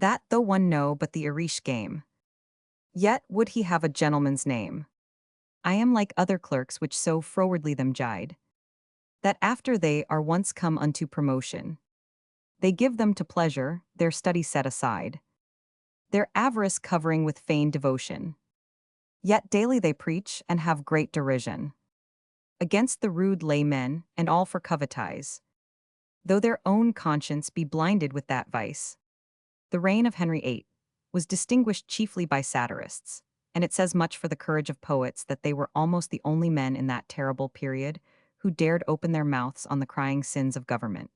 That though one know but the Irish game. Yet would he have a gentleman's name. I am like other clerks which so frowardly them gide, that after they are once come unto promotion, they give them to pleasure, their study set aside, their avarice covering with feigned devotion. Yet daily they preach and have great derision against the rude laymen and all for covetise, though their own conscience be blinded with that vice. The reign of Henry VIII was distinguished chiefly by satirists, and it says much for the courage of poets that they were almost the only men in that terrible period who dared open their mouths on the crying sins of government.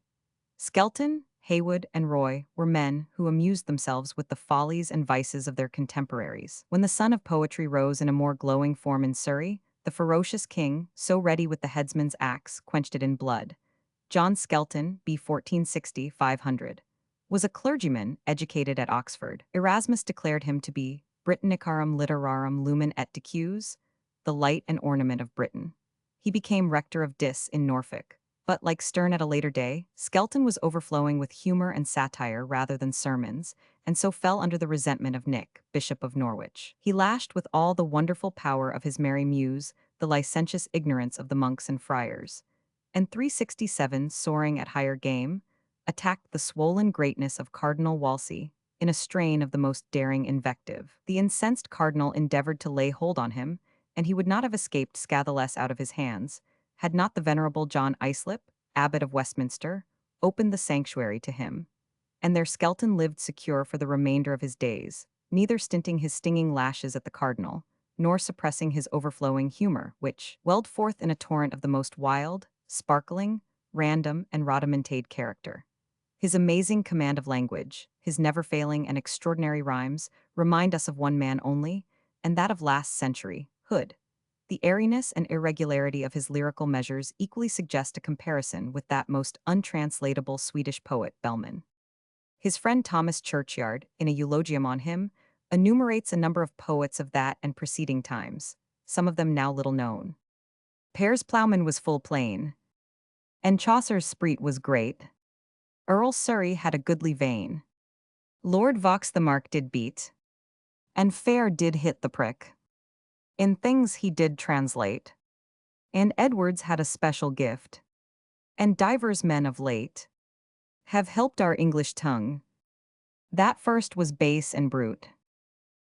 Skelton, Heywood, and Roy were men who amused themselves with the follies and vices of their contemporaries. When the sun of poetry rose in a more glowing form in Surrey, the ferocious king, so ready with the headsman's axe, quenched it in blood. John Skelton, b. 1460-500, was a clergyman educated at Oxford. Erasmus declared him to be Britannicarum literarum lumen et decus, the light and ornament of Britain. He became rector of Dis in Norfolk. But, like Sterne at a later day, Skelton was overflowing with humor and satire rather than sermons, and so fell under the resentment of Nick, Bishop of Norwich. He lashed with all the wonderful power of his merry muse the licentious ignorance of the monks and friars, and 367, soaring at higher game, attacked the swollen greatness of Cardinal Wolsey in a strain of the most daring invective. The incensed cardinal endeavored to lay hold on him, and he would not have escaped scatheless out of his hands, had not the venerable John Islip, abbot of Westminster, opened the sanctuary to him, and there Skelton lived secure for the remainder of his days, neither stinting his stinging lashes at the cardinal, nor suppressing his overflowing humor, which welled forth in a torrent of the most wild, sparkling, random, and rhodomontade character. His amazing command of language, his never-failing and extraordinary rhymes, remind us of one man only, and that of last century, Hood. The airiness and irregularity of his lyrical measures equally suggest a comparison with that most untranslatable Swedish poet, Bellman. His friend Thomas Churchyard, in a eulogium on him, enumerates a number of poets of that and preceding times, some of them now little known. Pear's Ploughman was full plain, and Chaucer's sprite was great. Earl Surrey had a goodly vein. Lord Vaux the mark did beat, and fair did hit the prick. In things he did translate, and Edwards had a special gift, and divers men of late have helped our English tongue. That first was base and brute.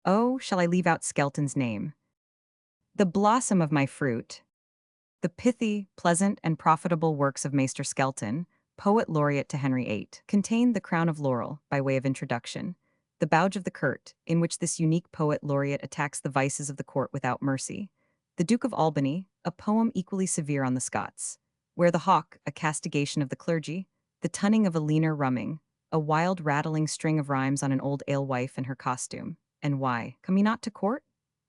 Oh, shall I leave out Skelton's name? The blossom of my fruit. The pithy, pleasant, and profitable works of Maester Skelton, poet laureate to Henry VIII, contain The Crown of Laurel, by way of introduction, The Bouge of the Court, in which this unique poet laureate attacks the vices of the court without mercy, The Duke of Albany, a poem equally severe on the Scots, Where the Hawk, a castigation of the clergy, The Tunning of a Leaner Rumming, a wild rattling string of rhymes on an old alewife and her costume, and Why Come Ye Not to Court?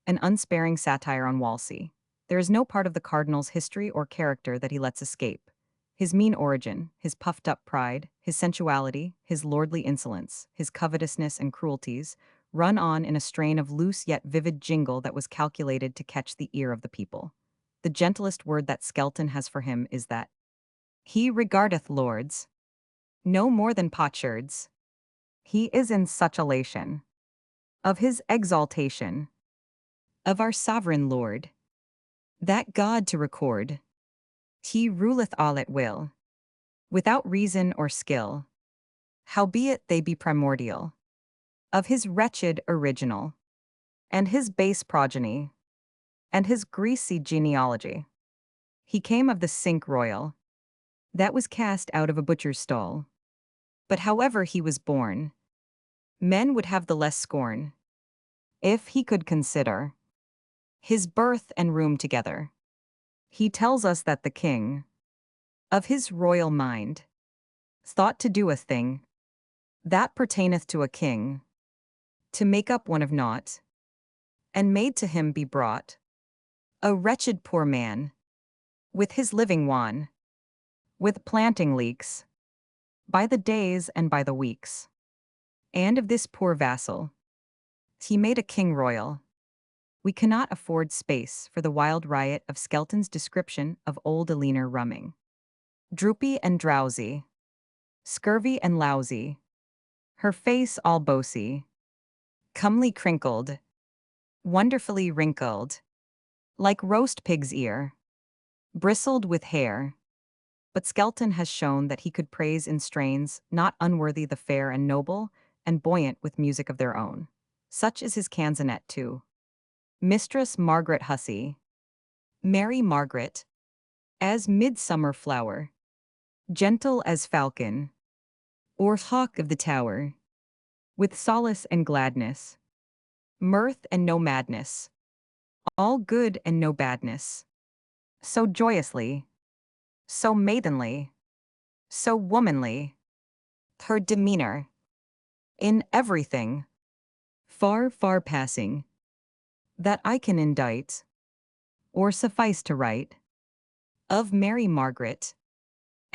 An unsparing satire on Wolsey. There is no part of the cardinal's history or character that he lets escape. His mean origin, his puffed-up pride, his sensuality, his lordly insolence, his covetousness and cruelties, run on in a strain of loose yet vivid jingle that was calculated to catch the ear of the people. The gentlest word that Skelton has for him is that he regardeth lords no more than potsherds. He is in such elation of his exaltation, of our sovereign Lord, that God to record, he ruleth all at will, without reason or skill, howbeit they be primordial, of his wretched original, and his base progeny, and his greasy genealogy. He came of the sink royal, that was cast out of a butcher's stall. But however he was born, men would have the less scorn, if he could consider his birth and room together. He tells us that the king, of his royal mind, thought to do a thing that pertaineth to a king, to make up one of naught, and made to him be brought a wretched poor man, with his living wan, with planting leaks, by the days and by the weeks. And of this poor vassal, he made a king royal. We cannot afford space for the wild riot of Skelton's description of old Eleanor Rumming. Droopy and drowsy, scurvy and lousy, her face all bossy, comely crinkled, wonderfully wrinkled, like roast pig's ear, bristled with hair. But Skelton has shown that he could praise in strains not unworthy the fair and noble, and buoyant with music of their own. Such is his canzonet too. Mistress Margaret Hussey, Mary Margaret, as midsummer flower, gentle as falcon, or hawk of the tower, with solace and gladness, mirth and no madness, all good and no badness, so joyously, so maidenly, so womanly, her demeanor, in everything, far, far passing, that I can indite, or suffice to write, of Mary Margaret,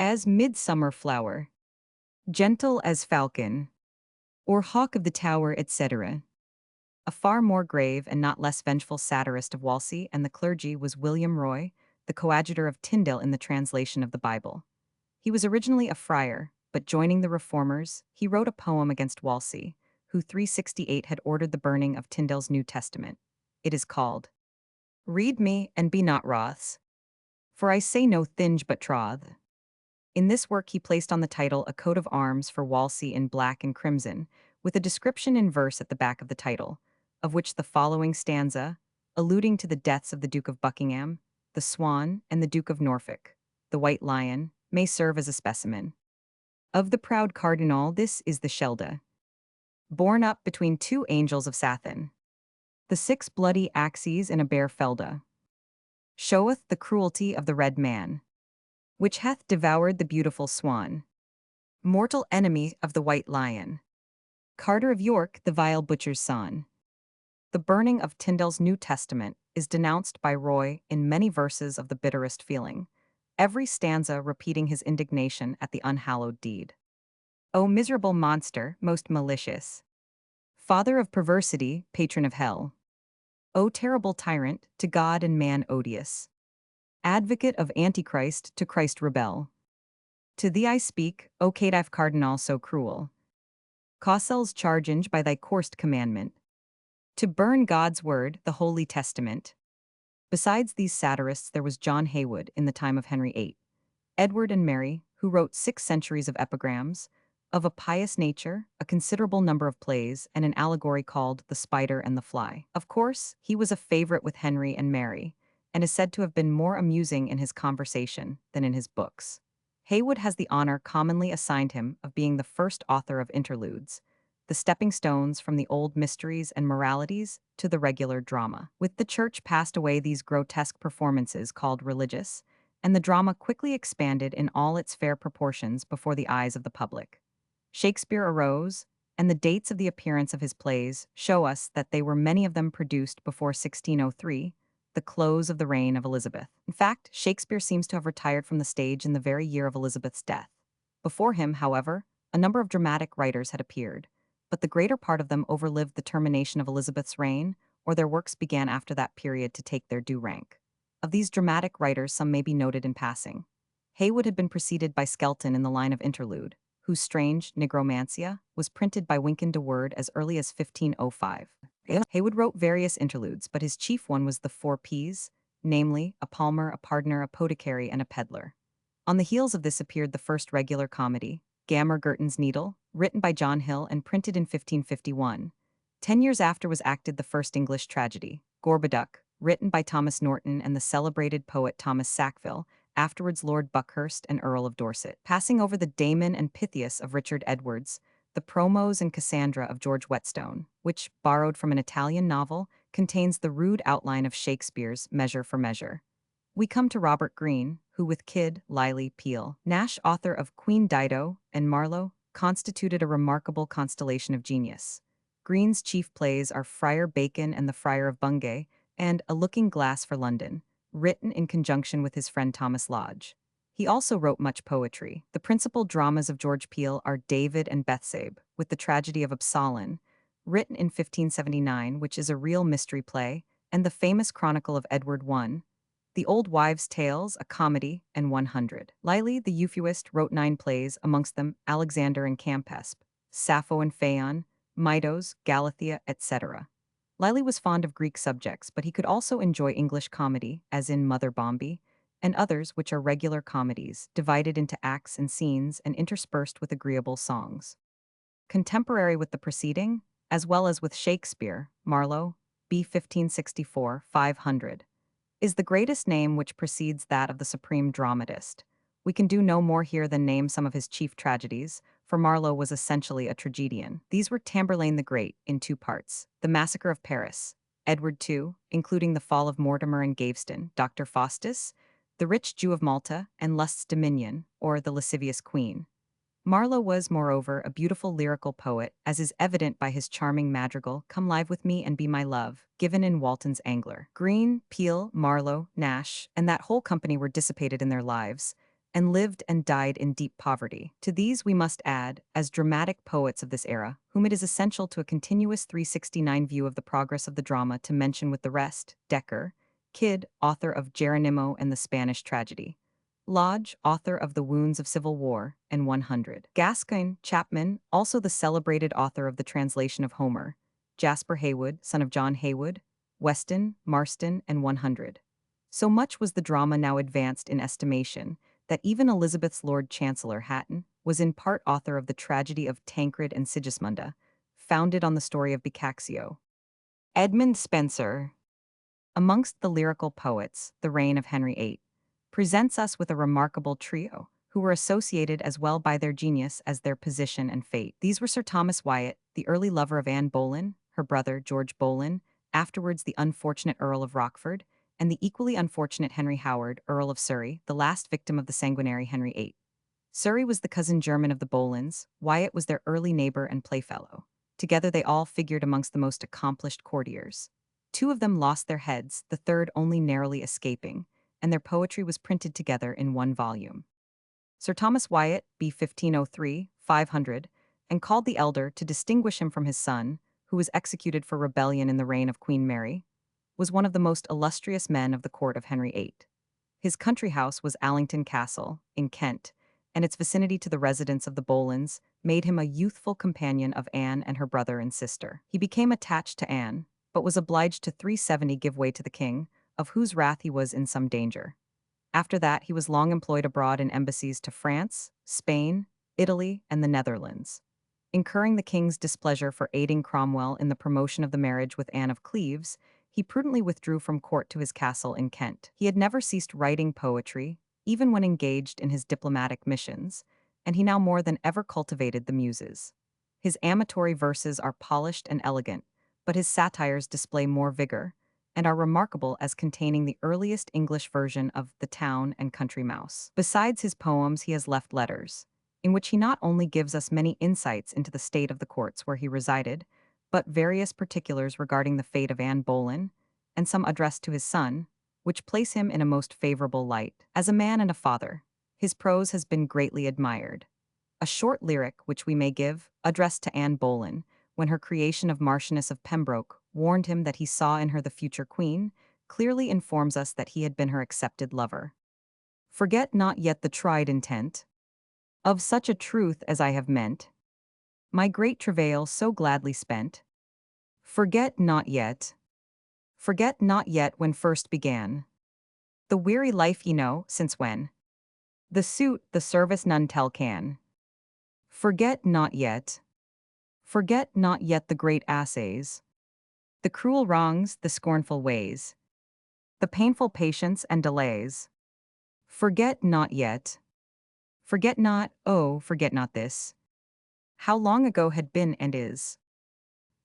as midsummer flower, gentle as falcon, or hawk of the tower, etc. A far more grave and not less vengeful satirist of Wolsey and the clergy was William Roy, the coadjutor of Tyndale in the translation of the Bible. He was originally a friar, but joining the reformers, he wrote a poem against Wolsey, who 368 had ordered the burning of Tyndale's New Testament. It is called, "Read me and be not wroths, for I say no thing but troth." In this work he placed on the title a coat of arms for Wolsey in black and crimson, with a description in verse at the back of the title, of which the following stanza, alluding to the deaths of the Duke of Buckingham, the Swan, and the Duke of Norfolk, the White Lion, may serve as a specimen. Of the proud cardinal this is the Shelda, borne up between two angels of Sathan. The 6 bloody axes in a bare felda, showeth the cruelty of the red man, which hath devoured the beautiful swan, mortal enemy of the White Lion, Carter of York, the vile butcher's son. The burning of Tyndale's New Testament is denounced by Roy in many verses of the bitterest feeling, every stanza repeating his indignation at the unhallowed deed. O miserable monster, most malicious, father of perversity, patron of hell, O terrible tyrant, to God and man odious, advocate of Antichrist, to Christ rebel. To thee I speak, O caitiff cardinal so cruel, Cassell's charge by thy coursed commandment, to burn God's word, the Holy Testament. Besides these satirists there was John Heywood in the time of Henry VIII, Edward and Mary, who wrote 6 centuries of epigrams, of a pious nature, a considerable number of plays, and an allegory called The Spider and the Fly. Of course, he was a favorite with Henry and Mary, and is said to have been more amusing in his conversation than in his books. Heywood has the honor commonly assigned him of being the first author of interludes, the stepping stones from the old mysteries and moralities to the regular drama. With the church passed away these grotesque performances called religious, and the drama quickly expanded in all its fair proportions before the eyes of the public. Shakespeare arose, and the dates of the appearance of his plays show us that they were many of them produced before 1603, the close of the reign of Elizabeth. In fact, Shakespeare seems to have retired from the stage in the very year of Elizabeth's death. Before him, however, a number of dramatic writers had appeared, but the greater part of them overlived the termination of Elizabeth's reign, or their works began after that period to take their due rank. Of these dramatic writers, some may be noted in passing. Heywood had been preceded by Skelton in the line of interlude, whose strange Nigromancia was printed by Wynkyn de Worde as early as 1505. Heywood wrote various interludes, but his chief one was the 4 Ps, namely, a palmer, a pardoner, a poticary, and a peddler. On the heels of this appeared the first regular comedy, Gammer Gurton's Needle, written by John Hill and printed in 1551. 10 years after was acted the first English tragedy, Gorboduc, written by Thomas Norton and the celebrated poet Thomas Sackville, afterwards Lord Buckhurst and Earl of Dorset. Passing over the Damon and Pythias of Richard Edwards, the Promos and Cassandra of George Whetstone, which, borrowed from an Italian novel, contains the rude outline of Shakespeare's Measure for Measure. We come to Robert Greene, who with Kidd, Lyly, Peel, Nash, author of Queen Dido, and Marlowe, constituted a remarkable constellation of genius. Greene's chief plays are Friar Bacon and the Friar of Bungay, and A Looking Glass for London, written in conjunction with his friend Thomas Lodge. He also wrote much poetry. The principal dramas of George Peele are David and Bethsabe, with the tragedy of Absalon, written in 1579, which is a real mystery play, and the famous Chronicle of Edward I, The Old Wives' Tales, a comedy, and 100. Lyly, the Euphuist, wrote 9 plays, amongst them Alexander and Campespe, Sappho and Phaon, Midos, Galathea, etc. Lyly was fond of Greek subjects, but he could also enjoy English comedy, as in Mother Bomby, and others which are regular comedies, divided into acts and scenes and interspersed with agreeable songs. Contemporary with the preceding, as well as with Shakespeare, Marlowe, B. 1564, 500, is the greatest name which precedes that of the supreme dramatist. We can do no more here than name some of his chief tragedies, for Marlowe was essentially a tragedian. These were Tamburlaine the Great, in two parts, The Massacre of Paris, Edward II, including The Fall of Mortimer and Gaveston, Dr. Faustus, The Rich Jew of Malta, and Lust's Dominion, or The Lascivious Queen. Marlowe was, moreover, a beautiful lyrical poet, as is evident by his charming madrigal, Come Live With Me and Be My Love, given in Walton's Angler. Greene, Peele, Marlowe, Nash, and that whole company were dissipated in their lives, and lived and died in deep poverty. To these we must add, as dramatic poets of this era, whom it is essential to a continuous 369 view of the progress of the drama to mention with the rest, Dekker, Kyd, author of Geronimo and the Spanish Tragedy, Lodge, author of The Wounds of Civil War, and 100. Gascoigne, Chapman, also the celebrated author of the translation of Homer, Jasper Heywood, son of John Heywood, Weston, Marston, and 100. So much was the drama now advanced in estimation that even Elizabeth's Lord Chancellor Hatton was in part author of the tragedy of Tancred and Sigismunda, founded on the story of Boccaccio. Edmund Spenser, amongst the lyrical poets, the reign of Henry VIII, presents us with a remarkable trio, who were associated as well by their genius as their position and fate. These were Sir Thomas Wyatt, the early lover of Anne Boleyn, her brother George Boleyn, afterwards the unfortunate Earl of Rochford, and the equally unfortunate Henry Howard, Earl of Surrey, the last victim of the sanguinary Henry VIII. Surrey was the cousin german of the Boleyns, Wyatt was their early neighbor and playfellow. Together they all figured amongst the most accomplished courtiers. Two of them lost their heads, the third only narrowly escaping, and their poetry was printed together in one volume. Sir Thomas Wyatt, b. 1503, 500, and called the elder to distinguish him from his son, who was executed for rebellion in the reign of Queen Mary, was one of the most illustrious men of the court of Henry VIII. His country house was Allington Castle, in Kent, and its vicinity to the residence of the Boleyns made him a youthful companion of Anne and her brother and sister. He became attached to Anne, but was obliged to 370 give way to the king, of whose wrath he was in some danger. After that, he was long employed abroad in embassies to France, Spain, Italy, and the Netherlands. Incurring the king's displeasure for aiding Cromwell in the promotion of the marriage with Anne of Cleves, he prudently withdrew from court to his castle in Kent. He had never ceased writing poetry, even when engaged in his diplomatic missions, and he now more than ever cultivated the muses. His amatory verses are polished and elegant, but his satires display more vigor, and are remarkable as containing the earliest English version of The Town and Country Mouse. Besides his poems, he has left letters, in which he not only gives us many insights into the state of the courts where he resided, but various particulars regarding the fate of Anne Boleyn, and some addressed to his son, which place him in a most favorable light. As a man and a father, his prose has been greatly admired. A short lyric, which we may give, addressed to Anne Boleyn, when her creation of Marchioness of Pembroke warned him that he saw in her the future queen, clearly informs us that he had been her accepted lover. Forget not yet the tried intent of such a truth as I have meant, my great travail so gladly spent. Forget not yet when first began the weary life ye know, since when the suit, the service none tell can. Forget not yet the great assays, the cruel wrongs, the scornful ways, the painful patience and delays. Forget not yet. Forget not, oh, forget not this. How long ago had been and is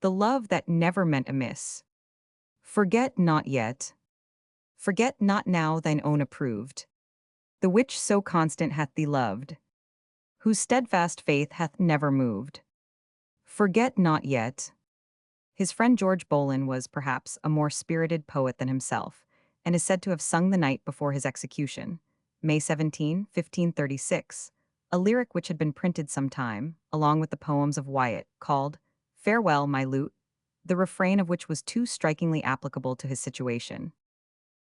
the love that never meant amiss. Forget not yet. Forget not now thine own approved, the which so constant hath thee loved, whose steadfast faith hath never moved. Forget not yet. His friend George Boleyn was, perhaps, a more spirited poet than himself, and is said to have sung the night before his execution, May 17, 1536, a lyric which had been printed some time, along with the poems of Wyatt, called Farewell, My Lute, the refrain of which was too strikingly applicable to his situation.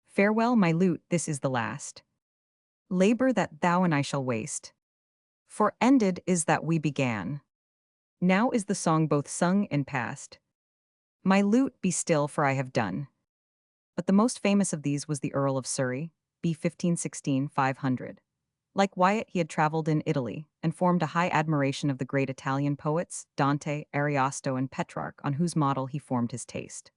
Farewell, my lute, this is the last labor that thou and I shall waste, for ended is that we began. Now is the song both sung and past. My lute, be still, for I have done. But the most famous of these was the Earl of Surrey, b. 1516, 500. Like Wyatt, he had traveled in Italy and formed a high admiration of the great Italian poets Dante, Ariosto, and Petrarch, on whose model he formed his taste.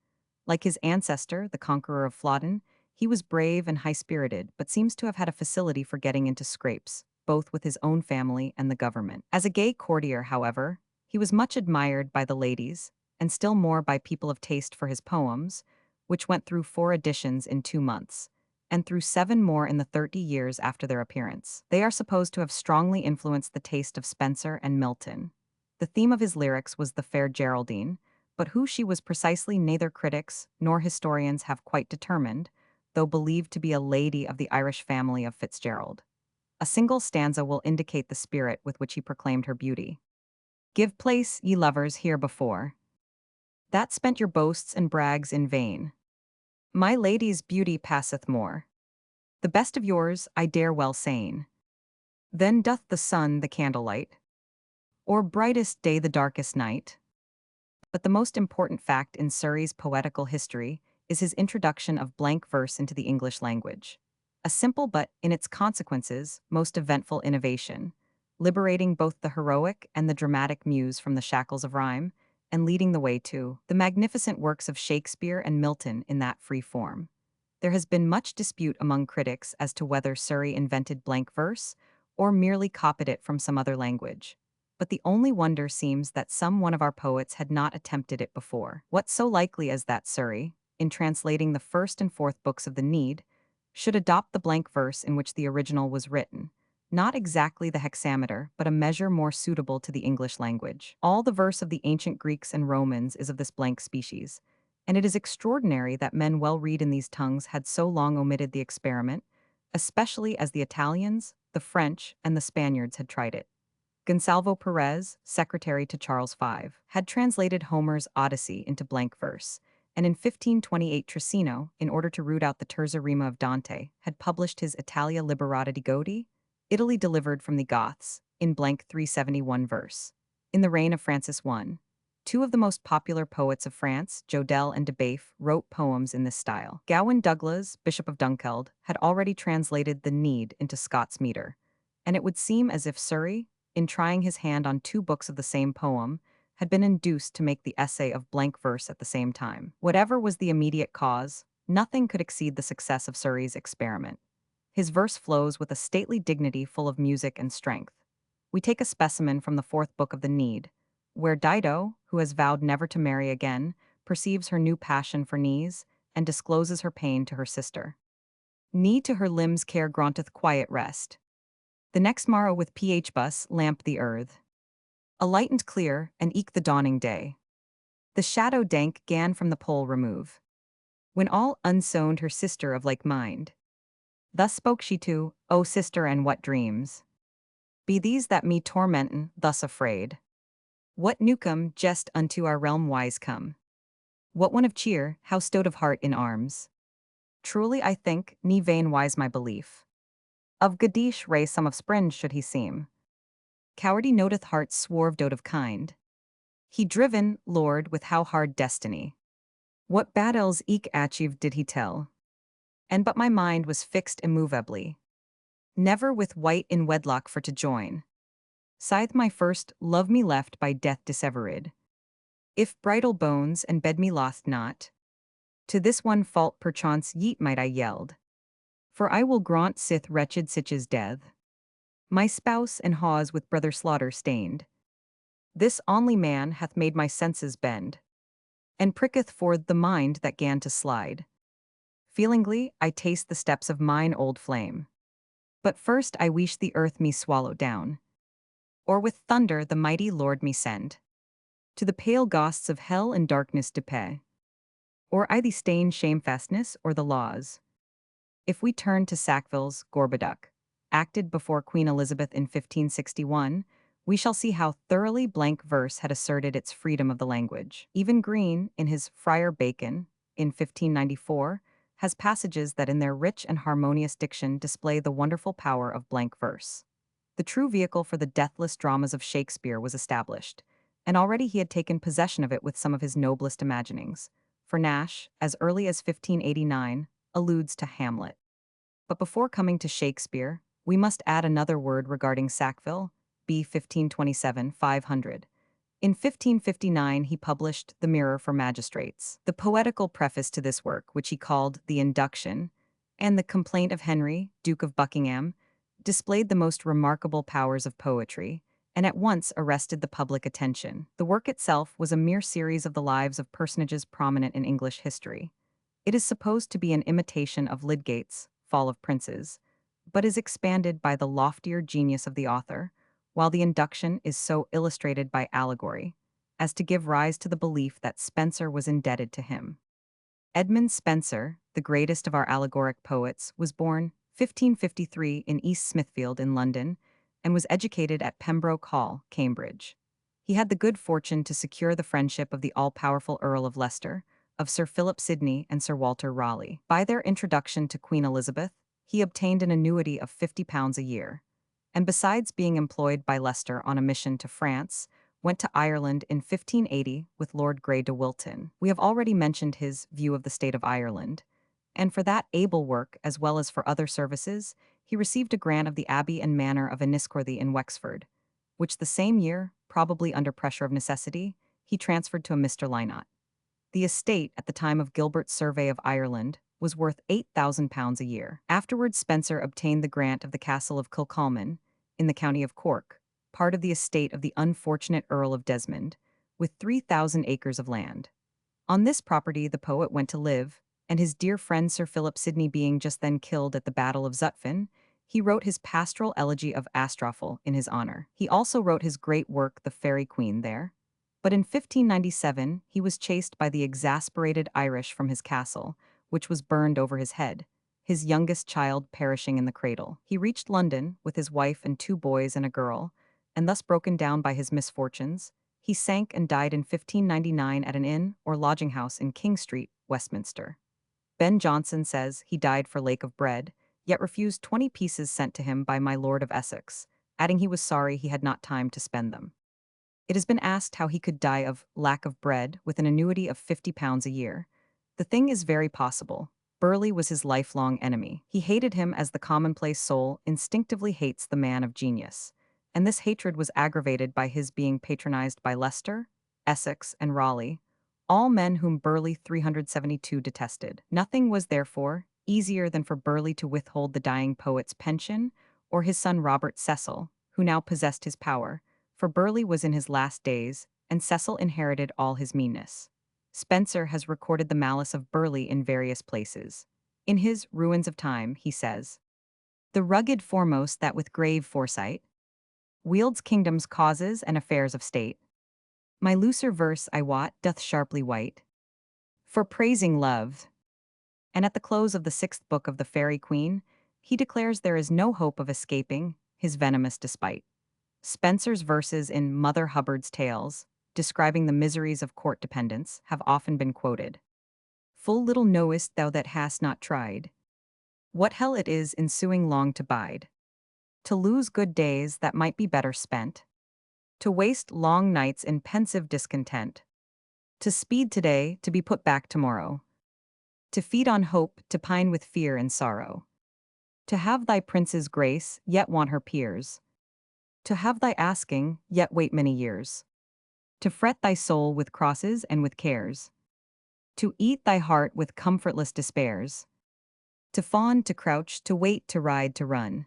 Like his ancestor, the conqueror of Flodden, he was brave and high-spirited, but seems to have had a facility for getting into scrapes, both with his own family and the government. As a gay courtier, however, he was much admired by the ladies, and still more by people of taste for his poems, which went through 4 editions in 2 months, and through 7 more in the 30 years after their appearance. They are supposed to have strongly influenced the taste of Spenser and Milton. The theme of his lyrics was the fair Geraldine, but who she was precisely neither critics nor historians have quite determined, though believed to be a lady of the Irish family of Fitzgerald. A single stanza will indicate the spirit with which he proclaimed her beauty. Give place, ye lovers, here before, that spent your boasts and brags in vain. My lady's beauty passeth more. The best of yours I dare well sayn. Then doth the sun the candlelight, or brightest day the darkest night. But the most important fact in Surrey's poetical history is his introduction of blank verse into the English language. A simple but, in its consequences, most eventful innovation, liberating both the heroic and the dramatic muse from the shackles of rhyme, and leading the way to the magnificent works of Shakespeare and Milton in that free form. There has been much dispute among critics as to whether Surrey invented blank verse or merely copied it from some other language. But the only wonder seems that some one of our poets had not attempted it before. What so likely as that Surrey, in translating the first and fourth books of the Need, should adopt the blank verse in which the original was written, not exactly the hexameter, but a measure more suitable to the English language. All the verse of the ancient Greeks and Romans is of this blank species, and it is extraordinary that men well read in these tongues had so long omitted the experiment, especially as the Italians, the French, and the Spaniards had tried it. Gonsalvo Perez, secretary to Charles V, had translated Homer's Odyssey into blank verse, and in 1528 Trissino, in order to root out the terza rima of Dante, had published his Italia Liberata di Godi, Italy delivered from the Goths, in blank 371 verse. In the reign of Francis I, 2 of the most popular poets of France, Jodelle and de Baif, wrote poems in this style. Gawain Douglas, Bishop of Dunkeld, had already translated the Need into Scots metre, and it would seem as if Surrey, in trying his hand on 2 books of the same poem, had been induced to make the essay of blank verse at the same time. Whatever was the immediate cause, nothing could exceed the success of Surrey's experiment. His verse flows with a stately dignity full of music and strength. We take a specimen from the 4th book of the Need, where Dido, who has vowed never to marry again, perceives her new passion for knees and discloses her pain to her sister. Knee to her limbs care granteth quiet rest. The next morrow with ph bus lamp the earth. A lightened clear, and eke the dawning day. The shadow dank gan from the pole remove. When all unsowned her sister of like mind. Thus spoke she to, O sister, and what dreams be these that me tormentin, thus afraid? What newcome jest unto our realm wise come? What one of cheer, how stout of heart in arms? Truly I think, ne vain wise my belief. Of Gadish ray some of Springe should he seem. Cowardy noteth heart swerved out of kind. He driven, Lord, with how hard destiny. What battles eke achieved did he tell? And but my mind was fixed immovably. Never with wight in wedlock for to join. Scythe my first, love me left by death dissevered. If bridal bones and bed me lost not. To this one fault perchance yeet might I yelled. For I will grant sith wretched sitches death. My spouse and hawes with brother slaughter stained. This only man hath made my senses bend. And pricketh forth the mind that gan to slide. Feelingly I taste the steps of mine old flame. But first I wish the earth me swallow down. Or with thunder the mighty Lord me send. To the pale ghosts of hell and darkness to pay. Or I the stain shamefastness or the laws. If we turn to Sackville's Gorboduc, acted before Queen Elizabeth in 1561, we shall see how thoroughly blank verse had asserted its freedom of the language. Even Green, in his Friar Bacon, in 1594, has passages that in their rich and harmonious diction display the wonderful power of blank verse. The true vehicle for the deathless dramas of Shakespeare was established, and already he had taken possession of it with some of his noblest imaginings. For Nash, as early as 1589, alludes to Hamlet. But before coming to Shakespeare, we must add another word regarding Sackville, b. 1527, 500. In 1559, he published The Mirror for Magistrates. The poetical preface to this work, which he called The Induction, and The Complaint of Henry, Duke of Buckingham, displayed the most remarkable powers of poetry, and at once arrested the public attention. The work itself was a mere series of the lives of personages prominent in English history. It is supposed to be an imitation of Lydgate's Fall of Princes, but is expanded by the loftier genius of the author, while the induction is so illustrated by allegory as to give rise to the belief that Spenser was indebted to him. Edmund Spenser, the greatest of our allegoric poets, was born 1553 in East Smithfield in London and was educated at Pembroke Hall, Cambridge. He had the good fortune to secure the friendship of the all-powerful Earl of Leicester, of Sir Philip Sidney and Sir Walter Raleigh. By their introduction to Queen Elizabeth, he obtained an annuity of £50 a year, and besides being employed by Leicester on a mission to France, went to Ireland in 1580 with Lord Grey de Wilton. We have already mentioned his view of the state of Ireland, and for that able work as well as for other services, he received a grant of the abbey and manor of Enniscorthy in Wexford, which the same year, probably under pressure of necessity, he transferred to a Mr. Lynott. The estate, at the time of Gilbert's survey of Ireland, was worth £8,000 a year. Afterwards, Spenser obtained the grant of the castle of Kilcolman, in the county of Cork, part of the estate of the unfortunate Earl of Desmond, with 3,000 acres of land. On this property the poet went to live, and his dear friend Sir Philip Sidney being just then killed at the Battle of Zutphen, he wrote his pastoral elegy of Astrophel in his honor. He also wrote his great work The Faerie Queene there. But in 1597 he was chased by the exasperated Irish from his castle, which was burned over his head, his youngest child perishing in the cradle. He reached London with his wife and 2 boys and a girl, and thus broken down by his misfortunes, he sank and died in 1599 at an inn or lodging house in King Street, Westminster. Ben Jonson says he died for lack of bread, yet refused 20 pieces sent to him by my Lord of Essex, adding he was sorry he had not time to spend them. It has been asked how he could die of lack of bread with an annuity of £50 a year. The thing is very possible. Burleigh was his lifelong enemy. He hated him as the commonplace soul instinctively hates the man of genius, and this hatred was aggravated by his being patronized by Leicester, Essex, and Raleigh, all men whom Burleigh 372 detested. Nothing was, therefore, easier than for Burleigh to withhold the dying poet's pension, or his son Robert Cecil, who now possessed his power, for Burleigh was in his last days, and Cecil inherited all his meanness. Spenser has recorded the malice of Burleigh in various places. In his Ruins of Time, he says, "The rugged foremost that with grave foresight wields kingdoms, causes, and affairs of state. My looser verse, I wot, doth sharply wite, for praising love." And at the close of the 6th book of the Faerie Queene, he declares there is no hope of escaping his venomous despite. Spenser's verses in Mother Hubbard's Tales, describing the miseries of court dependence, have often been quoted. "Full little knowest thou that hast not tried what hell it is ensuing long to bide, to lose good days that might be better spent, to waste long nights in pensive discontent, to speed today to be put back tomorrow, to feed on hope, to pine with fear and sorrow, to have thy prince's grace, yet want her peers, to have thy asking, yet wait many years, to fret thy soul with crosses and with cares, to eat thy heart with comfortless despairs, to fawn, to crouch, to wait, to ride, to run,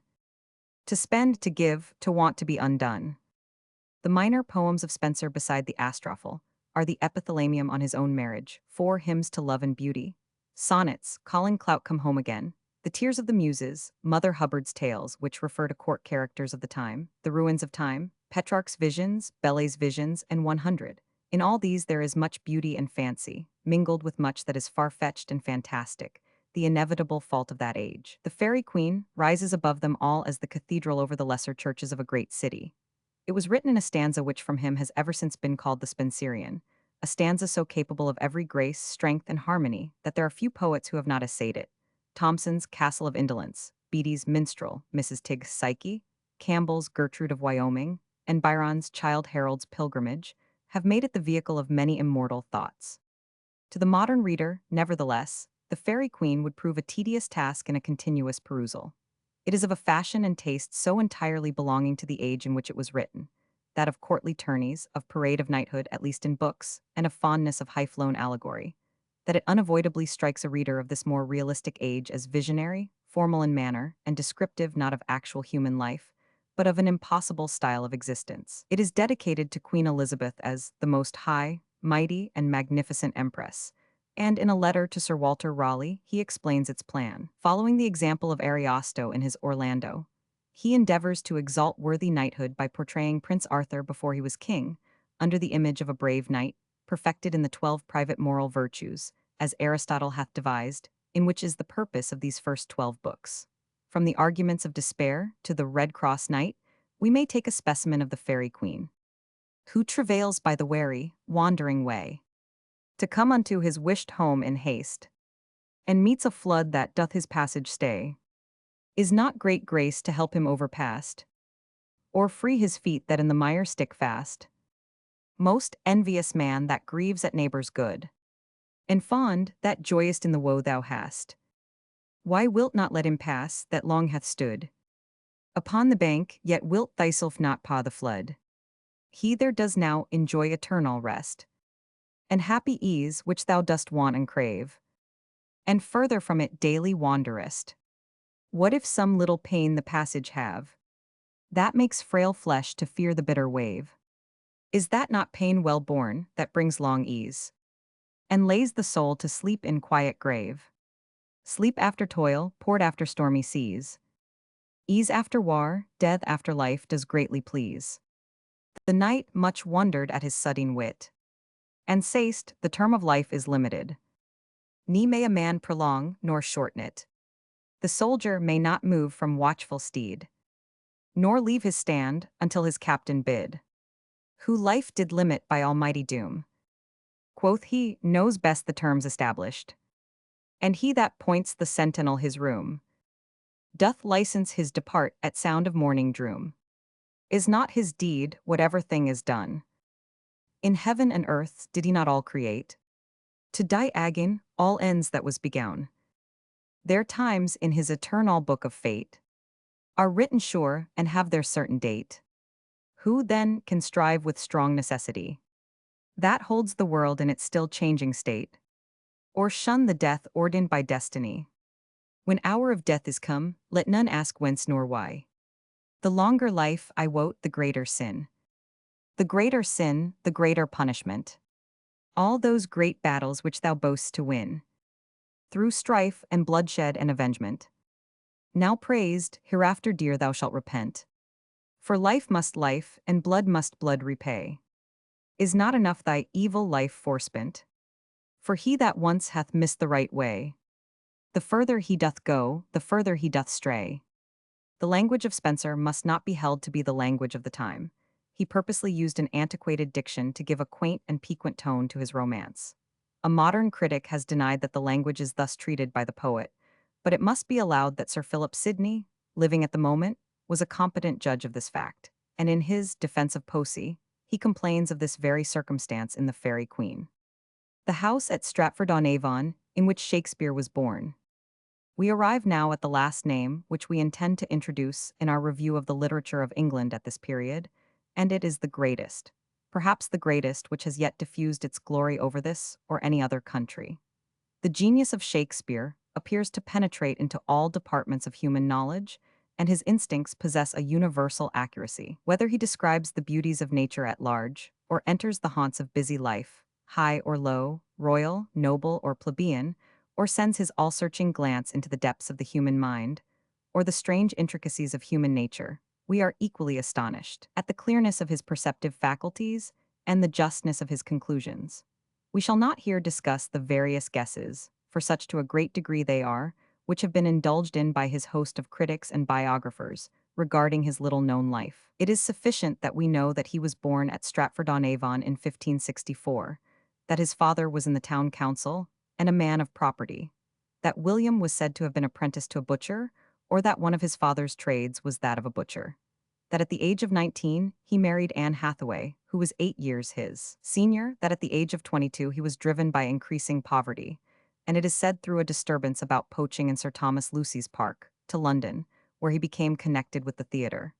to spend, to give, to want to be undone." The minor poems of Spenser beside the Astrophel are the epithalamium on his own marriage, 4 hymns to love and beauty, sonnets, Calling Clout Come Home Again, the Tears of the Muses, Mother Hubbard's Tales, which refer to court characters of the time, the Ruins of Time, Petrarch's Visions, Bellet's Visions, and 100. In all these there is much beauty and fancy, mingled with much that is far-fetched and fantastic, the inevitable fault of that age. The Faerie Queene rises above them all as the cathedral over the lesser churches of a great city. It was written in a stanza which from him has ever since been called the Spenserian, a stanza so capable of every grace, strength, and harmony that there are few poets who have not essayed it. Thomson's Castle of Indolence, Beattie's Minstrel, Mrs. Tig's Psyche, Campbell's Gertrude of Wyoming, and Byron's Childe Harold's Pilgrimage have made it the vehicle of many immortal thoughts. To the modern reader, nevertheless, the Fairy Queen would prove a tedious task and a continuous perusal. It is of a fashion and taste so entirely belonging to the age in which it was written, that of courtly tourneys, of parade of knighthood, at least in books, and of fondness of high-flown allegory, that it unavoidably strikes a reader of this more realistic age as visionary, formal in manner, and descriptive not of actual human life, but of an impossible style of existence. It is dedicated to Queen Elizabeth as the most high, mighty, and magnificent empress, and in a letter to Sir Walter Raleigh, he explains its plan. Following the example of Ariosto in his Orlando, he endeavors to exalt worthy knighthood by portraying Prince Arthur before he was king, under the image of a brave knight, perfected in the 12 private moral virtues, as Aristotle hath devised, in which is the purpose of these first 12 books. From the arguments of despair to the Red Cross Knight, we may take a specimen of the Fairy Queen, who travails by the weary, wandering way, to come unto his wished home in haste, and meets a flood that doth his passage stay, is not great grace to help him overpast, or free his feet that in the mire stick fast. Most envious man that grieves at neighbor's good, and fond that joyest in the woe thou hast. Why wilt not let him pass that long hath stood upon the bank, yet wilt thyself not paw the flood? He there does now enjoy eternal rest, and happy ease which thou dost want and crave, and further from it daily wanderest. What if some little pain the passage have, that makes frail flesh to fear the bitter wave? Is that not pain well borne, that brings long ease, and lays the soul to sleep in quiet grave? Sleep after toil, port after stormy seas, ease after war, death after life does greatly please. The knight much wondered at his sudden wit, and say'st, the term of life is limited. Ne may a man prolong, nor shorten it. The soldier may not move from watchful steed, nor leave his stand until his captain bid. Who life did limit by almighty doom, quoth he, knows best the terms established. And he that points the sentinel his room, doth license his depart at sound of morning droom. Is not his deed, whatever thing is done, in heaven and earth did he not all create? To die again, all ends that was begun. Their times in his eternal book of fate are written sure and have their certain date. Who then can strive with strong necessity that holds the world in its still changing state, or shun the death ordained by destiny? When hour of death is come, let none ask whence nor why. The longer life, I wot, the greater sin. The greater sin, the greater punishment. All those great battles which thou boasts to win, through strife and bloodshed and avengement, now praised, hereafter dear thou shalt repent. For life must life, and blood must blood repay. Is not enough thy evil life forspent? For he that once hath missed the right way, the further he doth go, the further he doth stray. The language of Spenser must not be held to be the language of the time. He purposely used an antiquated diction to give a quaint and piquant tone to his romance. A modern critic has denied that the language is thus treated by the poet, but it must be allowed that Sir Philip Sidney, living at the moment, was a competent judge of this fact, and in his Defense of Poesy, he complains of this very circumstance in The Fairy Queen. The house at Stratford-on-Avon, in which Shakespeare was born. We arrive now at the last name, which we intend to introduce in our review of the literature of England at this period, and it is the greatest, perhaps the greatest which has yet diffused its glory over this or any other country. The genius of Shakespeare appears to penetrate into all departments of human knowledge, and his instincts possess a universal accuracy. Whether he describes the beauties of nature at large, or enters the haunts of busy life, high or low, royal, noble, or plebeian, or sends his all-searching glance into the depths of the human mind, or the strange intricacies of human nature, we are equally astonished at the clearness of his perceptive faculties and the justness of his conclusions. We shall not here discuss the various guesses, for such to a great degree they are, which have been indulged in by his host of critics and biographers regarding his little-known life. It is sufficient that we know that he was born at Stratford-on-Avon in 1564, that his father was in the town council and a man of property, that William was said to have been apprenticed to a butcher, or that one of his father's trades was that of a butcher. that at the age of 19, he married Anne Hathaway, who was 8 years his senior, that at the age of 22 he was driven by increasing poverty, and it is said through a disturbance about poaching in Sir Thomas Lucy's Park, to London, where he became connected with the theatre.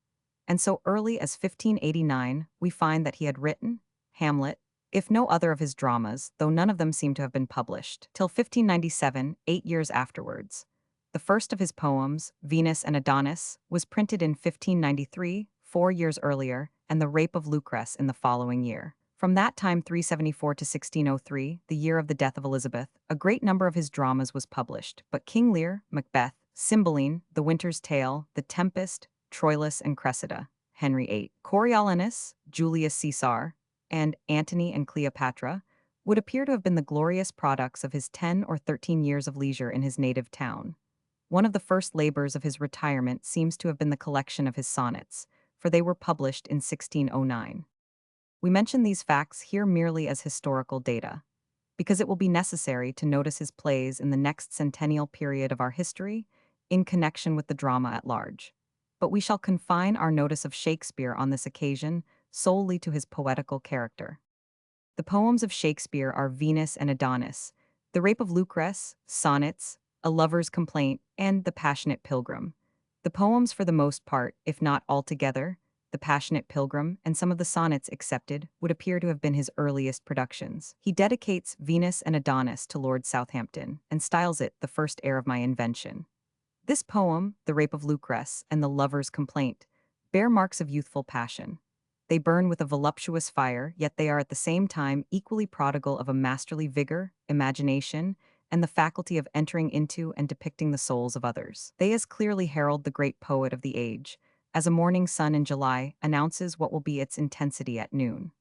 And so early as 1589, we find that he had written Hamlet, if no other of his dramas, though none of them seem to have been published, till 1597, 8 years afterwards. The first of his poems, Venus and Adonis, was printed in 1593, 4 years earlier, and The Rape of Lucrece in the following year. From that time 374 to 1603, the year of the death of Elizabeth, a great number of his dramas was published, but King Lear, Macbeth, Cymbeline, The Winter's Tale, The Tempest, Troilus and Cressida, Henry VIII, Coriolanus, Julius Caesar, and Antony and Cleopatra would appear to have been the glorious products of his 10 or 13 years of leisure in his native town. One of the first labors of his retirement seems to have been the collection of his sonnets, for they were published in 1609. We mention these facts here merely as historical data, because it will be necessary to notice his plays in the next centennial period of our history in connection with the drama at large. But we shall confine our notice of Shakespeare on this occasion solely to his poetical character. The poems of Shakespeare are Venus and Adonis, The Rape of Lucrece, Sonnets, A Lover's Complaint, and The Passionate Pilgrim. The poems, for the most part, if not altogether, The Passionate Pilgrim, and some of the sonnets excepted, would appear to have been his earliest productions. He dedicates Venus and Adonis to Lord Southampton, and styles it the first heir of my invention. This poem, The Rape of Lucrece and The Lover's Complaint, bear marks of youthful passion. They burn with a voluptuous fire, yet they are at the same time equally prodigal of a masterly vigor, imagination, and the faculty of entering into and depicting the souls of others. They as clearly herald the great poet of the age, as a morning sun in July announces what will be its intensity at noon.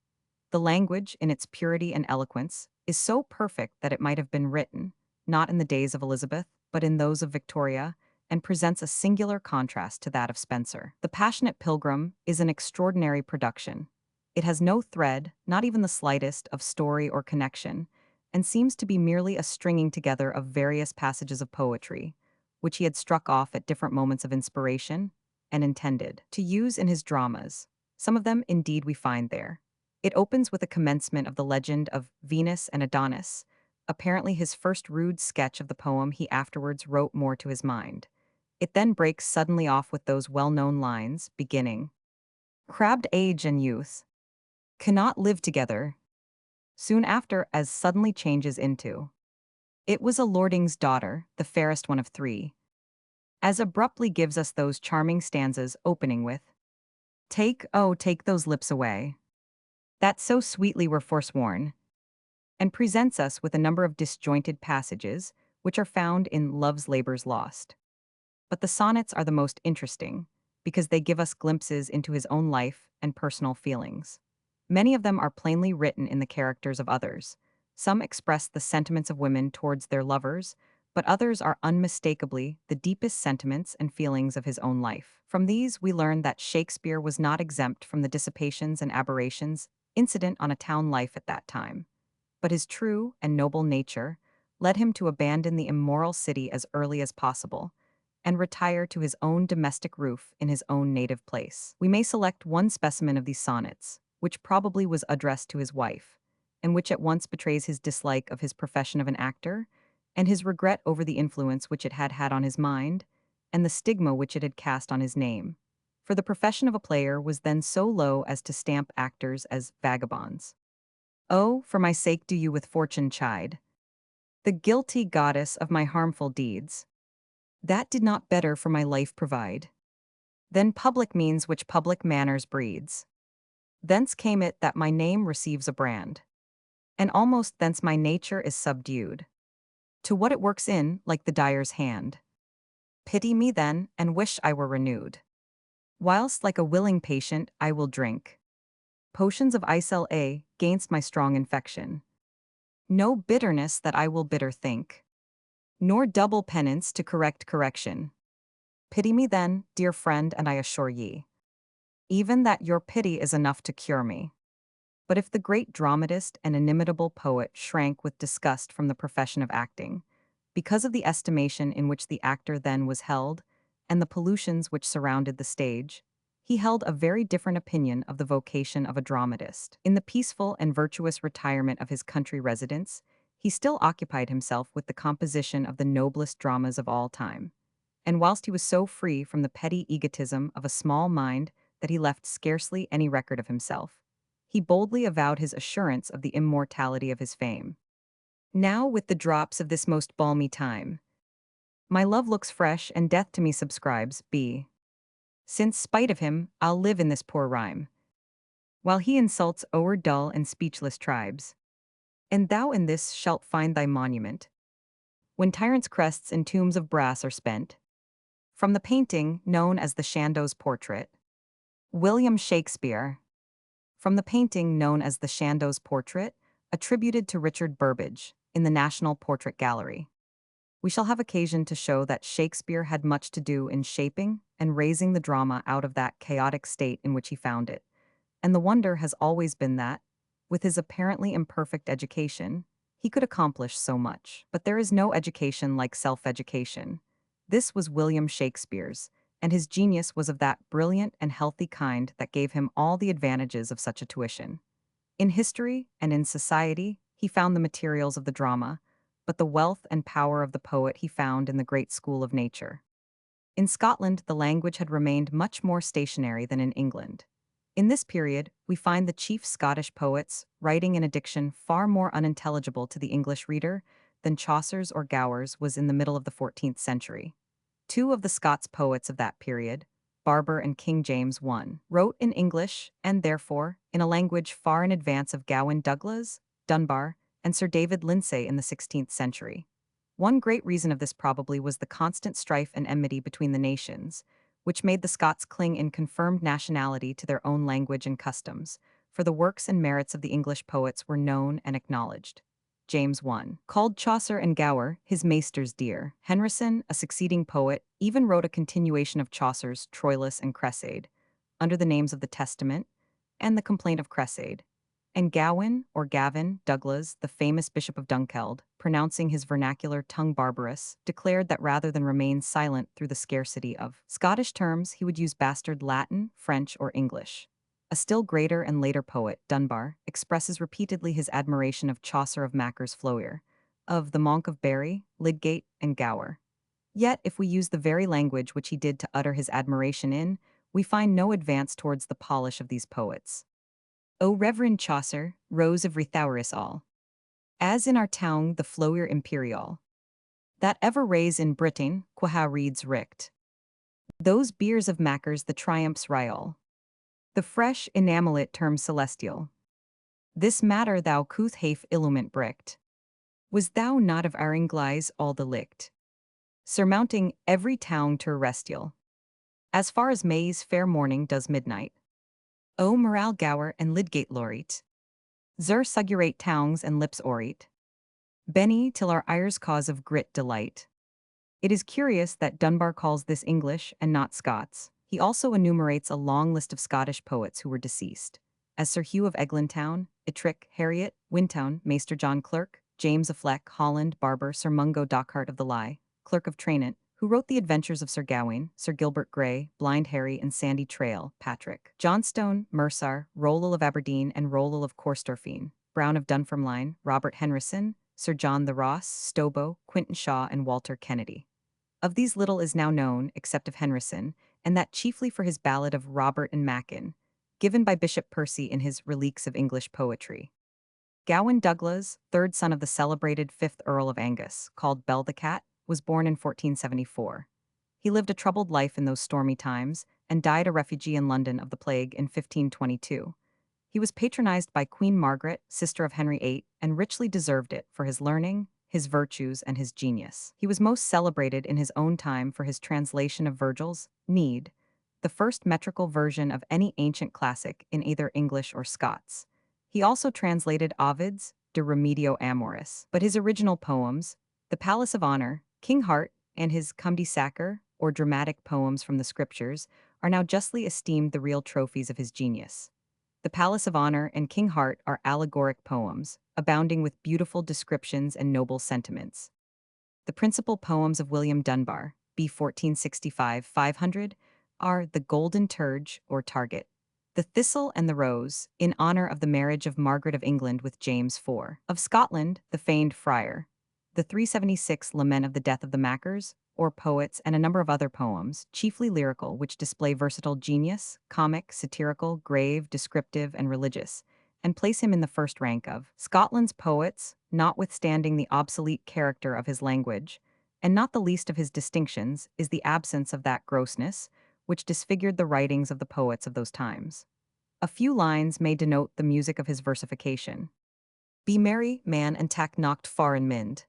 The language, in its purity and eloquence, is so perfect that it might have been written, not in the days of Elizabeth, but in those of Victoria, and presents a singular contrast to that of Spenser. The Passionate Pilgrim is an extraordinary production. It has no thread, not even the slightest, of story or connection, and seems to be merely a stringing together of various passages of poetry, which he had struck off at different moments of inspiration, and intended to use in his dramas. Some of them, indeed, we find there. It opens with a commencement of the legend of Venus and Adonis, apparently his first rude sketch of the poem he afterwards wrote more to his mind. It then breaks suddenly off with those well-known lines, beginning, "Crabbed age and youth cannot live together," soon after as suddenly changes into, "It was a lording's daughter, the fairest one of three," as abruptly gives us those charming stanzas opening with, "Take, oh, take those lips away, that so sweetly were forsworn," and presents us with a number of disjointed passages which are found in Love's Labours Lost. But the sonnets are the most interesting, because they give us glimpses into his own life and personal feelings. Many of them are plainly written in the characters of others. Some express the sentiments of women towards their lovers, but others are unmistakably the deepest sentiments and feelings of his own life. From these, we learn that Shakespeare was not exempt from the dissipations and aberrations incident on a town life at that time. But his true and noble nature led him to abandon the immoral city as early as possible, and retire to his own domestic roof in his own native place. We may select one specimen of these sonnets, which probably was addressed to his wife, and which at once betrays his dislike of his profession of an actor, and his regret over the influence which it had had on his mind, and the stigma which it had cast on his name. For the profession of a player was then so low as to stamp actors as vagabonds. "Oh, for my sake do you with fortune chide, the guilty goddess of my harmful deeds. That did not better for my life provide than public means which public manners breeds. Thence came it that my name receives a brand, and almost thence my nature is subdued to what it works in, like the dyer's hand. Pity me then, and wish I were renewed. Whilst like a willing patient I will drink potions of Isel A gainst my strong infection. No bitterness that I will bitter think, nor double penance to correct correction. Pity me then, dear friend, and I assure ye, even that your pity is enough to cure me." But if the great dramatist and inimitable poet shrank with disgust from the profession of acting, because of the estimation in which the actor then was held, and the pollutions which surrounded the stage, he held a very different opinion of the vocation of a dramatist. In the peaceful and virtuous retirement of his country residence, he still occupied himself with the composition of the noblest dramas of all time. And whilst he was so free from the petty egotism of a small mind that he left scarcely any record of himself, he boldly avowed his assurance of the immortality of his fame. Now, with the drops of this most balmy time, my love looks fresh and death to me subscribes, B. Since, spite of him, I'll live in this poor rhyme, while he insults o'er dull and speechless tribes. And thou in this shalt find thy monument, when tyrants' crests and tombs of brass are spent. From the painting known as the Shandow's Portrait, William Shakespeare. From the painting known as the Shandow's Portrait, attributed to Richard Burbage, in the National Portrait Gallery. We shall have occasion to show that Shakespeare had much to do in shaping and raising the drama out of that chaotic state in which he found it. And the wonder has always been that, with his apparently imperfect education, he could accomplish so much. But there is no education like self-education. This was William Shakespeare's, and his genius was of that brilliant and healthy kind that gave him all the advantages of such a tuition. In history and in society, he found the materials of the drama, but the wealth and power of the poet he found in the great school of nature. In Scotland, the language had remained much more stationary than in England. In this period, we find the chief Scottish poets writing in a diction far more unintelligible to the English reader than Chaucer's or Gower's was in the middle of the 14th century. Two of the Scots poets of that period, Barbour and King James I, wrote in English and therefore in a language far in advance of Gawain Douglas, Dunbar, and Sir David Lindsay in the 16th century. One great reason of this probably was the constant strife and enmity between the nations, which made the Scots cling in confirmed nationality to their own language and customs, for the works and merits of the English poets were known and acknowledged. James I called Chaucer and Gower his maesters dear. Henryson, a succeeding poet, even wrote a continuation of Chaucer's Troilus and Cresseid, under the names of the Testament and the Complaint of Cresseid. And Gawain, or Gavin, Douglas, the famous Bishop of Dunkeld, pronouncing his vernacular tongue barbarous, declared that rather than remain silent through the scarcity of Scottish terms, he would use bastard Latin, French, or English. A still greater and later poet, Dunbar, expresses repeatedly his admiration of Chaucer of Macker's Floyer, of the Monk of Barry, Lydgate, and Gower. Yet, if we use the very language which he did to utter his admiration in, we find no advance towards the polish of these poets. O Reverend Chaucer, rose of Rethauris all, as in our town the Floyer imperial, that ever raise in Britain, quaha reads richt. Those beers of Mackers the triumphs rial, the fresh enamelate term celestial. This matter thou couth hafe illumint bricht. Was thou not of our Inglise all the licht, surmounting every town terrestrial, as far as May's fair morning does midnight. O Moral Gower and Lydgate Lorite, Zur sugurate towns and lips orate, Benny till our ires cause of grit delight. It is curious that Dunbar calls this English and not Scots. He also enumerates a long list of Scottish poets who were deceased, as Sir Hugh of Eglintown, Ettrick, Harriet, Wintown, Maester John Clerk, James of Fleck, Holland, Barber, Sir Mungo Dockhart of the Lie, Clerk of Trainant, who wrote the adventures of Sir Gawain, Sir Gilbert Grey, Blind Harry, and Sandy Trail, Patrick, Johnstone, Mercer, Rollal of Aberdeen, and Rollal of Corstorphine, Brown of Dunfermline, Robert Henryson, Sir John the Ross, Stobo, Quinton Shaw, and Walter Kennedy. Of these little is now known, except of Henryson, and that chiefly for his ballad of Robert and Mackin, given by Bishop Percy in his Reliques of English Poetry. Gawain Douglas, third son of the celebrated 5th Earl of Angus, called Bell the Cat, was born in 1474. He lived a troubled life in those stormy times, and died a refugee in London of the plague in 1522. He was patronized by Queen Margaret, sister of Henry VIII, and richly deserved it for his learning, his virtues, and his genius. He was most celebrated in his own time for his translation of Virgil's Need, the first metrical version of any ancient classic in either English or Scots. He also translated Ovid's De Remedio Amoris, but his original poems, The Palace of Honor, King Hart, and his Cum de Sacer, or dramatic poems from the scriptures, are now justly esteemed the real trophies of his genius. The Palace of Honor and King Hart are allegoric poems, abounding with beautiful descriptions and noble sentiments. The principal poems of William Dunbar, B. 1465-500, are the Golden Turge, or Target, the Thistle and the Rose, in honor of the marriage of Margaret of England with James IV. Of Scotland, the Feigned Friar, the 376 Lament of the Death of the Makers, or Poets, and a number of other poems, chiefly lyrical, which display versatile genius, comic, satirical, grave, descriptive, and religious, and place him in the first rank of Scotland's poets, notwithstanding the obsolete character of his language, and not the least of his distinctions is the absence of that grossness which disfigured the writings of the poets of those times. A few lines may denote the music of his versification. Be merry, man, and tak nocht far and mind.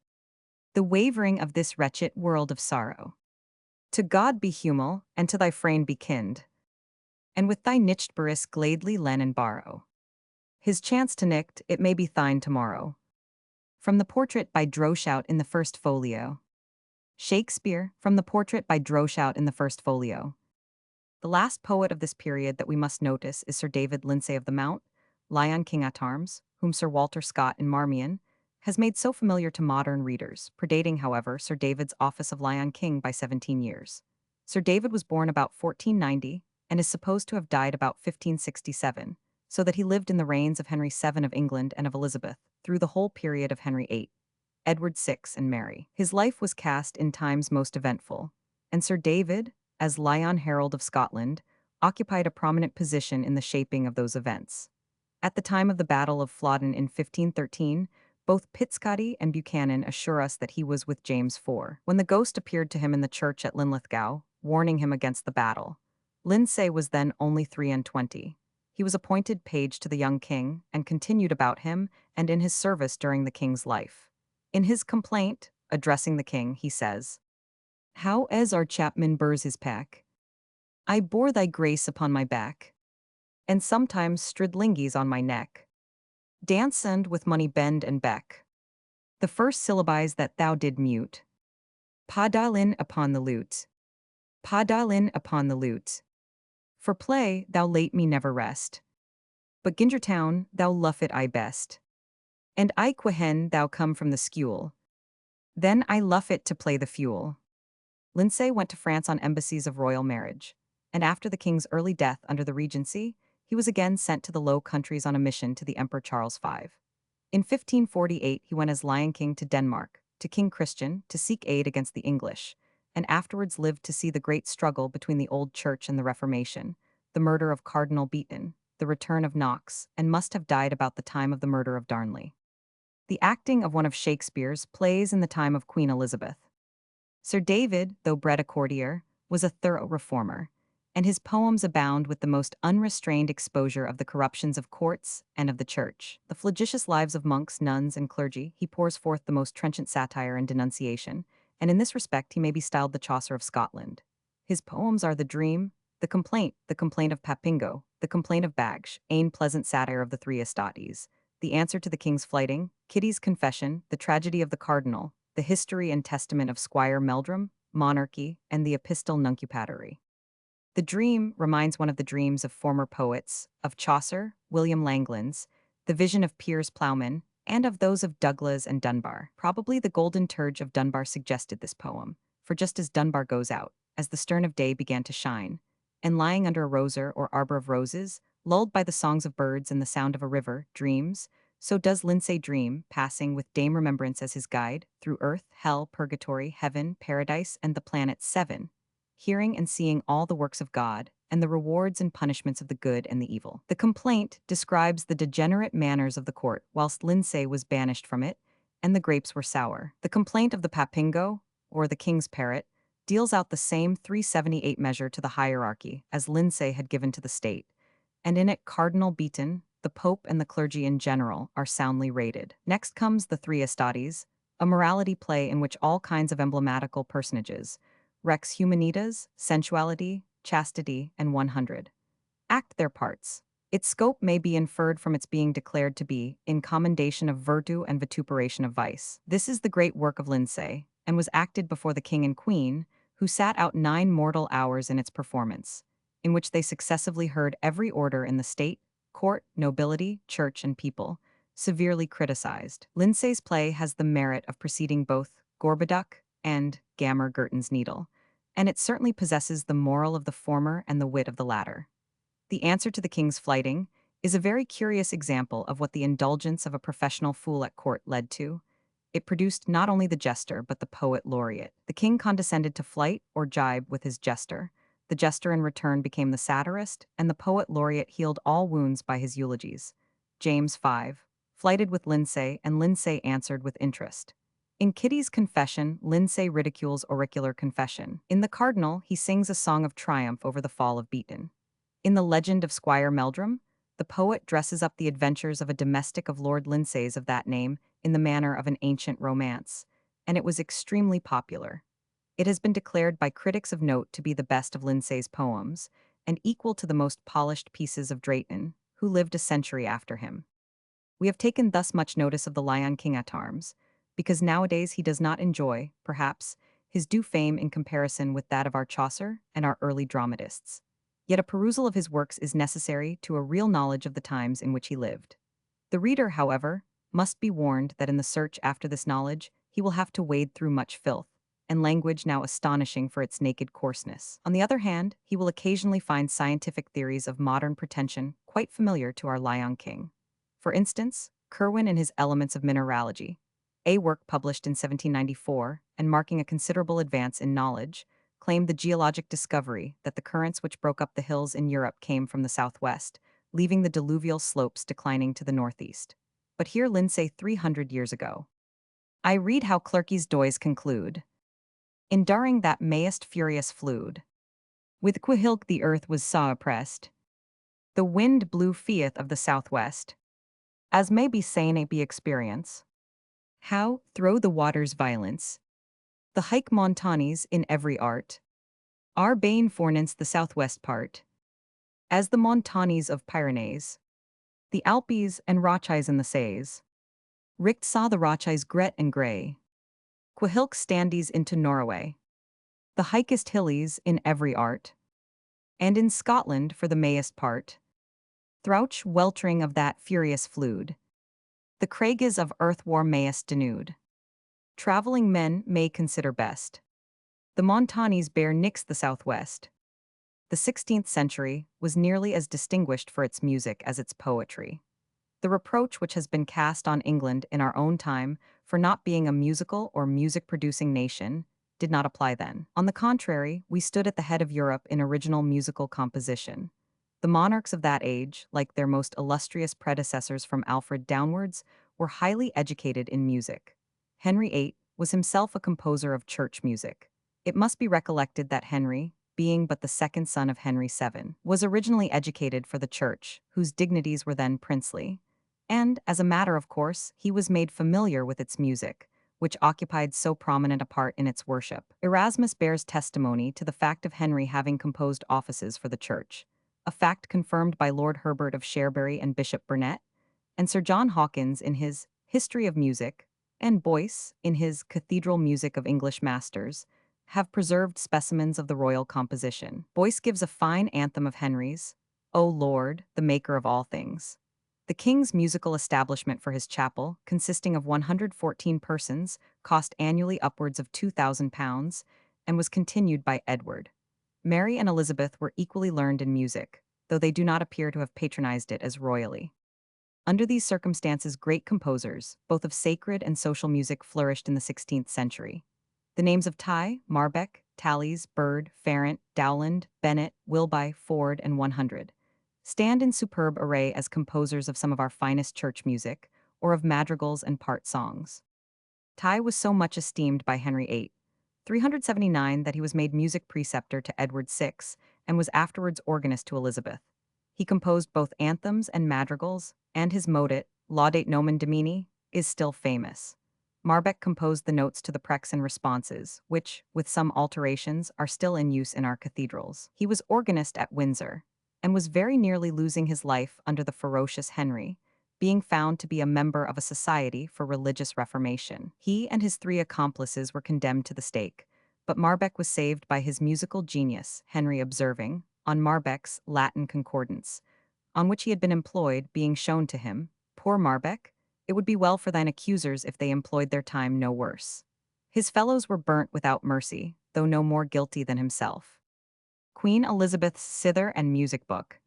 The wavering of this wretched world of sorrow. To God be humil, and to thy frame be kind. And with thy niched baris gladly len and borrow. His chance to nicht, it may be thine tomorrow. From the portrait by Droeshout in the first folio. Shakespeare, from the portrait by Droeshout in the first folio. The last poet of this period that we must notice is Sir David Lindsay of the Mount, Lion King at Arms, whom Sir Walter Scott in Marmion has made so familiar to modern readers, predating, however, Sir David's office of Lion King by 17 years. Sir David was born about 1490 and is supposed to have died about 1567, so that he lived in the reigns of Henry VII of England and of Elizabeth through the whole period of Henry VIII, Edward VI, and Mary. His life was cast in times most eventful, and Sir David, as Lion Herald of Scotland, occupied a prominent position in the shaping of those events. At the time of the Battle of Flodden in 1513, both Pitscotty and Buchanan assure us that he was with James IV. When the ghost appeared to him in the church at Linlithgow, warning him against the battle, Lindsay was then only 23. He was appointed page to the young king and continued about him and in his service during the king's life. In his complaint, addressing the king, he says, "How as our chapman burs his pack? I bore thy grace upon my back, and sometimes stridlingies on my neck. Danced with money bend and beck. The first syllabize that thou did mute. Padalin upon the lute. Padalin upon the lute. For play thou late me never rest. But Gingertown thou luff it I best. And I quehen thou come from the skule. Then I luff it to play the fuel." Lindsay went to France on embassies of royal marriage, and after the king's early death under the Regency, he was again sent to the Low Countries on a mission to the Emperor Charles V. In 1548, he went as Lion King to Denmark, to King Christian, to seek aid against the English, and afterwards lived to see the great struggle between the Old Church and the Reformation, the murder of Cardinal Beaton, the return of Knox, and must have died about the time of the murder of Darnley. The acting of one of Shakespeare's plays in the time of Queen Elizabeth. Sir David, though bred a courtier, was a thorough reformer, and his poems abound with the most unrestrained exposure of the corruptions of courts and of the church. The flagitious lives of monks, nuns, and clergy, he pours forth the most trenchant satire and denunciation, and in this respect he may be styled the Chaucer of Scotland. His poems are the Dream, the Complaint of Papingo, the Complaint of Bagsh, Ain Pleasant Satire of the Three Estates, the Answer to the King's Flighting, Kitty's Confession, the Tragedy of the Cardinal, the History and Testament of Squire Meldrum, Monarchy, and the Epistle Nuncupatory. The Dream reminds one of the dreams of former poets, of Chaucer, William Langlands, the vision of Piers Plowman, and of those of Douglas and Dunbar. Probably the Golden Turge of Dunbar suggested this poem, for just as Dunbar goes out, as the stern of day began to shine, and lying under a rosier or arbor of roses, lulled by the songs of birds and the sound of a river, dreams, so does Lindsay dream, passing with Dame Remembrance as his guide, through earth, hell, purgatory, heaven, paradise, and the planets 7, hearing and seeing all the works of God, and the rewards and punishments of the good and the evil. The Complaint describes the degenerate manners of the court, whilst Lindsay was banished from it, and the grapes were sour. The Complaint of the Papingo, or the King's Parrot, deals out the same 378 measure to the hierarchy as Lindsay had given to the state, and in it Cardinal Beaton, the Pope, and the clergy in general are soundly rated. Next comes the Three Estates, a morality play in which all kinds of emblematical personages, Rex Humanitas, sensuality, chastity, and 100, act their parts. Its scope may be inferred from its being declared to be in commendation of virtue and vituperation of vice. This is the great work of Lindsay, and was acted before the king and queen, who sat out 9 mortal hours in its performance, in which they successively heard every order in the state, court, nobility, church, and people, severely criticized. Lindsay's play has the merit of preceding both Gorboduc and Gammer Gurton's Needle, and it certainly possesses the moral of the former and the wit of the latter. The answer to the king's flighting is a very curious example of what the indulgence of a professional fool at court led to. It produced not only the jester but the poet laureate. The king condescended to flight or jibe with his jester. The jester in return became the satirist, and the poet laureate healed all wounds by his eulogies. James 5. Flighted with Lindsay, and Lindsay answered with interest. In Kitty's Confession, Lindsay ridicules auricular confession. In The Cardinal, he sings a song of triumph over the fall of Beaton. In the legend of Squire Meldrum, the poet dresses up the adventures of a domestic of Lord Lindsay's of that name in the manner of an ancient romance, and it was extremely popular. It has been declared by critics of note to be the best of Lindsay's poems, and equal to the most polished pieces of Drayton, who lived a century after him. We have taken thus much notice of the Lion King at arms, because nowadays he does not enjoy, perhaps, his due fame in comparison with that of our Chaucer and our early dramatists. Yet a perusal of his works is necessary to a real knowledge of the times in which he lived. The reader, however, must be warned that in the search after this knowledge he will have to wade through much filth, and language now astonishing for its naked coarseness. On the other hand, he will occasionally find scientific theories of modern pretension quite familiar to our Lion King. For instance, Kirwan in his Elements of Mineralogy, a work published in 1794 and marking a considerable advance in knowledge, claimed the geologic discovery that the currents which broke up the hills in Europe came from the southwest, leaving the diluvial slopes declining to the northeast. But here Lindsay 300 years ago. I read how clergy's doys conclude. Enduring that mayest furious flood. With quihilk the earth was saw oppressed. The wind blew fieth of the southwest. As may be sane it be experience. How, through the water's violence, the hike montanis in every art, are bane fornance the southwest part. As the montanis of Pyrenees, the Alpes and Rochis in the Says. Richt saw the Rochis gret and grey. Quihilk standies into Norway. The hikest hillies in every art. And in Scotland for the mayest part. Throuch weltering of that furious flood. The craiges of earth war mayest denude. Travelling men may consider best. The montanis bear nix the southwest. The 16th century was nearly as distinguished for its music as its poetry. The reproach which has been cast on England in our own time for not being a musical or music-producing nation did not apply then. On the contrary, we stood at the head of Europe in original musical composition. The monarchs of that age, like their most illustrious predecessors from Alfred downwards, were highly educated in music. Henry VIII was himself a composer of church music. It must be recollected that Henry, being but the second son of Henry VII, was originally educated for the church, whose dignities were then princely. And, as a matter of course, he was made familiar with its music, which occupied so prominent a part in its worship. Erasmus bears testimony to the fact of Henry having composed offices for the church, a fact confirmed by Lord Herbert of Cherbury and Bishop Burnet, and Sir John Hawkins in his History of Music, and Boyce in his Cathedral Music of English Masters, have preserved specimens of the royal composition. Boyce gives a fine anthem of Henry's, O Lord, the maker of all things. The king's musical establishment for his chapel, consisting of 114 persons, cost annually upwards of £2,000, and was continued by Edward. Mary and Elizabeth were equally learned in music, though they do not appear to have patronized it as royally. Under these circumstances, great composers, both of sacred and social music, flourished in the 16th century. The names of Tye, Marbeck, Tallis, Bird, Farrant, Dowland, Bennett, Wilby, Ford, and 100 stand in superb array as composers of some of our finest church music, or of madrigals and part songs. Tye was so much esteemed by Henry VIII, 379, that he was made music preceptor to Edward VI, and was afterwards organist to Elizabeth. He composed both anthems and madrigals, and his motet, Laudate Nomen Domini, is still famous. Marbeck composed the notes to the prex and responses, which, with some alterations, are still in use in our cathedrals. He was organist at Windsor, and was very nearly losing his life under the ferocious Henry, being found to be a member of a society for religious reformation. He and his 3 accomplices were condemned to the stake, but Marbeck was saved by his musical genius, Henry observing, on Marbeck's Latin concordance, on which he had been employed, being shown to him, Poor Marbeck, it would be well for thine accusers if they employed their time no worse. His fellows were burnt without mercy, though no more guilty than himself. Queen Elizabeth's Cither and Music Book.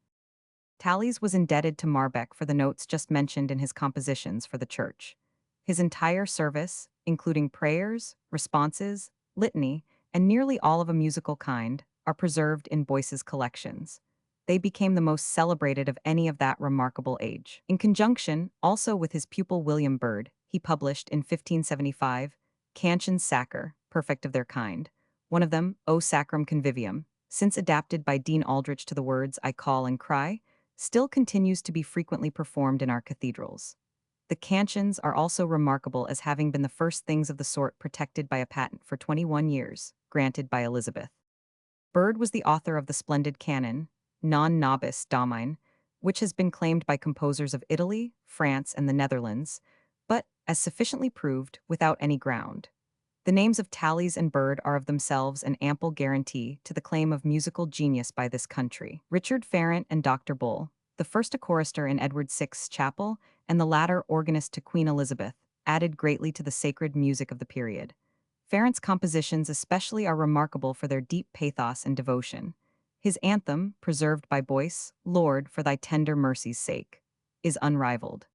Tallis was indebted to Marbeck for the notes just mentioned in his compositions for the church. His entire service, including prayers, responses, litany, and nearly all of a musical kind, are preserved in Boyce's collections. They became the most celebrated of any of that remarkable age. In conjunction, also with his pupil William Byrd, he published in 1575 Cantions Sacre, perfect of their kind. One of them, O Sacrum Convivium, since adapted by Dean Aldrich to the words I call and cry, still continues to be frequently performed in our cathedrals. The cantions are also remarkable as having been the first things of the sort protected by a patent for 21 years, granted by Elizabeth. Byrd was the author of the splendid canon, Non Nobis Domine, which has been claimed by composers of Italy, France, and the Netherlands, but, as sufficiently proved, without any ground. The names of Tallis and Byrd are of themselves an ample guarantee to the claim of musical genius by this country. Richard Farrant and Dr. Bull, the first a chorister in Edward VI's chapel, and the latter organist to Queen Elizabeth, added greatly to the sacred music of the period. Farrant's compositions especially are remarkable for their deep pathos and devotion. His anthem, preserved by Boyce, Lord, for thy tender mercy's sake, is unrivaled.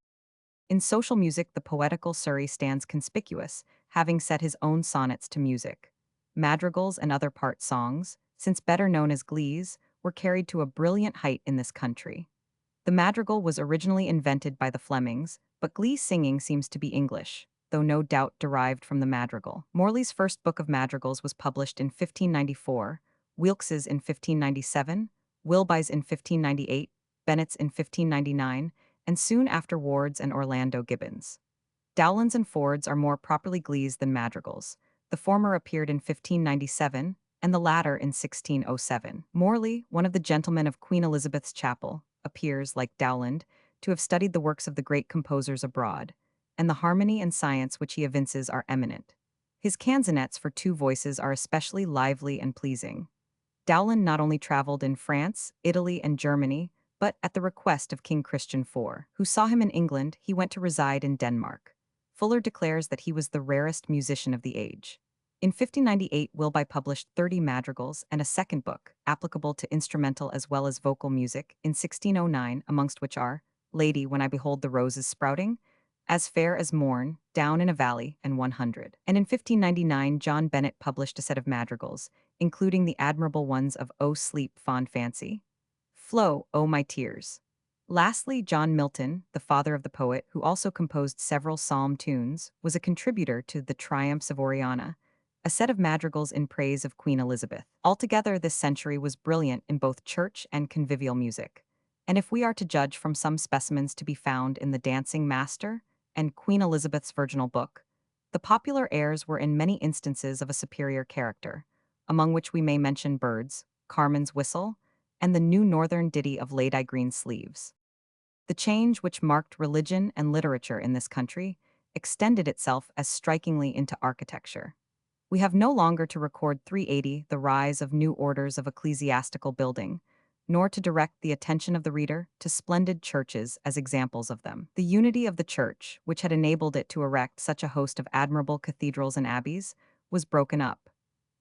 In social music, the poetical Surrey stands conspicuous, having set his own sonnets to music. Madrigals and other part songs, since better known as glees, were carried to a brilliant height in this country. The madrigal was originally invented by the Flemings, but glee singing seems to be English, though no doubt derived from the madrigal. Morley's first book of madrigals was published in 1594, Wilkes's in 1597, Wilby's in 1598, Bennett's in 1599, and soon after Ward's and Orlando Gibbons'. Dowlands and Ford's are more properly glees than madrigals. The former appeared in 1597, and the latter in 1607. Morley, one of the gentlemen of Queen Elizabeth's chapel, appears, like Dowland, to have studied the works of the great composers abroad, and the harmony and science which he evinces are eminent. His canzonets for two voices are especially lively and pleasing. Dowland not only traveled in France, Italy, and Germany, but at the request of King Christian IV, who saw him in England, he went to reside in Denmark. Fuller declares that he was the rarest musician of the age. In 1598, Wilby published 30 madrigals and a second book, applicable to instrumental as well as vocal music, in 1609, amongst which are Lady, When I Behold the Roses Sprouting, As Fair as Morn, Down in a Valley, and 100. And in 1599, John Bennett published a set of madrigals, including the admirable ones of O Sleep, Fond Fancy, Flow, O My Tears. Lastly, John Milton, the father of the poet, who also composed several psalm tunes, was a contributor to The Triumphs of Oriana, a set of madrigals in praise of Queen Elizabeth. Altogether, this century was brilliant in both church and convivial music. And if we are to judge from some specimens to be found in The Dancing Master and Queen Elizabeth's Virginal Book, the popular airs were in many instances of a superior character, among which we may mention Bird's, Carmen's Whistle, and the New Northern Ditty of Lady Green Sleeves. The change which marked religion and literature in this country extended itself as strikingly into architecture. We have no longer to record 380 the rise of new orders of ecclesiastical building, nor to direct the attention of the reader to splendid churches as examples of them. The unity of the church, which had enabled it to erect such a host of admirable cathedrals and abbeys, was broken up.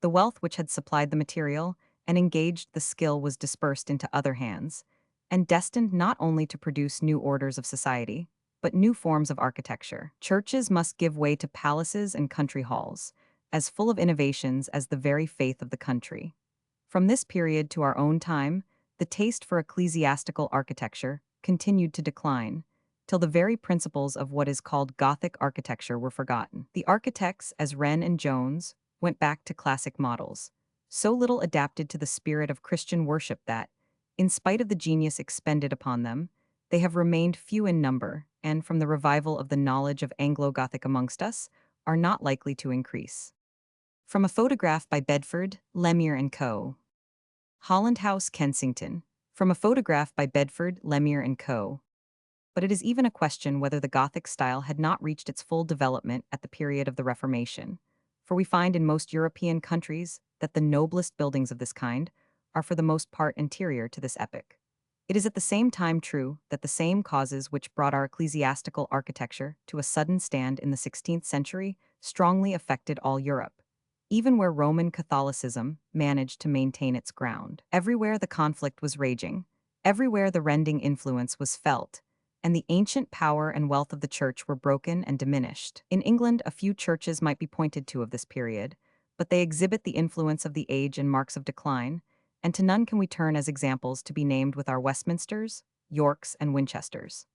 The wealth which had supplied the material and engaged the skill was dispersed into other hands, and destined not only to produce new orders of society, but new forms of architecture. Churches must give way to palaces and country halls, as full of innovations as the very faith of the country. From this period to our own time, the taste for ecclesiastical architecture continued to decline, till the very principles of what is called Gothic architecture were forgotten. The architects, as Wren and Jones, went back to classic models, so little adapted to the spirit of Christian worship that, in spite of the genius expended upon them, they have remained few in number, and from the revival of the knowledge of Anglo-Gothic amongst us, are not likely to increase. From a photograph by Bedford, Lemire and Co. Holland House, Kensington. From a photograph by Bedford, Lemire and Co. But it is even a question whether the Gothic style had not reached its full development at the period of the Reformation, for we find in most European countries that the noblest buildings of this kind are for the most part anterior to this epoch. It is at the same time true that the same causes which brought our ecclesiastical architecture to a sudden stand in the 16th century strongly affected all Europe. even where Roman Catholicism managed to maintain its ground. Everywhere the conflict was raging, everywhere the rending influence was felt, and the ancient power and wealth of the church were broken and diminished. In England, a few churches might be pointed to of this period, but they exhibit the influence of the age and marks of decline, and to none can we turn as examples to be named with our Westminsters, Yorks, and Winchesters.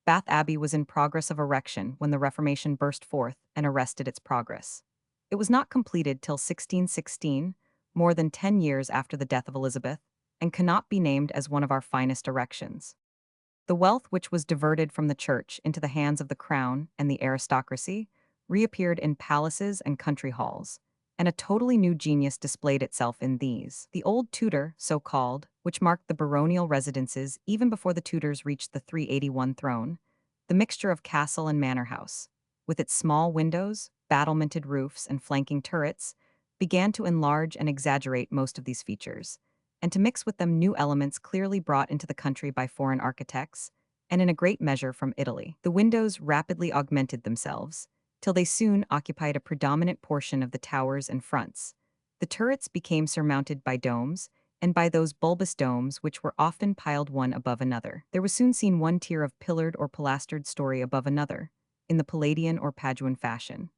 Bath Abbey was in progress of erection when the Reformation burst forth and arrested its progress. It was not completed till 1616, more than 10 years after the death of Elizabeth, and cannot be named as one of our finest erections. The wealth which was diverted from the church into the hands of the crown and the aristocracy reappeared in palaces and country halls, and a totally new genius displayed itself in these. The old Tudor, so called, which marked the baronial residences even before the Tudors reached the 381 throne, the mixture of castle and manor house, with its small windows, battlemented roofs, and flanking turrets, began to enlarge and exaggerate most of these features, and to mix with them new elements clearly brought into the country by foreign architects, and in a great measure from Italy. The windows rapidly augmented themselves, till they soon occupied a predominant portion of the towers and fronts. The turrets became surmounted by domes, and by those bulbous domes which were often piled one above another. There was soon seen one tier of pillared or pilastered story above another, in the Palladian or Paduan fashion.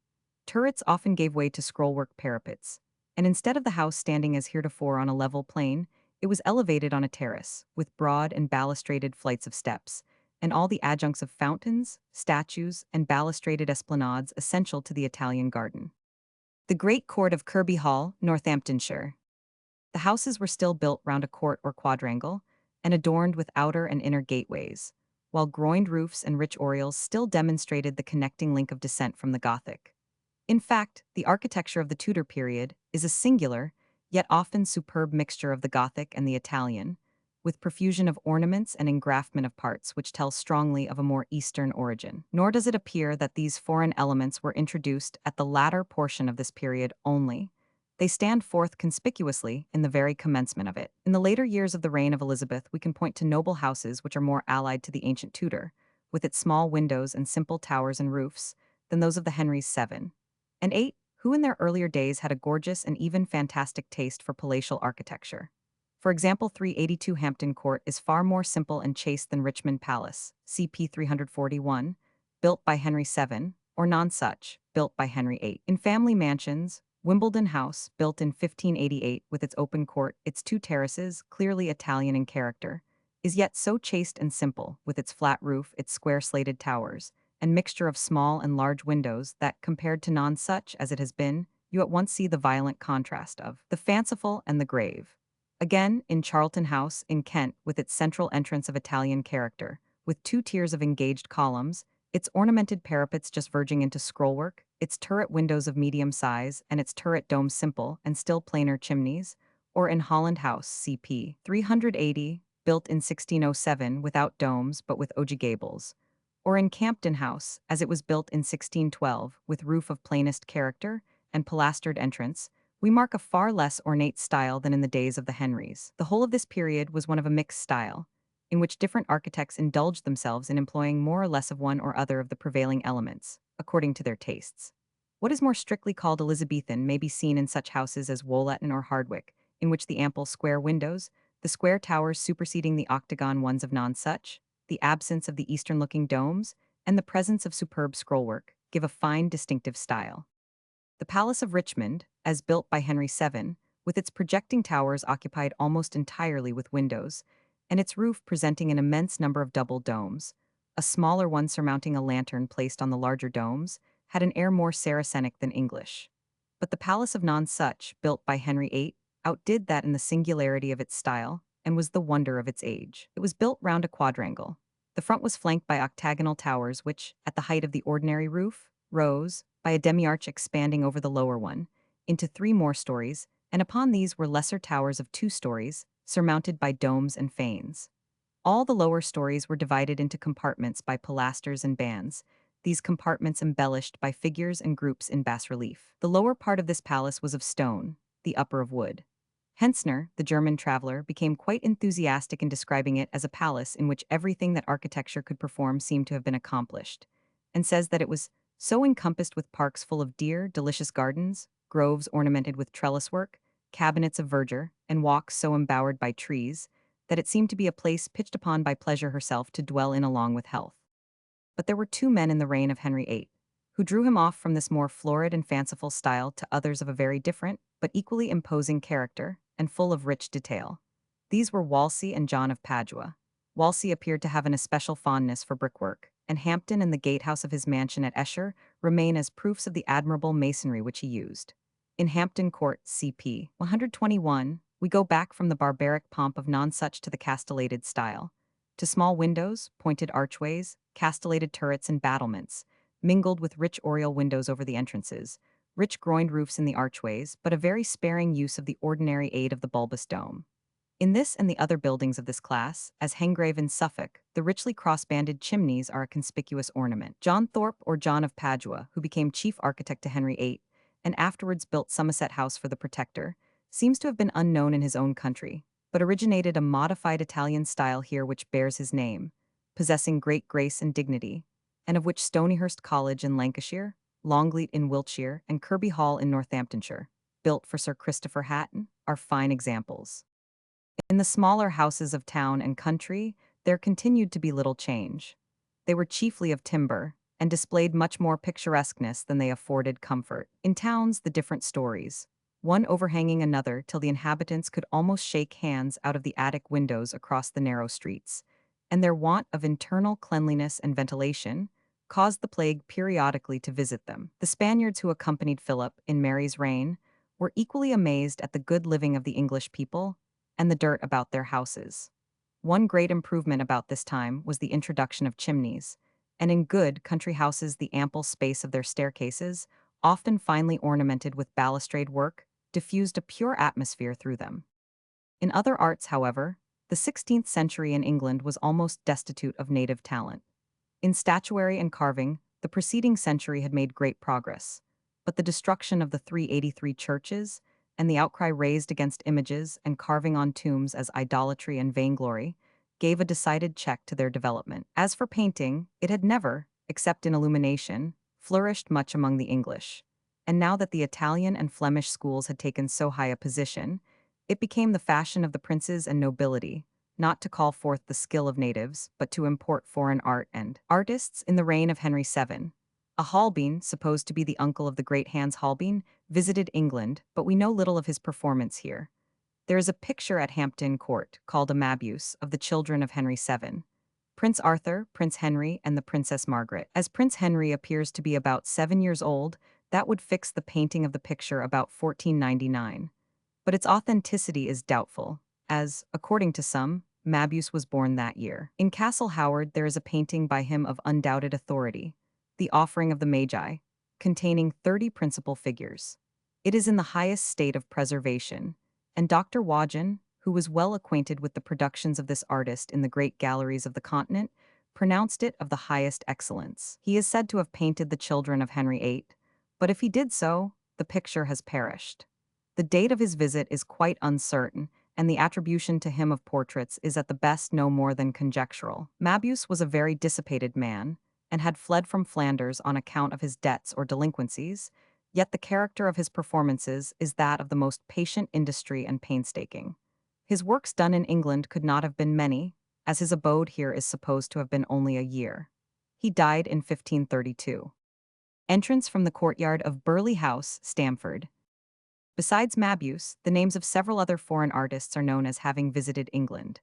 Turrets often gave way to scrollwork parapets, and instead of the house standing as heretofore on a level plain, it was elevated on a terrace, with broad and balustraded flights of steps, and all the adjuncts of fountains, statues, and balustraded esplanades essential to the Italian garden. The great court of Kirby Hall, Northamptonshire. The houses were still built round a court or quadrangle, and adorned with outer and inner gateways, while groined roofs and rich oriels still demonstrated the connecting link of descent from the Gothic. In fact, the architecture of the Tudor period is a singular, yet often superb mixture of the Gothic and the Italian, with profusion of ornaments and engraftment of parts which tell strongly of a more Eastern origin. Nor does it appear that these foreign elements were introduced at the latter portion of this period only. They stand forth conspicuously in the very commencement of it. In the later years of the reign of Elizabeth, we can point to noble houses which are more allied to the ancient Tudor, with its small windows and simple towers and roofs, than those of the Henrys VII and VIII, who in their earlier days had a gorgeous and even fantastic taste for palatial architecture. For example, 382 Hampton Court is far more simple and chaste than Richmond Palace, CP 341, built by Henry VII, or Nonsuch, built by Henry VIII. In family mansions, Wimbledon House, built in 1588 with its open court, its two terraces, clearly Italian in character, is yet so chaste and simple, with its flat roof, its square slated towers, and mixture of small and large windows that, compared to Nonsuch as it has been, you at once see the violent contrast of the fanciful and the grave. Again, in Charlton House, in Kent, with its central entrance of Italian character, with two tiers of engaged columns, its ornamented parapets just verging into scrollwork, its turret windows of medium size, and its turret domes simple and still plainer chimneys, or in Holland House, CP 380, built in 1607 without domes but with ogigables, or in Campden House, as it was built in 1612, with roof of plainest character and pilastered entrance, we mark a far less ornate style than in the days of the Henrys. The whole of this period was one of a mixed style, in which different architects indulged themselves in employing more or less of one or other of the prevailing elements, according to their tastes. What is more strictly called Elizabethan may be seen in such houses as Woolleton or Hardwicke, in which the ample square windows, the square towers superseding the octagon ones of Nonsuch, the absence of the eastern-looking domes, and the presence of superb scrollwork, give a fine distinctive style. The Palace of Richmond, as built by Henry VII, with its projecting towers occupied almost entirely with windows, and its roof presenting an immense number of double domes, a smaller one surmounting a lantern placed on the larger domes, had an air more Saracenic than English. But the Palace of Nonsuch, built by Henry VIII, outdid that in the singularity of its style, and was the wonder of its age. It was built round a quadrangle. The front was flanked by octagonal towers which, at the height of the ordinary roof, rose, by a demi-arch expanding over the lower one, into 3 more stories, and upon these were lesser towers of 2 stories, surmounted by domes and fanes. All the lower stories were divided into compartments by pilasters and bands, these compartments embellished by figures and groups in bas-relief. The lower part of this palace was of stone, the upper of wood. Hentzner, the German traveler, became quite enthusiastic in describing it as a palace in which everything that architecture could perform seemed to have been accomplished, and says that it was so encompassed with parks full of dear, delicious gardens, groves ornamented with trellis work, cabinets of verdure, and walks so embowered by trees that it seemed to be a place pitched upon by pleasure herself to dwell in along with health. But there were two men in the reign of Henry VIII who drew him off from this more florid and fanciful style to others of a very different, but equally imposing character and full of rich detail. These were Wolsey and John of Padua. Wolsey appeared to have an especial fondness for brickwork, and Hampton and the gatehouse of his mansion at Esher remain as proofs of the admirable masonry which he used. In Hampton Court, CP 121, we go back from the barbaric pomp of nonsuch to the castellated style, to small windows, pointed archways, castellated turrets and battlements, mingled with rich oriel windows over the entrances, rich groined roofs in the archways, but a very sparing use of the ordinary aid of the bulbous dome. In this and the other buildings of this class, as Hengrave in Suffolk, the richly cross-banded chimneys are a conspicuous ornament. John Thorpe or John of Padua, who became chief architect to Henry VIII, and afterwards built Somerset House for the Protector, seems to have been unknown in his own country, but originated a modified Italian style here which bears his name, possessing great grace and dignity, and of which Stonyhurst College in Lancashire, Longleat in Wiltshire, and Kirby Hall in Northamptonshire, built for Sir Christopher Hatton, are fine examples. In the smaller houses of town and country, there continued to be little change. They were chiefly of timber, and displayed much more picturesqueness than they afforded comfort. In towns, the different stories, one overhanging another till the inhabitants could almost shake hands out of the attic windows across the narrow streets, and their want of internal cleanliness and ventilation caused the plague periodically to visit them. The Spaniards who accompanied Philip in Mary's reign were equally amazed at the good living of the English people and the dirt about their houses. One great improvement about this time was the introduction of chimneys, and in good country houses the ample space of their staircases, often finely ornamented with balustrade work, diffused a pure atmosphere through them. In other arts, however, the 16th century in England was almost destitute of native talent. In statuary and carving, the preceding century had made great progress, but the destruction of the 383 churches and the outcry raised against images and carving on tombs as idolatry and vainglory gave a decided check to their development. As for painting, it had never, except in illumination, flourished much among the English. And now that the Italian and Flemish schools had taken so high a position, it became the fashion of the princes and nobility, not to call forth the skill of natives, but to import foreign art and artists. In the reign of Henry VII, a Holbein, supposed to be the uncle of the great Hans Holbein, visited England, but we know little of his performance here. There is a picture at Hampton Court, called a Mabuse, of the children of Henry VII, Prince Arthur, Prince Henry, and the Princess Margaret. As Prince Henry appears to be about 7 years old, that would fix the painting of the picture about 1499. But its authenticity is doubtful, as, according to some, Mabuse was born that year. In Cassell Howard there is a painting by him of undoubted authority, The Offering of the Magi, containing 30 principal figures. It is in the highest state of preservation, and Dr. Wagen, who was well acquainted with the productions of this artist in the great galleries of the continent, pronounced it of the highest excellence. He is said to have painted the children of Henry VIII, but if he did so, the picture has perished. The date of his visit is quite uncertain, and the attribution to him of portraits is at the best no more than conjectural. Mabuse was a very dissipated man, and had fled from Flanders on account of his debts or delinquencies, yet the character of his performances is that of the most patient industry and painstaking. His works done in England could not have been many, as his abode here is supposed to have been only a year. He died in 1532. Entrance from the courtyard of Burleigh House, Stamford. Besides Mabuse, the names of several other foreign artists are known as having visited England,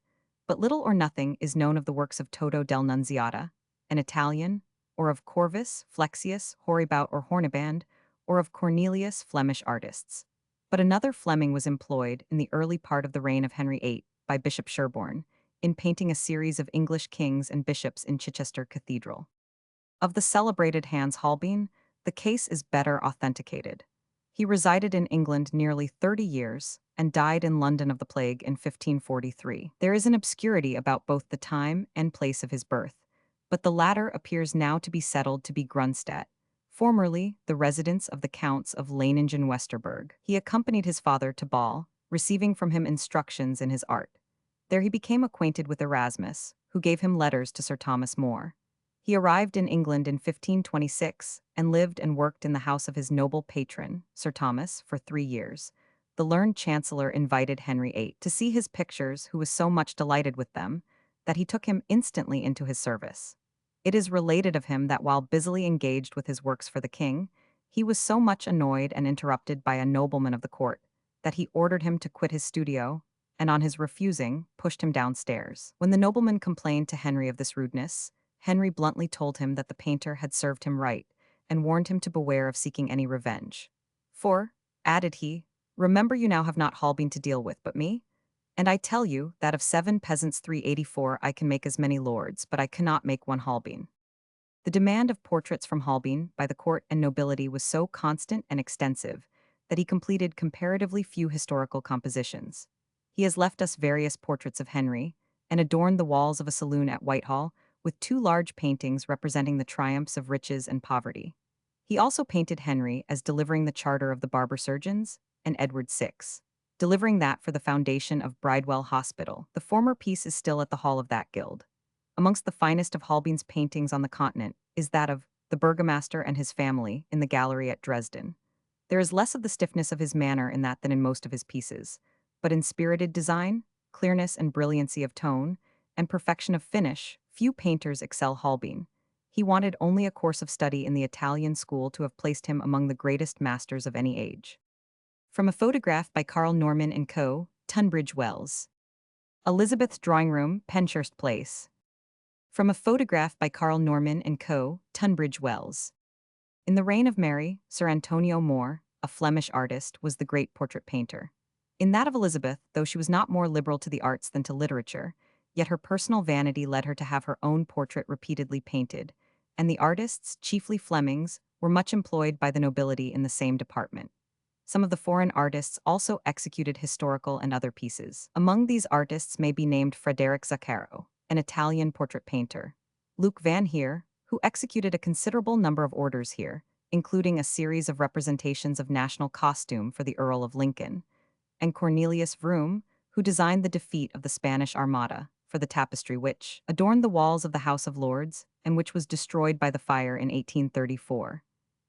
but little or nothing is known of the works of Toto del Nunziata, an Italian, or of Corvus, Flexius, Horibout or Horniband, or of Cornelius, Flemish artists. But another Fleming was employed in the early part of the reign of Henry VIII by Bishop Sherborne in painting a series of English kings and bishops in Chichester Cathedral. Of the celebrated Hans Holbein, the case is better authenticated. He resided in England nearly 30 years and died in London of the plague in 1543. There is an obscurity about both the time and place of his birth, but the latter appears now to be settled to be Grunstadt, formerly the residence of the Counts of Leiningen-Westerberg. He accompanied his father to Ball, receiving from him instructions in his art. There he became acquainted with Erasmus, who gave him letters to Sir Thomas More. He arrived in England in 1526 and lived and worked in the house of his noble patron, Sir Thomas, for 3 years. The learned chancellor invited Henry VIII to see his pictures, who was so much delighted with them that he took him instantly into his service. It is related of him that while busily engaged with his works for the king, he was so much annoyed and interrupted by a nobleman of the court that he ordered him to quit his studio, and on his refusing, pushed him downstairs. When the nobleman complained to Henry of this rudeness, Henry bluntly told him that the painter had served him right, and warned him to beware of seeking any revenge. For, added he, remember you now have not Holbein to deal with but me, and I tell you that of 7 peasants 384 I can make as many lords, but I cannot make one Holbein. The demand of portraits from Holbein by the court and nobility was so constant and extensive that he completed comparatively few historical compositions. He has left us various portraits of Henry, and adorned the walls of a saloon at Whitehall with 2 large paintings representing the triumphs of riches and poverty. He also painted Henry as delivering the charter of the barber surgeons, and Edward VI, delivering that for the foundation of Bridewell Hospital. The former piece is still at the hall of that guild. Amongst the finest of Holbein's paintings on the continent is that of the burgomaster and his family in the gallery at Dresden. There is less of the stiffness of his manner in that than in most of his pieces, but in spirited design, clearness and brilliancy of tone, and perfection of finish, few painters excel Holbein. He wanted only a course of study in the Italian school to have placed him among the greatest masters of any age. From a photograph by Carl Norman and Co., Tunbridge Wells. Elizabeth's drawing room, Penshurst Place. From a photograph by Carl Norman and Co., Tunbridge Wells. In the reign of Mary, Sir Antonio More, a Flemish artist, was the great portrait painter. In that of Elizabeth, though she was not more liberal to the arts than to literature, yet her personal vanity led her to have her own portrait repeatedly painted, and the artists, chiefly Flemings, were much employed by the nobility in the same department. Some of the foreign artists also executed historical and other pieces. Among these artists may be named Frederick Zuccaro, an Italian portrait painter, Luc Van Heer, who executed a considerable number of orders here, including a series of representations of national costume for the Earl of Lincoln, and Cornelius Vroom, who designed the defeat of the Spanish Armada for the tapestry which adorned the walls of the House of Lords and which was destroyed by the fire in 1834.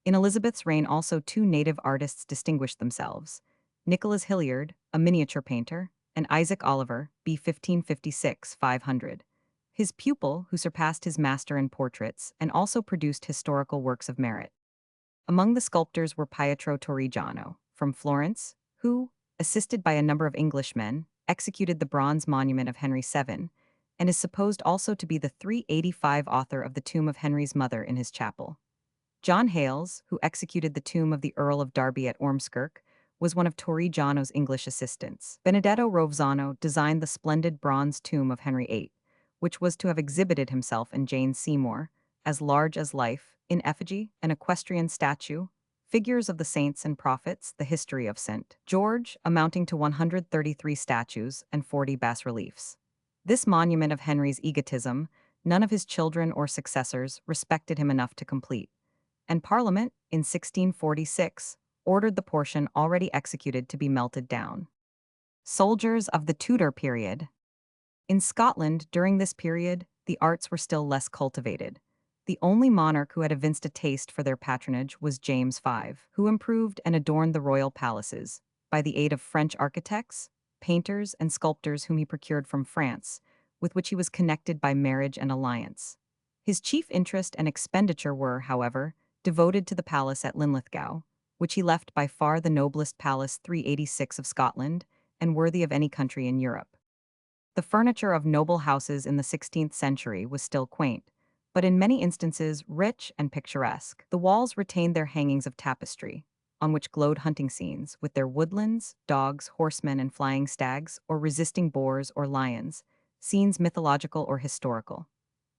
In Elizabeth's reign also 2 native artists distinguished themselves, Nicholas Hilliard, a miniature painter, and Isaac Oliver, b. 1556-500. His pupil, who surpassed his master in portraits and also produced historical works of merit. Among the sculptors were Pietro Torrigiano, from Florence, who, assisted by a number of Englishmen, executed the bronze monument of Henry VII, and is supposed also to be the 385 author of the tomb of Henry's mother in his chapel. John Hales, who executed the tomb of the Earl of Derby at Ormskirk, was one of Torrigiano's English assistants. Benedetto Rovzano designed the splendid bronze tomb of Henry VIII, which was to have exhibited himself and Jane Seymour, as large as life, in effigy, an equestrian statue, figures of the saints and prophets, the history of St. George, amounting to 133 statues and 40 bas-reliefs. This monument of Henry's egotism, none of his children or successors respected him enough to complete, and Parliament, in 1646, ordered the portion already executed to be melted down. Soldiers of the Tudor period. In Scotland, during this period, the arts were still less cultivated. The only monarch who had evinced a taste for their patronage was James V, who improved and adorned the royal palaces, by the aid of French architects, painters, and sculptors whom he procured from France, with which he was connected by marriage and alliance. His chief interest and expenditure were, however, devoted to the palace at Linlithgow, which he left by far the noblest palace 386 of Scotland, and worthy of any country in Europe. The furniture of noble houses in the 16th century was still quaint, but in many instances rich and picturesque. The walls retained their hangings of tapestry, on which glowed hunting scenes, with their woodlands, dogs, horsemen, and flying stags, or resisting boars or lions, scenes mythological or historical.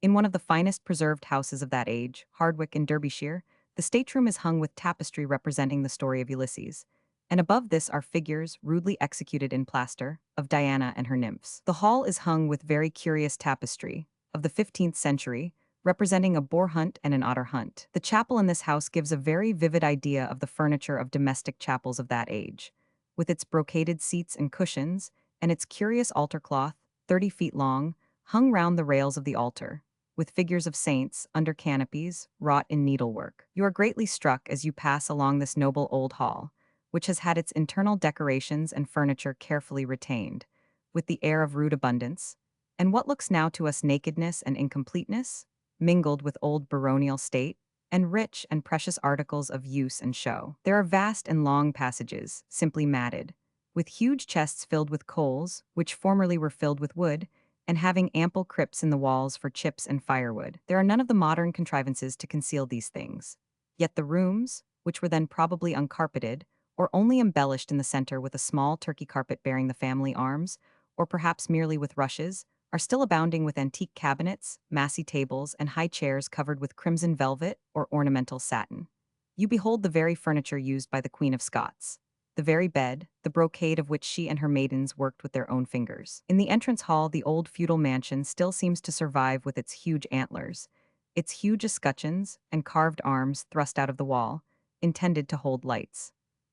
In one of the finest preserved houses of that age, Hardwicke in Derbyshire, the stateroom is hung with tapestry representing the story of Ulysses, and above this are figures, rudely executed in plaster, of Diana and her nymphs. The hall is hung with very curious tapestry, of the 15th century, representing a boar hunt and an otter hunt. The chapel in this house gives a very vivid idea of the furniture of domestic chapels of that age, with its brocaded seats and cushions, and its curious altar cloth, 30 feet long, hung round the rails of the altar, with figures of saints under canopies, wrought in needlework. You are greatly struck as you pass along this noble old hall, which has had its internal decorations and furniture carefully retained, with the air of rude abundance, and what looks now to us nakedness and incompleteness, mingled with old baronial state, and rich and precious articles of use and show. There are vast and long passages, simply matted, with huge chests filled with coals, which formerly were filled with wood, and having ample crypts in the walls for chips and firewood. There are none of the modern contrivances to conceal these things. Yet the rooms, which were then probably uncarpeted, or only embellished in the center with a small Turkey carpet bearing the family arms, or perhaps merely with rushes, are still abounding with antique cabinets, massy tables, and high chairs covered with crimson velvet or ornamental satin. You behold the very furniture used by the Queen of Scots, the very bed, the brocade of which she and her maidens worked with their own fingers. In the entrance hall, the old feudal mansion still seems to survive with its huge antlers, its huge escutcheons, and carved arms thrust out of the wall, intended to hold lights.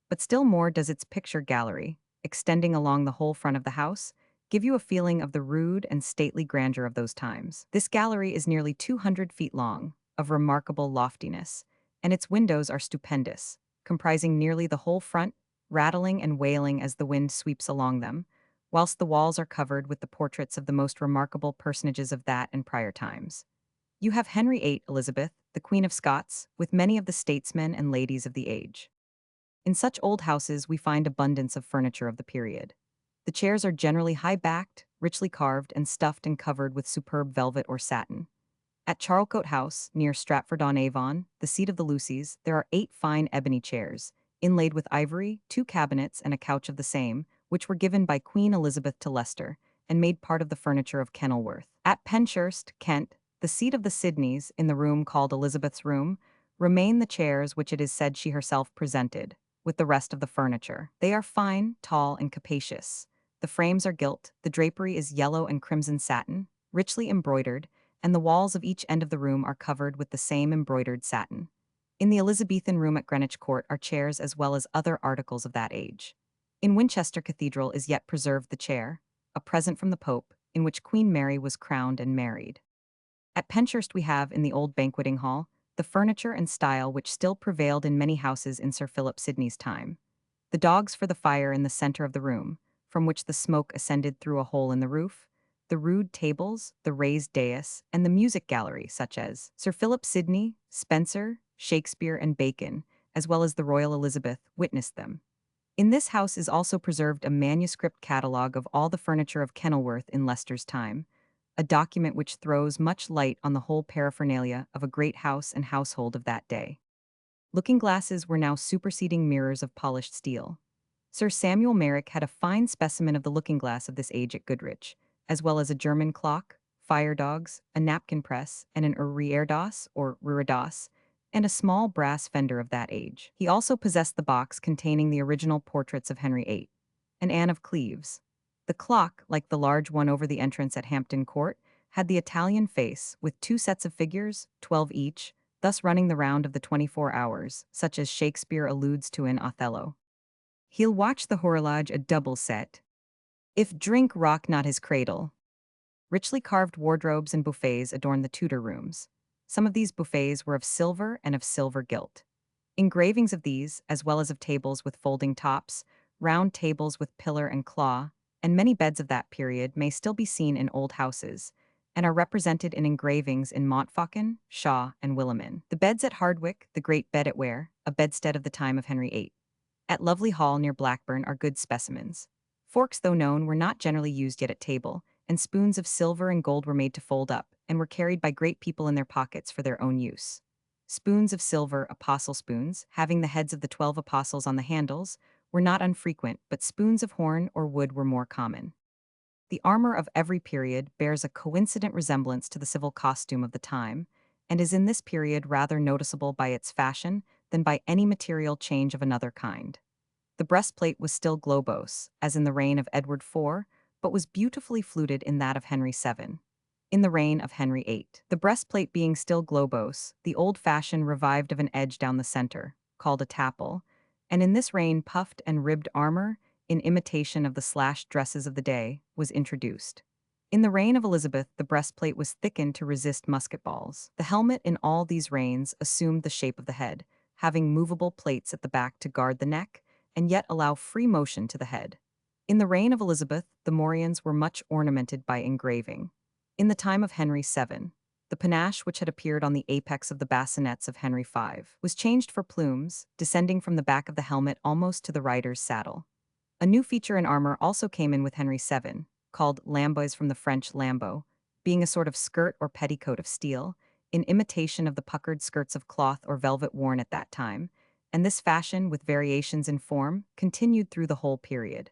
But still more does its picture gallery, extending along the whole front of the house, give you a feeling of the rude and stately grandeur of those times. This gallery is nearly 200 feet long, of remarkable loftiness, and its windows are stupendous, comprising nearly the whole front, rattling and wailing as the wind sweeps along them, whilst the walls are covered with the portraits of the most remarkable personages of that and prior times. You have Henry VIII, Elizabeth, the Queen of Scots, with many of the statesmen and ladies of the age. In such old houses, we find abundance of furniture of the period. The chairs are generally high-backed, richly carved, and stuffed and covered with superb velvet or satin. At Charlecote House, near Stratford-on-Avon, the seat of the Lucys, there are 8 fine ebony chairs, inlaid with ivory, 2 cabinets, and a couch of the same, which were given by Queen Elizabeth to Leicester, and made part of the furniture of Kenilworth. At Penshurst, Kent, the seat of the Sidneys, in the room called Elizabeth's Room, remain the chairs which it is said she herself presented, with the rest of the furniture. They are fine, tall, and capacious. The frames are gilt, the drapery is yellow and crimson satin, richly embroidered, and the walls of each end of the room are covered with the same embroidered satin. In the Elizabethan room at Greenwich Court are chairs as well as other articles of that age. In Winchester Cathedral is yet preserved the chair, a present from the Pope, in which Queen Mary was crowned and married. At Penshurst we have, in the old banqueting hall, the furniture and style which still prevailed in many houses in Sir Philip Sidney's time. The dogs for the fire in the center of the room, from which the smoke ascended through a hole in the roof, the rude tables, the raised dais, and the music gallery, such as Sir Philip Sidney, Spenser, Shakespeare, and Bacon, as well as the Royal Elizabeth, witnessed them. In this house is also preserved a manuscript catalogue of all the furniture of Kenilworth in Leicester's time, a document which throws much light on the whole paraphernalia of a great house and household of that day. Looking glasses were now superseding mirrors of polished steel. Sir Samuel Merrick had a fine specimen of the looking-glass of this age at Goodrich, as well as a German clock, fire dogs, a napkin press, and an reredos or reredos, and a small brass fender of that age. He also possessed the box containing the original portraits of Henry VIII and Anne of Cleves. The clock, like the large one over the entrance at Hampton Court, had the Italian face, with 2 sets of figures, 12 each, thus running the round of the 24 hours, such as Shakespeare alludes to in Othello. He'll watch the horologe a double set, if drink rock not his cradle. Richly carved wardrobes and buffets adorn the Tudor rooms. Some of these buffets were of silver and of silver gilt. Engravings of these, as well as of tables with folding tops, round tables with pillar and claw, and many beds of that period may still be seen in old houses, and are represented in engravings in Montfaucon, Shaw, and Williman. The beds at Hardwick, the great bed at Ware, a bedstead of the time of Henry VIII. At Lovely Hall near Blackburn are good specimens. Forks, though known, were not generally used yet at table, and spoons of silver and gold were made to fold up, and were carried by great people in their pockets for their own use. Spoons of silver, apostle spoons, having the heads of the 12 apostles on the handles, were not unfrequent, but spoons of horn or wood were more common. The armor of every period bears a coincident resemblance to the civil costume of the time, and is in this period rather noticeable by its fashion than by any material change of another kind. The breastplate was still globose, as in the reign of Edward IV, but was beautifully fluted in that of Henry VII. In the reign of Henry VIII. The breastplate being still globose, the old fashion revived of an edge down the center, called a tapel, and in this reign puffed and ribbed armor, in imitation of the slashed dresses of the day, was introduced. In the reign of Elizabeth, the breastplate was thickened to resist musket balls. The helmet in all these reigns assumed the shape of the head, having movable plates at the back to guard the neck, and yet allow free motion to the head. In the reign of Elizabeth, the morions were much ornamented by engraving. In the time of Henry VII, the panache which had appeared on the apex of the bassinets of Henry V was changed for plumes, descending from the back of the helmet almost to the rider's saddle. A new feature in armor also came in with Henry VII, called lambeaux from the French lambeau, being a sort of skirt or petticoat of steel, in imitation of the puckered skirts of cloth or velvet worn at that time, and this fashion, with variations in form, continued through the whole period.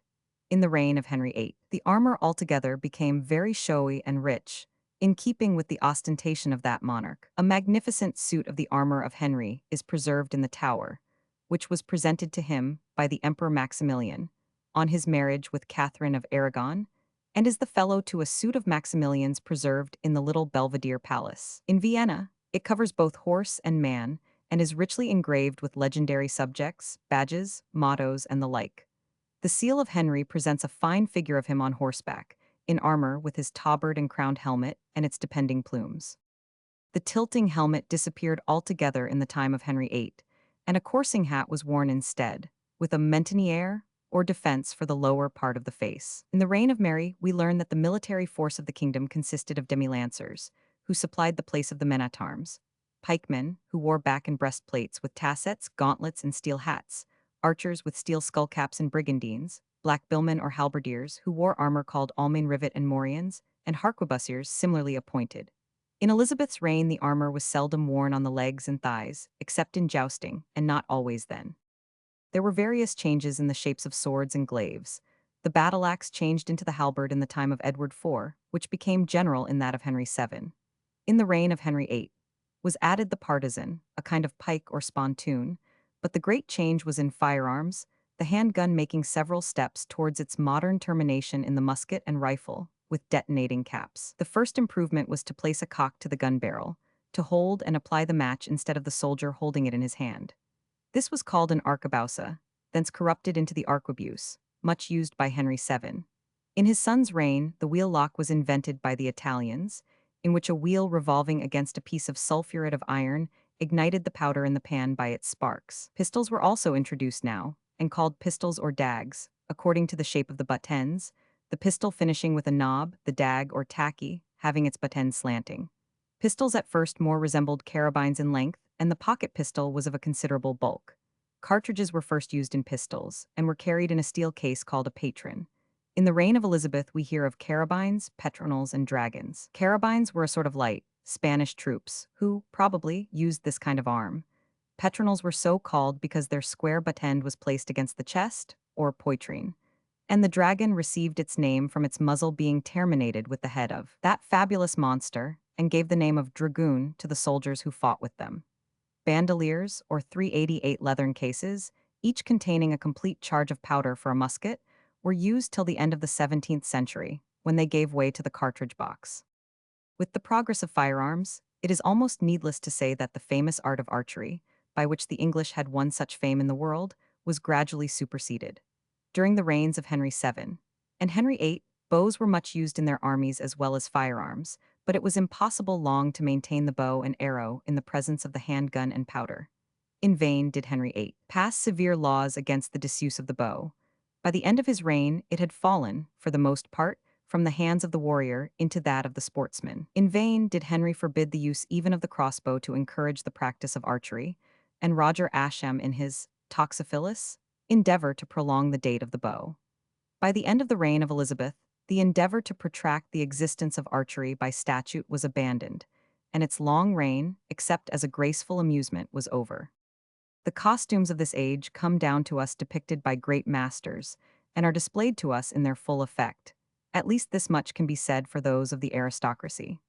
In the reign of Henry VIII, the armor altogether became very showy and rich, in keeping with the ostentation of that monarch. A magnificent suit of the armor of Henry is preserved in the Tower, which was presented to him by the Emperor Maximilian on his marriage with Catherine of Aragon, and is the fellow to a suit of Maximilian's preserved in the Little Belvedere Palace. In Vienna, it covers both horse and man, and is richly engraved with legendary subjects, badges, mottos, and the like. The seal of Henry presents a fine figure of him on horseback, in armor with his tabard and crowned helmet and its depending plumes. The tilting helmet disappeared altogether in the time of Henry VIII, and a coursing hat was worn instead, with a mentonniere or defense for the lower part of the face. In the reign of Mary, we learn that the military force of the kingdom consisted of demi-lancers, who supplied the place of the men-at-arms, pikemen, who wore back and breastplates with tassets, gauntlets, and steel hats, archers with steel skullcaps and brigandines, black billmen or halberdiers, who wore armor called almain rivet and morions, and harquebusiers similarly appointed. In Elizabeth's reign, the armor was seldom worn on the legs and thighs, except in jousting, and not always then. There were various changes in the shapes of swords and glaives. The battle axe changed into the halberd in the time of Edward IV, which became general in that of Henry VII. In the reign of Henry VIII was added the partisan, a kind of pike or spontoon, but the great change was in firearms, the handgun making several steps towards its modern termination in the musket and rifle, with detonating caps. The first improvement was to place a cock to the gun barrel, to hold and apply the match instead of the soldier holding it in his hand. This was called an arquebuse, thence corrupted into the arquebuse, much used by Henry VII. In his son's reign, the wheel lock was invented by the Italians, in which a wheel revolving against a piece of sulphuret of iron ignited the powder in the pan by its sparks. Pistols were also introduced now, and called pistols or dags, according to the shape of the butt ends, the pistol finishing with a knob, the dag or tacky, having its butt end slanting. Pistols at first more resembled carabines in length, and the pocket pistol was of a considerable bulk. Cartridges were first used in pistols, and were carried in a steel case called a patron. In the reign of Elizabeth, we hear of carabines, petronels, and dragons. Carabines were a sort of light, Spanish troops, who, probably, used this kind of arm. Petronels were so called because their square butt end was placed against the chest, or poitrine. And the dragon received its name from its muzzle being terminated with the head of that fabulous monster, and gave the name of dragoon to the soldiers who fought with them. Bandoliers, or 388 leathern cases, each containing a complete charge of powder for a musket, were used till the end of the 17th century, when they gave way to the cartridge box. With the progress of firearms, it is almost needless to say that the famous art of archery, by which the English had won such fame in the world, was gradually superseded. During the reigns of Henry VII and Henry VIII, bows were much used in their armies as well as firearms, but it was impossible long to maintain the bow and arrow in the presence of the handgun and powder. In vain did Henry VIII pass severe laws against the disuse of the bow. By the end of his reign, it had fallen, for the most part, from the hands of the warrior into that of the sportsman. In vain did Henry forbid the use even of the crossbow to encourage the practice of archery, and Roger Ascham in his Toxophilus endeavor to prolong the date of the bow. By the end of the reign of Elizabeth, the endeavor to protract the existence of archery by statute was abandoned, and its long reign, except as a graceful amusement, was over. The costumes of this age come down to us depicted by great masters, and are displayed to us in their full effect. At least this much can be said for those of the aristocracy.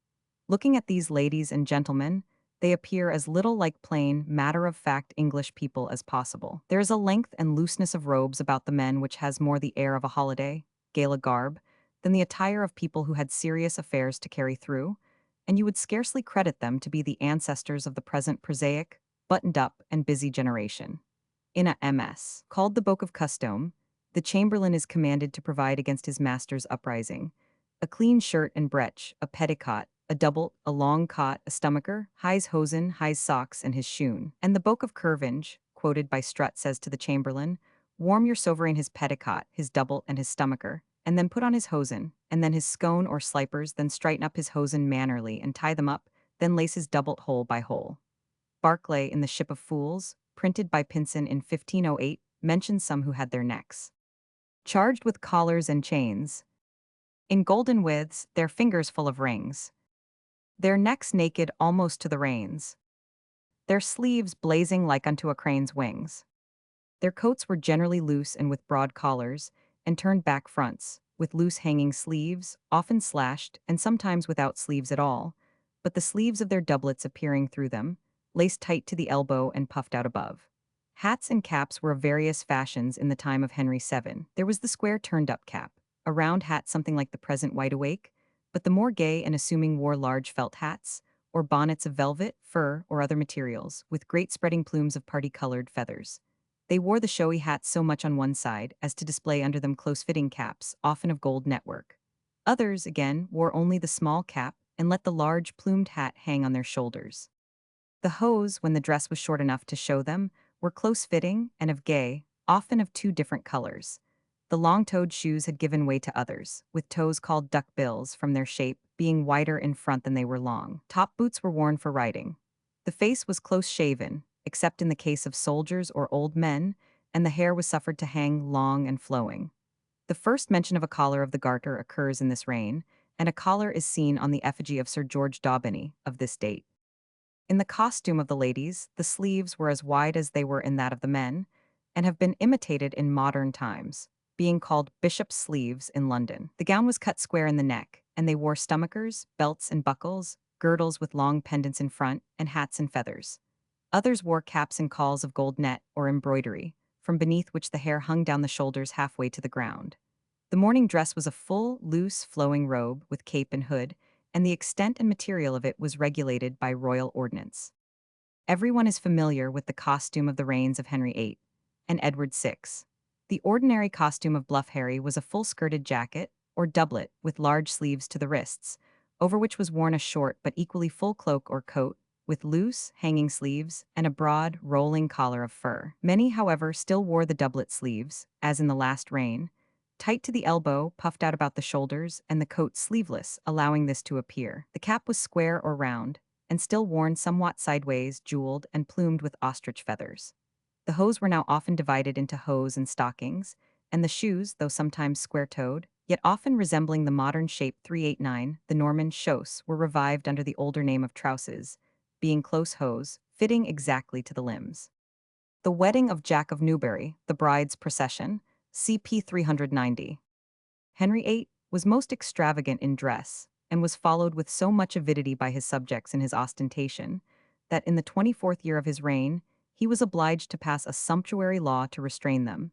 Looking at these ladies and gentlemen, they appear as little like plain, matter-of-fact English people as possible. There is a length and looseness of robes about the men which has more the air of a holiday, gala garb, than the attire of people who had serious affairs to carry through, and you would scarcely credit them to be the ancestors of the present prosaic, buttoned-up, and busy generation. In a MS, called the Book of Custom, the chamberlain is commanded to provide against his master's uprising, a clean shirt and breech, a petticoat, a double, a long cot, a stomacher, his hosen, his socks, and his shoon. And the Boke of Curvinge, quoted by Strutt, says to the chamberlain, warm your sovereign his petticoat, his double, and his stomacher, and then put on his hosen, and then his scone or slipers, then straighten up his hosen mannerly, and tie them up, then lace his doublet hole by hole. Barclay in the Ship of Fools, printed by Pinson in 1508, mentions some who had their necks charged with collars and chains, in golden withes, their fingers full of rings, their necks naked almost to the reins, their sleeves blazing like unto a crane's wings. Their coats were generally loose and with broad collars, and turned back fronts, with loose hanging sleeves, often slashed, and sometimes without sleeves at all, but the sleeves of their doublets appearing through them, laced tight to the elbow and puffed out above. Hats and caps were of various fashions in the time of Henry VII. There was the square turned-up cap, a round hat something like the present wide-awake, but the more gay and assuming wore large felt hats, or bonnets of velvet, fur, or other materials, with great spreading plumes of party-colored feathers. They wore the showy hats so much on one side as to display under them close-fitting caps, often of gold network. Others, again, wore only the small cap and let the large plumed hat hang on their shoulders. The hose, when the dress was short enough to show them, were close-fitting and of gay, often of two different colors. The long-toed shoes had given way to others, with toes called duck-bills from their shape, being wider in front than they were long. Top boots were worn for riding. The face was close-shaven, except in the case of soldiers or old men, and the hair was suffered to hang long and flowing. The first mention of a collar of the garter occurs in this reign, and a collar is seen on the effigy of Sir George Daubeny of this date. In the costume of the ladies, the sleeves were as wide as they were in that of the men, and have been imitated in modern times, being called bishop's sleeves in London. The gown was cut square in the neck, and they wore stomachers, belts and buckles, girdles with long pendants in front, and hats and feathers. Others wore caps and cauls of gold net or embroidery, from beneath which the hair hung down the shoulders halfway to the ground. The morning dress was a full, loose, flowing robe with cape and hood, and the extent and material of it was regulated by royal ordinance. Everyone is familiar with the costume of the reigns of Henry VIII and Edward VI. The ordinary costume of Bluff Harry was a full-skirted jacket, or doublet, with large sleeves to the wrists, over which was worn a short but equally full cloak or coat, with loose, hanging sleeves, and a broad, rolling collar of fur. Many, however, still wore the doublet sleeves, as in the last reign, tight to the elbow, puffed out about the shoulders, and the coat sleeveless, allowing this to appear. The cap was square or round, and still worn somewhat sideways, jeweled, and plumed with ostrich feathers. The hose were now often divided into hose and stockings, and the shoes, though sometimes square-toed, yet often resembling the modern shape 389, the Norman chausse, were revived under the older name of trousses, being close hose, fitting exactly to the limbs. The Wedding of Jack of Newbury, the Bride's Procession, CP 390. Henry VIII was most extravagant in dress, and was followed with so much avidity by his subjects in his ostentation, that in the 24th year of his reign, he was obliged to pass a sumptuary law to restrain them,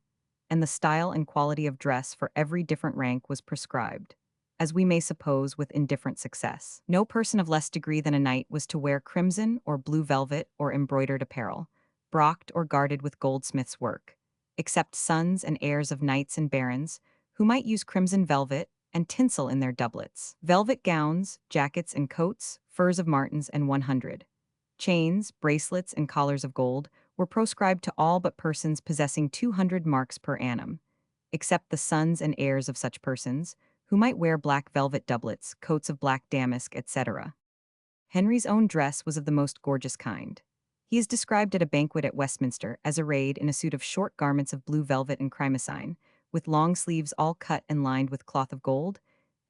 and the style and quality of dress for every different rank was prescribed, as we may suppose with indifferent success. No person of less degree than a knight was to wear crimson or blue velvet or embroidered apparel, brocked or guarded with goldsmith's work, except sons and heirs of knights and barons, who might use crimson velvet and tinsel in their doublets. Velvet gowns, jackets and coats, furs of martens, and 100. Chains, bracelets, and collars of gold were proscribed to all but persons possessing 200 marks per annum, except the sons and heirs of such persons, who might wear black velvet doublets, coats of black damask, etc. Henry's own dress was of the most gorgeous kind. He is described at a banquet at Westminster as arrayed in a suit of short garments of blue velvet and crimosine, with long sleeves all cut and lined with cloth of gold,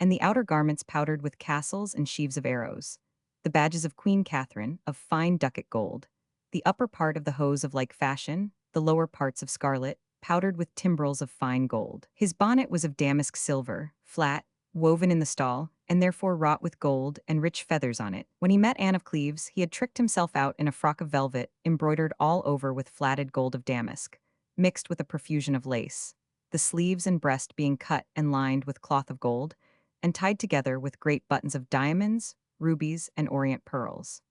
and the outer garments powdered with castles and sheaves of arrows, the badges of Queen Catherine, of fine ducat gold, the upper part of the hose of like fashion, the lower parts of scarlet, powdered with timbrels of fine gold. His bonnet was of damask silver, flat, woven in the stall, and therefore wrought with gold and rich feathers on it. When he met Anne of Cleves, he had tricked himself out in a frock of velvet, embroidered all over with flatted gold of damask, mixed with a profusion of lace, the sleeves and breast being cut and lined with cloth of gold, and tied together with great buttons of diamonds, rubies, and orient pearls.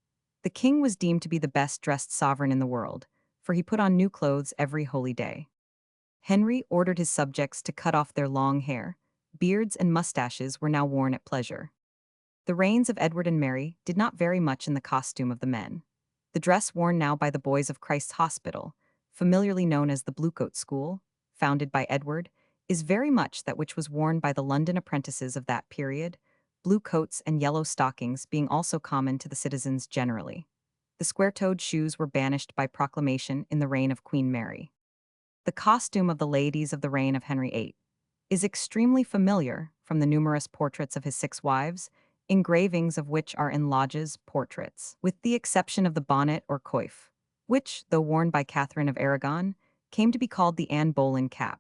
The king was deemed to be the best-dressed sovereign in the world, for he put on new clothes every holy day. Henry ordered his subjects to cut off their long hair, Beards and mustaches were now worn at pleasure. The reigns of Edward and Mary did not vary much in the costume of the men. The dress worn now by the boys of Christ's Hospital, familiarly known as the Bluecoat School, founded by Edward, is very much that which was worn by the London apprentices of that period, blue coats and yellow stockings being also common to the citizens generally. The square-toed shoes were banished by proclamation in the reign of Queen Mary. The costume of the ladies of the reign of Henry VIII is extremely familiar from the numerous portraits of his 6 wives, engravings of which are in lodges portraits, with the exception of the bonnet or coif, which, though worn by Catherine of Aragon, came to be called the Anne Boleyn cap.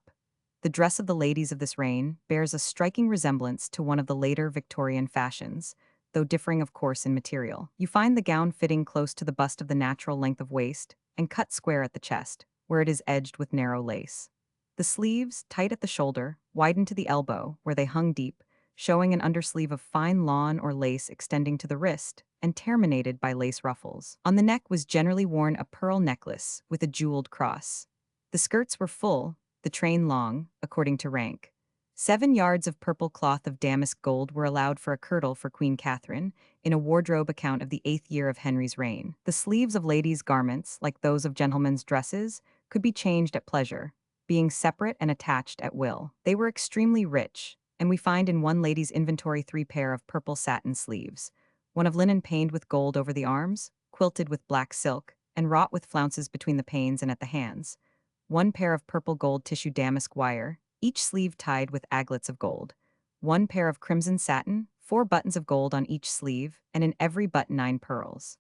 The dress of the ladies of this reign bears a striking resemblance to one of the later Victorian fashions, though differing of course in material. You find the gown fitting close to the bust of the natural length of waist and cut square at the chest, where it is edged with narrow lace. The sleeves, tight at the shoulder, widened to the elbow, where they hung deep, showing an undersleeve of fine lawn or lace extending to the wrist, and terminated by lace ruffles. On the neck was generally worn a pearl necklace with a jeweled cross. The skirts were full, the train long, according to rank. 7 yards of purple cloth of damask gold were allowed for a kirtle for Queen Catherine, in a wardrobe account of the 8th year of Henry's reign. The sleeves of ladies' garments, like those of gentlemen's dresses, could be changed at pleasure, being separate and attached at will. They were extremely rich, and we find in one lady's inventory 3 pair of purple satin sleeves, one of linen paned with gold over the arms, quilted with black silk, and wrought with flounces between the panes and at the hands, 1 pair of purple gold tissue damask wire, each sleeve tied with aglets of gold, 1 pair of crimson satin, 4 buttons of gold on each sleeve, and in every button 9 pearls.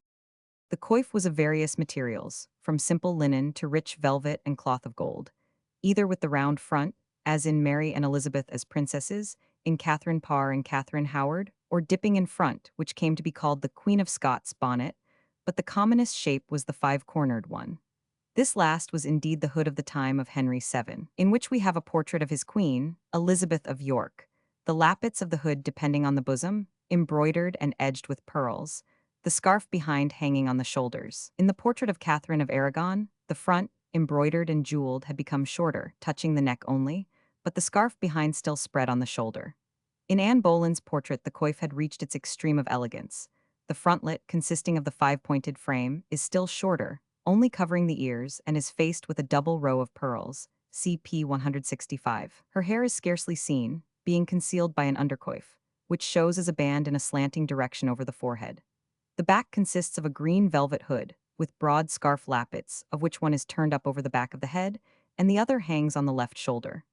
The coif was of various materials, from simple linen to rich velvet and cloth of gold, either with the round front, as in Mary and Elizabeth as princesses, in Catherine Parr and Catherine Howard, or dipping in front, which came to be called the Queen of Scots bonnet, but the commonest shape was the 5-cornered one. This last was indeed the hood of the time of Henry VII, in which we have a portrait of his queen, Elizabeth of York, the lappets of the hood depending on the bosom, embroidered and edged with pearls, the scarf behind hanging on the shoulders. In the portrait of Catherine of Aragon, the front, embroidered and jeweled, had become shorter, touching the neck only, but the scarf behind still spread on the shoulder. In Anne Boleyn's portrait, the coif had reached its extreme of elegance. The frontlet, consisting of the 5-pointed frame, is still shorter, only covering the ears, and is faced with a double row of pearls, CP 165. Her hair is scarcely seen, being concealed by an undercoif, which shows as a band in a slanting direction over the forehead. The back consists of a green velvet hood, with broad scarf lappets, of which one is turned up over the back of the head, and the other hangs on the left shoulder.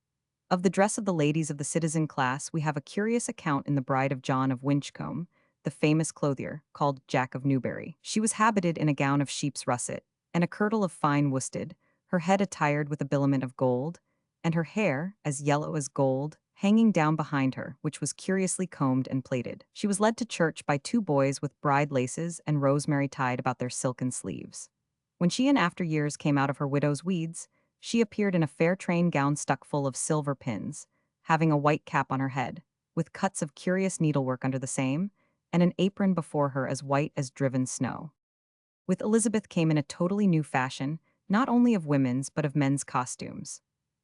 Of the dress of the ladies of the citizen class, we have a curious account in The Bride of John of Winchcombe, the famous clothier, called Jack of Newbury. She was habited in a gown of sheep's russet, and a kirtle of fine worsted, her head attired with a billement of gold, and her hair, as yellow as gold, hanging down behind her, which was curiously combed and plaited. She was led to church by 2 boys with bride laces and rosemary tied about their silken sleeves. When she in after years came out of her widow's weeds, she appeared in a fair train gown stuck full of silver pins, having a white cap on her head, with cuts of curious needlework under the same, and an apron before her as white as driven snow. With Elizabeth came in a totally new fashion, not only of women's but of men's costumes.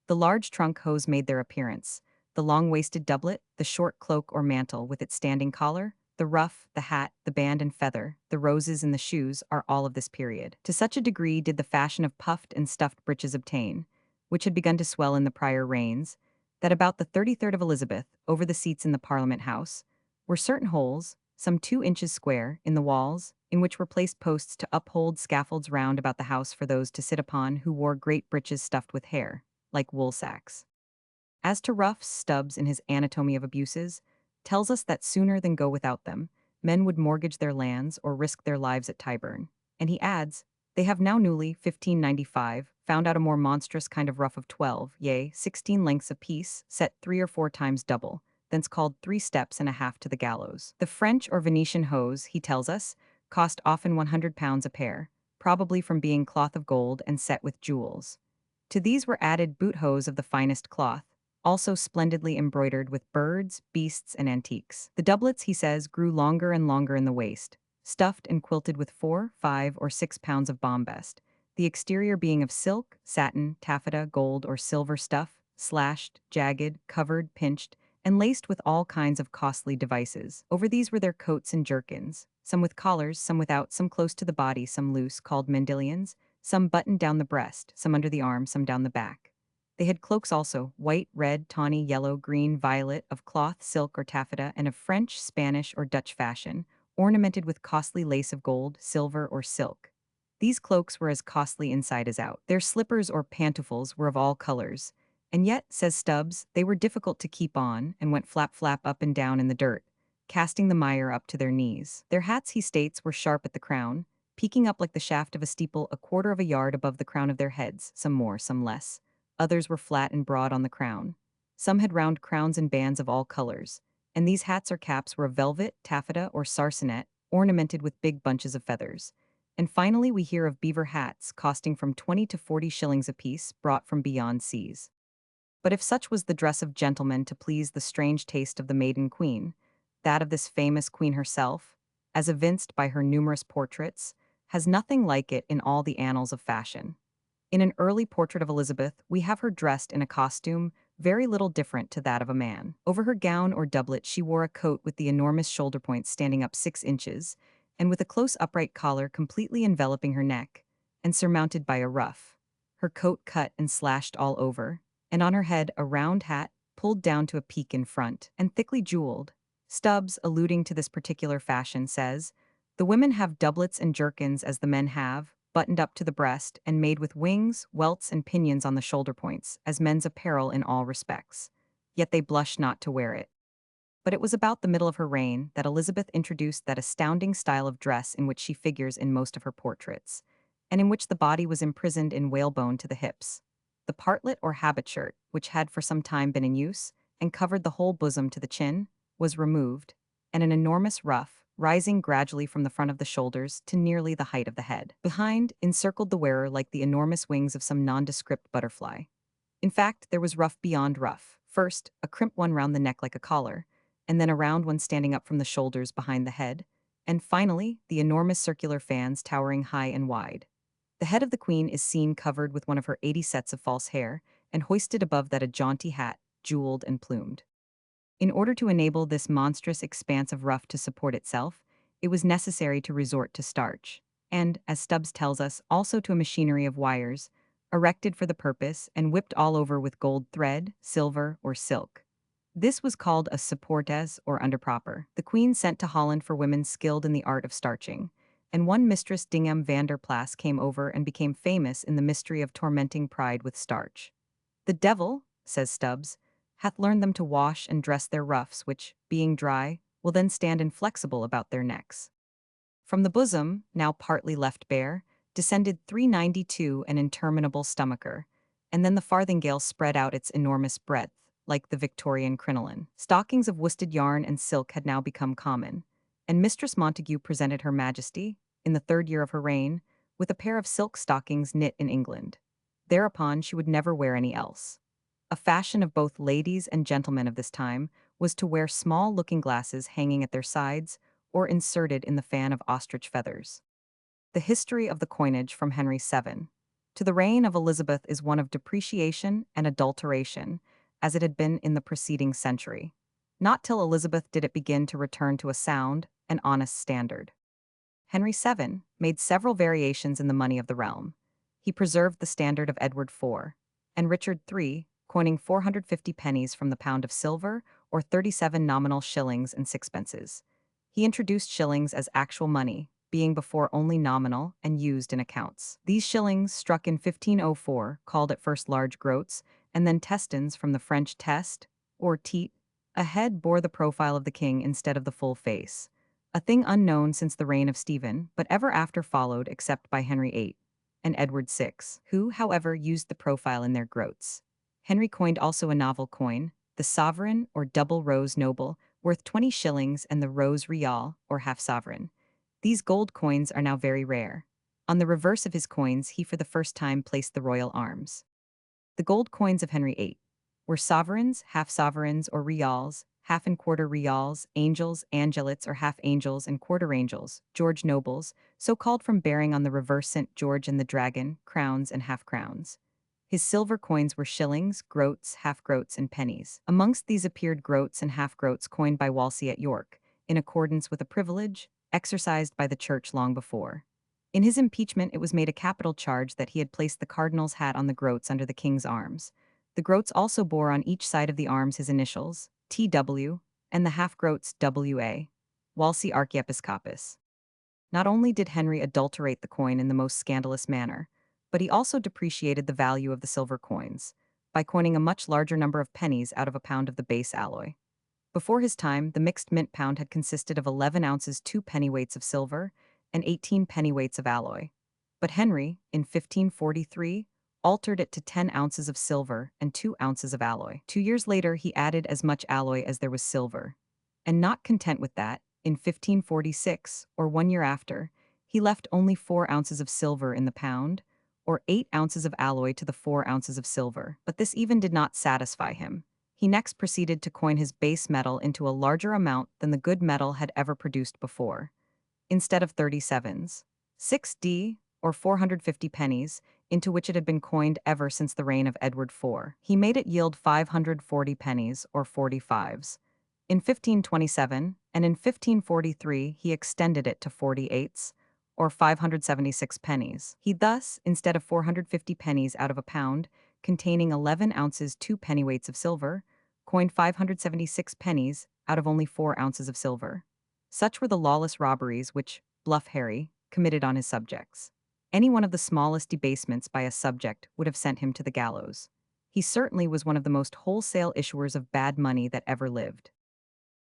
The large trunk hose made their appearance, the long-waisted doublet, the short cloak or mantle with its standing collar, the ruff, the hat, the band and feather, the roses in the shoes are all of this period. To such a degree did the fashion of puffed and stuffed breeches obtain, which had begun to swell in the prior reigns, that about the 33rd of Elizabeth, over the seats in the Parliament House, were certain holes, some 2 inches square, in the walls, in which were placed posts to uphold scaffolds round about the house for those to sit upon who wore great breeches stuffed with hair, like wool sacks. As to Ruff's, Stubbs, in his Anatomy of Abuses, tells us that sooner than go without them, men would mortgage their lands or risk their lives at Tyburn. And he adds, they have now newly, 1595, found out a more monstrous kind of ruff of 12, yea, 16 lengths apiece, set 3 or 4 times double, thence called 3 steps and a half to the gallows. The French or Venetian hose, he tells us, cost often £100 a pair, probably from being cloth of gold and set with jewels. To these were added boot hose of the finest cloth, also splendidly embroidered with birds, beasts, and antiques. The doublets, he says, grew longer and longer in the waist, stuffed and quilted with 4, 5, or 6 pounds of bombast, the exterior being of silk, satin, taffeta, gold, or silver stuff, slashed, jagged, covered, pinched, and laced with all kinds of costly devices. Over these were their coats and jerkins, some with collars, some without, some close to the body, some loose, called mandilions, some buttoned down the breast, some under the arm, some down the back. They had cloaks also, white, red, tawny, yellow, green, violet, of cloth, silk, or taffeta, and of French, Spanish, or Dutch fashion, ornamented with costly lace of gold, silver, or silk. These cloaks were as costly inside as out. Their slippers or pantofles were of all colors, and yet, says Stubbs, they were difficult to keep on and went flap up and down in the dirt, casting the mire up to their knees. Their hats, he states, were sharp at the crown, peaking up like the shaft of a steeple a quarter of a yard above the crown of their heads, some more, some less. Others were flat and broad on the crown. Some had round crowns and bands of all colors, and these hats or caps were of velvet, taffeta, or sarcenet, ornamented with big bunches of feathers. And finally we hear of beaver hats costing from 20 to 40 shillings apiece, brought from beyond seas. But if such was the dress of gentlemen to please the strange taste of the maiden queen, that of this famous queen herself, as evinced by her numerous portraits, has nothing like it in all the annals of fashion. In an early portrait of Elizabeth, we have her dressed in a costume very little different to that of a man. Over her gown or doublet she wore a coat with the enormous shoulder points standing up 6 inches, and with a close upright collar completely enveloping her neck, and surmounted by a ruff. Her coat cut and slashed all over, and on her head a round hat pulled down to a peak in front, and thickly jeweled. Stubbs, alluding to this particular fashion, says, "The women have doublets and jerkins as the men have, buttoned up to the breast, and made with wings, welts, and pinions on the shoulder points, as men's apparel in all respects. Yet they blush not to wear it." But it was about the middle of her reign that Elizabeth introduced that astounding style of dress in which she figures in most of her portraits, and in which the body was imprisoned in whalebone to the hips. The partlet or habit shirt, which had for some time been in use, and covered the whole bosom to the chin, was removed, and an enormous ruff, rising gradually from the front of the shoulders to nearly the height of the head, behind, encircled the wearer like the enormous wings of some nondescript butterfly. In fact, there was ruff beyond ruff. First, a crimp one round the neck like a collar, and then a round one standing up from the shoulders behind the head, and finally, the enormous circular fans towering high and wide. The head of the queen is seen covered with one of her 80 sets of false hair, and hoisted above that a jaunty hat, jeweled and plumed. In order to enable this monstrous expanse of ruff to support itself, it was necessary to resort to starch, and, as Stubbs tells us, also to a machinery of wires, erected for the purpose and whipped all over with gold thread, silver, or silk. This was called a supportes or underpropper. The queen sent to Holland for women skilled in the art of starching, and one Mistress Dingham van der Plas came over and became famous in the mystery of tormenting pride with starch. "The devil," says Stubbs, "hath learned them to wash and dress their ruffs, which, being dry, will then stand inflexible about their necks." From the bosom, now partly left bare, descended 392 an interminable stomacher, and then the farthingale spread out its enormous breadth, like the Victorian crinoline. Stockings of worsted yarn and silk had now become common, and Mistress Montague presented Her Majesty, in the 3rd year of her reign, with a pair of silk stockings knit in England. Thereupon she would never wear any else. A fashion of both ladies and gentlemen of this time was to wear small looking-glasses hanging at their sides or inserted in the fan of ostrich feathers. The history of the coinage from Henry VII to the reign of Elizabeth is one of depreciation and adulteration, as it had been in the preceding century. Not till Elizabeth did it begin to return to a sound and honest standard. Henry VII made several variations in the money of the realm. He preserved the standard of Edward IV, and Richard III, coining 450 pennies from the pound of silver, or 37 nominal shillings and sixpences. He introduced shillings as actual money, being before only nominal and used in accounts. These shillings, struck in 1504, called at first large groats, and then testons from the French test, or teat. A head bore the profile of the king instead of the full face, a thing unknown since the reign of Stephen, but ever after followed except by Henry VIII and Edward VI, who, however, used the profile in their groats. Henry coined also a novel coin, the sovereign or double rose noble, worth 20 shillings, and the rose real, or half-sovereign. These gold coins are now very rare. On the reverse of his coins he for the first time placed the royal arms. The gold coins of Henry VIII were sovereigns, half-sovereigns, or reals, half and quarter reals, angels, angelites, or half-angels and quarter-angels, George nobles, so called from bearing on the reverse St. George and the dragon, crowns and half-crowns. His silver coins were shillings, groats, half-groats, and pennies. Amongst these appeared groats and half-groats coined by Wolsey at York, in accordance with a privilege exercised by the church long before. In his impeachment, it was made a capital charge that he had placed the cardinal's hat on the groats under the king's arms. The groats also bore on each side of the arms his initials, T.W., and the half-groats W.A., Wolsey Archiepiscopus. Not only did Henry adulterate the coin in the most scandalous manner, but he also depreciated the value of the silver coins by coining a much larger number of pennies out of a pound of the base alloy. Before his time, the mixed mint pound had consisted of 11 ounces 2 pennyweights of silver and 18 pennyweights of alloy. But Henry, in 1543, altered it to 10 ounces of silver and 2 ounces of alloy. 2 years later, he added as much alloy as there was silver. And not content with that, in 1546, or 1 year after, he left only 4 ounces of silver in the pound, or 8 ounces of alloy to the 4 ounces of silver. But this even did not satisfy him. He next proceeded to coin his base metal into a larger amount than the good metal had ever produced before. Instead of 37s, 6d, or 450 pennies, into which it had been coined ever since the reign of Edward IV, he made it yield 540 pennies, or 45s. In 1527, and in 1543 he extended it to 48s, or 576 pennies. He thus, instead of 450 pennies out of a pound, containing 11 ounces 2 pennyweights of silver, coined 576 pennies out of only 4 ounces of silver. Such were the lawless robberies which Bluff Harry committed on his subjects. Any one of the smallest debasements by a subject would have sent him to the gallows. He certainly was one of the most wholesale issuers of bad money that ever lived.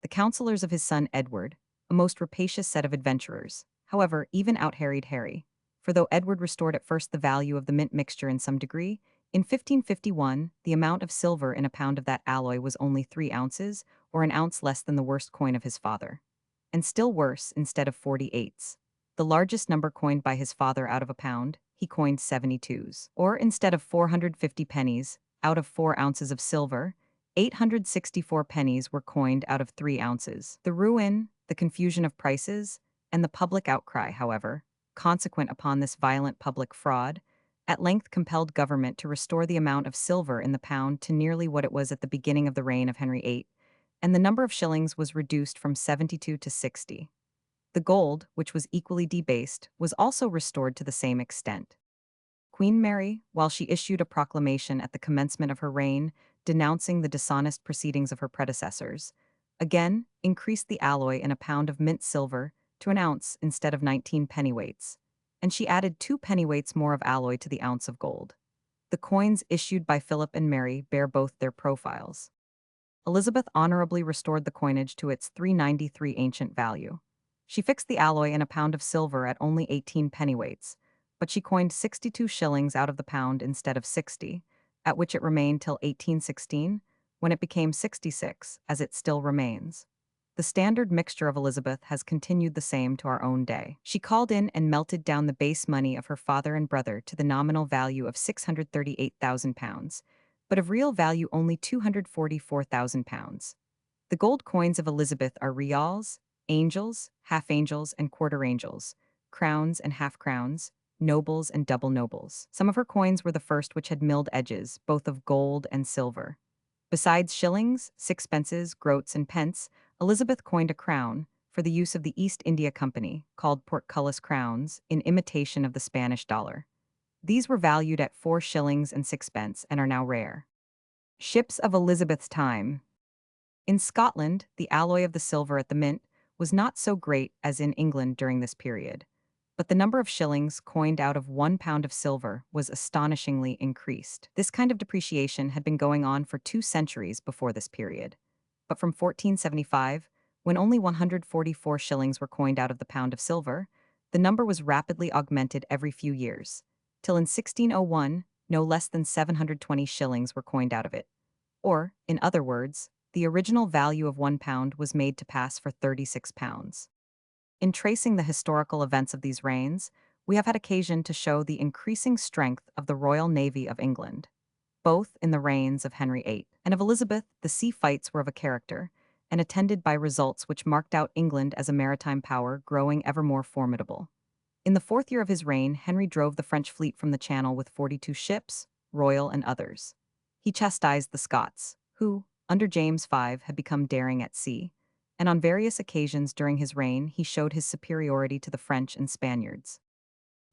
The counselors of his son Edward, a most rapacious set of adventurers, however, even out-harried Harry, for though Edward restored at first the value of the mint mixture in some degree, in 1551 the amount of silver in a pound of that alloy was only 3 ounces, or an ounce less than the worst coin of his father. And still worse, instead of 48s, the largest number coined by his father out of a pound, he coined 72s. Or instead of 450 pennies, out of 4 ounces of silver, 864 pennies were coined out of 3 ounces. The ruin, the confusion of prices, and the public outcry, however, consequent upon this violent public fraud, at length compelled government to restore the amount of silver in the pound to nearly what it was at the beginning of the reign of Henry VIII, and the number of shillings was reduced from 72 to 60. The gold, which was equally debased, was also restored to the same extent. Queen Mary, while she issued a proclamation at the commencement of her reign denouncing the dishonest proceedings of her predecessors, again increased the alloy in a pound of mint silver to an ounce instead of 19 pennyweights, and she added 2 pennyweights more of alloy to the ounce of gold. The coins issued by Philip and Mary bear both their profiles. Elizabeth honorably restored the coinage to its 393 ancient value. She fixed the alloy in a pound of silver at only 18 pennyweights, but she coined 62 shillings out of the pound instead of 60, at which it remained till 1816, when it became 66, as it still remains. The standard mixture of Elizabeth has continued the same to our own day. She called in and melted down the base money of her father and brother to the nominal value of £638,000, but of real value only £244,000. The gold coins of Elizabeth are reals, angels, half-angels, and quarter-angels, crowns and half-crowns, nobles and double nobles. Some of her coins were the first which had milled edges, both of gold and silver. Besides shillings, sixpences, groats, and pence, Elizabeth coined a crown, for the use of the East India Company, called portcullis crowns, in imitation of the Spanish dollar. These were valued at 4 shillings and 6 pence and are now rare. Ships of Elizabeth's time. In Scotland, the alloy of the silver at the mint was not so great as in England during this period, but the number of shillings coined out of 1 pound of silver was astonishingly increased. This kind of depreciation had been going on for 2 centuries before this period, but from 1475, when only 144 shillings were coined out of the pound of silver, the number was rapidly augmented every few years, till in 1601, no less than 720 shillings were coined out of it. Or, in other words, the original value of 1 pound was made to pass for 36 pounds. In tracing the historical events of these reigns, we have had occasion to show the increasing strength of the Royal Navy of England. Both in the reigns of Henry VIII and of Elizabeth, the sea fights were of a character, and attended by results which marked out England as a maritime power growing ever more formidable. In the 4th year of his reign, Henry drove the French fleet from the Channel with 42 ships, royal, and others. He chastised the Scots, who, under James V, had become daring at sea, and on various occasions during his reign he showed his superiority to the French and Spaniards.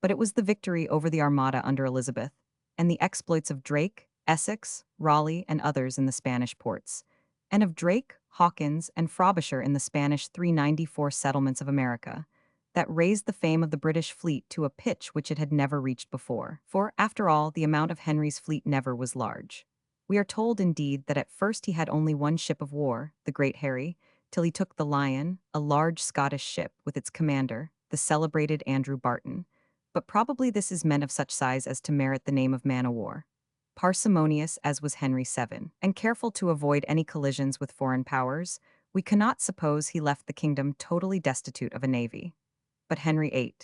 But it was the victory over the Armada under Elizabeth, and the exploits of Drake, Essex, Raleigh, and others in the Spanish ports, and of Drake, Hawkins, and Frobisher in the Spanish 394 settlements of America, that raised the fame of the British fleet to a pitch which it had never reached before. For, after all, the amount of Henry's fleet never was large. We are told, indeed, that at first he had only one ship of war, the Great Harry, till he took the Lion, a large Scottish ship, with its commander, the celebrated Andrew Barton, but probably this is men of such size as to merit the name of man-o'-war. Parsimonious as was Henry VII, and careful to avoid any collisions with foreign powers, we cannot suppose he left the kingdom totally destitute of a navy. But Henry VIII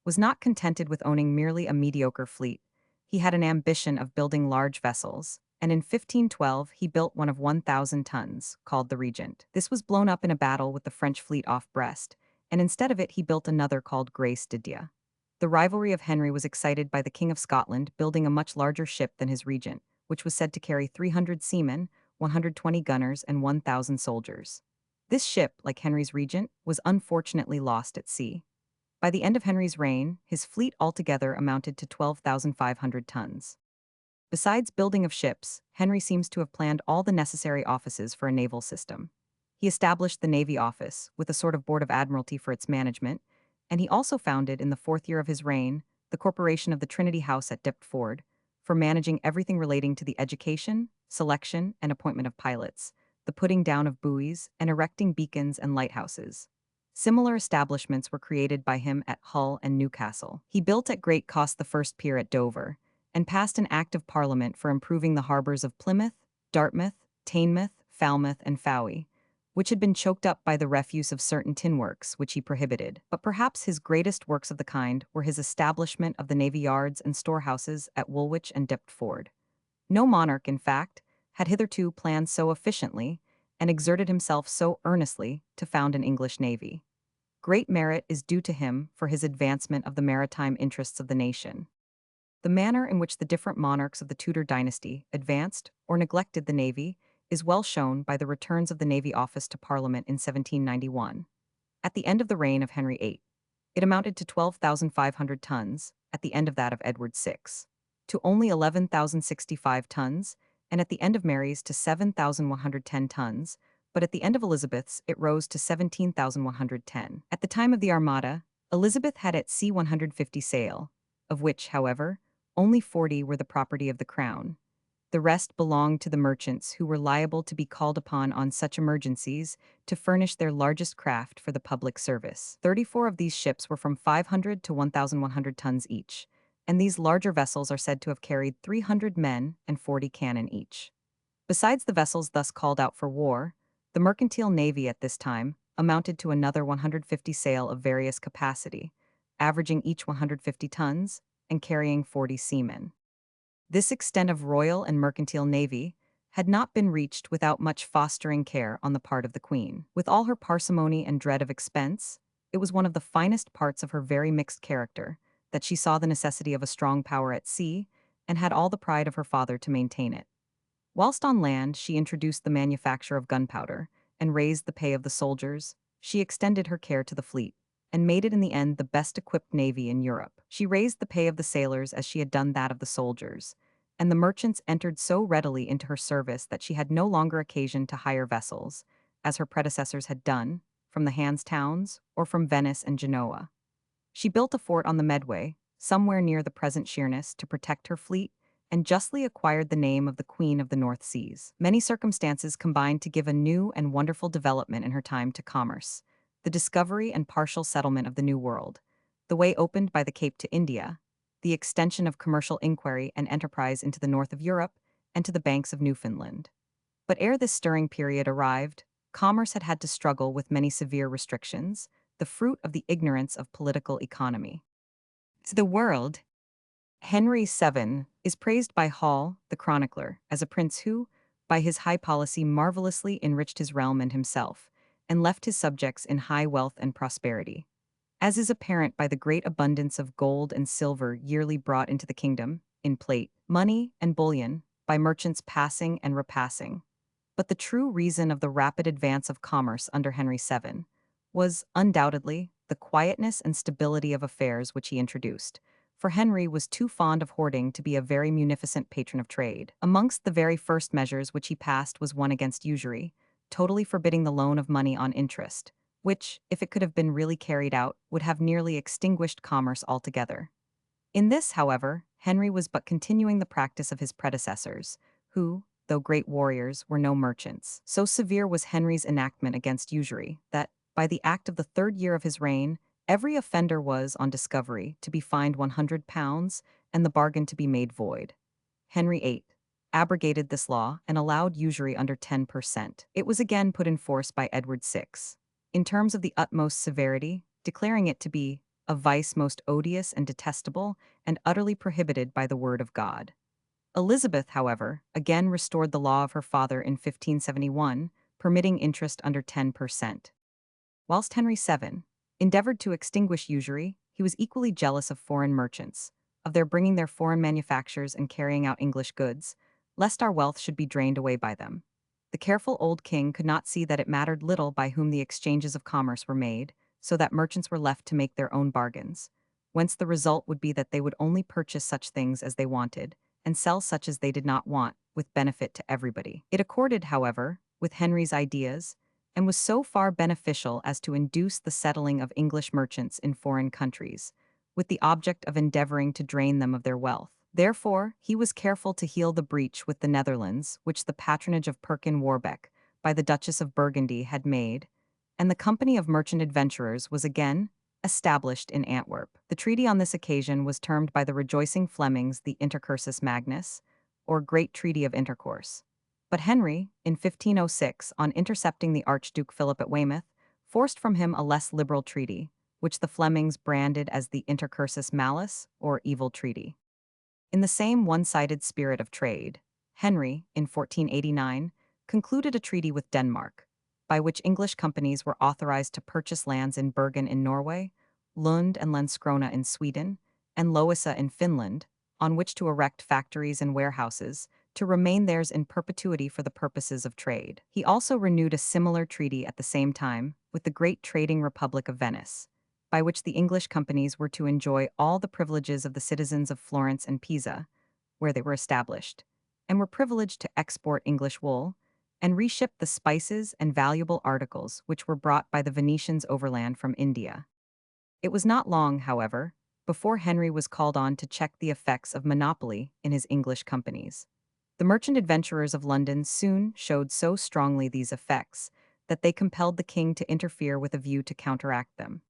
was not contented with owning merely a mediocre fleet. He had an ambition of building large vessels, and in 1512 he built one of 1,000 tons, called the Regent. This was blown up in a battle with the French fleet off Brest, and instead of it he built another called Grace de Dieu. The rivalry of Henry was excited by the King of Scotland building a much larger ship than his regent, which was said to carry 300 seamen, 120 gunners, and 1,000 soldiers. This ship, like Henry's regent, was unfortunately lost at sea. By the end of Henry's reign, his fleet altogether amounted to 12,500 tons. Besides building of ships, Henry seems to have planned all the necessary offices for a naval system. He established the Navy Office, with a sort of board of admiralty for its management, and he also founded, in the 4th year of his reign, the corporation of the Trinity House at Deptford, for managing everything relating to the education, selection, and appointment of pilots, the putting down of buoys, and erecting beacons and lighthouses. Similar establishments were created by him at Hull and Newcastle. He built at great cost the first pier at Dover, and passed an Act of Parliament for improving the harbours of Plymouth, Dartmouth, Teignmouth, Falmouth, and Fowey, which had been choked up by the refuse of certain tin works, which he prohibited. But perhaps his greatest works of the kind were his establishment of the navy yards and storehouses at Woolwich and Deptford. No monarch, in fact, had hitherto planned so efficiently and exerted himself so earnestly to found an English navy. Great merit is due to him for his advancement of the maritime interests of the nation. The manner in which the different monarchs of the Tudor dynasty advanced or neglected the navy is well shown by the returns of the Navy Office to Parliament in 1791. At the end of the reign of Henry VIII, it amounted to 12,500 tons, at the end of that of Edward VI, to only 11,065 tons, and at the end of Mary's to 7,110 tons, but at the end of Elizabeth's it rose to 17,110. At the time of the Armada, Elizabeth had at sea 150 sail, of which, however, only 40 were the property of the Crown. The rest belonged to the merchants who were liable to be called upon on such emergencies to furnish their largest craft for the public service. 34 of these ships were from 500 to 1,100 tons each, and these larger vessels are said to have carried 300 men and 40 cannon each. Besides the vessels thus called out for war, the mercantile navy at this time amounted to another 150 sail of various capacity, averaging each 150 tons and carrying 40 seamen. This extent of royal and mercantile navy had not been reached without much fostering care on the part of the Queen. With all her parsimony and dread of expense, it was one of the finest parts of her very mixed character that she saw the necessity of a strong power at sea and had all the pride of her father to maintain it. Whilst on land she introduced the manufacture of gunpowder and raised the pay of the soldiers, she extended her care to the fleet, and made it in the end the best equipped navy in Europe. She raised the pay of the sailors as she had done that of the soldiers, and the merchants entered so readily into her service that she had no longer occasion to hire vessels, as her predecessors had done, from the Hanse towns or from Venice and Genoa. She built a fort on the Medway, somewhere near the present Sheerness, to protect her fleet, and justly acquired the name of the Queen of the North Seas. Many circumstances combined to give a new and wonderful development in her time to commerce, the discovery and partial settlement of the New World, the way opened by the Cape to India, the extension of commercial inquiry and enterprise into the north of Europe and to the banks of Newfoundland. But ere this stirring period arrived, commerce had had to struggle with many severe restrictions, the fruit of the ignorance of political economy. To the world, Henry VII is praised by Hall, the chronicler, as a prince who, by his high policy, marvelously enriched his realm and himself, and left his subjects in high wealth and prosperity. As is apparent by the great abundance of gold and silver yearly brought into the kingdom, in plate, money, and bullion, by merchants passing and repassing. But the true reason of the rapid advance of commerce under Henry VII was, undoubtedly, the quietness and stability of affairs which he introduced, for Henry was too fond of hoarding to be a very munificent patron of trade. Amongst the very first measures which he passed was one against usury, totally forbidding the loan of money on interest, which, if it could have been really carried out, would have nearly extinguished commerce altogether. In this, however, Henry was but continuing the practice of his predecessors, who, though great warriors, were no merchants. So severe was Henry's enactment against usury that, by the act of the third year of his reign, every offender was, on discovery, to be fined £100 and the bargain to be made void. Henry VIII abrogated this law and allowed usury under 10%. It was again put in force by Edward VI, in terms of the utmost severity, declaring it to be a vice most odious and detestable, and utterly prohibited by the word of God. Elizabeth, however, again restored the law of her father in 1571, permitting interest under 10%. Whilst Henry VII endeavored to extinguish usury, he was equally jealous of foreign merchants, of their bringing their foreign manufactures and carrying out English goods, lest our wealth should be drained away by them. The careful old king could not see that it mattered little by whom the exchanges of commerce were made, so that merchants were left to make their own bargains, whence the result would be that they would only purchase such things as they wanted, and sell such as they did not want, with benefit to everybody. It accorded, however, with Henry's ideas, and was so far beneficial as to induce the settling of English merchants in foreign countries, with the object of endeavoring to drain them of their wealth. Therefore, he was careful to heal the breach with the Netherlands, which the patronage of Perkin Warbeck, by the Duchess of Burgundy, had made, and the Company of Merchant Adventurers was again established in Antwerp. The treaty on this occasion was termed by the rejoicing Flemings the Intercursus Magnus, or Great Treaty of Intercourse. But Henry, in 1506, on intercepting the Archduke Philip at Weymouth, forced from him a less liberal treaty, which the Flemings branded as the Intercursus Malus, or Evil Treaty. In the same one-sided spirit of trade, Henry, in 1489, concluded a treaty with Denmark, by which English companies were authorized to purchase lands in Bergen in Norway, Lund and Landskrona in Sweden, and Loisa in Finland, on which to erect factories and warehouses, to remain theirs in perpetuity for the purposes of trade. He also renewed a similar treaty at the same time with the Great Trading Republic of Venice, by which the English companies were to enjoy all the privileges of the citizens of Florence and Pisa, where they were established, and were privileged to export English wool, and reship the spices and valuable articles which were brought by the Venetians overland from India. It was not long, however, before Henry was called on to check the effects of monopoly in his English companies. The merchant adventurers of London soon showed so strongly these effects that they compelled the king to interfere with a view to counteract them.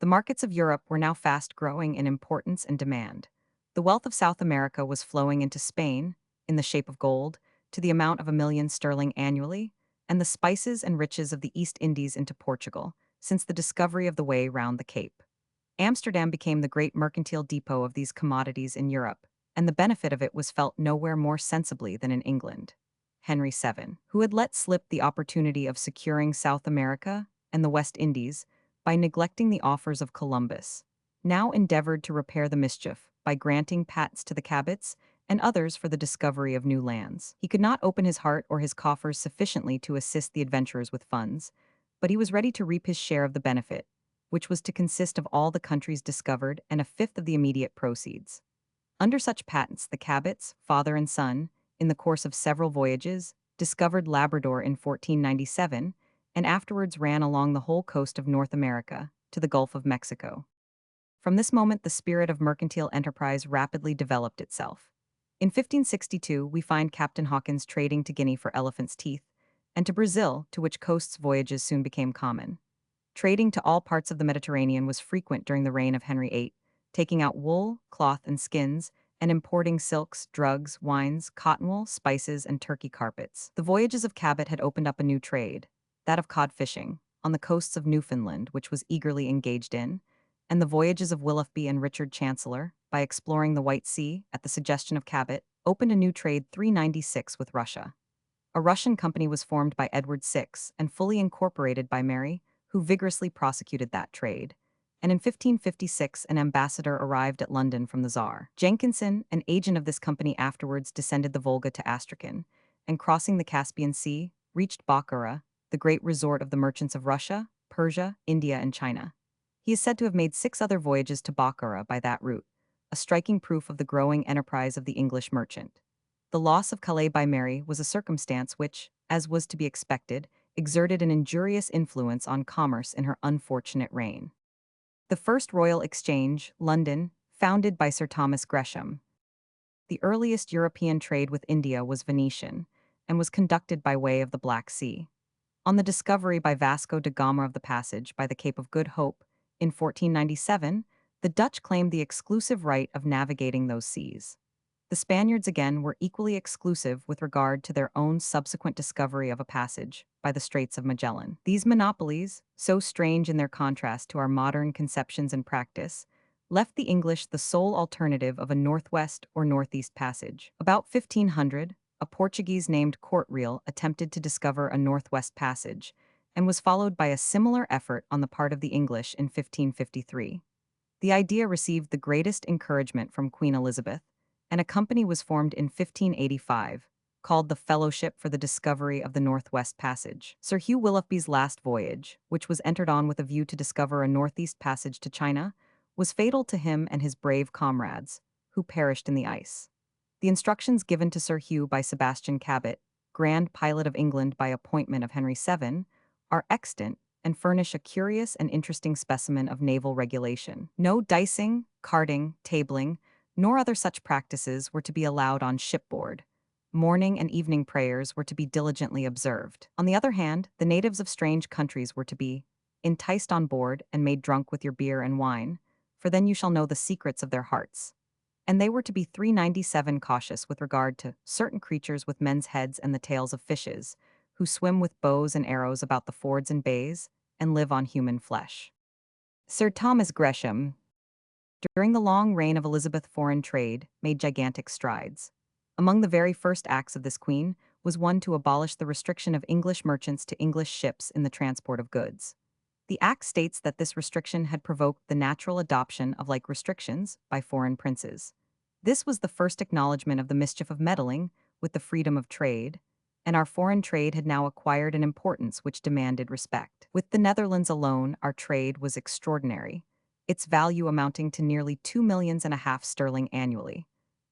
The markets of Europe were now fast growing in importance and demand. The wealth of South America was flowing into Spain, in the shape of gold, to the amount of £1,000,000 annually, and the spices and riches of the East Indies into Portugal, since the discovery of the way round the Cape. Amsterdam became the great mercantile depot of these commodities in Europe, and the benefit of it was felt nowhere more sensibly than in England. Henry VII, who had let slip the opportunity of securing South America and the West Indies by neglecting the offers of Columbus, now endeavored to repair the mischief by granting patents to the Cabots and others for the discovery of new lands. He could not open his heart or his coffers sufficiently to assist the adventurers with funds, but he was ready to reap his share of the benefit, which was to consist of all the countries discovered and a fifth of the immediate proceeds. Under such patents, the Cabots, father and son, in the course of several voyages, discovered Labrador in 1497, and afterwards ran along the whole coast of North America to the Gulf of Mexico. From this moment, the spirit of mercantile enterprise rapidly developed itself. In 1562, we find Captain Hawkins trading to Guinea for elephant's teeth, and to Brazil, to which coasts voyages soon became common. Trading to all parts of the Mediterranean was frequent during the reign of Henry VIII, taking out wool, cloth, and skins, and importing silks, drugs, wines, cotton wool, spices, and Turkey carpets. The voyages of Cabot had opened up a new trade, that of cod fishing, on the coasts of Newfoundland, which was eagerly engaged in, and the voyages of Willoughby and Richard Chancellor, by exploring the White Sea, at the suggestion of Cabot, opened a new trade 396 with Russia. A Russian company was formed by Edward VI and fully incorporated by Mary, who vigorously prosecuted that trade, and in 1556 an ambassador arrived at London from the Tsar. Jenkinson, an agent of this company, afterwards descended the Volga to Astrakhan, and crossing the Caspian Sea, reached Bokhara, the great resort of the merchants of Russia, Persia, India, and China. He is said to have made 6 other voyages to Bokhara by that route, a striking proof of the growing enterprise of the English merchant. The loss of Calais by Mary was a circumstance which, as was to be expected, exerted an injurious influence on commerce in her unfortunate reign. The first Royal Exchange, London, founded by Sir Thomas Gresham. The earliest European trade with India was Venetian, and was conducted by way of the Black Sea. On the discovery by Vasco da Gama of the passage by the Cape of Good Hope, in 1497, the Dutch claimed the exclusive right of navigating those seas. The Spaniards again were equally exclusive with regard to their own subsequent discovery of a passage by the Straits of Magellan. These monopolies, so strange in their contrast to our modern conceptions and practice, left the English the sole alternative of a northwest or northeast passage. About 1500, a Portuguese named Cortreal attempted to discover a northwest passage, and was followed by a similar effort on the part of the English in 1553. The idea received the greatest encouragement from Queen Elizabeth, and a company was formed in 1585, called the Fellowship for the Discovery of the Northwest Passage. Sir Hugh Willoughby's last voyage, which was entered on with a view to discover a northeast passage to China, was fatal to him and his brave comrades, who perished in the ice. The instructions given to Sir Hugh by Sebastian Cabot, Grand Pilot of England by appointment of Henry VII, are extant and furnish a curious and interesting specimen of naval regulation. No dicing, carding, tabling, nor other such practices were to be allowed on shipboard. Morning and evening prayers were to be diligently observed. On the other hand, the natives of strange countries were to be enticed on board and made drunk with your beer and wine, for then you shall know the secrets of their hearts. And they were to be 397 cautious with regard to certain creatures with men's heads and the tails of fishes, who swim with bows and arrows about the fords and bays, and live on human flesh. Sir Thomas Gresham, during the long reign of Elizabeth, foreign trade made gigantic strides. Among the very first acts of this queen was one to abolish the restriction of English merchants to English ships in the transport of goods. The act states that this restriction had provoked the natural adoption of like restrictions by foreign princes. This was the first acknowledgement of the mischief of meddling with the freedom of trade, and our foreign trade had now acquired an importance which demanded respect. With the Netherlands alone, our trade was extraordinary, its value amounting to nearly 2,500,000 sterling annually.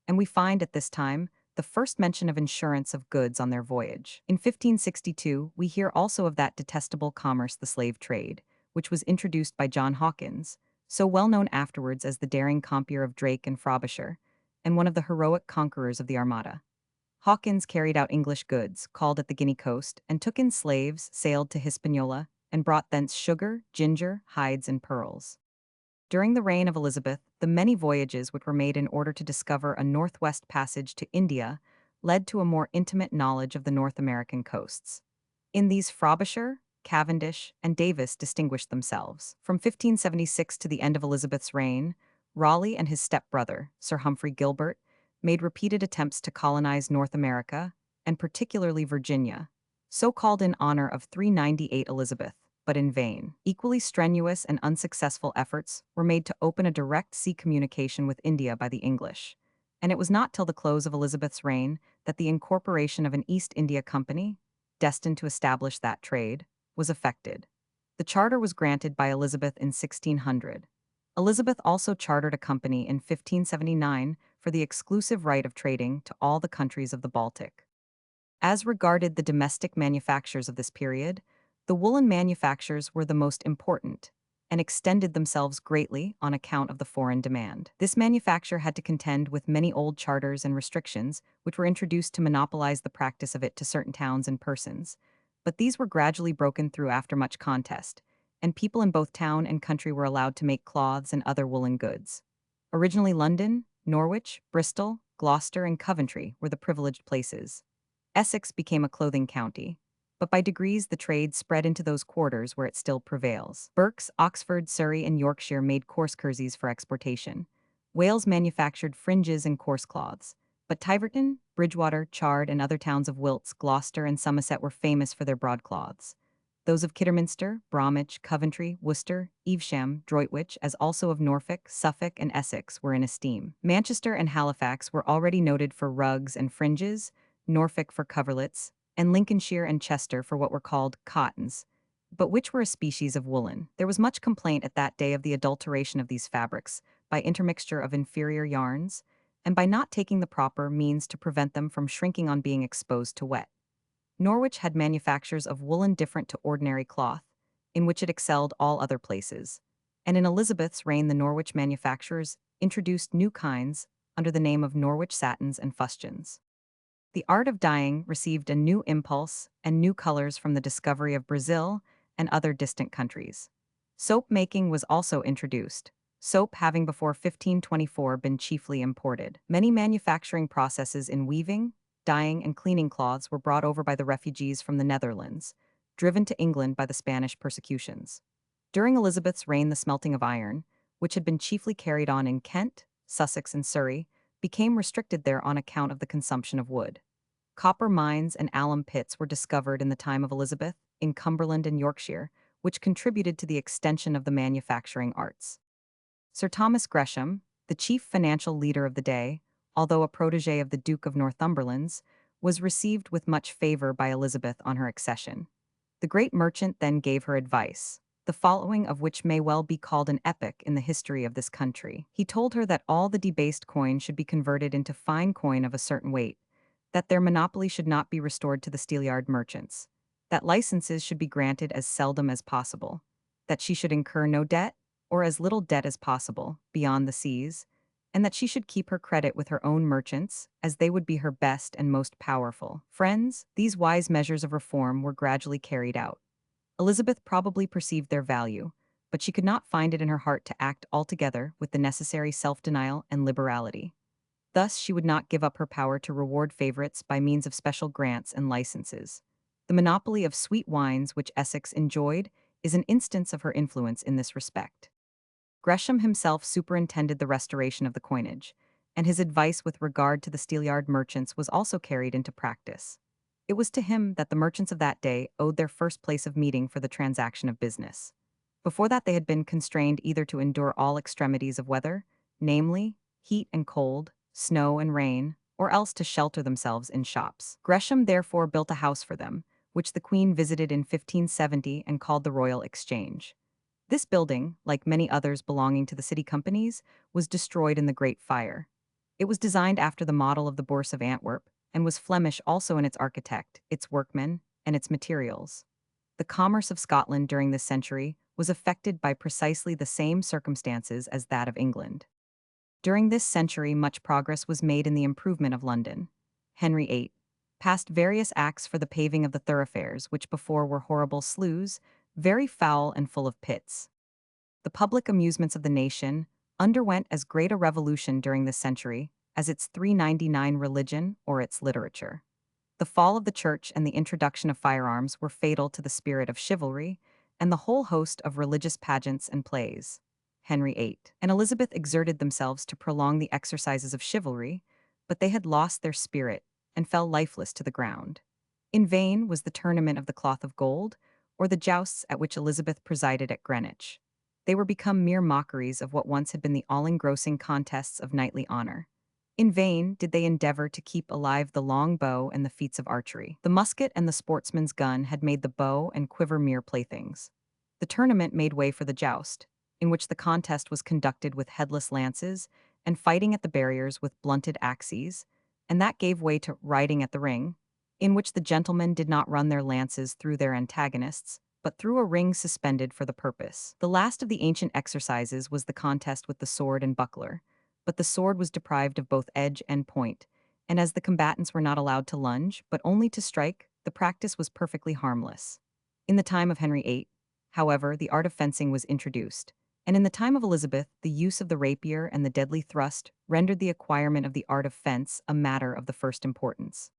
And we find at this time the first mention of insurance of goods on their voyage. In 1562, we hear also of that detestable commerce, the slave trade, which was introduced by John Hawkins, so well known afterwards as the daring compeer of Drake and Frobisher, and one of the heroic conquerors of the Armada. Hawkins carried out English goods, called at the Guinea coast, and took in slaves, sailed to Hispaniola, and brought thence sugar, ginger, hides, and pearls. During the reign of Elizabeth, the many voyages which were made in order to discover a northwest passage to India led to a more intimate knowledge of the North American coasts. In these Frobisher, Cavendish, and Davis distinguished themselves. From 1576 to the end of Elizabeth's reign, Raleigh and his stepbrother, Sir Humphrey Gilbert, made repeated attempts to colonize North America, and particularly Virginia, so called in honor of 398 Elizabeth, but in vain. Equally strenuous and unsuccessful efforts were made to open a direct sea communication with India by the English, and it was not till the close of Elizabeth's reign that the incorporation of an East India Company, destined to establish that trade, was effected. The charter was granted by Elizabeth in 1600. Elizabeth also chartered a company in 1579 for the exclusive right of trading to all the countries of the Baltic. As regarded the domestic manufactures of this period, the woolen manufactures were the most important, and extended themselves greatly on account of the foreign demand. This manufacture had to contend with many old charters and restrictions which were introduced to monopolize the practice of it to certain towns and persons, but these were gradually broken through after much contest, and people in both town and country were allowed to make cloths and other woolen goods. Originally London, Norwich, Bristol, Gloucester, and Coventry were the privileged places. Essex became a clothing county, but by degrees the trade spread into those quarters where it still prevails. Berks, Oxford, Surrey, and Yorkshire made coarse kerseys for exportation. Wales manufactured fringes and coarse cloths, but Tiverton, Bridgewater, Chard, and other towns of Wilts, Gloucester, and Somerset were famous for their broadcloths. those of Kidderminster, Bromwich, Coventry, Worcester, Evesham, Droitwich, as also of Norfolk, Suffolk, and Essex were in esteem. Manchester and Halifax were already noted for rugs and fringes, Norfolk for coverlets, and Lincolnshire and Chester for what were called cottons, but which were a species of woolen. There was much complaint at that day of the adulteration of these fabrics by intermixture of inferior yarns, and by not taking the proper means to prevent them from shrinking on being exposed to wet. Norwich had manufactures of woolen different to ordinary cloth, in which it excelled all other places, and in Elizabeth's reign the Norwich manufacturers introduced new kinds under the name of Norwich satins and fustians. The art of dyeing received a new impulse and new colors from the discovery of Brazil and other distant countries. Soap making was also introduced, soap having before 1524 been chiefly imported. Many manufacturing processes in weaving, dyeing, and cleaning cloths were brought over by the refugees from the Netherlands, driven to England by the Spanish persecutions. During Elizabeth's reign, the smelting of iron, which had been chiefly carried on in Kent, Sussex, and Surrey, became restricted there on account of the consumption of wood. Copper mines and alum pits were discovered in the time of Elizabeth in Cumberland and Yorkshire, which contributed to the extension of the manufacturing arts. Sir Thomas Gresham, the chief financial leader of the day, although a protege of the Duke of Northumberland's, was received with much favor by Elizabeth on her accession. The great merchant then gave her advice, the following of which may well be called an epoch in the history of this country. He told her that all the debased coin should be converted into fine coin of a certain weight, that their monopoly should not be restored to the steelyard merchants, that licenses should be granted as seldom as possible, that she should incur no debt, or as little debt as possible, beyond the seas, and that she should keep her credit with her own merchants, as they would be her best and most powerful friends. These wise measures of reform were gradually carried out. Elizabeth probably perceived their value, but she could not find it in her heart to act altogether with the necessary self-denial and liberality. Thus, she would not give up her power to reward favorites by means of special grants and licenses. The monopoly of sweet wines which Essex enjoyed is an instance of her influence in this respect. Gresham himself superintended the restoration of the coinage, and his advice with regard to the steelyard merchants was also carried into practice. It was to him that the merchants of that day owed their first place of meeting for the transaction of business. Before that they had been constrained either to endure all extremities of weather, namely, heat and cold, snow and rain, or else to shelter themselves in shops. Gresham therefore built a house for them, which the Queen visited in 1570 and called the Royal Exchange. This building, like many others belonging to the city companies, was destroyed in the Great Fire. It was designed after the model of the Bourse of Antwerp, and was Flemish also in its architect, its workmen, and its materials. The commerce of Scotland during this century was affected by precisely the same circumstances as that of England. During this century, much progress was made in the improvement of London. Henry VIII passed various acts for the paving of the thoroughfares, which before were horrible sloughs, very foul and full of pits. The public amusements of the nation underwent as great a revolution during this century as its 399 religion or its literature. The fall of the church and the introduction of firearms were fatal to the spirit of chivalry and the whole host of religious pageants and plays. Henry VIII and Elizabeth exerted themselves to prolong the exercises of chivalry, but they had lost their spirit and fell lifeless to the ground. In vain was the tournament of the cloth of gold, or the jousts at which Elizabeth presided at Greenwich. They were become mere mockeries of what once had been the all-engrossing contests of knightly honor. In vain did they endeavor to keep alive the long bow and the feats of archery. The musket and the sportsman's gun had made the bow and quiver mere playthings. The tournament made way for the joust, in which the contest was conducted with headless lances and fighting at the barriers with blunted axes, and that gave way to riding at the ring, in which the gentlemen did not run their lances through their antagonists, but through a ring suspended for the purpose. The last of the ancient exercises was the contest with the sword and buckler, but the sword was deprived of both edge and point, and as the combatants were not allowed to lunge, but only to strike, the practice was perfectly harmless. In the time of Henry VIII, however, the art of fencing was introduced, and in the time of Elizabeth, the use of the rapier and the deadly thrust rendered the acquirement of the art of fence a matter of the first importance.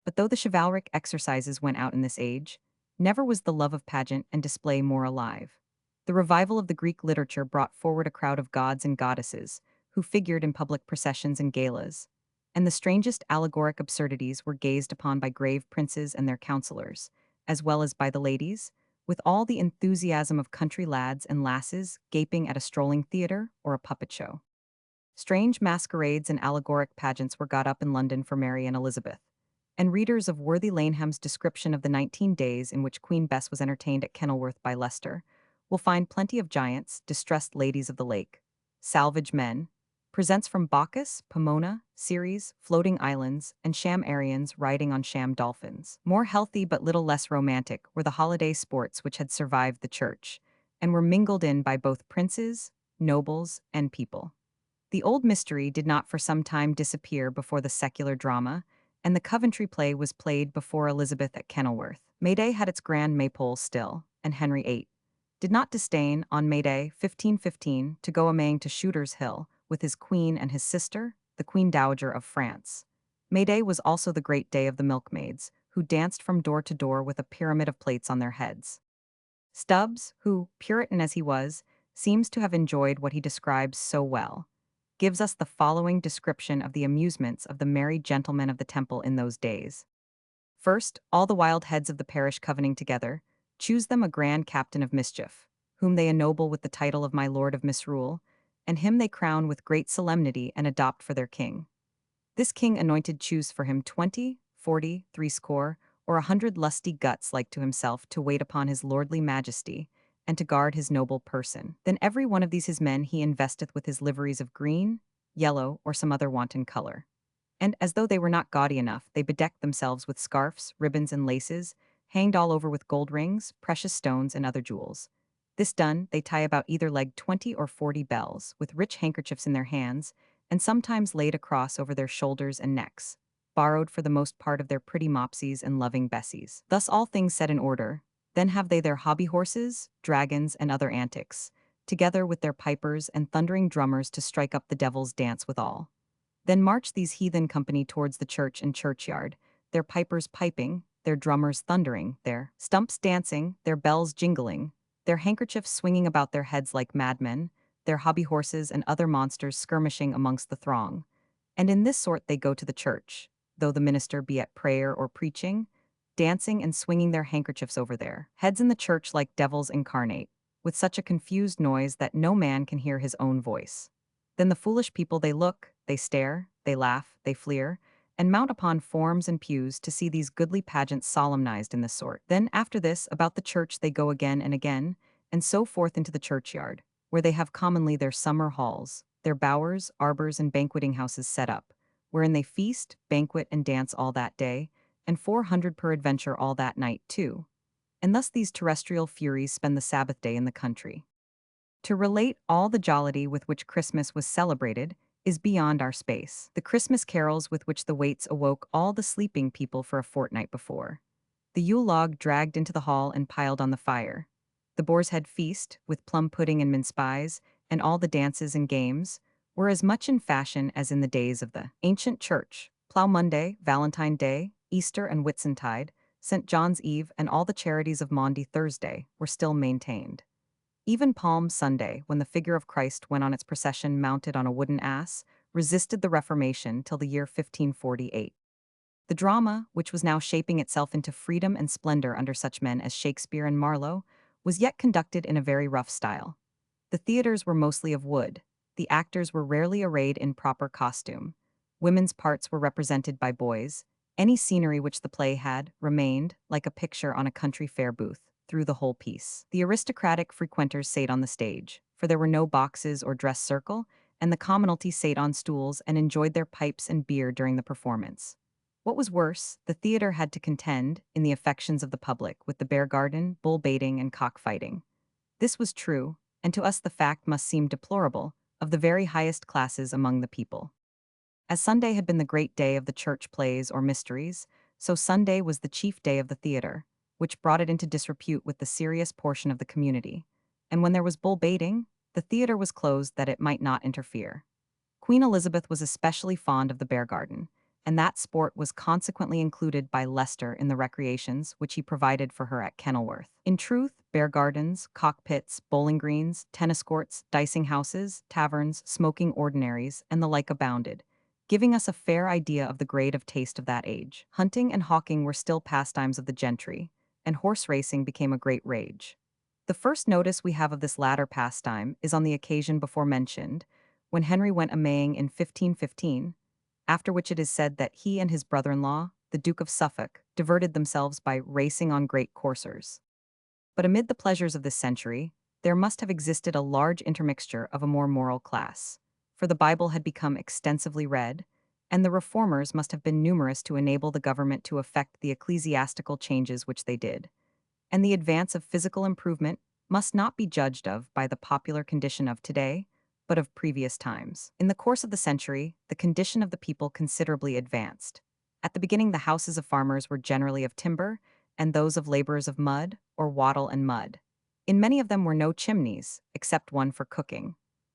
But though the chivalric exercises went out in this age, never was the love of pageant and display more alive. The revival of the Greek literature brought forward a crowd of gods and goddesses, who figured in public processions and galas, and the strangest allegoric absurdities were gazed upon by grave princes and their counselors, as well as by the ladies, with all the enthusiasm of country lads and lasses gaping at a strolling theatre or a puppet show. Strange masquerades and allegoric pageants were got up in London for Mary and Elizabeth, and readers of Worthy Laneham's description of the 19 days in which Queen Bess was entertained at Kenilworth by Leicester will find plenty of giants, distressed ladies of the lake, salvage men, presents from Bacchus, Pomona, Ceres, floating islands, and sham Aryans riding on sham dolphins. More healthy but little less romantic were the holiday sports which had survived the church, and were mingled in by both princes, nobles, and people. The old mystery did not for some time disappear before the secular drama, and the Coventry play was played before Elizabeth at Kenilworth. May Day had its grand maypole still, and Henry VIII did not disdain, on May Day, 1515, to go a-maying to Shooter's Hill with his queen and his sister, the Queen Dowager of France. May Day was also the great day of the milkmaids, who danced from door to door with a pyramid of plates on their heads. Stubbs, who, Puritan as he was, seems to have enjoyed what he describes so well, gives us the following description of the amusements of the merry gentlemen of the Temple in those days. First, all the wild heads of the parish covening together, choose them a grand captain of mischief, whom they ennoble with the title of my lord of misrule, and him they crown with great solemnity and adopt for their king. This king anointed choose for him 20, 40, threescore, or 100 lusty guts like to himself to wait upon his lordly majesty, and to guard his noble person. Then every one of these his men he investeth with his liveries of green, yellow, or some other wanton color. And, as though they were not gaudy enough, they bedecked themselves with scarfs, ribbons, and laces, hanged all over with gold rings, precious stones, and other jewels. This done, they tie about either leg 20 or 40 bells, with rich handkerchiefs in their hands, and sometimes laid across over their shoulders and necks, borrowed for the most part of their pretty mopsies and loving bessies. Thus all things set in order, then have they their hobby horses, dragons, and other antics, together with their pipers and thundering drummers to strike up the devil's dance withal. Then march these heathen company towards the church and churchyard, their pipers piping, their drummers thundering, their stumps dancing, their bells jingling, their handkerchiefs swinging about their heads like madmen, their hobby horses and other monsters skirmishing amongst the throng. And in this sort they go to the church, though the minister be at prayer or preaching, dancing and swinging their handkerchiefs over their heads in the church like devils incarnate, with such a confused noise that no man can hear his own voice. Then the foolish people they look, they stare, they laugh, they fleer, and mount upon forms and pews to see these goodly pageants solemnized in this sort. Then after this, about the church they go again, and so forth into the churchyard, where they have commonly their summer halls, their bowers, arbors, and banqueting houses set up, wherein they feast, banquet, and dance all that day, and 400 peradventure all that night too. And thus these terrestrial furies spend the Sabbath day in the country. To relate all the jollity with which Christmas was celebrated is beyond our space. The Christmas carols with which the waits awoke all the sleeping people for a fortnight before. The Yule log dragged into the hall and piled on the fire. The Boar's Head feast, with plum pudding and mince pies, and all the dances and games, were as much in fashion as in the days of the ancient church. Plough Monday, Valentine Day, Easter and Whitsuntide, St. John's Eve, and all the charities of Maundy Thursday were still maintained. Even Palm Sunday, when the figure of Christ went on its procession mounted on a wooden ass, resisted the Reformation till the year 1548. The drama, which was now shaping itself into freedom and splendor under such men as Shakespeare and Marlowe, was yet conducted in a very rough style. The theaters were mostly of wood. The actors were rarely arrayed in proper costume. Women's parts were represented by boys. Any scenery which the play had remained, like a picture on a country fair booth, through the whole piece. The aristocratic frequenters sate on the stage, for there were no boxes or dress circle, and the commonalty sate on stools and enjoyed their pipes and beer during the performance. What was worse, the theatre had to contend, in the affections of the public, with the bear garden, bull baiting, and cock-fighting. This was true, and to us the fact must seem deplorable, of the very highest classes among the people. As Sunday had been the great day of the church plays or mysteries, so Sunday was the chief day of the theatre, which brought it into disrepute with the serious portion of the community. And when there was bull baiting, the theatre was closed that it might not interfere. Queen Elizabeth was especially fond of the bear garden, and that sport was consequently included by Leicester in the recreations which he provided for her at Kenilworth. In truth, bear gardens, cockpits, bowling greens, tennis courts, dicing houses, taverns, smoking ordinaries, and the like abounded, giving us a fair idea of the grade of taste of that age. Hunting and hawking were still pastimes of the gentry, and horse racing became a great rage. The first notice we have of this latter pastime is on the occasion before mentioned, when Henry went a-Maying in 1515, after which it is said that he and his brother-in-law, the Duke of Suffolk, diverted themselves by racing on great coursers. But amid the pleasures of this century, there must have existed a large intermixture of a more moral class, for the Bible had become extensively read, and the reformers must have been numerous to enable the government to effect the ecclesiastical changes which they did. And the advance of physical improvement must not be judged of by the popular condition of today, but of previous times. In the course of the century, the condition of the people considerably advanced. At the beginning, the houses of farmers were generally of timber, and those of laborers of mud, or wattle and mud. In many of them were no chimneys, except one for cooking.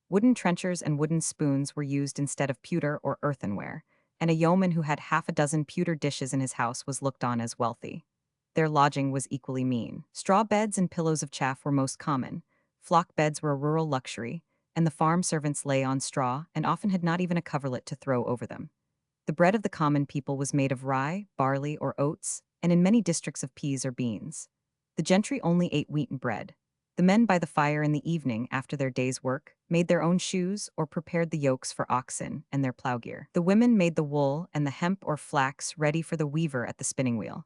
Wooden trenchers and wooden spoons were used instead of pewter or earthenware, and a yeoman who had half a dozen pewter dishes in his house was looked on as wealthy. Their lodging was equally mean. Straw beds and pillows of chaff were most common. Flock beds were a rural luxury, and the farm servants lay on straw and often had not even a coverlet to throw over them. The bread of the common people was made of rye, barley, or oats, and in many districts of peas or beans. The gentry only ate wheaten bread. The men by the fire in the evening, after their day's work, made their own shoes or prepared the yokes for oxen and their plough gear. The women made the wool and the hemp or flax ready for the weaver at the spinning wheel.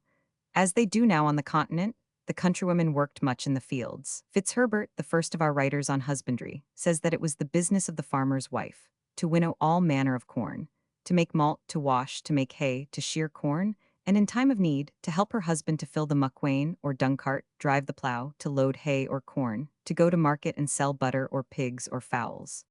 As they do now on the continent, the countrywomen worked much in the fields. Fitzherbert, the first of our writers on husbandry, says that it was the business of the farmer's wife to winnow all manner of corn, to make malt, to wash, to make hay, to shear corn, and in time of need, to help her husband to fill the muckwain or dung cart, drive the plough, to load hay or corn, to go to market and sell butter or pigs or fowls.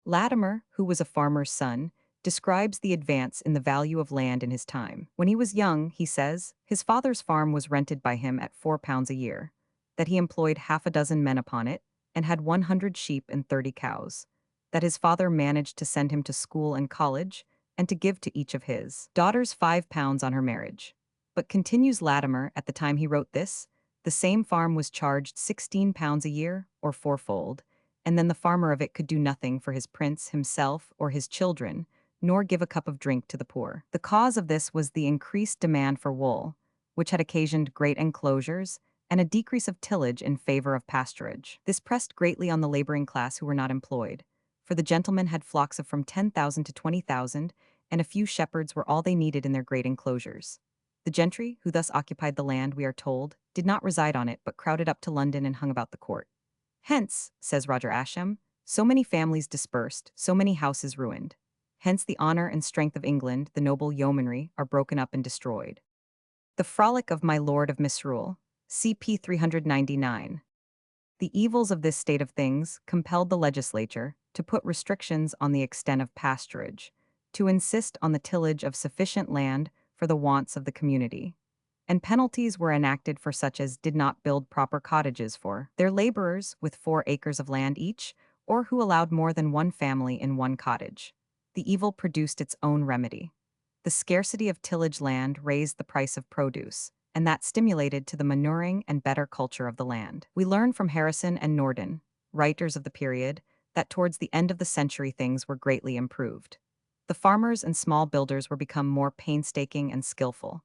Latimer, who was a farmer's son, describes the advance in the value of land in his time. When he was young, he says, his father's farm was rented by him at £4 a year, that he employed half a dozen men upon it, and had 100 sheep and 30 cows, that his father managed to send him to school and college, and to give to each of his daughters £5 on her marriage. But continues Latimer, at the time he wrote this, the same farm was charged £16 a year, or fourfold, and then the farmer of it could do nothing for his prince, himself, or his children, nor give a cup of drink to the poor. The cause of this was the increased demand for wool, which had occasioned great enclosures, and a decrease of tillage in favor of pasturage. This pressed greatly on the laboring class who were not employed, for the gentlemen had flocks of from 10,000 to 20,000, and a few shepherds were all they needed in their great enclosures. The gentry, who thus occupied the land, we are told, did not reside on it, but crowded up to London and hung about the court. Hence, says Roger Ascham, so many families dispersed, so many houses ruined. Hence the honor and strength of England, the noble yeomanry, are broken up and destroyed. The frolic of my lord of misrule, CP 399. The evils of this state of things compelled the legislature to put restrictions on the extent of pasturage, to insist on the tillage of sufficient land for the wants of the community, and penalties were enacted for such as did not build proper cottages for their laborers with 4 acres of land each, or who allowed more than one family in one cottage. The evil produced its own remedy. The scarcity of tillage land raised the price of produce, and that stimulated to the manuring and better culture of the land. We learn from Harrison and Norden, writers of the period, that towards the end of the century things were greatly improved. The farmers and small builders were become more painstaking and skillful.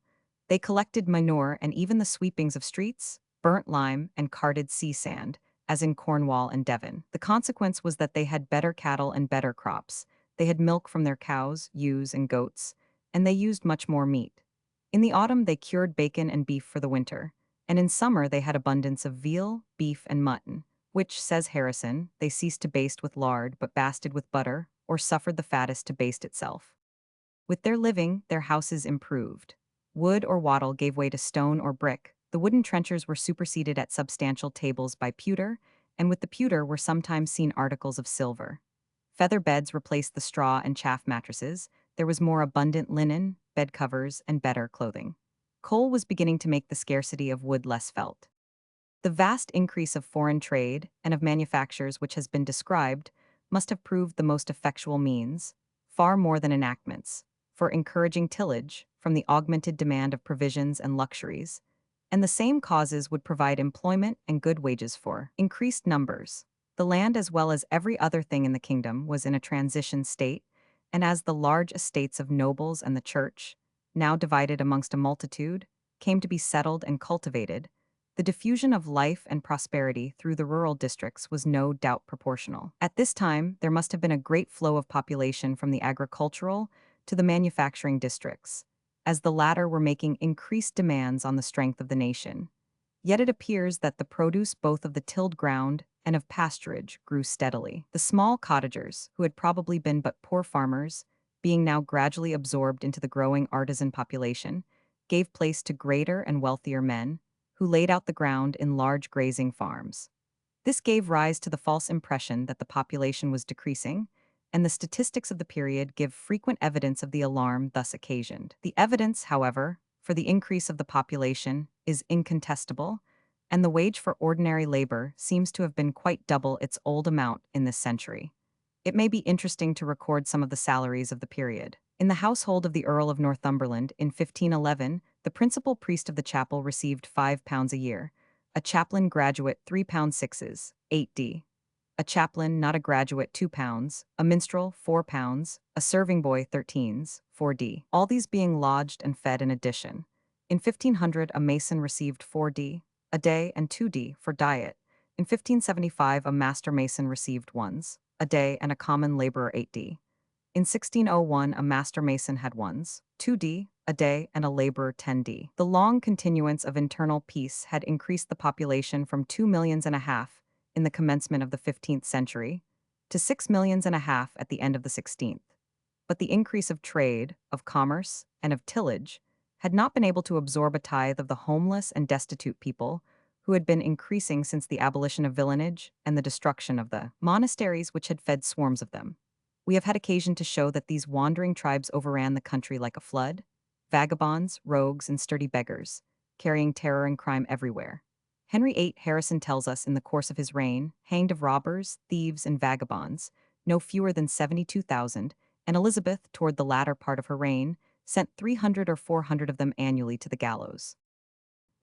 They collected manure and even the sweepings of streets, burnt lime, and carted sea sand, as in Cornwall and Devon. The consequence was that they had better cattle and better crops. They had milk from their cows, ewes, and goats, and they used much more meat. In the autumn they cured bacon and beef for the winter, and in summer they had abundance of veal, beef, and mutton, which, says Harrison, they ceased to baste with lard but basted with butter, or suffered the fattest to baste itself. With their living, their houses improved. Wood or wattle gave way to stone or brick, the wooden trenchers were superseded at substantial tables by pewter, and with the pewter were sometimes seen articles of silver. Feather beds replaced the straw and chaff mattresses, there was more abundant linen, bed covers, and better clothing. Coal was beginning to make the scarcity of wood less felt. The vast increase of foreign trade and of manufactures which has been described must have proved the most effectual means, far more than enactments, for encouraging tillage from the augmented demand of provisions and luxuries, and the same causes would provide employment and good wages for increased numbers. The land, as well as every other thing in the kingdom, was in a transition state, and as the large estates of nobles and the church, now divided amongst a multitude, came to be settled and cultivated, The diffusion of life and prosperity through the rural districts was no doubt proportional. At this time, there must have been a great flow of population from the agricultural to the manufacturing districts, as the latter were making increased demands on the strength of the nation. Yet it appears that the produce both of the tilled ground and of pasturage grew steadily. The small cottagers, who had probably been but poor farmers, being now gradually absorbed into the growing artisan population, gave place to greater and wealthier men, who laid out the ground in large grazing farms. This gave rise to the false impression that the population was decreasing, and the statistics of the period give frequent evidence of the alarm thus occasioned. The evidence, however, for the increase of the population is incontestable, and the wage for ordinary labor seems to have been quite double its old amount in this century. It may be interesting to record some of the salaries of the period. In the household of the Earl of Northumberland in 1511, the principal priest of the chapel received £5 a year, a chaplain graduate £3 sixes, 8d, a chaplain not a graduate £2, a minstrel £4, a serving boy 13s, 4d, all these being lodged and fed in addition. In 1500, a mason received 4d a day and 2d for diet. In 1575, a master mason received 1s a day and a common laborer 8d. In 1601, a master mason had 1s, 2d a day and a laborer 10d. The long continuance of internal peace had increased the population from 2.5 millions in the commencement of the 15th century to 6.5 millions at the end of the 16th. But the increase of trade, of commerce, and of tillage had not been able to absorb a tithe of the homeless and destitute people who had been increasing since the abolition of villenage and the destruction of the monasteries which had fed swarms of them. We have had occasion to show that these wandering tribes overran the country like a flood, vagabonds, rogues, and sturdy beggars, carrying terror and crime everywhere. Henry VIII Harrison tells us in the course of his reign, hanged of robbers, thieves, and vagabonds, no fewer than 72,000, and Elizabeth, toward the latter part of her reign, sent 300 or 400 of them annually to the gallows.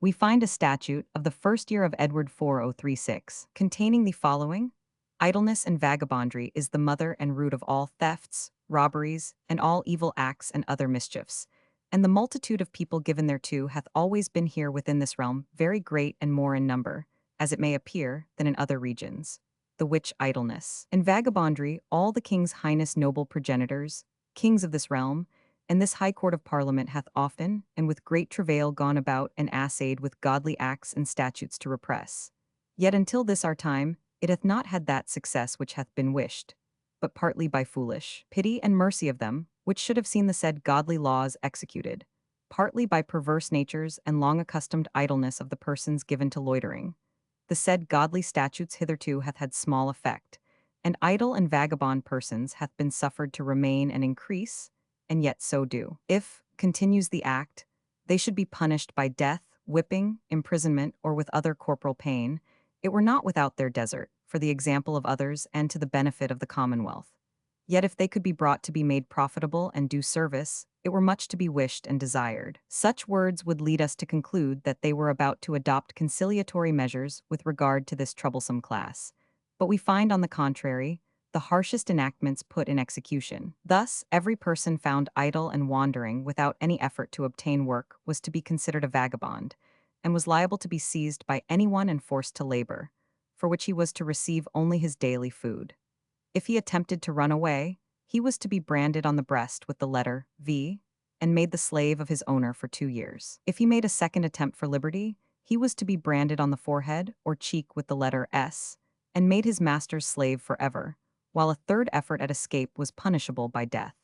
We find a statute of the first year of Edward 4036, containing the following: idleness and vagabondry is the mother and root of all thefts, robberies, and all evil acts and other mischiefs. And the multitude of people given thereto hath always been here within this realm very great and more in number, as it may appear, than in other regions. The which idleness and vagabondry all the king's highness noble progenitors, kings of this realm, and this high court of parliament hath often, and with great travail gone about and assayed with godly acts and statutes to repress. Yet until this our time, it hath not had that success which hath been wished, but partly by foolish pity and mercy of them, which should have seen the said godly laws executed, partly by perverse natures and long accustomed idleness of the persons given to loitering. The said godly statutes hitherto hath had small effect, and idle and vagabond persons hath been suffered to remain and increase, and yet so do. If, continues the act, they should be punished by death, whipping, imprisonment, or with other corporal pain, it were not without their desert, for the example of others and to the benefit of the commonwealth. Yet if they could be brought to be made profitable and do service, it were much to be wished and desired. Such words would lead us to conclude that they were about to adopt conciliatory measures with regard to this troublesome class. But we find, on the contrary, the harshest enactments put in execution. Thus, every person found idle and wandering without any effort to obtain work was to be considered a vagabond, and was liable to be seized by anyone and forced to labor, for which he was to receive only his daily food. If he attempted to run away, he was to be branded on the breast with the letter V, and made the slave of his owner for 2 years. If he made a second attempt for liberty, he was to be branded on the forehead or cheek with the letter S, and made his master's slave forever, while a third effort at escape was punishable by death.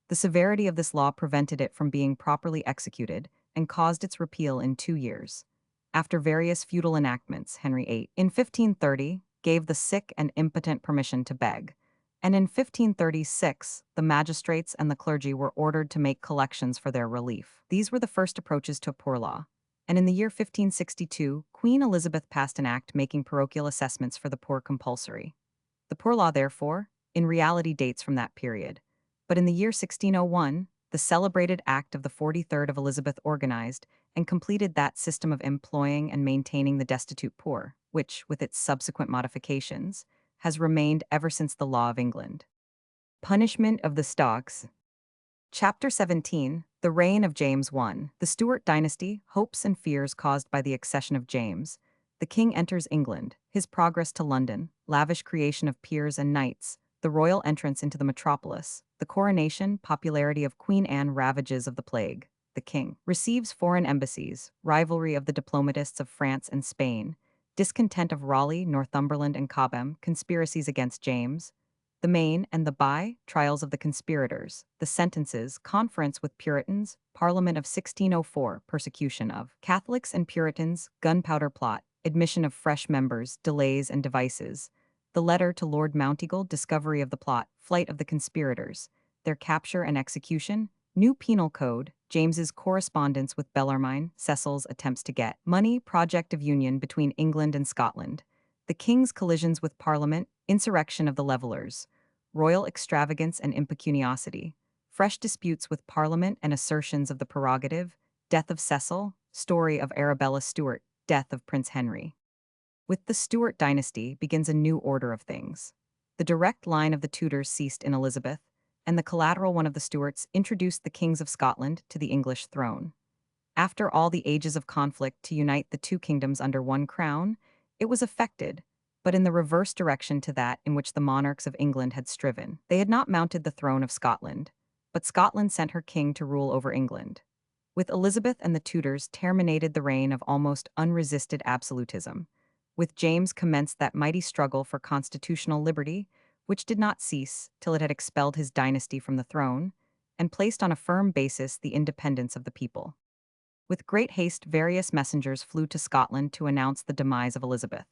The severity of this law prevented it from being properly executed, and caused its repeal in 2 years. After various feudal enactments, Henry VIII, in 1530, gave the sick and impotent permission to beg, and in 1536, the magistrates and the clergy were ordered to make collections for their relief. These were the first approaches to a poor law, and in the year 1562, Queen Elizabeth passed an act making parochial assessments for the poor compulsory. The poor law, therefore, in reality dates from that period, but in the year 1601, the celebrated Act of the 43rd of Elizabeth organized and completed that system of employing and maintaining the destitute poor, which, with its subsequent modifications, has remained ever since the law of England. Punishment of the stocks. Chapter 17, The reign of James I. The Stuart dynasty, hopes and fears caused by the accession of James. The king enters England, his progress to London, lavish creation of peers and knights, the royal entrance into the metropolis, the coronation, popularity of Queen Anne, ravages of the plague. The king receives foreign embassies, rivalry of the diplomatists of France and Spain, discontent of Raleigh, Northumberland, and Cobham, conspiracies against James, the main and the by, trials of the conspirators, the sentences, conference with Puritans, Parliament of 1604, persecution of Catholics and Puritans, gunpowder plot, admission of fresh members, delays and devices, the letter to Lord Mounteagle, discovery of the plot, flight of the conspirators, their capture and execution, new penal code, James's correspondence with Bellarmine, Cecil's attempts to get money, project of union between England and Scotland, the king's collisions with Parliament, insurrection of the Levellers, royal extravagance and impecuniosity, fresh disputes with Parliament and assertions of the prerogative, death of Cecil, story of Arabella Stuart, death of Prince Henry. With the Stuart dynasty begins a new order of things. The direct line of the Tudors ceased in Elizabeth, and the collateral one of the Stuarts introduced the kings of Scotland to the English throne. After all the ages of conflict to unite the two kingdoms under one crown, it was effected, but in the reverse direction to that in which the monarchs of England had striven. They had not mounted the throne of Scotland, but Scotland sent her king to rule over England. With Elizabeth and the Tudors terminated the reign of almost unresisted absolutism. With James commenced that mighty struggle for constitutional liberty, which did not cease till it had expelled his dynasty from the throne, and placed on a firm basis the independence of the people. With great haste, various messengers flew to Scotland to announce the demise of Elizabeth,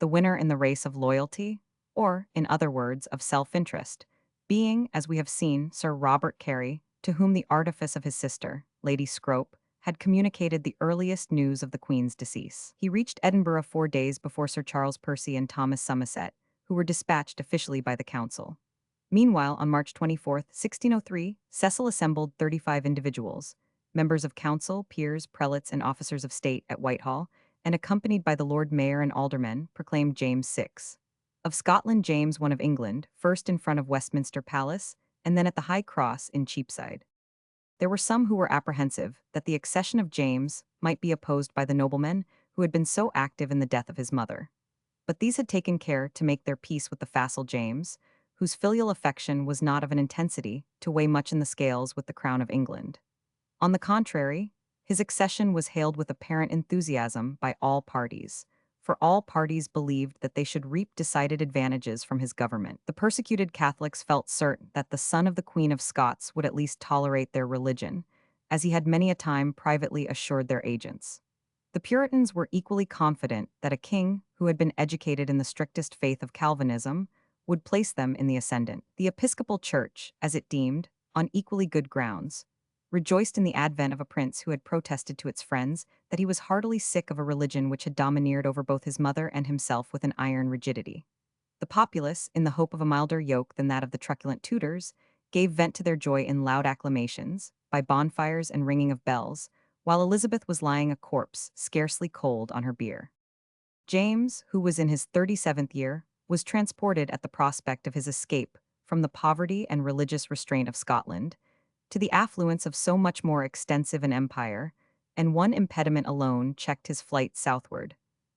the winner in the race of loyalty, or, in other words, of self-interest, being, as we have seen, Sir Robert Carey, to whom the artifice of his sister, Lady Scrope, had communicated the earliest news of the Queen's decease. He reached Edinburgh 4 days before Sir Charles Percy and Thomas Somerset, who were dispatched officially by the Council. Meanwhile, on March 24, 1603, Cecil assembled 35 individuals, members of council, peers, prelates, and officers of state at Whitehall, and accompanied by the Lord Mayor and aldermen, proclaimed James VI. Of Scotland, James I of England, first in front of Westminster Palace, and then at the High Cross in Cheapside. There were some who were apprehensive that the accession of James might be opposed by the noblemen who had been so active in the death of his mother. But these had taken care to make their peace with the facile James, whose filial affection was not of an intensity to weigh much in the scales with the crown of England. On the contrary, his accession was hailed with apparent enthusiasm by all parties, for all parties believed that they should reap decided advantages from his government. The persecuted Catholics felt certain that the son of the Queen of Scots would at least tolerate their religion, as he had many a time privately assured their agents. The Puritans were equally confident that a king who had been educated in the strictest faith of Calvinism would place them in the ascendant. The Episcopal Church, as it deemed, on equally good grounds, rejoiced in the advent of a prince who had protested to its friends that he was heartily sick of a religion which had domineered over both his mother and himself with an iron rigidity. The populace, in the hope of a milder yoke than that of the truculent Tudors, gave vent to their joy in loud acclamations, by bonfires and ringing of bells, while Elizabeth was lying a corpse, scarcely cold, on her bier. James, who was in his 37th year, was transported at the prospect of his escape from the poverty and religious restraint of Scotland, to the affluence of so much more extensive an empire, and one impediment alone checked his flight southward: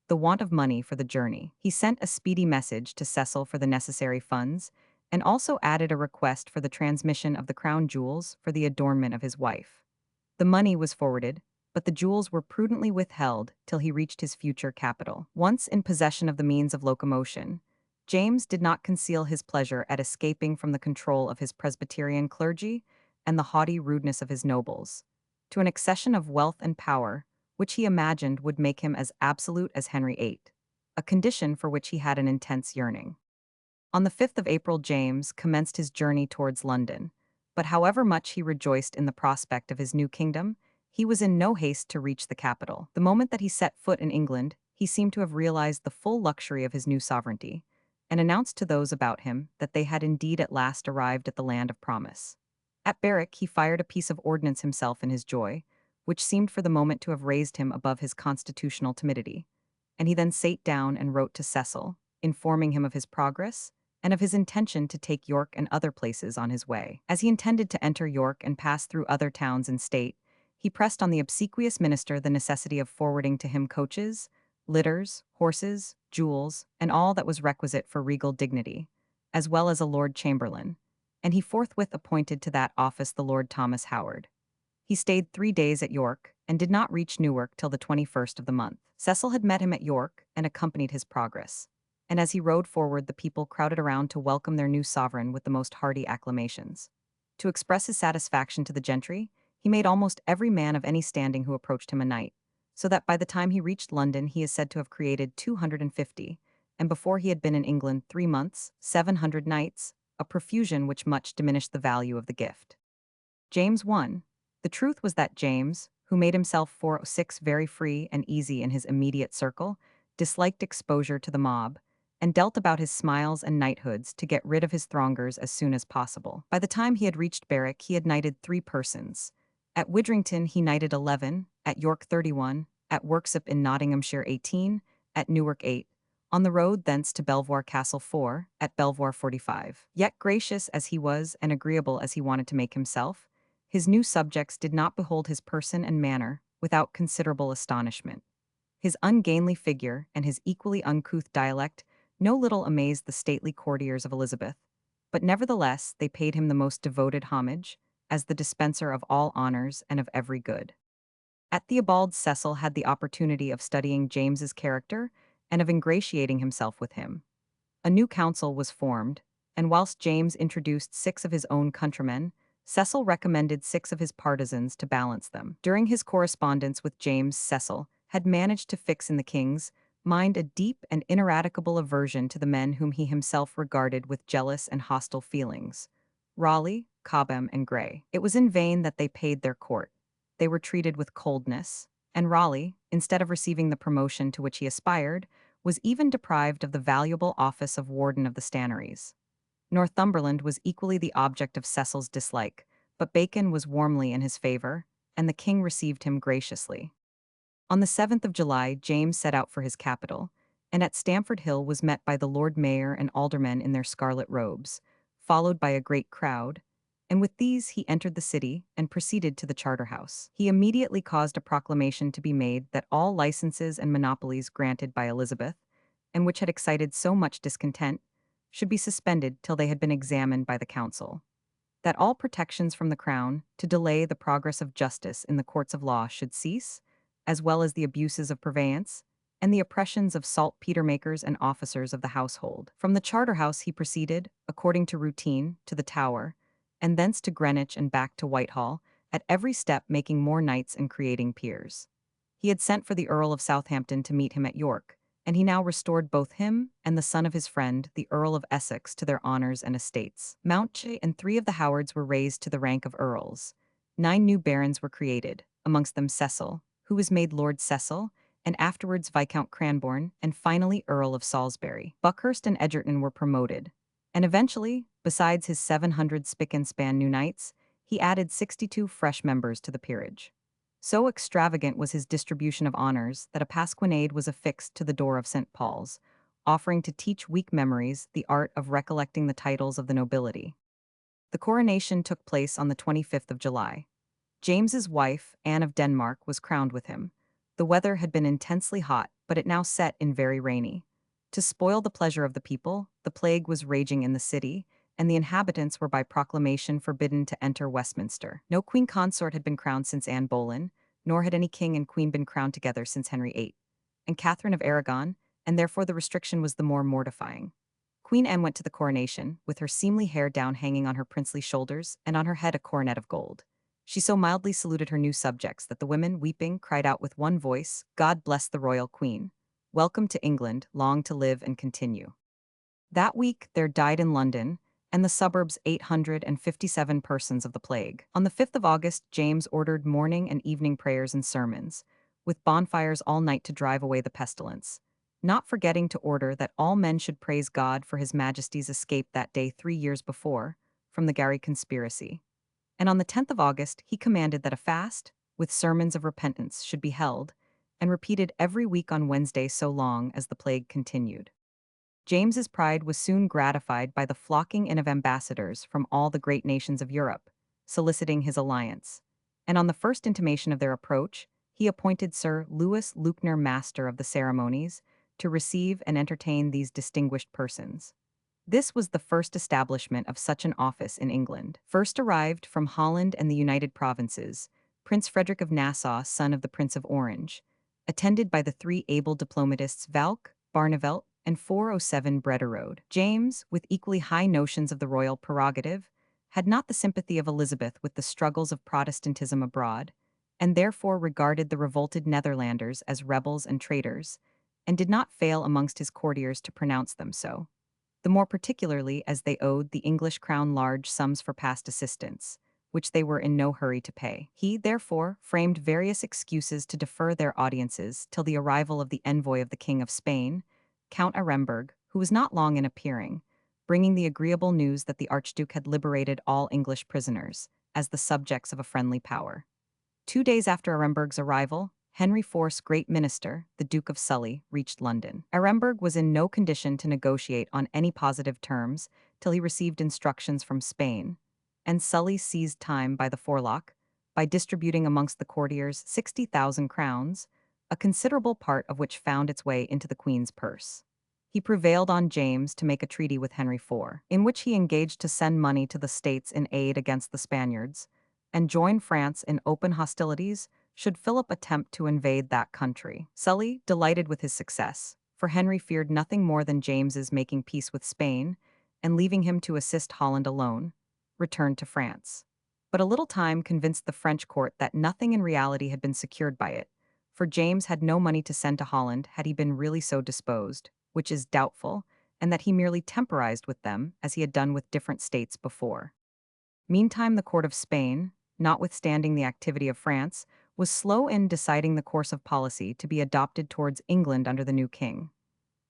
the want of money for the journey. He sent a speedy message to Cecil for the necessary funds, and also added a request for the transmission of the crown jewels for the adornment of his wife. The money was forwarded, but the jewels were prudently withheld till he reached his future capital. Once in possession of the means of locomotion, James did not conceal his pleasure at escaping from the control of his Presbyterian clergy and the haughty rudeness of his nobles, to an accession of wealth and power which he imagined would make him as absolute as Henry VIII, a condition for which he had an intense yearning. On the 5th of April, James commenced his journey towards London, but however much he rejoiced in the prospect of his new kingdom, he was in no haste to reach the capital. The moment that he set foot in England, he seemed to have realized the full luxury of his new sovereignty, and announced to those about him that they had indeed at last arrived at the land of promise. At Berwick, he fired a piece of ordnance himself in his joy, which seemed for the moment to have raised him above his constitutional timidity, and he then sate down and wrote to Cecil, informing him of his progress, and of his intention to take York and other places on his way. As he intended to enter York and pass through other towns and state, he pressed on the obsequious minister the necessity of forwarding to him coaches, litters, horses, jewels, and all that was requisite for regal dignity, as well as a Lord Chamberlain, and he forthwith appointed to that office the Lord Thomas Howard. He stayed 3 days at York, and did not reach Newark till the 21st of the month. Cecil had met him at York, and accompanied his progress. And as he rode forward, the people crowded around to welcome their new sovereign with the most hearty acclamations. To express his satisfaction to the gentry, he made almost every man of any standing who approached him a knight, so that by the time he reached London he is said to have created 250, and before he had been in England 3 months, 700 knights, a profusion which much diminished the value of the gift. James I. The truth was that James, who made himself 406 very free and easy in his immediate circle, disliked exposure to the mob, and dealt about his smiles and knighthoods to get rid of his throngers as soon as possible. By the time he had reached Berwick, he had knighted 3 persons. At Widrington he knighted 11, at York 31, at Worksop in Nottinghamshire 18, at Newark 8, on the road thence to Belvoir Castle 4, at Belvoir 45. Yet gracious as he was and agreeable as he wanted to make himself, his new subjects did not behold his person and manner without considerable astonishment. His ungainly figure and his equally uncouth dialect no little amazed the stately courtiers of Elizabeth, but nevertheless they paid him the most devoted homage, as the dispenser of all honors and of every good. At Theobald, Cecil had the opportunity of studying James's character and of ingratiating himself with him. A new council was formed, and whilst James introduced 6 of his own countrymen, Cecil recommended 6 of his partisans to balance them. During his correspondence with James, Cecil had managed to fix in the king's mind a deep and ineradicable aversion to the men whom he himself regarded with jealous and hostile feelings: Raleigh, Cobham, and Grey. It was in vain that they paid their court. They were treated with coldness, and Raleigh, instead of receiving the promotion to which he aspired, was even deprived of the valuable office of warden of the stannaries. Northumberland was equally the object of Cecil's dislike, but Bacon was warmly in his favor, and the king received him graciously. On the 7th of July, James set out for his capital, and at Stamford Hill was met by the Lord Mayor and aldermen in their scarlet robes, followed by a great crowd, and with these he entered the city and proceeded to the Charterhouse. He immediately caused a proclamation to be made that all licenses and monopolies granted by Elizabeth, and which had excited so much discontent, should be suspended till they had been examined by the council; that all protections from the crown to delay the progress of justice in the courts of law should cease, as well as the abuses of purveyance, and the oppressions of saltpetre-makers and officers of the household. From the Charterhouse he proceeded, according to routine, to the Tower, and thence to Greenwich and back to Whitehall, at every step making more knights and creating peers. He had sent for the Earl of Southampton to meet him at York, and he now restored both him and the son of his friend, the Earl of Essex, to their honours and estates. Mountjoy and 3 of the Howards were raised to the rank of earls. 9 new barons were created, amongst them Cecil, who was made Lord Cecil, and afterwards Viscount Cranbourne, and finally Earl of Salisbury. Buckhurst and Egerton were promoted, and eventually, besides his 700 spick-and-span new knights, he added 62 fresh members to the peerage. So extravagant was his distribution of honours that a pasquinade was affixed to the door of St. Paul's, offering to teach weak memories the art of recollecting the titles of the nobility. The coronation took place on the 25th of July. James's wife, Anne of Denmark, was crowned with him. The weather had been intensely hot, but it now set in very rainy. To spoil the pleasure of the people, the plague was raging in the city, and the inhabitants were by proclamation forbidden to enter Westminster. No queen consort had been crowned since Anne Boleyn, nor had any king and queen been crowned together since Henry VIII, and Catherine of Aragon, and therefore the restriction was the more mortifying. Queen Anne went to the coronation, with her seemly hair down hanging on her princely shoulders, and on her head a coronet of gold. She so mildly saluted her new subjects that the women, weeping, cried out with one voice, "God bless the royal queen. Welcome to England, long to live and continue." That week there died in London and the suburbs 857 persons of the plague. On the 5th of August, James ordered morning and evening prayers and sermons, with bonfires all night to drive away the pestilence, not forgetting to order that all men should praise God for his Majesty's escape that day 3 years before, from the Gary conspiracy. And on the 10th of August, he commanded that a fast, with sermons of repentance, should be held, and repeated every week on Wednesday so long as the plague continued. James's pride was soon gratified by the flocking in of ambassadors from all the great nations of Europe, soliciting his alliance. And on the first intimation of their approach, he appointed Sir Louis Leuchner master of the ceremonies to receive and entertain these distinguished persons. This was the first establishment of such an office in England. First arrived from Holland and the United Provinces, Prince Frederick of Nassau, son of the Prince of Orange, attended by the three able diplomatists Valk, Barnevelt, and 407 Brederode. James, with equally high notions of the royal prerogative, had not the sympathy of Elizabeth with the struggles of Protestantism abroad, and therefore regarded the revolted Netherlanders as rebels and traitors, and did not fail amongst his courtiers to pronounce them so, the more particularly as they owed the English crown large sums for past assistance, which they were in no hurry to pay. He, therefore, framed various excuses to defer their audiences till the arrival of the envoy of the King of Spain, Count Aremberg, who was not long in appearing, bringing the agreeable news that the Archduke had liberated all English prisoners, as the subjects of a friendly power. 2 days after Aremberg's arrival, Henry IV's great minister, the Duke of Sully, reached London. Aremberg was in no condition to negotiate on any positive terms till he received instructions from Spain, and Sully seized time by the forelock by distributing amongst the courtiers 60,000 crowns, a considerable part of which found its way into the Queen's purse. He prevailed on James to make a treaty with Henry IV, in which he engaged to send money to the States in aid against the Spaniards, and join France in open hostilities should Philip attempt to invade that country. Sully, delighted with his success, for Henry feared nothing more than James's making peace with Spain, and leaving him to assist Holland alone, returned to France. But a little time convinced the French court that nothing in reality had been secured by it, for James had no money to send to Holland had he been really so disposed, which is doubtful, and that he merely temporized with them as he had done with different states before. Meantime, the court of Spain, notwithstanding the activity of France, was slow in deciding the course of policy to be adopted towards England under the new king.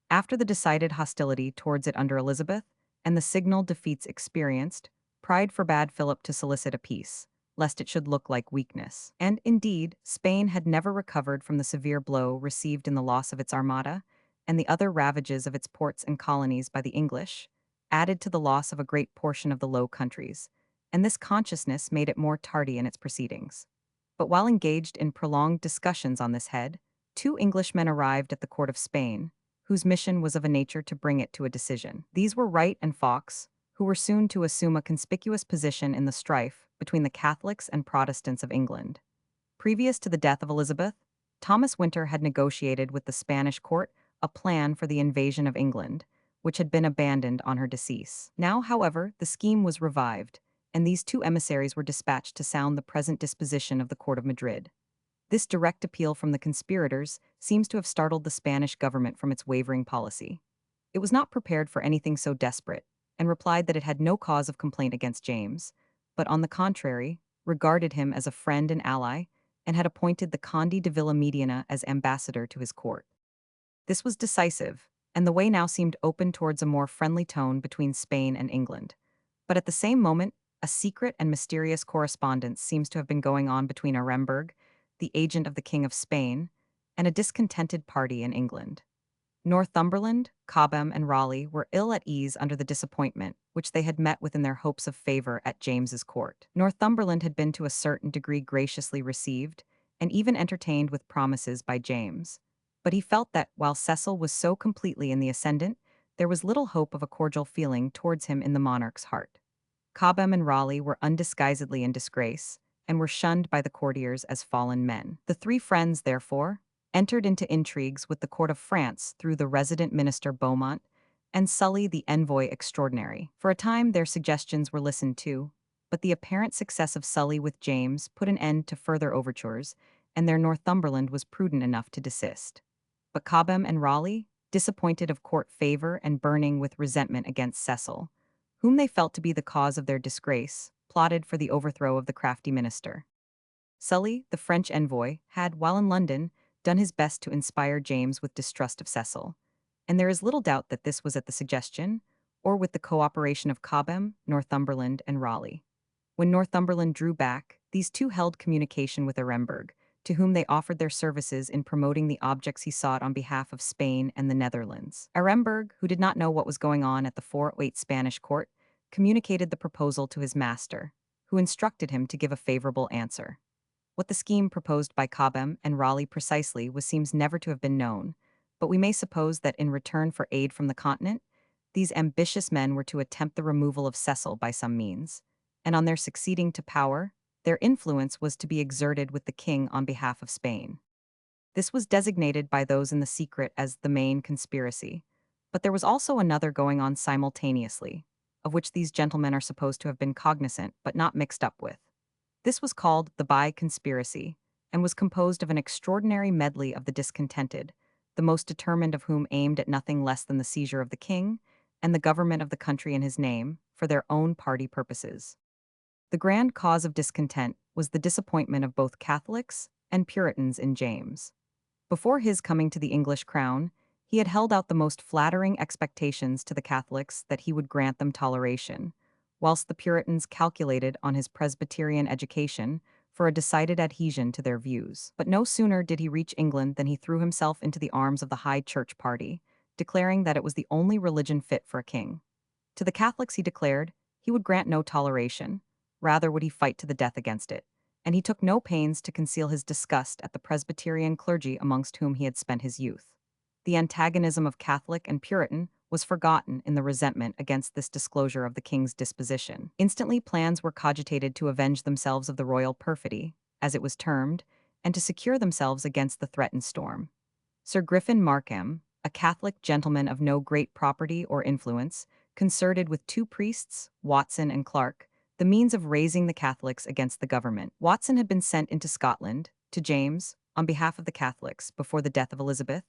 After the decided hostility towards it under Elizabeth, and the signal defeats experienced, pride forbade Philip to solicit a peace, lest it should look like weakness. And, indeed, Spain had never recovered from the severe blow received in the loss of its armada, and the other ravages of its ports and colonies by the English, added to the loss of a great portion of the Low Countries, and this consciousness made it more tardy in its proceedings. But while engaged in prolonged discussions on this head, 2 Englishmen arrived at the court of Spain, whose mission was of a nature to bring it to a decision. These were Wright and Fawkes, who were soon to assume a conspicuous position in the strife between the Catholics and Protestants of England. Previous to the death of Elizabeth, Thomas Winter had negotiated with the Spanish court a plan for the invasion of England, which had been abandoned on her decease. Now, however, the scheme was revived, and these 2 emissaries were dispatched to sound the present disposition of the court of Madrid. This direct appeal from the conspirators seems to have startled the Spanish government from its wavering policy. It was not prepared for anything so desperate, and replied that it had no cause of complaint against James, but on the contrary, regarded him as a friend and ally, and had appointed the Conde de Villamediana as ambassador to his court. This was decisive, and the way now seemed open towards a more friendly tone between Spain and England. But at the same moment, a secret and mysterious correspondence seems to have been going on between Aremberg, the agent of the King of Spain, and a discontented party in England. Northumberland, Cobham, and Raleigh were ill at ease under the disappointment which they had met with in their hopes of favor at James's court. Northumberland had been to a certain degree graciously received, and even entertained with promises by James. But he felt that, while Cecil was so completely in the ascendant, there was little hope of a cordial feeling towards him in the monarch's heart. Cobham and Raleigh were undisguisedly in disgrace, and were shunned by the courtiers as fallen men. The 3 friends, therefore, entered into intrigues with the court of France through the resident minister Beaumont, and Sully the envoy extraordinary. For a time their suggestions were listened to, but the apparent success of Sully with James put an end to further overtures, and their Northumberland was prudent enough to desist. But Cobham and Raleigh, disappointed of court favor and burning with resentment against Cecil, whom they felt to be the cause of their disgrace, plotted for the overthrow of the crafty minister. Sully, the French envoy, had, while in London, done his best to inspire James with distrust of Cecil, and there is little doubt that this was at the suggestion, or with the cooperation of Cobham, Northumberland, and Raleigh. When Northumberland drew back, these 2 held communication with Aremberg, to whom they offered their services in promoting the objects he sought on behalf of Spain and the Netherlands. Aremberg, who did not know what was going on at the 408 Spanish court, communicated the proposal to his master, who instructed him to give a favorable answer. What the scheme proposed by Cobham and Raleigh precisely seems never to have been known, but we may suppose that in return for aid from the continent, these ambitious men were to attempt the removal of Cecil by some means, and on their succeeding to power, their influence was to be exerted with the king on behalf of Spain. This was designated by those in the secret as the main conspiracy, but there was also another going on simultaneously, of which these gentlemen are supposed to have been cognizant but not mixed up with. This was called the By Conspiracy, and was composed of an extraordinary medley of the discontented, the most determined of whom aimed at nothing less than the seizure of the king and the government of the country in his name, for their own party purposes. The grand cause of discontent was the disappointment of both Catholics and Puritans in James. Before his coming to the English crown, he had held out the most flattering expectations to the Catholics that he would grant them toleration, whilst the Puritans calculated on his Presbyterian education for a decided adhesion to their views. But no sooner did he reach England than he threw himself into the arms of the High Church party, declaring that it was the only religion fit for a king. To the Catholics he declared he would grant no toleration, rather would he fight to the death against it, and he took no pains to conceal his disgust at the Presbyterian clergy amongst whom he had spent his youth. The antagonism of Catholic and Puritan was forgotten in the resentment against this disclosure of the king's disposition. Instantly plans were cogitated to avenge themselves of the royal perfidy, as it was termed, and to secure themselves against the threatened storm. Sir Griffin Markham, a Catholic gentleman of no great property or influence, concerted with two priests, Watson and Clark, the means of raising the Catholics against the government. Watson had been sent into Scotland, to James, on behalf of the Catholics, before the death of Elizabeth,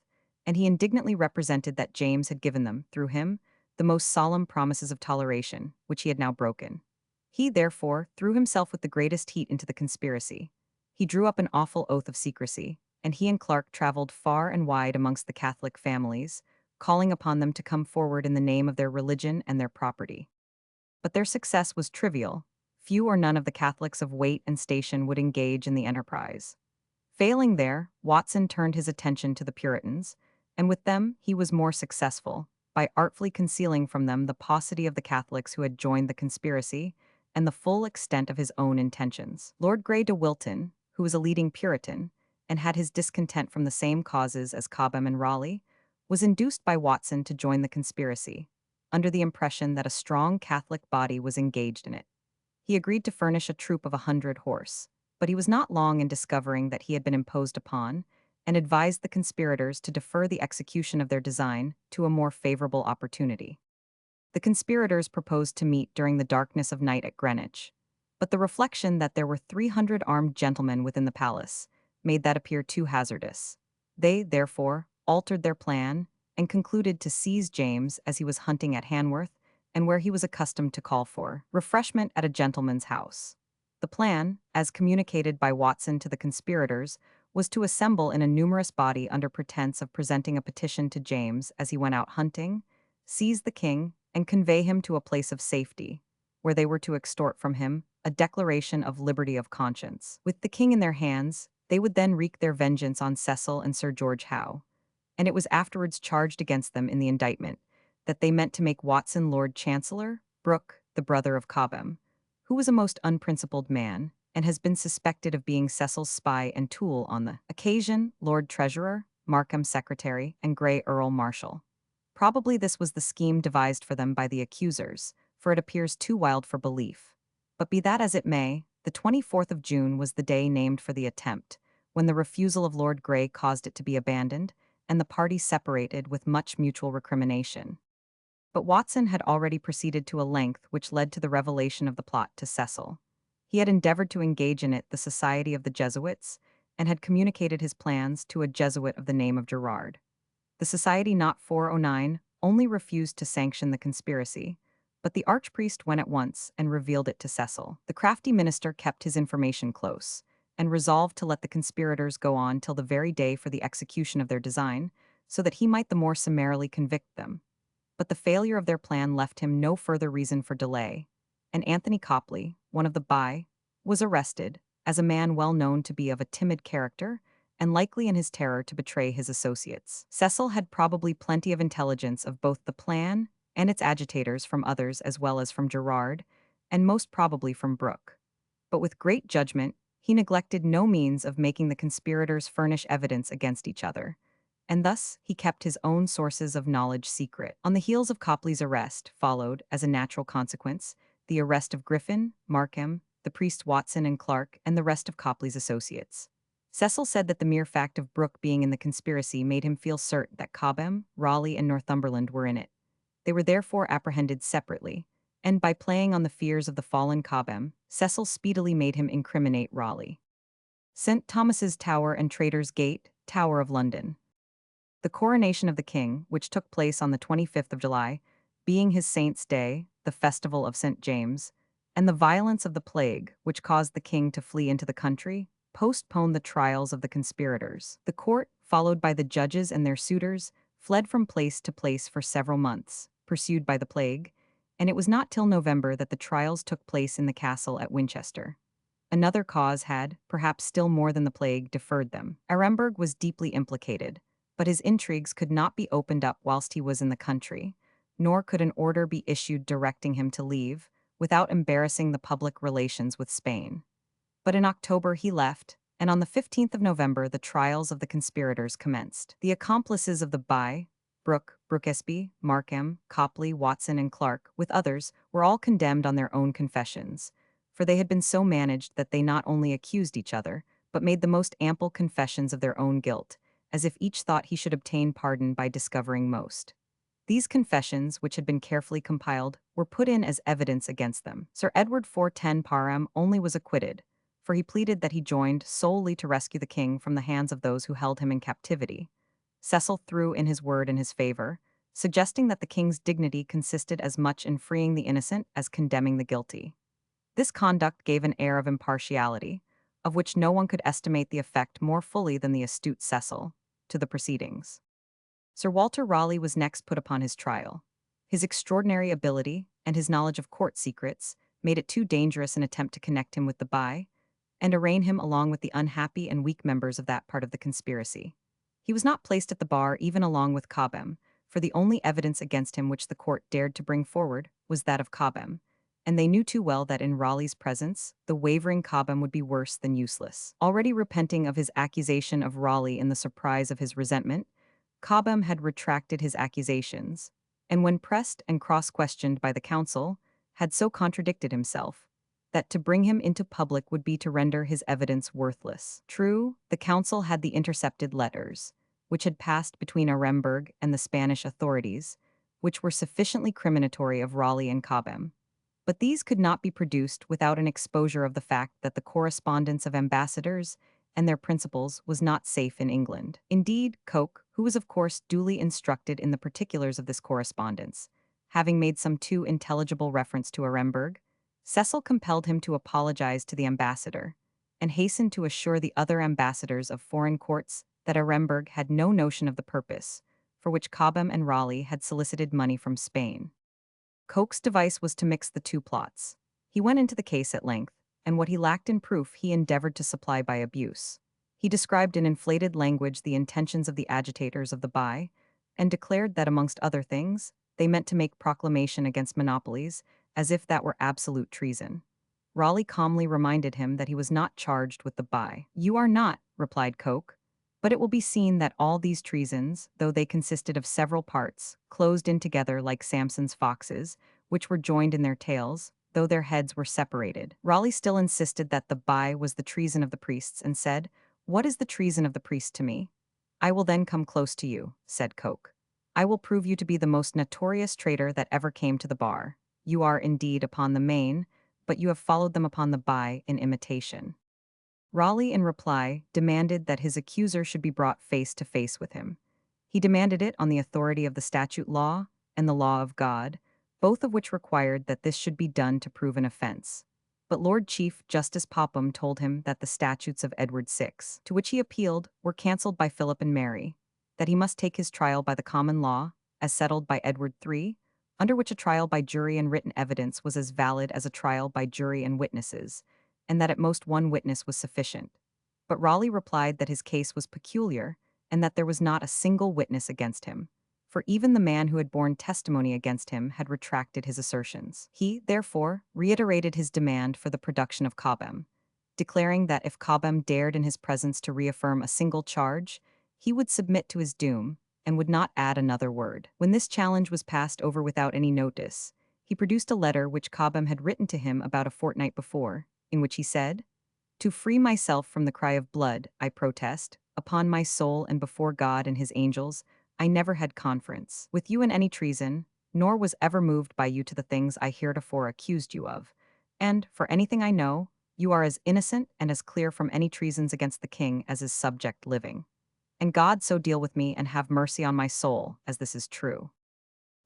and he indignantly represented that James had given them, through him, the most solemn promises of toleration, which he had now broken. He, therefore, threw himself with the greatest heat into the conspiracy. He drew up an awful oath of secrecy, and he and Clark travelled far and wide amongst the Catholic families, calling upon them to come forward in the name of their religion and their property. But their success was trivial. Few or none of the Catholics of weight and station would engage in the enterprise. Failing there, Watson turned his attention to the Puritans, and with them he was more successful, by artfully concealing from them the paucity of the Catholics who had joined the conspiracy, and the full extent of his own intentions. Lord Grey de Wilton, who was a leading Puritan, and had his discontent from the same causes as Cobham and Raleigh, was induced by Watson to join the conspiracy, under the impression that a strong Catholic body was engaged in it. He agreed to furnish a troop of 100 horse, but he was not long in discovering that he had been imposed upon, and advised the conspirators to defer the execution of their design to a more favorable opportunity. The conspirators proposed to meet during the darkness of night at Greenwich, but the reflection that there were 300 armed gentlemen within the palace made that appear too hazardous. They, therefore, altered their plan and concluded to seize James as he was hunting at Hanworth, and where he was accustomed to call for refreshment at a gentleman's house. The plan, as communicated by Watson to the conspirators, was to assemble in a numerous body under pretense of presenting a petition to James as he went out hunting, seize the king, and convey him to a place of safety, where they were to extort from him a declaration of liberty of conscience. With the king in their hands, they would then wreak their vengeance on Cecil and Sir George Howe, and it was afterwards charged against them in the indictment that they meant to make Watson Lord Chancellor, Brooke, the brother of Cobham, who was a most unprincipled man, and has been suspected of being Cecil's spy and tool on the occasion, Lord Treasurer, Markham Secretary, and Grey Earl Marshal. Probably this was the scheme devised for them by the accusers, for it appears too wild for belief. But be that as it may, the 24th of June was the day named for the attempt, when the refusal of Lord Grey caused it to be abandoned, and the parties separated with much mutual recrimination. But Watson had already proceeded to a length which led to the revelation of the plot to Cecil. He had endeavored to engage in it the Society of the Jesuits, and had communicated his plans to a Jesuit of the name of Gerard. The Society Not 409 only refused to sanction the conspiracy, but the archpriest went at once and revealed it to Cecil. The crafty minister kept his information close, and resolved to let the conspirators go on till the very day for the execution of their design, so that he might the more summarily convict them. But the failure of their plan left him no further reason for delay, and Anthony Copley, one of the was arrested, as a man well known to be of a timid character and likely in his terror to betray his associates. Cecil had probably plenty of intelligence of both the plan and its agitators from others as well as from Gerard, and most probably from Brooke. But with great judgment, he neglected no means of making the conspirators furnish evidence against each other, and thus he kept his own sources of knowledge secret. On the heels of Copley's arrest followed, as a natural consequence, the arrest of Griffin, Markham, the priests Watson and Clark, and the rest of Copley's associates. Cecil said that the mere fact of Brooke being in the conspiracy made him feel certain that Cobham, Raleigh, and Northumberland were in it. They were therefore apprehended separately, and by playing on the fears of the fallen Cobham, Cecil speedily made him incriminate Raleigh. St. Thomas's Tower and Traitor's Gate, Tower of London. The coronation of the king, which took place on the 25th of July, being his saint's day, the festival of St. James, and the violence of the plague, which caused the king to flee into the country, postponed the trials of the conspirators. The court, followed by the judges and their suitors, fled from place to place for several months, pursued by the plague, and it was not till November that the trials took place in the castle at Winchester. Another cause had, perhaps still more than the plague, deferred them. Aremberg was deeply implicated, but his intrigues could not be opened up whilst he was in the country, nor could an order be issued directing him to leave, without embarrassing the public relations with Spain. But in October he left, and on the 15th of November the trials of the conspirators commenced. The accomplices of the Brooke, Brookesby, Markham, Copley, Watson, and Clark, with others, were all condemned on their own confessions, for they had been so managed that they not only accused each other, but made the most ample confessions of their own guilt, as if each thought he should obtain pardon by discovering most. These confessions, which had been carefully compiled, were put in as evidence against them. Sir Edward 410 Parham only was acquitted, for he pleaded that he joined solely to rescue the king from the hands of those who held him in captivity. Cecil threw in his word in his favor, suggesting that the king's dignity consisted as much in freeing the innocent as condemning the guilty. This conduct gave an air of impartiality, of which no one could estimate the effect more fully than the astute Cecil, to the proceedings. Sir Walter Raleigh was next put upon his trial. His extraordinary ability and his knowledge of court secrets made it too dangerous an attempt to connect him with the and arraign him along with the unhappy and weak members of that part of the conspiracy. He was not placed at the bar even along with Cobham, for the only evidence against him which the court dared to bring forward was that of Cobham, and they knew too well that in Raleigh's presence, the wavering Cobham would be worse than useless. Already repenting of his accusation of Raleigh in the surprise of his resentment, Cobham had retracted his accusations, and when pressed and cross-questioned by the council, had so contradicted himself that to bring him into public would be to render his evidence worthless. True, the council had the intercepted letters, which had passed between Aremberg and the Spanish authorities, which were sufficiently criminatory of Raleigh and Cobham. But these could not be produced without an exposure of the fact that the correspondence of ambassadors and their principals was not safe in England. Indeed, Coke, who was of course duly instructed in the particulars of this correspondence, having made some too intelligible reference to Aremberg, Cecil compelled him to apologize to the ambassador, and hastened to assure the other ambassadors of foreign courts that Aremberg had no notion of the purpose for which Cobham and Raleigh had solicited money from Spain. Coke's device was to mix the two plots. He went into the case at length, and what he lacked in proof he endeavored to supply by abuse. He described in inflated language the intentions of the agitators of the and declared that, amongst other things, they meant to make proclamation against monopolies, as if that were absolute treason. Raleigh calmly reminded him that he was not charged with the "You are not," replied Coke, "but it will be seen that all these treasons, though they consisted of several parts, closed in together like Samson's foxes, which were joined in their tails, though their heads were separated." Raleigh still insisted that the was the treason of the priests, and said, "What is the treason of the priest to me?" "I will then come close to you," said Coke. "I will prove you to be the most notorious traitor that ever came to the bar. You are, indeed, upon the main, but you have followed them upon the in imitation." Raleigh, in reply, demanded that his accuser should be brought face to face with him. He demanded it on the authority of the statute law and the law of God, both of which required that this should be done to prove an offense. But Lord Chief Justice Popham told him that the statutes of Edward VI, to which he appealed, were cancelled by Philip and Mary, that he must take his trial by the common law, as settled by Edward III, under which a trial by jury and written evidence was as valid as a trial by jury and witnesses, and that at most one witness was sufficient. But Raleigh replied that his case was peculiar, and that there was not a single witness against him, for even the man who had borne testimony against him had retracted his assertions. He, therefore, reiterated his demand for the production of Cobham, declaring that if Cobham dared in his presence to reaffirm a single charge, he would submit to his doom and would not add another word. When this challenge was passed over without any notice, he produced a letter which Cobham had written to him about a fortnight before, in which he said, "To free myself from the cry of blood, I protest, upon my soul and before God and his angels, I never had conference with you in any treason, nor was ever moved by you to the things I heretofore accused you of. And, for anything I know, you are as innocent and as clear from any treasons against the king as is subject living. And God so deal with me and have mercy on my soul, as this is true."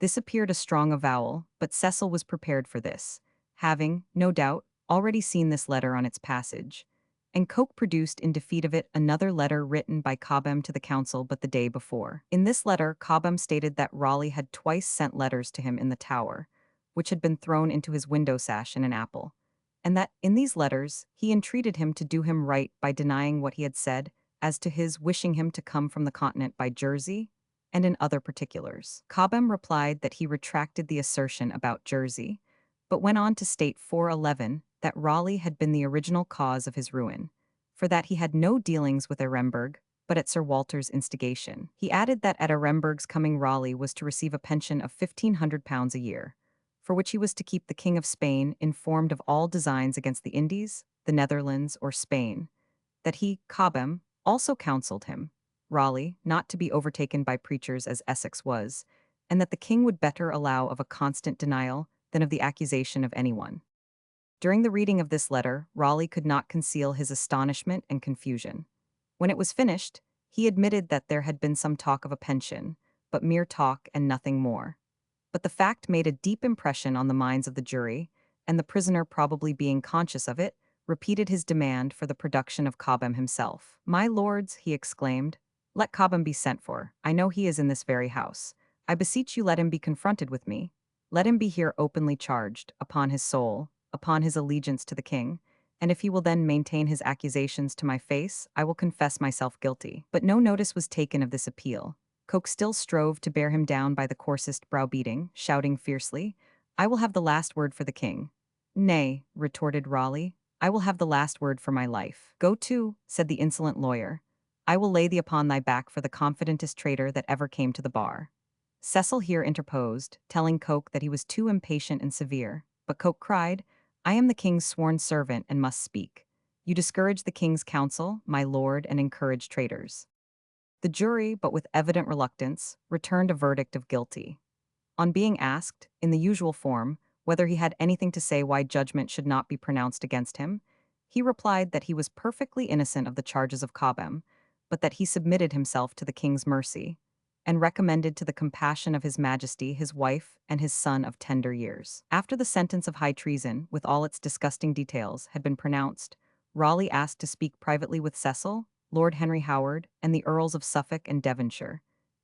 This appeared a strong avowal, but Cecil was prepared for this, having, no doubt, already seen this letter on its passage, and Coke produced in defeat of it another letter written by Cobham to the council but the day before. In this letter, Cobham stated that Raleigh had twice sent letters to him in the Tower, which had been thrown into his window sash in an apple, and that, in these letters, he entreated him to do him right by denying what he had said as to his wishing him to come from the continent by Jersey, and in other particulars. Cobham replied that he retracted the assertion about Jersey, but went on to state 411 that Raleigh had been the original cause of his ruin, for that he had no dealings with Aremberg, but at Sir Walter's instigation. He added that at Aremberg's coming Raleigh was to receive a pension of £1,500 a year, for which he was to keep the King of Spain informed of all designs against the Indies, the Netherlands, or Spain, that he, Cobham, also counselled him, Raleigh, not to be overtaken by preachers as Essex was, and that the king would better allow of a constant denial than of the accusation of anyone. During the reading of this letter, Raleigh could not conceal his astonishment and confusion. When it was finished, he admitted that there had been some talk of a pension, but mere talk and nothing more. But the fact made a deep impression on the minds of the jury, and the prisoner, probably being conscious of it, repeated his demand for the production of Cobham himself. "My lords," he exclaimed, "let Cobham be sent for. I know he is in this very house. I beseech you let him be confronted with me. Let him be here openly charged, upon his soul, upon his allegiance to the king, and if he will then maintain his accusations to my face, I will confess myself guilty." But no notice was taken of this appeal. Coke still strove to bear him down by the coarsest browbeating, shouting fiercely, "I will have the last word for the king." "Nay," retorted Raleigh, "I will have the last word for my life." "Go to," said the insolent lawyer. "I will lay thee upon thy back for the confidentest traitor that ever came to the bar." Cecil here interposed, telling Coke that he was too impatient and severe, but Coke cried, "I am the king's sworn servant and must speak. You discourage the king's counsel, my lord, and encourage traitors." The jury, but with evident reluctance, returned a verdict of guilty. On being asked, in the usual form, whether he had anything to say why judgment should not be pronounced against him, he replied that he was perfectly innocent of the charges of Cobham, but that he submitted himself to the king's mercy, and recommended to the compassion of his majesty his wife and his son of tender years. After the sentence of high treason, with all its disgusting details, had been pronounced, Raleigh asked to speak privately with Cecil, Lord Henry Howard, and the Earls of Suffolk and Devonshire,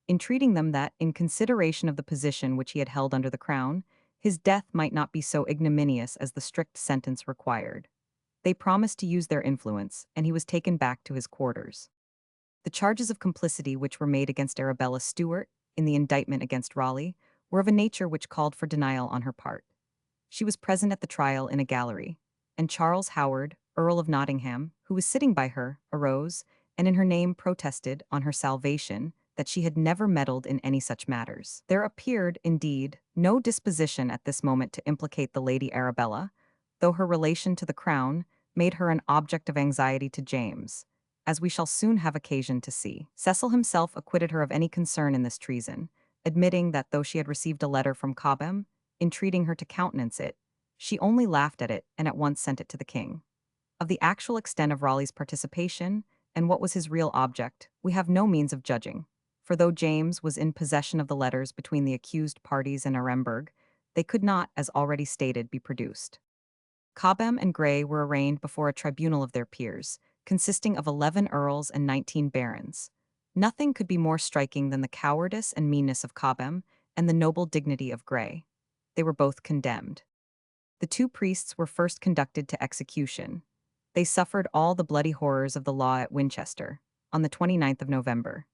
entreating them that, in consideration of the position which he had held under the crown, his death might not be so ignominious as the strict sentence required. They promised to use their influence, and he was taken back to his quarters. The charges of complicity which were made against Arabella Stuart, in the indictment against Raleigh, were of a nature which called for denial on her part. She was present at the trial in a gallery, and Charles Howard, Earl of Nottingham, who was sitting by her, arose, and in her name protested, on her salvation, that she had never meddled in any such matters. There appeared, indeed, no disposition at this moment to implicate the Lady Arabella, though her relation to the crown made her an object of anxiety to James, as we shall soon have occasion to see. Cecil himself acquitted her of any concern in this treason, admitting that though she had received a letter from Cobham, entreating her to countenance it, she only laughed at it and at once sent it to the king. Of the actual extent of Raleigh's participation, and what was his real object, we have no means of judging, for though James was in possession of the letters between the accused parties and Aremberg, they could not, as already stated, be produced. Cobham and Grey were arraigned before a tribunal of their peers, consisting of 11 earls and 19 barons. Nothing could be more striking than the cowardice and meanness of Cobham and the noble dignity of Grey. They were both condemned. The two priests were first conducted to execution. They suffered all the bloody horrors of the law at Winchester, on the 29th of November.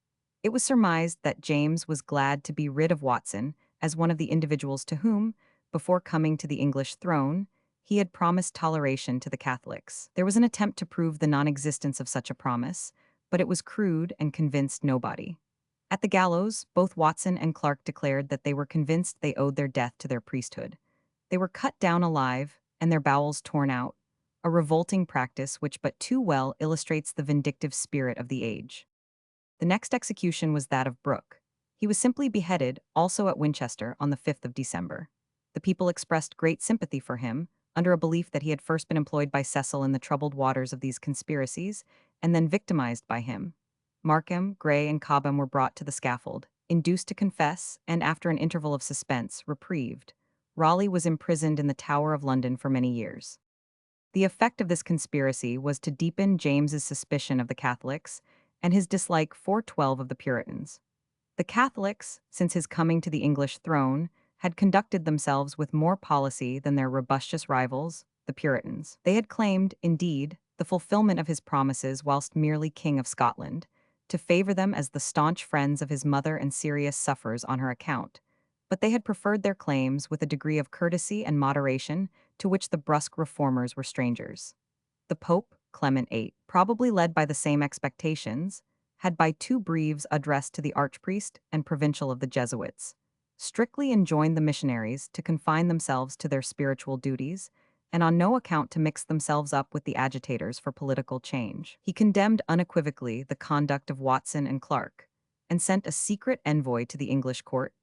It was surmised that James was glad to be rid of Watson as one of the individuals to whom, before coming to the English throne, he had promised toleration to the Catholics. There was an attempt to prove the non-existence of such a promise, but it was crude and convinced nobody. At the gallows, both Watson and Clark declared that they were convinced they owed their death to their priesthood. They were cut down alive and their bowels torn out, a revolting practice which but too well illustrates the vindictive spirit of the age. The next execution was that of Brooke. He was simply beheaded, also at Winchester, on the 5th of December. The people expressed great sympathy for him, under a belief that he had first been employed by Cassell in the troubled waters of these conspiracies, and then victimized by him. Markham, Gray, and Cobham were brought to the scaffold, induced to confess, and after an interval of suspense, reprieved. Raleigh was imprisoned in the Tower of London for many years. The effect of this conspiracy was to deepen James's suspicion of the Catholics and his dislike for 12 of the Puritans. The Catholics, since his coming to the English throne, had conducted themselves with more policy than their robustious rivals, the Puritans. They had claimed, indeed, the fulfillment of his promises whilst merely King of Scotland, to favor them as the staunch friends of his mother and serious sufferers on her account, but they had preferred their claims with a degree of courtesy and moderation to which the brusque reformers were strangers. The Pope, Clement VIII, probably led by the same expectations, had by two breves addressed to the archpriest and provincial of the Jesuits, strictly enjoined the missionaries to confine themselves to their spiritual duties, and on no account to mix themselves up with the agitators for political change. He condemned unequivocally the conduct of Watson and Clark, and sent a secret envoy to the English court,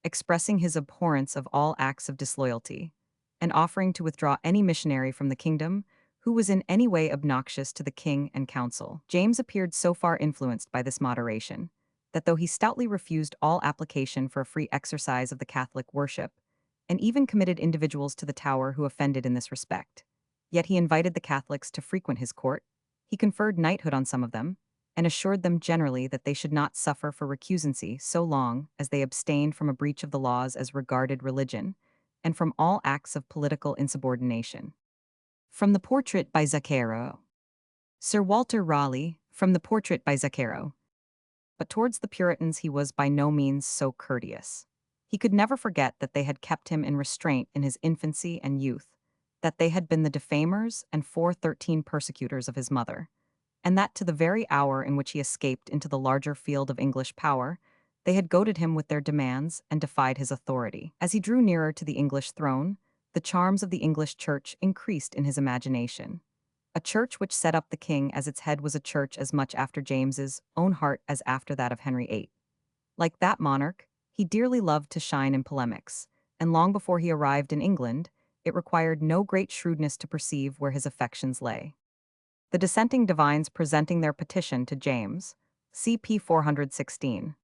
expressing his abhorrence of all acts of disloyalty, and offering to withdraw any missionary from the kingdom who was in any way obnoxious to the king and council. James appeared so far influenced by this moderation, that though he stoutly refused all application for a free exercise of the Catholic worship, and even committed individuals to the Tower who offended in this respect, yet he invited the Catholics to frequent his court, he conferred knighthood on some of them, and assured them generally that they should not suffer for recusancy so long as they abstained from a breach of the laws as regarded religion, and from all acts of political insubordination. From the Portrait by Zucchero. Sir Walter Raleigh, from the Portrait by Zucchero. But towards the Puritans he was by no means so courteous. He could never forget that they had kept him in restraint in his infancy and youth, that they had been the defamers and 413 persecutors of his mother, and that to the very hour in which he escaped into the larger field of English power, they had goaded him with their demands and defied his authority. As he drew nearer to the English throne, the charms of the English church increased in his imagination. A church which set up the king as its head was a church as much after James's own heart as after that of Henry VIII. Like that monarch, he dearly loved to shine in polemics, and long before he arrived in England, it required no great shrewdness to perceive where his affections lay. The dissenting divines presenting their petition to James, CP 416.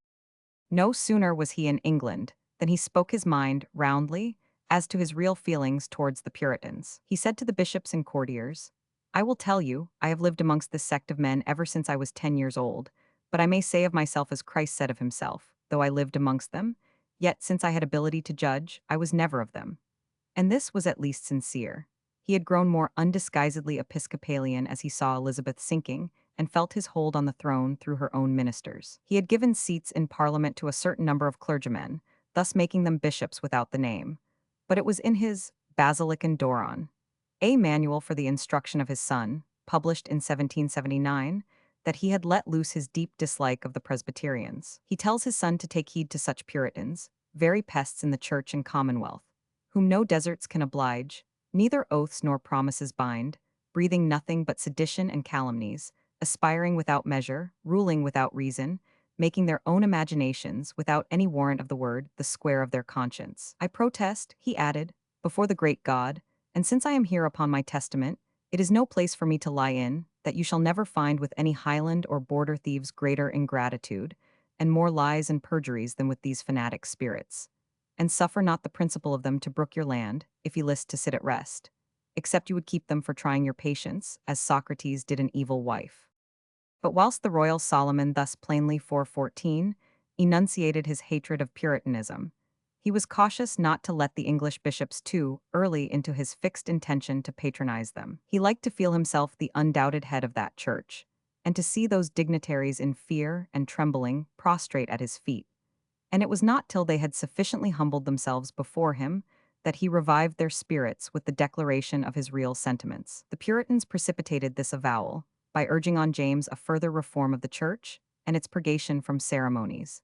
No sooner was he in England than he spoke his mind roundly as to his real feelings towards the Puritans. He said to the bishops and courtiers, "I will tell you, I have lived amongst this sect of men ever since I was 10 years old, but I may say of myself as Christ said of himself, though I lived amongst them, yet since I had ability to judge, I was never of them." And this was at least sincere. He had grown more undisguisedly Episcopalian as he saw Elizabeth sinking, and felt his hold on the throne through her own ministers. He had given seats in Parliament to a certain number of clergymen, thus making them bishops without the name. But it was in his Basilican Doron, a manual for the instruction of his son, published in 1779, that he had let loose his deep dislike of the Presbyterians. He tells his son to take heed to such Puritans, very pests in the church and commonwealth, whom no deserts can oblige, neither oaths nor promises bind, breathing nothing but sedition and calumnies, aspiring without measure, ruling without reason, making their own imaginations, without any warrant of the word, the square of their conscience. I protest, he added, before the great God, and since I am here upon my testament, it is no place for me to lie in, that you shall never find with any Highland or border thieves greater ingratitude, and more lies and perjuries than with these fanatic spirits. And suffer not the principal of them to brook your land, if he list to sit at rest, except you would keep them for trying your patience, as Socrates did an evil wife. But whilst the royal Solomon thus plainly 414 enunciated his hatred of Puritanism, He was cautious not to let the English bishops too early into his fixed intention to patronize them. He liked to feel himself the undoubted head of that church, and to see those dignitaries in fear and trembling prostrate at his feet. And it was not till they had sufficiently humbled themselves before him that he revived their spirits with the declaration of his real sentiments. The Puritans precipitated this avowal by urging on James a further reform of the church and its purgation from ceremonies.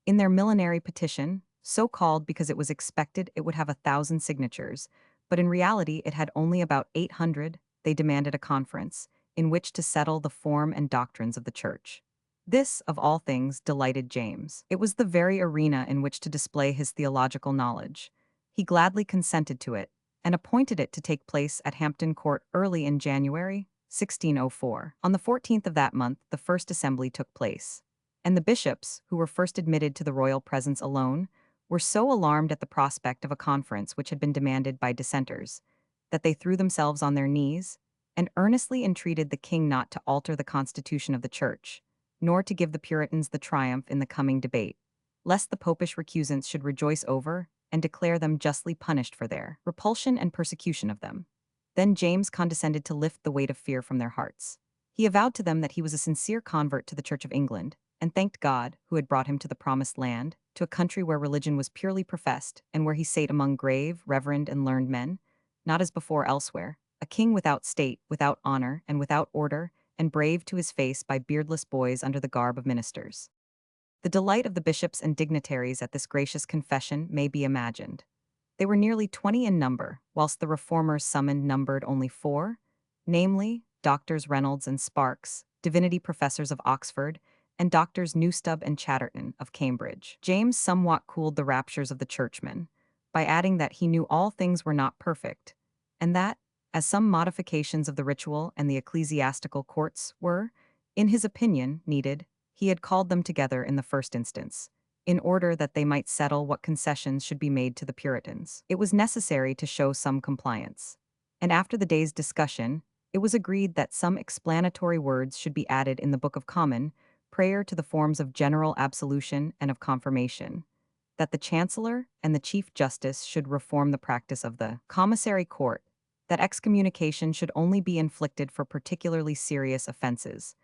In their millenary petition, so called because it was expected it would have 1,000 signatures, but in reality it had only about 800, they demanded a conference, in which to settle the form and doctrines of the church. This, of all things, delighted James. It was the very arena in which to display his theological knowledge. He gladly consented to it, and appointed it to take place at Hampton Court early in January, 1604. On the 14th of that month, the first assembly took place, and the bishops, who were first admitted to the royal presence alone, were so alarmed at the prospect of a conference which had been demanded by dissenters, that they threw themselves on their knees, and earnestly entreated the king not to alter the constitution of the church, nor to give the Puritans the triumph in the coming debate, lest the popish recusants should rejoice over and declare them justly punished for their repulsion and persecution of them. Then James condescended to lift the weight of fear from their hearts. He avowed to them that he was a sincere convert to the Church of England, and thanked God, who had brought him to the promised land, to a country where religion was purely professed, and where he sate among grave, reverend, and learned men, not as before elsewhere, a king without state, without honor, and without order, and braved to his face by beardless boys under the garb of ministers. The delight of the bishops and dignitaries at this gracious confession may be imagined. They were nearly 20 in number, whilst the reformers summoned numbered only 4, namely, Doctors Reynolds and Sparks, divinity professors of Oxford, and Doctors Newstub and Chatterton of Cambridge. James somewhat cooled the raptures of the churchmen, by adding that he knew all things were not perfect, and that, as some modifications of the ritual and the ecclesiastical courts were, in his opinion, needed, he had called them together in the first instance, in order that they might settle what concessions should be made to the Puritans. It was necessary to show some compliance, and after the day's discussion, it was agreed that some explanatory words should be added in the Book of Common Prayer to the forms of general absolution and of confirmation, that the Chancellor and the Chief Justice should reform the practice of the Commissary Court, that excommunication should only be inflicted for particularly serious offenses,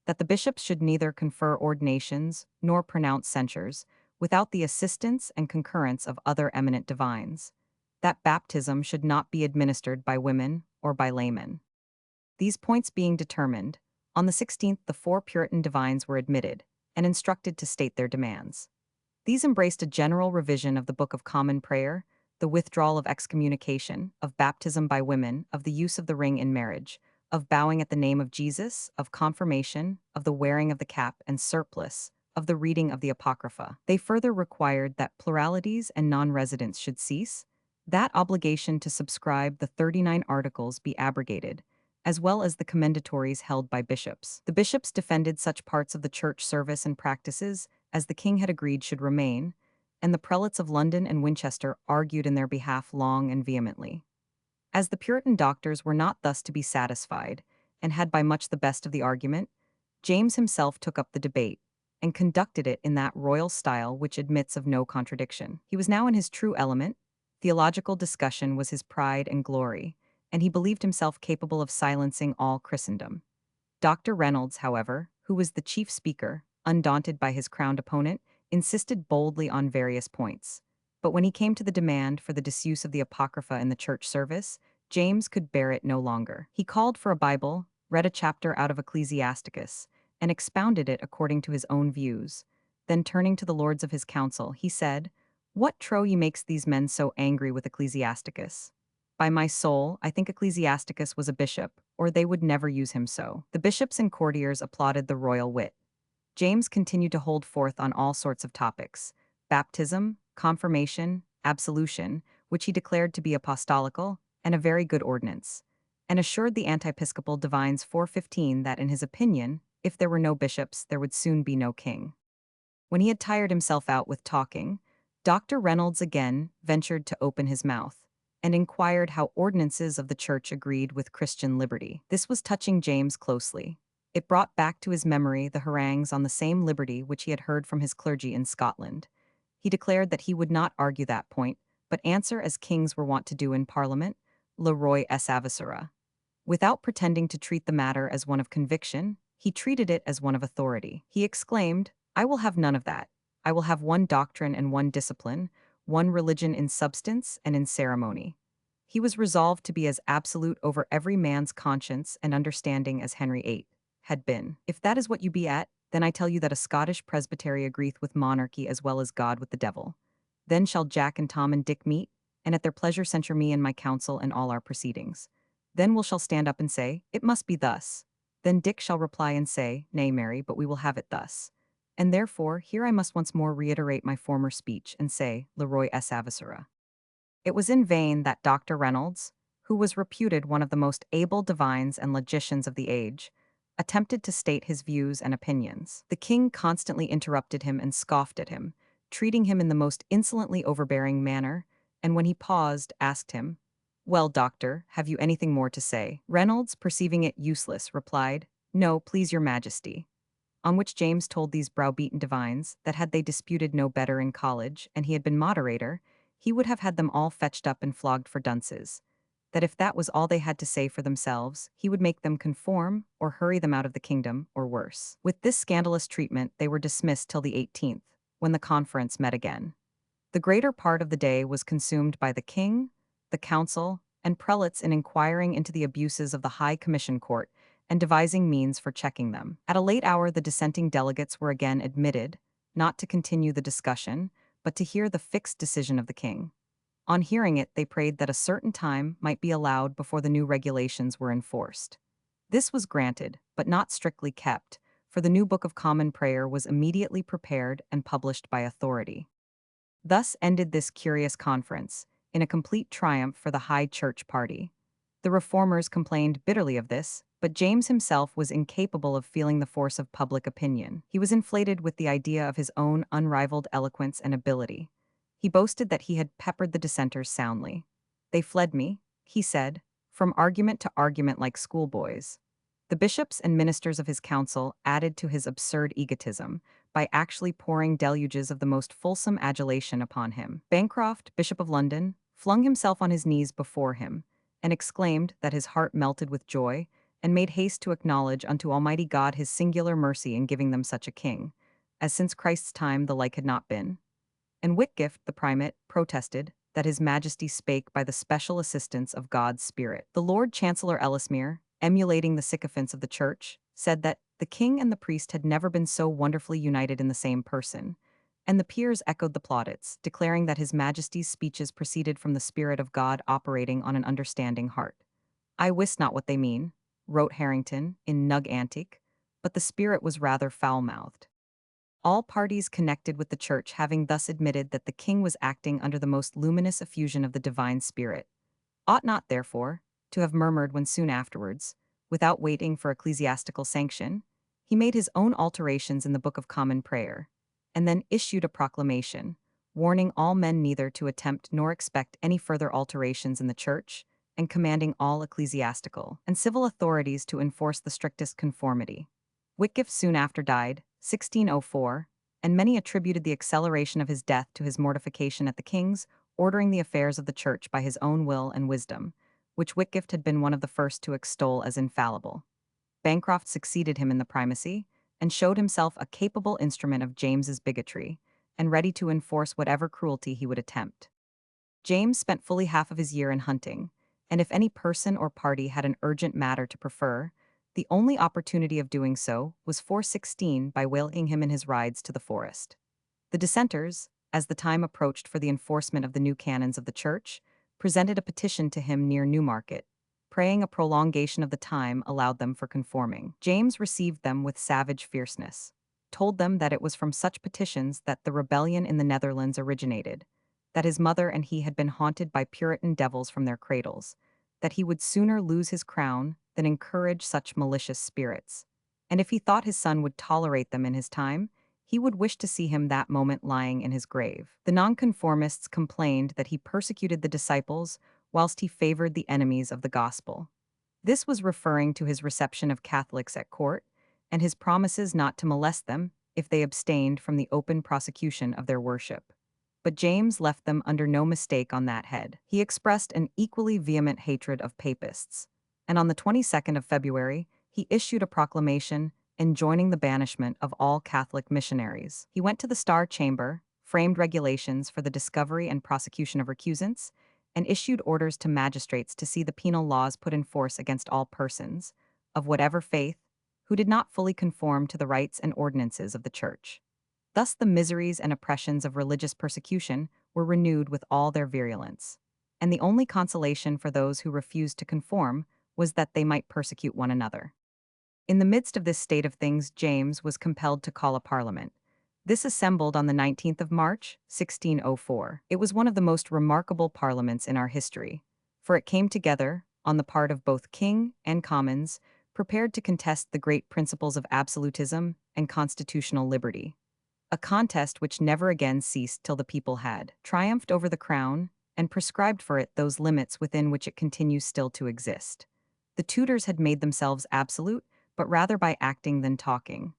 that the bishops should neither confer ordinations nor pronounce censures without the assistance and concurrence of other eminent divines, that baptism should not be administered by women or by laymen. These points being determined, on the 16th the 4 Puritan divines were admitted and instructed to state their demands. These embraced a general revision of the Book of Common Prayer, the withdrawal of excommunication, of baptism by women, of the use of the ring in marriage, of bowing at the name of Jesus, of confirmation, of the wearing of the cap and surplice, of the reading of the Apocrypha. They further required that pluralities and non-residents should cease, that obligation to subscribe the 39 articles be abrogated, as well as the commendatories held by bishops. The bishops defended such parts of the church service and practices as the king had agreed should remain, and the prelates of London and Winchester argued in their behalf long and vehemently. As the Puritan doctors were not thus to be satisfied, and had by much the best of the argument, James himself took up the debate, and conducted it in that royal style which admits of no contradiction. He was now in his true element, theological discussion was his pride and glory, and he believed himself capable of silencing all Christendom. Dr. Reynolds, however, who was the chief speaker, undaunted by his crowned opponent, insisted boldly on various points. But when he came to the demand for the disuse of the Apocrypha in the church service, James could bear it no longer. He called for a Bible, read a chapter out of Ecclesiasticus, and expounded it according to his own views. Then turning to the lords of his council, he said, "What trow ye makes these men so angry with Ecclesiasticus? By my soul, I think Ecclesiasticus was a bishop, or they would never use him so." The bishops and courtiers applauded the royal wit. James continued to hold forth on all sorts of topics: baptism, confirmation, absolution, which he declared to be apostolical, and a very good ordinance, and assured the anti-episcopal divines 415 that in his opinion, if there were no bishops, there would soon be no king. When he had tired himself out with talking, Dr. Reynolds again ventured to open his mouth, and inquired how ordinances of the church agreed with Christian liberty. This was touching James closely. It brought back to his memory the harangues on the same liberty which he had heard from his clergy in Scotland. He declared that he would not argue that point, but answer as kings were wont to do in Parliament, le roi es avicera. Without pretending to treat the matter as one of conviction, he treated it as one of authority. He exclaimed, "I will have none of that. I will have one doctrine and one discipline, one religion in substance and in ceremony." He was resolved to be as absolute over every man's conscience and understanding as Henry VIII had been. "If that is what you be at, then I tell you that a Scottish presbytery agreeth with monarchy as well as God with the devil. Then shall Jack and Tom and Dick meet, and at their pleasure censure me and my council and all our proceedings. Then will shall stand up and say, It must be thus. Then Dick shall reply and say, Nay, Mary, but we will have it thus. And therefore, here I must once more reiterate my former speech and say, Leroy S. Avicera." It was in vain that Dr. Reynolds, who was reputed one of the most able divines and logicians of the age, attempted to state his views and opinions. The king constantly interrupted him and scoffed at him, treating him in the most insolently overbearing manner, and when he paused, asked him, "Well, doctor, have you anything more to say?" Reynolds, perceiving it useless, replied, "No, please your majesty." On which James told these browbeaten divines that had they disputed no better in college, and he had been moderator, he would have had them all fetched up and flogged for dunces; that if that was all they had to say for themselves, he would make them conform, or hurry them out of the kingdom, or worse. With this scandalous treatment they were dismissed till the 18th, when the conference met again. The greater part of the day was consumed by the king, the council, and prelates in inquiring into the abuses of the High Commission Court and devising means for checking them. At a late hour the dissenting delegates were again admitted, not to continue the discussion, but to hear the fixed decision of the king. On hearing it, they prayed that a certain time might be allowed before the new regulations were enforced. This was granted, but not strictly kept, for the new Book of Common Prayer was immediately prepared and published by authority. Thus ended this curious conference, in a complete triumph for the High Church party. The reformers complained bitterly of this, but James himself was incapable of feeling the force of public opinion. He was inflated with the idea of his own unrivaled eloquence and ability. He boasted that he had peppered the dissenters soundly. "They fled me," he said, "from argument to argument like schoolboys." The bishops and ministers of his council added to his absurd egotism by actually pouring deluges of the most fulsome adulation upon him. Bancroft, Bishop of London, flung himself on his knees before him, and exclaimed that his heart melted with joy, and made haste to acknowledge unto Almighty God his singular mercy in giving them such a king, as since Christ's time the like had not been. And Whitgift, the primate, protested that his majesty spake by the special assistance of God's Spirit. The Lord Chancellor Ellesmere, emulating the sycophants of the church, said that the king and the priest had never been so wonderfully united in the same person, and the peers echoed the plaudits, declaring that his majesty's speeches proceeded from the Spirit of God operating on an understanding heart. "I wist not what they mean," wrote Harrington in Nug Antique, but the spirit was rather foul-mouthed. All parties connected with the church having thus admitted that the king was acting under the most luminous effusion of the divine spirit, ought not, therefore, to have murmured when soon afterwards, without waiting for ecclesiastical sanction, he made his own alterations in the Book of Common Prayer, and then issued a proclamation, warning all men neither to attempt nor expect any further alterations in the church, and commanding all ecclesiastical and civil authorities to enforce the strictest conformity. Whitgift soon after died, 1604, and many attributed the acceleration of his death to his mortification at the king's ordering the affairs of the church by his own will and wisdom, which Whitgift had been one of the first to extol as infallible. Bancroft succeeded him in the primacy, and showed himself a capable instrument of James's bigotry, and ready to enforce whatever cruelty he would attempt. James spent fully half of his year in hunting, and if any person or party had an urgent matter to prefer, the only opportunity of doing so was 416 by whaling him in his rides to the forest. The dissenters, as the time approached for the enforcement of the new canons of the church, presented a petition to him near Newmarket, praying a prolongation of the time allowed them for conforming. James received them with savage fierceness, told them that it was from such petitions that the rebellion in the Netherlands originated, that his mother and he had been haunted by Puritan devils from their cradles, that he would sooner lose his crown than encourage such malicious spirits, and if he thought his son would tolerate them in his time, he would wish to see him that moment lying in his grave. The nonconformists complained that he persecuted the disciples whilst he favored the enemies of the gospel. This was referring to his reception of Catholics at court, and his promises not to molest them if they abstained from the open prosecution of their worship. but James left them under no mistake on that head. He expressed an equally vehement hatred of papists, and on the 22nd of February, he issued a proclamation enjoining the banishment of all Catholic missionaries. He went to the Star Chamber, framed regulations for the discovery and prosecution of recusants, and issued orders to magistrates to see the penal laws put in force against all persons, of whatever faith, who did not fully conform to the rites and ordinances of the Church. Thus the miseries and oppressions of religious persecution were renewed with all their virulence, and the only consolation for those who refused to conform was that they might persecute one another. In the midst of this state of things, James was compelled to call a parliament. This assembled on the 19th of March, 1604. It was one of the most remarkable parliaments in our history, for it came together, on the part of both king and commons, prepared to contest the great principles of absolutism and constitutional liberty, a contest which never again ceased till the people had triumphed over the crown and prescribed for it those limits within which it continues still to exist. The Tudors had made themselves absolute, but rather by acting than talking.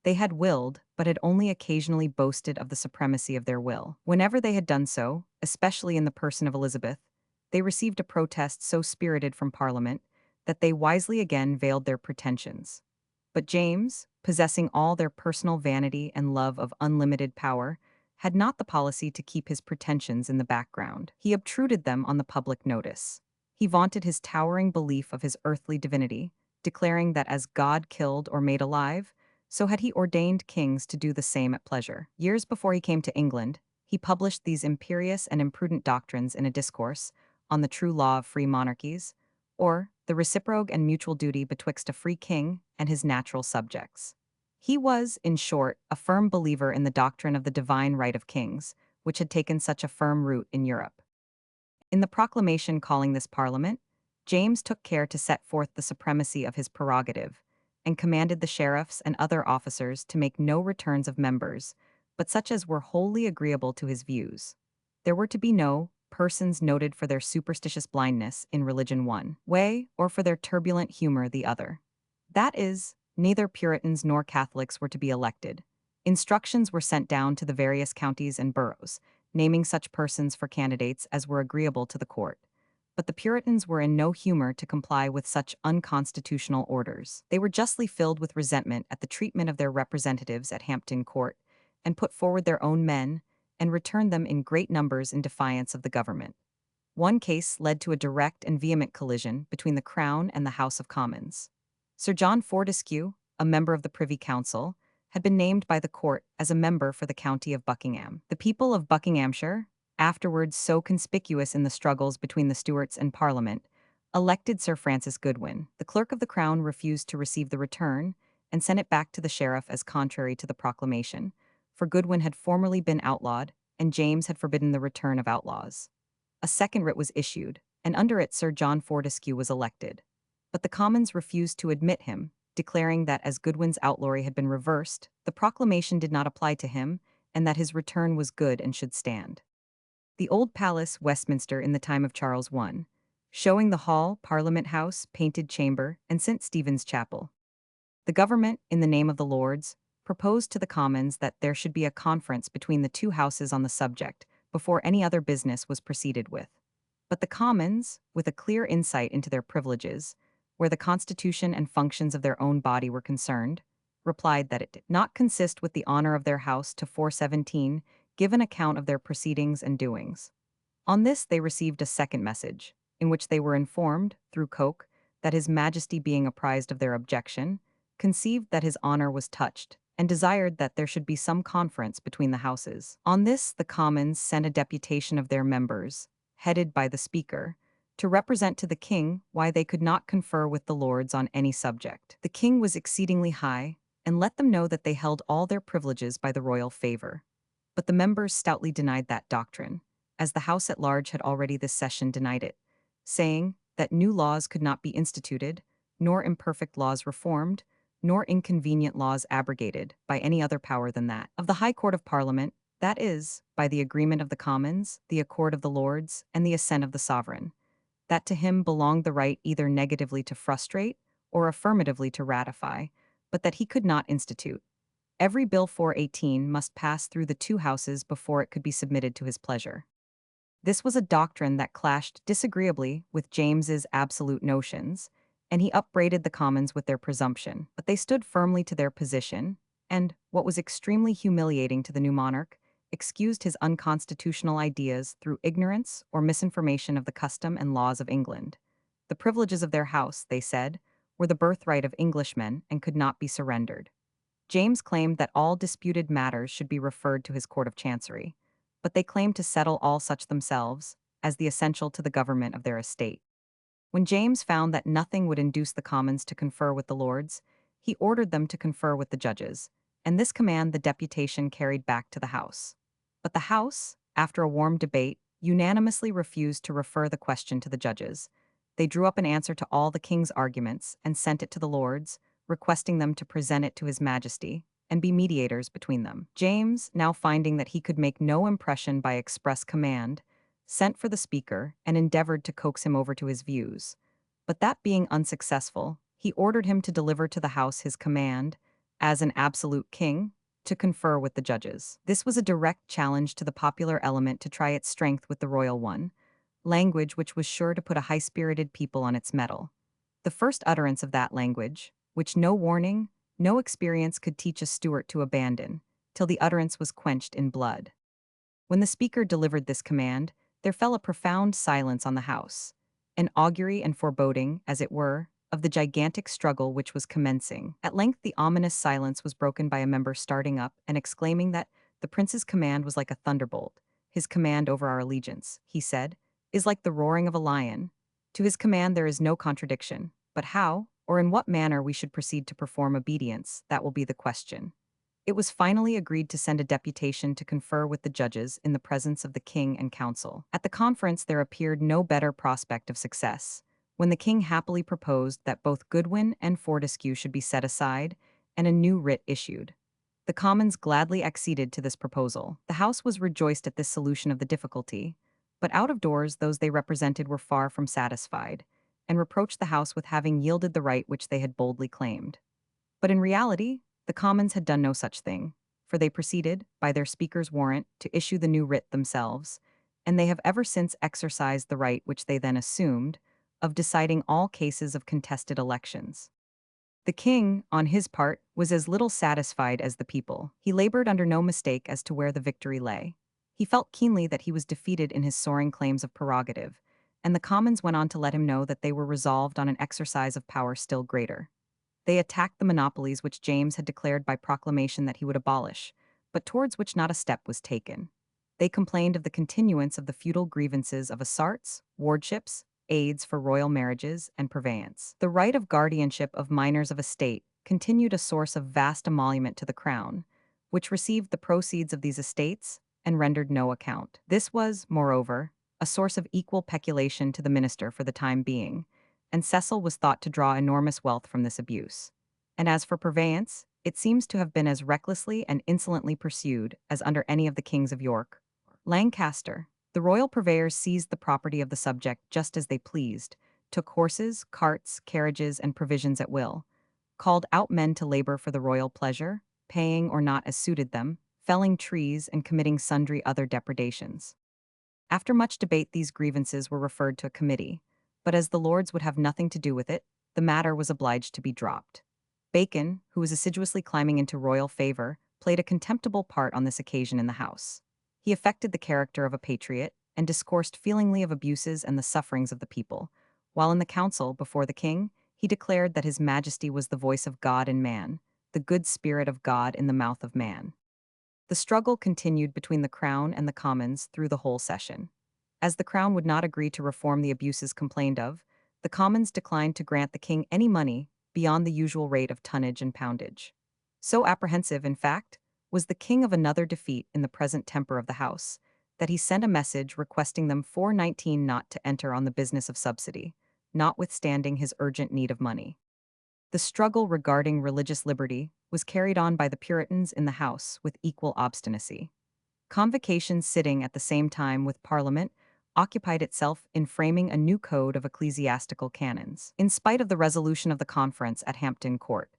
They had willed, but had only occasionally boasted of the supremacy of their will. Whenever they had done so, especially in the person of Elizabeth, they received a protest so spirited from Parliament that they wisely again veiled their pretensions. But James, possessing all their personal vanity and love of unlimited power, had not the policy to keep his pretensions in the background. He obtruded them on the public notice. He vaunted his towering belief of his earthly divinity, declaring that as God killed or made alive, so had he ordained kings to do the same at pleasure. Years before he came to England, he published these imperious and imprudent doctrines in a discourse on the true law of free monarchies, or the reciproque and mutual duty betwixt a free king and his natural subjects. He was, in short, a firm believer in the doctrine of the divine right of kings, which had taken such a firm root in Europe. In the proclamation calling this parliament, James took care to set forth the supremacy of his prerogative, and commanded the sheriffs and other officers to make no returns of members, but such as were wholly agreeable to his views. There were to be no persons noted for their superstitious blindness in religion one way, or for their turbulent humor the other. That is, neither Puritans nor Catholics were to be elected. Instructions were sent down to the various counties and boroughs, naming such persons for candidates as were agreeable to the court. But the Puritans were in no humor to comply with such unconstitutional orders. They were justly filled with resentment at the treatment of their representatives at Hampton Court, and put forward their own men, and returned them in great numbers in defiance of the government. One case led to a direct and vehement collision between the Crown and the House of Commons. Sir John Fortescue, a member of the Privy Council, had been named by the court as a member for the county of Buckingham. The people of Buckinghamshire, afterwards so conspicuous in the struggles between the Stuarts and Parliament, elected Sir Francis Goodwin. The clerk of the Crown refused to receive the return and sent it back to the sheriff as contrary to the proclamation, for Goodwin had formerly been outlawed, and James had forbidden the return of outlaws. A second writ was issued, and under it Sir John Fortescue was elected. But the Commons refused to admit him, declaring that as Goodwin's outlawry had been reversed, the proclamation did not apply to him, and that his return was good and should stand. The Old Palace, Westminster, in the time of Charles I, showing the Hall, Parliament House, Painted Chamber, and St. Stephen's Chapel. The government, in the name of the Lords, proposed to the Commons that there should be a conference between the two houses on the subject before any other business was proceeded with. But the Commons, with a clear insight into their privileges, where the constitution and functions of their own body were concerned, replied that it did not consist with the honor of their house to 417 give an account of their proceedings and doings. On this they received a second message, in which they were informed, through Coke, that his Majesty being apprised of their objection, conceived that his honor was touched, and desired that there should be some conference between the houses. On this the Commons sent a deputation of their members, headed by the Speaker, to represent to the king why they could not confer with the lords on any subject. The king was exceedingly high, and let them know that they held all their privileges by the royal favor. But the members stoutly denied that doctrine, as the House at large had already this session denied it, saying that new laws could not be instituted, nor imperfect laws reformed, nor inconvenient laws abrogated by any other power than that of the High Court of Parliament, that is, by the agreement of the Commons, the accord of the Lords, and the assent of the Sovereign, that to him belonged the right either negatively to frustrate or affirmatively to ratify, but that he could not institute. Every Bill 418 must pass through the two houses before it could be submitted to his pleasure. This was a doctrine that clashed disagreeably with James's absolute notions, and he upbraided the Commons with their presumption. But they stood firmly to their position, and, what was extremely humiliating to the new monarch, excused his unconstitutional ideas through ignorance or misinformation of the custom and laws of England. The privileges of their house, they said, were the birthright of Englishmen and could not be surrendered. James claimed that all disputed matters should be referred to his Court of Chancery, but they claimed to settle all such themselves, as the essential to the government of their estate. When James found that nothing would induce the Commons to confer with the Lords, he ordered them to confer with the judges, and this command the deputation carried back to the House. But the House, after a warm debate, unanimously refused to refer the question to the judges. They drew up an answer to all the king's arguments and sent it to the Lords, requesting them to present it to His Majesty and be mediators between them. James, now finding that he could make no impression by express command, sent for the speaker and endeavored to coax him over to his views. But that being unsuccessful, he ordered him to deliver to the House his command, as an absolute king, to confer with the judges. This was a direct challenge to the popular element to try its strength with the royal one, language which was sure to put a high-spirited people on its mettle. The first utterance of that language, which no warning, no experience could teach a Stuart to abandon, till the utterance was quenched in blood. When the speaker delivered this command, there fell a profound silence on the House, an augury and foreboding, as it were, of the gigantic struggle which was commencing. At length the ominous silence was broken by a member starting up and exclaiming that the prince's command was like a thunderbolt. His command over our allegiance, he said, is like the roaring of a lion. To his command there is no contradiction, but how, or in what manner we should proceed to perform obedience, that will be the question. It was finally agreed to send a deputation to confer with the judges in the presence of the king and council. At the conference there appeared no better prospect of success, when the king happily proposed that both Goodwin and Fortescue should be set aside, and a new writ issued. The Commons gladly acceded to this proposal. The House was rejoiced at this solution of the difficulty, but out of doors those they represented were far from satisfied, and reproached the House with having yielded the right which they had boldly claimed. But in reality, the Commons had done no such thing, for they proceeded, by their Speaker's warrant, to issue the new writ themselves, and they have ever since exercised the right which they then assumed, of deciding all cases of contested elections. The king, on his part, was as little satisfied as the people. He labored under no mistake as to where the victory lay. He felt keenly that he was defeated in his soaring claims of prerogative, and the Commons went on to let him know that they were resolved on an exercise of power still greater. They attacked the monopolies which James had declared by proclamation that he would abolish, but towards which not a step was taken. They complained of the continuance of the feudal grievances of asarts, wardships, aids for royal marriages, and purveyance. The right of guardianship of minors of estate continued a source of vast emolument to the crown, which received the proceeds of these estates and rendered no account. This was, moreover, a source of equal peculation to the minister for the time being, and Cassell was thought to draw enormous wealth from this abuse. And as for purveyance, it seems to have been as recklessly and insolently pursued as under any of the kings of York. Lancaster, the royal purveyors seized the property of the subject just as they pleased, took horses, carts, carriages, and provisions at will, called out men to labor for the royal pleasure, paying or not as suited them, felling trees, and committing sundry other depredations. After much debate these grievances were referred to a committee, but as the Lords would have nothing to do with it, the matter was obliged to be dropped. Bacon, who was assiduously climbing into royal favor, played a contemptible part on this occasion in the House. He affected the character of a patriot, and discoursed feelingly of abuses and the sufferings of the people, while in the council, before the king, he declared that His Majesty was the voice of God in man, the good spirit of God in the mouth of man. The struggle continued between the Crown and the Commons through the whole session. As the Crown would not agree to reform the abuses complained of, the Commons declined to grant the king any money beyond the usual rate of tonnage and poundage. So apprehensive, in fact, was the king of another defeat in the present temper of the House, that he sent a message requesting them 419 not to enter on the business of subsidy, notwithstanding his urgent need of money. The struggle regarding religious liberty was carried on by the Puritans in the House with equal obstinacy. Convocation, sitting at the same time with Parliament, occupied itself in framing a new code of ecclesiastical canons. In spite of the resolution of the conference at Hampton Court,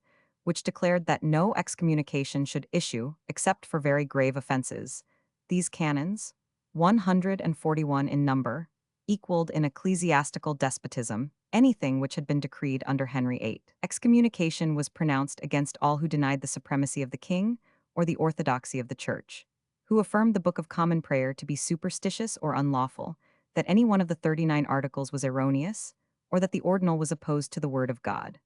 which declared that no excommunication should issue except for very grave offenses. These canons, 141 in number, equaled in ecclesiastical despotism anything which had been decreed under Henry VIII. Excommunication was pronounced against all who denied the supremacy of the king or the orthodoxy of the Church, who affirmed the Book of Common Prayer to be superstitious or unlawful, that any one of the 39 articles was erroneous, or that the ordinal was opposed to the Word of God.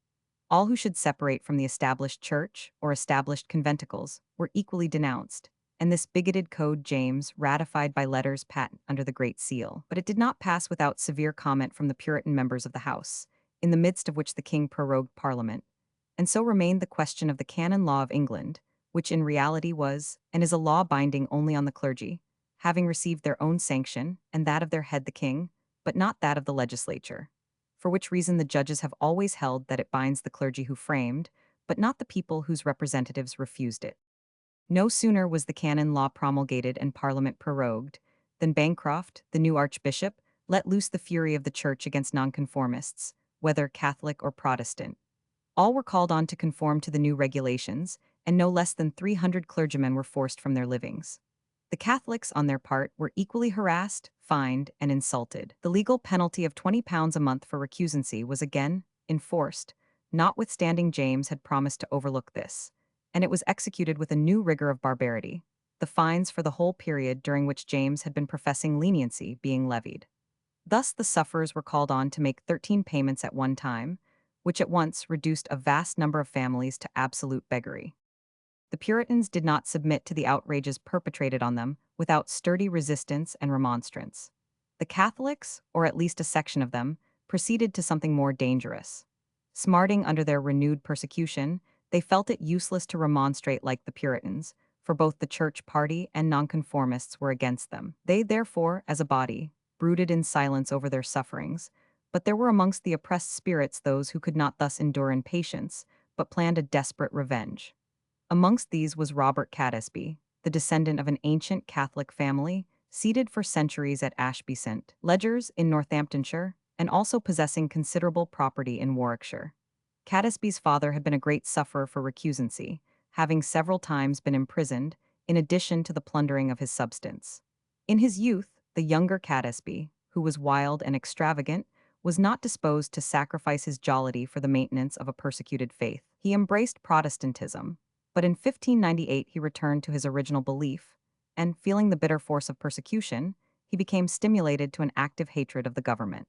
All who should separate from the established church or established conventicles were equally denounced, and this bigoted code James ratified by letters patent under the Great Seal. But it did not pass without severe comment from the Puritan members of the House, in the midst of which the king prorogued Parliament, and so remained the question of the canon law of England, which in reality was and is a law binding only on the clergy, having received their own sanction and that of their head the king, but not that of the legislature. For which reason the judges have always held that it binds the clergy who framed, but not the people whose representatives refused it. No sooner was the canon law promulgated and Parliament prorogued than Bancroft, the new archbishop, let loose the fury of the Church against nonconformists, whether Catholic or Protestant. All were called on to conform to the new regulations, and no less than 300 clergymen were forced from their livings. The Catholics, on their part, were equally harassed, fined, and insulted. The legal penalty of £20 a month for recusancy was again enforced, notwithstanding James had promised to overlook this, and it was executed with a new rigor of barbarity, the fines for the whole period during which James had been professing leniency being levied. Thus the sufferers were called on to make 13 payments at one time, which at once reduced a vast number of families to absolute beggary. The Puritans did not submit to the outrages perpetrated on them without sturdy resistance and remonstrance. The Catholics, or at least a section of them, proceeded to something more dangerous. Smarting under their renewed persecution, they felt it useless to remonstrate like the Puritans, for both the church party and nonconformists were against them. They, therefore, as a body, brooded in silence over their sufferings, but there were amongst the oppressed spirits those who could not thus endure in patience, but planned a desperate revenge. Amongst these was Robert Catesby, the descendant of an ancient Catholic family, seated for centuries at Ashby St. Ledgers in Northamptonshire, and also possessing considerable property in Warwickshire. Catesby's father had been a great sufferer for recusancy, having several times been imprisoned, in addition to the plundering of his substance. In his youth, the younger Catesby, who was wild and extravagant, was not disposed to sacrifice his jollity for the maintenance of a persecuted faith. He embraced Protestantism, but in 1598 he returned to his original belief, and, feeling the bitter force of persecution, he became stimulated to an active hatred of the government.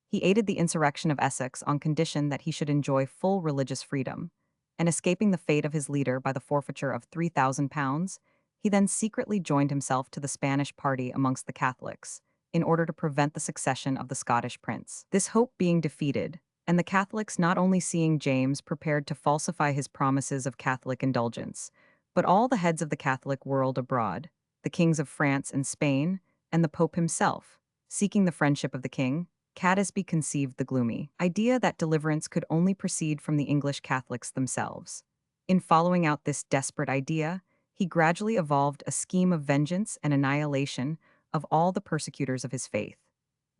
He aided the insurrection of Essex on condition that he should enjoy full religious freedom, and escaping the fate of his leader by the forfeiture of £3,000, he then secretly joined himself to the Spanish party amongst the Catholics, in order to prevent the succession of the Scottish prince. This hope being defeated, and the Catholics not only seeing James prepared to falsify his promises of Catholic indulgence, but all the heads of the Catholic world abroad, the kings of France and Spain, and the Pope himself, seeking the friendship of the king, Catesby conceived the gloomy idea that deliverance could only proceed from the English Catholics themselves. In following out this desperate idea, he gradually evolved a scheme of vengeance and annihilation of all the persecutors of his faith.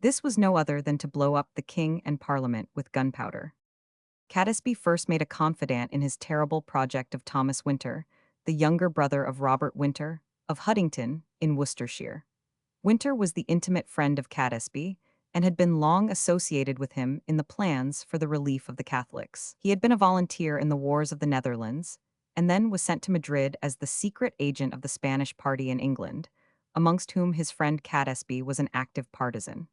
This was no other than to blow up the king and Parliament with gunpowder. Catesby first made a confidant in his terrible project of Thomas Winter, the younger brother of Robert Winter, of Huddington, in Worcestershire. Winter was the intimate friend of Catesby, and had been long associated with him in the plans for the relief of the Catholics. He had been a volunteer in the wars of the Netherlands, and then was sent to Madrid as the secret agent of the Spanish party in England, amongst whom his friend Catesby was an active partisan.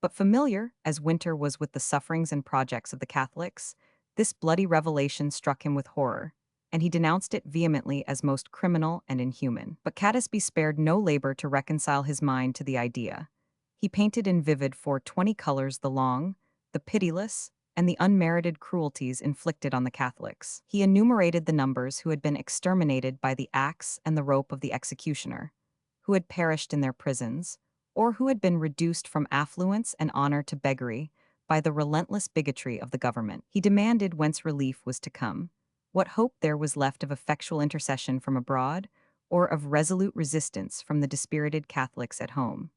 But familiar as Winter was with the sufferings and projects of the Catholics, this bloody revelation struck him with horror, and he denounced it vehemently as most criminal and inhuman. But Catesby spared no labor to reconcile his mind to the idea. He painted in vivid 420 colors the long, the pitiless, and the unmerited cruelties inflicted on the Catholics. He enumerated the numbers who had been exterminated by the axe and the rope of the executioner, who had perished in their prisons, or who had been reduced from affluence and honor to beggary by the relentless bigotry of the government. He demanded whence relief was to come, what hope there was left of effectual intercession from abroad, or of resolute resistance from the dispirited Catholics at home.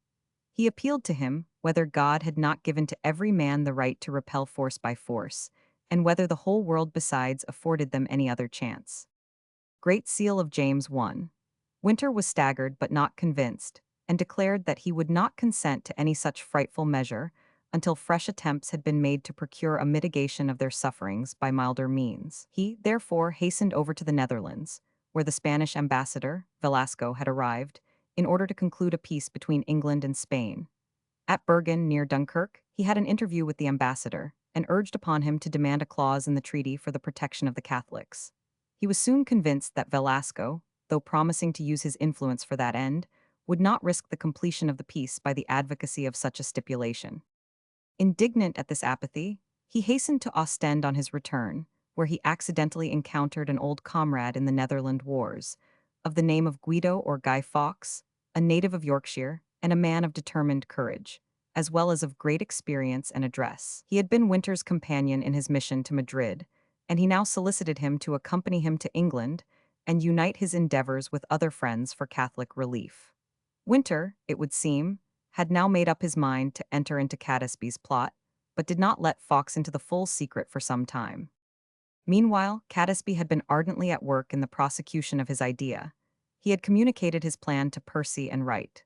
He appealed to him whether God had not given to every man the right to repel force by force, and whether the whole world besides afforded them any other chance. Great Seal of James I. Winter was staggered but not convinced, and declared that he would not consent to any such frightful measure until fresh attempts had been made to procure a mitigation of their sufferings by milder means. He, therefore, hastened over to the Netherlands, where the Spanish ambassador, Velasco, had arrived, in order to conclude a peace between England and Spain. At Bergen, near Dunkirk, he had an interview with the ambassador and urged upon him to demand a clause in the treaty for the protection of the Catholics. He was soon convinced that Velasco, though promising to use his influence for that end, would not risk the completion of the peace by the advocacy of such a stipulation. Indignant at this apathy, he hastened to Ostend on his return, where he accidentally encountered an old comrade in the Netherland wars, of the name of Guido or Guy Fawkes, a native of Yorkshire, and a man of determined courage, as well as of great experience and address. He had been Winter's companion in his mission to Madrid, and he now solicited him to accompany him to England and unite his endeavors with other friends for Catholic relief. Winter, it would seem, had now made up his mind to enter into Catesby's plot, but did not let Fawkes into the full secret for some time. Meanwhile, Catesby had been ardently at work in the prosecution of his idea. He had communicated his plan to Percy and Wright.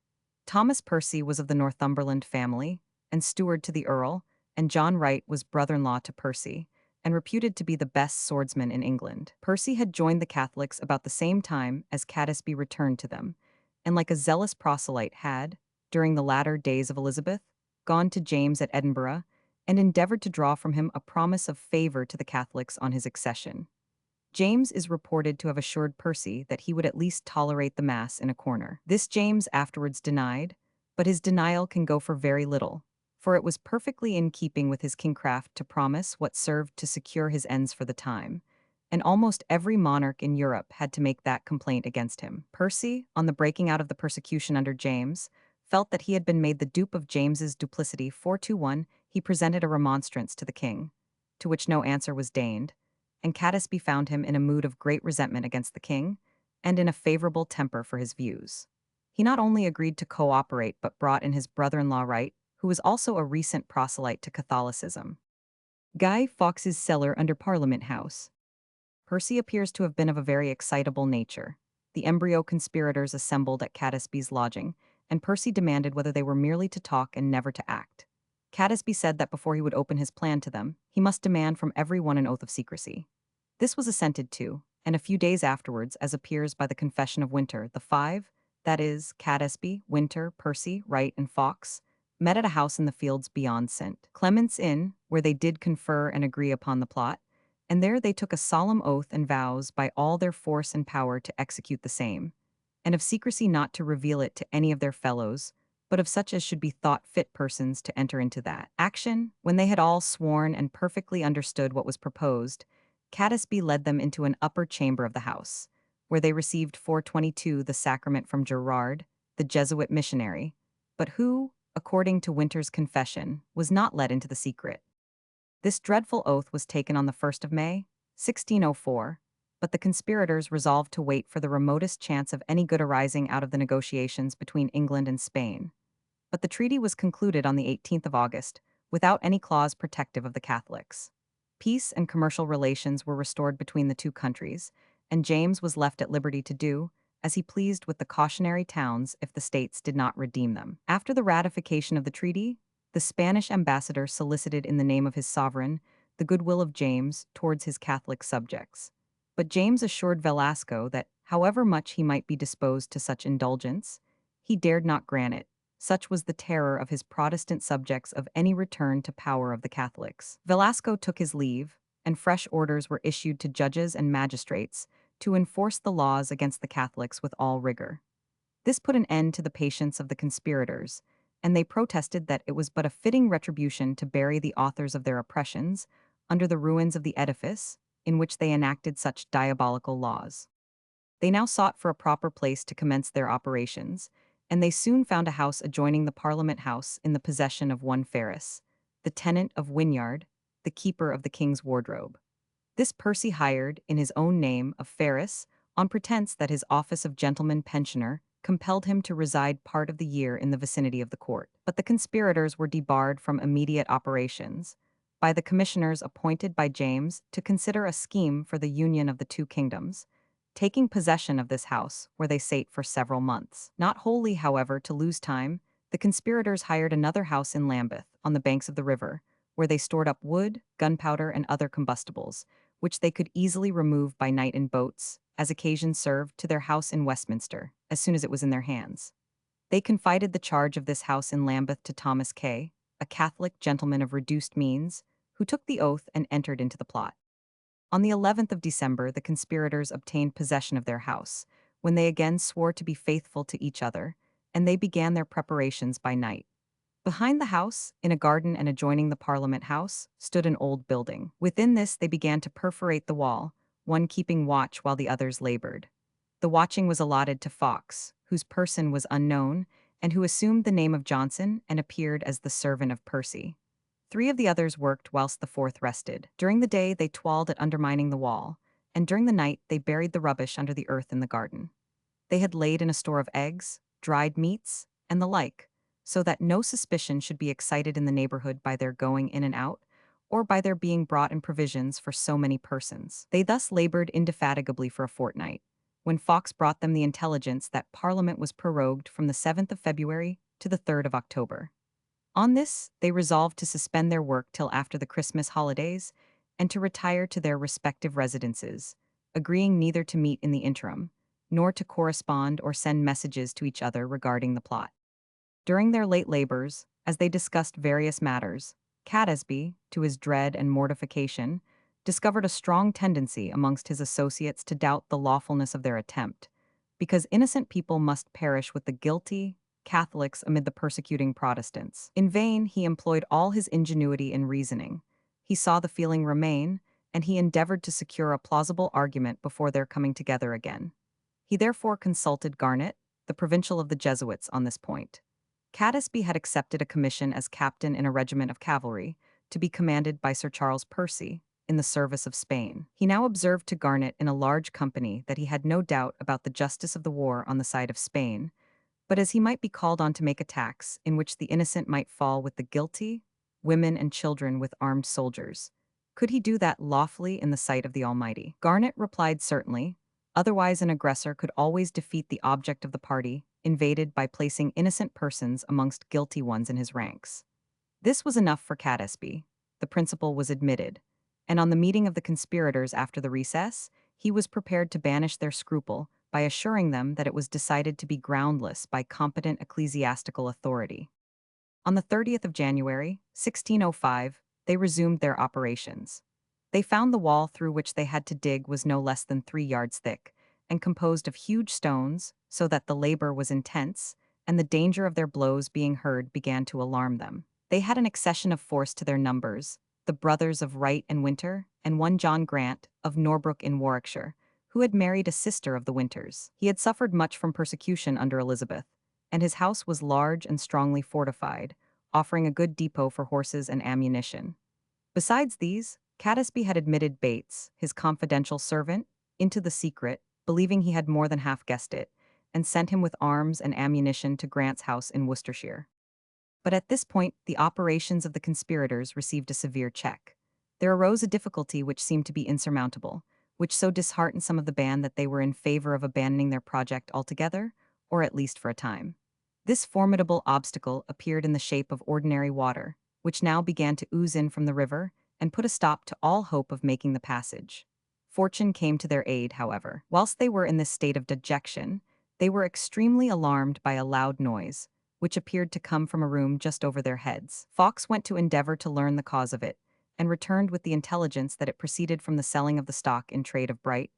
Thomas Percy was of the Northumberland family, and steward to the Earl, and John Wright was brother-in-law to Percy, and reputed to be the best swordsman in England. Percy had joined the Catholics about the same time as Catesby returned to them, and like a zealous proselyte had, during the latter days of Elizabeth, gone to James at Edinburgh, and endeavored to draw from him a promise of favor to the Catholics on his accession. James is reported to have assured Percy that he would at least tolerate the Mass in a corner. This James afterwards denied, but his denial can go for very little, for it was perfectly in keeping with his kingcraft to promise what served to secure his ends for the time, and almost every monarch in Europe had to make that complaint against him. Percy, on the breaking out of the persecution under James, felt that he had been made the dupe of James's duplicity. 421, he presented a remonstrance to the king, to which no answer was deigned, and Catesby found him in a mood of great resentment against the king, and in a favorable temper for his views. He not only agreed to cooperate but brought in his brother-in-law Wright, who was also a recent proselyte to Catholicism. Guy Fawkes's cellar under Parliament House. Percy appears to have been of a very excitable nature. The embryo conspirators assembled at Catesby's lodging, and Percy demanded whether they were merely to talk and never to act. Catesby said that before he would open his plan to them, he must demand from every one an oath of secrecy. This was assented to, and a few days afterwards, as appears by the confession of Winter, the five, that is, Catesby, Winter, Percy, Wright, and Fawkes, met at a house in the fields beyond St. Clement's Inn, where they did confer and agree upon the plot, and there they took a solemn oath and vows by all their force and power to execute the same, and of secrecy not to reveal it to any of their fellows, but of such as should be thought fit persons to enter into that action. When they had all sworn and perfectly understood what was proposed, Catesby led them into an upper chamber of the house, where they received 422 the sacrament from Gerard, the Jesuit missionary, but who, according to Winter's confession, was not let into the secret. This dreadful oath was taken on the 1st of May, 1604, but the conspirators resolved to wait for the remotest chance of any good arising out of the negotiations between England and Spain. But the treaty was concluded on the 18th of August, without any clause protective of the Catholics. Peace and commercial relations were restored between the two countries, and James was left at liberty to do as he pleased with the cautionary towns if the states did not redeem them. After the ratification of the treaty, the Spanish ambassador solicited in the name of his sovereign the goodwill of James towards his Catholic subjects. But James assured Velasco that, however much he might be disposed to such indulgence, he dared not grant it. Such was the terror of his Protestant subjects of any return to power of the Catholics. Velasco took his leave, and fresh orders were issued to judges and magistrates to enforce the laws against the Catholics with all rigor. This put an end to the patience of the conspirators, and they protested that it was but a fitting retribution to bury the authors of their oppressions under the ruins of the edifice in which they enacted such diabolical laws. They now sought for a proper place to commence their operations, and they soon found a house adjoining the Parliament House in the possession of one Ferris, the tenant of Wynyard, the keeper of the king's wardrobe. This Percy hired, in his own name, of Ferris, on pretense that his office of gentleman pensioner compelled him to reside part of the year in the vicinity of the court. But the conspirators were debarred from immediate operations, by the commissioners appointed by James to consider a scheme for the union of the two kingdoms, taking possession of this house, where they sate for several months. Not wholly, however, to lose time, the conspirators hired another house in Lambeth, on the banks of the river, where they stored up wood, gunpowder, and other combustibles, which they could easily remove by night in boats, as occasion served, to their house in Westminster, as soon as it was in their hands. They confided the charge of this house in Lambeth to Thomas Kay, a Catholic gentleman of reduced means, who took the oath and entered into the plot. On the 11th of December, the conspirators obtained possession of their house, when they again swore to be faithful to each other, and they began their preparations by night. Behind the house, in a garden and adjoining the Parliament House, stood an old building. Within this they began to perforate the wall, one keeping watch while the others labored. The watching was allotted to Fawkes, whose person was unknown, and who assumed the name of Johnson and appeared as the servant of Percy. 3 of the others worked whilst the fourth rested. During the day they toiled at undermining the wall, and during the night they buried the rubbish under the earth in the garden. They had laid in a store of eggs, dried meats, and the like, so that no suspicion should be excited in the neighborhood by their going in and out, or by their being brought in provisions for so many persons. They thus labored indefatigably for a fortnight, when Fawkes brought them the intelligence that Parliament was prorogued from the 7th of February to the 3rd of October. On this, they resolved to suspend their work till after the Christmas holidays, and to retire to their respective residences, agreeing neither to meet in the interim, nor to correspond or send messages to each other regarding the plot. During their late labors, as they discussed various matters, Catesby, to his dread and mortification, discovered a strong tendency amongst his associates to doubt the lawfulness of their attempt, because innocent people must perish with the guilty Catholics amid the persecuting Protestants. In vain he employed all his ingenuity in reasoning. He saw the feeling remain, and he endeavored to secure a plausible argument before their coming together again. He therefore consulted Garnet, the provincial of the Jesuits, on this point. Catesby had accepted a commission as captain in a regiment of cavalry, to be commanded by Sir Charles Percy, in the service of Spain. He now observed to Garnet in a large company that he had no doubt about the justice of the war on the side of Spain, but as he might be called on to make attacks in which the innocent might fall with the guilty, women and children with armed soldiers, could he do that lawfully in the sight of the Almighty? Garnet replied certainly, otherwise an aggressor could always defeat the object of the party invaded by placing innocent persons amongst guilty ones in his ranks. This was enough for Catesby. The principle was admitted, and on the meeting of the conspirators after the recess, he was prepared to banish their scruple by assuring them that it was decided to be groundless by competent ecclesiastical authority. On the 30th of January, 1605, they resumed their operations. They found the wall through which they had to dig was no less than 3 yards thick, and composed of huge stones, so that the labor was intense, and the danger of their blows being heard began to alarm them. They had an accession of force to their numbers, the brothers of Wright and Winter, and one John Grant, of Norbrook in Warwickshire, who had married a sister of the Winters. He had suffered much from persecution under Elizabeth, and his house was large and strongly fortified, offering a good depot for horses and ammunition. Besides these, Catesby had admitted Bates, his confidential servant, into the secret, believing he had more than half guessed it, and sent him with arms and ammunition to Grant's house in Worcestershire. But at this point, the operations of the conspirators received a severe check. There arose a difficulty which seemed to be insurmountable, which so disheartened some of the band that they were in favor of abandoning their project altogether, or at least for a time. This formidable obstacle appeared in the shape of ordinary water, which now began to ooze in from the river and put a stop to all hope of making the passage. Fortune came to their aid, however. Whilst they were in this state of dejection, they were extremely alarmed by a loud noise, which appeared to come from a room just over their heads. Fawkes went to endeavor to learn the cause of it, and returned with the intelligence that it proceeded from the selling of the stock in trade of Bright,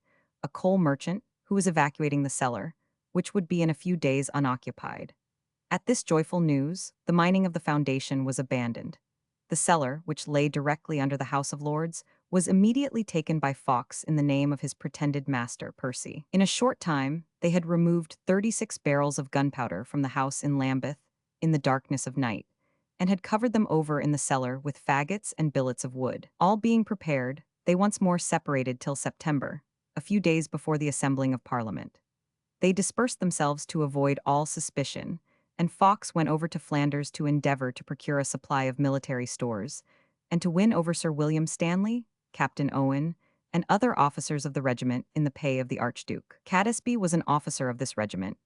a coal merchant, who was evacuating the cellar, which would be in a few days unoccupied. At this joyful news, the mining of the foundation was abandoned. The cellar, which lay directly under the House of Lords, was immediately taken by Fawkes in the name of his pretended master, Percy. In a short time, they had removed 36 barrels of gunpowder from the house in Lambeth, in the darkness of night, and had covered them over in the cellar with faggots and billets of wood. All being prepared, they once more separated till September, a few days before the assembling of Parliament. They dispersed themselves to avoid all suspicion, and Fawkes went over to Flanders to endeavour to procure a supply of military stores, and to win over Sir William Stanley, Captain Owen, and other officers of the regiment in the pay of the Archduke. Catesby was an officer of this regiment.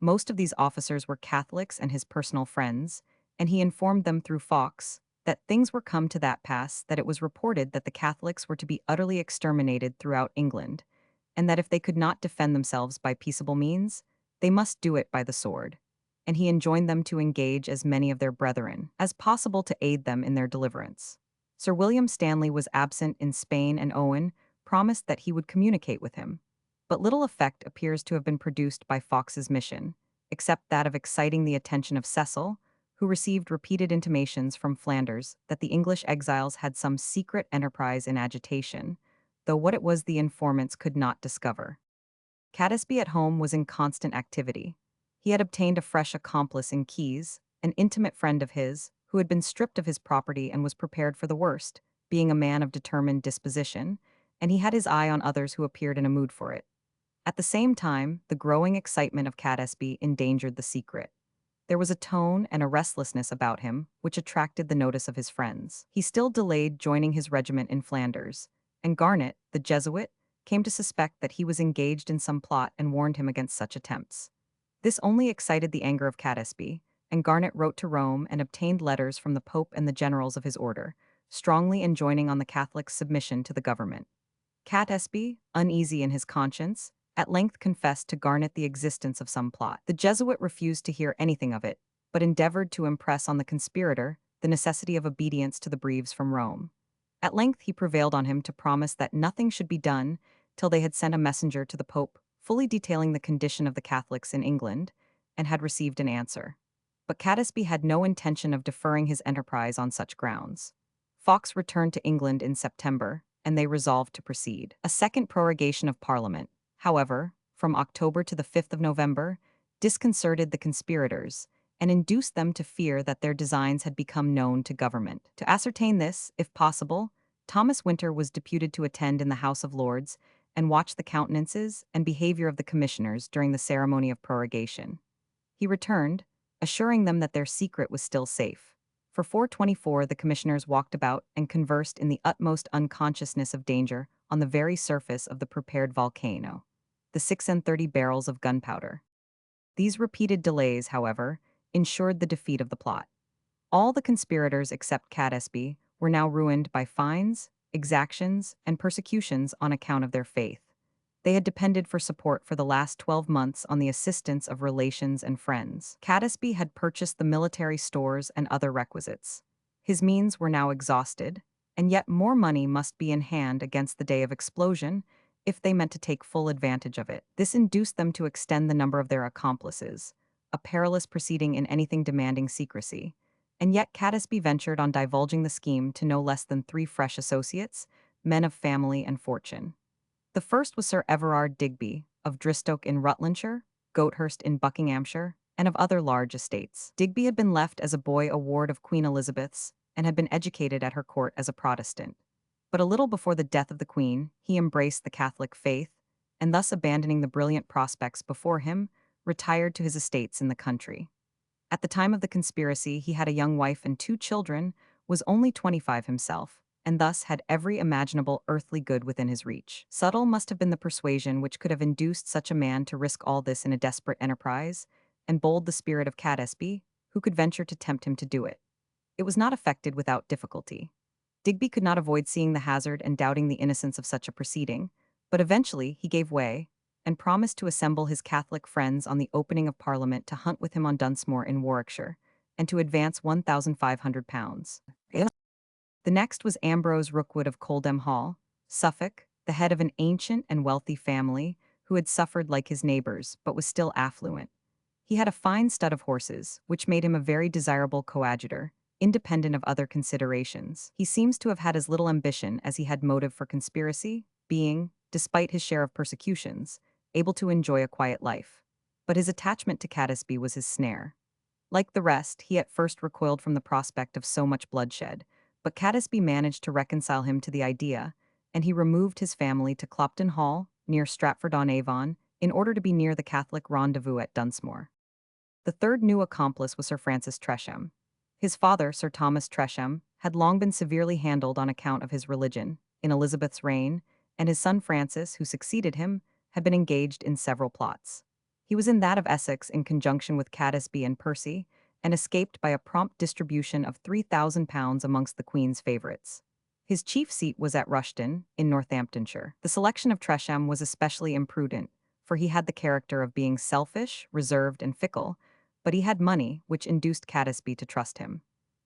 Most of these officers were Catholics and his personal friends, and he informed them through Fawkes that things were come to that pass that it was reported that the Catholics were to be utterly exterminated throughout England, and that if they could not defend themselves by peaceable means, they must do it by the sword. And he enjoined them to engage as many of their brethren as possible to aid them in their deliverance. Sir William Stanley was absent in Spain, and Owen promised that he would communicate with him. But little effect appears to have been produced by Fawkes's mission, except that of exciting the attention of Cecil, who received repeated intimations from Flanders that the English exiles had some secret enterprise in agitation, though what it was the informants could not discover. Catesby at home was in constant activity. He had obtained a fresh accomplice in Keyes, an intimate friend of his, who had been stripped of his property and was prepared for the worst, being a man of determined disposition, and he had his eye on others who appeared in a mood for it. At the same time, the growing excitement of Catesby endangered the secret. There was a tone and a restlessness about him which attracted the notice of his friends. He still delayed joining his regiment in Flanders, and Garnet, the Jesuit, came to suspect that he was engaged in some plot and warned him against such attempts. This only excited the anger of Catesby, and Garnet wrote to Rome and obtained letters from the Pope and the generals of his order, strongly enjoining on the Catholics' submission to the government. Catesby, uneasy in his conscience, at length confessed to Garnet the existence of some plot. The Jesuit refused to hear anything of it, but endeavored to impress on the conspirator the necessity of obedience to the breves from Rome. At length he prevailed on him to promise that nothing should be done till they had sent a messenger to the Pope, fully detailing the condition of the Catholics in England, and had received an answer. But Catesby had no intention of deferring his enterprise on such grounds. Fawkes returned to England in September, and they resolved to proceed. A second prorogation of Parliament, however, from October to the 5th of November, disconcerted the conspirators, and induced them to fear that their designs had become known to government. To ascertain this, if possible, Thomas Winter was deputed to attend in the House of Lords and watch the countenances and behavior of the commissioners during the ceremony of prorogation. He returned, assuring them that their secret was still safe. For 424 the commissioners walked about and conversed in the utmost unconsciousness of danger on the very surface of the prepared volcano, the 36 barrels of gunpowder. These repeated delays, however, ensured the defeat of the plot. All the conspirators except Catesby were now ruined by fines, exactions, and persecutions on account of their faith. They had depended for support for the last 12 months on the assistance of relations and friends. Catesby had purchased the military stores and other requisites. His means were now exhausted, and yet more money must be in hand against the day of explosion if they meant to take full advantage of it. This induced them to extend the number of their accomplices, a perilous proceeding in anything demanding secrecy. And yet Catesby ventured on divulging the scheme to no less than 3 fresh associates, men of family and fortune. The first was Sir Everard Digby, of Dristoke in Rutlandshire, Goathurst in Buckinghamshire, and of other large estates. Digby had been left as a boy a ward of Queen Elizabeth's, and had been educated at her court as a Protestant. But a little before the death of the Queen, he embraced the Catholic faith, and thus abandoning the brilliant prospects before him, retired to his estates in the country. At the time of the conspiracy, he had a young wife and 2 children, was only 25 himself, and thus had every imaginable earthly good within his reach. Subtle must have been the persuasion which could have induced such a man to risk all this in a desperate enterprise, and bold the spirit of Catesby, who could venture to tempt him to do it. It was not effected without difficulty. Digby could not avoid seeing the hazard and doubting the innocence of such a proceeding, but eventually he gave way, and promised to assemble his Catholic friends on the opening of Parliament to hunt with him on Dunsmore in Warwickshire, and to advance £1,500. The next was Ambrose Rookwood of Coldham Hall, Suffolk, the head of an ancient and wealthy family, who had suffered like his neighbors, but was still affluent. He had a fine stud of horses, which made him a very desirable coadjutor, independent of other considerations. He seems to have had as little ambition as he had motive for conspiracy, being, despite his share of persecutions, able to enjoy a quiet life. But his attachment to Catesby was his snare. Like the rest, he at first recoiled from the prospect of so much bloodshed, but Catesby managed to reconcile him to the idea, and he removed his family to Clopton Hall, near Stratford-on-Avon, in order to be near the Catholic rendezvous at Dunsmore. The third new accomplice was Sir Francis Tresham. His father, Sir Thomas Tresham, had long been severely handled on account of his religion in Elizabeth's reign, and his son Francis, who succeeded him, had been engaged in several plots. He was in that of Essex in conjunction with Catesby and Percy, and escaped by a prompt distribution of £3,000 amongst the Queen's favourites. His chief seat was at Rushton, in Northamptonshire. The selection of Tresham was especially imprudent, for he had the character of being selfish, reserved, and fickle, but he had money, which induced Catesby to trust him.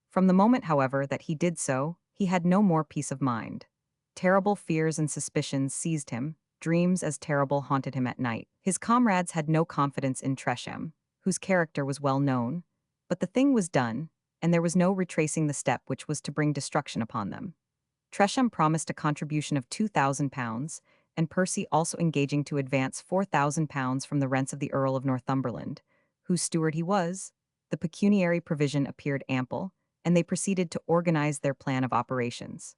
From the moment, however, that he did so, he had no more peace of mind. Terrible fears and suspicions seized him, dreams as terrible haunted him at night. His comrades had no confidence in Tresham, whose character was well known, but the thing was done, and there was no retracing the step which was to bring destruction upon them. Tresham promised a contribution of £2,000, and Percy also engaging to advance £4,000 from the rents of the Earl of Northumberland, whose steward he was. The pecuniary provision appeared ample, and they proceeded to organize their plan of operations.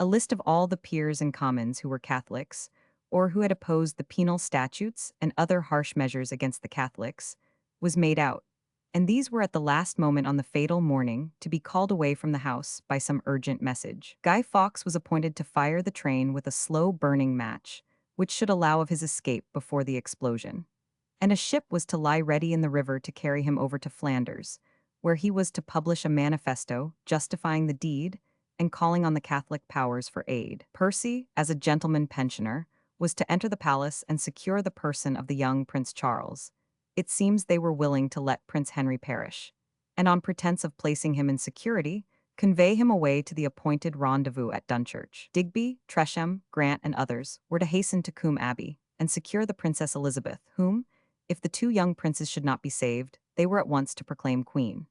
A list of all the peers and commons who were Catholics, or who had opposed the penal statutes and other harsh measures against the Catholics, was made out, and these were at the last moment on the fatal morning to be called away from the house by some urgent message. Guy Fawkes was appointed to fire the train with a slow-burning match, which should allow of his escape before the explosion. And a ship was to lie ready in the river to carry him over to Flanders, where he was to publish a manifesto justifying the deed and calling on the Catholic powers for aid. Percy, as a gentleman pensioner, was to enter the palace and secure the person of the young Prince Charles. It seems they were willing to let Prince Henry perish, and on pretense of placing him in security, convey him away to the appointed rendezvous at Dunchurch. Digby, Tresham, Grant, and others were to hasten to Combe Abbey and secure the Princess Elizabeth, whom, if the two young princes should not be saved, they were at once to proclaim queen.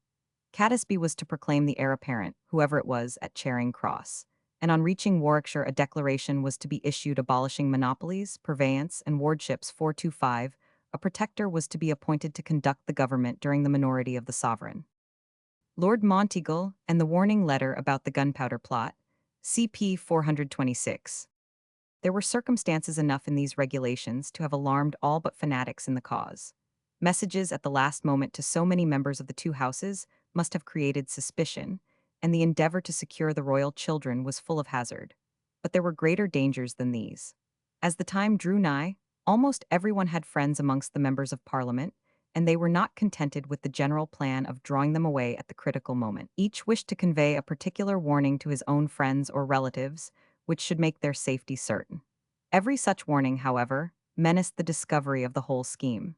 Catesby was to proclaim the heir apparent, whoever it was, at Charing Cross, and on reaching Warwickshire a declaration was to be issued abolishing monopolies, purveyance, and wardships 425. A protector was to be appointed to conduct the government during the minority of the sovereign. Lord Monteagle and the warning letter about the gunpowder plot, CP 426. There were circumstances enough in these regulations to have alarmed all but fanatics in the cause. Messages at the last moment to so many members of the two houses must have created suspicion, and the endeavor to secure the royal children was full of hazard. But there were greater dangers than these. As the time drew nigh, almost everyone had friends amongst the members of Parliament, and they were not contented with the general plan of drawing them away at the critical moment. Each wished to convey a particular warning to his own friends or relatives, which should make their safety certain. Every such warning, however, menaced the discovery of the whole scheme.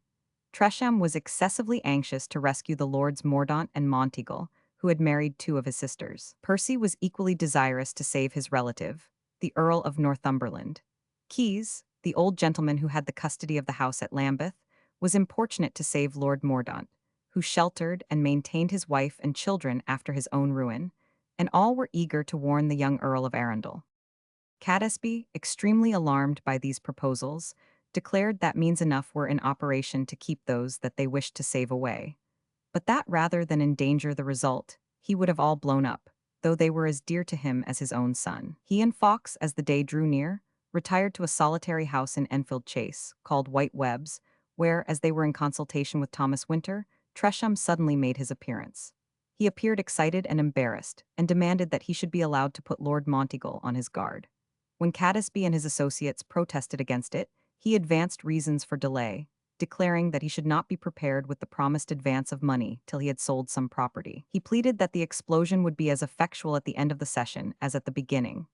Tresham was excessively anxious to rescue the Lords Mordaunt and Monteagle, who had married two of his sisters. Percy was equally desirous to save his relative, the Earl of Northumberland. Keyes, the old gentleman who had the custody of the house at Lambeth, was importunate to save Lord Mordaunt, who sheltered and maintained his wife and children after his own ruin, and all were eager to warn the young Earl of Arundel. Catesby, extremely alarmed by these proposals, declared that means enough were in operation to keep those that they wished to save away, but that rather than endanger the result, he would have all blown up, though they were as dear to him as his own son. He and Fawkes, as the day drew near, retired to a solitary house in Enfield Chase, called White Webb's, where, as they were in consultation with Thomas Winter, Tresham suddenly made his appearance. He appeared excited and embarrassed, and demanded that he should be allowed to put Lord Monteagle on his guard. When Catesby and his associates protested against it, he advanced reasons for delay, declaring that he should not be prepared with the promised advance of money till he had sold some property. He pleaded that the explosion would be as effectual at the end of the session as at the beginning,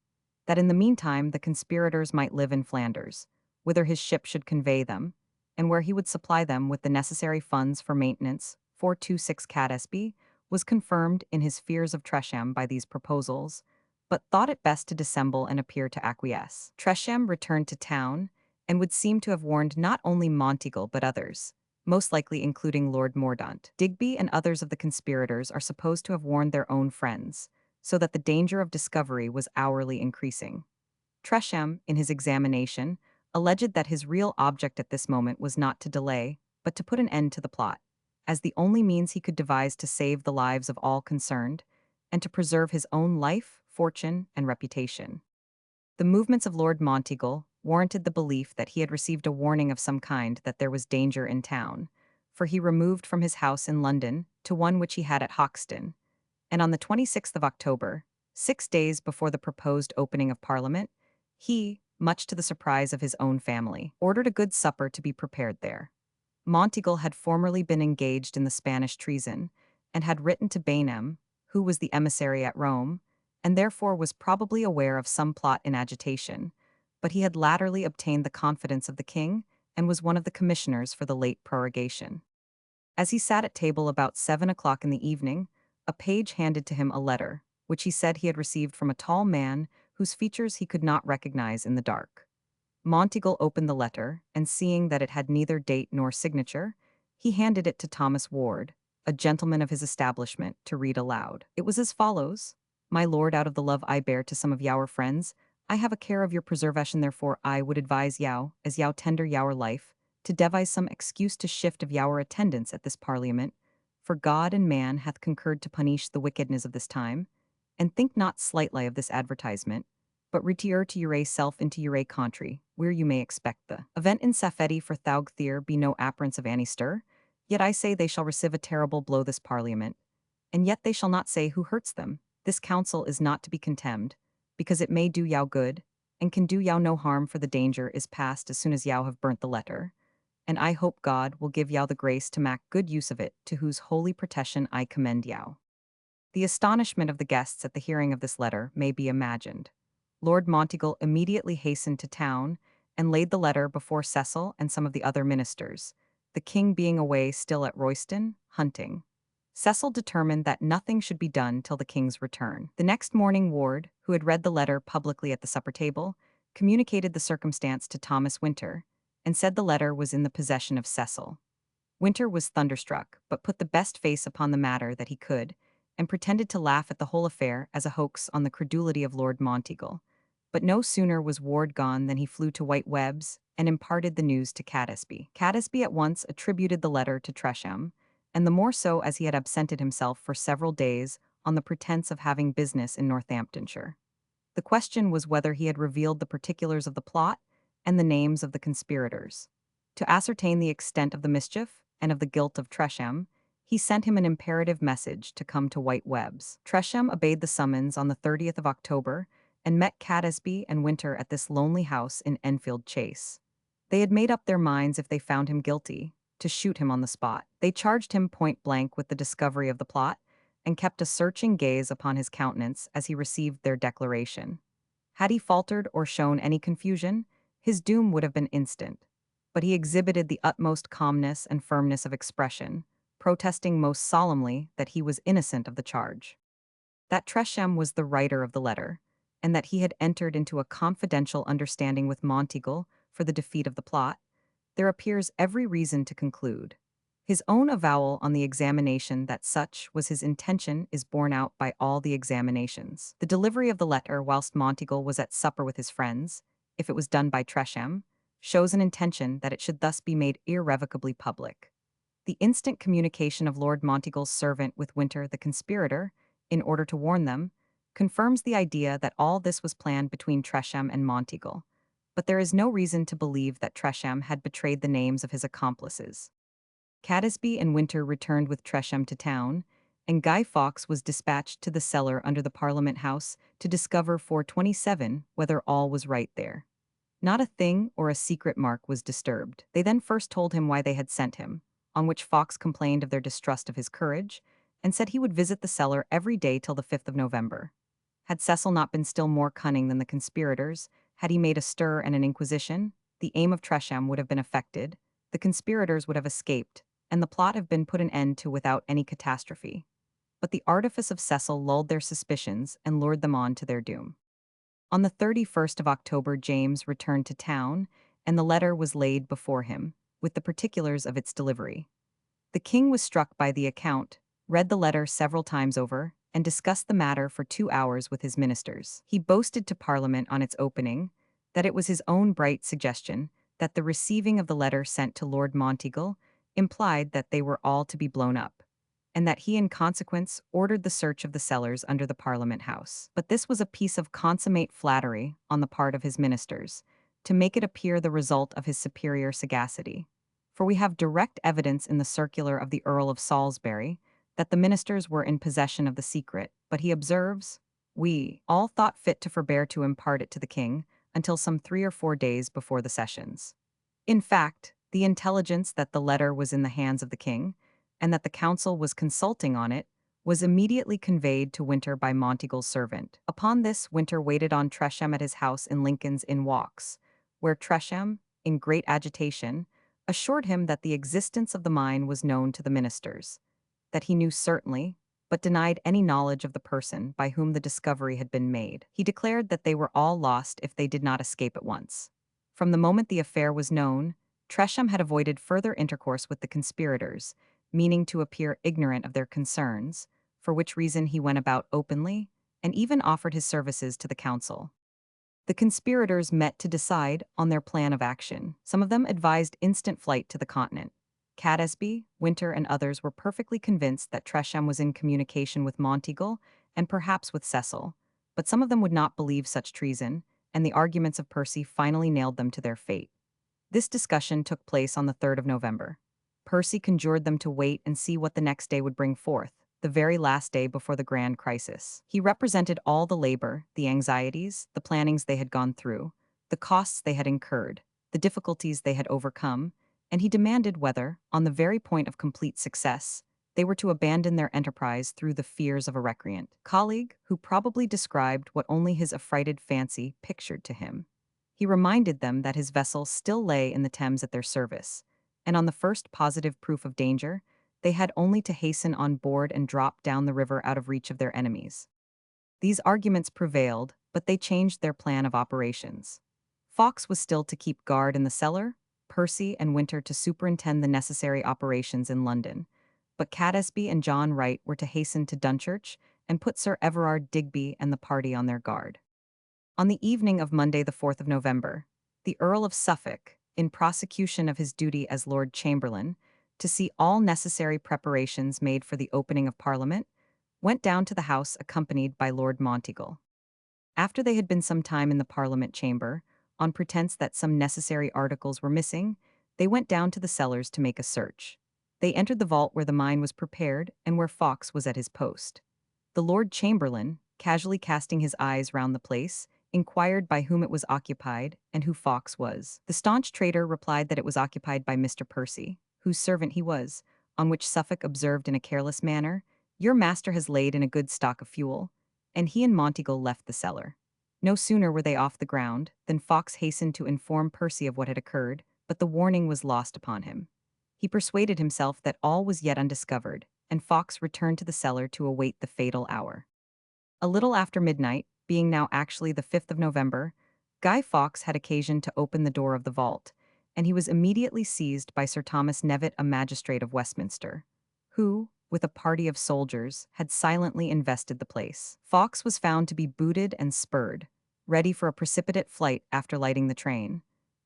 that in the meantime the conspirators might live in Flanders, whither his ship should convey them, and where he would supply them with the necessary funds for maintenance. 426 Catesby was confirmed in his fears of Tresham by these proposals, but thought it best to dissemble and appear to acquiesce. Tresham returned to town, and would seem to have warned not only Monteagle but others, most likely including Lord Mordaunt. Digby and others of the conspirators are supposed to have warned their own friends, so that the danger of discovery was hourly increasing. Tresham, in his examination, alleged that his real object at this moment was not to delay, but to put an end to the plot, as the only means he could devise to save the lives of all concerned, and to preserve his own life, fortune, and reputation. The movements of Lord Monteagle warranted the belief that he had received a warning of some kind that there was danger in town, for he removed from his house in London to one which he had at Hoxton, And on the 26th of October, 6 days before the proposed opening of Parliament, he, much to the surprise of his own family, ordered a good supper to be prepared there. Monteagle had formerly been engaged in the Spanish treason, and had written to Bainham, who was the emissary at Rome, and therefore was probably aware of some plot in agitation, but he had latterly obtained the confidence of the king, and was one of the commissioners for the late prorogation. As he sat at table about 7 o'clock in the evening, a page handed to him a letter, which he said he had received from a tall man whose features he could not recognize in the dark. Monteagle opened the letter, and seeing that it had neither date nor signature, he handed it to Thomas Ward, a gentleman of his establishment, to read aloud. It was as follows: My lord, out of the love I bear to some of yower friends, I have a care of your preservation, therefore I would advise yow, as yow tender yower life, to devise some excuse to shift of yower attendance at this parliament, for God and man hath concurred to punish the wickedness of this time, and think not slightly of this advertisement, but retire to your self into your country, where you may expect the event in Safety for Thaug there be no appearance of any stir. Yet I say they shall receive a terrible blow this parliament, and yet they shall not say who hurts them. This counsel is not to be contemned, because it may do yow good, and can do yow no harm, for the danger is past as soon as yow have burnt the letter, and I hope God will give yow the grace to make good use of it, to whose holy protection I commend yow. The astonishment of the guests at the hearing of this letter may be imagined. Lord Monteagle immediately hastened to town and laid the letter before Cassell and some of the other ministers, the king being away still at Royston, hunting. Cassell determined that nothing should be done till the king's return. The next morning Ward, who had read the letter publicly at the supper table, communicated the circumstance to Thomas Winter, and said the letter was in the possession of Cassell. Winter was thunderstruck, but put the best face upon the matter that he could, and pretended to laugh at the whole affair as a hoax on the credulity of Lord Monteagle. But no sooner was Ward gone than he flew to White Webb's and imparted the news to Catesby. Catesby at once attributed the letter to Tresham, and the more so as he had absented himself for several days on the pretence of having business in Northamptonshire. The question was whether he had revealed the particulars of the plot and the names of the conspirators. To ascertain the extent of the mischief and of the guilt of Tresham, he sent him an imperative message to come to White Webb's. Tresham obeyed the summons on the 30th of October and met Catesby and Winter at this lonely house in Enfield Chase. They had made up their minds, if they found him guilty, to shoot him on the spot. They charged him point blank with the discovery of the plot, and kept a searching gaze upon his countenance as he received their declaration. Had he faltered or shown any confusion, his doom would have been instant. But he exhibited the utmost calmness and firmness of expression, protesting most solemnly that he was innocent of the charge, that Tresham was the writer of the letter, and that he had entered into a confidential understanding with Monteagle for the defeat of the plot. There appears every reason to conclude. His own avowal on the examination that such was his intention is borne out by all the examinations. The delivery of the letter whilst Monteagle was at supper with his friends, if it was done by Tresham, shows an intention that it should thus be made irrevocably public. The instant communication of Lord Monteagle's servant with Winter the conspirator, in order to warn them, confirms the idea that all this was planned between Tresham and Monteagle, but there is no reason to believe that Tresham had betrayed the names of his accomplices. Catesby and Winter returned with Tresham to town, and Guy Fawkes was dispatched to the cellar under the Parliament House to discover for 27 whether all was right there. Not a thing or a secret mark was disturbed. They then first told him why they had sent him, on which Fawkes complained of their distrust of his courage, and said he would visit the cellar every day till the 5th of November. Had Cassell not been still more cunning than the conspirators, had he made a stir and an inquisition, the aim of Tresham would have been effected, the conspirators would have escaped, and the plot have been put an end to without any catastrophe. But the artifice of Cassell lulled their suspicions and lured them on to their doom. On the 31st of October James returned to town, and the letter was laid before him, with the particulars of its delivery. The king was struck by the account, read the letter several times over, and discussed the matter for 2 hours with his ministers. He boasted to Parliament on its opening that it was his own bright suggestion that the receiving of the letter sent to Lord Monteagle implied that they were all to be blown up, and that he in consequence ordered the search of the cellars under the Parliament House. But this was a piece of consummate flattery on the part of his ministers, to make it appear the result of his superior sagacity. For we have direct evidence in the circular of the Earl of Salisbury that the ministers were in possession of the secret, but he observes, "We all thought fit to forbear to impart it to the king until some 3 or 4 days before the sessions." In fact, the intelligence that the letter was in the hands of the king, and that the council was consulting on it, was immediately conveyed to Winter by Monteagle's servant. Upon this, Winter waited on Tresham at his house in Lincoln's Inn Walks, where Tresham, in great agitation, assured him that the existence of the mine was known to the ministers, that he knew certainly, but denied any knowledge of the person by whom the discovery had been made. He declared that they were all lost if they did not escape at once. From the moment the affair was known, Tresham had avoided further intercourse with the conspirators, meaning to appear ignorant of their concerns, for which reason he went about openly, and even offered his services to the council. The conspirators met to decide on their plan of action. Some of them advised instant flight to the continent. Catesby, Winter, and others were perfectly convinced that Tresham was in communication with Monteagle and perhaps with Cassell, but some of them would not believe such treason, and the arguments of Percy finally nailed them to their fate. This discussion took place on the 3rd of November. Percy conjured them to wait and see what the next day would bring forth, the very last day before the grand crisis. He represented all the labor, the anxieties, the plannings they had gone through, the costs they had incurred, the difficulties they had overcome, and he demanded whether, on the very point of complete success, they were to abandon their enterprise through the fears of a recreant colleague who probably described what only his affrighted fancy pictured to him. He reminded them that his vessel still lay in the Thames at their service, and on the first positive proof of danger, they had only to hasten on board and drop down the river out of reach of their enemies. These arguments prevailed, but they changed their plan of operations. Fawkes was still to keep guard in the cellar, Percy and Winter to superintend the necessary operations in London, but Catesby and John Wright were to hasten to Dunchurch and put Sir Everard Digby and the party on their guard. On the evening of Monday the 4th of November, the Earl of Suffolk, in prosecution of his duty as Lord Chamberlain, to see all necessary preparations made for the opening of Parliament, went down to the House accompanied by Lord Monteagle. After they had been some time in the Parliament chamber, on pretence that some necessary articles were missing, they went down to the cellars to make a search. They entered the vault where the mine was prepared and where Fawkes was at his post. The Lord Chamberlain, casually casting his eyes round the place, inquired by whom it was occupied and who Fawkes was. The staunch traitor replied that it was occupied by Mr. Percy, whose servant he was, on which Suffolk observed in a careless manner, "Your master has laid in a good stock of fuel," and he and Monteagle left the cellar. No sooner were they off the ground than Fawkes hastened to inform Percy of what had occurred, but the warning was lost upon him. He persuaded himself that all was yet undiscovered, and Fawkes returned to the cellar to await the fatal hour. A little after midnight, being now actually the 5th of November, Guy Fawkes had occasion to open the door of the vault, and he was immediately seized by Sir Thomas Knevet, a magistrate of Westminster, who, with a party of soldiers, had silently invested the place. Fawkes was found to be booted and spurred, ready for a precipitate flight after lighting the train.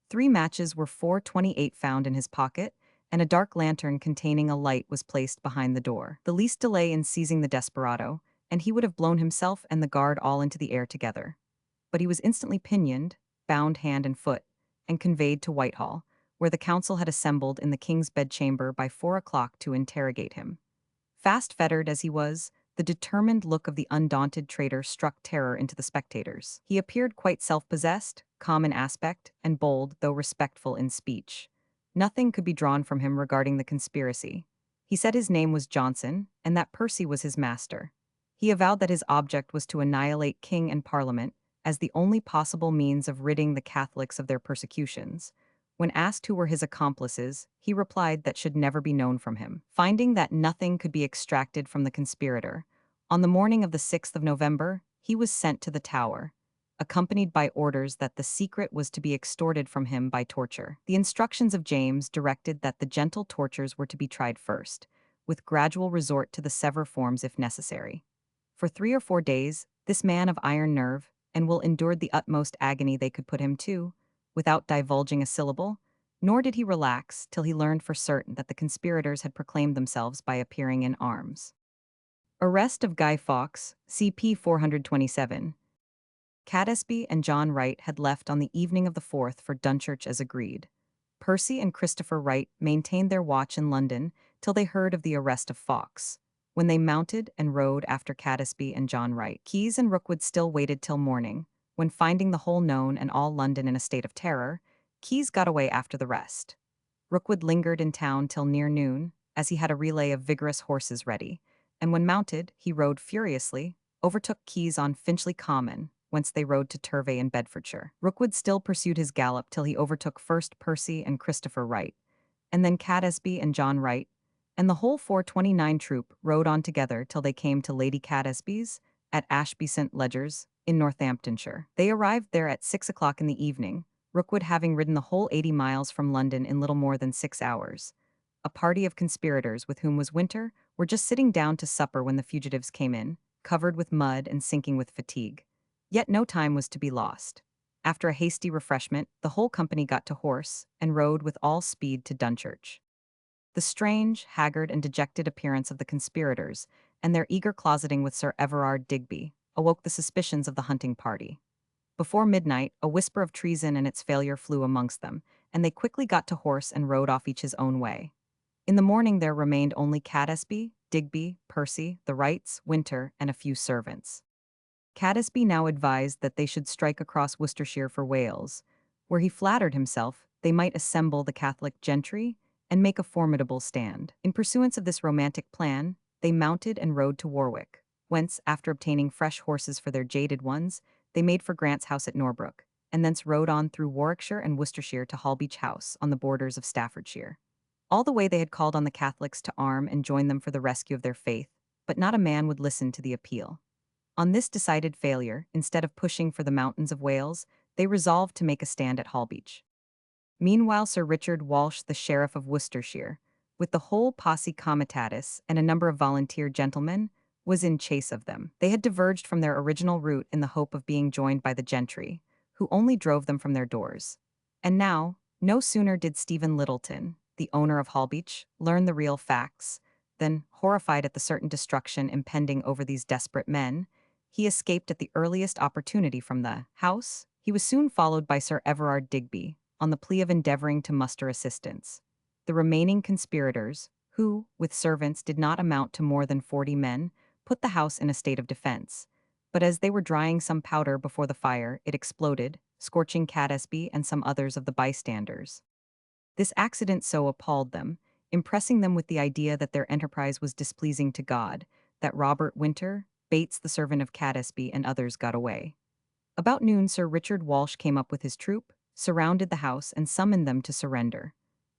3 matches were 4.28 found in his pocket, and a dark lantern containing a light was placed behind the door. The least delay in seizing the desperado, and he would have blown himself and the guard all into the air together. But he was instantly pinioned, bound hand and foot, and conveyed to Whitehall, where the council had assembled in the king's bedchamber by 4 o'clock to interrogate him. Fast fettered as he was, the determined look of the undaunted traitor struck terror into the spectators. He appeared quite self-possessed, calm in aspect, and bold though respectful in speech. Nothing could be drawn from him regarding the conspiracy. He said his name was Johnson, and that Percy was his master. He avowed that his object was to annihilate king and parliament as the only possible means of ridding the Catholics of their persecutions. When asked who were his accomplices, he replied that should never be known from him. Finding that nothing could be extracted from the conspirator, on the morning of the 6th of November, he was sent to the Tower, accompanied by orders that the secret was to be extorted from him by torture. The instructions of James directed that the gentle tortures were to be tried first, with gradual resort to the severer forms if necessary. For 3 or 4 days, this man of iron nerve and will endured the utmost agony they could put him to, without divulging a syllable, nor did he relax till he learned for certain that the conspirators had proclaimed themselves by appearing in arms. Arrest of Guy Fawkes, CP 427. Catesby and John Wright had left on the evening of the 4th for Dunchurch as agreed. Percy and Christopher Wright maintained their watch in London till they heard of the arrest of Fawkes, When they mounted and rode after Catesby and John Wright, Keyes and Rookwood still waited till morning, when finding the whole known and all London in a state of terror, Keyes got away after the rest. Rookwood lingered in town till near noon, as he had a relay of vigorous horses ready, and when mounted, he rode furiously, overtook Keyes on Finchley Common, whence they rode to Turvey in Bedfordshire. Rookwood still pursued his gallop till he overtook first Percy and Christopher Wright, and then Catesby and John Wright, and the whole 429 troop rode on together till they came to Lady Catesby's, at Ashby St. Ledgers, in Northamptonshire. They arrived there at 6 o'clock in the evening, Rookwood having ridden the whole 80 miles from London in little more than 6 hours. A party of conspirators, with whom was Winter, were just sitting down to supper when the fugitives came in, covered with mud and sinking with fatigue. Yet no time was to be lost. After a hasty refreshment, the whole company got to horse, and rode with all speed to Dunchurch. The strange, haggard, and dejected appearance of the conspirators, and their eager closeting with Sir Everard Digby, awoke the suspicions of the hunting party. Before midnight, a whisper of treason and its failure flew amongst them, and they quickly got to horse and rode off each his own way. In the morning there remained only Catesby, Digby, Percy, the Wrights, Winter, and a few servants. Catesby now advised that they should strike across Worcestershire for Wales, where he flattered himself they might assemble the Catholic gentry and make a formidable stand. In pursuance of this romantic plan, they mounted and rode to Warwick, whence, after obtaining fresh horses for their jaded ones, they made for Grant's house at Norbrook, and thence rode on through Warwickshire and Worcestershire to Holbeach House on the borders of Staffordshire. All the way they had called on the Catholics to arm and join them for the rescue of their faith, but not a man would listen to the appeal. On this decided failure, instead of pushing for the mountains of Wales, they resolved to make a stand at Holbeach. Meanwhile Sir Richard Walsh, the Sheriff of Worcestershire, with the whole posse comitatus and a number of volunteer gentlemen, was in chase of them. They had diverged from their original route in the hope of being joined by the gentry, who only drove them from their doors. And now, no sooner did Stephen Littleton, the owner of Holbeach, learn the real facts, than, horrified at the certain destruction impending over these desperate men, he escaped at the earliest opportunity from the house. He was soon followed by Sir Everard Digby, on the plea of endeavoring to muster assistance. The remaining conspirators, who, with servants, did not amount to more than 40 men, put the house in a state of defense. But as they were drying some powder before the fire, it exploded, scorching Catesby and some others of the bystanders. This accident so appalled them, impressing them with the idea that their enterprise was displeasing to God, that Robert Winter, Bates the servant of Catesby, and others got away. About noon Sir Richard Walsh came up with his troop, surrounded the house, and summoned them to surrender.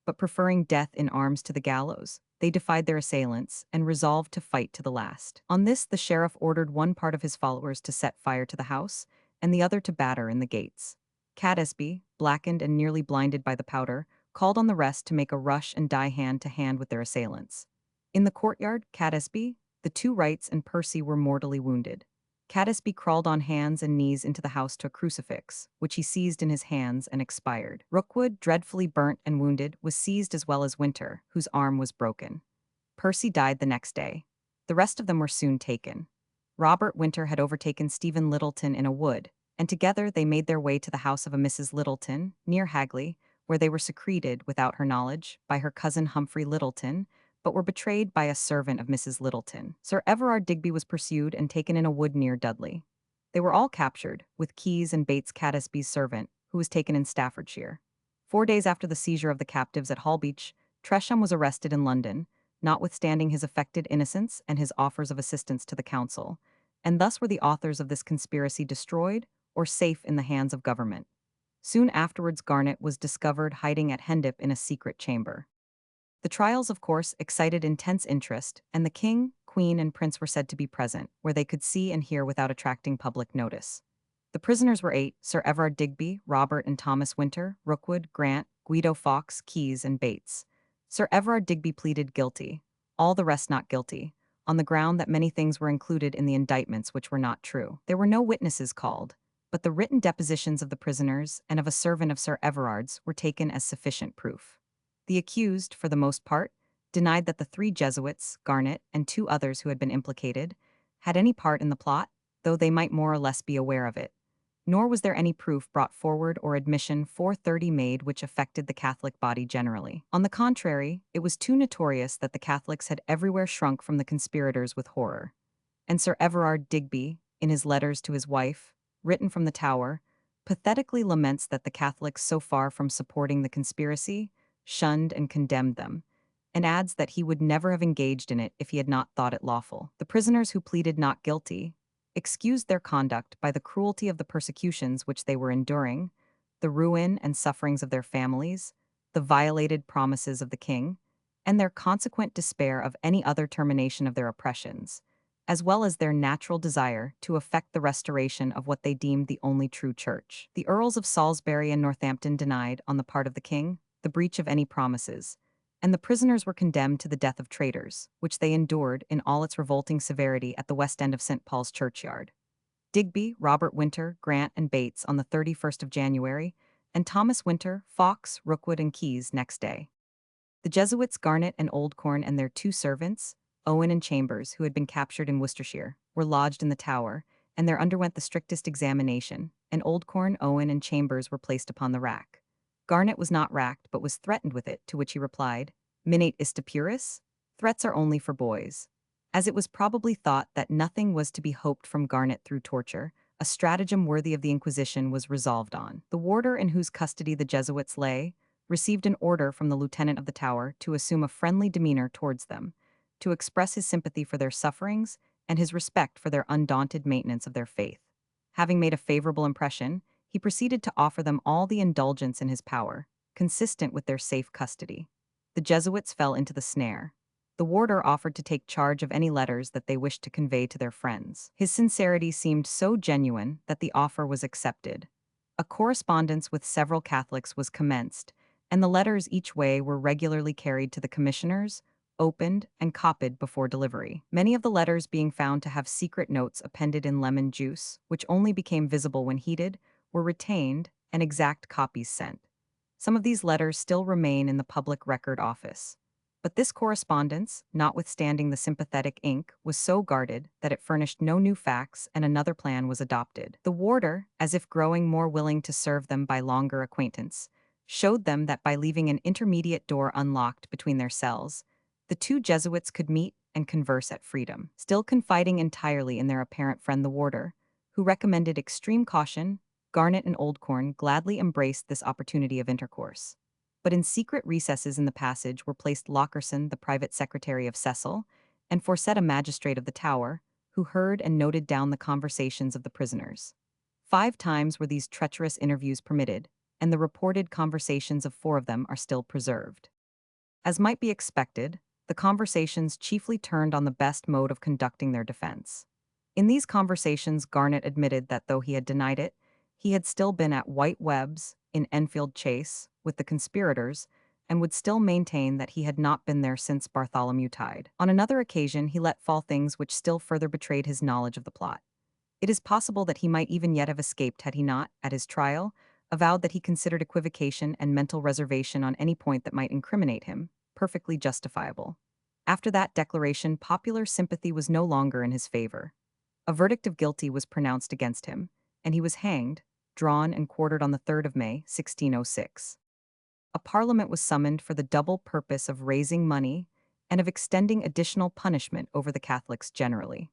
But preferring death in arms to the gallows, they defied their assailants and resolved to fight to the last. On this the sheriff ordered one part of his followers to set fire to the house, and the other to batter in the gates. Catesby, blackened and nearly blinded by the powder, called on the rest to make a rush and die hand to hand with their assailants. In the courtyard, Catesby, the two Wrights, and Percy were mortally wounded. Catesby crawled on hands and knees into the house to a crucifix, which he seized in his hands and expired. Rookwood, dreadfully burnt and wounded, was seized as well as Winter, whose arm was broken. Percy died the next day. The rest of them were soon taken. Robert Winter had overtaken Stephen Littleton in a wood, and together they made their way to the house of a Mrs. Littleton, near Hagley, where they were secreted, without her knowledge, by her cousin Humphrey Littleton, but were betrayed by a servant of Mrs. Littleton. Sir Everard Digby was pursued and taken in a wood near Dudley. They were all captured, with Keyes and Bates, Catesby's servant, who was taken in Staffordshire. 4 days after the seizure of the captives at Holbeach, Tresham was arrested in London, notwithstanding his affected innocence and his offers of assistance to the council, and thus were the authors of this conspiracy destroyed or safe in the hands of government. Soon afterwards Garnet was discovered hiding at Hendip in a secret chamber. The trials, of course, excited intense interest, and the king, queen, and prince were said to be present, where they could see and hear without attracting public notice. The prisoners were 8: Sir Everard Digby, Robert and Thomas Winter, Rookwood, Grant, Guido Fawkes, Keyes, and Bates. Sir Everard Digby pleaded guilty, all the rest not guilty, on the ground that many things were included in the indictments which were not true. There were no witnesses called, but the written depositions of the prisoners and of a servant of Sir Everard's were taken as sufficient proof. The accused, for the most part, denied that the 3 Jesuits, Garnet, and 2 others who had been implicated, had any part in the plot, though they might more or less be aware of it. nor was there any proof brought forward or admission 430 made which affected the Catholic body generally. On the contrary, it was too notorious that the Catholics had everywhere shrunk from the conspirators with horror. And Sir Everard Digby, in his letters to his wife, written from the Tower, pathetically laments that the Catholics, so far from supporting the conspiracy, shunned and condemned them, and adds that he would never have engaged in it if he had not thought it lawful. The prisoners who pleaded not guilty excused their conduct by the cruelty of the persecutions which they were enduring, the ruin and sufferings of their families, the violated promises of the king, and their consequent despair of any other termination of their oppressions, as well as their natural desire to effect the restoration of what they deemed the only true church. The Earls of Salisbury and Northampton denied, on the part of the king, the breach of any promises, and the prisoners were condemned to the death of traitors, which they endured in all its revolting severity at the west end of St. Paul's churchyard. Digby, Robert Winter, Grant, and Bates on the 31st of January, and Thomas Winter, Fox, Rookwood, and Keyes next day. The Jesuits Garnet and Oldcorn and their two servants, Owen and Chambers, who had been captured in Worcestershire, were lodged in the Tower, and there underwent the strictest examination, and Oldcorn, Owen, and Chambers were placed upon the rack. Garnet was not racked, but was threatened with it, to which he replied, Minate iste puris? Threats are only for boys. As it was probably thought that nothing was to be hoped from Garnet through torture, a stratagem worthy of the Inquisition was resolved on. The warder in whose custody the Jesuits lay received an order from the lieutenant of the Tower to assume a friendly demeanor towards them, to express his sympathy for their sufferings and his respect for their undaunted maintenance of their faith. Having made a favorable impression, he proceeded to offer them all the indulgence in his power, consistent with their safe custody. The Jesuits fell into the snare. The warder offered to take charge of any letters that they wished to convey to their friends. His sincerity seemed so genuine that the offer was accepted. A correspondence with several Catholics was commenced, and the letters each way were regularly carried to the commissioners, opened, and copied before delivery. Many of the letters being found to have secret notes appended in lemon juice, which only became visible when heated, were retained, and exact copies sent. Some of these letters still remain in the Public Record Office. But this correspondence, notwithstanding the sympathetic ink, was so guarded that it furnished no new facts, and another plan was adopted. The warder, as if growing more willing to serve them by longer acquaintance, showed them that by leaving an intermediate door unlocked between their cells, the two Jesuits could meet and converse at freedom, still confiding entirely in their apparent friend the warder, who recommended extreme caution. Garnet and Oldcorn gladly embraced this opportunity of intercourse. But in secret recesses in the passage were placed Lockerson, the private secretary of Cassell, and Forset, a magistrate of the Tower, who heard and noted down the conversations of the prisoners. 5 times were these treacherous interviews permitted, and the reported conversations of 4 of them are still preserved. As might be expected, the conversations chiefly turned on the best mode of conducting their defense. In these conversations, Garnet admitted that though he had denied it, he had still been at White Webb's, in Enfield Chase, with the conspirators, and would still maintain that he had not been there since Bartholomew Tide. On another occasion, he let fall things which still further betrayed his knowledge of the plot. It is possible that he might even yet have escaped had he not, at his trial, avowed that he considered equivocation and mental reservation on any point that might incriminate him perfectly justifiable. After that declaration, popular sympathy was no longer in his favor. A verdict of guilty was pronounced against him, and he was hanged, drawn and quartered on the 3rd of May, 1606. A parliament was summoned for the double purpose of raising money and of extending additional punishment over the Catholics generally.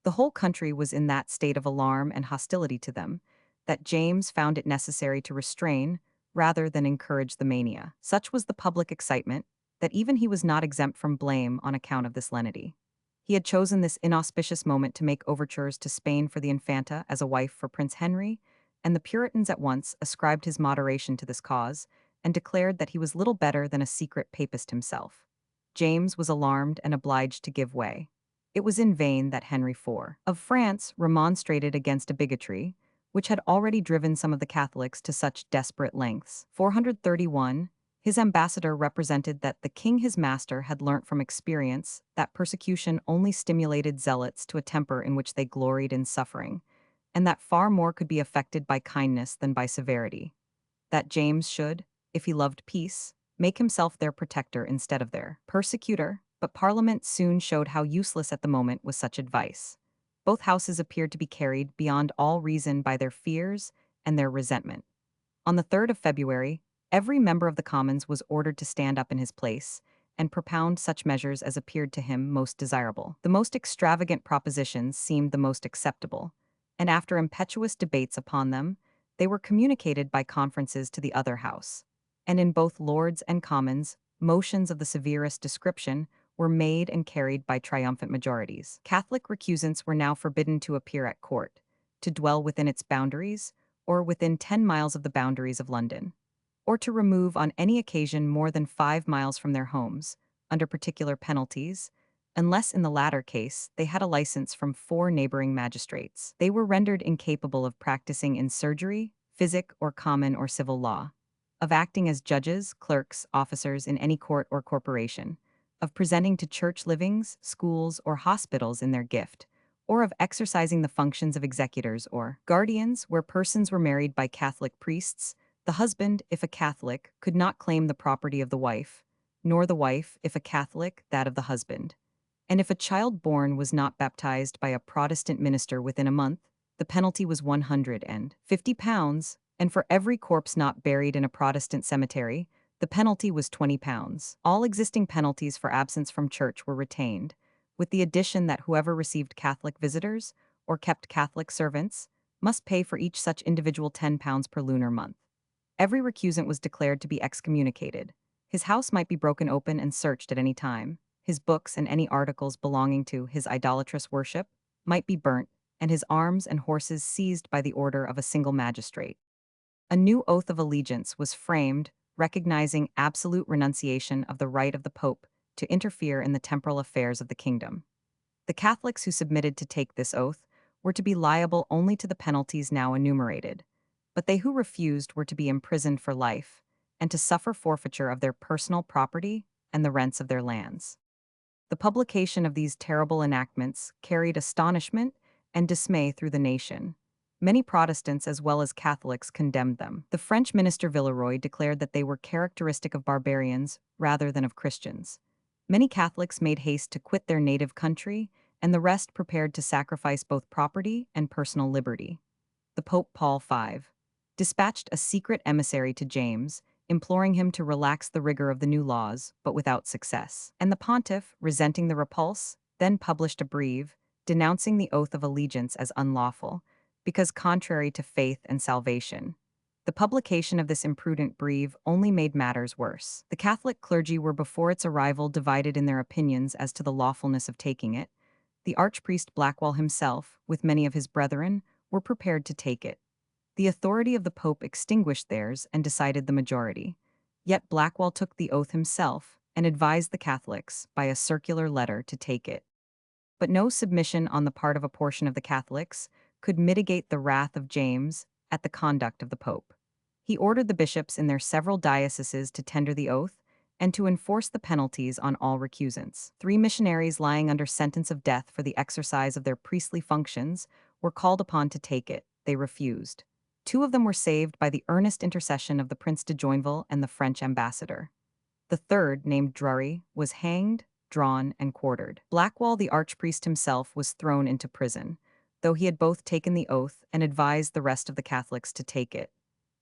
The whole country was in that state of alarm and hostility to them that James found it necessary to restrain rather than encourage the mania. Such was the public excitement that even he was not exempt from blame on account of this lenity. He had chosen this inauspicious moment to make overtures to Spain for the Infanta as a wife for Prince Henry, and the Puritans at once ascribed his moderation to this cause, and declared that he was little better than a secret papist himself. James was alarmed and obliged to give way. It was in vain that Henry IV of France remonstrated against a bigotry, which had already driven some of the Catholics to such desperate lengths. 431, his ambassador represented that the king his master had learnt from experience that persecution only stimulated zealots to a temper in which they gloried in suffering, and that far more could be effected by kindness than by severity. That James should, if he loved peace, make himself their protector instead of their persecutor, but Parliament soon showed how useless at the moment was such advice. Both houses appeared to be carried beyond all reason by their fears and their resentment. On the 3rd of February, every member of the Commons was ordered to stand up in his place and propound such measures as appeared to him most desirable. The most extravagant propositions seemed the most acceptable, and after impetuous debates upon them, they were communicated by conferences to the other House. And in both Lords and Commons, motions of the severest description were made and carried by triumphant majorities. Catholic recusants were now forbidden to appear at court, to dwell within its boundaries, or within 10 miles of the boundaries of London, or to remove on any occasion more than 5 miles from their homes, under particular penalties, unless in the latter case they had a license from 4 neighboring magistrates. They were rendered incapable of practicing in surgery, physic, or common or civil law, of acting as judges, clerks, officers in any court or corporation, of presenting to church livings, schools, or hospitals in their gift, or of exercising the functions of executors or guardians where persons were married by Catholic priests. The husband, if a Catholic, could not claim the property of the wife, nor the wife, if a Catholic, that of the husband. And if a child born was not baptized by a Protestant minister within a month, the penalty was £150, and for every corpse not buried in a Protestant cemetery, the penalty was £20. All existing penalties for absence from church were retained, with the addition that whoever received Catholic visitors or kept Catholic servants must pay for each such individual £10 per lunar month. Every recusant was declared to be excommunicated. His house might be broken open and searched at any time. His books and any articles belonging to his idolatrous worship might be burnt, and his arms and horses seized by the order of a single magistrate. A new oath of allegiance was framed, recognizing absolute renunciation of the right of the Pope to interfere in the temporal affairs of the kingdom. The Catholics who submitted to take this oath were to be liable only to the penalties now enumerated, but they who refused were to be imprisoned for life and to suffer forfeiture of their personal property and the rents of their lands. The publication of these terrible enactments carried astonishment and dismay through the nation. Many Protestants as well as Catholics condemned them. The French minister Villeroy declared that they were characteristic of barbarians rather than of Christians. Many Catholics made haste to quit their native country, and the rest prepared to sacrifice both property and personal liberty. The Pope Paul V dispatched a secret emissary to James, imploring him to relax the rigor of the new laws, but without success. And the pontiff, resenting the repulse, then published a breve, denouncing the oath of allegiance as unlawful, because contrary to faith and salvation. The publication of this imprudent breve only made matters worse. The Catholic clergy were before its arrival divided in their opinions as to the lawfulness of taking it. The Archpriest Blackwell himself, with many of his brethren, were prepared to take it. The authority of the Pope extinguished theirs and decided the majority. Yet Blackwell took the oath himself and advised the Catholics, by a circular letter, to take it. But no submission on the part of a portion of the Catholics could mitigate the wrath of James at the conduct of the Pope. He ordered the bishops in their several dioceses to tender the oath and to enforce the penalties on all recusants. 3 missionaries lying under sentence of death for the exercise of their priestly functions were called upon to take it. They refused. 2 of them were saved by the earnest intercession of the Prince de Joinville and the French ambassador. The third, named Drury, was hanged, drawn, and quartered. Blackwell, the archpriest himself, was thrown into prison, though he had both taken the oath and advised the rest of the Catholics to take it.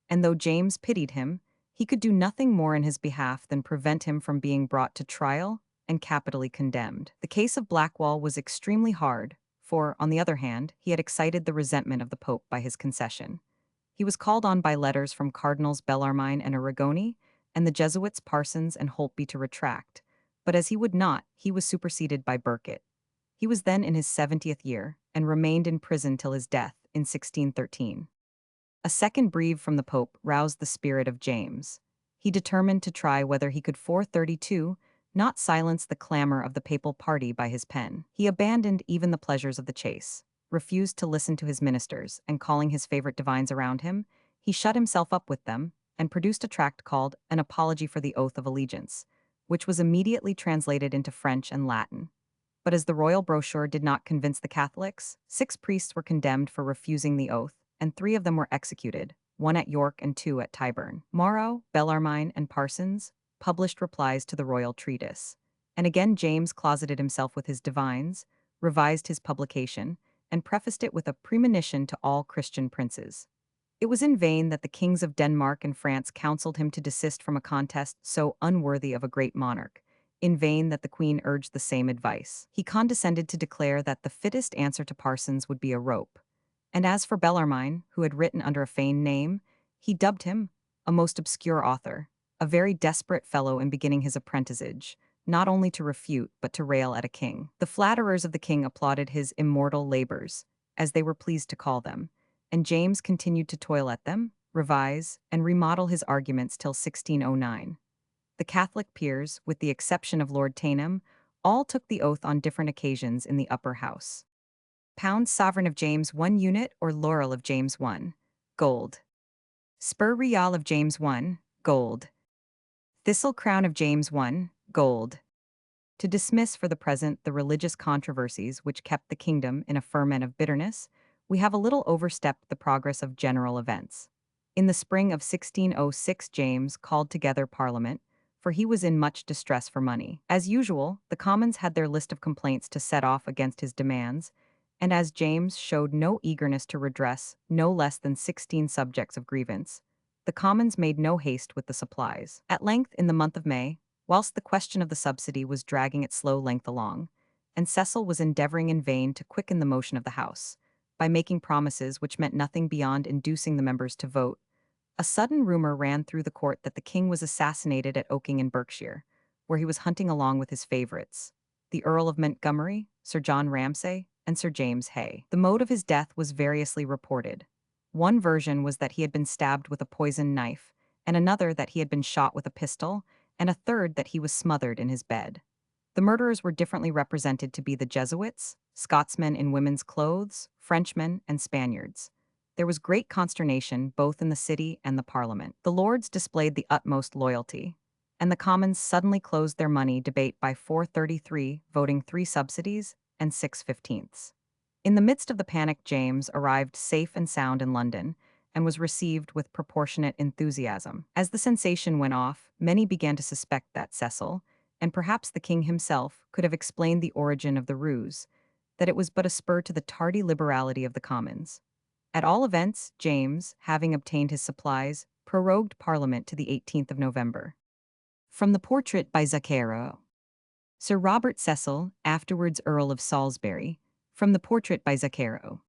And though James pitied him, he could do nothing more in his behalf than prevent him from being brought to trial and capitally condemned. The case of Blackwell was extremely hard, for, on the other hand, he had excited the resentment of the Pope by his concession. He was called on by letters from Cardinals Bellarmine and Arrigoni, and the Jesuits Parsons and Holtby to retract, but as he would not, he was superseded by Burkitt. He was then in his 70th year, and remained in prison till his death in 1613. A second breve from the Pope roused the spirit of James. He determined to try whether he could 432 not silence the clamor of the papal party by his pen. He abandoned even the pleasures of the chase, refused to listen to his ministers, and calling his favorite divines around him, he shut himself up with them, and produced a tract called An Apology for the Oath of Allegiance, which was immediately translated into French and Latin. But as the royal brochure did not convince the Catholics, 6 priests were condemned for refusing the oath, and 3 of them were executed, 1 at York and 2 at Tyburn. Morrow, Bellarmine, and Parsons published replies to the royal treatise, and again James closeted himself with his divines, revised his publication, and prefaced it with a premonition to all Christian princes. It was in vain that the kings of Denmark and France counseled him to desist from a contest so unworthy of a great monarch. In vain that the queen urged the same advice. He condescended to declare that the fittest answer to Parsons would be a rope. And as for Bellarmine, who had written under a feigned name, he dubbed him a most obscure author, a very desperate fellow in beginning his apprenticage, not only to refute but to rail at a king. The flatterers of the king applauded his immortal labors, as they were pleased to call them, and James continued to toil at them, revise, and remodel his arguments till 1609. The Catholic peers, with the exception of Lord Tainham, all took the oath on different occasions in the upper house. Pound sovereign of James 1 unit or laurel of James 1, gold. Spur real of James 1, gold. Thistle crown of James 1, gold. To dismiss for the present the religious controversies which kept the kingdom in a ferment of bitterness, we have a little overstepped the progress of general events. In the spring of 1606 James called together Parliament, for he was in much distress for money. As usual, the Commons had their list of complaints to set off against his demands, and as James showed no eagerness to redress no less than 16 subjects of grievance, the Commons made no haste with the supplies. At length, in the month of May, whilst the question of the subsidy was dragging its slow length along, and Cassell was endeavoring in vain to quicken the motion of the House, by making promises which meant nothing beyond inducing the members to vote, a sudden rumor ran through the court that the king was assassinated at Oaking in Berkshire, where he was hunting along with his favorites, the Earl of Montgomery, Sir John Ramsay, and Sir James Hay. The mode of his death was variously reported. One version was that he had been stabbed with a poisoned knife, and another that he had been shot with a pistol, and a third that he was smothered in his bed. The murderers were differently represented to be the Jesuits, Scotsmen in women's clothes, Frenchmen, and Spaniards. There was great consternation both in the city and the Parliament. The Lords displayed the utmost loyalty, and the Commons suddenly closed their money debate by 433, voting 3 subsidies and 6/15. In the midst of the panic, James arrived safe and sound in London, and was received with proportionate enthusiasm. As the sensation went off, many began to suspect that Cecil, and perhaps the king himself, could have explained the origin of the ruse, that it was but a spur to the tardy liberality of the Commons. At all events, James, having obtained his supplies, prorogued Parliament to the 18th of November. From the portrait by Zucchero. Sir Robert Cecil, afterwards Earl of Salisbury, from the portrait by Zucchero.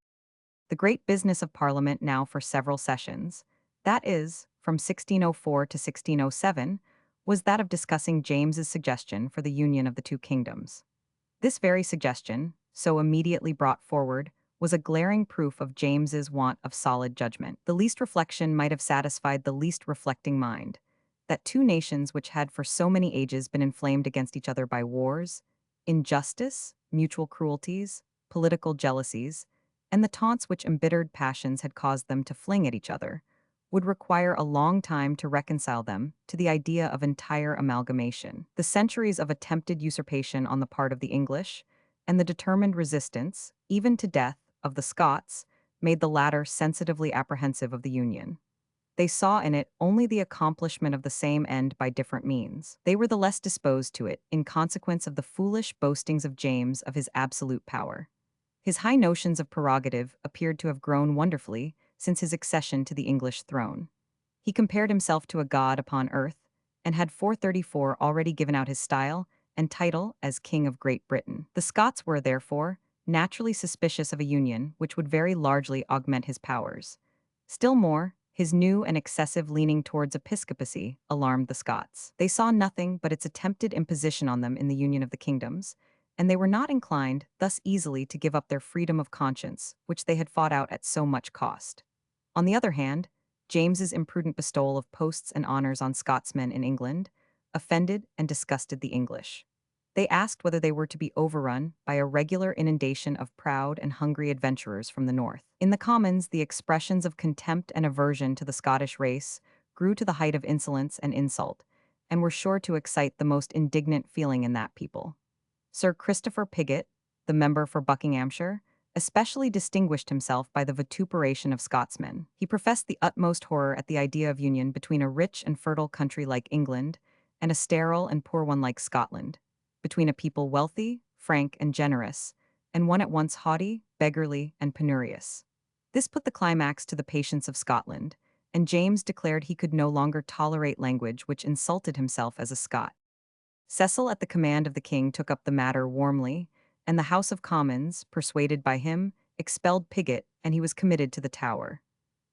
The great business of Parliament now for several sessions, that is, from 1604 to 1607, was that of discussing James's suggestion for the union of the two kingdoms. This very suggestion, so immediately brought forward, was a glaring proof of James's want of solid judgment. The least reflection might have satisfied the least reflecting mind, that two nations which had for so many ages been inflamed against each other by wars, injustice, mutual cruelties, political jealousies, and the taunts which embittered passions had caused them to fling at each other, would require a long time to reconcile them to the idea of entire amalgamation. The centuries of attempted usurpation on the part of the English, and the determined resistance, even to death, of the Scots, made the latter sensitively apprehensive of the union. They saw in it only the accomplishment of the same end by different means. They were the less disposed to it in consequence of the foolish boastings of James of his absolute power. His high notions of prerogative appeared to have grown wonderfully since his accession to the English throne. He compared himself to a god upon earth, and had 434 already given out his style and title as King of Great Britain. The Scots were, therefore, naturally suspicious of a union which would very largely augment his powers. Still more, his new and excessive leaning towards episcopacy alarmed the Scots. They saw nothing but its attempted imposition on them in the union of the kingdoms, and they were not inclined thus easily to give up their freedom of conscience, which they had fought out at so much cost. On the other hand, James's imprudent bestowal of posts and honors on Scotsmen in England offended and disgusted the English. They asked whether they were to be overrun by a regular inundation of proud and hungry adventurers from the north. In the Commons, the expressions of contempt and aversion to the Scottish race grew to the height of insolence and insult, and were sure to excite the most indignant feeling in that people. Sir Christopher Pigot, the member for Buckinghamshire, especially distinguished himself by the vituperation of Scotsmen. He professed the utmost horror at the idea of union between a rich and fertile country like England and a sterile and poor one like Scotland, between a people wealthy, frank, and generous, and one at once haughty, beggarly, and penurious. This put the climax to the patience of Scotland, and James declared he could no longer tolerate language which insulted himself as a Scot. Cecil, at the command of the king, took up the matter warmly, and the House of Commons, persuaded by him, expelled Pigot, and he was committed to the Tower.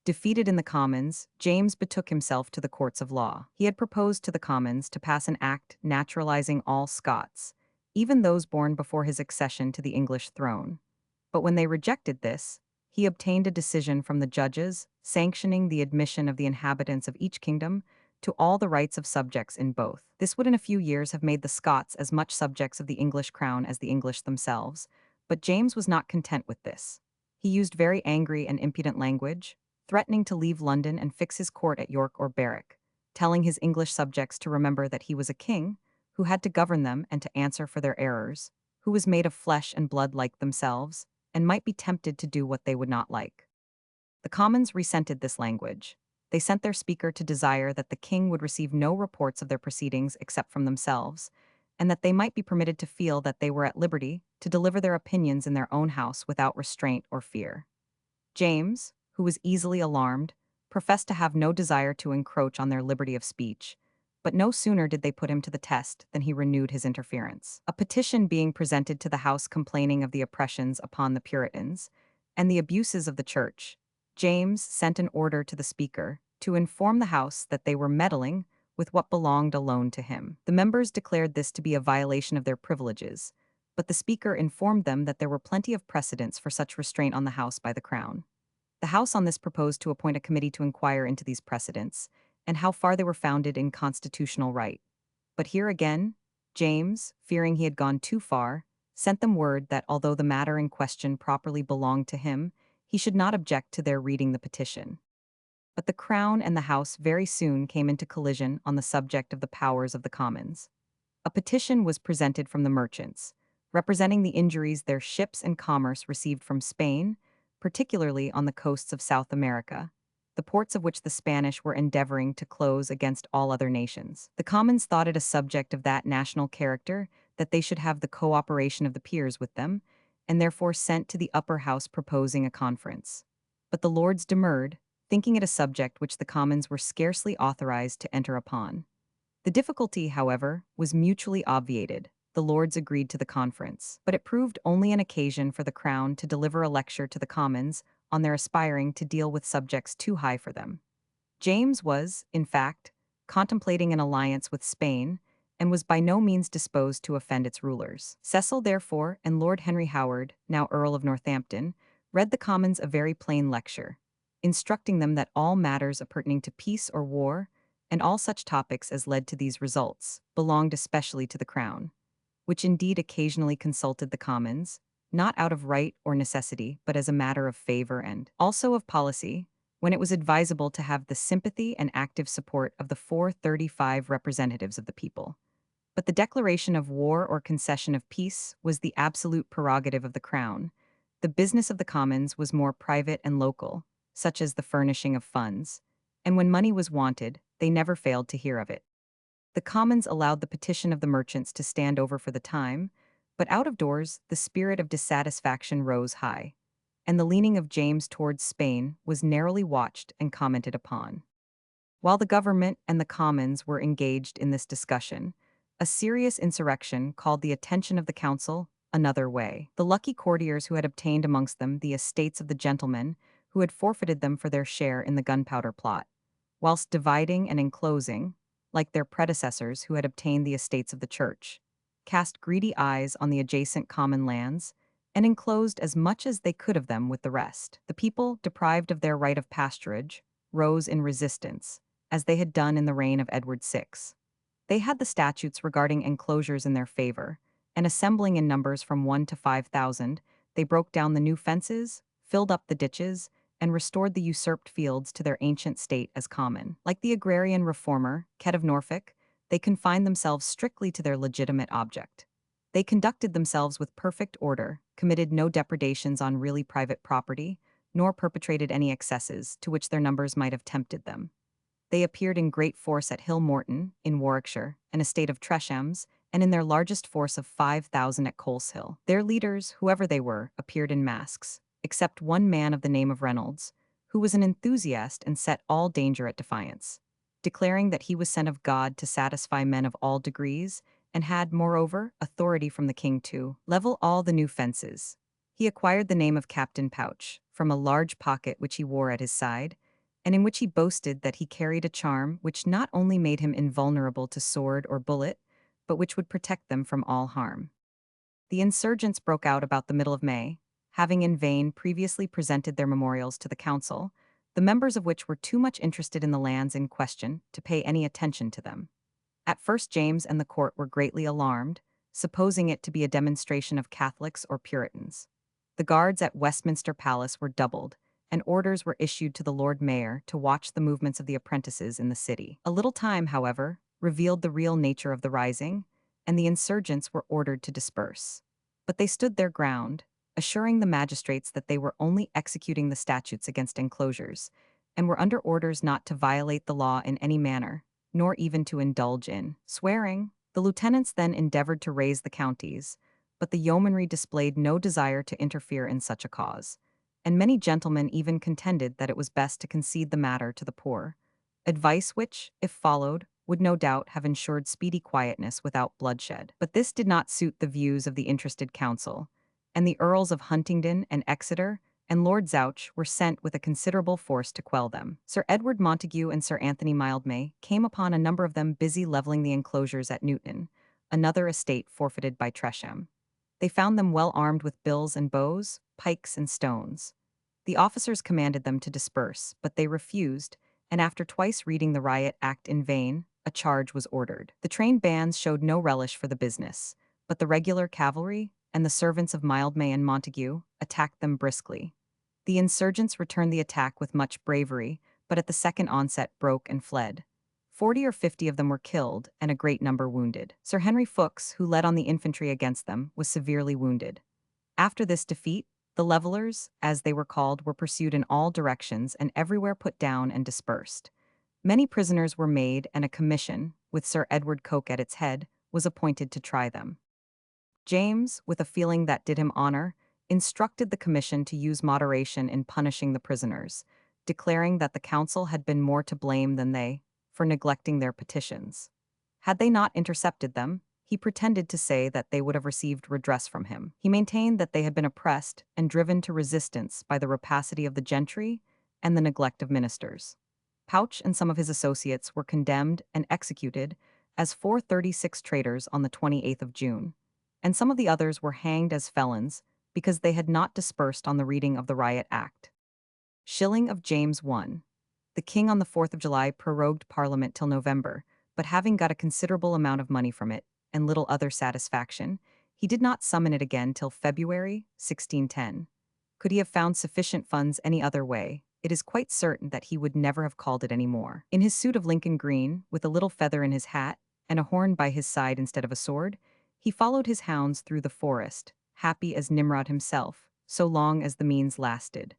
Defeated in the Commons, James betook himself to the courts of law. He had proposed to the Commons to pass an act naturalizing all Scots, even those born before his accession to the English throne. But when they rejected this, he obtained a decision from the judges sanctioning the admission of the inhabitants of each kingdom to all the rights of subjects in both. This would in a few years have made the Scots as much subjects of the English crown as the English themselves, but James was not content with this. He used very angry and impudent language, threatening to leave London and fix his court at York or Berwick, telling his English subjects to remember that he was a king who had to govern them and to answer for their errors, who was made of flesh and blood like themselves, and might be tempted to do what they would not like. The Commons resented this language. They sent their speaker to desire that the king would receive no reports of their proceedings except from themselves, and that they might be permitted to feel that they were at liberty to deliver their opinions in their own house without restraint or fear. James, who was easily alarmed, professed to have no desire to encroach on their liberty of speech, but no sooner did they put him to the test than he renewed his interference. A petition being presented to the House complaining of the oppressions upon the Puritans and the abuses of the Church, James sent an order to the Speaker to inform the House that they were meddling with what belonged alone to him. The members declared this to be a violation of their privileges, but the Speaker informed them that there were plenty of precedents for such restraint on the House by the Crown. The House on this proposed to appoint a committee to inquire into these precedents and how far they were founded in constitutional right. But here again, James, fearing he had gone too far, sent them word that although the matter in question properly belonged to him, he should not object to their reading the petition. But the Crown and the House very soon came into collision on the subject of the powers of the Commons. A petition was presented from the merchants, representing the injuries their ships and commerce received from Spain, particularly on the coasts of South America, the ports of which the Spanish were endeavoring to close against all other nations. The Commons thought it a subject of that national character that they should have the cooperation of the peers with them, and therefore sent to the upper house proposing a conference. But the Lords demurred, thinking it a subject which the Commons were scarcely authorized to enter upon. The difficulty, however, was mutually obviated. The Lords agreed to the conference, but it proved only an occasion for the Crown to deliver a lecture to the Commons on their aspiring to deal with subjects too high for them. James was, in fact, contemplating an alliance with Spain, and was by no means disposed to offend its rulers. Cecil, therefore, and Lord Henry Howard, now Earl of Northampton, read the Commons a very plain lecture, instructing them that all matters appertaining to peace or war, and all such topics as led to these results, belonged especially to the Crown, which indeed occasionally consulted the Commons, not out of right or necessity, but as a matter of favor and also of policy, when it was advisable to have the sympathy and active support of the 435 representatives of the people. But the declaration of war or concession of peace was the absolute prerogative of the Crown. The business of the Commons was more private and local, such as the furnishing of funds, and when money was wanted, they never failed to hear of it. The Commons allowed the petition of the merchants to stand over for the time, but out of doors the spirit of dissatisfaction rose high, and the leaning of James towards Spain was narrowly watched and commented upon. While the government and the Commons were engaged in this discussion, a serious insurrection called the attention of the council another way. The lucky courtiers who had obtained amongst them the estates of the gentlemen who had forfeited them for their share in the gunpowder plot, whilst dividing and enclosing, like their predecessors who had obtained the estates of the church, cast greedy eyes on the adjacent common lands, and enclosed as much as they could of them with the rest. The people, deprived of their right of pasturage, rose in resistance, as they had done in the reign of Edward VI. They had the statutes regarding enclosures in their favor, and assembling in numbers from 1 to 5,000, they broke down the new fences, filled up the ditches, and restored the usurped fields to their ancient state as common. Like the agrarian reformer, Ket of Norfolk, they confined themselves strictly to their legitimate object. They conducted themselves with perfect order, committed no depredations on really private property, nor perpetrated any excesses to which their numbers might have tempted them. They appeared in great force at Hill Morton, in Warwickshire, an estate of Tresham's, and in their largest force of 5,000 at Coleshill. Their leaders, whoever they were, appeared in masks, except one man of the name of Reynolds, who was an enthusiast and set all danger at defiance, declaring that he was sent of God to satisfy men of all degrees, and had, moreover, authority from the king to level all the new fences. He acquired the name of Captain Pouch from a large pocket which he wore at his side, and in which he boasted that he carried a charm which not only made him invulnerable to sword or bullet, but which would protect them from all harm. The insurgents broke out about the middle of May, having in vain previously presented their memorials to the council, the members of which were too much interested in the lands in question to pay any attention to them. At first James and the court were greatly alarmed, supposing it to be a demonstration of Catholics or Puritans. The guards at Westminster Palace were doubled, and orders were issued to the Lord Mayor to watch the movements of the apprentices in the city. A little time, however, revealed the real nature of the rising, and the insurgents were ordered to disperse. But they stood their ground, assuring the magistrates that they were only executing the statutes against enclosures, and were under orders not to violate the law in any manner, nor even to indulge in swearing. The lieutenants then endeavored to raise the counties, but the yeomanry displayed no desire to interfere in such a cause, and many gentlemen even contended that it was best to concede the matter to the poor, advice which, if followed, would no doubt have ensured speedy quietness without bloodshed. But this did not suit the views of the interested council, and the Earls of Huntingdon and Exeter and Lord Zouch were sent with a considerable force to quell them. Sir Edward Montague and Sir Anthony Mildmay came upon a number of them busy leveling the enclosures at Newton, another estate forfeited by Tresham. They found them well armed with bills and bows, pikes and stones. The officers commanded them to disperse, but they refused, and after twice reading the riot act in vain, a charge was ordered. The trained bands showed no relish for the business, but the regular cavalry and the servants of Mildmay and Montague attacked them briskly. The insurgents returned the attack with much bravery, but at the second onset broke and fled. 40 or 50 of them were killed, and a great number wounded. Sir Henry Fooks, who led on the infantry against them, was severely wounded. After this defeat, the levellers, as they were called, were pursued in all directions and everywhere put down and dispersed. Many prisoners were made, and a commission, with Sir Edward Coke at its head, was appointed to try them. James, with a feeling that did him honor, instructed the commission to use moderation in punishing the prisoners, declaring that the council had been more to blame than they, for neglecting their petitions. Had they not intercepted them, he pretended to say that they would have received redress from him. He maintained that they had been oppressed and driven to resistance by the rapacity of the gentry and the neglect of ministers. Pouch and some of his associates were condemned and executed as 436 traitors on the 28th of June, and some of the others were hanged as felons because they had not dispersed on the reading of the Riot Act. Shilling of James I. The king on the 4th of July prorogued Parliament till November, but having got a considerable amount of money from it, and little other satisfaction, he did not summon it again till February 1610. Could he have found sufficient funds any other way, it is quite certain that he would never have called it any more. In his suit of Lincoln green, with a little feather in his hat, and a horn by his side instead of a sword, he followed his hounds through the forest, happy as Nimrod himself, so long as the means lasted.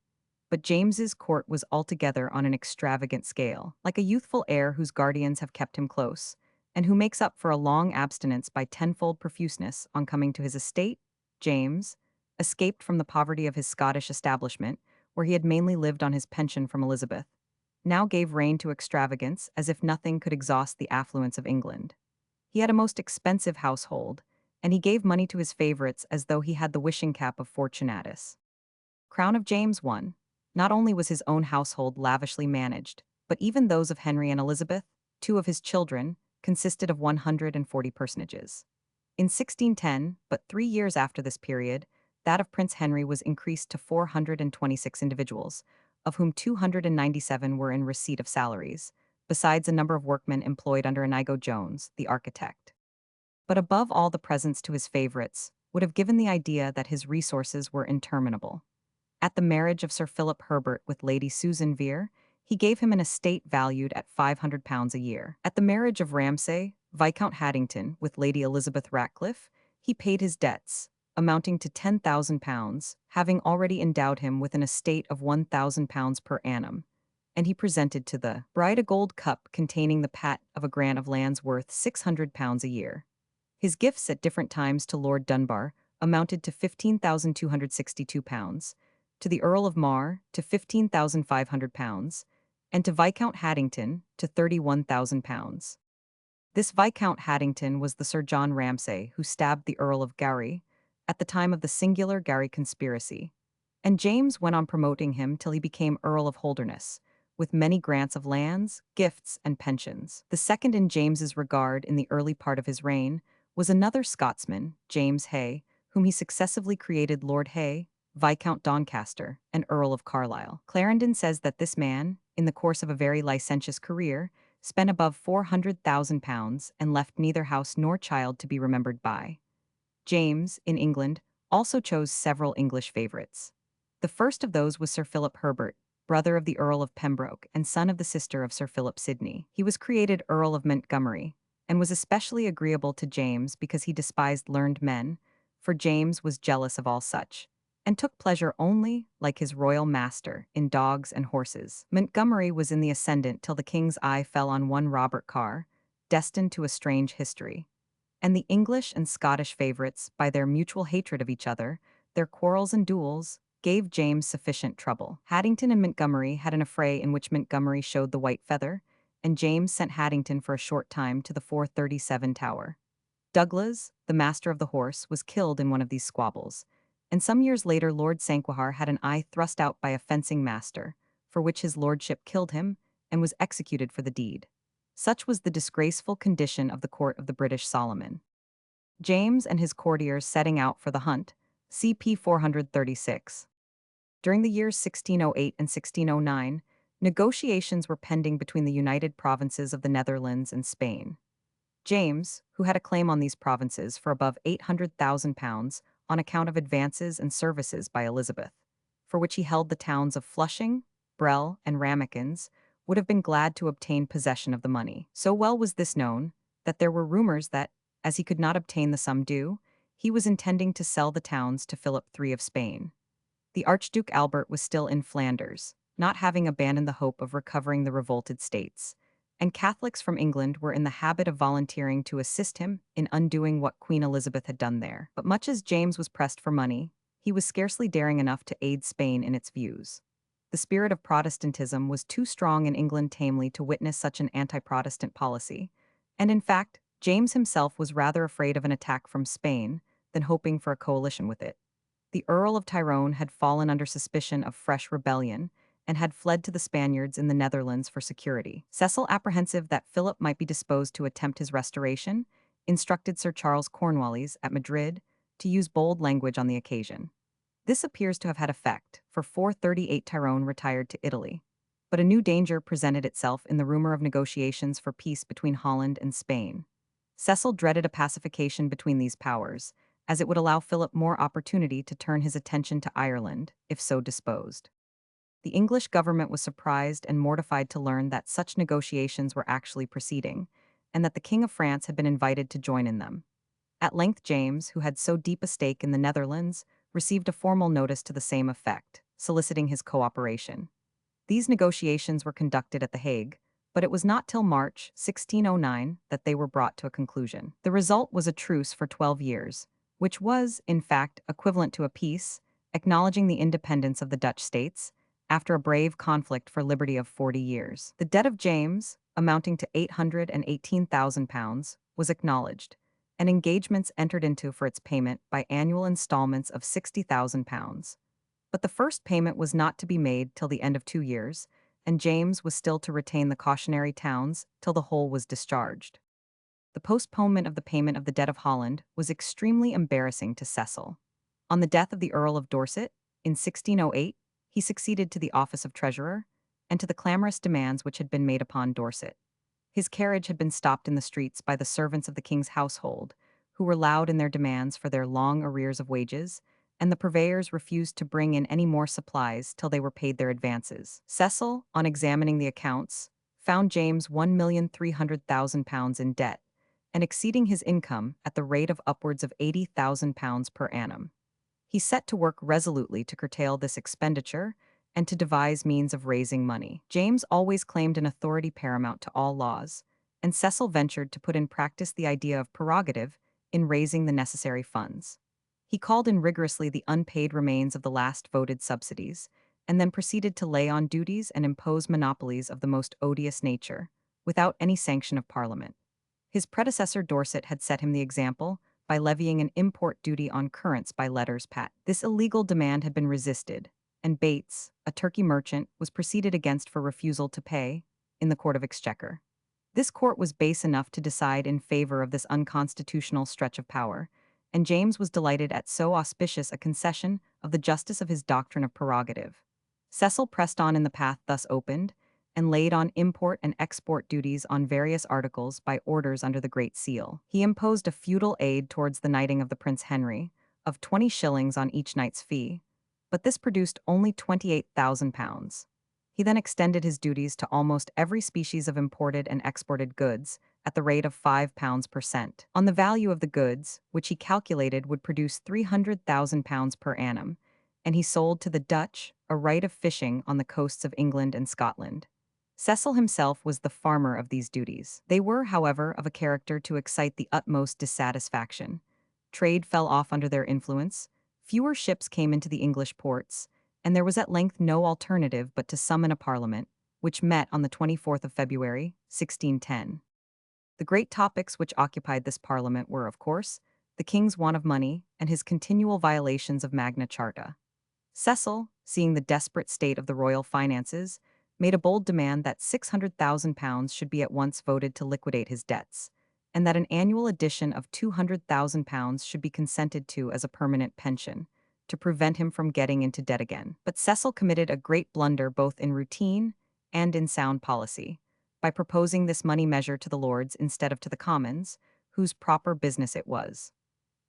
But James's court was altogether on an extravagant scale, like a youthful heir whose guardians have kept him close, and who makes up for a long abstinence by tenfold profuseness on coming to his estate. James, escaped from the poverty of his Scottish establishment, where he had mainly lived on his pension from Elizabeth, now gave rein to extravagance as if nothing could exhaust the affluence of England. He had a most expensive household, and he gave money to his favorites as though he had the wishing cap of Fortunatus. Crown of James I. Not only was his own household lavishly managed, but even those of Henry and Elizabeth, two of his children, consisted of 140 personages. In 1610, but 3 years after this period, that of Prince Henry was increased to 426 individuals, of whom 297 were in receipt of salaries, besides a number of workmen employed under Inigo Jones, the architect. But above all, the presents to his favorites would have given the idea that his resources were interminable. At the marriage of Sir Philip Herbert with Lady Susan Vere, he gave him an estate valued at £500 a year. At the marriage of Ramsay, Viscount Haddington, with Lady Elizabeth Ratcliffe, he paid his debts, amounting to £10,000, having already endowed him with an estate of £1,000 per annum, and he presented to the bride a gold cup containing the pat of a grant of lands worth £600 a year. His gifts at different times to Lord Dunbar amounted to £15,262, to the Earl of Mar to £15,500, and to Viscount Haddington to £31,000. This Viscount Haddington was the Sir John Ramsay who stabbed the Earl of Gary at the time of the singular Gary conspiracy, and James went on promoting him till he became Earl of Holderness, with many grants of lands, gifts, and pensions. The second in James's regard in the early part of his reign was another Scotsman, James Hay, whom he successively created Lord Hay, Viscount Doncaster, and Earl of Carlisle. Clarendon says that this man, in the course of a very licentious career, spent above £400,000 and left neither house nor child to be remembered by. James, in England, also chose several English favourites. The first of those was Sir Philip Herbert, brother of the Earl of Pembroke and son of the sister of Sir Philip Sidney. He was created Earl of Montgomery, and was especially agreeable to James because he despised learned men, for James was jealous of all such, and took pleasure only, like his royal master, in dogs and horses. Montgomery was in the ascendant till the king's eye fell on one Robert Carr, destined to a strange history. And the English and Scottish favourites, by their mutual hatred of each other, their quarrels and duels, gave James sufficient trouble. Haddington and Montgomery had an affray in which Montgomery showed the white feather, and James sent Haddington for a short time to the 437 Tower. Douglas, the master of the horse, was killed in one of these squabbles, and some years later Lord Sanquhar had an eye thrust out by a fencing master, for which his lordship killed him, and was executed for the deed. Such was the disgraceful condition of the court of the British Solomon. James and his courtiers setting out for the hunt, CP 436. During the years 1608 and 1609, negotiations were pending between the United Provinces of the Netherlands and Spain. James, who had a claim on these provinces for above £800,000 on account of advances and services by Elizabeth, for which he held the towns of Flushing, Brell, and Ramekins, would have been glad to obtain possession of the money. So well was this known, that there were rumors that, as he could not obtain the sum due, he was intending to sell the towns to Philip III of Spain. The Archduke Albert was still in Flanders, not having abandoned the hope of recovering the revolted states, and Catholics from England were in the habit of volunteering to assist him in undoing what Queen Elizabeth had done there. But much as James was pressed for money, he was scarcely daring enough to aid Spain in its views. The spirit of Protestantism was too strong in England tamely to witness such an anti-Protestant policy, and in fact, James himself was rather afraid of an attack from Spain than hoping for a coalition with it. The Earl of Tyrone had fallen under suspicion of fresh rebellion and had fled to the Spaniards in the Netherlands for security. Cassell, apprehensive that Philip might be disposed to attempt his restoration, instructed Sir Charles Cornwallis at Madrid to use bold language on the occasion. This appears to have had effect, for 438 Tyrone retired to Italy. But a new danger presented itself in the rumor of negotiations for peace between Holland and Spain. Cassell dreaded a pacification between these powers, as it would allow Philip more opportunity to turn his attention to Ireland, if so disposed. The English government was surprised and mortified to learn that such negotiations were actually proceeding, and that the King of France had been invited to join in them. At length James, who had so deep a stake in the Netherlands, received a formal notice to the same effect, soliciting his cooperation. These negotiations were conducted at The Hague, but it was not till March 1609 that they were brought to a conclusion. The result was a truce for 12 years, which was, in fact, equivalent to a peace, acknowledging the independence of the Dutch states, after a brave conflict for liberty of 40 years. The debt of James, amounting to £818,000, was acknowledged, and engagements entered into for its payment by annual installments of £60,000. But the first payment was not to be made till the end of 2 years, and James was still to retain the cautionary towns till the whole was discharged. The postponement of the payment of the debt of Holland was extremely embarrassing to Cassell. On the death of the Earl of Dorset, in 1608, he succeeded to the office of treasurer, and to the clamorous demands which had been made upon Dorset. His carriage had been stopped in the streets by the servants of the king's household, who were loud in their demands for their long arrears of wages, and the purveyors refused to bring in any more supplies till they were paid their advances. Cassell, on examining the accounts, found James £1,300,000 in debt, and exceeding his income at the rate of upwards of £80,000 per annum. He set to work resolutely to curtail this expenditure and to devise means of raising money. James always claimed an authority paramount to all laws, and Cassell ventured to put in practice the idea of prerogative in raising the necessary funds. He called in rigorously the unpaid remains of the last voted subsidies, and then proceeded to lay on duties and impose monopolies of the most odious nature, without any sanction of Parliament. His predecessor Dorset had set him the example by levying an import duty on currants by letters pat. This illegal demand had been resisted, and Bates, a Turkey merchant, was proceeded against for refusal to pay in the Court of Exchequer. This court was base enough to decide in favor of this unconstitutional stretch of power, and James was delighted at so auspicious a concession of the justice of his doctrine of prerogative. Cecil pressed on in the path thus opened, and laid on import and export duties on various articles by orders under the Great Seal. He imposed a feudal aid towards the knighting of the Prince Henry, of 20 shillings on each knight's fee, but this produced only £28,000. He then extended his duties to almost every species of imported and exported goods, at the rate of £5 per cent. On the value of the goods, which he calculated would produce £300,000 per annum, and he sold to the Dutch a right of fishing on the coasts of England and Scotland. Cecil himself was the farmer of these duties. They were, however, of a character to excite the utmost dissatisfaction. Trade fell off under their influence, fewer ships came into the English ports, and there was at length no alternative but to summon a parliament, which met on the 24th of February, 1610. The great topics which occupied this parliament were, of course, the king's want of money and his continual violations of Magna Charta. Cecil, seeing the desperate state of the royal finances, made a bold demand that £600,000 should be at once voted to liquidate his debts, and that an annual addition of £200,000 should be consented to as a permanent pension, to prevent him from getting into debt again. But Cecil committed a great blunder both in routine and in sound policy, by proposing this money measure to the Lords instead of to the Commons, whose proper business it was.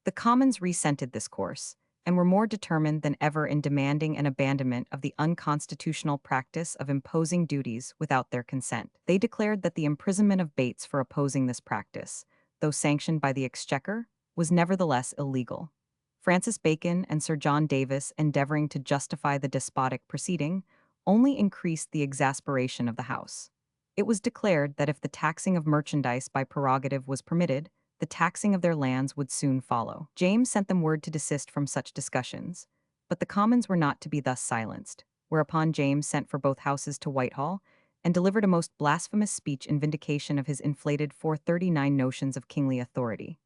The Commons resented this course, and were more determined than ever in demanding an abandonment of the unconstitutional practice of imposing duties without their consent. They declared that the imprisonment of Bates for opposing this practice, though sanctioned by the Exchequer, was nevertheless illegal. Francis Bacon and Sir John Davis, endeavoring to justify the despotic proceeding, only increased the exasperation of the House. It was declared that if the taxing of merchandise by prerogative was permitted, the taxing of their lands would soon follow. James sent them word to desist from such discussions, but the Commons were not to be thus silenced, whereupon James sent for both houses to Whitehall, and delivered a most blasphemous speech in vindication of his inflated 439 notions of kingly authority.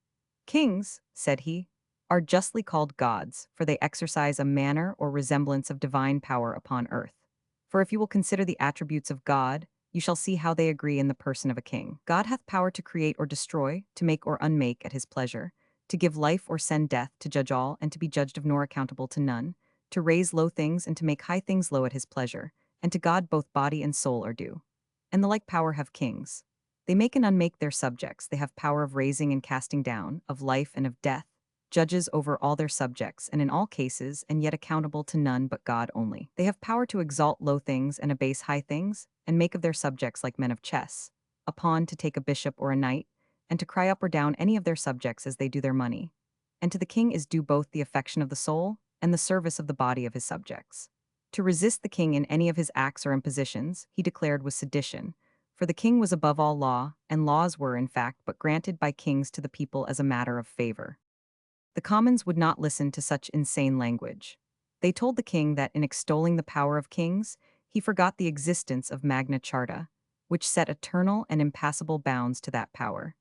Kings, said he, are justly called gods, for they exercise a manner or resemblance of divine power upon earth. For if you will consider the attributes of God, you shall see how they agree in the person of a king. God hath power to create or destroy, to make or unmake at his pleasure, to give life or send death, to judge all, and to be judged of nor accountable to none, to raise low things and to make high things low at his pleasure, and to God both body and soul are due. And the like power have kings. They make and unmake their subjects, they have power of raising and casting down, of life and of death, judges over all their subjects, and in all cases, and yet accountable to none but God only. They have power to exalt low things and abase high things, and make of their subjects like men of chess, a pawn to take a bishop or a knight, and to cry up or down any of their subjects as they do their money. And to the king is due both the affection of the soul and the service of the body of his subjects. To resist the king in any of his acts or impositions, he declared was sedition, for the king was above all law, and laws were, in fact, but granted by kings to the people as a matter of favor. The Commons would not listen to such insane language. They told the king that in extolling the power of kings, he forgot the existence of Magna Charta, which set eternal and impassable bounds to that power,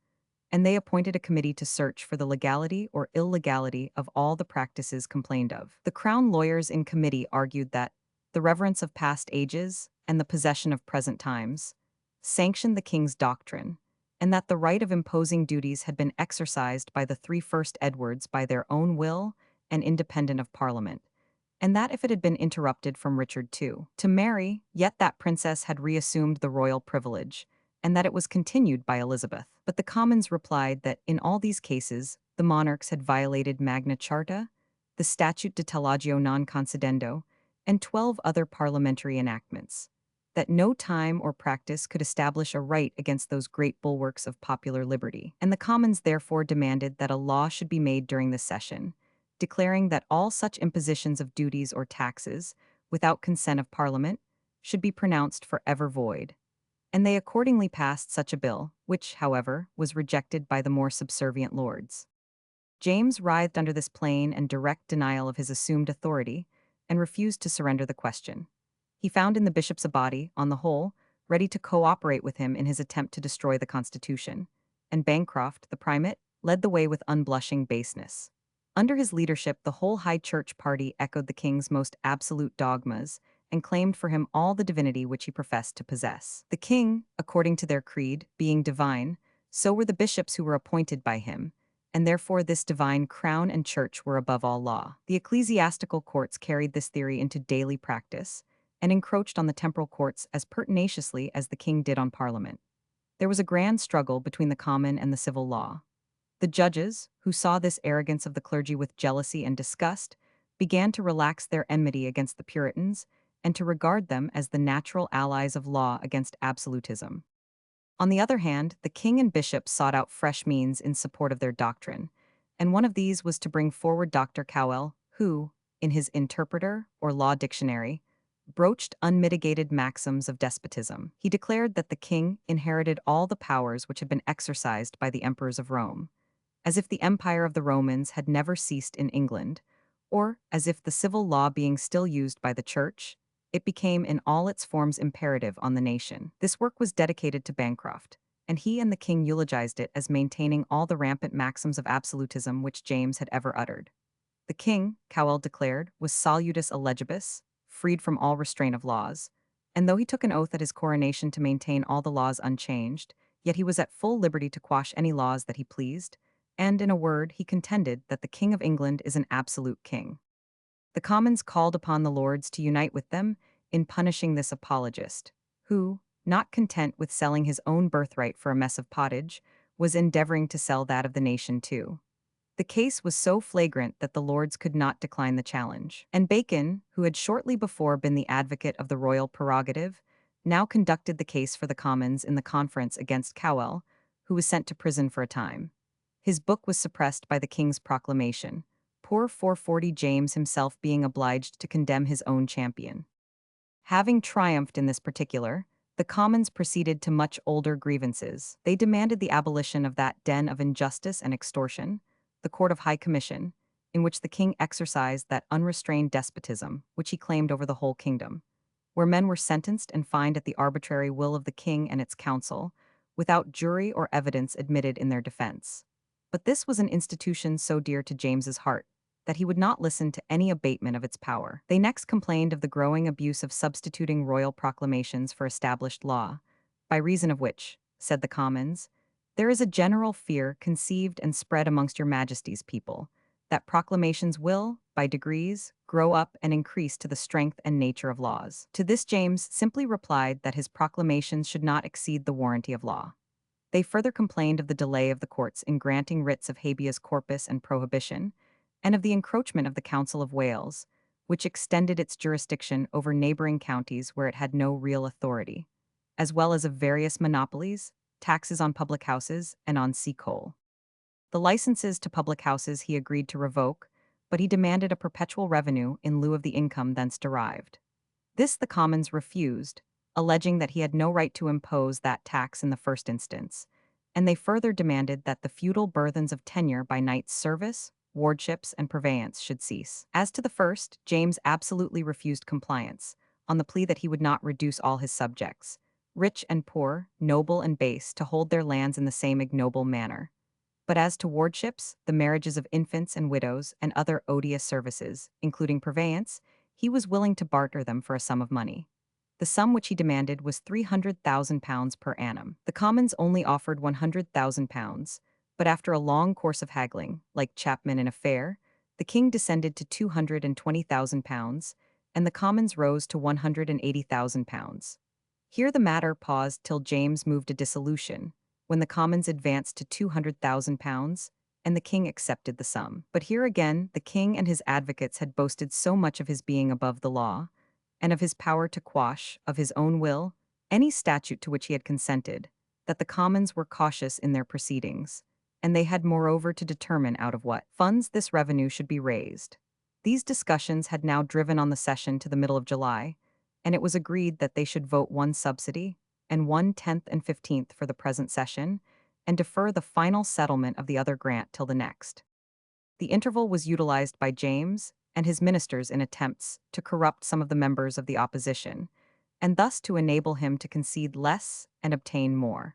and they appointed a committee to search for the legality or illegality of all the practices complained of. The crown lawyers in committee argued that the reverence of past ages and the possession of present times sanctioned the king's doctrine, and that the right of imposing duties had been exercised by the three first Edwards by their own will and independent of Parliament, and that if it had been interrupted from Richard II to marry, yet that princess had reassumed the royal privilege, and that it was continued by Elizabeth. But the Commons replied that in all these cases the monarchs had violated Magna Charta, the Statute de Tellagio non concedendo, and 12 other parliamentary enactments, that no time or practice could establish a right against those great bulwarks of popular liberty, and the Commons therefore demanded that a law should be made during the session, declaring that all such impositions of duties or taxes, without consent of Parliament, should be pronounced forever void. And they accordingly passed such a bill, which, however, was rejected by the more subservient lords. James writhed under this plain and direct denial of his assumed authority and refused to surrender the question. He found in the bishops a body, on the whole, ready to cooperate with him in his attempt to destroy the Constitution, and Bancroft, the primate, led the way with unblushing baseness. Under his leadership, the whole High Church party echoed the king's most absolute dogmas and claimed for him all the divinity which he professed to possess. The king, according to their creed, being divine, so were the bishops who were appointed by him, and therefore this divine crown and church were above all law. The ecclesiastical courts carried this theory into daily practice and encroached on the temporal courts as pertinaciously as the king did on Parliament. There was a grand struggle between the common and the civil law. The judges, who saw this arrogance of the clergy with jealousy and disgust, began to relax their enmity against the Puritans and to regard them as the natural allies of law against absolutism. On the other hand, the king and bishops sought out fresh means in support of their doctrine, and one of these was to bring forward Dr. Cassell, who, in his Interpreter or Law Dictionary, broached unmitigated maxims of despotism. He declared that the king inherited all the powers which had been exercised by the emperors of Rome, as if the empire of the Romans had never ceased in England, or as if the civil law being still used by the Church, it became in all its forms imperative on the nation. This work was dedicated to Bancroft, and he and the king eulogized it as maintaining all the rampant maxims of absolutism which James had ever uttered. The king, Cassell declared, was salutis illegibus, freed from all restraint of laws, and though he took an oath at his coronation to maintain all the laws unchanged, yet he was at full liberty to quash any laws that he pleased, and, in a word, he contended that the King of England is an absolute king. The Commons called upon the Lords to unite with them in punishing this apologist, who, not content with selling his own birthright for a mess of pottage, was endeavoring to sell that of the nation too. The case was so flagrant that the Lords could not decline the challenge, and Bacon, who had shortly before been the advocate of the royal prerogative, now conducted the case for the Commons in the conference against Cassell, who was sent to prison for a time. His book was suppressed by the king's proclamation, poor 440 James himself being obliged to condemn his own champion. Having triumphed in this particular, the Commons proceeded to much older grievances. They demanded the abolition of that den of injustice and extortion, the Court of High Commission, in which the king exercised that unrestrained despotism which he claimed over the whole kingdom, where men were sentenced and fined at the arbitrary will of the king and its council, without jury or evidence admitted in their defense. But this was an institution so dear to James's heart that he would not listen to any abatement of its power. They next complained of the growing abuse of substituting royal proclamations for established law, by reason of which, said the Commons, there is a general fear conceived and spread amongst your Majesty's people, that proclamations will, by degrees, grow up and increase to the strength and nature of laws. To this James simply replied that his proclamations should not exceed the warranty of law. They further complained of the delay of the courts in granting writs of habeas corpus and prohibition, and of the encroachment of the Council of Wales, which extended its jurisdiction over neighboring counties where it had no real authority, as well as of various monopolies, taxes on public houses, and on sea coal. The licenses to public houses he agreed to revoke, but he demanded a perpetual revenue in lieu of the income thence derived. This the Commons refused, alleging that he had no right to impose that tax in the first instance, and they further demanded that the feudal burthens of tenure by knights' service, wardships, and purveyance should cease. As to the first, James absolutely refused compliance, on the plea that he would not reduce all his subjects, rich and poor, noble and base, to hold their lands in the same ignoble manner. But as to wardships, the marriages of infants and widows, and other odious services, including purveyance, he was willing to barter them for a sum of money. The sum which he demanded was £300,000 per annum. The Commons only offered £100,000, but after a long course of haggling, like chapmen in a fair, the king descended to £220,000, and the Commons rose to £180,000. Here the matter paused till James moved a dissolution, when the Commons advanced to £200,000, and the king accepted the sum. But here again, the king and his advocates had boasted so much of his being above the law, and of his power to quash, of his own will, any statute to which he had consented, that the Commons were cautious in their proceedings, and they had moreover to determine out of what funds this revenue should be raised. These discussions had now driven on the session to the middle of July, and it was agreed that they should vote one subsidy, and 1/10 and 15th for the present session, and defer the final settlement of the other grant till the next. The interval was utilized by James and his ministers in attempts to corrupt some of the members of the opposition, and thus to enable him to concede less and obtain more.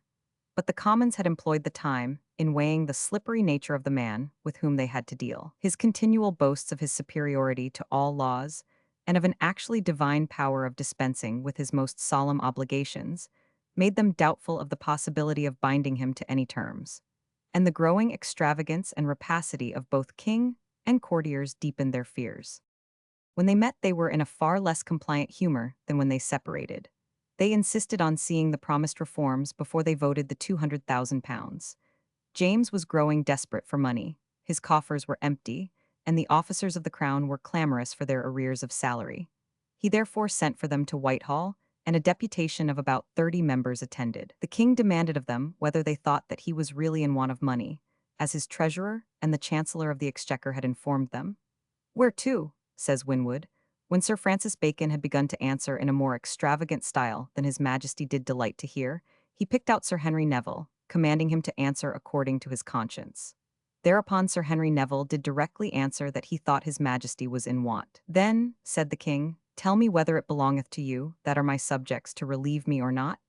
But the Commons had employed the time in weighing the slippery nature of the man with whom they had to deal. His continual boasts of his superiority to all laws and of an actually divine power of dispensing with his most solemn obligations made them doubtful of the possibility of binding him to any terms. And the growing extravagance and rapacity of both king and courtiers deepened their fears. When they met, they were in a far less compliant humor than when they separated. They insisted on seeing the promised reforms before they voted the £200,000. James was growing desperate for money. His coffers were empty, and the officers of the crown were clamorous for their arrears of salary. He therefore sent for them to Whitehall, and a deputation of about 30 members attended. The king demanded of them whether they thought that he was really in want of money, as his treasurer and the chancellor of the exchequer had informed them. "Where to?" says Winwood. When Sir Francis Bacon had begun to answer in a more extravagant style than his majesty did delight to hear, he picked out Sir Henry Neville, commanding him to answer according to his conscience. Thereupon Sir Henry Neville did directly answer that he thought his majesty was in want. "Then," said the king, "tell me whether it belongeth to you, that are my subjects, to relieve me or not?"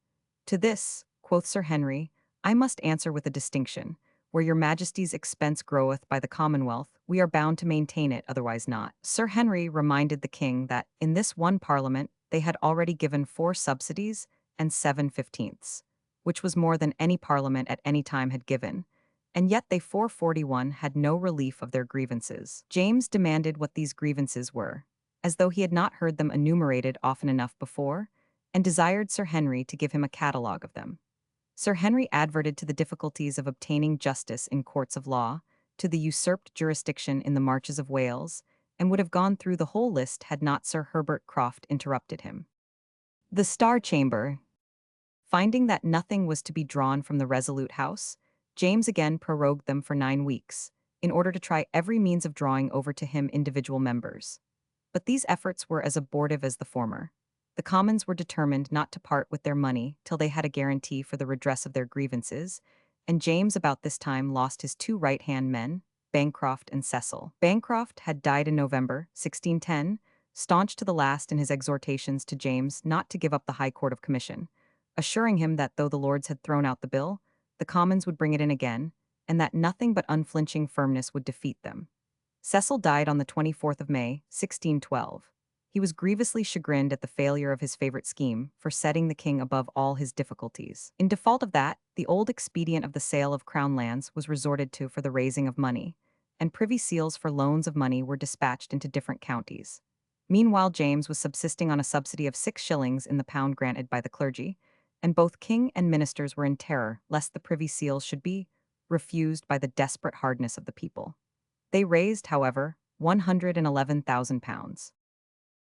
"To this," quoth Sir Henry, "I must answer with a distinction. Where your majesty's expense groweth by the commonwealth, we are bound to maintain it, otherwise not." Sir Henry reminded the king that, in this one parliament, they had already given 4 subsidies and 7/15ths, which was more than any parliament at any time had given, and yet they 441 had no relief of their grievances. James demanded what these grievances were, as though he had not heard them enumerated often enough before, and desired Sir Henry to give him a catalogue of them. Sir Henry adverted to the difficulties of obtaining justice in courts of law, to the usurped jurisdiction in the marches of Wales, and would have gone through the whole list had not Sir Herbert Croft interrupted him. The Star Chamber. Finding that nothing was to be drawn from the Resolute House, James again prorogued them for 9 weeks, in order to try every means of drawing over to him individual members. But these efforts were as abortive as the former. The Commons were determined not to part with their money till they had a guarantee for the redress of their grievances, and James about this time lost his 2 right-hand men, Bancroft and Cassell. Bancroft had died in November 1610, staunch to the last in his exhortations to James not to give up the High Court of Commission, assuring him that though the Lords had thrown out the bill, the Commons would bring it in again, and that nothing but unflinching firmness would defeat them. Cassell died on the 24th of May, 1612. He was grievously chagrined at the failure of his favorite scheme for setting the king above all his difficulties. In default of that, the old expedient of the sale of crown lands was resorted to for the raising of money, and privy seals for loans of money were dispatched into different counties. Meanwhile, James was subsisting on a subsidy of 6 shillings in the pound granted by the clergy, and both king and ministers were in terror lest the privy seals should be refused by the desperate hardness of the people. They raised, however, £111,000.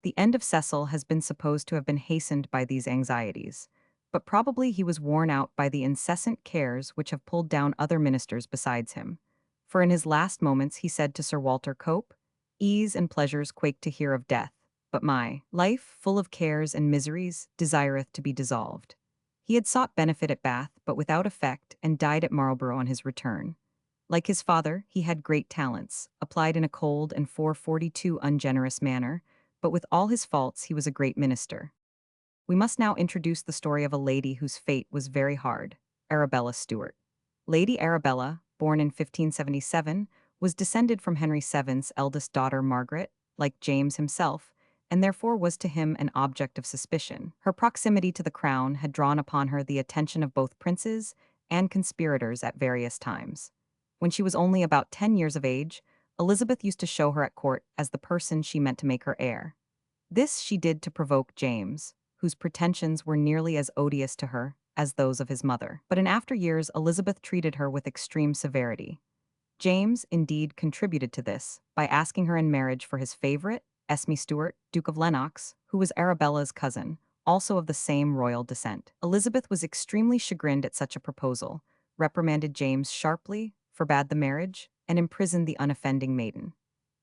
The end of Cassell has been supposed to have been hastened by these anxieties, but probably he was worn out by the incessant cares which have pulled down other ministers besides him. For in his last moments he said to Sir Walter Cope, "Ease and pleasures quake to hear of death, but my life, full of cares and miseries, desireth to be dissolved." He had sought benefit at Bath, but without effect, and died at Marlborough on his return. Like his father, he had great talents, applied in a cold and 442 ungenerous manner, but with all his faults he was a great minister. We must now introduce the story of a lady whose fate was very hard, Arabella Stuart. Lady Arabella, born in 1577, was descended from Henry VII's eldest daughter Margaret, like James himself, and therefore was to him an object of suspicion. Her proximity to the crown had drawn upon her the attention of both princes and conspirators at various times. When she was only about 10 years of age, Elizabeth used to show her at court as the person she meant to make her heir. This she did to provoke James, whose pretensions were nearly as odious to her as those of his mother. But in after years, Elizabeth treated her with extreme severity. James, indeed, contributed to this by asking her in marriage for his favorite, Esme Stuart, Duke of Lennox, who was Arabella's cousin, also of the same royal descent. Elizabeth was extremely chagrined at such a proposal, reprimanded James sharply, forbade the marriage, and imprisoned the unoffending maiden.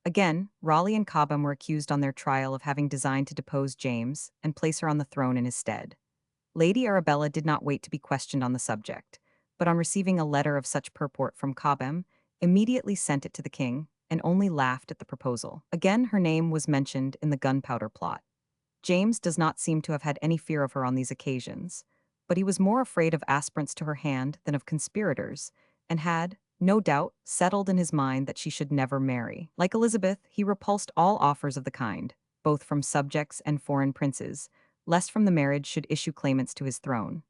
Again, Raleigh and Cobham were accused on their trial of having designed to depose James and place her on the throne in his stead. Lady Arabella did not wait to be questioned on the subject, but on receiving a letter of such purport from Cobham, immediately sent it to the king, and only laughed at the proposal. Again, her name was mentioned in the gunpowder plot. James does not seem to have had any fear of her on these occasions, but he was more afraid of aspirants to her hand than of conspirators, and had, no doubt, settled in his mind that she should never marry. Like Elizabeth, he repulsed all offers of the kind, both from subjects and foreign princes, lest from the marriage should issue claimants to his throne.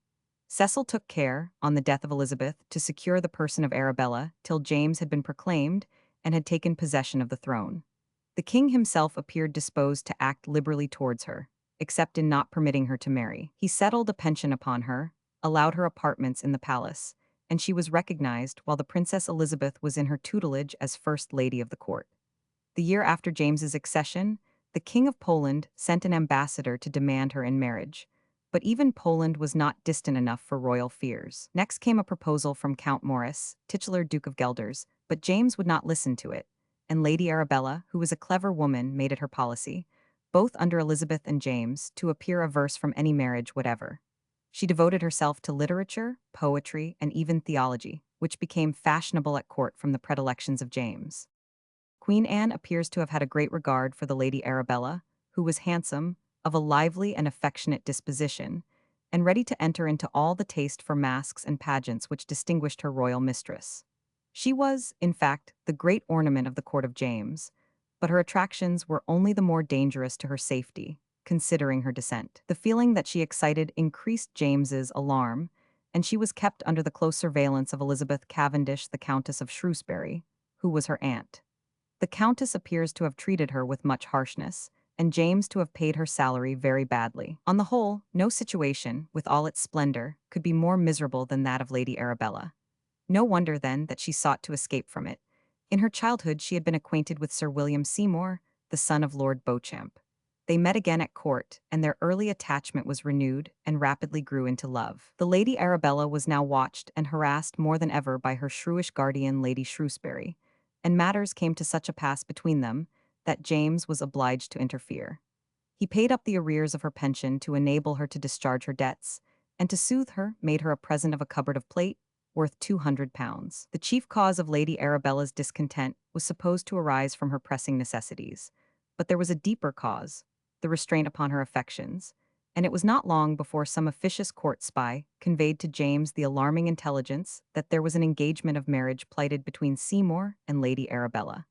Cecil took care, on the death of Elizabeth, to secure the person of Arabella till James had been proclaimed and had taken possession of the throne. The king himself appeared disposed to act liberally towards her, except in not permitting her to marry. He settled a pension upon her, allowed her apartments in the palace, and she was recognized while the Princess Elizabeth was in her tutelage as First Lady of the court. The year after James's accession, the King of Poland sent an ambassador to demand her in marriage, but even Poland was not distant enough for royal fears. Next came a proposal from Count Maurice, titular Duke of Guelders, but James would not listen to it, and Lady Arabella, who was a clever woman, made it her policy, both under Elizabeth and James, to appear averse from any marriage whatever. She devoted herself to literature, poetry, and even theology, which became fashionable at court from the predilections of James. Queen Anne appears to have had a great regard for the Lady Arabella, who was handsome, of a lively and affectionate disposition, and ready to enter into all the taste for masks and pageants which distinguished her royal mistress. She was, in fact, the great ornament of the court of James, but her attractions were only the more dangerous to her safety, considering her descent. The feeling that she excited increased James's alarm, and she was kept under the close surveillance of Elizabeth Cavendish, the Countess of Shrewsbury, who was her aunt. The Countess appears to have treated her with much harshness, and James to have paid her salary very badly. On the whole, no situation, with all its splendor, could be more miserable than that of Lady Arabella. No wonder, then, that she sought to escape from it. In her childhood she had been acquainted with Sir William Seymour, the son of Lord Beauchamp. They met again at court, and their early attachment was renewed and rapidly grew into love. The Lady Arabella was now watched and harassed more than ever by her shrewish guardian, Lady Shrewsbury, and matters came to such a pass between them that James was obliged to interfere. He paid up the arrears of her pension to enable her to discharge her debts, and to soothe her made her a present of a cupboard of plate worth £200. The chief cause of Lady Arabella's discontent was supposed to arise from her pressing necessities, but there was a deeper cause, the restraint upon her affections, and it was not long before some officious court spy conveyed to James the alarming intelligence that there was an engagement of marriage plighted between Seymour and Lady Arabella.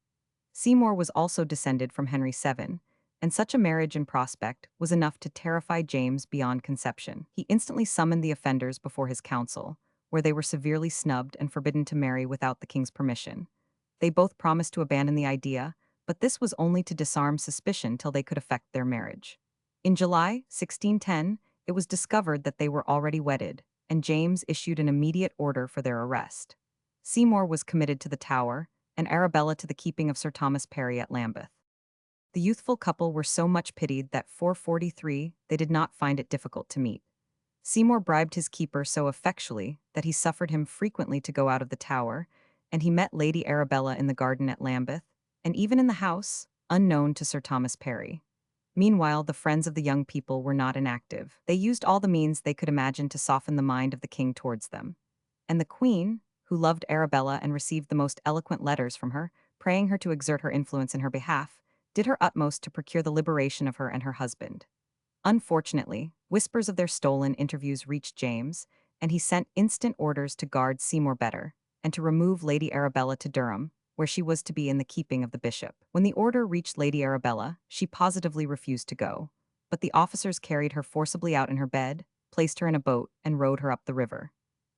Seymour was also descended from Henry VII, and such a marriage in prospect was enough to terrify James beyond conception. He instantly summoned the offenders before his council, where they were severely snubbed and forbidden to marry without the king's permission. They both promised to abandon the idea, but this was only to disarm suspicion till they could effect their marriage. In July 1610, it was discovered that they were already wedded, and James issued an immediate order for their arrest. Seymour was committed to the Tower, and Arabella to the keeping of Sir Thomas Parry at Lambeth. The youthful couple were so much pitied that 443 they did not find it difficult to meet. Seymour bribed his keeper so effectually that he suffered him frequently to go out of the Tower, and he met Lady Arabella in the garden at Lambeth, and even in the house, unknown to Sir Thomas Parry. Meanwhile, the friends of the young people were not inactive. They used all the means they could imagine to soften the mind of the king towards them. And the queen, who loved Arabella and received the most eloquent letters from her, praying her to exert her influence in her behalf, did her utmost to procure the liberation of her and her husband. Unfortunately, whispers of their stolen interviews reached James, and he sent instant orders to guard Seymour better, and to remove Lady Arabella to Durham, where she was to be in the keeping of the bishop. When the order reached Lady Arabella, she positively refused to go, but the officers carried her forcibly out in her bed, placed her in a boat, and rowed her up the river.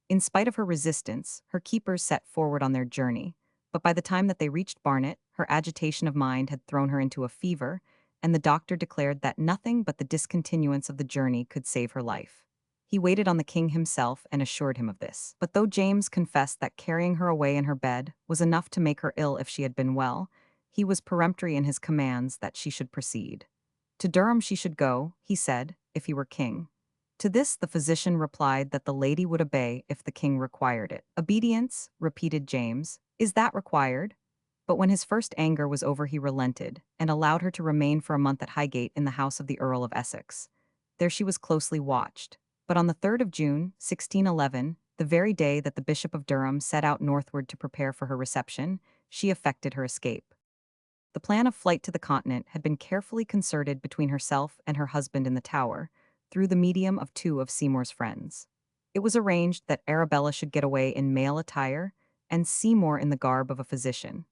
In spite of her resistance, her keepers set forward on their journey, but by the time that they reached Barnet, her agitation of mind had thrown her into a fever, and the doctor declared that nothing but the discontinuance of the journey could save her life. He waited on the king himself and assured him of this. But though James confessed that carrying her away in her bed was enough to make her ill if she had been well, he was peremptory in his commands that she should proceed. To Durham she should go, he said, if he were king. To this the physician replied that the lady would obey if the king required it. Obedience, repeated James, is that required? But when his first anger was over he relented, and allowed her to remain for a month at Highgate in the house of the Earl of Essex. There she was closely watched. But on the 3rd of June, 1611, the very day that the Bishop of Durham set out northward to prepare for her reception, she effected her escape. The plan of flight to the continent had been carefully concerted between herself and her husband in the Tower, through the medium of two of Seymour's friends. It was arranged that Arabella should get away in male attire, and Seymour in the garb of a physician.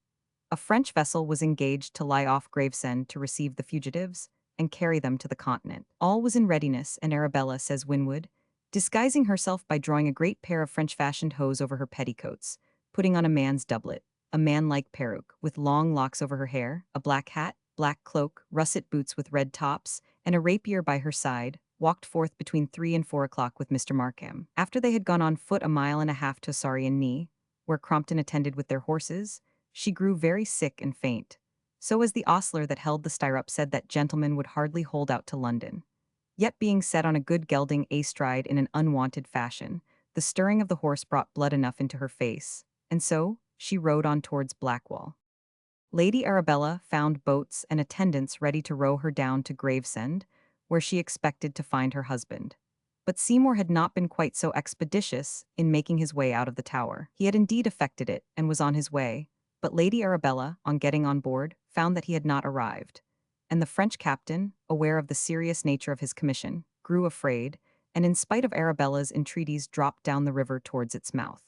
A French vessel was engaged to lie off Gravesend to receive the fugitives and carry them to the continent. All was in readiness, and Arabella, says Winwood, disguising herself by drawing a great pair of French-fashioned hose over her petticoats, putting on a man's doublet, a man-like peruke, with long locks over her hair, a black hat, black cloak, russet boots with red tops, and a rapier by her side, walked forth between 3 and 4 o'clock with Mr. Markham. After they had gone on foot a mile and a half to Surrey and Knee, where Crompton attended with their horses, she grew very sick and faint. So as the ostler that held the stirrup said that gentleman would hardly hold out to London. Yet being set on a good gelding astride in an unwonted fashion, the stirring of the horse brought blood enough into her face, and so she rode on towards Blackwall. Lady Arabella found boats and attendants ready to row her down to Gravesend, where she expected to find her husband. But Seymour had not been quite so expeditious in making his way out of the Tower. He had indeed effected it, and was on his way, but Lady Arabella, on getting on board, found that he had not arrived. And the French captain, aware of the serious nature of his commission, grew afraid, and in spite of Arabella's entreaties dropped down the river towards its mouth.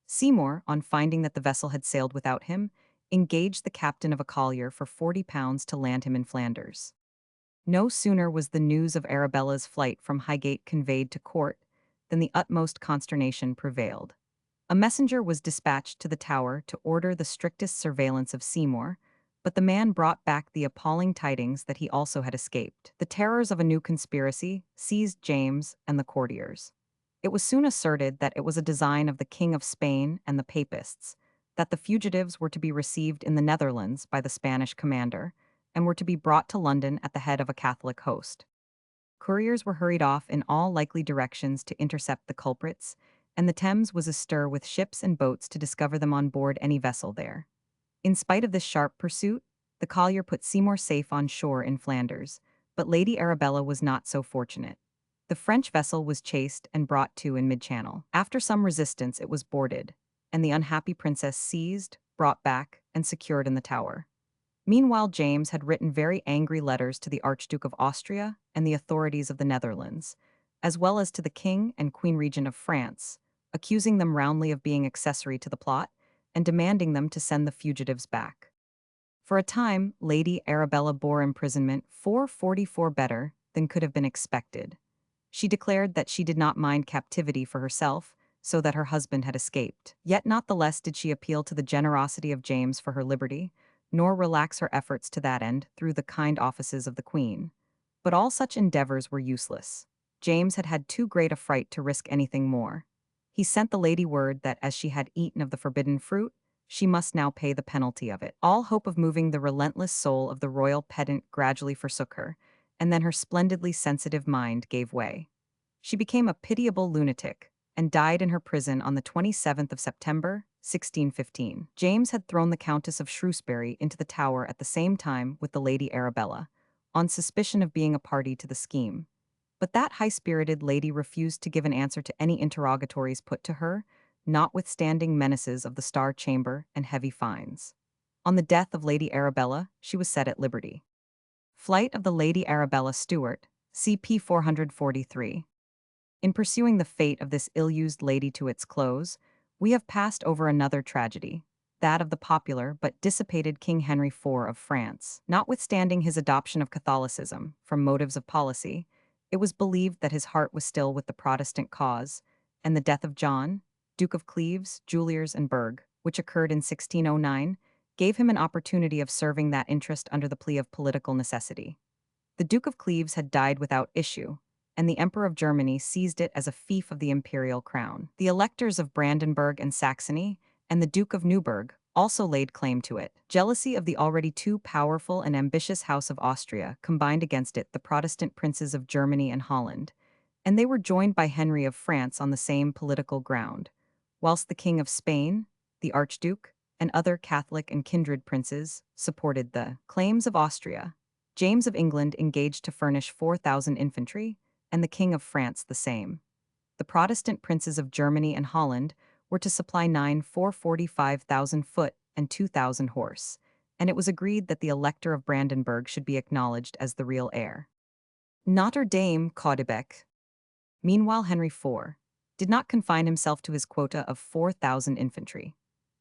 Seymour, on finding that the vessel had sailed without him, engaged the captain of a collier for £40 to land him in Flanders. No sooner was the news of Arabella's flight from Highgate conveyed to court than the utmost consternation prevailed. A messenger was dispatched to the Tower to order the strictest surveillance of Seymour, but the man brought back the appalling tidings that he also had escaped. The terrors of a new conspiracy seized James and the courtiers. It was soon asserted that it was a design of the King of Spain and the Papists, that the fugitives were to be received in the Netherlands by the Spanish commander, and were to be brought to London at the head of a Catholic host. Couriers were hurried off in all likely directions to intercept the culprits, and the Thames was astir with ships and boats to discover them on board any vessel there. In spite of this sharp pursuit, the collier put Seymour safe on shore in Flanders, but Lady Arabella was not so fortunate. The French vessel was chased and brought to in mid-channel. After some resistance, it was boarded, and the unhappy princess seized, brought back, and secured in the Tower. Meanwhile, James had written very angry letters to the Archduke of Austria and the authorities of the Netherlands, as well as to the King and Queen Regent of France, accusing them roundly of being accessory to the plot, and demanding them to send the fugitives back. For a time, Lady Arabella bore imprisonment 444 better than could have been expected. She declared that she did not mind captivity for herself, so that her husband had escaped. Yet not the less did she appeal to the generosity of James for her liberty, nor relax her efforts to that end through the kind offices of the Queen. But all such endeavors were useless. James had had too great a fright to risk anything more. He sent the lady word that as she had eaten of the forbidden fruit, she must now pay the penalty of it. All hope of moving the relentless soul of the royal pedant gradually forsook her, and then her splendidly sensitive mind gave way. She became a pitiable lunatic, and died in her prison on the 27th of September, 1615. James had thrown the Countess of Shrewsbury into the Tower at the same time with the Lady Arabella, on suspicion of being a party to the scheme. But that high-spirited lady refused to give an answer to any interrogatories put to her, notwithstanding menaces of the Star Chamber and heavy fines. On the death of Lady Arabella, she was set at liberty. Flight of the Lady Arabella Stuart, CP 443. In pursuing the fate of this ill-used lady to its close, we have passed over another tragedy, that of the popular but dissipated King Henry IV of France. Notwithstanding his adoption of Catholicism, from motives of policy, it was believed that his heart was still with the Protestant cause, and the death of John, Duke of Cleves, Juliers, and Berg, which occurred in 1609, gave him an opportunity of serving that interest under the plea of political necessity. The Duke of Cleves had died without issue, and the Emperor of Germany seized it as a fief of the imperial crown. The electors of Brandenburg and Saxony, and the Duke of Neuburg, also laid claim to it. Jealousy of the already too powerful and ambitious House of Austria combined against it the Protestant princes of Germany and Holland, and they were joined by Henry of France on the same political ground, whilst the King of Spain, the Archduke, and other Catholic and kindred princes supported the claims of Austria. James of England engaged to furnish 4,000 infantry, and the King of France the same. The Protestant princes of Germany and Holland were to supply 445,000 foot and 2,000 horse, and it was agreed that the Elector of Brandenburg should be acknowledged as the real heir. Notre Dame Caudebec. Meanwhile, Henry IV did not confine himself to his quota of 4,000 infantry.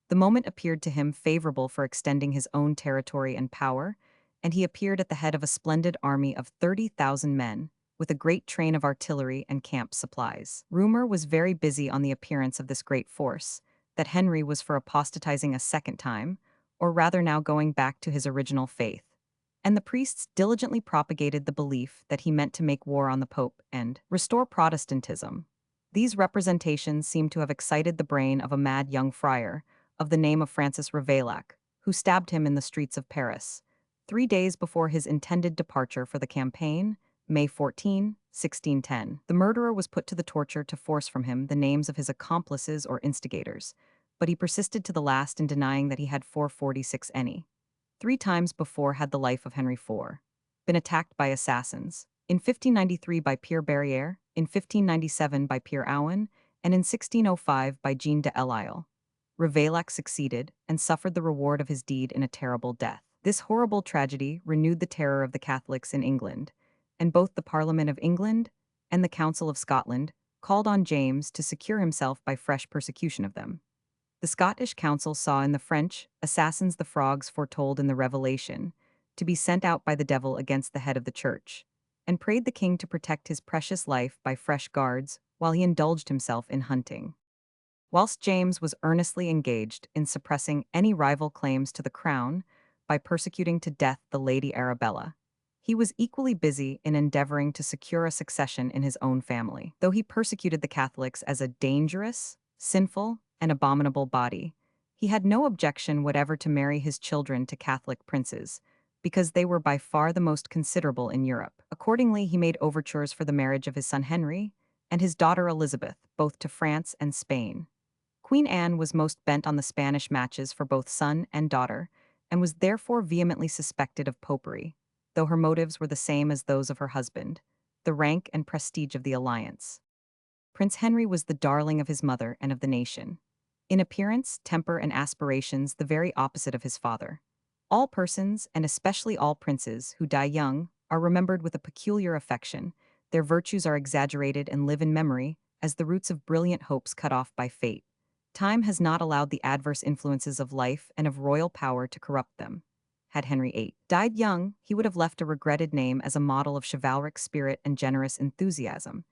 The moment appeared to him favorable for extending his own territory and power, and he appeared at the head of a splendid army of 30,000 men, with a great train of artillery and camp supplies. Rumor was very busy on the appearance of this great force, that Henry was for apostatizing a second time, or rather now going back to his original faith. And the priests diligently propagated the belief that he meant to make war on the Pope and restore Protestantism. These representations seem to have excited the brain of a mad young friar, of the name of Francis Ravaillac, who stabbed him in the streets of Paris, 3 days before his intended departure for the campaign, May 14, 1610. The murderer was put to the torture to force from him the names of his accomplices or instigators, but he persisted to the last in denying that he had 446 any. 3 times before had the life of Henry IV been attacked by assassins, in 1593 by Pierre Barrière, in 1597 by Pierre Owen, and in 1605 by Jean de L'Isle. Ravaillac succeeded and suffered the reward of his deed in a terrible death. This horrible tragedy renewed the terror of the Catholics in England, and both the Parliament of England and the Council of Scotland called on James to secure himself by fresh persecution of them. The Scottish Council saw in the French assassins the frogs foretold in the Revelation, to be sent out by the devil against the head of the church, and prayed the king to protect his precious life by fresh guards while he indulged himself in hunting. Whilst James was earnestly engaged in suppressing any rival claims to the crown by persecuting to death the Lady Arabella, he was equally busy in endeavoring to secure a succession in his own family. Though he persecuted the Catholics as a dangerous, sinful, and abominable body, he had no objection whatever to marry his children to Catholic princes, because they were by far the most considerable in Europe. Accordingly, he made overtures for the marriage of his son Henry and his daughter Elizabeth, both to France and Spain. Queen Anne was most bent on the Spanish matches for both son and daughter, and was therefore vehemently suspected of popery, though her motives were the same as those of her husband, the rank and prestige of the alliance. Prince Henry was the darling of his mother and of the nation. In appearance, temper, and aspirations, the very opposite of his father. All persons, and especially all princes, who die young, are remembered with a peculiar affection. Their virtues are exaggerated and live in memory, as the roots of brilliant hopes cut off by fate. Time has not allowed the adverse influences of life and of royal power to corrupt them. Had Henry VIII died young, he would have left a regretted name as a model of chivalric spirit and generous enthusiasm.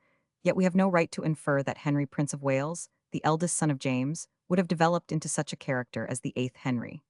Yet we have no right to infer that Henry, Prince of Wales, the eldest son of James, would have developed into such a character as the eighth Henry.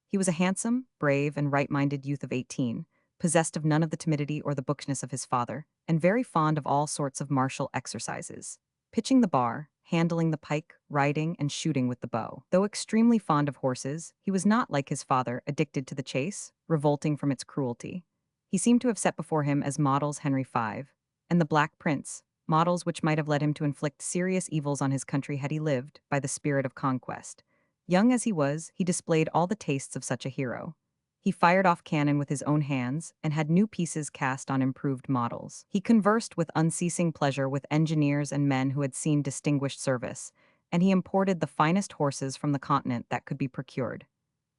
He was a handsome, brave, and right-minded youth of 18, possessed of none of the timidity or the bookishness of his father, and very fond of all sorts of martial exercises, pitching the bar, handling the pike, riding, and shooting with the bow. Though extremely fond of horses, he was not, like his father, addicted to the chase, revolting from its cruelty. He seemed to have set before him as models Henry V and the Black Prince, models which might have led him to inflict serious evils on his country had he lived, by the spirit of conquest. Young as he was, he displayed all the tastes of such a hero. He fired off cannon with his own hands and had new pieces cast on improved models. He conversed with unceasing pleasure with engineers and men who had seen distinguished service, and he imported the finest horses from the continent that could be procured.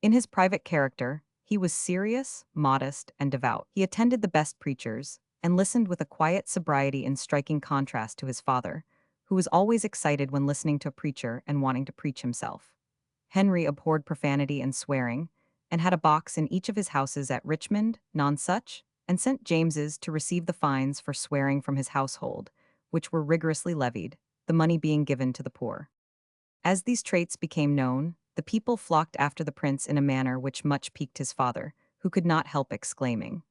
In his private character, he was serious, modest, and devout. He attended the best preachers, and listened with a quiet sobriety in striking contrast to his father, who was always excited when listening to a preacher and wanting to preach himself. Henry abhorred profanity and swearing, and had a box in each of his houses at Richmond, Nonsuch, and St. James's to receive the fines for swearing from his household, which were rigorously levied, the money being given to the poor. As these traits became known, the people flocked after the prince in a manner which much piqued his father, who could not help exclaiming,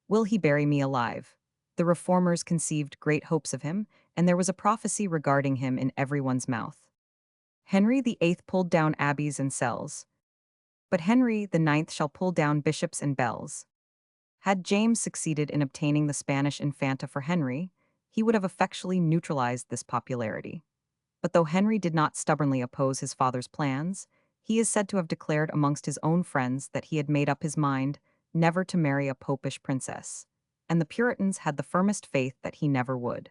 "Will he bury me alive?" The reformers conceived great hopes of him, and there was a prophecy regarding him in everyone's mouth. Henry VIII pulled down abbeys and cells, but Henry IX shall pull down bishops and bells. Had James succeeded in obtaining the Spanish Infanta for Henry, he would have effectually neutralized this popularity. But though Henry did not stubbornly oppose his father's plans, he is said to have declared amongst his own friends that he had made up his mind never to marry a popish princess, and the Puritans had the firmest faith that he never would.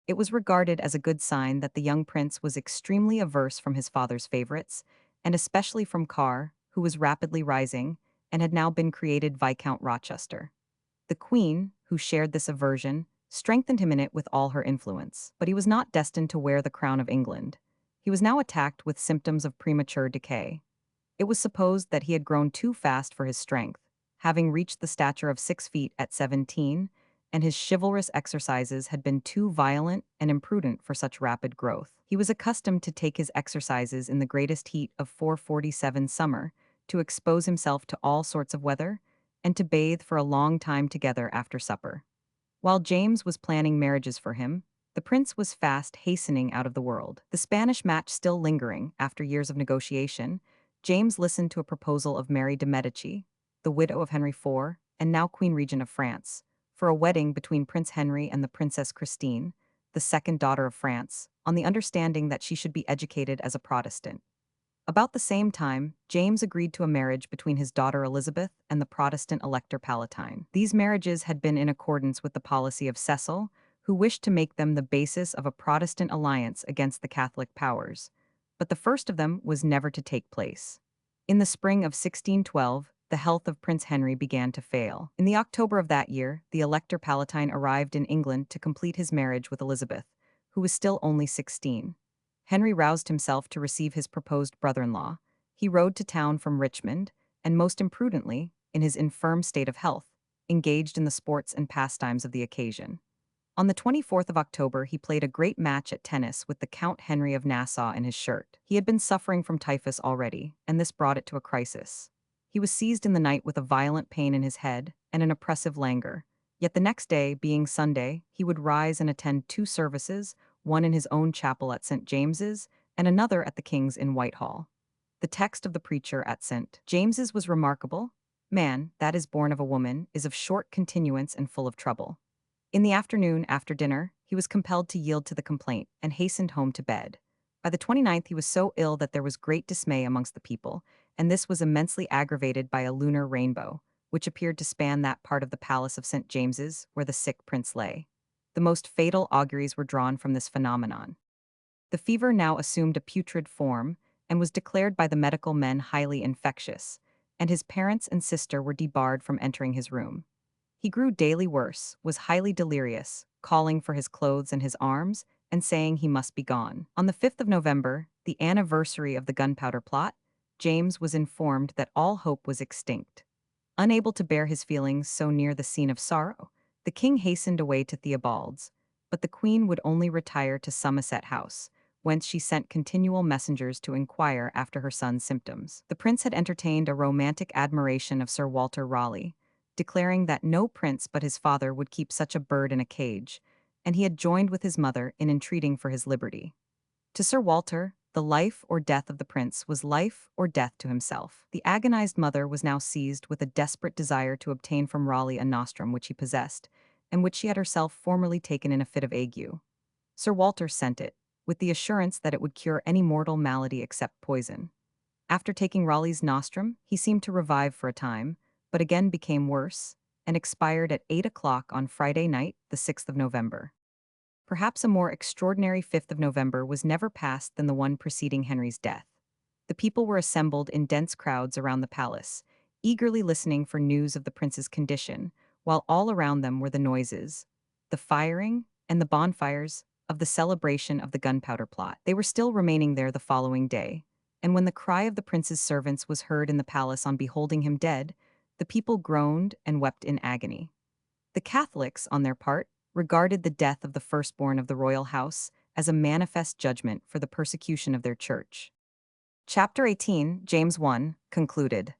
It was regarded as a good sign that the young prince was extremely averse from his father's favorites, and especially from Carr, who was rapidly rising, and had now been created Viscount Rochester. The Queen, who shared this aversion, strengthened him in it with all her influence. But he was not destined to wear the crown of England. He was now attacked with symptoms of premature decay. It was supposed that he had grown too fast for his strength, having reached the stature of 6 feet at 17, and his chivalrous exercises had been too violent and imprudent for such rapid growth. He was accustomed to take his exercises in the greatest heat of 447 summer, to expose himself to all sorts of weather, and to bathe for a long time together after supper. While James was planning marriages for him, the prince was fast hastening out of the world. The Spanish match still lingering after years of negotiation, James listened to a proposal of Mary de' Medici, the widow of Henry IV, and now Queen Regent of France, for a wedding between Prince Henry and the Princess Christine, the second daughter of France, on the understanding that she should be educated as a Protestant. About the same time, James agreed to a marriage between his daughter Elizabeth and the Protestant Elector Palatine. These marriages had been in accordance with the policy of Cassell, who wished to make them the basis of a Protestant alliance against the Catholic powers, but the first of them was never to take place. In the spring of 1612, the health of Prince Henry began to fail. In the October of that year, the Elector Palatine arrived in England to complete his marriage with Elizabeth, who was still only 16. Henry roused himself to receive his proposed brother-in-law. He rode to town from Richmond, and most imprudently, in his infirm state of health, engaged in the sports and pastimes of the occasion. On the 24th of October, he played a great match at tennis with the Count Henry of Nassau in his shirt. He had been suffering from typhus already, and this brought it to a crisis. He was seized in the night with a violent pain in his head and an oppressive languor. Yet the next day, being Sunday, he would rise and attend 2 services, one in his own chapel at St. James's and another at the King's in Whitehall. The text of the preacher at St. James's was remarkable. Man, that is born of a woman, is of short continuance and full of trouble. In the afternoon, after dinner, he was compelled to yield to the complaint and hastened home to bed. By the 29th, he was so ill that there was great dismay amongst the people, and this was immensely aggravated by a lunar rainbow, which appeared to span that part of the palace of St. James's where the sick prince lay. The most fatal auguries were drawn from this phenomenon. The fever now assumed a putrid form and was declared by the medical men highly infectious, and his parents and sister were debarred from entering his room. He grew daily worse, was highly delirious, calling for his clothes and his arms, and saying he must be gone. On the 5th of November, the anniversary of the gunpowder plot, James was informed that all hope was extinct. Unable to bear his feelings so near the scene of sorrow, the king hastened away to Theobald's, but the queen would only retire to Somerset House, whence she sent continual messengers to inquire after her son's symptoms. The prince had entertained a romantic admiration of Sir Walter Raleigh, declaring that no prince but his father would keep such a bird in a cage, and he had joined with his mother in entreating for his liberty. To Sir Walter, the life or death of the prince was life or death to himself. The agonized mother was now seized with a desperate desire to obtain from Raleigh a nostrum which he possessed, and which she had herself formerly taken in a fit of ague. Sir Walter sent it, with the assurance that it would cure any mortal malady except poison. After taking Raleigh's nostrum, he seemed to revive for a time, but again became worse, and expired at 8 o'clock on Friday night, the 6th of November. Perhaps a more extraordinary 5th of November was never passed than the one preceding Henry's death. The people were assembled in dense crowds around the palace, eagerly listening for news of the prince's condition, while all around them were the noises, the firing, and the bonfires of the celebration of the gunpowder plot. They were still remaining there the following day, and when the cry of the prince's servants was heard in the palace on beholding him dead, the people groaned and wept in agony. The Catholics, on their part, regarded the death of the firstborn of the royal house as a manifest judgment for the persecution of their church. Chapter 18, James 1, concluded.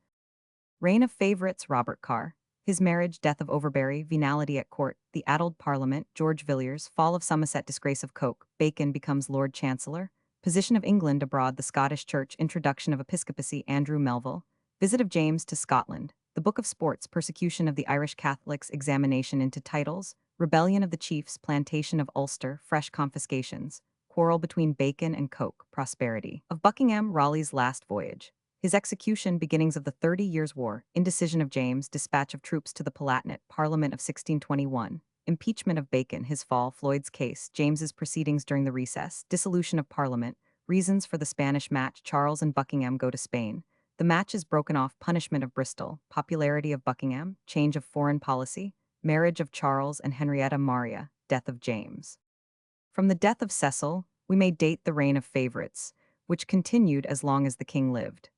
Reign of favorites Robert Carr. His marriage, death of Overbury, venality at court, the addled parliament, George Villiers, fall of Somerset, disgrace of Coke, Bacon becomes Lord Chancellor, position of England abroad, the Scottish Church, introduction of episcopacy, Andrew Melville, visit of James to Scotland, the Book of Sports, persecution of the Irish Catholics, examination into titles, rebellion of the chiefs, plantation of Ulster, fresh confiscations, quarrel between Bacon and Coke, prosperity of Buckingham, Raleigh's last voyage, his execution, beginnings of the 30 Years' War, indecision of James, dispatch of troops to the Palatinate, Parliament of 1621, impeachment of Bacon, his fall, Floyd's case, James's proceedings during the recess, dissolution of Parliament, reasons for the Spanish match, Charles and Buckingham go to Spain, The match is broken off: punishment of Bristol, popularity of Buckingham, change of foreign policy, marriage of Charles and Henrietta Maria, death of James. From the death of Cecil, we may date the reign of favorites, which continued as long as the king lived.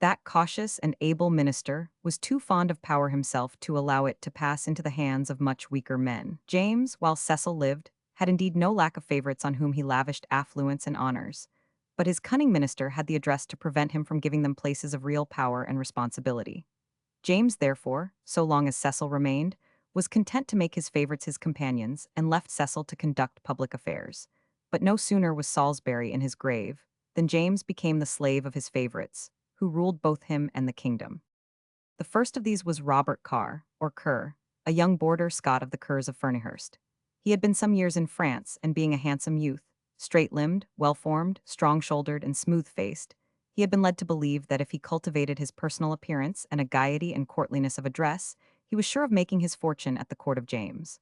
That cautious and able minister was too fond of power himself to allow it to pass into the hands of much weaker men. James, while Cecil lived, had indeed no lack of favorites on whom he lavished affluence and honors, but his cunning minister had the address to prevent him from giving them places of real power and responsibility. James, therefore, so long as Cecil remained, was content to make his favorites his companions and left Cecil to conduct public affairs. But no sooner was Salisbury in his grave than James became the slave of his favorites, who ruled both him and the kingdom. The first of these was Robert Kerr, or Kerr, a young border Scot of the Kerrs of Ferniehurst. He had been some years in France, and being a handsome youth, straight-limbed, well-formed, strong-shouldered, and smooth-faced, he had been led to believe that if he cultivated his personal appearance and a gaiety and courtliness of address, he was sure of making his fortune at the court of James.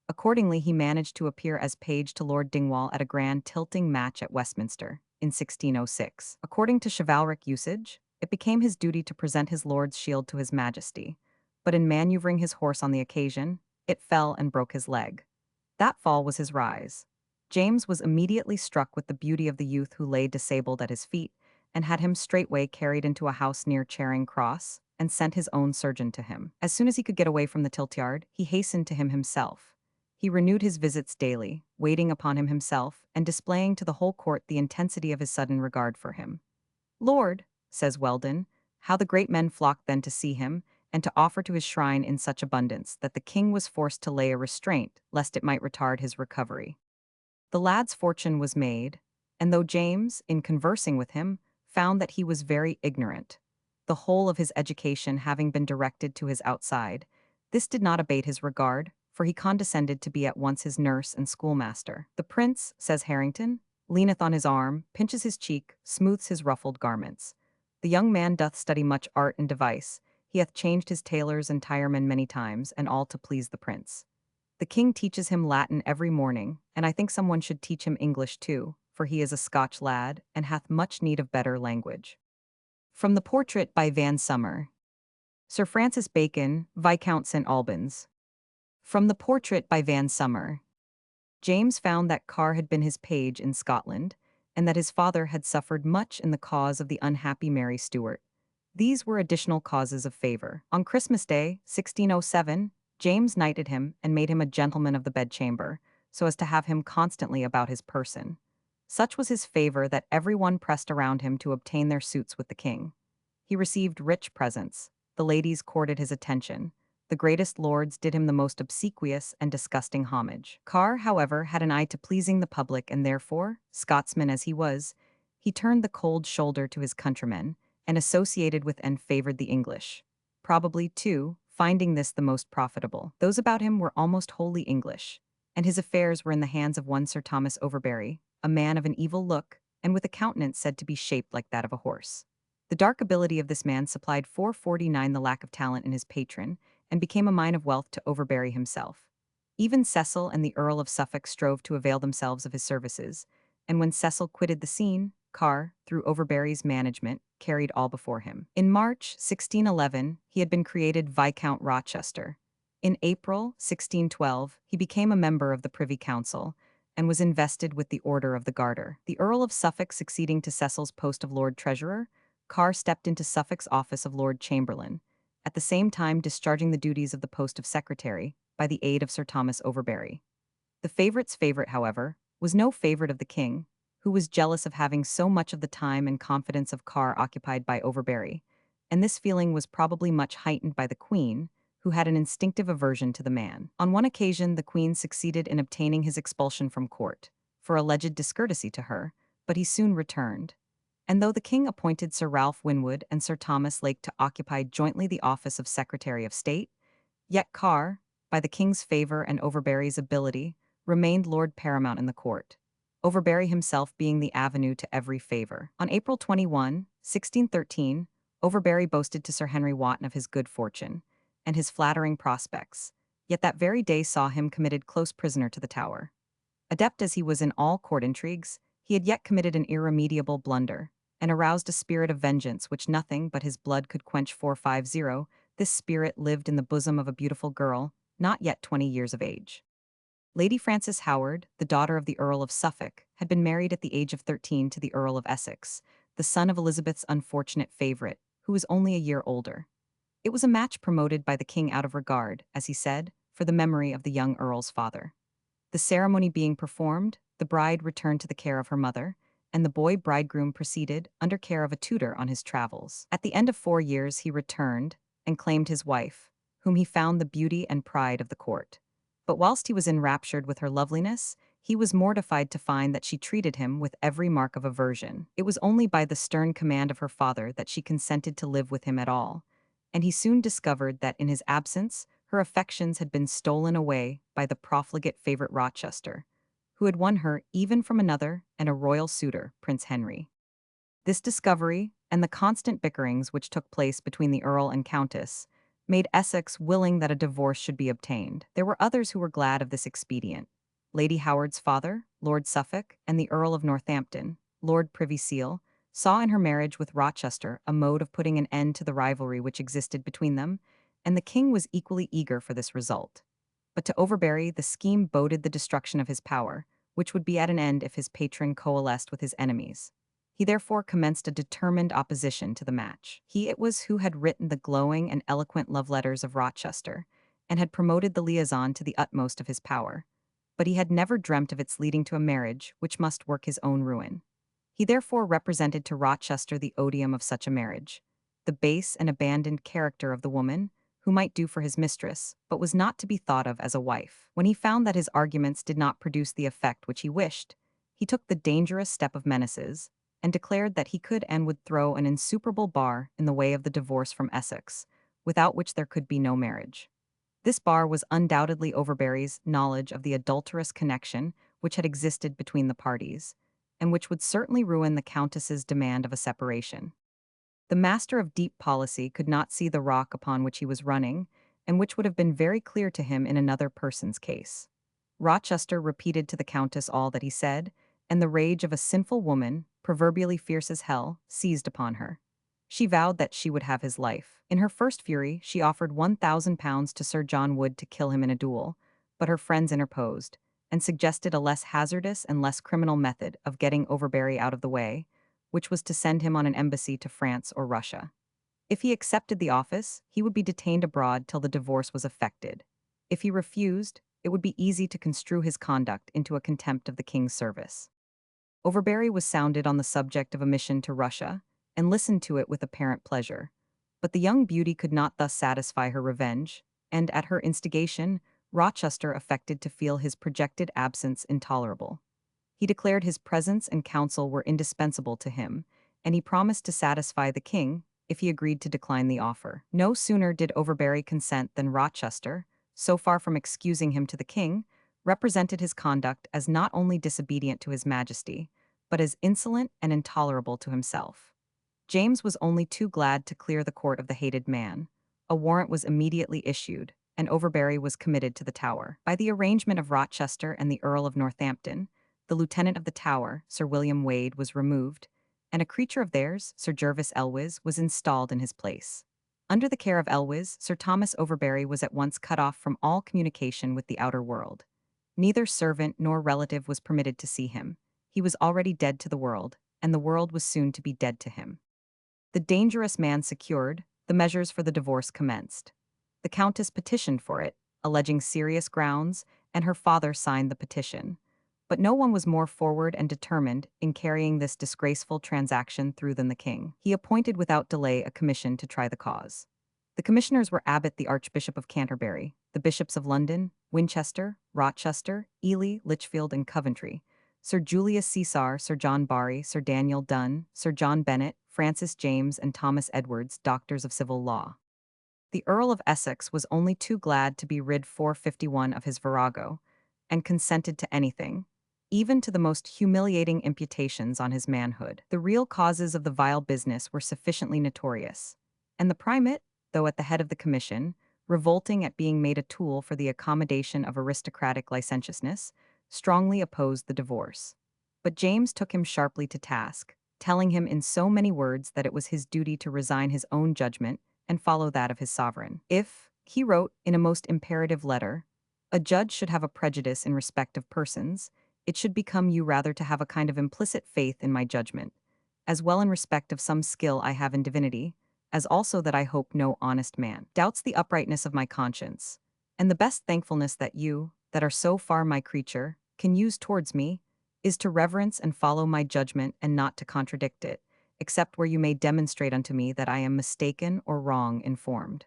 Accordingly, he managed to appear as page to Lord Dingwall at a grand tilting match at Westminster in 1606. According to chivalric usage, it became his duty to present his lord's shield to his majesty, but in maneuvering his horse on the occasion, it fell and broke his leg. That fall was his rise. James was immediately struck with the beauty of the youth who lay disabled at his feet, and had him straightway carried into a house near Charing Cross, and sent his own surgeon to him. As soon as he could get away from the tilt-yard, he hastened to him himself. He renewed his visits daily, waiting upon him himself, and displaying to the whole court the intensity of his sudden regard for him. "Lord," says Weldon, "how the great men flocked then to see him, and to offer to his shrine in such abundance that the king was forced to lay a restraint, lest it might retard his recovery." The lad's fortune was made, and though James, in conversing with him, found that he was very ignorant, the whole of his education having been directed to his outside, this did not abate his regard, for he condescended to be at once his nurse and schoolmaster. "The prince," says Harrington, "leaneth on his arm, pinches his cheek, smooths his ruffled garments. The young man doth study much art and device. He hath changed his tailors and tiremen many times, and all to please the prince. The king teaches him Latin every morning, and I think someone should teach him English too, for he is a Scotch lad, and hath much need of better language." From the portrait by Van Summer. Sir Francis Bacon, Viscount St. Albans. From the portrait by Van Summer. James found that Kerr had been his page in Scotland, and that his father had suffered much in the cause of the unhappy Mary Stuart. These were additional causes of favor. On Christmas Day, 1607, James knighted him and made him a gentleman of the bedchamber, so as to have him constantly about his person. Such was his favor that every one pressed around him to obtain their suits with the king. He received rich presents, the ladies courted his attention, the greatest lords did him the most obsequious and disgusting homage. Kerr, however, had an eye to pleasing the public, and therefore, Scotsman as he was, he turned the cold shoulder to his countrymen, and associated with and favored the English. Probably, too, finding this the most profitable. Those about him were almost wholly English, and his affairs were in the hands of one Sir Thomas Overbury, a man of an evil look, and with a countenance said to be shaped like that of a horse. The dark ability of this man supplied 449 the lack of talent in his patron, and became a mine of wealth to Overbury himself. Even Cecil and the Earl of Suffolk strove to avail themselves of his services, and when Cecil quitted the scene, Kerr, through Overbury's management, carried all before him. In March 1611, he had been created Viscount Rochester. In April 1612, he became a member of the Privy Council, and was invested with the Order of the Garter. The Earl of Suffolk succeeding to Cecil's post of Lord Treasurer, Kerr stepped into Suffolk's office of Lord Chamberlain, at the same time discharging the duties of the post of secretary, by the aid of Sir Thomas Overbury. The favorite's favorite, however, was no favorite of the king, who was jealous of having so much of the time and confidence of Kerr occupied by Overbury, and this feeling was probably much heightened by the queen, who had an instinctive aversion to the man. On one occasion, the queen succeeded in obtaining his expulsion from court, for alleged discourtesy to her, but he soon returned. And though the king appointed Sir Ralph Winwood and Sir Thomas Lake to occupy jointly the office of Secretary of State, yet Kerr, by the king's favor and Overbury's ability, remained Lord Paramount in the court, Overbury himself being the avenue to every favor. On April 21, 1613, Overbury boasted to Sir Henry Wotton of his good fortune and his flattering prospects, yet that very day saw him committed close prisoner to the Tower. Adept as he was in all court intrigues, he had yet committed an irremediable blunder, and aroused a spirit of vengeance which nothing but his blood could quench. 450. This spirit lived in the bosom of a beautiful girl, not yet 20 years of age. Lady Frances Howard, the daughter of the Earl of Suffolk, had been married at the age of 13 to the Earl of Essex, the son of Elizabeth's unfortunate favorite, who was only a year older. It was a match promoted by the king out of regard, as he said, for the memory of the young earl's father. The ceremony being performed, the bride returned to the care of her mother, and the boy bridegroom proceeded, under care of a tutor, on his travels. At the end of 4 years he returned, and claimed his wife, whom he found the beauty and pride of the court. But whilst he was enraptured with her loveliness, he was mortified to find that she treated him with every mark of aversion. It was only by the stern command of her father that she consented to live with him at all, and he soon discovered that in his absence, her affections had been stolen away by the profligate favorite Rochester, who had won her even from another and a royal suitor, Prince Henry. This discovery, and the constant bickerings which took place between the Earl and Countess, made Essex willing that a divorce should be obtained. There were others who were glad of this expedient. Lady Howard's father, Lord Suffolk, and the Earl of Northampton, Lord Privy Seal, saw in her marriage with Rochester a mode of putting an end to the rivalry which existed between them, and the king was equally eager for this result. But to Overbury the scheme boded the destruction of his power, which would be at an end if his patron coalesced with his enemies. He therefore commenced a determined opposition to the match. He it was who had written the glowing and eloquent love letters of Rochester, and had promoted the liaison to the utmost of his power. But he had never dreamt of its leading to a marriage which must work his own ruin. He therefore represented to Rochester the odium of such a marriage, the base and abandoned character of the woman, who might do for his mistress, but was not to be thought of as a wife. When he found that his arguments did not produce the effect which he wished, he took the dangerous step of menaces, and declared that he could and would throw an insuperable bar in the way of the divorce from Essex, without which there could be no marriage. This bar was undoubtedly Overbury's knowledge of the adulterous connection which had existed between the parties, and which would certainly ruin the Countess's demand of a separation. The master of deep policy could not see the rock upon which he was running, and which would have been very clear to him in another person's case. Rochester repeated to the Countess all that he said, and the rage of a sinful woman, proverbially fierce as hell, seized upon her. She vowed that she would have his life. In her first fury, she offered £1,000 to Sir John Wood to kill him in a duel, but her friends interposed, and suggested a less hazardous and less criminal method of getting Overbury out of the way, which was to send him on an embassy to France or Russia. If he accepted the office, he would be detained abroad till the divorce was effected. If he refused, it would be easy to construe his conduct into a contempt of the king's service. Overbury was sounded on the subject of a mission to Russia, and listened to it with apparent pleasure. But the young beauty could not thus satisfy her revenge, and at her instigation, Rochester affected to feel his projected absence intolerable. He declared his presence and counsel were indispensable to him, and he promised to satisfy the king if he agreed to decline the offer. No sooner did Overbury consent than Rochester, so far from excusing him to the king, represented his conduct as not only disobedient to his majesty, but as insolent and intolerable to himself. James was only too glad to clear the court of the hated man. A warrant was immediately issued, and Overbury was committed to the Tower. By the arrangement of Rochester and the Earl of Northampton, the lieutenant of the Tower, Sir William Wade, was removed, and a creature of theirs, Sir Gervas Elwes, was installed in his place. Under the care of Elwes, Sir Thomas Overbury was at once cut off from all communication with the outer world. Neither servant nor relative was permitted to see him. He was already dead to the world, and the world was soon to be dead to him. The dangerous man secured, the measures for the divorce commenced. The Countess petitioned for it, alleging serious grounds, and her father signed the petition. But no one was more forward and determined in carrying this disgraceful transaction through than the king. He appointed without delay a commission to try the cause. The commissioners were Abbot the Archbishop of Canterbury, the bishops of London, Winchester, Rochester, Ely, Lichfield, and Coventry, Sir Julius Caesar, Sir John Barry, Sir Daniel Dunn, Sir John Bennet, Francis James, and Thomas Edwards, doctors of civil law. The Earl of Essex was only too glad to be rid 451 of his virago, and consented to anything, even to the most humiliating imputations on his manhood. The real causes of the vile business were sufficiently notorious, and the primate, though at the head of the commission, revolting at being made a tool for the accommodation of aristocratic licentiousness, strongly opposed the divorce. But James took him sharply to task, telling him in so many words that it was his duty to resign his own judgment and follow that of his sovereign. If, he wrote in a most imperative letter, a judge should have a prejudice in respect of persons, it should become you rather to have a kind of implicit faith in my judgment, as well in respect of some skill I have in divinity, as also that I hope no honest man doubts the uprightness of my conscience, and the best thankfulness that you, that are so far my creature, can use towards me, is to reverence and follow my judgment and not to contradict it, except where you may demonstrate unto me that I am mistaken or wrong informed.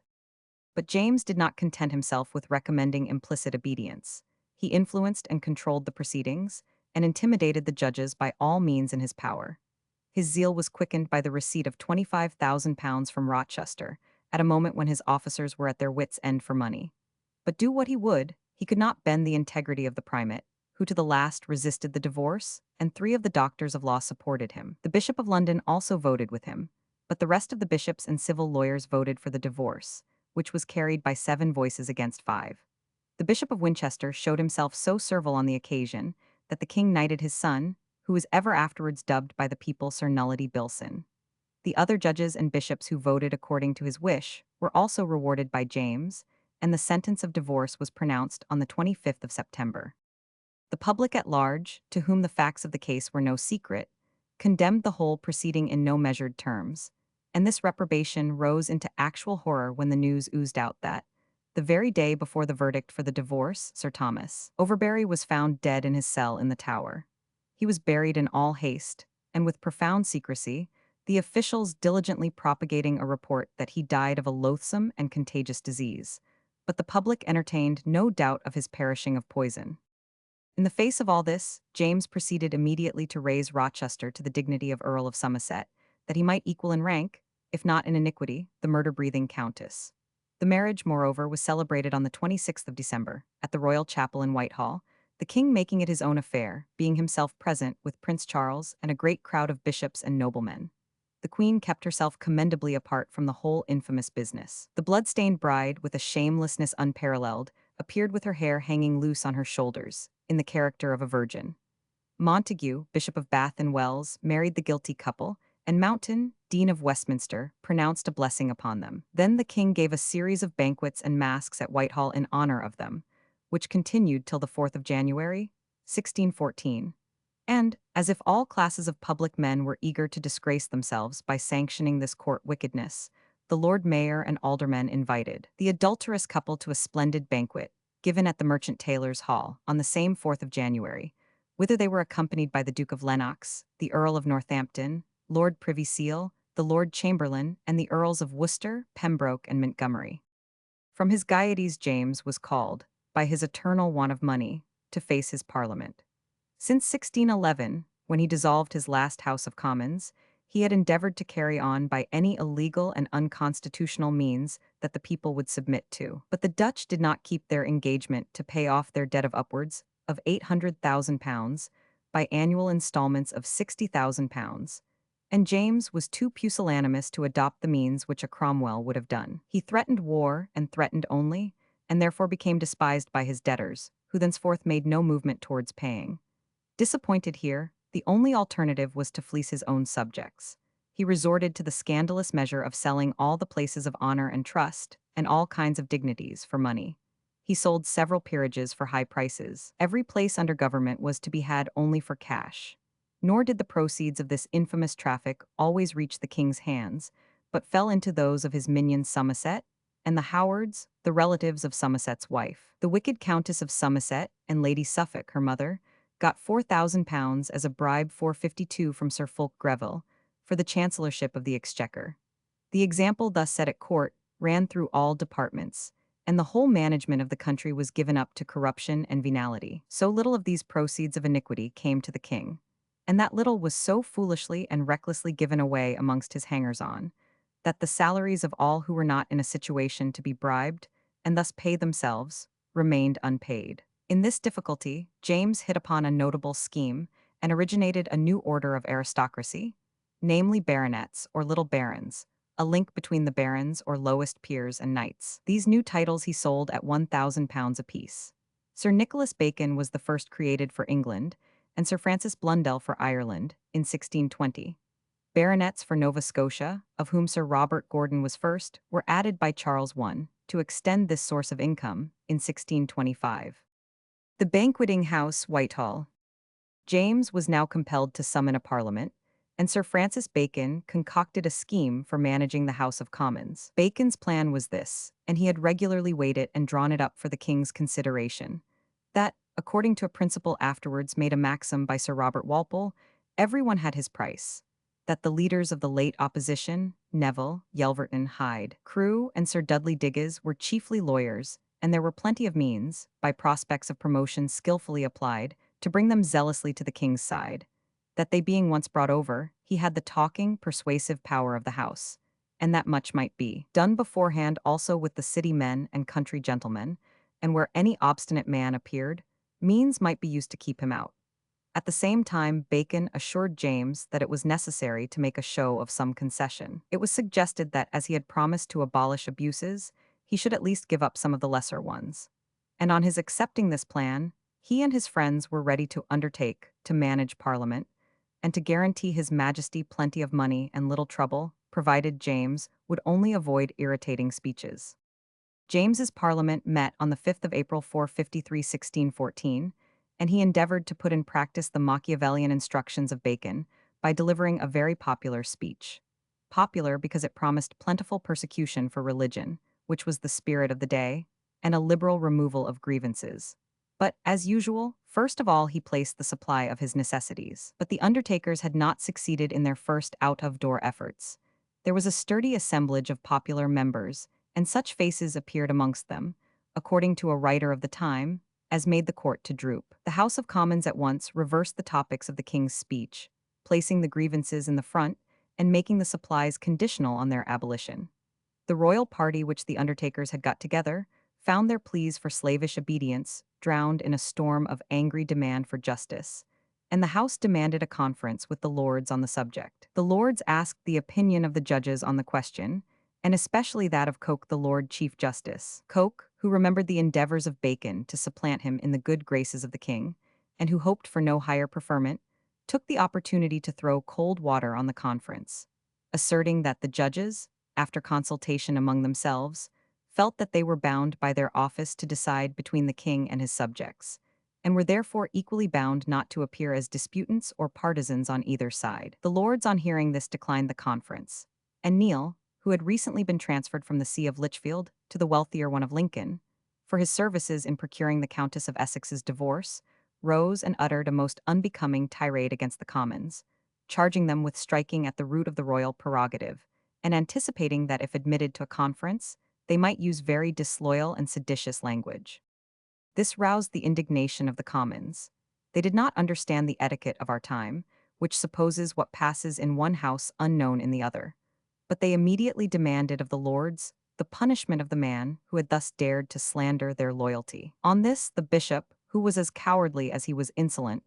But James did not content himself with recommending implicit obedience. He influenced and controlled the proceedings, and intimidated the judges by all means in his power. His zeal was quickened by the receipt of £25,000 from Rochester, at a moment when his officers were at their wits' end for money. But do what he would, he could not bend the integrity of the primate, who to the last resisted the divorce, and 3 of the doctors of law supported him. The Bishop of London also voted with him, but the rest of the bishops and civil lawyers voted for the divorce, which was carried by 7 voices against 5. The Bishop of Winchester showed himself so servile on the occasion that the king knighted his son, who was ever afterwards dubbed by the people Sir Nullity Bilson. The other judges and bishops who voted according to his wish were also rewarded by James, and the sentence of divorce was pronounced on the 25th of September. The public at large, to whom the facts of the case were no secret, condemned the whole proceeding in no measured terms, and this reprobation rose into actual horror when the news oozed out that, the very day before the verdict for the divorce, Sir Thomas Overbury was found dead in his cell in the Tower. He was buried in all haste, and with profound secrecy, the officials diligently propagating a report that he died of a loathsome and contagious disease, but the public entertained no doubt of his perishing of poison. In the face of all this, James proceeded immediately to raise Rochester to the dignity of Earl of Somerset, that he might equal in rank, if not in iniquity, the murder-breathing Countess. The marriage, moreover, was celebrated on the 26th of December, at the Royal Chapel in Whitehall, the king making it his own affair, being himself present with Prince Charles and a great crowd of bishops and noblemen. The queen kept herself commendably apart from the whole infamous business. The blood-stained bride, with a shamelessness unparalleled, appeared with her hair hanging loose on her shoulders, in the character of a virgin. Montague, Bishop of Bath and Wells, married the guilty couple, and Mountain, Dean of Westminster, pronounced a blessing upon them. Then the king gave a series of banquets and masques at Whitehall in honor of them, which continued till the 4th of January, 1614. And, as if all classes of public men were eager to disgrace themselves by sanctioning this court wickedness, the Lord Mayor and aldermen invited the adulterous couple to a splendid banquet, given at the Merchant Taylor's Hall, on the same 4th of January, whither they were accompanied by the Duke of Lennox, the Earl of Northampton, Lord Privy Seal, the Lord Chamberlain, and the Earls of Worcester, Pembroke, and Montgomery. From his gaieties James was called, by his eternal want of money, to face his Parliament. Since 1611, when he dissolved his last House of Commons, he had endeavored to carry on by any illegal and unconstitutional means that the people would submit to. But the Dutch did not keep their engagement to pay off their debt of upwards of £800,000 by annual installments of £60,000, and James was too pusillanimous to adopt the means which a Cromwell would have done. He threatened war and threatened only, and therefore became despised by his debtors, who thenceforth made no movement towards paying. Disappointed here, the only alternative was to fleece his own subjects. He resorted to the scandalous measure of selling all the places of honor and trust, and all kinds of dignities, for money. He sold several peerages for high prices. Every place under government was to be had only for cash. Nor did the proceeds of this infamous traffic always reach the king's hands, but fell into those of his minion Somerset, and the Howards, the relatives of Somerset's wife. The wicked Countess of Somerset and Lady Suffolk, her mother, got £4,000 as a bribe, 452 from Sir Fulk Greville, for the chancellorship of the Exchequer. The example thus set at court ran through all departments, and the whole management of the country was given up to corruption and venality. So little of these proceeds of iniquity came to the king, and that little was so foolishly and recklessly given away amongst his hangers-on, that the salaries of all who were not in a situation to be bribed, and thus pay themselves, remained unpaid. In this difficulty, James hit upon a notable scheme, and originated a new order of aristocracy, namely baronets or little barons, a link between the barons or lowest peers and knights. These new titles he sold at £1,000 apiece. Sir Nicholas Bacon was the first created for England, and Sir Francis Blundell for Ireland, in 1620. Baronets for Nova Scotia, of whom Sir Robert Gordon was first, were added by Charles I to extend this source of income in 1625. The banqueting house, Whitehall. James was now compelled to summon a parliament, and Sir Francis Bacon concocted a scheme for managing the House of Commons. Bacon's plan was this, and he had regularly weighed it and drawn it up for the king's consideration, that, according to a principle afterwards made a maxim by Sir Robert Walpole, everyone had his price, that the leaders of the late opposition, Neville, Yelverton, Hyde, Crewe, and Sir Dudley Digges, were chiefly lawyers, and there were plenty of means, by prospects of promotion skillfully applied, to bring them zealously to the king's side, that they being once brought over, he had the talking, persuasive power of the house, and that much might be done beforehand also with the city men and country gentlemen, and where any obstinate man appeared, means might be used to keep him out. At the same time, Bacon assured James that it was necessary to make a show of some concession. It was suggested that, as he had promised to abolish abuses, he should at least give up some of the lesser ones. And on his accepting this plan, he and his friends were ready to undertake to manage Parliament, and to guarantee His Majesty plenty of money and little trouble, provided James would only avoid irritating speeches. James's Parliament met on the 5th of April 453 1614, and he endeavored to put in practice the Machiavellian instructions of Bacon by delivering a very popular speech. Popular because it promised plentiful persecution for religion, which was the spirit of the day, and a liberal removal of grievances. But, as usual, first of all he placed the supply of his necessities. But the undertakers had not succeeded in their first out-of-door efforts. There was a sturdy assemblage of popular members, and such faces appeared amongst them, according to a writer of the time, as made the court to droop. The House of Commons at once reversed the topics of the king's speech, placing the grievances in the front and making the supplies conditional on their abolition. The royal party which the undertakers had got together found their pleas for slavish obedience drowned in a storm of angry demand for justice, and the House demanded a conference with the Lords on the subject. The Lords asked the opinion of the judges on the question, and especially that of Coke, the Lord Chief Justice. Coke, who remembered the endeavors of Bacon to supplant him in the good graces of the king, and who hoped for no higher preferment, took the opportunity to throw cold water on the conference, asserting that the judges, after consultation among themselves, felt that they were bound by their office to decide between the king and his subjects, and were therefore equally bound not to appear as disputants or partisans on either side. The Lords, on hearing this, declined the conference, and Neil, who had recently been transferred from the see of Lichfield to the wealthier one of Lincoln, for his services in procuring the Countess of Essex's divorce, rose and uttered a most unbecoming tirade against the Commons, charging them with striking at the root of the royal prerogative, and anticipating that if admitted to a conference, they might use very disloyal and seditious language. This roused the indignation of the Commons. They did not understand the etiquette of our time, which supposes what passes in one house unknown in the other. But they immediately demanded of the Lords the punishment of the man who had thus dared to slander their loyalty. On this, the bishop, who was as cowardly as he was insolent,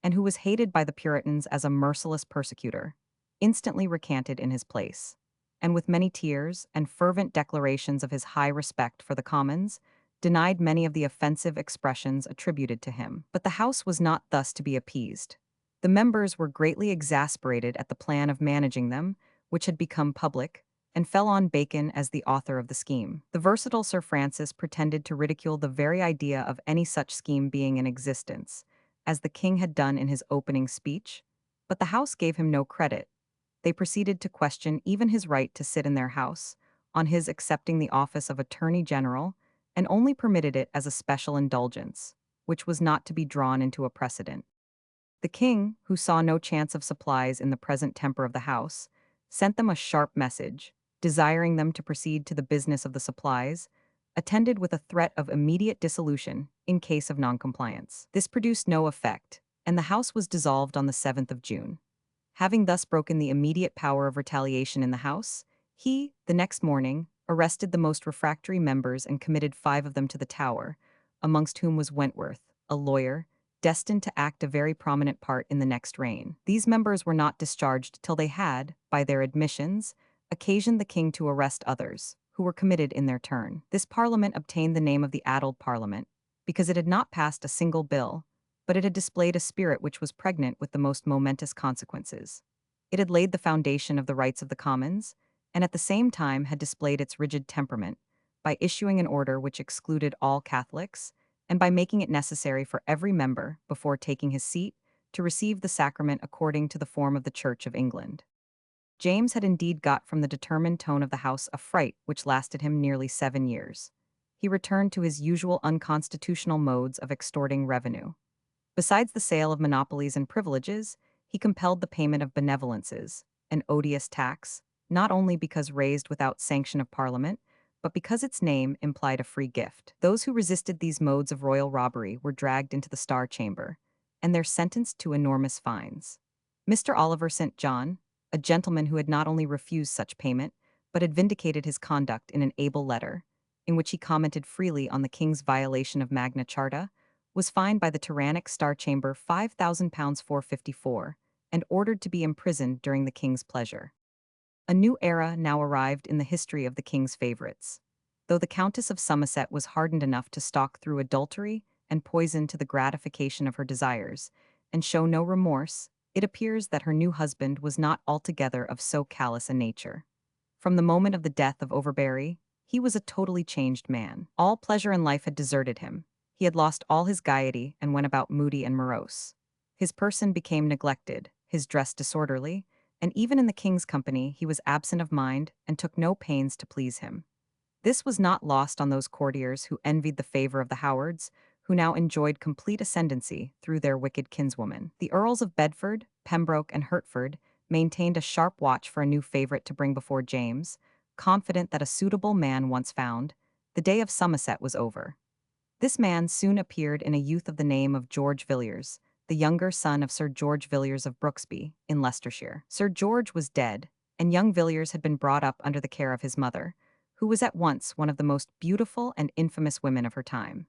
and who was hated by the Puritans as a merciless persecutor, instantly recanted in his place, and with many tears and fervent declarations of his high respect for the Commons, denied many of the offensive expressions attributed to him. But the House was not thus to be appeased. The members were greatly exasperated at the plan of managing them, which had become public, and fell on Bacon as the author of the scheme. The versatile Sir Francis pretended to ridicule the very idea of any such scheme being in existence, as the king had done in his opening speech, but the House gave him no credit. They proceeded to question even his right to sit in their house, on his accepting the office of Attorney General, and only permitted it as a special indulgence, which was not to be drawn into a precedent. The king, who saw no chance of supplies in the present temper of the House, sent them a sharp message, desiring them to proceed to the business of the supplies, attended with a threat of immediate dissolution in case of noncompliance. This produced no effect, and the House was dissolved on the 7th of June. Having thus broken the immediate power of retaliation in the House, he, the next morning, arrested the most refractory members and committed 5 of them to the Tower, amongst whom was Wentworth, a lawyer, destined to act a very prominent part in the next reign. These members were not discharged till they had, by their admissions, occasioned the king to arrest others, who were committed in their turn. This parliament obtained the name of the Addled Parliament, because it had not passed a single bill, but it had displayed a spirit which was pregnant with the most momentous consequences. It had laid the foundation of the rights of the commons, and at the same time had displayed its rigid temperament by issuing an order which excluded all Catholics, and by making it necessary for every member, before taking his seat, to receive the sacrament according to the form of the Church of England. James had indeed got from the determined tone of the House a fright which lasted him nearly 7 years. He returned to his usual unconstitutional modes of extorting revenue. Besides the sale of monopolies and privileges, he compelled the payment of benevolences, an odious tax, not only because raised without sanction of Parliament, but because its name implied a free gift. Those who resisted these modes of royal robbery were dragged into the Star Chamber, and they're sentenced to enormous fines. Mr. Oliver St. John, a gentleman who had not only refused such payment, but had vindicated his conduct in an able letter, in which he commented freely on the king's violation of Magna Charta, was fined by the tyrannic Star Chamber £5,000 454, and ordered to be imprisoned during the king's pleasure. A new era now arrived in the history of the king's favorites. Though the Countess of Somerset was hardened enough to stalk through adultery and poison to the gratification of her desires, and show no remorse, it appears that her new husband was not altogether of so callous a nature. From the moment of the death of Overbury, he was a totally changed man. All pleasure in life had deserted him. He had lost all his gaiety and went about moody and morose. His person became neglected, his dress disorderly, and even in the king's company he was absent of mind and took no pains to please him. This was not lost on those courtiers who envied the favor of the Howards, who now enjoyed complete ascendancy through their wicked kinswoman. The Earls of Bedford, Pembroke, and Hertford maintained a sharp watch for a new favorite to bring before James, confident that a suitable man once found, the day of Somerset was over. This man soon appeared in a youth of the name of George Villiers, the younger son of Sir George Villiers of Brooksby, in Leicestershire. Sir George was dead, and young Villiers had been brought up under the care of his mother, who was at once one of the most beautiful and infamous women of her time.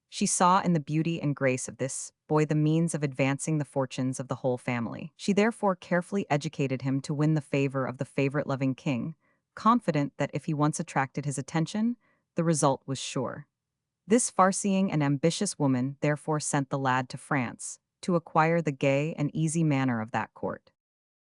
She saw in the beauty and grace of this boy the means of advancing the fortunes of the whole family. She therefore carefully educated him to win the favor of the favorite-loving king, confident that if he once attracted his attention, the result was sure. This far-seeing and ambitious woman therefore sent the lad to France, to acquire the gay and easy manner of that court.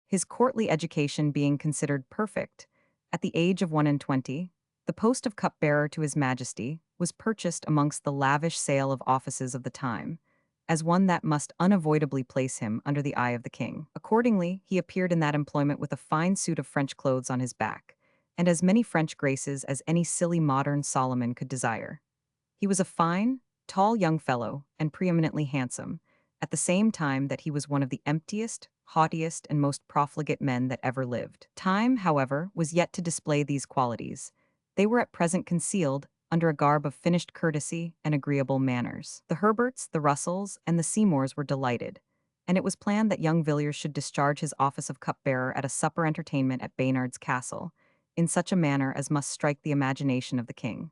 His courtly education being considered perfect, at the age of 21, the post of cupbearer to His Majesty was purchased amongst the lavish sale of offices of the time, as one that must unavoidably place him under the eye of the king. Accordingly, he appeared in that employment with a fine suit of French clothes on his back, and as many French graces as any silly modern Solomon could desire. He was a fine, tall young fellow, and preeminently handsome, at the same time that he was one of the emptiest, haughtiest, and most profligate men that ever lived. Time, however, was yet to display these qualities. They were at present concealed under a garb of finished courtesy and agreeable manners. The Herberts, the Russells, and the Seymours were delighted, and it was planned that young Villiers should discharge his office of cupbearer at a supper entertainment at Baynard's Castle, in such a manner as must strike the imagination of the king.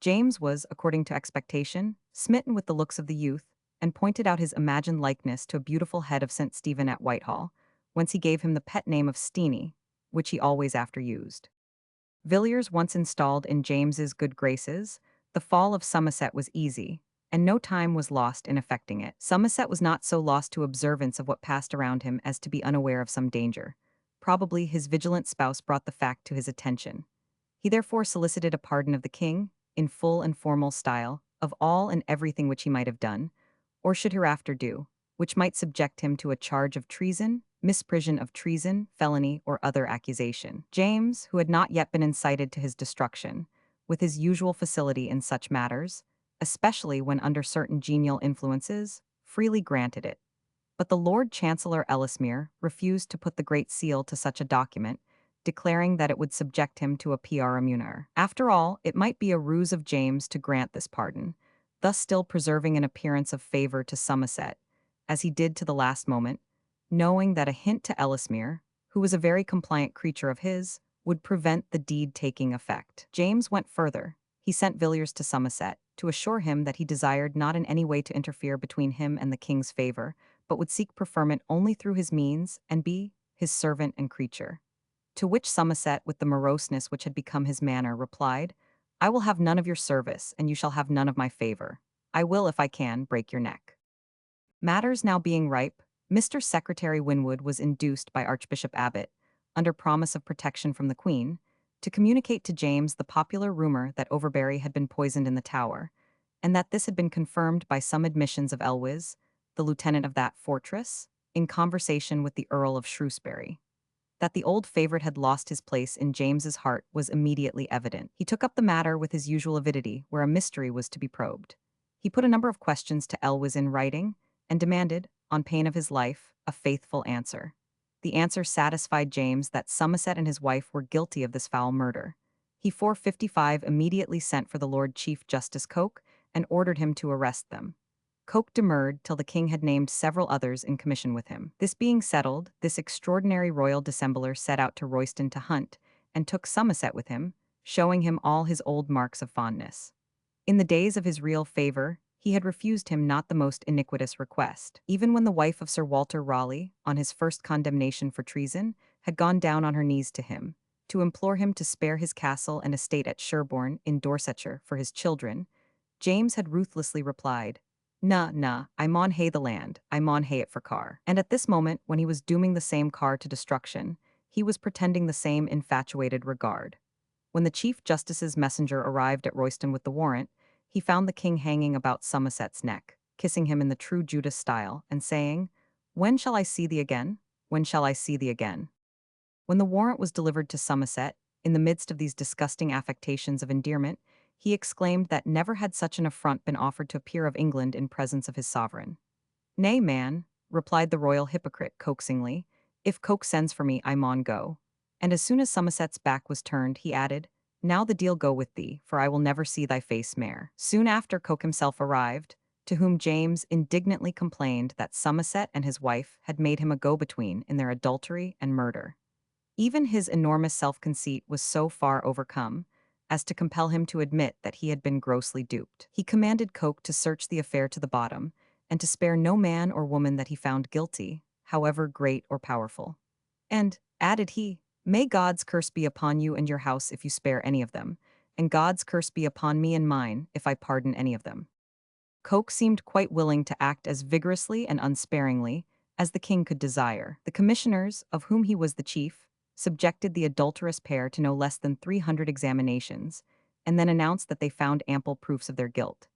James was, according to expectation, smitten with the looks of the youth, and pointed out his imagined likeness to a beautiful head of St. Stephen at Whitehall, whence he gave him the pet name of Steenie, which he always after used. Villiers once installed in James's good graces, the fall of Somerset was easy, and no time was lost in effecting it. Somerset was not so lost to observance of what passed around him as to be unaware of some danger. Probably his vigilant spouse brought the fact to his attention. He therefore solicited a pardon of the king, in full and formal style, of all and everything which he might have done, or should hereafter do, which might subject him to a charge of treason, misprision of treason, felony, or other accusation. James, who had not yet been incited to his destruction, with his usual facility in such matters, especially when under certain genial influences, freely granted it. But the Lord Chancellor Ellesmere refused to put the Great Seal to such a document, declaring that it would subject him to a praemunire. After all, it might be a ruse of James to grant this pardon, thus still preserving an appearance of favor to Somerset, as he did to the last moment, knowing that a hint to Ellesmere, who was a very compliant creature of his, would prevent the deed taking effect. James went further. He sent Villiers to Somerset, to assure him that he desired not in any way to interfere between him and the king's favor, but would seek preferment only through his means, and be his servant and creature. To which Somerset, with the moroseness which had become his manner, replied, "I will have none of your service, and you shall have none of my favor. I will, if I can, break your neck." Matters now being ripe, Mr. Secretary Winwood was induced by Archbishop Abbot, under promise of protection from the Queen, to communicate to James the popular rumor that Overbury had been poisoned in the Tower, and that this had been confirmed by some admissions of Elwes, the lieutenant of that fortress, in conversation with the Earl of Shrewsbury. That the old favorite had lost his place in James's heart was immediately evident. He took up the matter with his usual avidity, where a mystery was to be probed. He put a number of questions to Elwes in writing, and demanded, on pain of his life, a faithful answer. The answer satisfied James that Somerset and his wife were guilty of this foul murder. He 455 immediately sent for the Lord Chief Justice Coke and ordered him to arrest them. Coke demurred till the king had named several others in commission with him. This being settled, this extraordinary royal dissembler set out to Royston to hunt, and took Somerset with him, showing him all his old marks of fondness. In the days of his real favour, he had refused him not the most iniquitous request. Even when the wife of Sir Walter Raleigh, on his first condemnation for treason, had gone down on her knees to him, to implore him to spare his castle and estate at Sherborne in Dorsetshire for his children, James had ruthlessly replied, "Nah, I maun hae the land, I maun hae it for Carr." And at this moment, when he was dooming the same Carr to destruction, he was pretending the same infatuated regard. When the Chief Justice's messenger arrived at Royston with the warrant, he found the king hanging about Somerset's neck, kissing him in the true Judas style, and saying, "When shall I see thee again? When shall I see thee again?" When the warrant was delivered to Somerset, in the midst of these disgusting affectations of endearment, he exclaimed that never had such an affront been offered to a peer of England in presence of his sovereign. "Nay, man," replied the royal hypocrite coaxingly, "if Coke sends for me, I maun go." And as soon as Somerset's back was turned, he added, "Now the deal go with thee, for I will never see thy face mair." Soon after Coke himself arrived, to whom James indignantly complained that Somerset and his wife had made him a go-between in their adultery and murder. Even his enormous self-conceit was so far overcome as to compel him to admit that he had been grossly duped. He commanded Coke to search the affair to the bottom, and to spare no man or woman that he found guilty, however great or powerful. And, added he, "May God's curse be upon you and your house if you spare any of them, and God's curse be upon me and mine if I pardon any of them." Coke seemed quite willing to act as vigorously and unsparingly as the king could desire. The commissioners, of whom he was the chief, subjected the adulterous pair to no less than 300 examinations, and then announced that they found ample proofs of their guilt.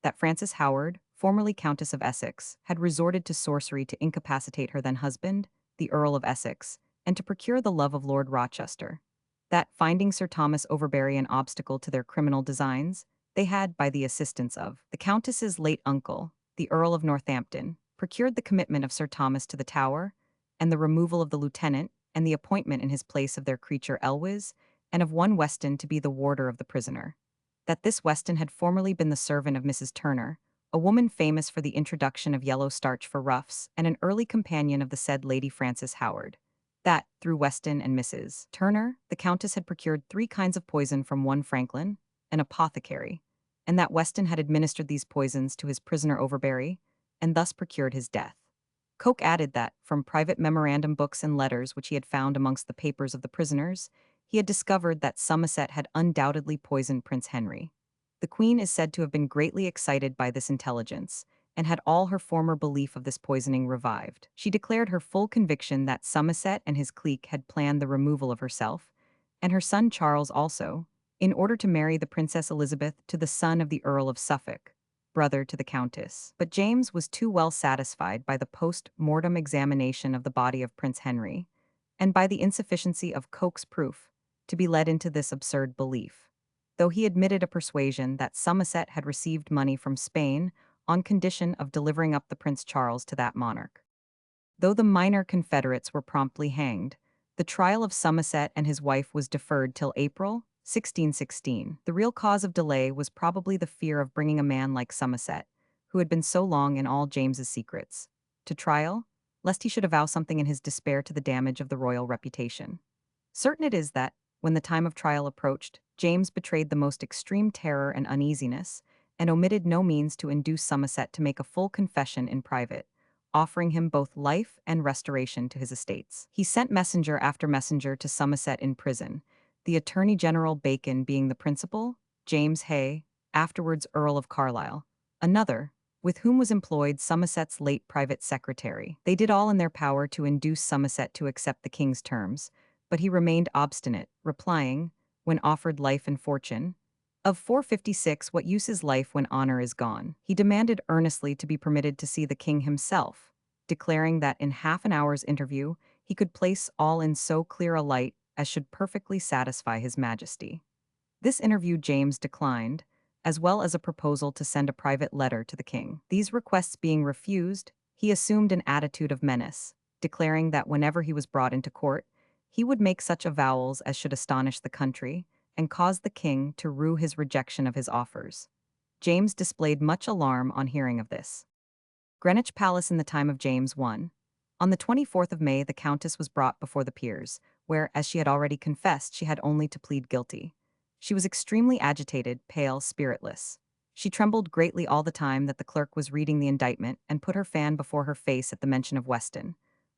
That Frances Howard, formerly Countess of Essex, had resorted to sorcery to incapacitate her then husband, the Earl of Essex, and to procure the love of Lord Rochester. That, finding Sir Thomas Overbury an obstacle to their criminal designs, they had, by the assistance of the Countess's late uncle, the Earl of Northampton, procured the commitment of Sir Thomas to the Tower, and the removal of the lieutenant, and the appointment in his place of their creature Elwes, and of one Weston to be the warder of the prisoner. That this Weston had formerly been the servant of Mrs. Turner, a woman famous for the introduction of yellow starch for ruffs, and an early companion of the said Lady Frances Howard. That, through Weston and Mrs. Turner, the Countess had procured 3 kinds of poison from one Franklin, an apothecary, and that Weston had administered these poisons to his prisoner Overbury, and thus procured his death. Coke added that, from private memorandum books and letters which he had found amongst the papers of the prisoners, he had discovered that Somerset had undoubtedly poisoned Prince Henry. The Queen is said to have been greatly excited by this intelligence, and had all her former belief of this poisoning revived. She declared her full conviction that Somerset and his clique had planned the removal of herself, and her son Charles also, in order to marry the Princess Elizabeth to the son of the Earl of Suffolk, brother to the Countess. But James was too well satisfied by the post-mortem examination of the body of Prince Henry, and by the insufficiency of Coke's proof, to be led into this absurd belief, though he admitted a persuasion that Somerset had received money from Spain on condition of delivering up the Prince Charles to that monarch. Though the minor confederates were promptly hanged, the trial of Somerset and his wife was deferred till April 1616. The real cause of delay was probably the fear of bringing a man like Somerset, who had been so long in all James's secrets, to trial, lest he should avow something in his despair to the damage of the royal reputation. Certain it is that, when the time of trial approached, James betrayed the most extreme terror and uneasiness, and omitted no means to induce Somerset to make a full confession in private, offering him both life and restoration to his estates. He sent messenger after messenger to Somerset in prison, the Attorney General Bacon being the principal, James Hay, afterwards Earl of Carlisle, another, with whom was employed Somerset's late private secretary. They did all in their power to induce Somerset to accept the king's terms, but he remained obstinate, replying, when offered life and fortune, of 456, what use is life when honor is gone? He demanded earnestly to be permitted to see the king himself, declaring that in half an hour's interview he could place all in so clear a light as should perfectly satisfy his majesty. This interview James declined, as well as a proposal to send a private letter to the king. These requests being refused, he assumed an attitude of menace, declaring that whenever he was brought into court, he would make such avowals as should astonish the country and cause the king to rue his rejection of his offers. James displayed much alarm on hearing of this. Greenwich Palace in the time of James I. On the 24th of May, the countess was brought before the peers, where, as she had already confessed, she had only to plead guilty. She was extremely agitated, pale, spiritless. She trembled greatly all the time that the clerk was reading the indictment and put her fan before her face at the mention of Weston.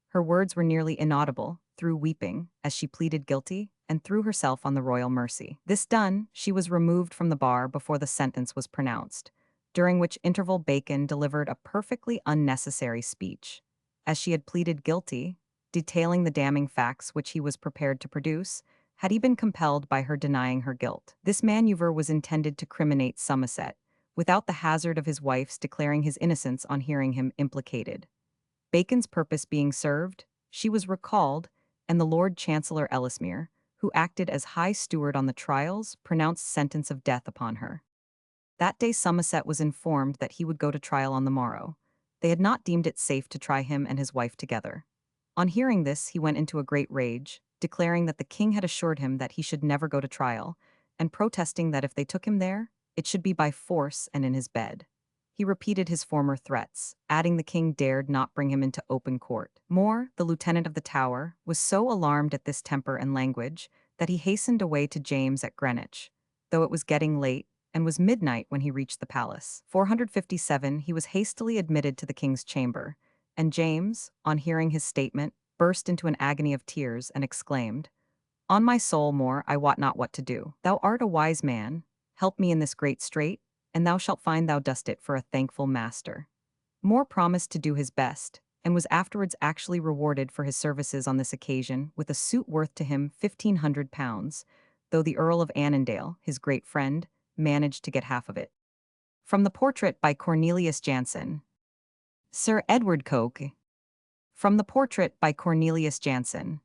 Her words were nearly inaudible, through weeping, as she pleaded guilty, and threw herself on the royal mercy. This done, she was removed from the bar before the sentence was pronounced, during which interval Bacon delivered a perfectly unnecessary speech. As she had pleaded guilty, detailing the damning facts which he was prepared to produce, had he been compelled by her denying her guilt. This maneuver was intended to criminate Somerset, without the hazard of his wife's declaring his innocence on hearing him implicated. Bacon's purpose being served, she was recalled, and the Lord Chancellor Ellesmere, who acted as high steward on the trials, pronounced sentence of death upon her. That day Somerset was informed that he would go to trial on the morrow. They had not deemed it safe to try him and his wife together. On hearing this, he went into a great rage, declaring that the king had assured him that he should never go to trial, and protesting that if they took him there, it should be by force and in his bed. He repeated his former threats, adding the king dared not bring him into open court. More, the lieutenant of the Tower, was so alarmed at this temper and language that he hastened away to James at Greenwich, though it was getting late, and was midnight when he reached the palace. 457, he was hastily admitted to the king's chamber, and James, on hearing his statement, burst into an agony of tears and exclaimed, "On my soul, More, I wot not what to do. Thou art a wise man, help me in this great strait, and thou shalt find thou dost it for a thankful master." More promised to do his best, and was afterwards actually rewarded for his services on this occasion with a suit worth to him £1,500, though the Earl of Annandale, his great friend, managed to get half of it. From the portrait by Cornelius Jansen. Sir Edward Coke. From the portrait by Cornelius Jansen.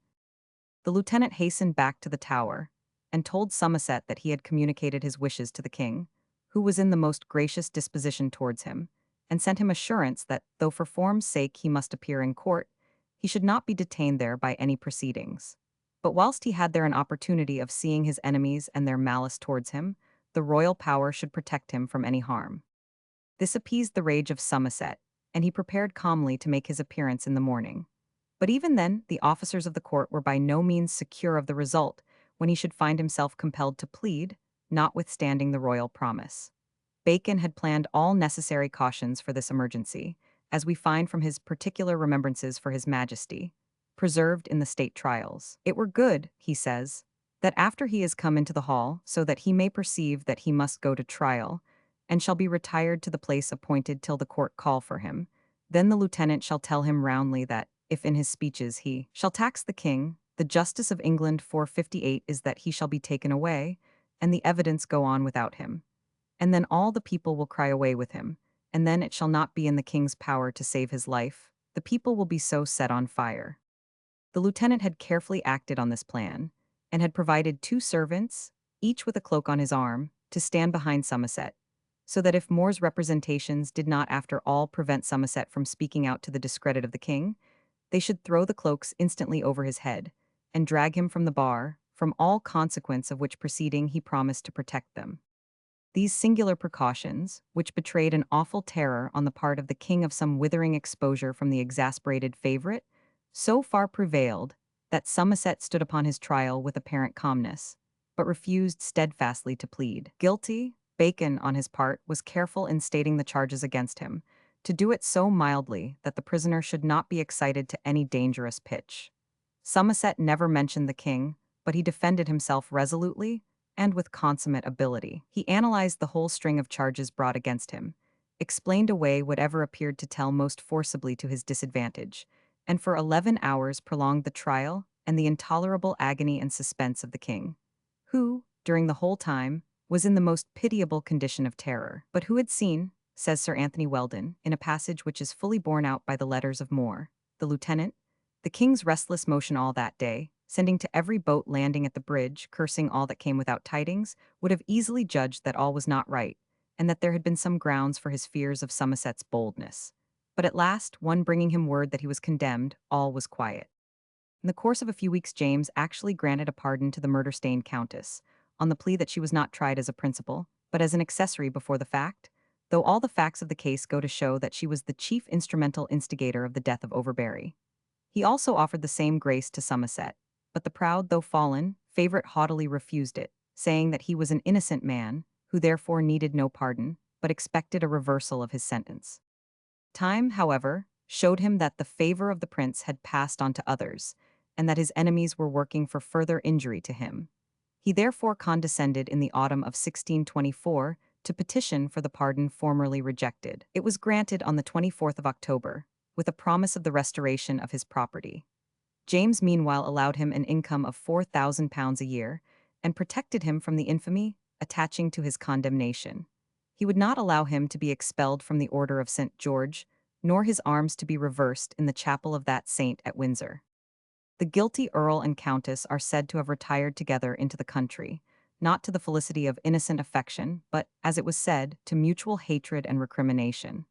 The lieutenant hastened back to the Tower, and told Somerset that he had communicated his wishes to the king, who was in the most gracious disposition towards him, and sent him assurance that, though for form's sake he must appear in court, he should not be detained there by any proceedings. But whilst he had there an opportunity of seeing his enemies and their malice towards him, the royal power should protect him from any harm. This appeased the rage of Somerset, and he prepared calmly to make his appearance in the morning. But even then, the officers of the court were by no means secure of the result when he should find himself compelled to plead, notwithstanding the royal promise. Bacon had planned all necessary cautions for this emergency, as we find from his particular remembrances for his majesty, preserved in the state trials. It were good, he says, that after he is come into the hall, so that he may perceive that he must go to trial, and shall be retired to the place appointed till the court call for him, then the lieutenant shall tell him roundly that, if in his speeches he shall tax the king, the justice of England 458 is that he shall be taken away, and the evidence go on without him. And then all the people will cry away with him, and then it shall not be in the king's power to save his life, the people will be so set on fire. The lieutenant had carefully acted on this plan, and had provided 2 servants, each with a cloak on his arm, to stand behind Somerset, so that if More's representations did not after all prevent Somerset from speaking out to the discredit of the king, they should throw the cloaks instantly over his head, and drag him from the bar, from all consequence of which proceeding he promised to protect them. These singular precautions, which betrayed an awful terror on the part of the king of some withering exposure from the exasperated favorite, so far prevailed that Somerset stood upon his trial with apparent calmness, but refused steadfastly to plead guilty. Bacon, on his part, was careful in stating the charges against him, to do it so mildly that the prisoner should not be excited to any dangerous pitch. Somerset never mentioned the king, but he defended himself resolutely and with consummate ability. He analyzed the whole string of charges brought against him, explained away whatever appeared to tell most forcibly to his disadvantage, and for 11 hours prolonged the trial and the intolerable agony and suspense of the king, who, during the whole time, was in the most pitiable condition of terror, but who had seen, says Sir Anthony Weldon, in a passage which is fully borne out by the letters of Moore, the lieutenant, the king's restless motion all that day, sending to every boat landing at the bridge, cursing all that came without tidings, would have easily judged that all was not right, and that there had been some grounds for his fears of Somerset's boldness. But at last, one bringing him word that he was condemned, all was quiet. In the course of a few weeks, James actually granted a pardon to the murder-stained countess, on the plea that she was not tried as a principal, but as an accessory before the fact, though all the facts of the case go to show that she was the chief instrumental instigator of the death of Overbury. He also offered the same grace to Somerset, but the proud, though fallen, favorite haughtily refused it, saying that he was an innocent man, who therefore needed no pardon, but expected a reversal of his sentence. Time, however, showed him that the favor of the prince had passed on to others, and that his enemies were working for further injury to him. He therefore condescended in the autumn of 1624 to petition for the pardon formerly rejected. It was granted on the 24th of October, with a promise of the restoration of his property. James meanwhile allowed him an income of £4,000 a year, and protected him from the infamy attaching to his condemnation. He would not allow him to be expelled from the Order of St. George, nor his arms to be reversed in the chapel of that saint at Windsor. The guilty earl and countess are said to have retired together into the country, not to the felicity of innocent affection, but, as it was said, to mutual hatred and recrimination.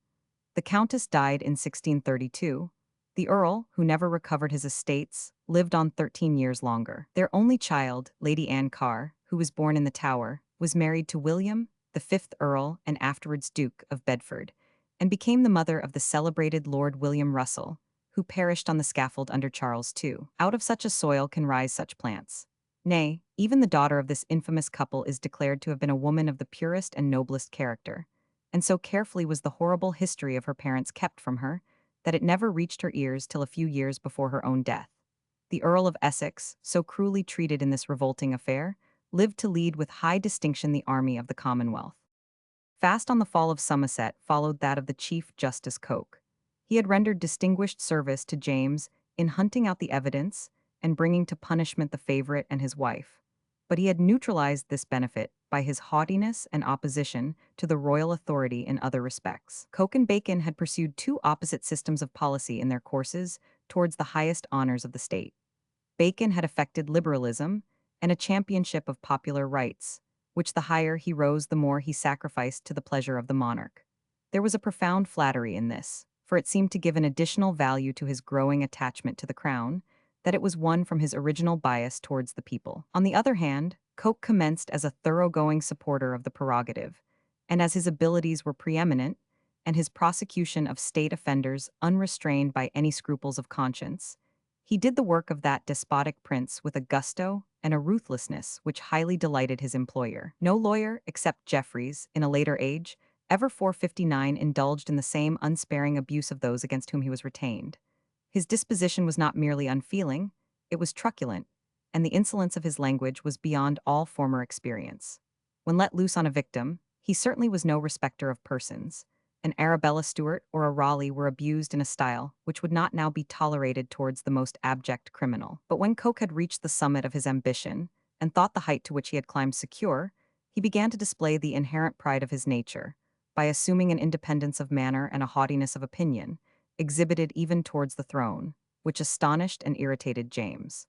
The countess died in 1632. The earl, who never recovered his estates, lived on 13 years longer. Their only child, Lady Anne Carr, who was born in the Tower, was married to William, the fifth Earl and afterwards Duke of Bedford, and became the mother of the celebrated Lord William Russell, who perished on the scaffold under Charles II. Out of such a soil can rise such plants. Nay, even the daughter of this infamous couple is declared to have been a woman of the purest and noblest character, and so carefully was the horrible history of her parents kept from her, that it never reached her ears till a few years before her own death. The Earl of Essex, so cruelly treated in this revolting affair, lived to lead with high distinction the army of the Commonwealth. Fast on the fall of Somerset followed that of the Chief Justice Coke. He had rendered distinguished service to James in hunting out the evidence and bringing to punishment the favorite and his wife. But he had neutralized this benefit by his haughtiness and opposition to the royal authority in other respects. Coke and Bacon had pursued two opposite systems of policy in their courses towards the highest honors of the state. Bacon had affected liberalism and a championship of popular rights, which the higher he rose the more he sacrificed to the pleasure of the monarch. There was a profound flattery in this, for it seemed to give an additional value to his growing attachment to the crown, that it was won from his original bias towards the people. On the other hand, Coke commenced as a thoroughgoing supporter of the prerogative, and as his abilities were preeminent, and his prosecution of state offenders unrestrained by any scruples of conscience, he did the work of that despotic prince with a gusto and a ruthlessness which highly delighted his employer. No lawyer, except Jeffreys, in a later age, ever 459 indulged in the same unsparing abuse of those against whom he was retained. His disposition was not merely unfeeling, it was truculent, and the insolence of his language was beyond all former experience. When let loose on a victim, he certainly was no respecter of persons. An Arabella Stuart or a Raleigh were abused in a style which would not now be tolerated towards the most abject criminal. But when Coke had reached the summit of his ambition, and thought the height to which he had climbed secure, he began to display the inherent pride of his nature, by assuming an independence of manner and a haughtiness of opinion, exhibited even towards the throne, which astonished and irritated James.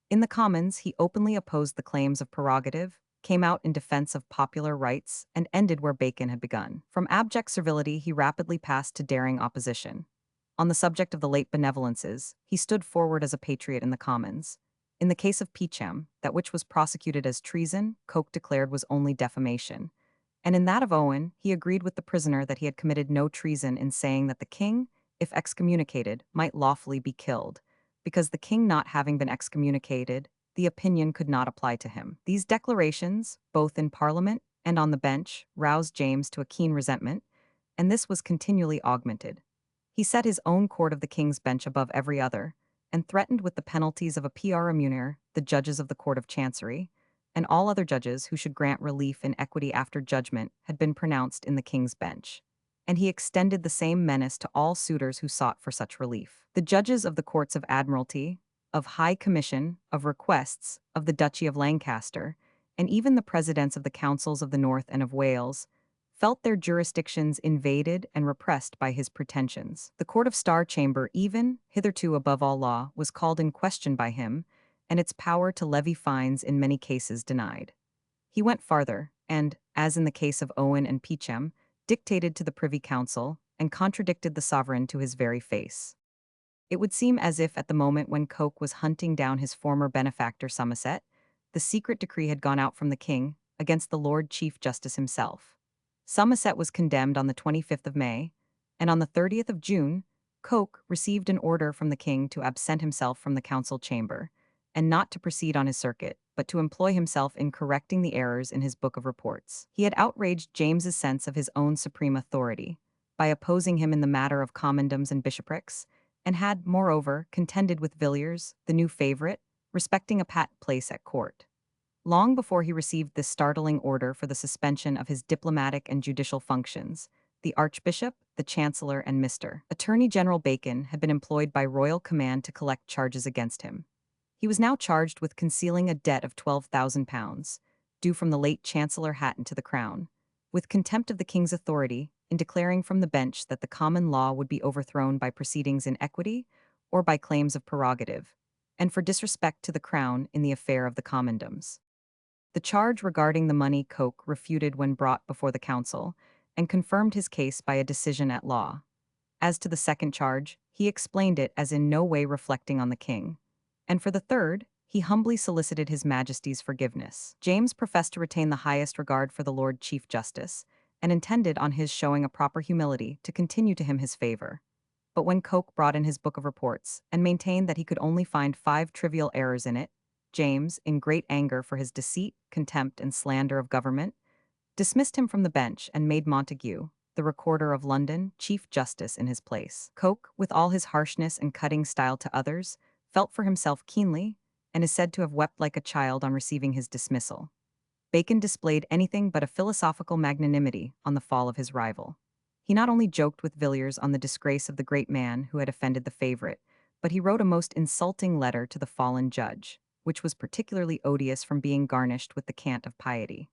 In the Commons, he openly opposed the claims of prerogative, came out in defense of popular rights, and ended where Bacon had begun. From abject servility, he rapidly passed to daring opposition. On the subject of the late benevolences, he stood forward as a patriot in the Commons. In the case of Peacham, that which was prosecuted as treason, Coke declared was only defamation. And in that of Owen, he agreed with the prisoner that he had committed no treason in saying that the king, if excommunicated, might lawfully be killed, because the king not having been excommunicated, the opinion could not apply to him. These declarations, both in Parliament and on the bench, roused James to a keen resentment, and this was continually augmented. He set his own court of the King's Bench above every other, and threatened with the penalties of a PR immunir the judges of the Court of Chancery, and all other judges who should grant relief in equity after judgment had been pronounced in the King's Bench. and he extended the same menace to all suitors who sought for such relief. The judges of the courts of admiralty, of High Commission, of Requests, of the Duchy of Lancaster, and even the presidents of the councils of the North and of Wales, felt their jurisdictions invaded and repressed by his pretensions. The Court of Star Chamber, even, hitherto above all law, was called in question by him, and its power to levy fines in many cases denied. He went farther, and, as in the case of Owen and Peacham, dictated to the Privy Council and contradicted the sovereign to his very face. It would seem as if at the moment when Coke was hunting down his former benefactor Somerset, the secret decree had gone out from the king against the Lord Chief Justice himself. Somerset was condemned on the 25th of May, and on the 30th of June, Coke received an order from the king to absent himself from the council chamber, and not to proceed on his circuit, but to employ himself in correcting the errors in his book of reports. He had outraged James's sense of his own supreme authority by opposing him in the matter of commendams and bishoprics, and had, moreover, contended with Villiers, the new favorite, respecting a patent place at court. Long before he received this startling order for the suspension of his diplomatic and judicial functions, the Archbishop, the Chancellor, and Mr. Attorney General Bacon had been employed by royal command to collect charges against him. He was now charged with concealing a debt of £12,000, due from the late Chancellor Hatton to the Crown, with contempt of the King's authority, in declaring from the bench that the common law would be overthrown by proceedings in equity or by claims of prerogative, and for disrespect to the Crown in the affair of the commendams. The charge regarding the money Coke refuted when brought before the council, and confirmed his case by a decision at law. As to the second charge, he explained it as in no way reflecting on the king. And for the third, he humbly solicited his Majesty's forgiveness. James professed to retain the highest regard for the Lord Chief Justice, and intended on his showing a proper humility to continue to him his favor. But when Coke brought in his book of reports, and maintained that he could only find 5 trivial errors in it, James, in great anger for his deceit, contempt, and slander of government, dismissed him from the bench and made Montague, the Recorder of London, Chief Justice in his place. Coke, with all his harshness and cutting style to others, felt for himself keenly, and is said to have wept like a child on receiving his dismissal. Bacon displayed anything but a philosophical magnanimity on the fall of his rival. He not only joked with Villiers on the disgrace of the great man who had offended the favorite, but he wrote a most insulting letter to the fallen judge, which was particularly odious from being garnished with the cant of piety.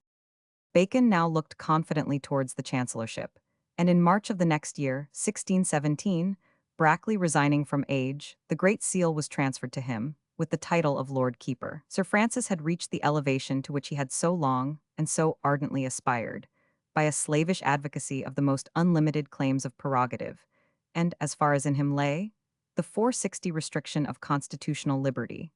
Bacon now looked confidently towards the chancellorship, and in March of the next year, 1617, Brackley resigning from age, the Great Seal was transferred to him, with the title of Lord Keeper. Sir Francis had reached the elevation to which he had so long and so ardently aspired, by a slavish advocacy of the most unlimited claims of prerogative, and, as far as in him lay, the 460 restriction of constitutional liberty.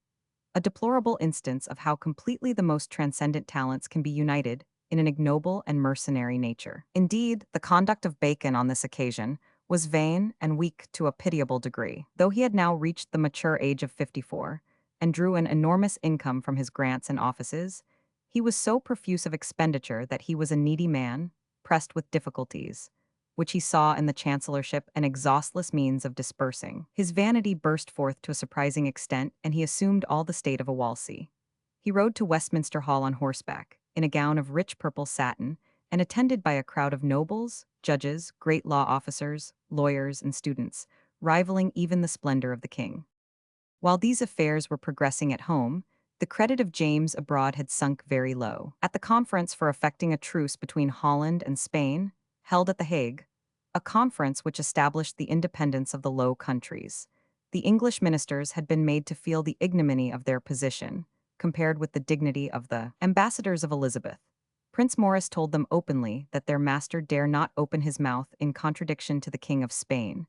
A deplorable instance of how completely the most transcendent talents can be united in an ignoble and mercenary nature. Indeed, the conduct of Bacon on this occasion was vain and weak to a pitiable degree. Though he had now reached the mature age of 54, and drew an enormous income from his grants and offices, he was so profuse of expenditure that he was a needy man, pressed with difficulties, which he saw in the chancellorship an exhaustless means of dispersing. His vanity burst forth to a surprising extent, and he assumed all the state of a Wolsey. He rode to Westminster Hall on horseback, in a gown of rich purple satin, and attended by a crowd of nobles, judges, great law officers, lawyers, and students, rivaling even the splendor of the king. While these affairs were progressing at home, the credit of James abroad had sunk very low. At the conference for effecting a truce between Holland and Spain, held at The Hague, a conference which established the independence of the Low Countries, the English ministers had been made to feel the ignominy of their position, compared with the dignity of the ambassadors of Elizabeth. Prince Maurice told them openly that their master dare not open his mouth in contradiction to the King of Spain,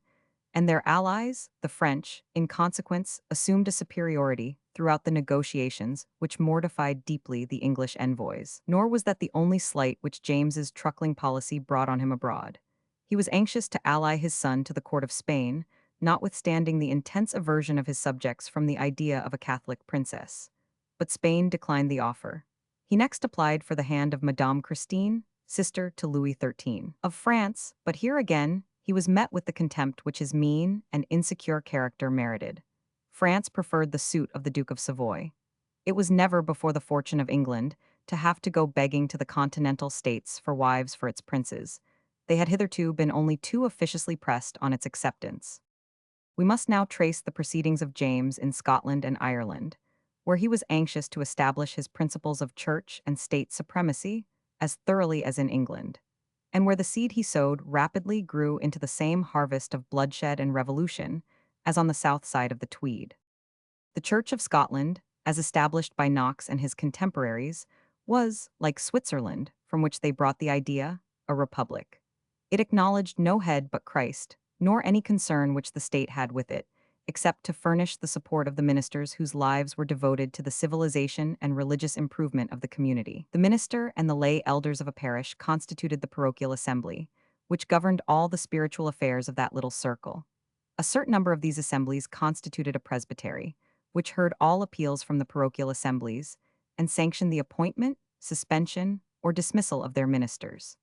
and their allies, the French, in consequence, assumed a superiority throughout the negotiations which mortified deeply the English envoys. Nor was that the only slight which James's truckling policy brought on him abroad. He was anxious to ally his son to the court of Spain, notwithstanding the intense aversion of his subjects from the idea of a Catholic princess. But Spain declined the offer. He next applied for the hand of Madame Christine, sister to Louis XIII. of France, but here again he was met with the contempt which his mean and insecure character merited. France preferred the suit of the Duke of Savoy. It was never before the fortune of England to have to go begging to the continental states for wives for its princes, they had hitherto been only too officiously pressed on its acceptance. We must now trace the proceedings of James in Scotland and Ireland, where he was anxious to establish his principles of church and state supremacy as thoroughly as in England, and where the seed he sowed rapidly grew into the same harvest of bloodshed and revolution as on the south side of the Tweed. The Church of Scotland, as established by Knox and his contemporaries, was, like Switzerland, from which they brought the idea, a republic. It acknowledged no head but Christ, nor any concern which the state had with it, except to furnish the support of the ministers whose lives were devoted to the civilization and religious improvement of the community. The minister and the lay elders of a parish constituted the parochial assembly, which governed all the spiritual affairs of that little circle. A certain number of these assemblies constituted a presbytery, which heard all appeals from the parochial assemblies and sanctioned the appointment, suspension, or dismissal of their ministers.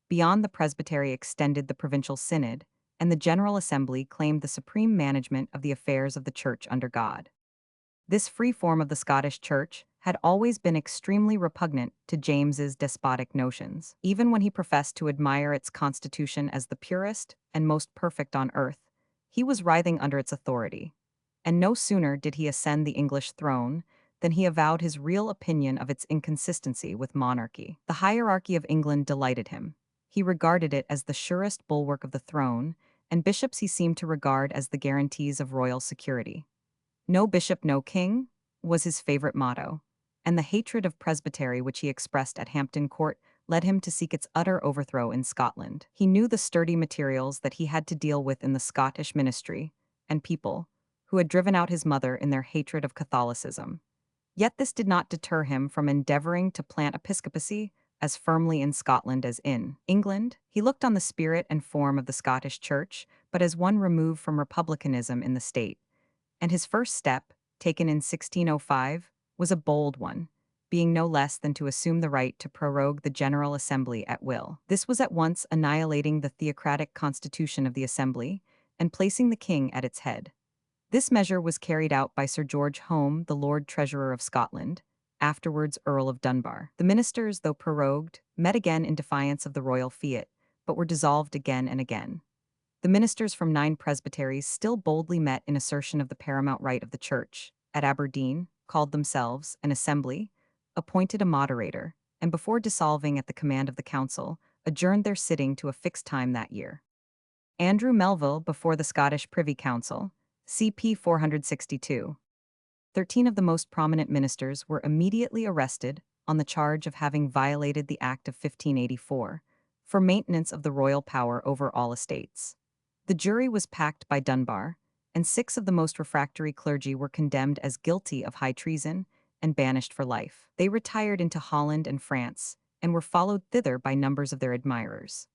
Beyond the presbytery extended the provincial synod, and the General Assembly claimed the supreme management of the affairs of the Church under God. This free form of the Scottish Church had always been extremely repugnant to James's despotic notions. Even when he professed to admire its constitution as the purest and most perfect on earth, he was writhing under its authority. And no sooner did he ascend the English throne than he avowed his real opinion of its inconsistency with monarchy. The hierarchy of England delighted him. He regarded it as the surest bulwark of the throne, and bishops he seemed to regard as the guarantees of royal security. No bishop, no king, was his favorite motto, and the hatred of presbytery which he expressed at Hampton Court led him to seek its utter overthrow in Scotland. He knew the sturdy materials that he had to deal with in the Scottish ministry and people, who had driven out his mother in their hatred of Catholicism. Yet this did not deter him from endeavoring to plant episcopacy as firmly in Scotland as in England. He looked on the spirit and form of the Scottish Church, but as one removed from republicanism in the state. And his first step, taken in 1605, was a bold one, being no less than to assume the right to prorogue the General Assembly at will. This was at once annihilating the theocratic constitution of the Assembly and placing the king at its head. This measure was carried out by Sir George Home, the Lord Treasurer of Scotland, afterwards Earl of Dunbar. The ministers, though prorogued, met again in defiance of the royal fiat, but were dissolved again and again. The ministers from 9 presbyteries still boldly met in assertion of the paramount right of the Church, at Aberdeen, called themselves an assembly, appointed a moderator, and before dissolving at the command of the council, adjourned their sitting to a fixed time that year. Andrew Melville before the Scottish Privy Council, CP 462. 13 of the most prominent ministers were immediately arrested on the charge of having violated the Act of 1584 for maintenance of the royal power over all estates. The jury was packed by Dunbar, and 6 of the most refractory clergy were condemned as guilty of high treason and banished for life. They retired into Holland and France and were followed thither by numbers of their admirers.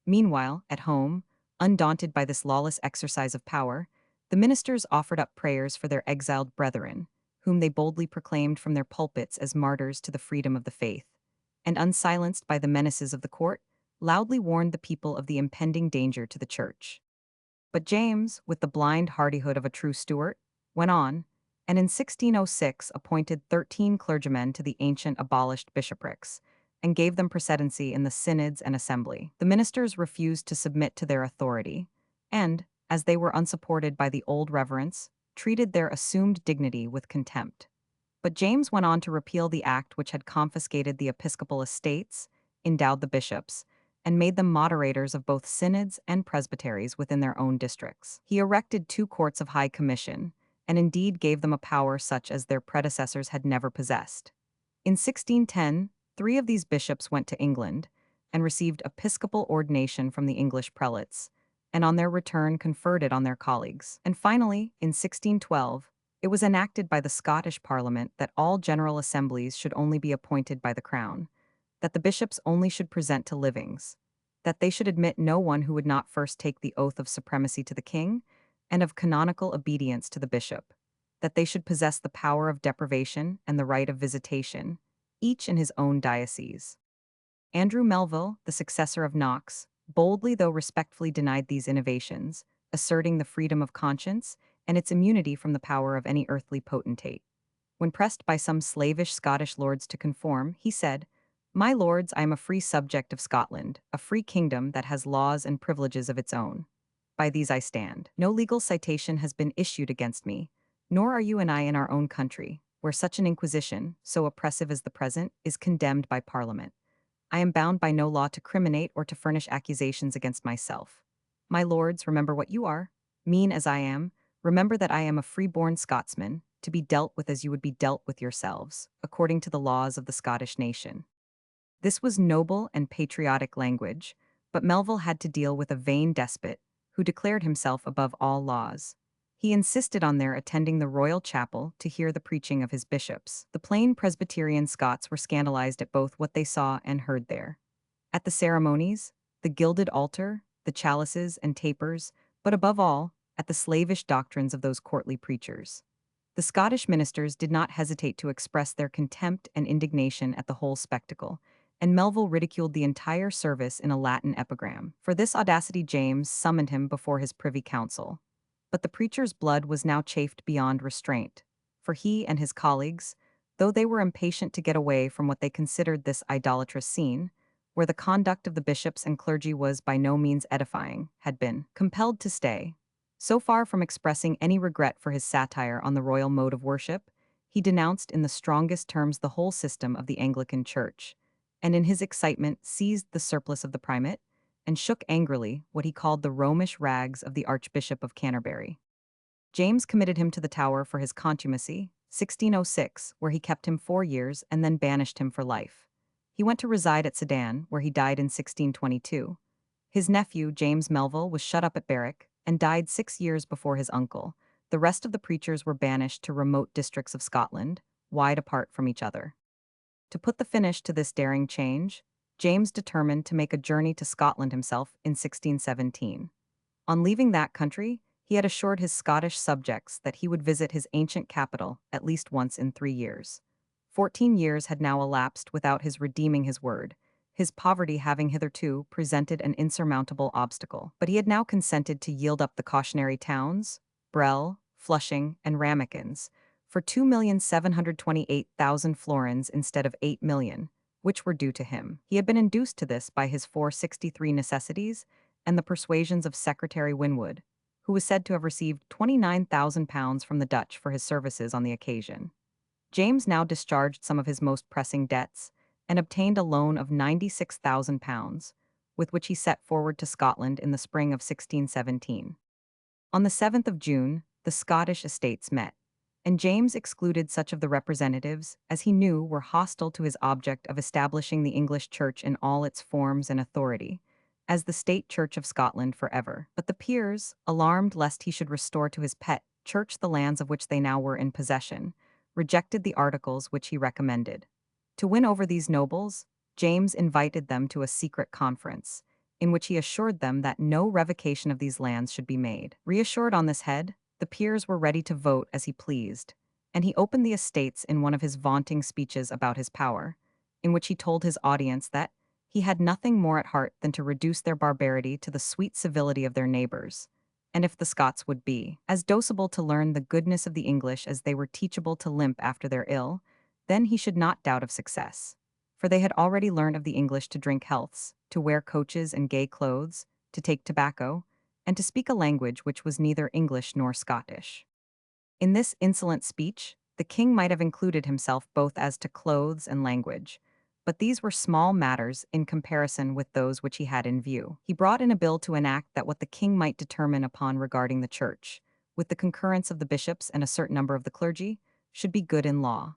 Meanwhile, at home, undaunted by this lawless exercise of power, the ministers offered up prayers for their exiled brethren, whom they boldly proclaimed from their pulpits as martyrs to the freedom of the faith, and unsilenced by the menaces of the court, loudly warned the people of the impending danger to the Church. But James, with the blind hardihood of a true Stuart, went on, and in 1606 appointed 13 clergymen to the ancient abolished bishoprics, and gave them precedency in the synods and assembly. The ministers refused to submit to their authority, and, as they were unsupported by the old reverence, treated their assumed dignity with contempt. But James went on to repeal the act which had confiscated the episcopal estates, endowed the bishops, and made them moderators of both synods and presbyteries within their own districts. He erected 2 courts of high commission, and indeed gave them a power such as their predecessors had never possessed. In 1610, 3 of these bishops went to England and received episcopal ordination from the English prelates, and on their return conferred it on their colleagues. And finally, in 1612, it was enacted by the Scottish Parliament that all general assemblies should only be appointed by the Crown, that the bishops only should present to livings, that they should admit no one who would not first take the oath of supremacy to the king and of canonical obedience to the bishop, that they should possess the power of deprivation and the right of visitation, each in his own diocese. Andrew Melville, the successor of Knox, boldly though respectfully denied these innovations, asserting the freedom of conscience and its immunity from the power of any earthly potentate. When pressed by some slavish Scottish lords to conform, he said, My lords, I am a free subject of Scotland, a free kingdom that has laws and privileges of its own. By these I stand. No legal citation has been issued against me, nor are you and I in our own country, where such an inquisition, so oppressive as the present, is condemned by Parliament. I am bound by no law to criminate or to furnish accusations against myself. My lords, remember what you are. Mean as I am, remember that I am a free-born Scotsman, to be dealt with as you would be dealt with yourselves, according to the laws of the Scottish nation. This was noble and patriotic language, but Melville had to deal with a vain despot who declared himself above all laws. He insisted on their attending the royal chapel to hear the preaching of his bishops. The plain Presbyterian Scots were scandalized at both what they saw and heard there. At the ceremonies, the gilded altar, the chalices and tapers, but above all, at the slavish doctrines of those courtly preachers. The Scottish ministers did not hesitate to express their contempt and indignation at the whole spectacle, and Melville ridiculed the entire service in a Latin epigram. For this audacity James summoned him before his privy council. But the preacher's blood was now chafed beyond restraint, for he and his colleagues, though they were impatient to get away from what they considered this idolatrous scene, where the conduct of the bishops and clergy was by no means edifying, had been compelled to stay. So far from expressing any regret for his satire on the royal mode of worship, he denounced in the strongest terms the whole system of the Anglican Church, and in his excitement seized the surplice of the primate, and shook angrily what he called the Romish rags of the Archbishop of Canterbury. James committed him to the Tower for his contumacy, 1606, where he kept him 4 years and then banished him for life. He went to reside at Sedan, where he died in 1622. His nephew, James Melville, was shut up at Berwick and died 6 years before his uncle. The rest of the preachers were banished to remote districts of Scotland, wide apart from each other. To put the finish to this daring change, James determined to make a journey to Scotland himself in 1617. On leaving that country, he had assured his Scottish subjects that he would visit his ancient capital at least once in 3 years. 14 years had now elapsed without his redeeming his word, his poverty having hitherto presented an insurmountable obstacle. But he had now consented to yield up the cautionary towns, Brell, Flushing, and Ramekins, for 2,728,000 florins instead of 8 million, which were due to him. He had been induced to this by his 463 necessities and the persuasions of Secretary Winwood, who was said to have received £29,000 from the Dutch for his services on the occasion. James now discharged some of his most pressing debts and obtained a loan of £96,000, with which he set forward to Scotland in the spring of 1617. On the 7th of June, the Scottish Estates met, and James excluded such of the representatives as he knew were hostile to his object of establishing the English Church in all its forms and authority, as the State Church of Scotland forever. But the peers, alarmed lest he should restore to his pet church the lands of which they now were in possession, rejected the articles which he recommended. To win over these nobles, James invited them to a secret conference, in which he assured them that no revocation of these lands should be made. Reassured on this head, the peers were ready to vote as he pleased, and he opened the estates in one of his vaunting speeches about his power, in which he told his audience that he had nothing more at heart than to reduce their barbarity to the sweet civility of their neighbors, and if the Scots would be as docible to learn the goodness of the English as they were teachable to limp after their ill, then he should not doubt of success. For they had already learned of the English to drink healths, to wear coaches and gay clothes, to take tobacco, and to speak a language which was neither English nor Scottish. In this insolent speech, the king might have included himself both as to clothes and language, but these were small matters in comparison with those which he had in view. He brought in a bill to enact that what the king might determine upon regarding the church, with the concurrence of the bishops and a certain number of the clergy, should be good in law.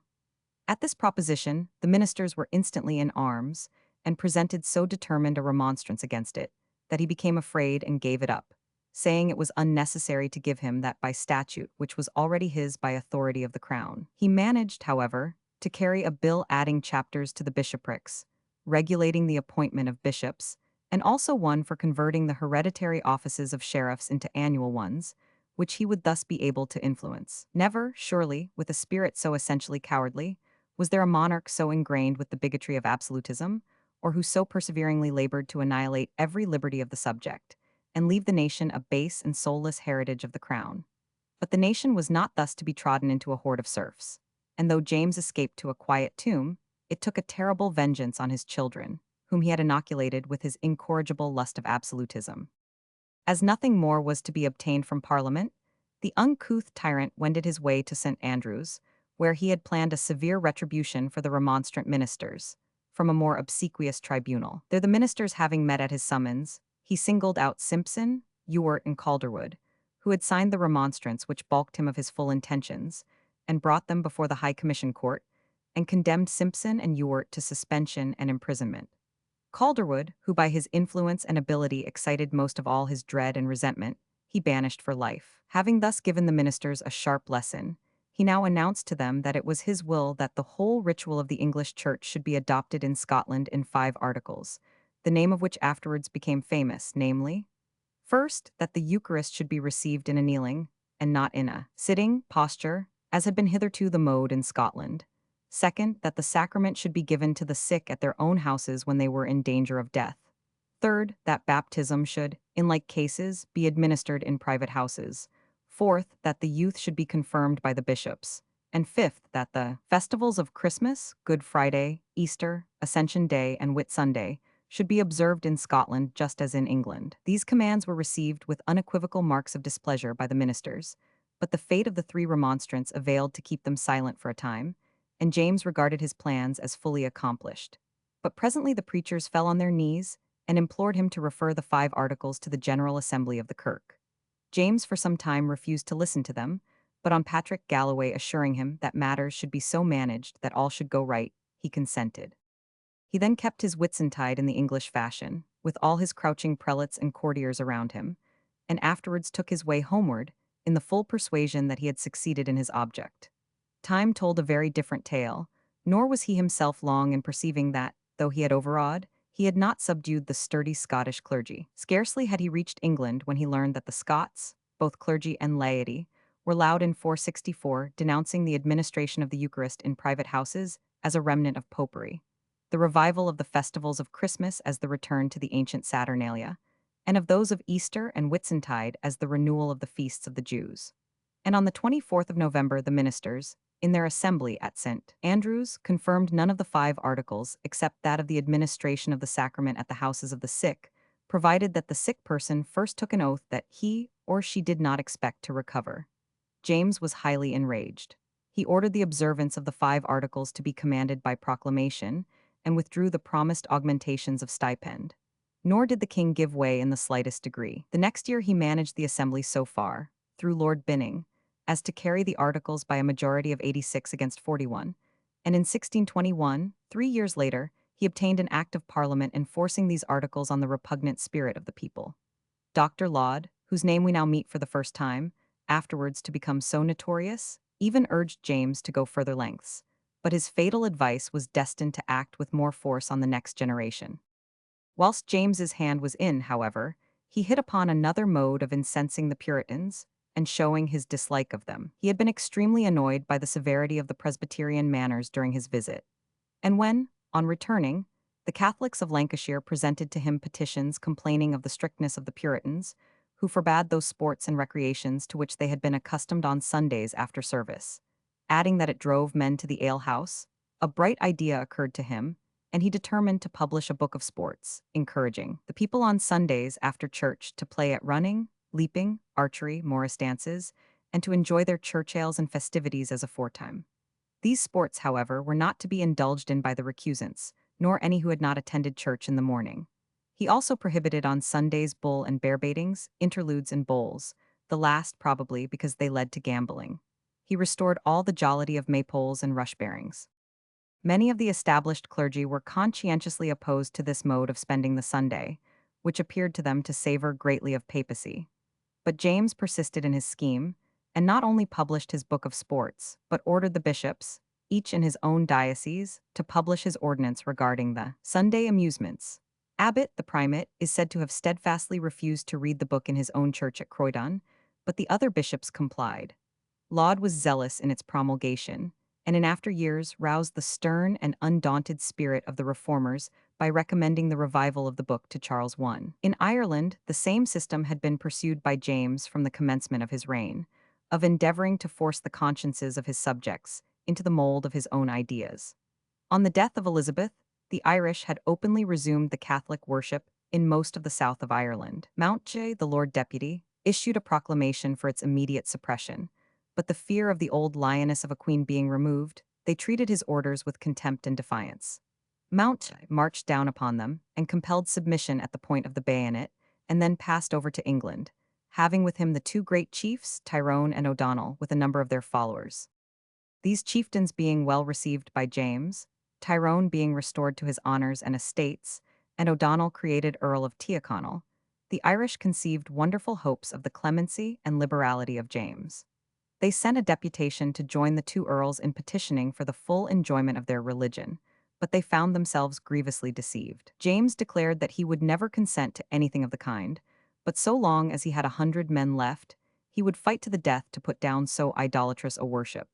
At this proposition, the ministers were instantly in arms, and presented so determined a remonstrance against it, that he became afraid and gave it up, saying it was unnecessary to give him that by statute which was already his by authority of the crown. He managed, however, to carry a bill adding chapters to the bishoprics, regulating the appointment of bishops, and also one for converting the hereditary offices of sheriffs into annual ones, which he would thus be able to influence. Never, surely, with a spirit so essentially cowardly, was there a monarch so ingrained with the bigotry of absolutism, or who so perseveringly labored to annihilate every liberty of the subject, and leave the nation a base and soulless heritage of the crown. But the nation was not thus to be trodden into a horde of serfs, and though James escaped to a quiet tomb, it took a terrible vengeance on his children, whom he had inoculated with his incorrigible lust of absolutism. As nothing more was to be obtained from Parliament, the uncouth tyrant wended his way to St. Andrews, where he had planned a severe retribution for the remonstrant ministers, from a more obsequious tribunal. There the ministers having met at his summons, he singled out Simpson, Ewart, and Calderwood, who had signed the remonstrance which balked him of his full intentions, and brought them before the High Commission Court, and condemned Simpson and Ewart to suspension and imprisonment. Calderwood, who by his influence and ability excited most of all his dread and resentment, he banished for life. Having thus given the ministers a sharp lesson, he now announced to them that it was his will that the whole ritual of the English Church should be adopted in Scotland in 5 articles, the name of which afterwards became famous, namely, first, that the Eucharist should be received in a kneeling, and not in a sitting posture, as had been hitherto the mode in Scotland. Second, that the sacrament should be given to the sick at their own houses when they were in danger of death. Third, that baptism should, in like cases, be administered in private houses. Fourth, that the youth should be confirmed by the bishops. And fifth, that the festivals of Christmas, Good Friday, Easter, Ascension Day, and Whit Sunday should be observed in Scotland just as in England. These commands were received with unequivocal marks of displeasure by the ministers, but the fate of the 3 remonstrants availed to keep them silent for a time, and James regarded his plans as fully accomplished. But presently the preachers fell on their knees and implored him to refer the 5 articles to the General Assembly of the Kirk. James for some time refused to listen to them, but on Patrick Galloway assuring him that matters should be so managed that all should go right, he consented. He then kept his Whitsuntide in the English fashion, with all his crouching prelates and courtiers around him, and afterwards took his way homeward, in the full persuasion that he had succeeded in his object. Time told a very different tale, nor was he himself long in perceiving that, though he had overawed, he had not subdued the sturdy Scottish clergy. Scarcely had he reached England when he learned that the Scots, both clergy and laity, were loud in 464 denouncing the administration of the Eucharist in private houses as a remnant of popery, the revival of the festivals of Christmas as the return to the ancient Saturnalia, and of those of Easter and Whitsuntide as the renewal of the feasts of the Jews. And on the 24th of November the ministers, in their assembly at St. Andrews, confirmed none of the 5 articles except that of the administration of the sacrament at the houses of the sick, provided that the sick person first took an oath that he or she did not expect to recover. James was highly enraged. He ordered the observance of the 5 articles to be commanded by proclamation, and withdrew the promised augmentations of stipend. Nor did the king give way in the slightest degree. The next year he managed the assembly so far, through Lord Binning, as to carry the articles by a majority of 86 against 41, and in 1621, 3 years later, he obtained an act of parliament enforcing these articles on the repugnant spirit of the people. Dr. Laud, whose name we now meet for the first time, afterwards to become so notorious, even urged James to go further lengths, but his fatal advice was destined to act with more force on the next generation. Whilst James's hand was in, however, he hit upon another mode of incensing the Puritans and showing his dislike of them. He had been extremely annoyed by the severity of the Presbyterian manners during his visit, and when, on returning, the Catholics of Lancashire presented to him petitions complaining of the strictness of the Puritans, who forbade those sports and recreations to which they had been accustomed on Sundays after service, adding that it drove men to the alehouse, a bright idea occurred to him, and he determined to publish a book of sports, encouraging the people on Sundays after church to play at running, leaping, archery, morris dances, and to enjoy their church ales and festivities as aforetime. These sports, however, were not to be indulged in by the recusants, nor any who had not attended church in the morning. He also prohibited on Sundays bull and bear baitings, interludes and bowls, the last probably because they led to gambling. He restored all the jollity of maypoles and rush-bearings. Many of the established clergy were conscientiously opposed to this mode of spending the Sunday, which appeared to them to savor greatly of papacy. But James persisted in his scheme, and not only published his book of sports, but ordered the bishops, each in his own diocese, to publish his ordinance regarding the Sunday amusements. Abbot, the primate, is said to have steadfastly refused to read the book in his own church at Croydon, but the other bishops complied. Laud was zealous in its promulgation, and in after years roused the stern and undaunted spirit of the reformers by recommending the revival of the book to Charles I. In Ireland, the same system had been pursued by James from the commencement of his reign, of endeavoring to force the consciences of his subjects into the mold of his own ideas. On the death of Elizabeth, the Irish had openly resumed the Catholic worship in most of the south of Ireland. Mountjoy, the Lord Deputy, issued a proclamation for its immediate suppression, but the fear of the old lioness of a queen being removed, they treated his orders with contempt and defiance. Mountjoy marched down upon them and compelled submission at the point of the bayonet, and then passed over to England, having with him the two great chiefs, Tyrone and O'Donnell, with a number of their followers. These chieftains being well received by James, Tyrone being restored to his honours and estates, and O'Donnell created Earl of Tyrconnell, the Irish conceived wonderful hopes of the clemency and liberality of James. They sent a deputation to join the two earls in petitioning for the full enjoyment of their religion, but they found themselves grievously deceived. James declared that he would never consent to anything of the kind, but so long as he had 100 men left, he would fight to the death to put down so idolatrous a worship.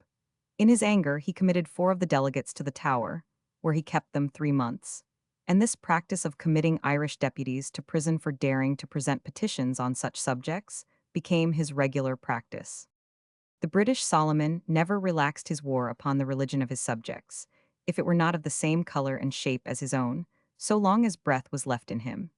In his anger, he committed 4 of the delegates to the Tower, where he kept them 3 months. And this practice of committing Irish deputies to prison for daring to present petitions on such subjects became his regular practice. The British Solomon never relaxed his war upon the religion of his subjects, if it were not of the same color and shape as his own, so long as breath was left in him.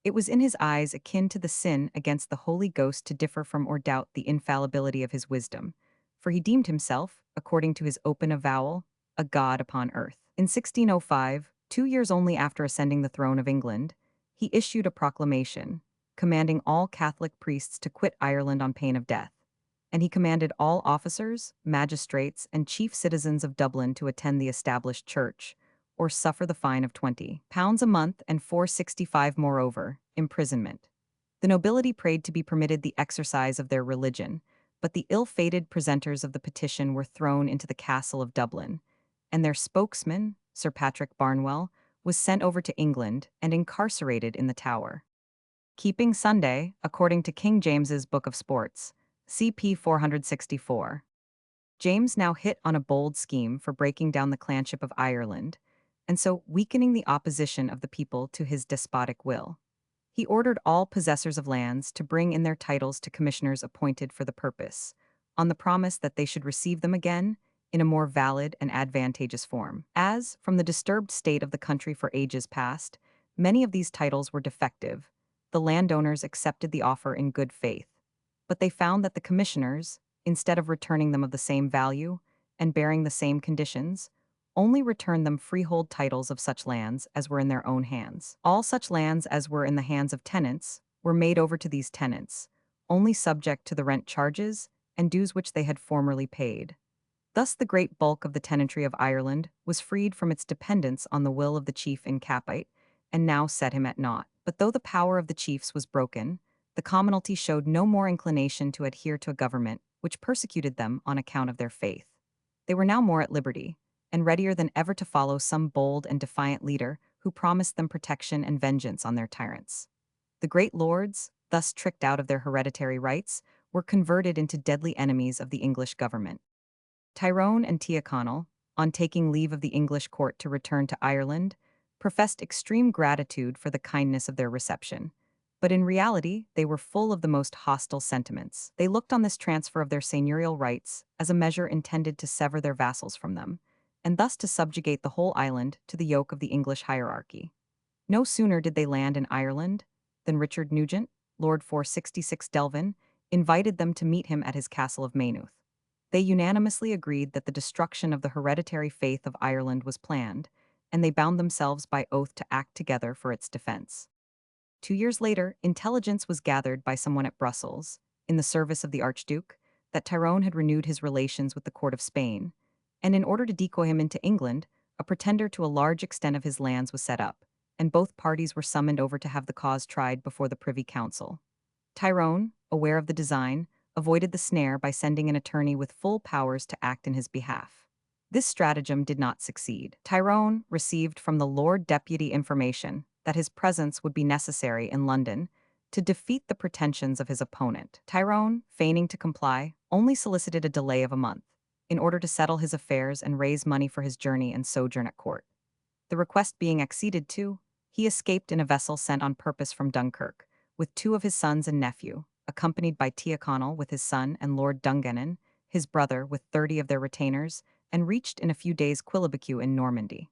It was in his eyes akin to the sin against the Holy Ghost to differ from or doubt the infallibility of his wisdom, for he deemed himself, according to his open avowal, a god upon earth. In 1605, 2 years only after ascending the throne of England, he issued a proclamation, commanding all Catholic priests to quit Ireland on pain of death, and he commanded all officers, magistrates, and chief citizens of Dublin to attend the established church, or suffer the fine of £20 a month and 465 moreover, imprisonment. The nobility prayed to be permitted the exercise of their religion, but the ill-fated presenters of the petition were thrown into the castle of Dublin, and their spokesman, Sir Patrick Barnwell, was sent over to England and incarcerated in the Tower. Keeping Sunday, according to King James's Book of Sports, CP 464. James now hit on a bold scheme for breaking down the clanship of Ireland, and so weakening the opposition of the people to his despotic will. He ordered all possessors of lands to bring in their titles to commissioners appointed for the purpose, on the promise that they should receive them again in a more valid and advantageous form. As, from the disturbed state of the country for ages past, many of these titles were defective, the landowners accepted the offer in good faith, but they found that the commissioners, instead of returning them of the same value and bearing the same conditions, only returned them freehold titles of such lands as were in their own hands. All such lands as were in the hands of tenants were made over to these tenants, only subject to the rent charges and dues which they had formerly paid. Thus the great bulk of the tenantry of Ireland was freed from its dependence on the will of the chief in capite, and now set him at naught. But though the power of the chiefs was broken, the commonalty showed no more inclination to adhere to a government which persecuted them on account of their faith. They were now more at liberty, and readier than ever to follow some bold and defiant leader who promised them protection and vengeance on their tyrants. The great lords, thus tricked out of their hereditary rights, were converted into deadly enemies of the English government. Tyrone and Tyrconnell, on taking leave of the English court to return to Ireland, professed extreme gratitude for the kindness of their reception, but in reality they were full of the most hostile sentiments. They looked on this transfer of their seigneurial rights as a measure intended to sever their vassals from them, and thus to subjugate the whole island to the yoke of the English hierarchy. No sooner did they land in Ireland than Richard Nugent, Lord 466 Delvin, invited them to meet him at his castle of Maynooth. They unanimously agreed that the destruction of the hereditary faith of Ireland was planned, and they bound themselves by oath to act together for its defense. 2 years later, intelligence was gathered by someone at Brussels, in the service of the Archduke, that Tyrone had renewed his relations with the court of Spain, and in order to decoy him into England, a pretender to a large extent of his lands was set up, and both parties were summoned over to have the cause tried before the Privy Council. Tyrone, aware of the design, avoided the snare by sending an attorney with full powers to act in his behalf. This stratagem did not succeed. Tyrone received from the Lord Deputy information that his presence would be necessary in London to defeat the pretensions of his opponent. Tyrone, feigning to comply, only solicited a delay of a month, in order to settle his affairs and raise money for his journey and sojourn at court. The request being acceded to, he escaped in a vessel sent on purpose from Dunkirk, with 2 of his sons and nephew, accompanied by Tyrconnell with his son and Lord Dungannon, his brother with 30 of their retainers, and reached in a few days Quillibequew in Normandy.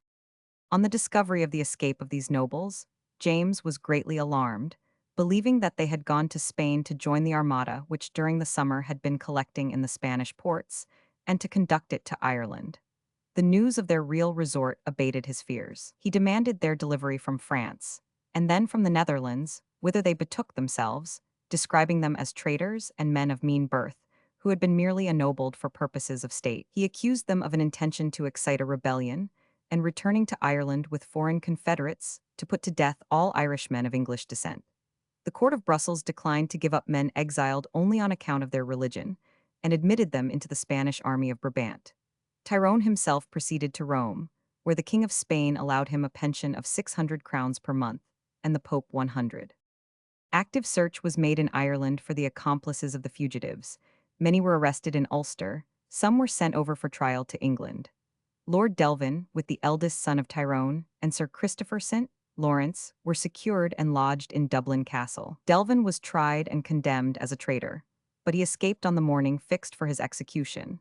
On the discovery of the escape of these nobles, James was greatly alarmed, believing that they had gone to Spain to join the armada which during the summer had been collecting in the Spanish ports, and to conduct it to Ireland. The news of their real resort abated his fears. He demanded their delivery from France, and then from the Netherlands, whither they betook themselves, describing them as traitors and men of mean birth, who had been merely ennobled for purposes of state. He accused them of an intention to excite a rebellion, and returning to Ireland with foreign confederates to put to death all Irishmen of English descent. The court of Brussels declined to give up men exiled only on account of their religion, and admitted them into the Spanish army of Brabant. Tyrone himself proceeded to Rome, where the King of Spain allowed him a pension of 600 crowns per month, and the Pope 100. Active search was made in Ireland for the accomplices of the fugitives. Many were arrested in Ulster, some were sent over for trial to England. Lord Delvin, with the eldest son of Tyrone, and Sir Christopher St. Lawrence, were secured and lodged in Dublin Castle. Delvin was tried and condemned as a traitor, but he escaped on the morning fixed for his execution,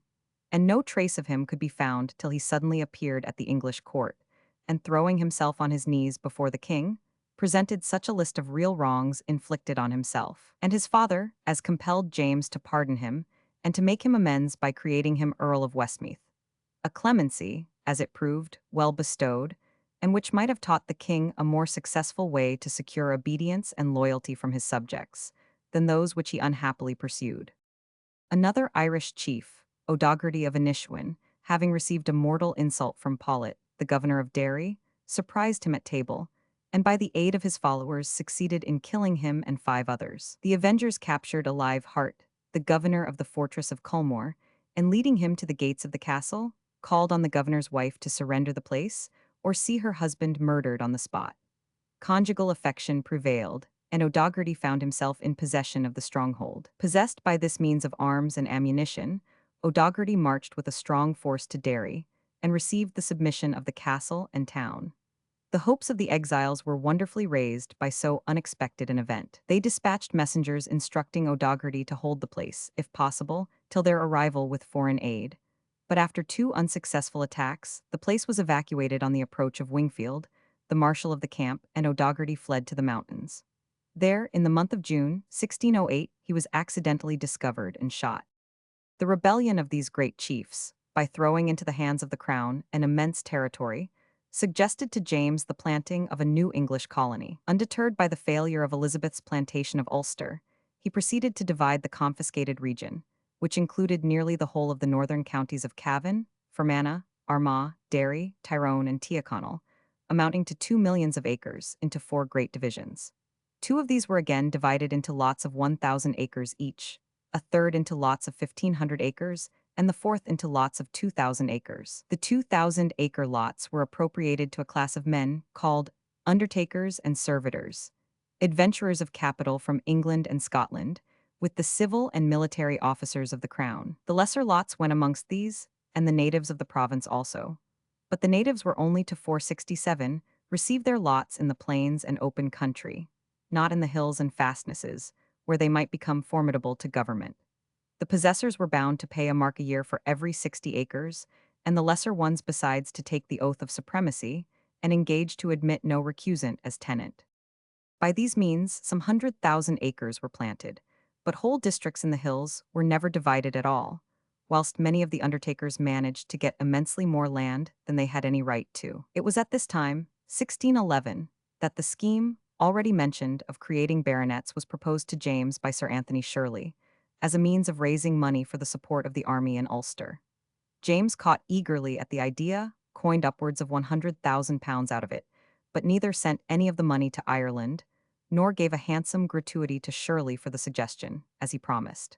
and no trace of him could be found till he suddenly appeared at the English court, and throwing himself on his knees before the king, presented such a list of real wrongs inflicted on himself and his father as compelled James to pardon him and to make him amends by creating him Earl of Westmeath. A clemency, as it proved, well bestowed, and which might have taught the king a more successful way to secure obedience and loyalty from his subjects than those which he unhappily pursued. Another Irish chief, O'Doherty of Inishwin, having received a mortal insult from Paulet, the governor of Derry, surprised him at table, and by the aid of his followers succeeded in killing him and 5 others. The avengers captured alive Hart, the governor of the fortress of Culmore, and leading him to the gates of the castle, called on the governor's wife to surrender the place, or see her husband murdered on the spot. Conjugal affection prevailed, and O'Doherty found himself in possession of the stronghold. Possessed by this means of arms and ammunition, O'Doherty marched with a strong force to Derry, and received the submission of the castle and town. The hopes of the exiles were wonderfully raised by so unexpected an event. They dispatched messengers instructing O'Doherty to hold the place, if possible, till their arrival with foreign aid. But after 2 unsuccessful attacks, the place was evacuated on the approach of Wingfield, the marshal of the camp, and O'Doherty fled to the mountains. There, in the month of June, 1608, he was accidentally discovered and shot. The rebellion of these great chiefs, by throwing into the hands of the crown an immense territory, suggested to James the planting of a new English colony. Undeterred by the failure of Elizabeth's plantation of Ulster, he proceeded to divide the confiscated region, which included nearly the whole of the northern counties of Cavan, Fermanagh, Armagh, Derry, Tyrone, and Tyrconnell, amounting to 2 millions of acres, into 4 great divisions. 2 of these were again divided into lots of 1,000 acres each, a third into lots of 1,500 acres, and the fourth into lots of 2,000 acres. The 2,000-acre lots were appropriated to a class of men called undertakers and servitors, adventurers of capital from England and Scotland, with the civil and military officers of the crown. The lesser lots went amongst these, and the natives of the province also. But the natives were only to 467, received their lots in the plains and open country, not in the hills and fastnesses, where they might become formidable to government. The possessors were bound to pay a mark a year for every 60 acres, and the lesser ones besides to take the oath of supremacy, and engage to admit no recusant as tenant. By these means, some 100,000 acres were planted, but whole districts in the hills were never divided at all, whilst many of the undertakers managed to get immensely more land than they had any right to. It was at this time, 1611, that the scheme, already mentioned, of creating baronets was proposed to James by Sir Anthony Shirley, as a means of raising money for the support of the army in Ulster. James caught eagerly at the idea, coined upwards of £100,000 out of it, but neither sent any of the money to Ireland, nor gave a handsome gratuity to Shirley for the suggestion, as he promised.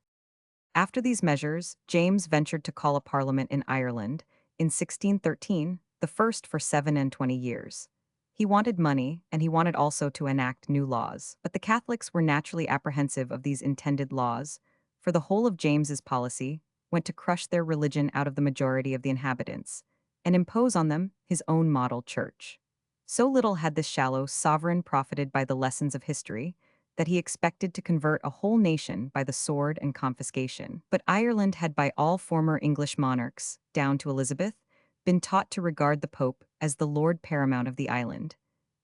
After these measures, James ventured to call a parliament in Ireland, in 1613, the first for 27 years. He wanted money, and he wanted also to enact new laws. But the Catholics were naturally apprehensive of these intended laws, for the whole of James's policy went to crush their religion out of the majority of the inhabitants, and impose on them his own model church. So little had this shallow sovereign profited by the lessons of history, that he expected to convert a whole nation by the sword and confiscation. But Ireland had by all former English monarchs, down to Elizabeth, been taught to regard the Pope as the Lord Paramount of the island.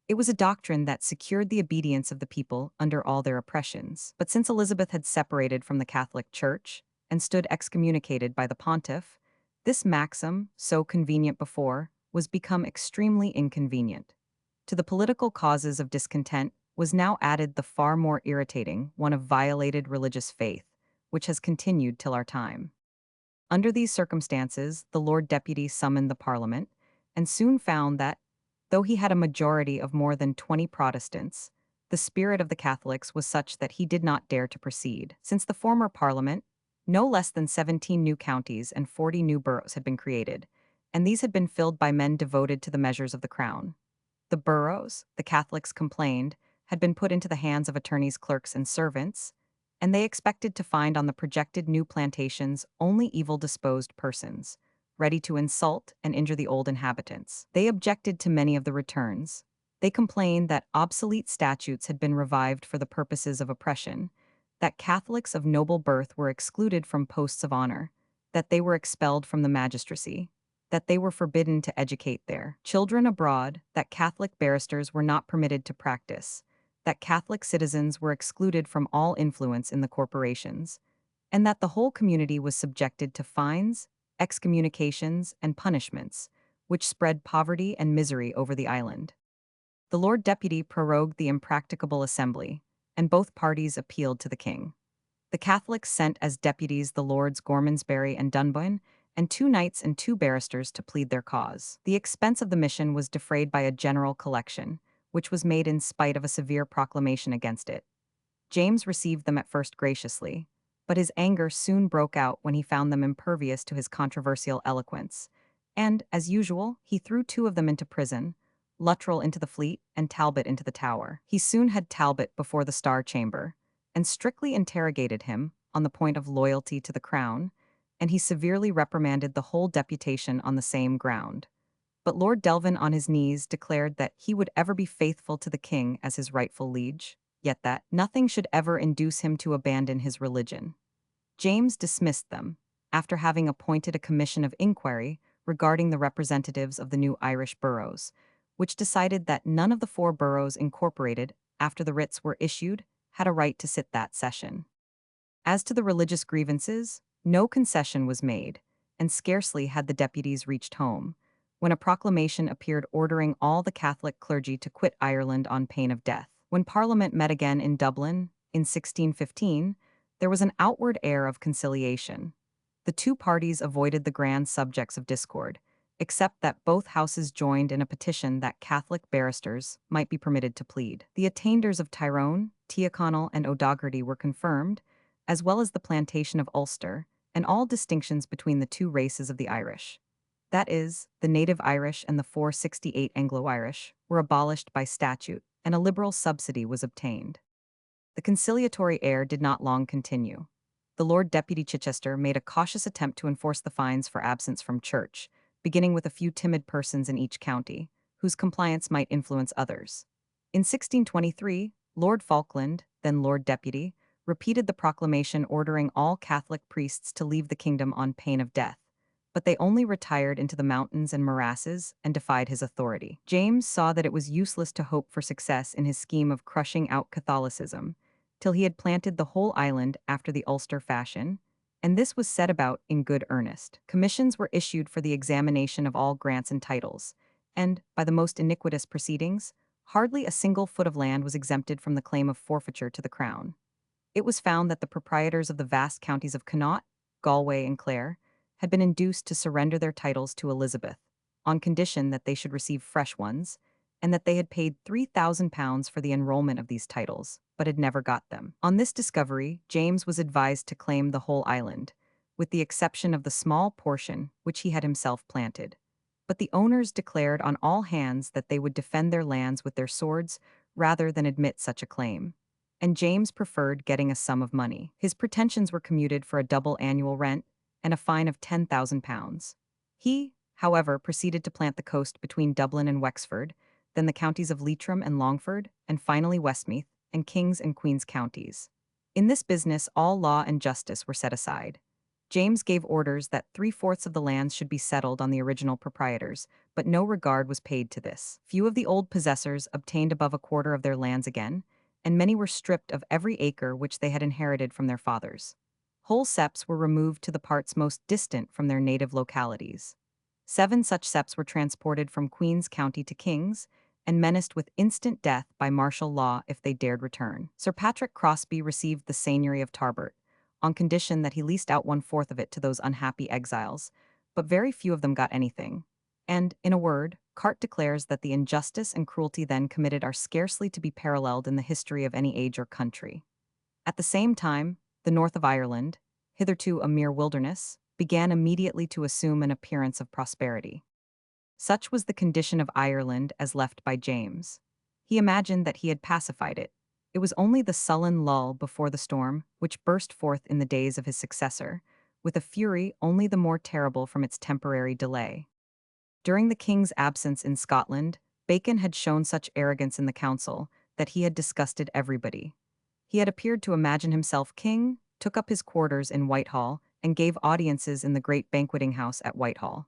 It was a doctrine that secured the obedience of the people under all their oppressions. But since Elizabeth had separated from the Catholic Church and stood excommunicated by the pontiff, this maxim, so convenient before, was become extremely inconvenient. To the political causes of discontent was now added the far more irritating one of violated religious faith, which has continued till our time. Under these circumstances, the Lord Deputy summoned the Parliament, and soon found that, though he had a majority of more than 20 Protestants, the spirit of the Catholics was such that he did not dare to proceed. Since the former Parliament, no less than 17 new counties and 40 new boroughs had been created, and these had been filled by men devoted to the measures of the Crown. The boroughs, the Catholics complained, had been put into the hands of attorneys, clerks, and servants, and they expected to find on the projected new plantations only evil-disposed persons, ready to insult and injure the old inhabitants. They objected to many of the returns. They complained that obsolete statutes had been revived for the purposes of oppression, that Catholics of noble birth were excluded from posts of honor, that they were expelled from the magistracy, that they were forbidden to educate their children abroad, that Catholic barristers were not permitted to practice, that Catholic citizens were excluded from all influence in the corporations, and that the whole community was subjected to fines, excommunications, and punishments, which spread poverty and misery over the island. The Lord Deputy prorogued the impracticable assembly, and both parties appealed to the king. The Catholics sent as deputies the Lords Gormansbury and Dunboyne, and 2 knights and 2 barristers to plead their cause. The expense of the mission was defrayed by a general collection, which was made in spite of a severe proclamation against it. James received them at first graciously, but his anger soon broke out when he found them impervious to his controversial eloquence, and, as usual, he threw 2 of them into prison, Luttrell into the Fleet and Talbot into the Tower. He soon had Talbot before the Star Chamber, and strictly interrogated him on the point of loyalty to the Crown, and he severely reprimanded the whole deputation on the same ground. But Lord Delvin on his knees declared that he would ever be faithful to the king as his rightful liege, yet that nothing should ever induce him to abandon his religion. James dismissed them, after having appointed a commission of inquiry regarding the representatives of the new Irish boroughs, which decided that none of the 4 boroughs incorporated after the writs were issued had a right to sit that session. As to the religious grievances, no concession was made, and scarcely had the deputies reached home, when a proclamation appeared ordering all the Catholic clergy to quit Ireland on pain of death. When Parliament met again in Dublin, in 1615, there was an outward air of conciliation. The 2 parties avoided the grand subjects of discord, except that both houses joined in a petition that Catholic barristers might be permitted to plead. The attainders of Tyrone, Tyrconnell, and O'Doherty were confirmed, as well as the plantation of Ulster, and all distinctions between the 2 races of the Irish. That is, the native Irish and the 468 Anglo-Irish, were abolished by statute, and a liberal subsidy was obtained. The conciliatory air did not long continue. The Lord Deputy Chichester made a cautious attempt to enforce the fines for absence from church, beginning with a few timid persons in each county, whose compliance might influence others. In 1623, Lord Falkland, then Lord Deputy, repeated the proclamation ordering all Catholic priests to leave the kingdom on pain of death, but they only retired into the mountains and morasses and defied his authority. James saw that it was useless to hope for success in his scheme of crushing out Catholicism, till he had planted the whole island after the Ulster fashion, and this was set about in good earnest. Commissions were issued for the examination of all grants and titles, and, by the most iniquitous proceedings, hardly a single foot of land was exempted from the claim of forfeiture to the Crown. It was found that the proprietors of the vast counties of Connaught, Galway, and Clare had been induced to surrender their titles to Elizabeth, on condition that they should receive fresh ones, and that they had paid £3,000 for the enrollment of these titles, but had never got them. On this discovery, James was advised to claim the whole island, with the exception of the small portion which he had himself planted. But the owners declared on all hands that they would defend their lands with their swords rather than admit such a claim, and James preferred getting a sum of money. His pretensions were commuted for a double annual rent and a fine of £10,000. He, however, proceeded to plant the coast between Dublin and Wexford, then the counties of Leitrim and Longford, and finally Westmeath, and King's and Queen's counties. In this business all law and justice were set aside. James gave orders that three-fourths of the lands should be settled on the original proprietors, but no regard was paid to this. Few of the old possessors obtained above a quarter of their lands again, and many were stripped of every acre which they had inherited from their fathers. Whole septs were removed to the parts most distant from their native localities. 7 such septs were transported from Queen's County to King's, and menaced with instant death by martial law if they dared return. Sir Patrick Crosby received the seigneury of Tarbert, on condition that he leased out 1/4 of it to those unhappy exiles, but very few of them got anything. And, in a word, Carte declares that the injustice and cruelty then committed are scarcely to be paralleled in the history of any age or country. At the same time, the north of Ireland, hitherto a mere wilderness, began immediately to assume an appearance of prosperity. Such was the condition of Ireland as left by James. He imagined that he had pacified it. It was only the sullen lull before the storm, which burst forth in the days of his successor, with a fury only the more terrible from its temporary delay. During the king's absence in Scotland, Bacon had shown such arrogance in the council that he had disgusted everybody. He had appeared to imagine himself king, took up his quarters in Whitehall, and gave audiences in the great banqueting house at Whitehall.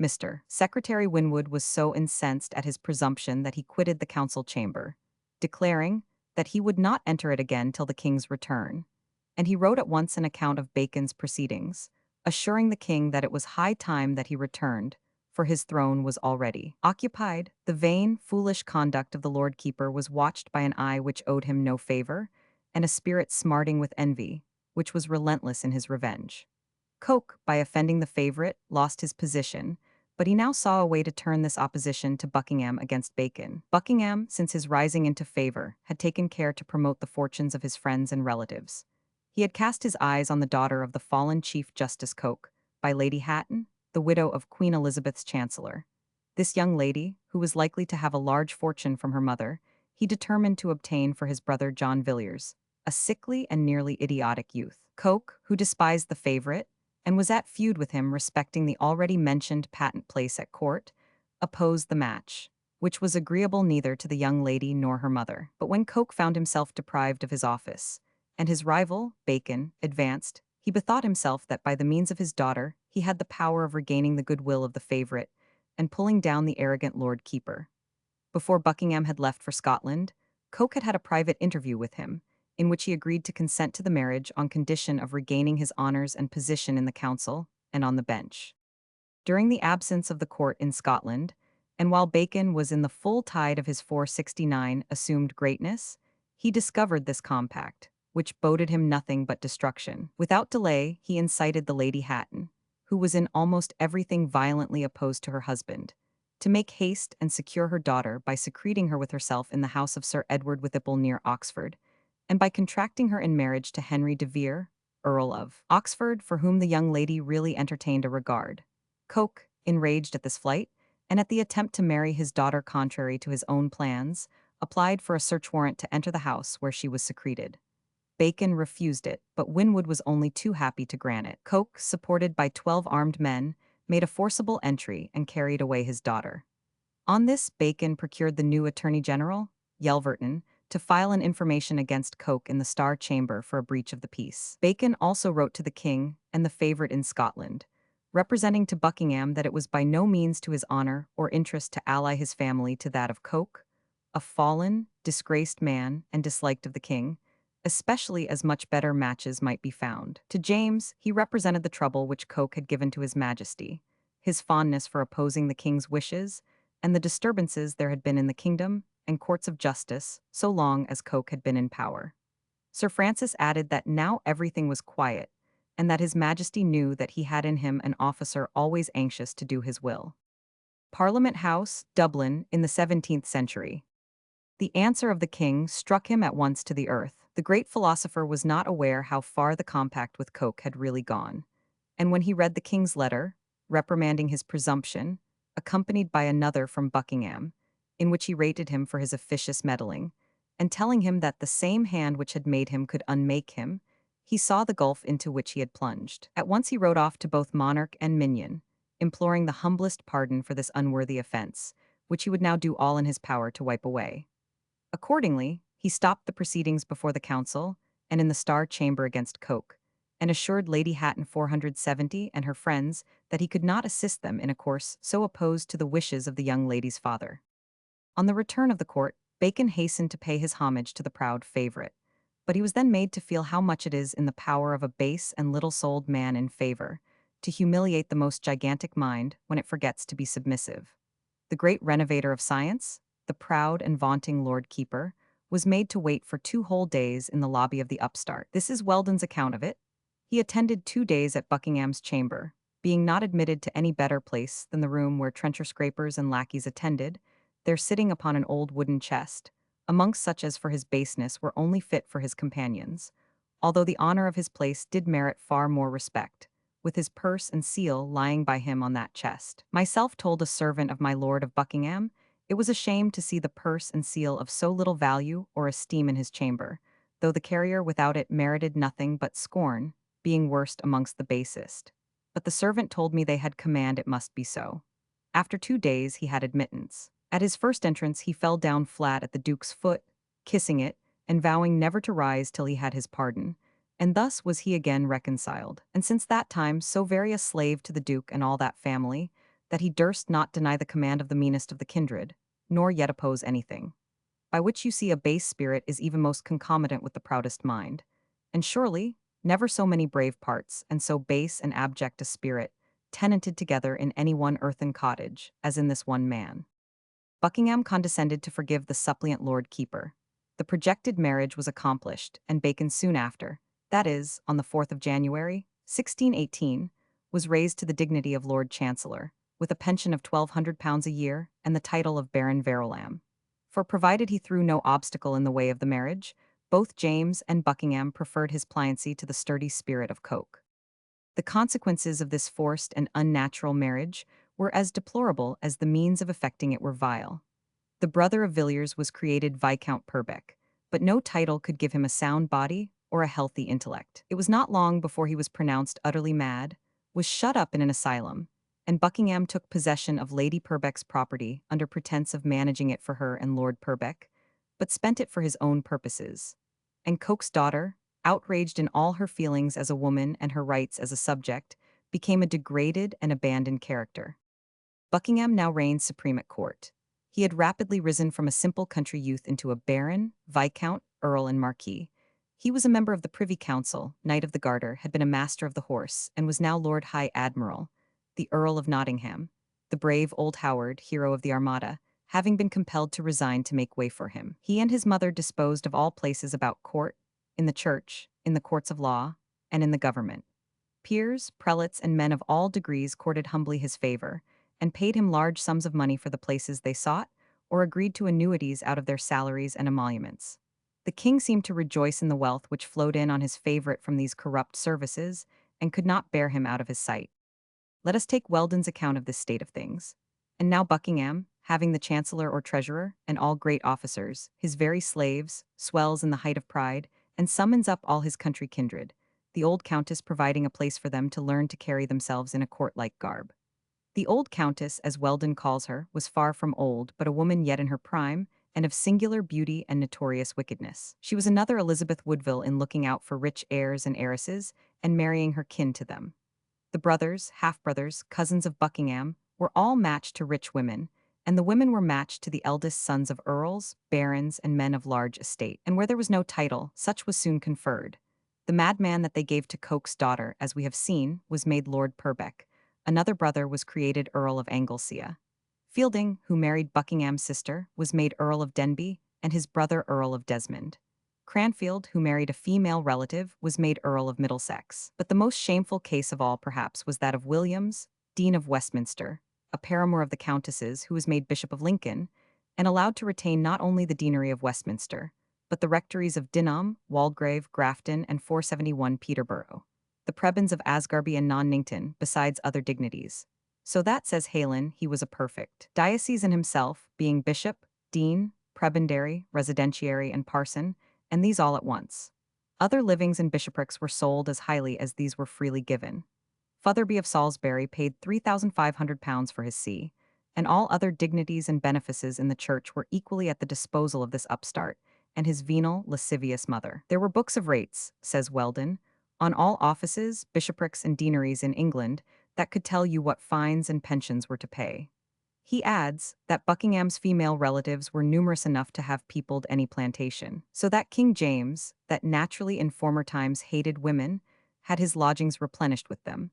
Mr. Secretary Winwood was so incensed at his presumption that he quitted the council chamber, declaring that he would not enter it again till the king's return, and he wrote at once an account of Bacon's proceedings, assuring the king that it was high time that he returned, for his throne was already occupied. The vain, foolish conduct of the Lord Keeper was watched by an eye which owed him no favor, and a spirit smarting with envy, which was relentless in his revenge. Coke, by offending the favorite, lost his position, but he now saw a way to turn this opposition to Buckingham against Bacon. Buckingham, since his rising into favor, had taken care to promote the fortunes of his friends and relatives. He had cast his eyes on the daughter of the fallen Chief Justice Coke, by Lady Hatton, the widow of Queen Elizabeth's chancellor. This young lady, who was likely to have a large fortune from her mother, he determined to obtain for his brother John Villiers, a sickly and nearly idiotic youth. Coke, who despised the favorite, and was at feud with him respecting the already mentioned patent place at court, opposed the match, which was agreeable neither to the young lady nor her mother. But when Coke found himself deprived of his office, and his rival, Bacon, advanced, he bethought himself that by the means of his daughter he had the power of regaining the goodwill of the favorite and pulling down the arrogant Lord Keeper. Before Buckingham had left for Scotland, Coke had had a private interview with him, in which he agreed to consent to the marriage on condition of regaining his honors and position in the council and on the bench. During the absence of the court in Scotland, and while Bacon was in the full tide of his 469 assumed greatness, he discovered this compact, which boded him nothing but destruction. Without delay, he incited the Lady Hatton, who was in almost everything violently opposed to her husband, to make haste and secure her daughter by secreting her with herself in the house of Sir Edward Withypple near Oxford, and by contracting her in marriage to Henry de Vere, Earl of Oxford, for whom the young lady really entertained a regard. Coke, enraged at this flight, and at the attempt to marry his daughter contrary to his own plans, applied for a search warrant to enter the house where she was secreted. Bacon refused it, but Winwood was only too happy to grant it. Coke, supported by 12 armed men, made a forcible entry and carried away his daughter. On this, Bacon procured the new Attorney General, Yelverton, to file an information against Coke in the Star Chamber for a breach of the peace. Bacon also wrote to the king and the favorite in Scotland, representing to Buckingham that it was by no means to his honor or interest to ally his family to that of Coke, a fallen, disgraced man and disliked of the king, especially as much better matches might be found. To James, he represented the trouble which Coke had given to his majesty, his fondness for opposing the king's wishes, and the disturbances there had been in the kingdom and courts of justice so long as Coke had been in power. Sir Francis added that now everything was quiet, and that his majesty knew that he had in him an officer always anxious to do his will. Parliament House, Dublin, in the 17th century. The answer of the king struck him at once to the earth. The great philosopher was not aware how far the compact with Coke had really gone, and when he read the king's letter, reprimanding his presumption, accompanied by another from Buckingham, in which he rated him for his officious meddling, and telling him that the same hand which had made him could unmake him, he saw the gulf into which he had plunged. At once he wrote off to both monarch and minion, imploring the humblest pardon for this unworthy offense, which he would now do all in his power to wipe away. Accordingly, he stopped the proceedings before the council and in the Star Chamber against Coke, and assured Lady Hatton 470 and her friends that he could not assist them in a course so opposed to the wishes of the young lady's father. On the return of the court, Bacon hastened to pay his homage to the proud favorite, but he was then made to feel how much it is in the power of a base and little-souled man in favor to humiliate the most gigantic mind when it forgets to be submissive. The great renovator of science, the proud and vaunting Lord Keeper, was made to wait for 2 whole days in the lobby of the upstart. This is Weldon's account of it. He attended 2 days at Buckingham's chamber, being not admitted to any better place than the room where trencher-scrapers and lackeys attended, there sitting upon an old wooden chest, amongst such as for his baseness were only fit for his companions, although the honor of his place did merit far more respect, with his purse and seal lying by him on that chest. Myself told a servant of my lord of Buckingham, it was a shame to see the purse and seal of so little value or esteem in his chamber, though the carrier without it merited nothing but scorn, being worst amongst the basest. But the servant told me they had command it must be so. After 2 days he had admittance. At his first entrance he fell down flat at the Duke's foot, kissing it, and vowing never to rise till he had his pardon, and thus was he again reconciled, and since that time so very a slave to the Duke and all that family, that he durst not deny the command of the meanest of the kindred, nor yet oppose anything. By which you see a base spirit is even most concomitant with the proudest mind. And surely, never so many brave parts, and so base and abject a spirit, tenanted together in any one earthen cottage, as in this one man. Buckingham condescended to forgive the suppliant Lord Keeper. The projected marriage was accomplished, and Bacon soon after, that is, on the 4th of January, 1618, was raised to the dignity of Lord Chancellor, with a pension of £1,200 a year and the title of Baron Verulam. For provided he threw no obstacle in the way of the marriage, both James and Buckingham preferred his pliancy to the sturdy spirit of Coke. The consequences of this forced and unnatural marriage were as deplorable as the means of effecting it were vile. The brother of Villiers was created Viscount Purbeck, but no title could give him a sound body or a healthy intellect. It was not long before he was pronounced utterly mad, was shut up in an asylum, and Buckingham took possession of Lady Purbeck's property under pretence of managing it for her and Lord Purbeck, but spent it for his own purposes. And Coke's daughter, outraged in all her feelings as a woman and her rights as a subject, became a degraded and abandoned character. Buckingham now reigned supreme at court. He had rapidly risen from a simple country youth into a baron, viscount, earl, and marquis. He was a member of the Privy Council, Knight of the Garter, had been a master of the horse, and was now Lord High Admiral, the Earl of Nottingham, the brave old Howard, hero of the Armada, having been compelled to resign to make way for him. He and his mother disposed of all places about court, in the church, in the courts of law, and in the government. Peers, prelates, and men of all degrees courted humbly his favor, and paid him large sums of money for the places they sought, or agreed to annuities out of their salaries and emoluments. The king seemed to rejoice in the wealth which flowed in on his favorite from these corrupt services, and could not bear him out of his sight. Let us take Weldon's account of this state of things. And now Buckingham, having the chancellor or treasurer, and all great officers, his very slaves, swells in the height of pride, and summons up all his country kindred, the old countess providing a place for them to learn to carry themselves in a court-like garb. The old countess, as Weldon calls her, was far from old, but a woman yet in her prime, and of singular beauty and notorious wickedness. She was another Elizabeth Woodville in looking out for rich heirs and heiresses, and marrying her kin to them. The brothers, half-brothers, cousins of Buckingham, were all matched to rich women, and the women were matched to the eldest sons of earls, barons, and men of large estate. And where there was no title, such was soon conferred. The madman that they gave to Coke's daughter, as we have seen, was made Lord Purbeck. Another brother was created Earl of Anglesea. Fielding, who married Buckingham's sister, was made Earl of Denbigh, and his brother Earl of Desmond. Cranfield, who married a female relative, was made Earl of Middlesex. But the most shameful case of all, perhaps, was that of Williams, Dean of Westminster, a paramour of the Countess's, who was made Bishop of Lincoln, and allowed to retain not only the deanery of Westminster, but the rectories of Dinham, Waldegrave, Grafton, and 471 Peterborough, the prebends of Asgarby and Nonnington, besides other dignities. So that, says Heylin, he was a perfect diocesan himself, being bishop, dean, prebendary, residentiary, and parson, and these all at once. Other livings and bishoprics were sold as highly as these were freely given. Fotherby of Salisbury paid £3,500 for his see, and all other dignities and benefices in the church were equally at the disposal of this upstart and his venal, lascivious mother. There were books of rates, says Weldon, on all offices, bishoprics, and deaneries in England that could tell you what fines and pensions were to pay. He adds that Buckingham's female relatives were numerous enough to have peopled any plantation, so that King James, that naturally in former times hated women, had his lodgings replenished with them,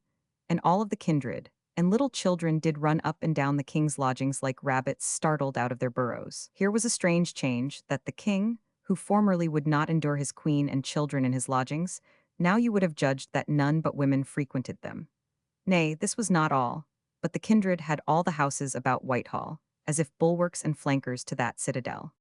and all of the kindred, and little children did run up and down the king's lodgings like rabbits startled out of their burrows. Here was a strange change, that the king, who formerly would not endure his queen and children in his lodgings, now you would have judged that none but women frequented them. Nay, this was not all, but the kindred had all the houses about Whitehall, as if bulwarks and flankers to that citadel.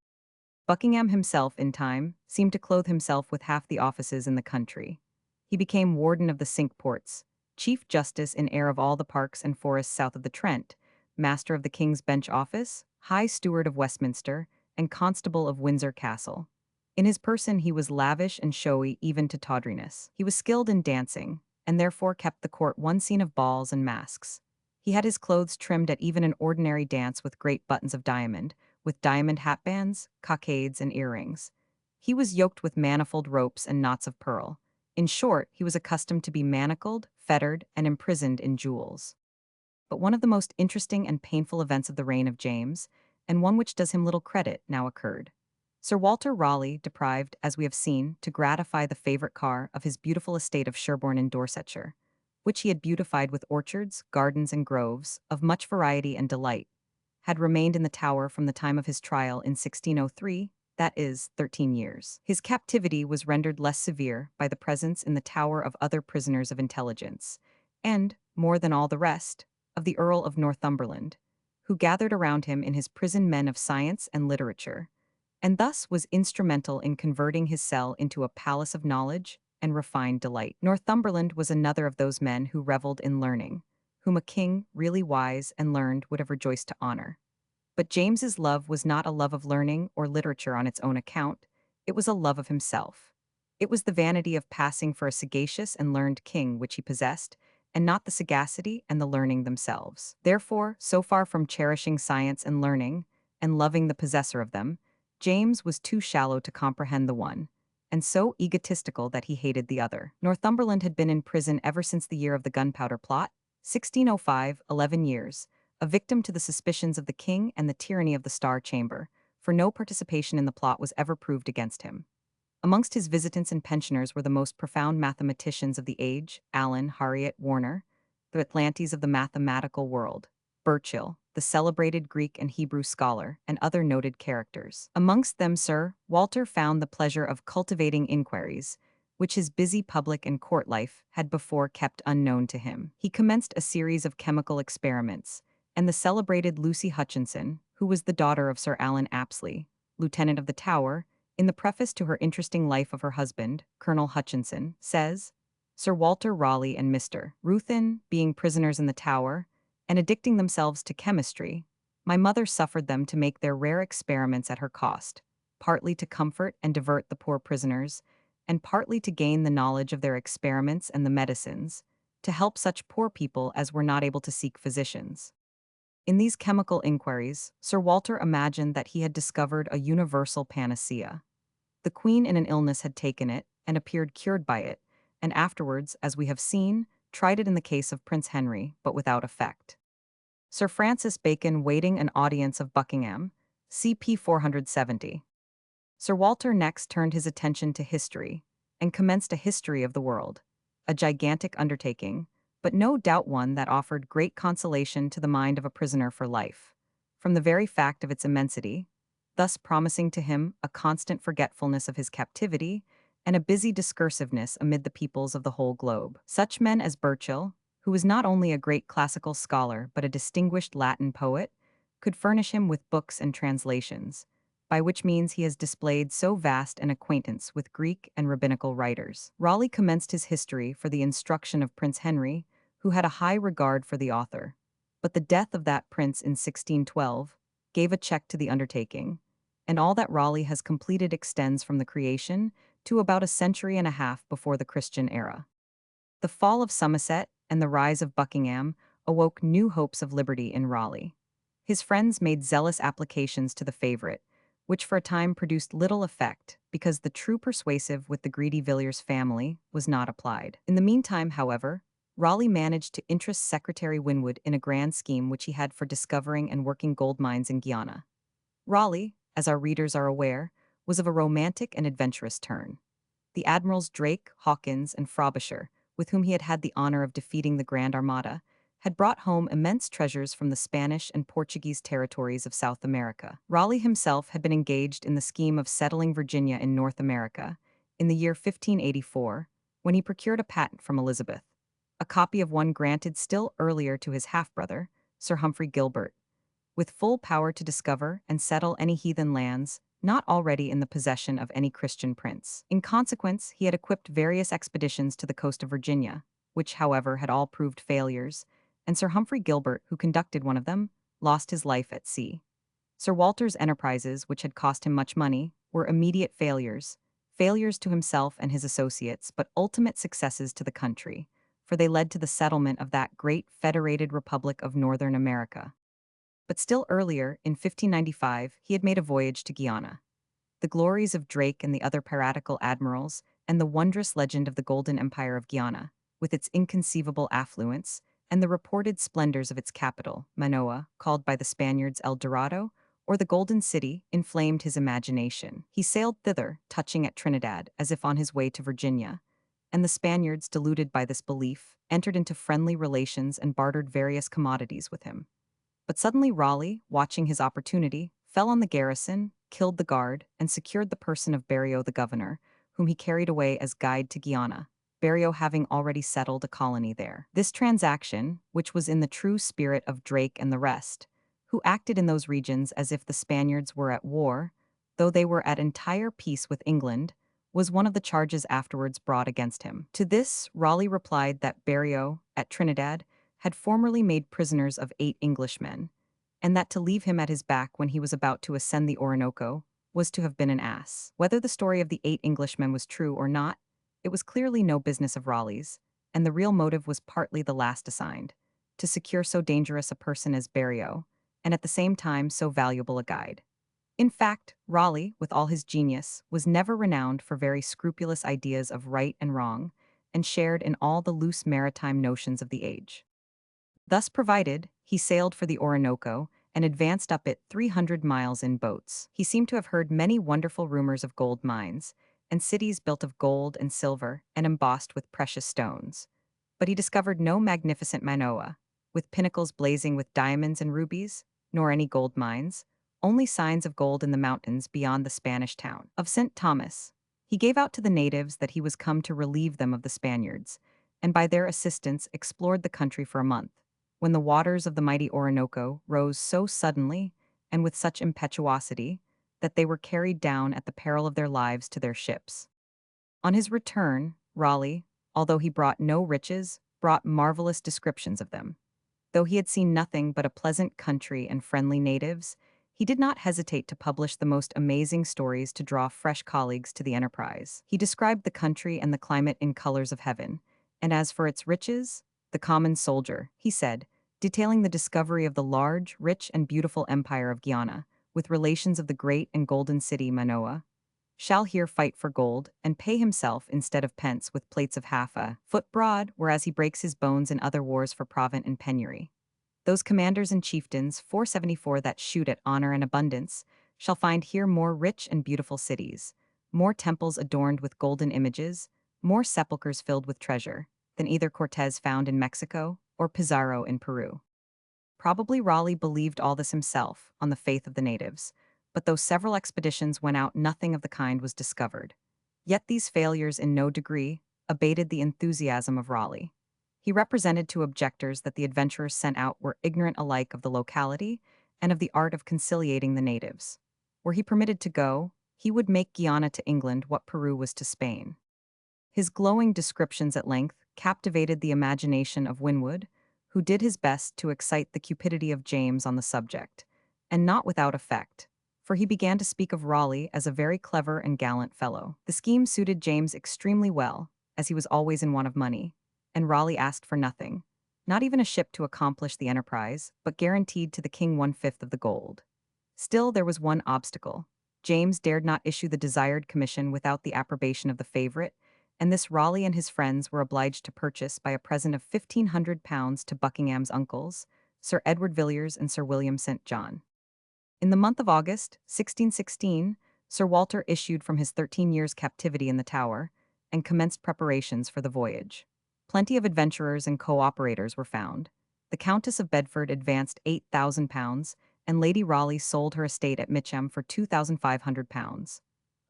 Buckingham himself, in time, seemed to clothe himself with half the offices in the country. He became warden of the Cinque Ports, chief justice in heir of all the parks and forests south of the Trent, master of the King's Bench Office, high steward of Westminster, and constable of Windsor Castle. In his person he was lavish and showy even to tawdriness. He was skilled in dancing, and therefore kept the court one scene of balls and masks. He had his clothes trimmed at even an ordinary dance with great buttons of diamond, with diamond hatbands, cockades, and earrings. He was yoked with manifold ropes and knots of pearl. In short, he was accustomed to be manacled, fettered, and imprisoned in jewels. But one of the most interesting and painful events of the reign of James, and one which does him little credit, now occurred. Sir Walter Raleigh, deprived, as we have seen, to gratify the favourite car of his beautiful estate of Sherborne in Dorsetshire, which he had beautified with orchards, gardens, and groves, of much variety and delight, had remained in the Tower from the time of his trial in 1603, that is, 13 years. His captivity was rendered less severe by the presence in the Tower of other prisoners of intelligence, and, more than all the rest, of the Earl of Northumberland, who gathered around him in his prison men of science and literature, and thus was instrumental in converting his cell into a palace of knowledge and refined delight. Northumberland was another of those men who reveled in learning, whom a king really wise and learned would have rejoiced to honor. But James's love was not a love of learning or literature on its own account, it was a love of himself. It was the vanity of passing for a sagacious and learned king which he possessed, and not the sagacity and the learning themselves. Therefore, so far from cherishing science and learning, and loving the possessor of them, James was too shallow to comprehend the one, and so egotistical that he hated the other. Northumberland had been in prison ever since the year of the Gunpowder Plot, 1605, 11 years, a victim to the suspicions of the king and the tyranny of the Star Chamber, for no participation in the plot was ever proved against him. Amongst his visitants and pensioners were the most profound mathematicians of the age, Allen, Harriot, Warner, the Atlantes of the mathematical world, Burchell, the celebrated Greek and Hebrew scholar, and other noted characters. Amongst them Sir Walter found the pleasure of cultivating inquiries, which his busy public and court life had before kept unknown to him. He commenced a series of chemical experiments, and the celebrated Lucy Hutchinson, who was the daughter of Sir Allen Apsley, Lieutenant of the Tower, in the preface to her interesting life of her husband, Colonel Hutchinson, says, Sir Walter Raleigh and Mr. Ruthven, being prisoners in the Tower, and addicting themselves to chemistry, my mother suffered them to make their rare experiments at her cost, partly to comfort and divert the poor prisoners, and partly to gain the knowledge of their experiments and the medicines, to help such poor people as were not able to seek physicians. In these chemical inquiries, Sir Walter imagined that he had discovered a universal panacea. The Queen in an illness had taken it, and appeared cured by it, and afterwards, as we have seen, tried it in the case of Prince Henry, but without effect. Sir Francis Bacon waiting an audience of Buckingham, CP 470. Sir Walter next turned his attention to history, and commenced a history of the world, a gigantic undertaking, but no doubt one that offered great consolation to the mind of a prisoner for life, from the very fact of its immensity, thus promising to him a constant forgetfulness of his captivity, and a busy discursiveness amid the peoples of the whole globe. Such men as Burchell, who was not only a great classical scholar but a distinguished Latin poet, could furnish him with books and translations, by which means he has displayed so vast an acquaintance with Greek and rabbinical writers. Raleigh commenced his history for the instruction of Prince Henry, who had a high regard for the author, but the death of that prince in 1612 gave a check to the undertaking, and all that Raleigh has completed extends from the creation to about a century and a half before the Christian era. The fall of Somerset and the rise of Buckingham awoke new hopes of liberty in Raleigh. His friends made zealous applications to the favorite, which for a time produced little effect because the true persuasive with the greedy Villiers family was not applied. In the meantime, however, Raleigh managed to interest Secretary Winwood in a grand scheme which he had for discovering and working gold mines in Guiana. Raleigh, as our readers are aware, was of a romantic and adventurous turn. The admirals Drake, Hawkins, and Frobisher, with whom he had had the honor of defeating the Grand Armada, had brought home immense treasures from the Spanish and Portuguese territories of South America. Raleigh himself had been engaged in the scheme of settling Virginia in North America in the year 1584, when he procured a patent from Elizabeth, a copy of one granted still earlier to his half-brother, Sir Humphrey Gilbert, with full power to discover and settle any heathen lands not already in the possession of any Christian prince. In consequence, he had equipped various expeditions to the coast of Virginia, which, however, had all proved failures, and Sir Humphrey Gilbert, who conducted one of them, lost his life at sea. Sir Walter's enterprises, which had cost him much money, were immediate failures to himself and his associates, but ultimate successes to the country, for they led to the settlement of that great federated republic of Northern America. But still earlier, in 1595, he had made a voyage to Guiana. The glories of Drake and the other piratical admirals, and the wondrous legend of the Golden Empire of Guiana, with its inconceivable affluence, and the reported splendors of its capital, Manoa, called by the Spaniards El Dorado, or the Golden City, inflamed his imagination. He sailed thither, touching at Trinidad, as if on his way to Virginia, and the Spaniards, deluded by this belief, entered into friendly relations and bartered various commodities with him. But suddenly Raleigh, watching his opportunity, fell on the garrison, killed the guard, and secured the person of Berreo the governor, whom he carried away as guide to Guiana, Berreo having already settled a colony there. This transaction, which was in the true spirit of Drake and the rest, who acted in those regions as if the Spaniards were at war, though they were at entire peace with England, was one of the charges afterwards brought against him. To this, Raleigh replied that Berreo, at Trinidad, had formerly made prisoners of 8 Englishmen, and that to leave him at his back when he was about to ascend the Orinoco was to have been an ass. Whether the story of the 8 Englishmen was true or not, it was clearly no business of Raleigh's, and the real motive was partly the last assigned, to secure so dangerous a person as Berreo, and at the same time so valuable a guide. In fact, Raleigh, with all his genius, was never renowned for very scrupulous ideas of right and wrong, and shared in all the loose maritime notions of the age. Thus provided, he sailed for the Orinoco and advanced up it 300 miles in boats. He seemed to have heard many wonderful rumors of gold mines, and cities built of gold and silver and embossed with precious stones. But he discovered no magnificent Manoa, with pinnacles blazing with diamonds and rubies, nor any gold mines, only signs of gold in the mountains beyond the Spanish town of St. Thomas. He gave out to the natives that he was come to relieve them of the Spaniards, and by their assistance explored the country for a month, when the waters of the mighty Orinoco rose so suddenly and with such impetuosity that they were carried down at the peril of their lives to their ships. On his return, Raleigh, although he brought no riches, brought marvelous descriptions of them. Though he had seen nothing but a pleasant country and friendly natives, he did not hesitate to publish the most amazing stories to draw fresh colleagues to the enterprise. He described the country and the climate in colors of heaven, and as for its riches, the common soldier, he said, detailing the discovery of the large, rich, and beautiful empire of Guiana, with relations of the great and golden city Manoa, shall here fight for gold, and pay himself instead of pence with plates of half a foot broad, whereas he breaks his bones in other wars for provant and penury. Those commanders and chieftains, 474 that shoot at honor and abundance, shall find here more rich and beautiful cities, more temples adorned with golden images, more sepulchres filled with treasure, than either Cortez found in Mexico or Pizarro in Peru. Probably Raleigh believed all this himself, on the faith of the natives, but though several expeditions went out, nothing of the kind was discovered. Yet these failures in no degree abated the enthusiasm of Raleigh. He represented to objectors that the adventurers sent out were ignorant alike of the locality and of the art of conciliating the natives. Were he permitted to go, he would make Guiana to England what Peru was to Spain. His glowing descriptions at length captivated the imagination of Winwood, who did his best to excite the cupidity of James on the subject, and not without effect, for he began to speak of Raleigh as a very clever and gallant fellow. The scheme suited James extremely well, as he was always in want of money, and Raleigh asked for nothing, not even a ship to accomplish the enterprise, but guaranteed to the king 1/5 of the gold. Still, there was one obstacle. James dared not issue the desired commission without the approbation of the favorite, and this Raleigh and his friends were obliged to purchase by a present of £1,500 to Buckingham's uncles, Sir Edward Villiers and Sir William St. John. In the month of August, 1616, Sir Walter issued from his 13 years' captivity in the Tower and commenced preparations for the voyage. Plenty of adventurers and co-operators were found. The Countess of Bedford advanced £8,000, and Lady Raleigh sold her estate at Mitcham for £2,500.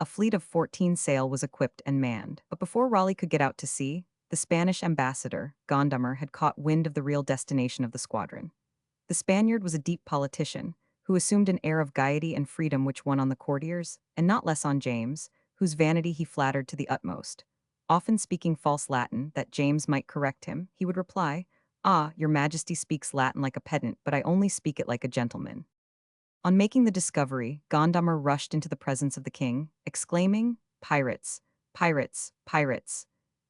A fleet of 14 sail was equipped and manned, but before Raleigh could get out to sea, the Spanish ambassador, Gondomar, had caught wind of the real destination of the squadron. The Spaniard was a deep politician, who assumed an air of gaiety and freedom which won on the courtiers, and not less on James, whose vanity he flattered to the utmost. Often speaking false Latin, that James might correct him, he would reply, "Ah, your Majesty speaks Latin like a pedant, but I only speak it like a gentleman." On making the discovery, Gondomar rushed into the presence of the king, exclaiming, "Pirates! Pirates! Pirates!"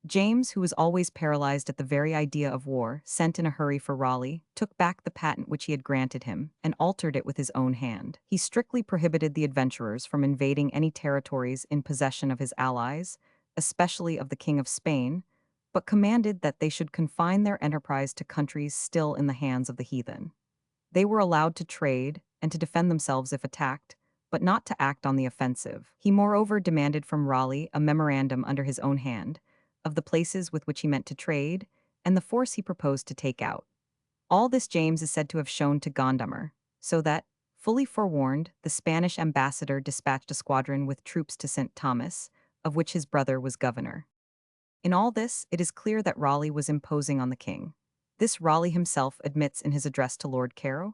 James, who was always paralyzed at the very idea of war, sent in a hurry for Raleigh, took back the patent which he had granted him, and altered it with his own hand. He strictly prohibited the adventurers from invading any territories in possession of his allies, especially of the King of Spain, but commanded that they should confine their enterprise to countries still in the hands of the heathen. They were allowed to trade and to defend themselves if attacked, but not to act on the offensive. He moreover demanded from Raleigh a memorandum under his own hand, of the places with which he meant to trade, and the force he proposed to take out. All this James is said to have shown to Gondomar, so that, fully forewarned, the Spanish ambassador dispatched a squadron with troops to St. Thomas, of which his brother was governor. In all this, it is clear that Raleigh was imposing on the king. This Raleigh himself admits in his address to Lord Carew.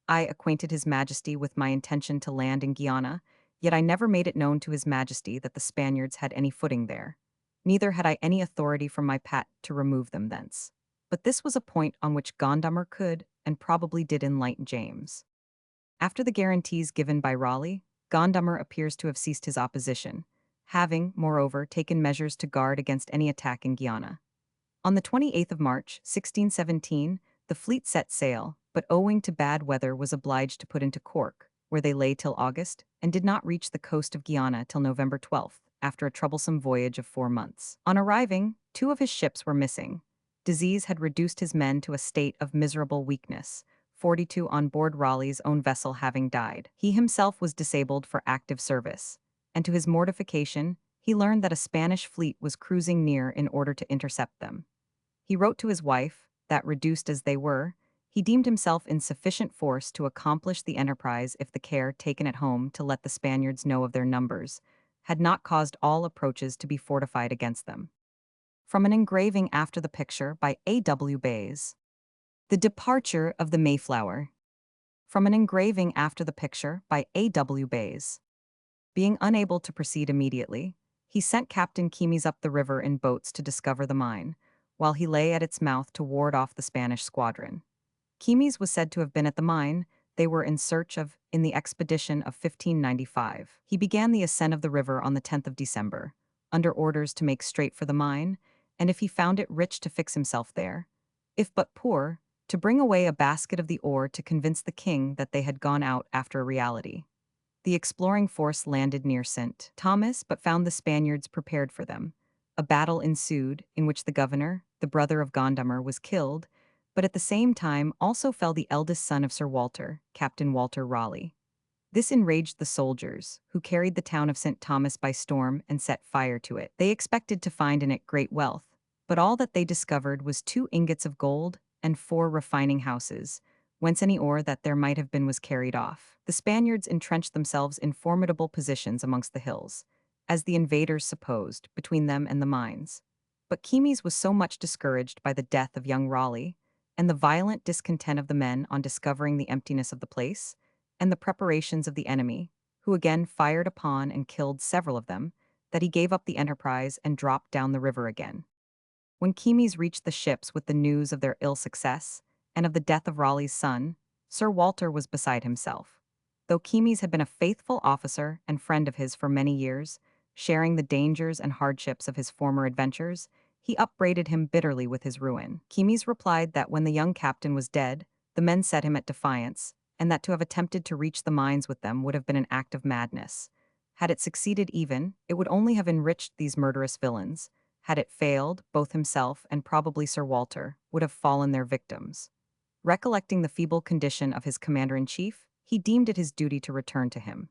"I acquainted His Majesty with my intention to land in Guiana, yet I never made it known to His Majesty that the Spaniards had any footing there. Neither had I any authority from my patent to remove them thence." But this was a point on which Gondomar could, and probably did, enlighten James. After the guarantees given by Raleigh, Gondomar appears to have ceased his opposition, having, moreover, taken measures to guard against any attack in Guiana. On the 28th of March, 1617, the fleet set sail, but owing to bad weather was obliged to put into Cork, where they lay till August, and did not reach the coast of Guiana till November 12th, after a troublesome voyage of 4 months. On arriving, 2 of his ships were missing. Disease had reduced his men to a state of miserable weakness, 42 on board Raleigh's own vessel having died. He himself was disabled for active service, and to his mortification, he learned that a Spanish fleet was cruising near in order to intercept them. He wrote to his wife that, reduced as they were, he deemed himself in sufficient force to accomplish the enterprise if the care taken at home to let the Spaniards know of their numbers had not caused all approaches to be fortified against them. From an engraving after the picture by A.W. Bayes. The Departure of the Mayflower. From an engraving after the picture by A.W. Bayes. Being unable to proceed immediately, he sent Captain Keymis up the river in boats to discover the mine, while he lay at its mouth to ward off the Spanish squadron. Keymis was said to have been at the mine they were in search of in the expedition of 1595. He began the ascent of the river on the 10th of December, under orders to make straight for the mine, and if he found it rich to fix himself there, if but poor, to bring away a basket of the ore to convince the king that they had gone out after a reality. The exploring force landed near St. Thomas, but found the Spaniards prepared for them. A battle ensued, in which the governor, the brother of Gondomar, was killed, but at the same time also fell the eldest son of Sir Walter, Captain Walter Raleigh. This enraged the soldiers, who carried the town of St. Thomas by storm and set fire to it. They expected to find in it great wealth, but all that they discovered was 2 ingots of gold and 4 refining houses, whence any ore that there might have been was carried off. The Spaniards entrenched themselves in formidable positions amongst the hills, as the invaders supposed, between them and the mines. But Keymis was so much discouraged by the death of young Raleigh, and the violent discontent of the men on discovering the emptiness of the place, and the preparations of the enemy, who again fired upon and killed several of them, that he gave up the enterprise and dropped down the river again. When Keymis reached the ships with the news of their ill success, and of the death of Raleigh's son, Sir Walter was beside himself. Though Keymis had been a faithful officer and friend of his for many years, sharing the dangers and hardships of his former adventures, he upbraided him bitterly with his ruin. Keymis replied that when the young captain was dead, the men set him at defiance, and that to have attempted to reach the mines with them would have been an act of madness, Had it succeeded even, it would only have enriched these murderous villains. Had it failed, both himself and probably Sir Walter would have fallen their victims. Recollecting the feeble condition of his commander-in-chief, he deemed it his duty to return to him.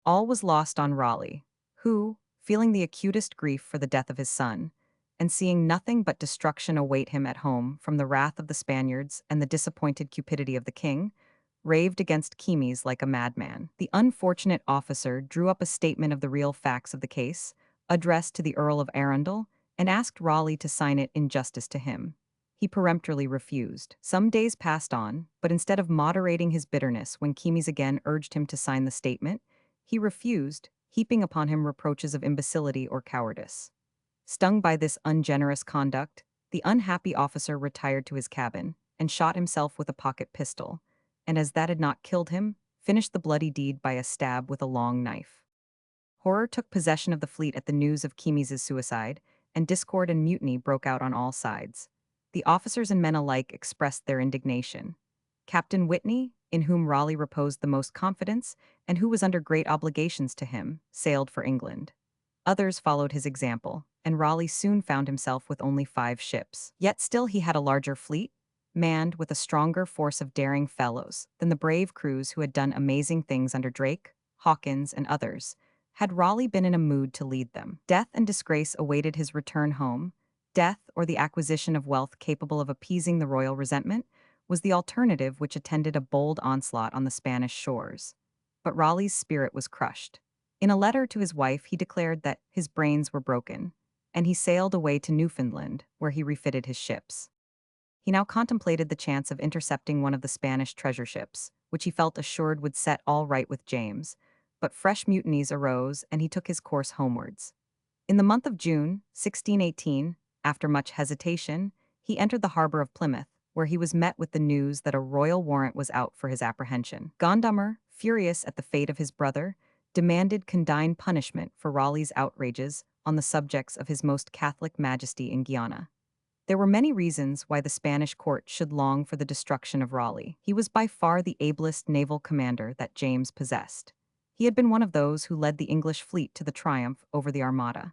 All was lost on Raleigh, who, feeling the acutest grief for the death of his son, and seeing nothing but destruction await him at home from the wrath of the Spaniards and the disappointed cupidity of the king, raved against Keymes like a madman. The unfortunate officer drew up a statement of the real facts of the case, addressed to the Earl of Arundel, and asked Raleigh to sign it in justice to him. He peremptorily refused. Some days passed on, but instead of moderating his bitterness when Keymes again urged him to sign the statement, he refused, heaping upon him reproaches of imbecility or cowardice. Stung by this ungenerous conduct, the unhappy officer retired to his cabin and shot himself with a pocket pistol, and as that had not killed him, finished the bloody deed by a stab with a long knife. Horror took possession of the fleet at the news of Keymes' suicide, and discord and mutiny broke out on all sides. The officers and men alike expressed their indignation. Captain Whitney, in whom Raleigh reposed the most confidence, and who was under great obligations to him, sailed for England. Others followed his example, and Raleigh soon found himself with only 5 ships. Yet still he had a larger fleet, manned with a stronger force of daring fellows than the brave crews who had done amazing things under Drake, Hawkins, and others. Had Raleigh been in a mood to lead them, death and disgrace awaited his return home. Death, or the acquisition of wealth capable of appeasing the royal resentment, was the alternative which attended a bold onslaught on the Spanish shores. But Raleigh's spirit was crushed. In a letter to his wife, he declared that his brains were broken, and he sailed away to Newfoundland, where he refitted his ships. He now contemplated the chance of intercepting one of the Spanish treasure ships, which he felt assured would set all right with James, but fresh mutinies arose and he took his course homewards. In the month of June, 1618, after much hesitation, he entered the harbor of Plymouth, where he was met with the news that a royal warrant was out for his apprehension. Gondomar, furious at the fate of his brother, demanded condign punishment for Raleigh's outrages on the subjects of his most Catholic Majesty in Guiana. There were many reasons why the Spanish court should long for the destruction of Raleigh. He was by far the ablest naval commander that James possessed. He had been one of those who led the English fleet to the triumph over the Armada.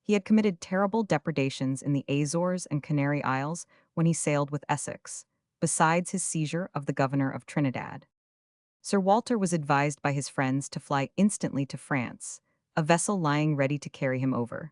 He had committed terrible depredations in the Azores and Canary Isles when he sailed with Essex, besides his seizure of the governor of Trinidad. Sir Walter was advised by his friends to fly instantly to France, a vessel lying ready to carry him over.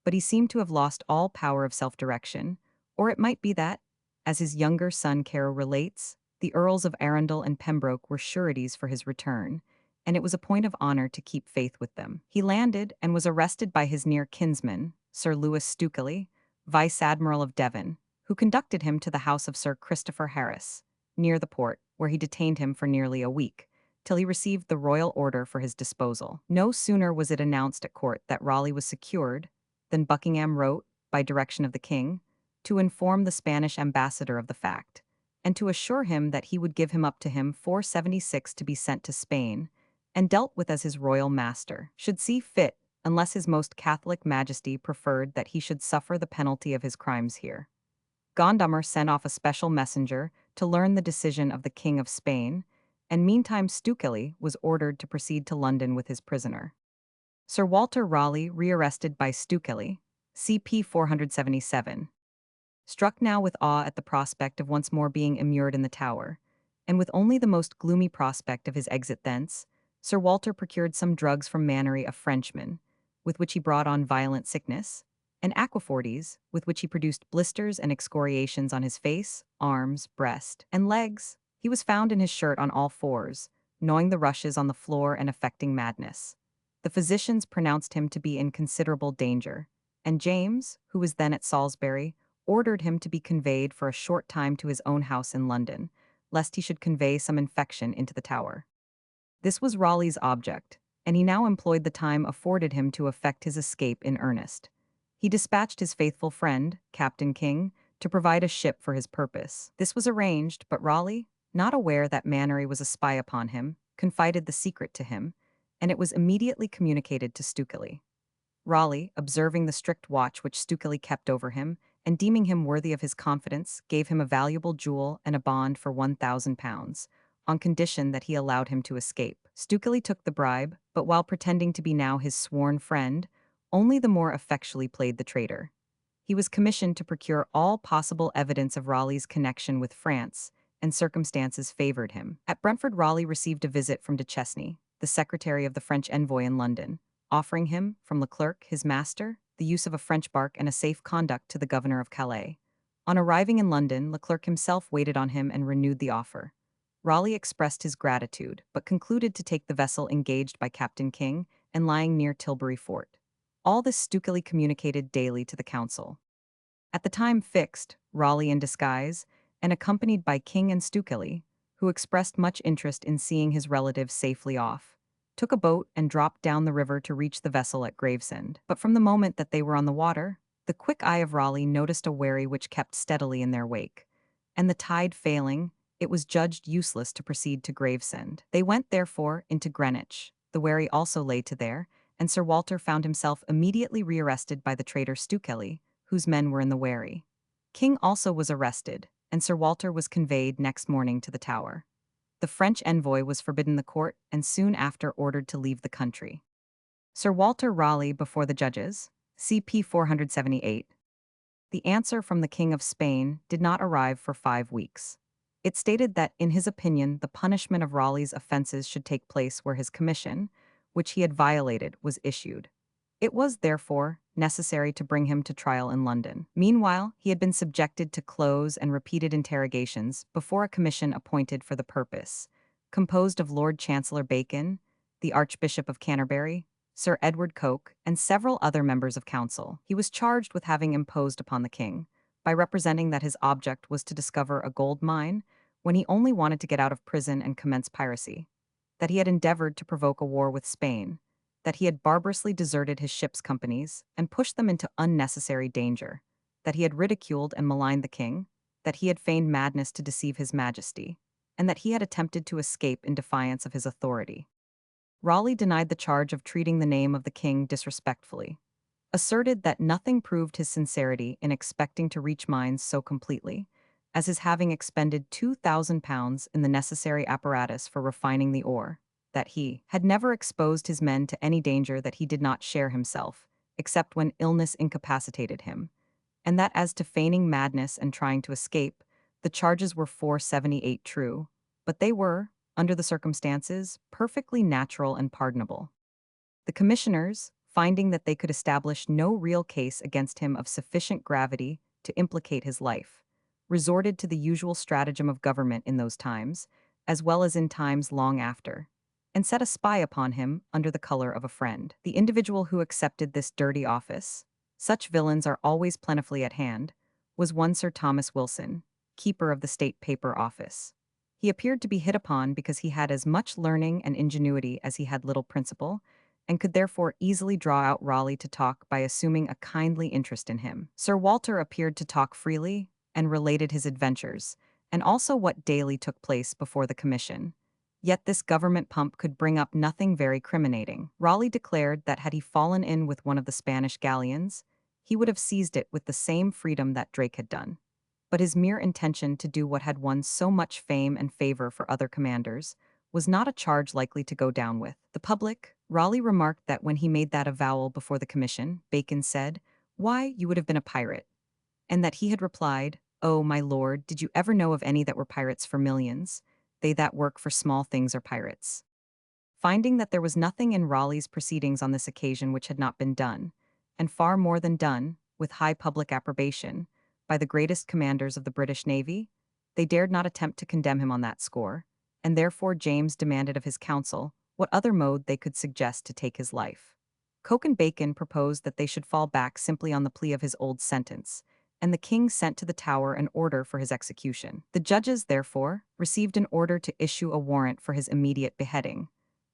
But he seemed to have lost all power of self-direction, or it might be that, as his younger son Caro relates, the Earls of Arundel and Pembroke were sureties for his return, and it was a point of honor to keep faith with them. He landed and was arrested by his near kinsman, Sir Louis Stukely, Vice-Admiral of Devon, who conducted him to the house of Sir Christopher Harris, near the port, where he detained him for nearly a week, till he received the royal order for his disposal. No sooner was it announced at court that Raleigh was secured than Buckingham wrote, by direction of the king, to inform the Spanish ambassador of the fact, and to assure him that he would give him up to him 476 to be sent to Spain, and dealt with as his royal master, should see fit, unless his most Catholic Majesty preferred that he should suffer the penalty of his crimes here. Gondomar sent off a special messenger to learn the decision of the King of Spain, and meantime Stukely was ordered to proceed to London with his prisoner. Sir Walter Raleigh rearrested by Stukely, CP 477. Struck now with awe at the prospect of once more being immured in the Tower, and with only the most gloomy prospect of his exit thence, Sir Walter procured some drugs from Mannery, a Frenchman, with which he brought on violent sickness, and aquafortis, with which he produced blisters and excoriations on his face, arms, breast, and legs. He was found in his shirt on all fours, gnawing the rushes on the floor and affecting madness. The physicians pronounced him to be in considerable danger, and James, who was then at Salisbury, ordered him to be conveyed for a short time to his own house in London, lest he should convey some infection into the Tower. This was Raleigh's object, and he now employed the time afforded him to effect his escape in earnest. He dispatched his faithful friend, Captain King, to provide a ship for his purpose. This was arranged, but Raleigh, not aware that Mannery was a spy upon him, confided the secret to him, and it was immediately communicated to Stukely. Raleigh, observing the strict watch which Stukely kept over him, and deeming him worthy of his confidence, gave him a valuable jewel and a bond for £1,000, on condition that he allowed him to escape. Stukely took the bribe, but while pretending to be now his sworn friend, only the more effectually played the traitor. He was commissioned to procure all possible evidence of Raleigh's connection with France, and circumstances favored him. At Brentford, Raleigh received a visit from Duchesne, the secretary of the French envoy in London, offering him, from Leclerc, his master, the use of a French bark and a safe conduct to the governor of Calais. On arriving in London, Leclerc himself waited on him and renewed the offer. Raleigh expressed his gratitude, but concluded to take the vessel engaged by Captain King and lying near Tilbury Fort. All this Stukely communicated daily to the council. At the time fixed, Raleigh in disguise, and accompanied by King and Stukely, who expressed much interest in seeing his relatives safely off, took a boat and dropped down the river to reach the vessel at Gravesend. But from the moment that they were on the water, the quick eye of Raleigh noticed a wherry which kept steadily in their wake, and the tide failing, it was judged useless to proceed to Gravesend. They went, therefore, into Greenwich. The wherry also lay to there, and Sir Walter found himself immediately rearrested by the traitor Stukely, whose men were in the wherry. King also was arrested, and Sir Walter was conveyed next morning to the Tower. The French envoy was forbidden the court and soon after ordered to leave the country. Sir Walter Raleigh before the judges, CP 478. The answer from the King of Spain did not arrive for 5 weeks. It stated that, in his opinion, the punishment of Raleigh's offenses should take place where his commission, which he had violated, was issued. It was, therefore, necessary to bring him to trial in London. Meanwhile, he had been subjected to close and repeated interrogations before a commission appointed for the purpose, composed of Lord Chancellor Bacon, the Archbishop of Canterbury, Sir Edward Coke, and several other members of council. He was charged with having imposed upon the king, by representing that his object was to discover a gold mine, when he only wanted to get out of prison and commence piracy, that he had endeavored to provoke a war with Spain, that he had barbarously deserted his ship's companies and pushed them into unnecessary danger, that he had ridiculed and maligned the king, that he had feigned madness to deceive his majesty, and that he had attempted to escape in defiance of his authority. Raleigh denied the charge of treating the name of the king disrespectfully, asserted that nothing proved his sincerity in expecting to reach mines so completely, as his having expended £2,000 in the necessary apparatus for refining the ore, that he had never exposed his men to any danger that he did not share himself, except when illness incapacitated him, and that as to feigning madness and trying to escape, the charges were 478 true, but they were, under the circumstances, perfectly natural and pardonable. The commissioners, finding that they could establish no real case against him of sufficient gravity to implicate his life, resorted to the usual stratagem of government in those times, as well as in times long after, and set a spy upon him under the color of a friend. The individual who accepted this dirty office, such villains are always plentifully at hand, was one Sir Thomas Wilson, keeper of the State Paper Office. He appeared to be hit upon because he had as much learning and ingenuity as he had little principle, and could therefore easily draw out Raleigh to talk by assuming a kindly interest in him. Sir Walter appeared to talk freely, and related his adventures, and also what daily took place before the commission. Yet this government pump could bring up nothing very criminating. Raleigh declared that had he fallen in with one of the Spanish galleons, he would have seized it with the same freedom that Drake had done. But his mere intention to do what had won so much fame and favor for other commanders was not a charge likely to go down with the public. Raleigh remarked that when he made that avowal before the commission, Bacon said, "Why, you would have been a pirate," and that he had replied, "Oh, my lord, did you ever know of any that were pirates for millions? They that work for small things are pirates." Finding that there was nothing in Raleigh's proceedings on this occasion which had not been done, and far more than done, with high public approbation, by the greatest commanders of the British Navy, they dared not attempt to condemn him on that score, and therefore James demanded of his council what other mode they could suggest to take his life. Coke and Bacon proposed that they should fall back simply on the plea of his old sentence, and the king sent to the Tower an order for his execution. The judges, therefore, received an order to issue a warrant for his immediate beheading,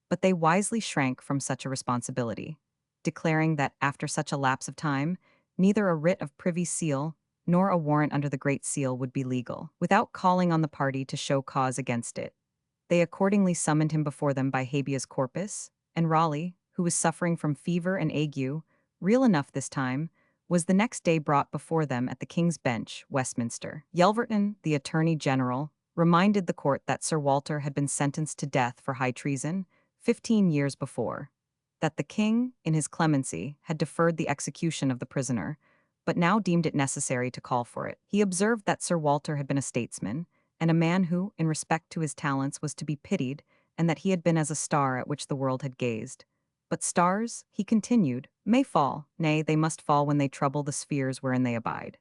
but they wisely shrank from such a responsibility, declaring that after such a lapse of time, neither a writ of privy seal nor a warrant under the Great Seal would be legal, without calling on the party to show cause against it. They accordingly summoned him before them by habeas corpus, and Raleigh, who was suffering from fever and ague, real enough this time, was the next day brought before them at the King's Bench, Westminster. Yelverton, the Attorney General, reminded the court that Sir Walter had been sentenced to death for high treason, 15 years before, that the king, in his clemency, had deferred the execution of the prisoner, but now deemed it necessary to call for it. He observed that Sir Walter had been a statesman, and a man who, in respect to his talents, was to be pitied, and that he had been as a star at which the world had gazed. But stars, he continued, may fall, nay, they must fall when they trouble the spheres wherein they abide.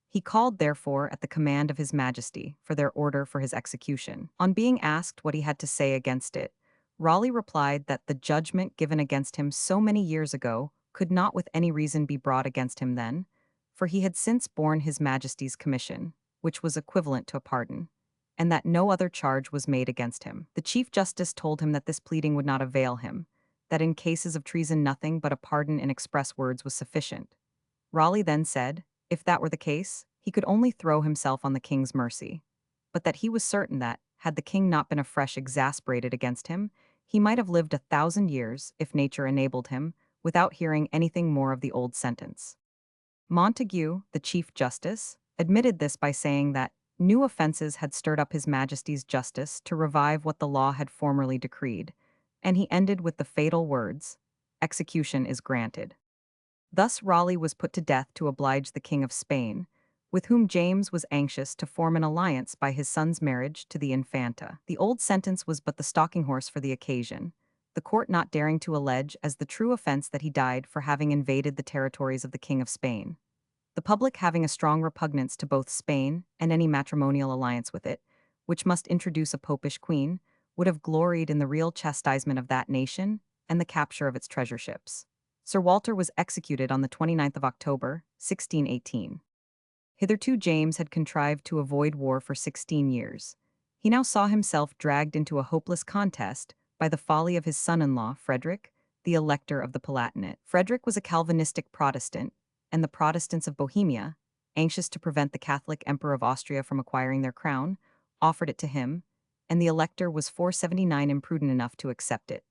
He called, therefore, at the command of his majesty, for their order for his execution. On being asked what he had to say against it, Raleigh replied that the judgment given against him so many years ago could not with any reason be brought against him then, for he had since borne his majesty's commission, which was equivalent to a pardon, and that no other charge was made against him. The Chief Justice told him that this pleading would not avail him, that in cases of treason nothing but a pardon in express words was sufficient. Raleigh then said, if that were the case, he could only throw himself on the king's mercy, but that he was certain that, had the king not been afresh exasperated against him, he might have lived 1,000 years, if nature enabled him, without hearing anything more of the old sentence. Montague, the Chief Justice, admitted this by saying that new offences had stirred up his Majesty's justice to revive what the law had formerly decreed, and he ended with the fatal words, execution is granted. Thus Raleigh was put to death to oblige the King of Spain, with whom James was anxious to form an alliance by his son's marriage to the Infanta. The old sentence was but the stalking horse for the occasion, the court not daring to allege as the true offense that he died for having invaded the territories of the King of Spain. The public having a strong repugnance to both Spain and any matrimonial alliance with it, which must introduce a popish queen, would have gloried in the real chastisement of that nation and the capture of its treasure ships. Sir Walter was executed on the 29th of October, 1618. Hitherto James had contrived to avoid war for 16 years. He now saw himself dragged into a hopeless contest by the folly of his son-in-law, Frederick, the Elector of the Palatinate. Frederick was a Calvinistic Protestant, and the Protestants of Bohemia, anxious to prevent the Catholic Emperor of Austria from acquiring their crown, offered it to him, and the Elector was 479 imprudent enough to accept it.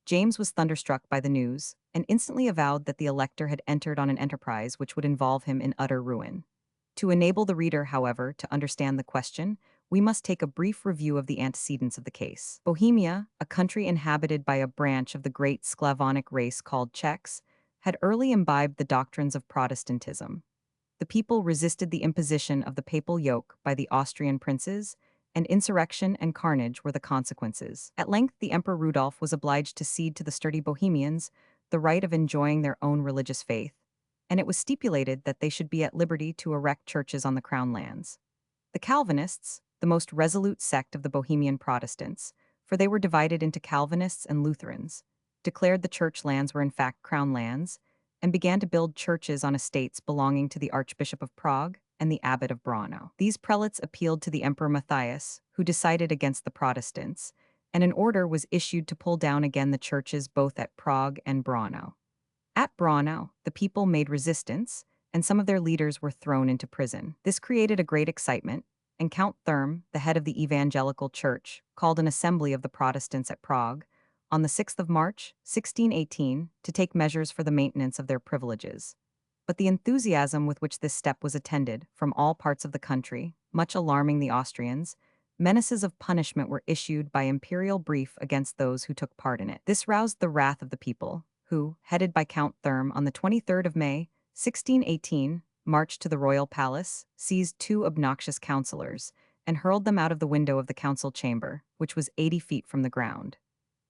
James was thunderstruck by the news, and instantly avowed that the Elector had entered on an enterprise which would involve him in utter ruin. To enable the reader, however, to understand the question, we must take a brief review of the antecedents of the case. Bohemia, a country inhabited by a branch of the great Slavonic race called Czechs, had early imbibed the doctrines of Protestantism. The people resisted the imposition of the papal yoke by the Austrian princes, and insurrection and carnage were the consequences. At length, the Emperor Rudolph was obliged to cede to the sturdy Bohemians the right of enjoying their own religious faith, and it was stipulated that they should be at liberty to erect churches on the crown lands. The Calvinists, the most resolute sect of the Bohemian Protestants, for they were divided into Calvinists and Lutherans, declared the church lands were in fact crown lands, and began to build churches on estates belonging to the Archbishop of Prague and the Abbot of Braunau. These prelates appealed to the Emperor Matthias, who decided against the Protestants, and an order was issued to pull down again the churches both at Prague and Braunau. At Braunau, the people made resistance, and some of their leaders were thrown into prison. This created a great excitement, and Count Thurm, the head of the Evangelical Church, called an assembly of the Protestants at Prague on the 6th of March, 1618, to take measures for the maintenance of their privileges. But the enthusiasm with which this step was attended from all parts of the country, much alarming the Austrians, menaces of punishment were issued by imperial brief against those who took part in it. This roused the wrath of the people, who, headed by Count Thurm on the 23rd of May, 1618, marched to the royal palace, seized two obnoxious councillors, and hurled them out of the window of the council chamber, which was 80 feet from the ground.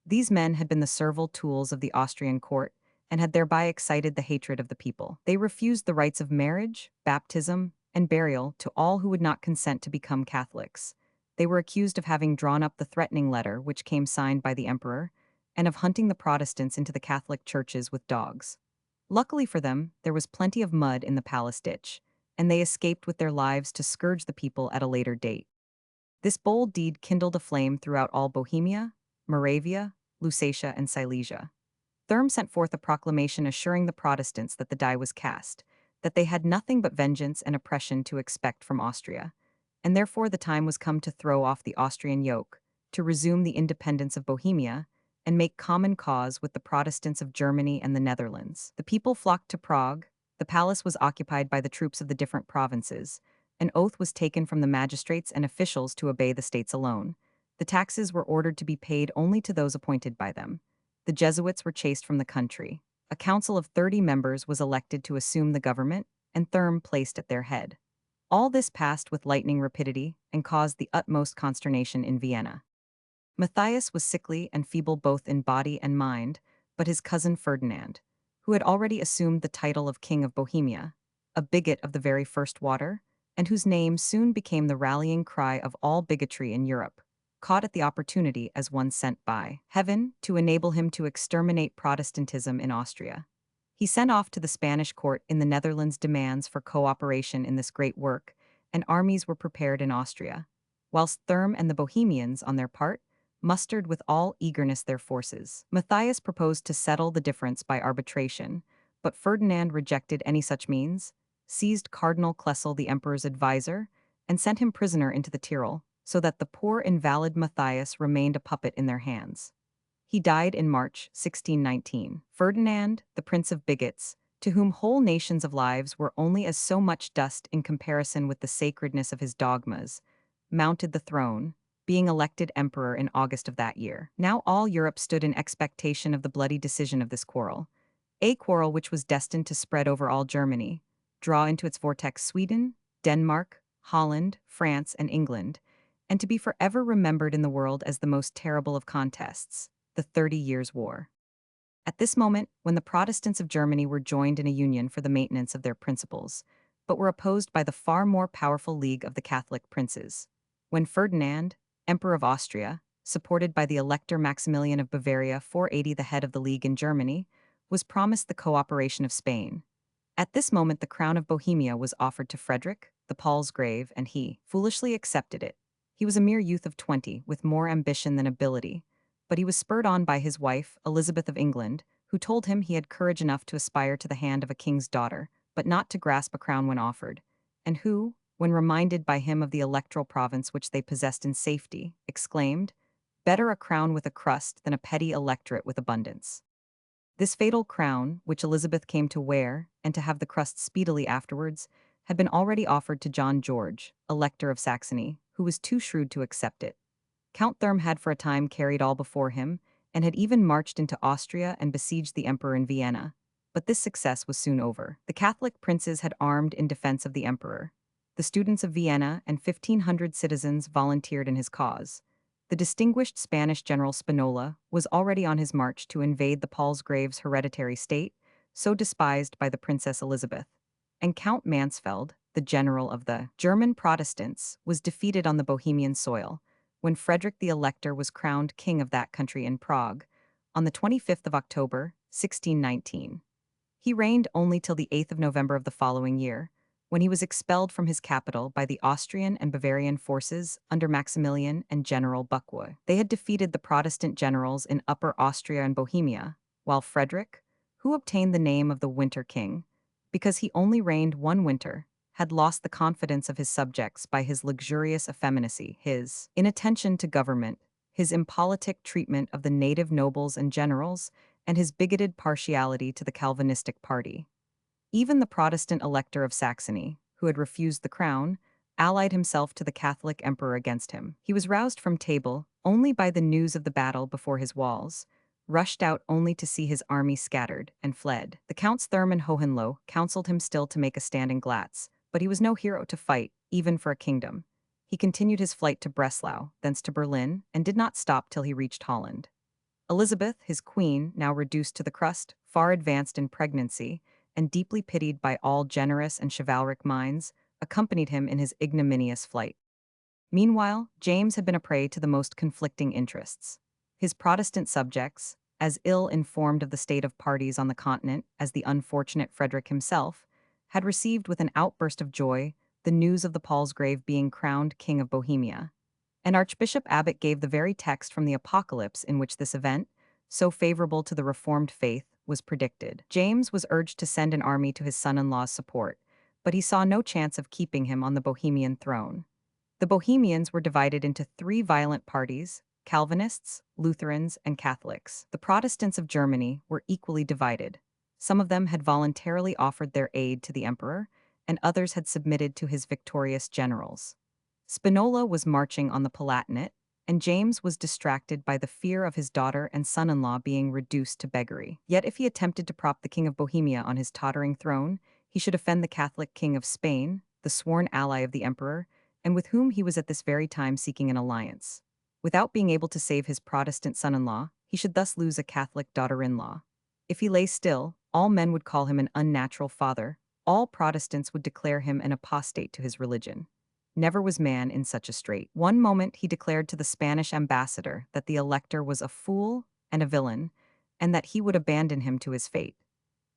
These men had been the servile tools of the Austrian court, and had thereby excited the hatred of the people. They refused the rites of marriage, baptism, and burial to all who would not consent to become Catholics. They were accused of having drawn up the threatening letter which came signed by the emperor, and of hunting the Protestants into the Catholic churches with dogs. Luckily for them, there was plenty of mud in the palace ditch, and they escaped with their lives to scourge the people at a later date. This bold deed kindled a flame throughout all Bohemia, Moravia, Lusatia, and Silesia. Thurm sent forth a proclamation assuring the Protestants that the die was cast, that they had nothing but vengeance and oppression to expect from Austria, and therefore the time was come to throw off the Austrian yoke, to resume the independence of Bohemia, and make common cause with the Protestants of Germany and the Netherlands. The people flocked to Prague, the palace was occupied by the troops of the different provinces, an oath was taken from the magistrates and officials to obey the states alone. The taxes were ordered to be paid only to those appointed by them, the Jesuits were chased from the country. A council of 30 members was elected to assume the government, and Thurm placed at their head. All this passed with lightning rapidity and caused the utmost consternation in Vienna. Matthias was sickly and feeble both in body and mind, but his cousin Ferdinand, who had already assumed the title of King of Bohemia, a bigot of the very first water, and whose name soon became the rallying cry of all bigotry in Europe, caught at the opportunity as one sent by heaven to enable him to exterminate Protestantism in Austria. He sent off to the Spanish court in the Netherlands demands for cooperation in this great work, and armies were prepared in Austria, whilst Thurm and the Bohemians, on their part, mustered with all eagerness their forces. Matthias proposed to settle the difference by arbitration, but Ferdinand rejected any such means, seized Cardinal Cassell, the emperor's advisor, and sent him prisoner into the Tyrol, so that the poor invalid Matthias remained a puppet in their hands. He died in March 1619. Ferdinand, the prince of bigots, to whom whole nations of lives were only as so much dust in comparison with the sacredness of his dogmas, mounted the throne, being elected emperor in August of that year. Now all Europe stood in expectation of the bloody decision of this quarrel, a quarrel which was destined to spread over all Germany, draw into its vortex Sweden, Denmark, Holland, France, and England, and to be forever remembered in the world as the most terrible of contests, the 30 Years' War. At this moment, when the Protestants of Germany were joined in a union for the maintenance of their principles, but were opposed by the far more powerful League of the Catholic Princes, when Ferdinand, Emperor of Austria, supported by the Elector Maximilian of Bavaria 480, the head of the League in Germany, was promised the cooperation of Spain. At this moment the crown of Bohemia was offered to Frederick, the Palsgrave, and he foolishly accepted it. He was a mere youth of 20, with more ambition than ability, but he was spurred on by his wife, Elizabeth of England, who told him he had courage enough to aspire to the hand of a king's daughter, but not to grasp a crown when offered, and who, when reminded by him of the electoral province which they possessed in safety, exclaimed, "Better a crown with a crust than a petty electorate with abundance." This fatal crown, which Elizabeth came to wear, and to have the crust speedily afterwards, had been already offered to John George, Elector of Saxony, who was too shrewd to accept it. Count Thurm had for a time carried all before him, and had even marched into Austria and besieged the emperor in Vienna. But this success was soon over. The Catholic princes had armed in defense of the emperor. The students of Vienna and 1,500 citizens volunteered in his cause. The distinguished Spanish general Spinola was already on his march to invade the Palsgrave's hereditary state, so despised by the Princess Elizabeth. And Count Mansfeld, the general of the German Protestants, was defeated on the Bohemian soil, when Frederick the Elector was crowned king of that country in Prague, on the 25th of October, 1619. He reigned only till the 8th of November of the following year, when he was expelled from his capital by the Austrian and Bavarian forces under Maximilian and General Buckwoy. They had defeated the Protestant generals in Upper Austria and Bohemia, while Frederick, who obtained the name of the Winter King, because he only reigned one winter, had lost the confidence of his subjects by his luxurious effeminacy, his inattention to government, his impolitic treatment of the native nobles and generals, and his bigoted partiality to the Calvinistic party. Even the Protestant Elector of Saxony, who had refused the crown, allied himself to the Catholic emperor against him. He was roused from table only by the news of the battle before his walls, rushed out only to see his army scattered, and fled. The Counts Thurm and Hohenlohe counseled him still to make a stand in Glatz, but he was no hero to fight, even for a kingdom. He continued his flight to Breslau, thence to Berlin, and did not stop till he reached Holland. Elizabeth, his queen, now reduced to the crust, far advanced in pregnancy, and deeply pitied by all generous and chivalric minds, accompanied him in his ignominious flight. Meanwhile, James had been a prey to the most conflicting interests. His Protestant subjects, as ill informed of the state of parties on the continent as the unfortunate Frederick himself, had received with an outburst of joy the news of the Palsgrave being crowned King of Bohemia. And Archbishop Abbot gave the very text from the Apocalypse in which this event, so favorable to the Reformed faith, was predicted. James was urged to send an army to his son-in-law's support, but he saw no chance of keeping him on the Bohemian throne. The Bohemians were divided into three violent parties: Calvinists, Lutherans, and Catholics. The Protestants of Germany were equally divided. Some of them had voluntarily offered their aid to the emperor, and others had submitted to his victorious generals. Spinola was marching on the Palatinate, and James was distracted by the fear of his daughter and son-in-law being reduced to beggary. Yet if he attempted to prop the King of Bohemia on his tottering throne, he should offend the Catholic King of Spain, the sworn ally of the emperor, and with whom he was at this very time seeking an alliance. Without being able to save his Protestant son-in-law, he should thus lose a Catholic daughter-in-law. If he lay still, all men would call him an unnatural father, all Protestants would declare him an apostate to his religion. Never was man in such a strait. One moment he declared to the Spanish ambassador that the elector was a fool and a villain, and that he would abandon him to his fate.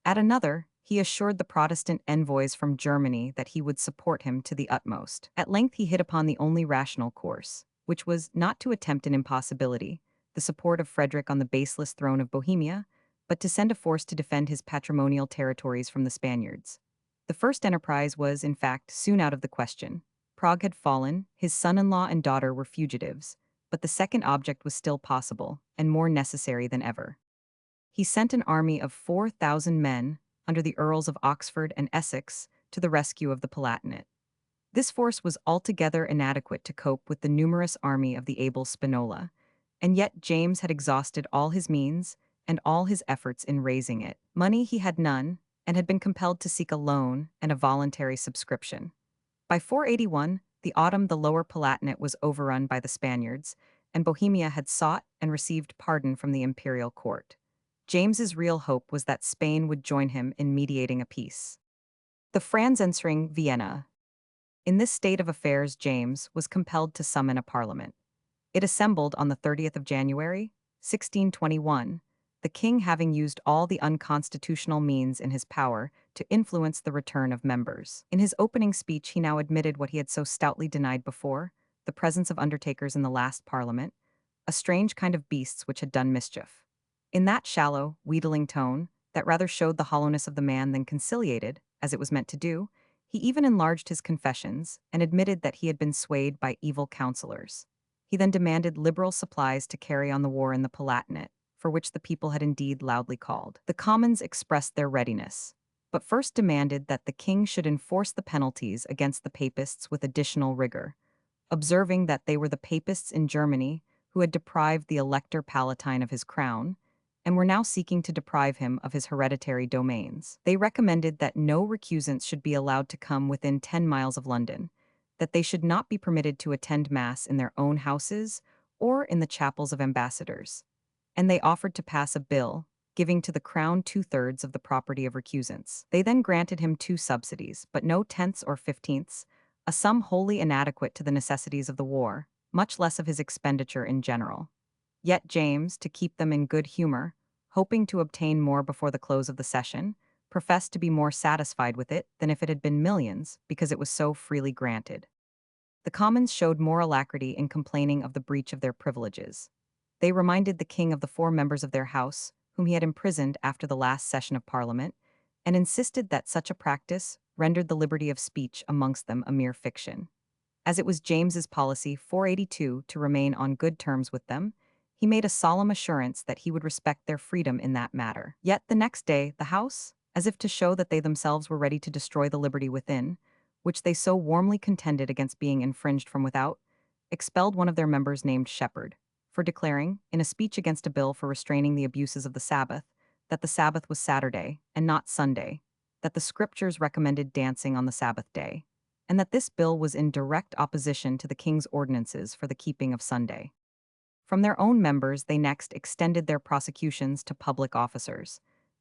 At another, he assured the Protestant envoys from Germany that he would support him to the utmost. At length he hit upon the only rational course, which was not to attempt an impossibility, the support of Frederick on the baseless throne of Bohemia, but to send a force to defend his patrimonial territories from the Spaniards. The first enterprise was, in fact, soon out of the question. Prague had fallen, his son-in-law and daughter were fugitives, but the second object was still possible, and more necessary than ever. He sent an army of 4,000 men, under the Earls of Oxford and Essex, to the rescue of the Palatinate. This force was altogether inadequate to cope with the numerous army of the able Spinola, and yet James had exhausted all his means and all his efforts in raising it. Money he had none, and had been compelled to seek a loan and a voluntary subscription. By 481, the autumn the Lower Palatinate was overrun by the Spaniards, and Bohemia had sought and received pardon from the imperial court. James's real hope was that Spain would join him in mediating a peace. The Franz entering Vienna. In this state of affairs, James was compelled to summon a parliament. It assembled on the 30th of January, 1621, the king having used all the unconstitutional means in his power to influence the return of members. In his opening speech, he now admitted what he had so stoutly denied before, the presence of undertakers in the last parliament, a strange kind of beasts which had done mischief. In that shallow, wheedling tone, that rather showed the hollowness of the man than conciliated, as it was meant to do, he even enlarged his confessions and admitted that he had been swayed by evil counselors. He then demanded liberal supplies to carry on the war in the Palatinate, for which the people had indeed loudly called. The Commons expressed their readiness, but first demanded that the king should enforce the penalties against the papists with additional rigor, observing that they were the papists in Germany who had deprived the Elector Palatine of his crown, and were now seeking to deprive him of his hereditary domains. They recommended that no recusants should be allowed to come within 10 miles of London, that they should not be permitted to attend Mass in their own houses or in the chapels of ambassadors, and they offered to pass a bill giving to the crown 2/3 of the property of recusants. They then granted him 2 subsidies, but no tenths or 15ths, a sum wholly inadequate to the necessities of the war, much less of his expenditure in general. Yet James, to keep them in good humor, hoping to obtain more before the close of the session, professed to be more satisfied with it than if it had been millions, because it was so freely granted. The Commons showed more alacrity in complaining of the breach of their privileges. They reminded the king of the 4 members of their house, whom he had imprisoned after the last session of Parliament, and insisted that such a practice rendered the liberty of speech amongst them a mere fiction. As it was James's policy 482 to remain on good terms with them, he made a solemn assurance that he would respect their freedom in that matter. Yet the next day, the House, as if to show that they themselves were ready to destroy the liberty within, which they so warmly contended against being infringed from without, expelled one of their members named Shepherd, for declaring, in a speech against a bill for restraining the abuses of the Sabbath, that the Sabbath was Saturday, and not Sunday, that the Scriptures recommended dancing on the Sabbath day, and that this bill was in direct opposition to the king's ordinances for the keeping of Sunday. From their own members, they next extended their prosecutions to public officers.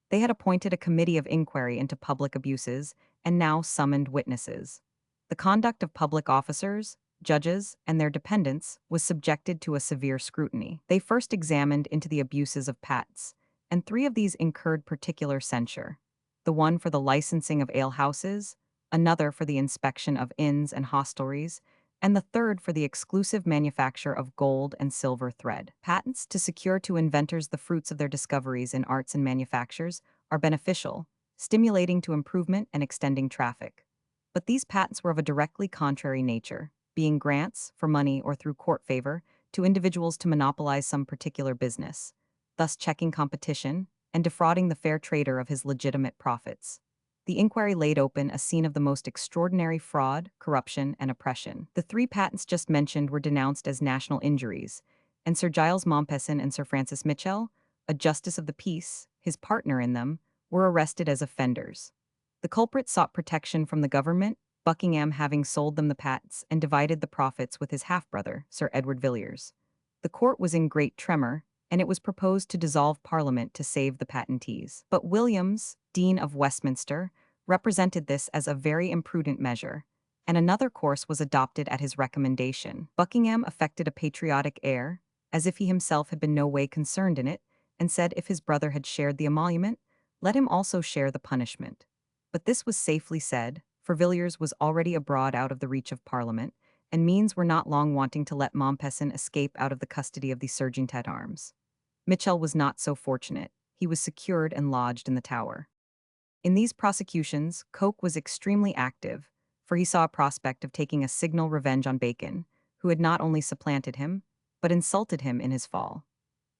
They had appointed a committee of inquiry into public abuses and now summoned witnesses. The conduct of public officers, judges, and their dependents was subjected to a severe scrutiny. They first examined into the abuses of pats, and 3 of these incurred particular censure. The one for the licensing of alehouses, another for the inspection of inns and hostelries, and the third for the exclusive manufacture of gold and silver thread. Patents to secure to inventors the fruits of their discoveries in arts and manufactures are beneficial, stimulating to improvement and extending traffic. But these patents were of a directly contrary nature, being grants, for money or through court favor, to individuals to monopolize some particular business, thus checking competition and defrauding the fair trader of his legitimate profits. The inquiry laid open a scene of the most extraordinary fraud, corruption, and oppression. The three patents just mentioned were denounced as national injuries, and Sir Giles Mompesson and Sir Francis Mitchell, a justice of the peace, his partner in them, were arrested as offenders. The culprits sought protection from the government, Buckingham having sold them the patents and divided the profits with his half-brother, Sir Edward Villiers. The court was in great tremor, and it was proposed to dissolve Parliament to save the patentees. But Williams, Dean of Westminster, represented this as a very imprudent measure, and another course was adopted at his recommendation. Buckingham affected a patriotic air, as if he himself had been no way concerned in it, and said if his brother had shared the emolument, let him also share the punishment. But this was safely said, for Villiers was already abroad out of the reach of Parliament, and means were not long wanting to let Mompesson escape out of the custody of the Serjeant-at-Arms. Mitchell was not so fortunate. He was secured and lodged in the Tower. In these prosecutions, Coke was extremely active, for he saw a prospect of taking a signal revenge on Bacon, who had not only supplanted him, but insulted him in his fall.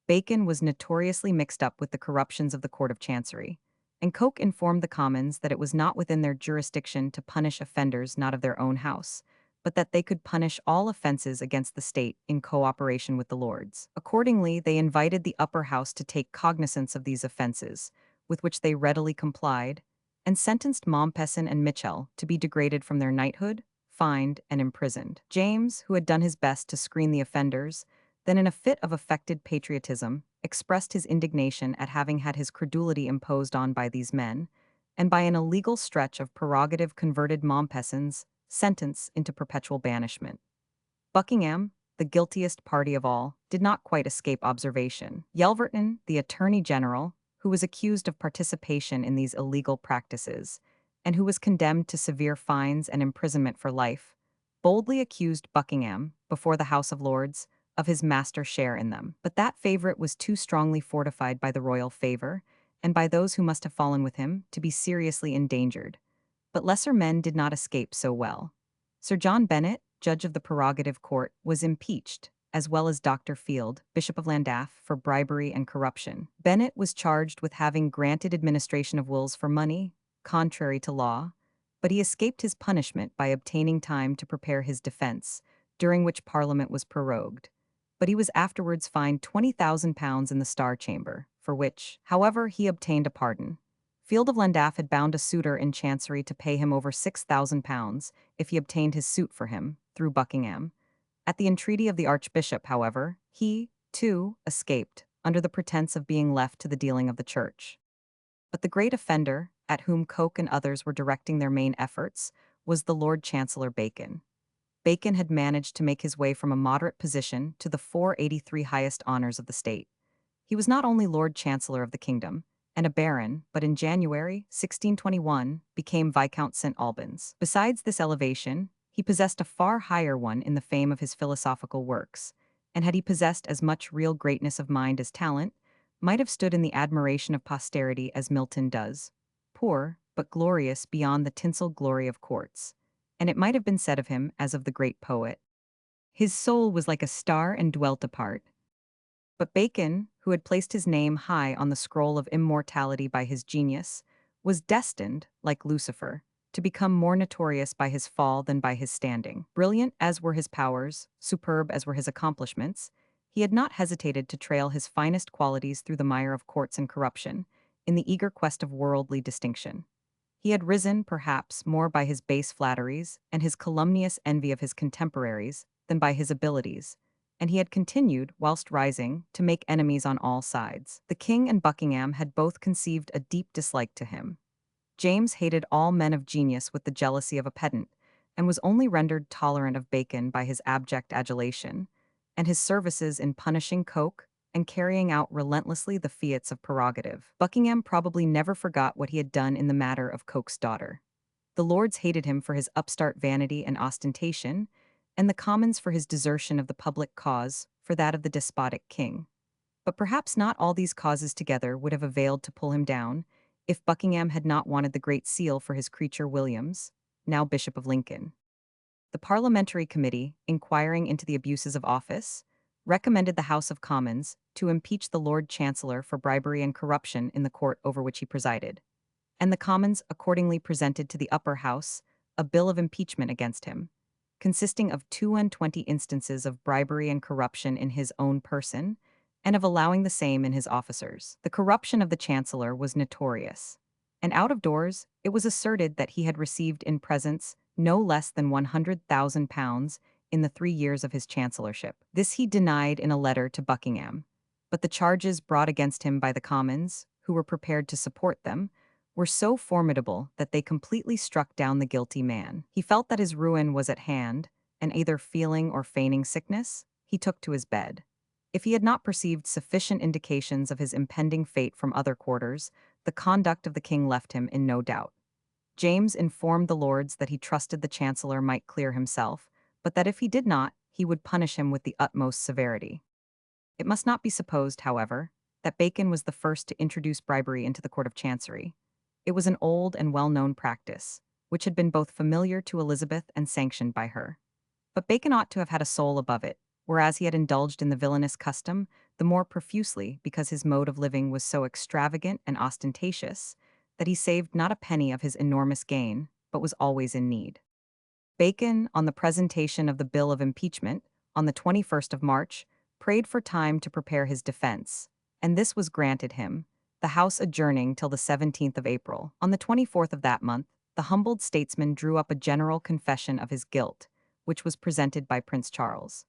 Bacon was notoriously mixed up with the corruptions of the Court of Chancery, and Coke informed the Commons that it was not within their jurisdiction to punish offenders not of their own house, but that they could punish all offences against the state in cooperation with the Lords. Accordingly, they invited the upper house to take cognizance of these offences, with which they readily complied, and sentenced Mompesson and Mitchell to be degraded from their knighthood, fined, and imprisoned. James, who had done his best to screen the offenders, then in a fit of affected patriotism, expressed his indignation at having had his credulity imposed on by these men, and by an illegal stretch of prerogative converted Mompesson's sentence into perpetual banishment. Buckingham, the guiltiest party of all, did not quite escape observation. Yelverton, the Attorney General, who was accused of participation in these illegal practices, and who was condemned to severe fines and imprisonment for life, boldly accused Buckingham, before the House of Lords, of his master's share in them. But that favourite was too strongly fortified by the royal favour, and by those who must have fallen with him, to be seriously endangered. But lesser men did not escape so well. Sir John Bennet, judge of the prerogative court, was impeached, as well as Dr. Field, Bishop of Llandaff, for bribery and corruption. Bennet was charged with having granted administration of wills for money, contrary to law, but he escaped his punishment by obtaining time to prepare his defence, during which Parliament was prorogued. But he was afterwards fined £20,000 in the Star Chamber, for which, however, he obtained a pardon. Field of Llandaff had bound a suitor in Chancery to pay him over £6,000 if he obtained his suit for him, through Buckingham. At the entreaty of the Archbishop, however, he, too, escaped, under the pretence of being left to the dealing of the Church. But the great offender, at whom Coke and others were directing their main efforts, was the Lord Chancellor Bacon. Bacon had managed to make his way from a moderate position to the 483 highest honours of the state. He was not only Lord Chancellor of the kingdom, and a baron, but in January 1621 became Viscount St. Albans. Besides this elevation, he possessed a far higher one in the fame of his philosophical works, and had he possessed as much real greatness of mind as talent, might have stood in the admiration of posterity as Milton does, poor, but glorious beyond the tinsel glory of courts. And it might have been said of him, as of the great poet, his soul was like a star and dwelt apart. But Bacon, who had placed his name high on the scroll of immortality by his genius, was destined, like Lucifer, to become more notorious by his fall than by his standing. Brilliant as were his powers, superb as were his accomplishments, he had not hesitated to trail his finest qualities through the mire of courts and corruption, in the eager quest of worldly distinction. He had risen, perhaps, more by his base flatteries and his calumnious envy of his contemporaries than by his abilities, and he had continued, whilst rising, to make enemies on all sides. The king and Buckingham had both conceived a deep dislike to him. James hated all men of genius with the jealousy of a pedant, and was only rendered tolerant of Bacon by his abject adulation, and his services in punishing Coke and carrying out relentlessly the fiats of prerogative. Buckingham probably never forgot what he had done in the matter of Coke's daughter. The Lords hated him for his upstart vanity and ostentation, and the Commons for his desertion of the public cause for that of the despotic king. But perhaps not all these causes together would have availed to pull him down, if Buckingham had not wanted the Great Seal for his creature Williams, now Bishop of Lincoln. The Parliamentary Committee, inquiring into the abuses of office, recommended the House of Commons to impeach the Lord Chancellor for bribery and corruption in the court over which he presided. and the Commons accordingly presented to the upper house a bill of impeachment against him, consisting of 22 instances of bribery and corruption in his own person, and of allowing the same in his officers. The corruption of the chancellor was notorious, and out of doors it was asserted that he had received in presents no less than £100,000 in the 3 years of his chancellorship. This he denied in a letter to Buckingham, but the charges brought against him by the Commons, who were prepared to support them, were so formidable that they completely struck down the guilty man. He felt that his ruin was at hand, and either feeling or feigning sickness, he took to his bed. If he had not perceived sufficient indications of his impending fate from other quarters, the conduct of the king left him in no doubt. James informed the lords that he trusted the chancellor might clear himself, but that if he did not, he would punish him with the utmost severity. It must not be supposed, however, that Bacon was the first to introduce bribery into the Court of Chancery. It was an old and well-known practice, which had been both familiar to Elizabeth and sanctioned by her. But Bacon ought to have had a soul above it, whereas he had indulged in the villainous custom the more profusely because his mode of living was so extravagant and ostentatious that he saved not a penny of his enormous gain, but was always in need. Bacon, on the presentation of the bill of impeachment, on the 21st of March, prayed for time to prepare his defense, and this was granted him, the House adjourning till the 17th of April. On the 24th of that month, the humbled statesman drew up a general confession of his guilt, which was presented by Prince Charles.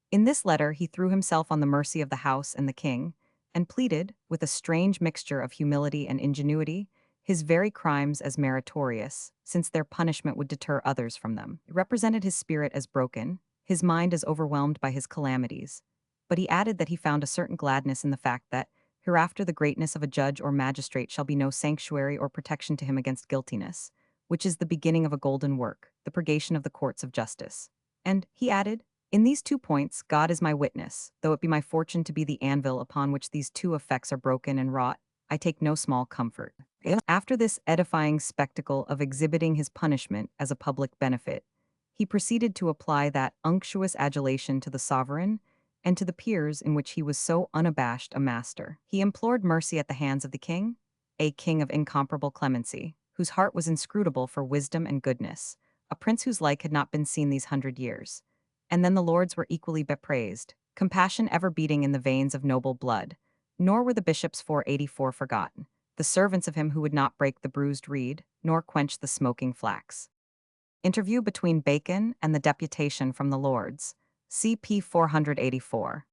In this letter he threw himself on the mercy of the House and the King, and pleaded, with a strange mixture of humility and ingenuity, his very crimes as meritorious, since their punishment would deter others from them. It represented his spirit as broken, his mind as overwhelmed by his calamities, but he added that he found a certain gladness in the fact that, hereafter the greatness of a judge or magistrate shall be no sanctuary or protection to him against guiltiness, which is the beginning of a golden work, the purgation of the courts of justice. And, he added, in these 2 points God is my witness, though it be my fortune to be the anvil upon which these 2 effects are broken and wrought, I take no small comfort. After this edifying spectacle of exhibiting his punishment as a public benefit, he proceeded to apply that unctuous adulation to the sovereign and to the peers in which he was so unabashed a master. He implored mercy at the hands of the king, a king of incomparable clemency, whose heart was inscrutable for wisdom and goodness, a prince whose like had not been seen these 100 years. And then the lords were equally bepraised, compassion ever beating in the veins of noble blood, nor were the bishops 484 forgotten, the servants of him who would not break the bruised reed, nor quench the smoking flax. Interview between Bacon and the deputation from the lords, CP 484.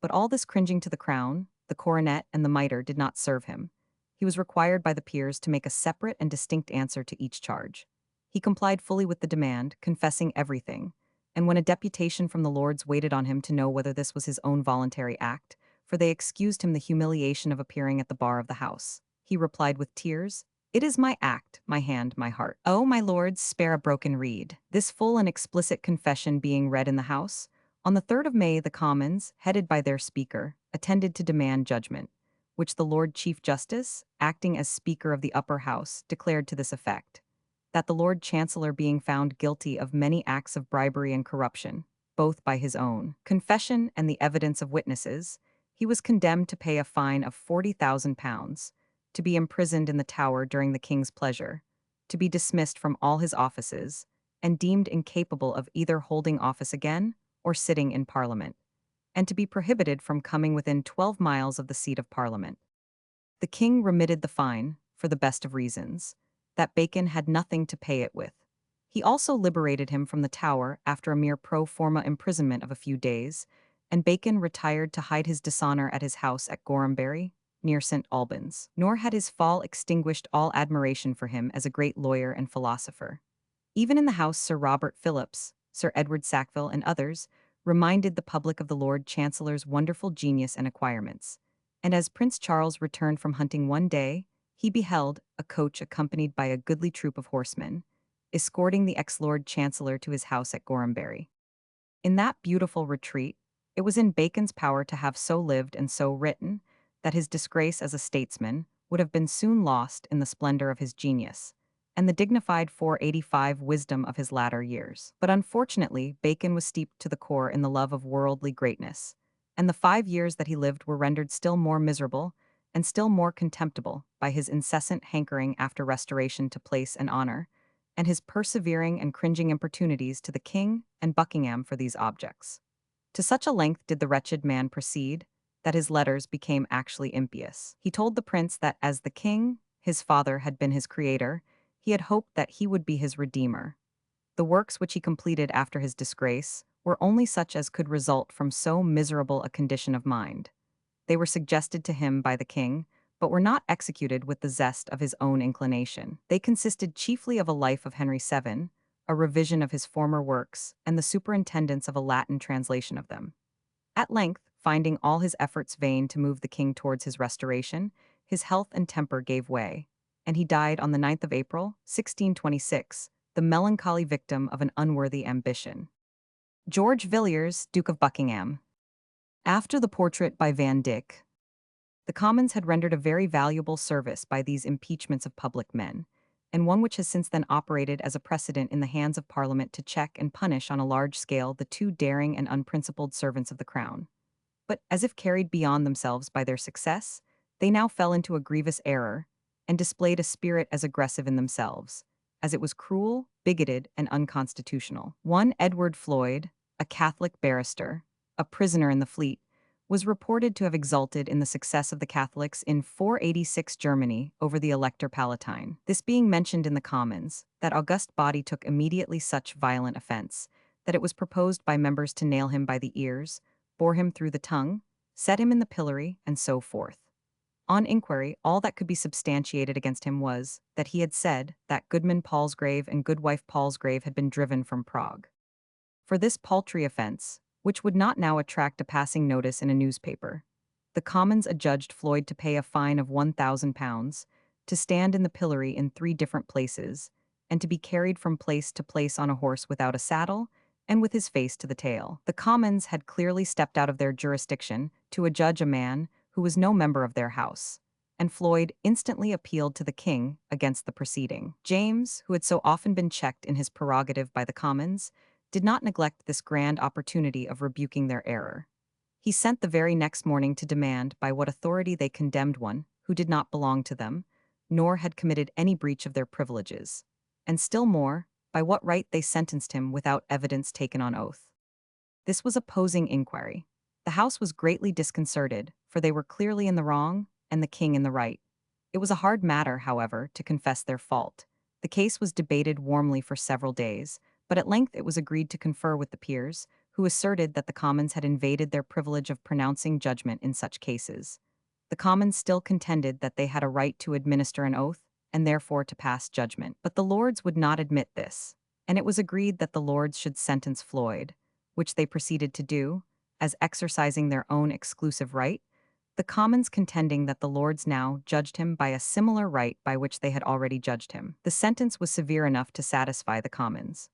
But all this cringing to the crown, the coronet, and the mitre did not serve him. He was required by the peers to make a separate and distinct answer to each charge. He complied fully with the demand, confessing everything, and when a deputation from the lords waited on him to know whether this was his own voluntary act, for they excused him the humiliation of appearing at the bar of the house, he replied with tears, "It is my act, my hand, my heart. Oh, my lords, spare a broken reed." This full and explicit confession being read in the House, on the 3rd of May the Commons, headed by their Speaker, attended to demand judgment, which the Lord Chief Justice, acting as Speaker of the Upper House, declared to this effect, that the Lord Chancellor being found guilty of many acts of bribery and corruption, both by his own confession and the evidence of witnesses, he was condemned to pay a fine of £40,000, to be imprisoned in the Tower during the King's pleasure, to be dismissed from all his offices, and deemed incapable of either holding office again or sitting in Parliament, and to be prohibited from coming within 12 miles of the seat of Parliament. The King remitted the fine, for the best of reasons, that Bacon had nothing to pay it with. He also liberated him from the Tower after a mere pro forma imprisonment of a few days, and Bacon retired to hide his dishonor at his house at Gorhambury, near St. Albans. Nor had his fall extinguished all admiration for him as a great lawyer and philosopher. Even in the House Sir Robert Phillips, Sir Edward Sackville, and others reminded the public of the Lord Chancellor's wonderful genius and acquirements, and as Prince Charles returned from hunting one day, he beheld a coach accompanied by a goodly troop of horsemen, escorting the ex-Lord Chancellor to his house at Gorhambury. In that beautiful retreat, it was in Bacon's power to have so lived and so written that his disgrace as a statesman would have been soon lost in the splendor of his genius, and the dignified 485 wisdom of his latter years. But unfortunately, Bacon was steeped to the core in the love of worldly greatness, and the 5 years that he lived were rendered still more miserable and still more contemptible by his incessant hankering after restoration to place and honor, and his persevering and cringing importunities to the king and Buckingham for these objects. To such a length did the wretched man proceed, that his letters became actually impious. He told the prince that as the king, his father, had been his creator, he had hoped that he would be his redeemer. The works which he completed after his disgrace were only such as could result from so miserable a condition of mind. They were suggested to him by the king, but were not executed with the zest of his own inclination. They consisted chiefly of a life of Henry VII, a revision of his former works, and the superintendence of a Latin translation of them. At length, finding all his efforts vain to move the king towards his restoration, his health and temper gave way, and he died on the 9th of April, 1626, the melancholy victim of an unworthy ambition. George Villiers, Duke of Buckingham. After the portrait by Van Dyck, the Commons had rendered a very valuable service by these impeachments of public men, and one which has since then operated as a precedent in the hands of Parliament to check and punish on a large scale the too daring and unprincipled servants of the Crown. But, as if carried beyond themselves by their success, they now fell into a grievous error, and displayed a spirit as aggressive in themselves, as it was cruel, bigoted, and unconstitutional. One Edward Floyd, a Catholic barrister, a prisoner in the Fleet, was reported to have exulted in the success of the Catholics in 486 Germany over the Elector Palatine. This being mentioned in the Commons, that august body took immediately such violent offense, that it was proposed by members to nail him by the ears, bore him through the tongue, set him in the pillory, and so forth. On inquiry, all that could be substantiated against him was, that he had said that Goodman Palsgrave and Goodwife Palsgrave had been driven from Prague. For this paltry offense, which would not now attract a passing notice in a newspaper, the Commons adjudged Floyd to pay a fine of £1,000, to stand in the pillory in 3 different places, and to be carried from place to place on a horse without a saddle, and with his face to the tail. The Commons had clearly stepped out of their jurisdiction to adjudge a man who was no member of their house, and Floyd instantly appealed to the king against the proceeding. James, who had so often been checked in his prerogative by the Commons, did not neglect this grand opportunity of rebuking their error. He sent the very next morning to demand by what authority they condemned one who did not belong to them, nor had committed any breach of their privileges, and still more, by what right they sentenced him without evidence taken on oath. This was a posing inquiry. The House was greatly disconcerted, for they were clearly in the wrong, and the king in the right. It was a hard matter, however, to confess their fault. The case was debated warmly for several days, but at length it was agreed to confer with the peers, who asserted that the Commons had invaded their privilege of pronouncing judgment in such cases. The Commons still contended that they had a right to administer an oath, and therefore to pass judgment. But the Lords would not admit this, and it was agreed that the Lords should sentence Floyd, which they proceeded to do, as exercising their own exclusive right, the Commons contending that the Lords now judged him by a similar right by which they had already judged him. The sentence was severe enough to satisfy the Commons.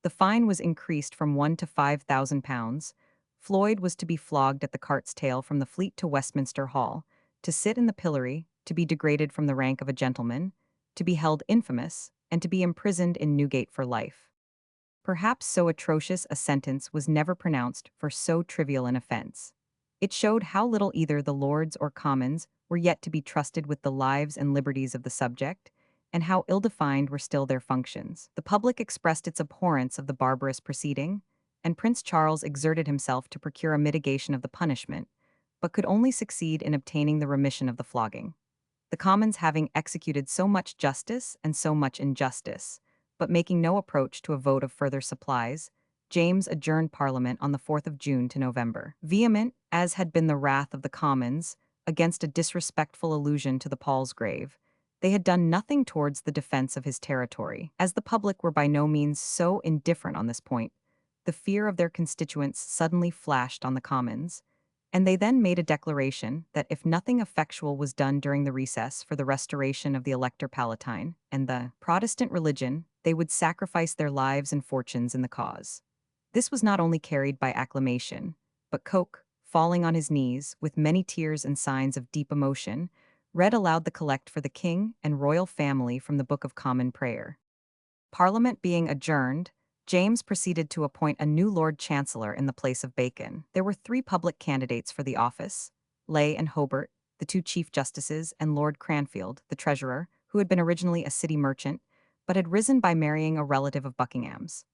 The fine was increased from £1,000 to £5,000. Floyd was to be flogged at the cart's tail from the Fleet to Westminster Hall, to sit in the pillory, to be degraded from the rank of a gentleman, to be held infamous, and to be imprisoned in Newgate for life. Perhaps so atrocious a sentence was never pronounced for so trivial an offense. It showed how little either the Lords or Commons were yet to be trusted with the lives and liberties of the subject, and how ill-defined were still their functions. The public expressed its abhorrence of the barbarous proceeding, and Prince Charles exerted himself to procure a mitigation of the punishment, but could only succeed in obtaining the remission of the flogging. The Commons having executed so much justice and so much injustice, but making no approach to a vote of further supplies, James adjourned Parliament on the 4th of June to November. Vehement as had been the wrath of the Commons against a disrespectful allusion to the Palsgrave, they had done nothing towards the defense of his territory. As the public were by no means so indifferent on this point, the fear of their constituents suddenly flashed on the Commons, and they then made a declaration that if nothing effectual was done during the recess for the restoration of the Elector Palatine and the Protestant religion, they would sacrifice their lives and fortunes in the cause. This was not only carried by acclamation, but Coke, falling on his knees, with many tears and signs of deep emotion, read aloud the collect for the king and royal family from the Book of Common Prayer. Parliament being adjourned, James proceeded to appoint a new Lord Chancellor in the place of Bacon. There were 3 public candidates for the office, Ley and Hobart, the two chief justices, and Lord Cranfield, the treasurer, who had been originally a city merchant, but had risen by marrying a relative of Buckingham's.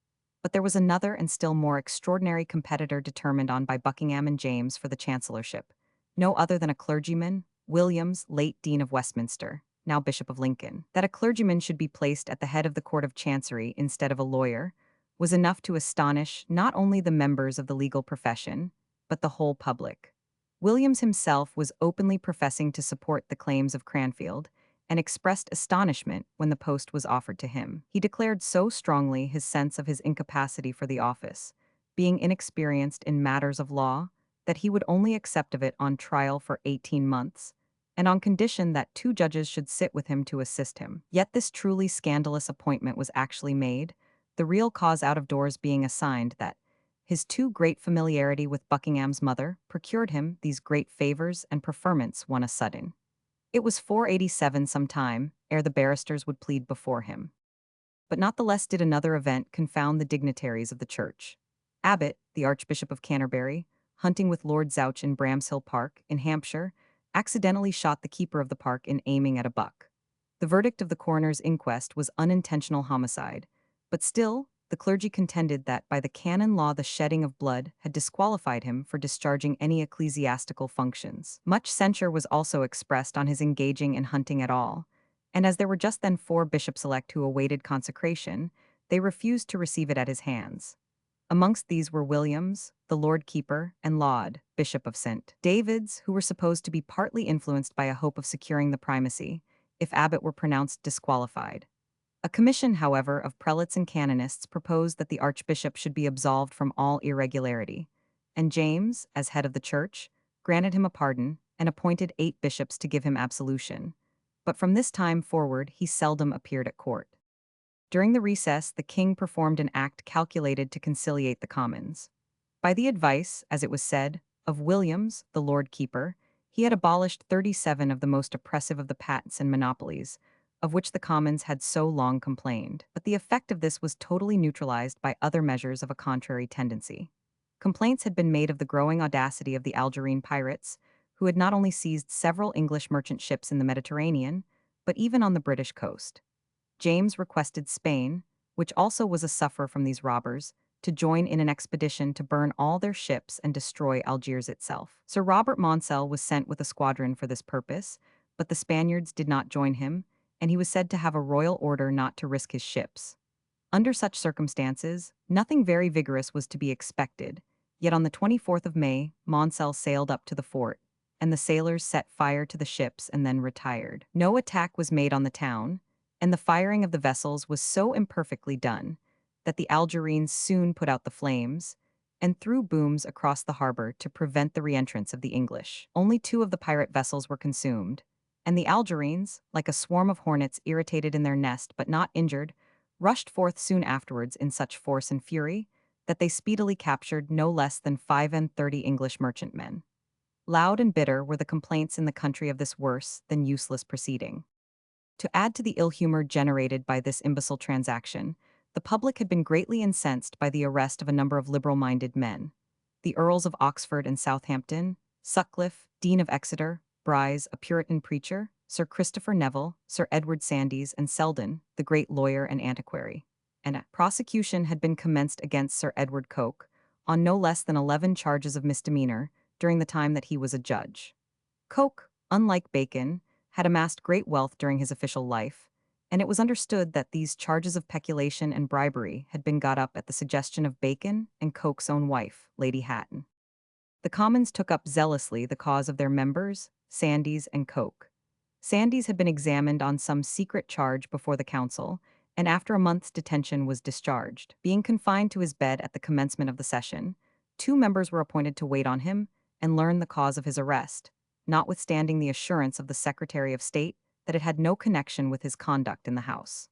But there was another and still more extraordinary competitor determined on by Buckingham and James for the chancellorship, no other than a clergyman, Williams, late Dean of Westminster, now Bishop of Lincoln. That a clergyman should be placed at the head of the Court of Chancery instead of a lawyer was enough to astonish not only the members of the legal profession, but the whole public. Williams himself was openly professing to support the claims of Cranfield, and expressed astonishment when the post was offered to him. He declared so strongly his sense of his incapacity for the office, being inexperienced in matters of law, that he would only accept of it on trial for 18 months, and on condition that 2 judges should sit with him to assist him. Yet this truly scandalous appointment was actually made, the real cause out of doors being assigned that his too great familiarity with Buckingham's mother procured him these great favors and preferments one a sudden. It was 487 some time ere the barristers would plead before him. But not the less did another event confound the dignitaries of the church. Abbott, the Archbishop of Canterbury, hunting with Lord Zouch in Bramshill Park, in Hampshire, accidentally shot the keeper of the park in aiming at a buck. The verdict of the coroner's inquest was unintentional homicide, but still, the clergy contended that by the canon law the shedding of blood had disqualified him for discharging any ecclesiastical functions. Much censure was also expressed on his engaging in hunting at all, and as there were just then 4 bishops-elect who awaited consecration, they refused to receive it at his hands. Amongst these were Williams, the Lord Keeper, and Laud, Bishop of St. David's, who were supposed to be partly influenced by a hope of securing the primacy, if Abbott were pronounced disqualified. A commission, however, of prelates and canonists proposed that the archbishop should be absolved from all irregularity, and James, as head of the church, granted him a pardon and appointed 8 bishops to give him absolution. But from this time forward he seldom appeared at court. During the recess, the king performed an act calculated to conciliate the commons. By the advice, as it was said, of Williams, the Lord Keeper, he had abolished 37 of the most oppressive of the patents and monopolies, of which the commons had so long complained. But the effect of this was totally neutralized by other measures of a contrary tendency. Complaints had been made of the growing audacity of the Algerine pirates, who had not only seized several English merchant ships in the Mediterranean, but even on the British coast. James requested Spain, which also was a sufferer from these robbers, to join in an expedition to burn all their ships and destroy Algiers itself. Sir Robert Maunsell was sent with a squadron for this purpose, but the Spaniards did not join him, and he was said to have a royal order not to risk his ships. Under such circumstances, nothing very vigorous was to be expected, yet on the 24th of May, Maunsell sailed up to the fort, and the sailors set fire to the ships and then retired. No attack was made on the town, and the firing of the vessels was so imperfectly done that the Algerines soon put out the flames and threw booms across the harbor to prevent the reentrance of the English. Only 2 of the pirate vessels were consumed, and the Algerines, like a swarm of hornets irritated in their nest but not injured, rushed forth soon afterwards in such force and fury that they speedily captured no less than 35 English merchantmen. Loud and bitter were the complaints in the country of this worse than useless proceeding. To add to the ill humor generated by this imbecile transaction, the public had been greatly incensed by the arrest of a number of liberal-minded men. The Earls of Oxford and Southampton, Sutcliffe, Dean of Exeter, Bryse, a Puritan preacher, Sir Christopher Neville, Sir Edward Sandys, and Selden, the great lawyer and antiquary. And a prosecution had been commenced against Sir Edward Coke, on no less than 11 charges of misdemeanor, during the time that he was a judge. Coke, unlike Bacon, had amassed great wealth during his official life, and it was understood that these charges of peculation and bribery had been got up at the suggestion of Bacon and Coke's own wife, Lady Hatton. The Commons took up zealously the cause of their members, Sandys and Coke. Sandys had been examined on some secret charge before the council, and after a month's detention was discharged. Being confined to his bed at the commencement of the session, 2 members were appointed to wait on him and learn the cause of his arrest, notwithstanding the assurance of the Secretary of State that it had no connection with his conduct in the House.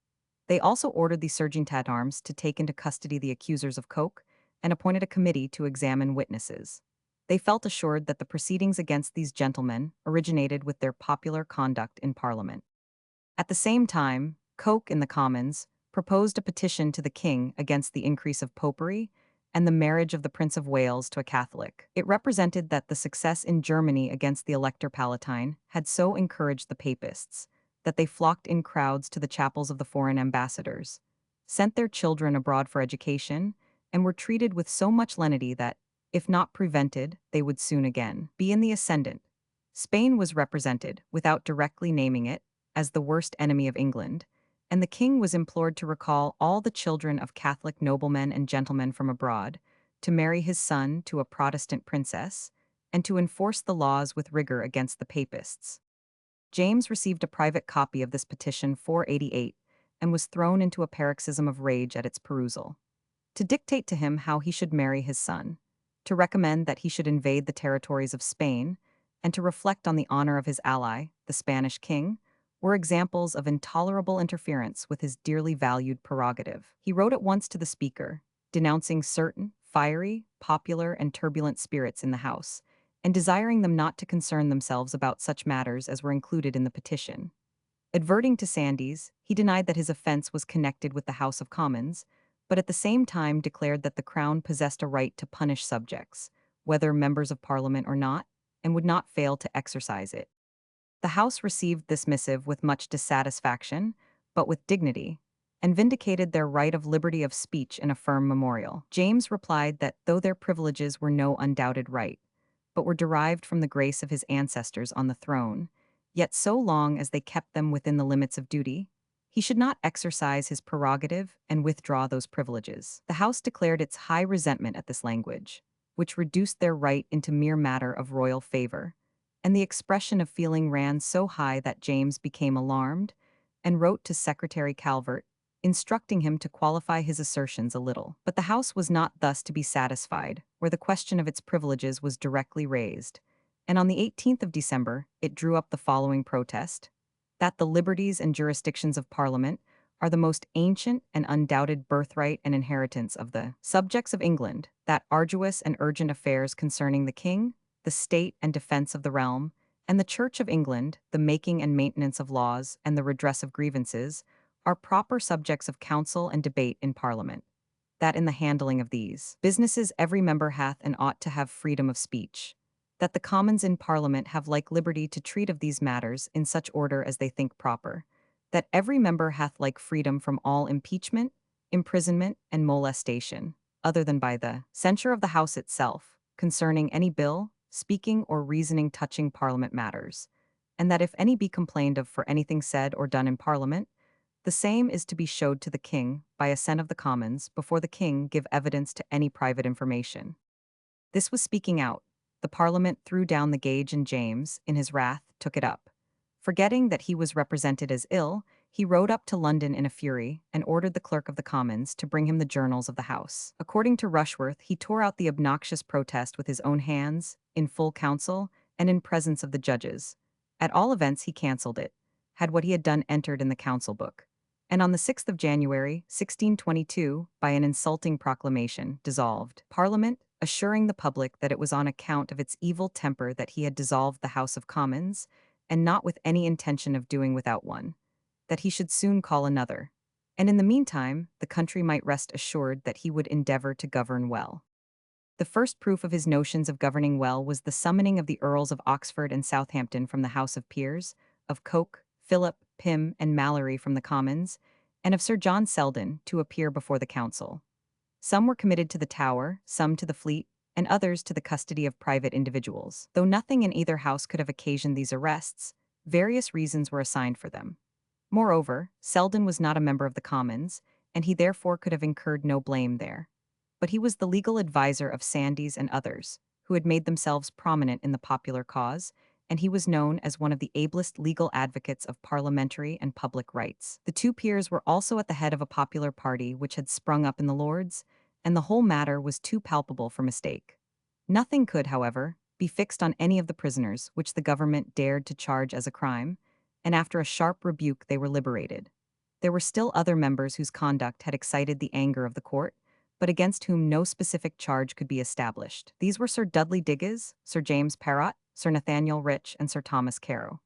They also ordered the sergeant-at-arms to take into custody the accusers of Coke and appointed a committee to examine witnesses. They felt assured that the proceedings against these gentlemen originated with their popular conduct in Parliament. At the same time, Coke in the Commons proposed a petition to the king against the increase of popery and the marriage of the Prince of Wales to a Catholic. It represented that the success in Germany against the Elector Palatine had so encouraged the papists that they flocked in crowds to the chapels of the foreign ambassadors, sent their children abroad for education, and were treated with so much lenity that, if not prevented, they would soon again be in the ascendant. Spain was represented, without directly naming it, as the worst enemy of England, and the king was implored to recall all the children of Catholic noblemen and gentlemen from abroad, to marry his son to a Protestant princess, and to enforce the laws with rigor against the papists. James received a private copy of this petition 488 and was thrown into a paroxysm of rage at its perusal. To dictate to him how he should marry his son, to recommend that he should invade the territories of Spain, and to reflect on the honor of his ally, the Spanish king, were examples of intolerable interference with his dearly valued prerogative. He wrote at once to the speaker, denouncing certain fiery, popular, and turbulent spirits in the House, and desiring them not to concern themselves about such matters as were included in the petition. Adverting to Sandys, he denied that his offense was connected with the House of Commons, but at the same time declared that the Crown possessed a right to punish subjects, whether members of Parliament or not, and would not fail to exercise it. The House received this missive with much dissatisfaction, but with dignity, and vindicated their right of liberty of speech in a firm memorial. James replied that though their privileges were no undoubted right, but were derived from the grace of his ancestors on the throne, yet so long as they kept them within the limits of duty, he should not exercise his prerogative and withdraw those privileges. The House declared its high resentment at this language, which reduced their right into mere matter of royal favor, and the expression of feeling ran so high that James became alarmed and wrote to Secretary Calvert, instructing him to qualify his assertions a little. But the House was not thus to be satisfied, where the question of its privileges was directly raised, and on the 18th of December it drew up the following protest: that the liberties and jurisdictions of Parliament are the most ancient and undoubted birthright and inheritance of the subjects of England, that arduous and urgent affairs concerning the king, the state and defense of the realm, and the Church of England, the making and maintenance of laws and the redress of grievances, are proper subjects of council and debate in Parliament, that in the handling of these businesses every member hath and ought to have freedom of speech, that the Commons in Parliament have like liberty to treat of these matters in such order as they think proper, that every member hath like freedom from all impeachment, imprisonment, and molestation, other than by the censure of the House itself, concerning any bill, speaking or reasoning touching Parliament matters, and that if any be complained of for anything said or done in Parliament, the same is to be showed to the King, by assent of the Commons, before the King give evidence to any private information. This was speaking out. The Parliament threw down the gage, and James, in his wrath, took it up. Forgetting that he was represented as ill, he rode up to London in a fury and ordered the Clerk of the Commons to bring him the journals of the House. According to Rushworth, he tore out the obnoxious protest with his own hands, in full council, and in presence of the judges. At all events, he cancelled it, had what he had done entered in the council book, and on the 6th of January, 1622, by an insulting proclamation, dissolved Parliament, assuring the public that it was on account of its evil temper that he had dissolved the House of Commons, and not with any intention of doing without one, that he should soon call another, and in the meantime the country might rest assured that he would endeavor to govern well. The first proof of his notions of governing well was the summoning of the Earls of Oxford and Southampton from the House of Peers, of Coke, Philip, Pym, and Mallory from the Commons, and of Sir John Selden to appear before the Council. Some were committed to the Tower, some to the Fleet, and others to the custody of private individuals. Though nothing in either house could have occasioned these arrests, various reasons were assigned for them. Moreover, Selden was not a member of the Commons, and he therefore could have incurred no blame there. But he was the legal adviser of Sandys and others, who had made themselves prominent in the popular cause, and he was known as one of the ablest legal advocates of parliamentary and public rights. The two peers were also at the head of a popular party which had sprung up in the Lords, and the whole matter was too palpable for mistake. Nothing could, however, be fixed on any of the prisoners which the government dared to charge as a crime, and after a sharp rebuke they were liberated. There were still other members whose conduct had excited the anger of the court, but against whom no specific charge could be established. These were Sir Dudley Digges, Sir James Parrott, Sir Nathaniel Rich, and Sir Thomas Carew.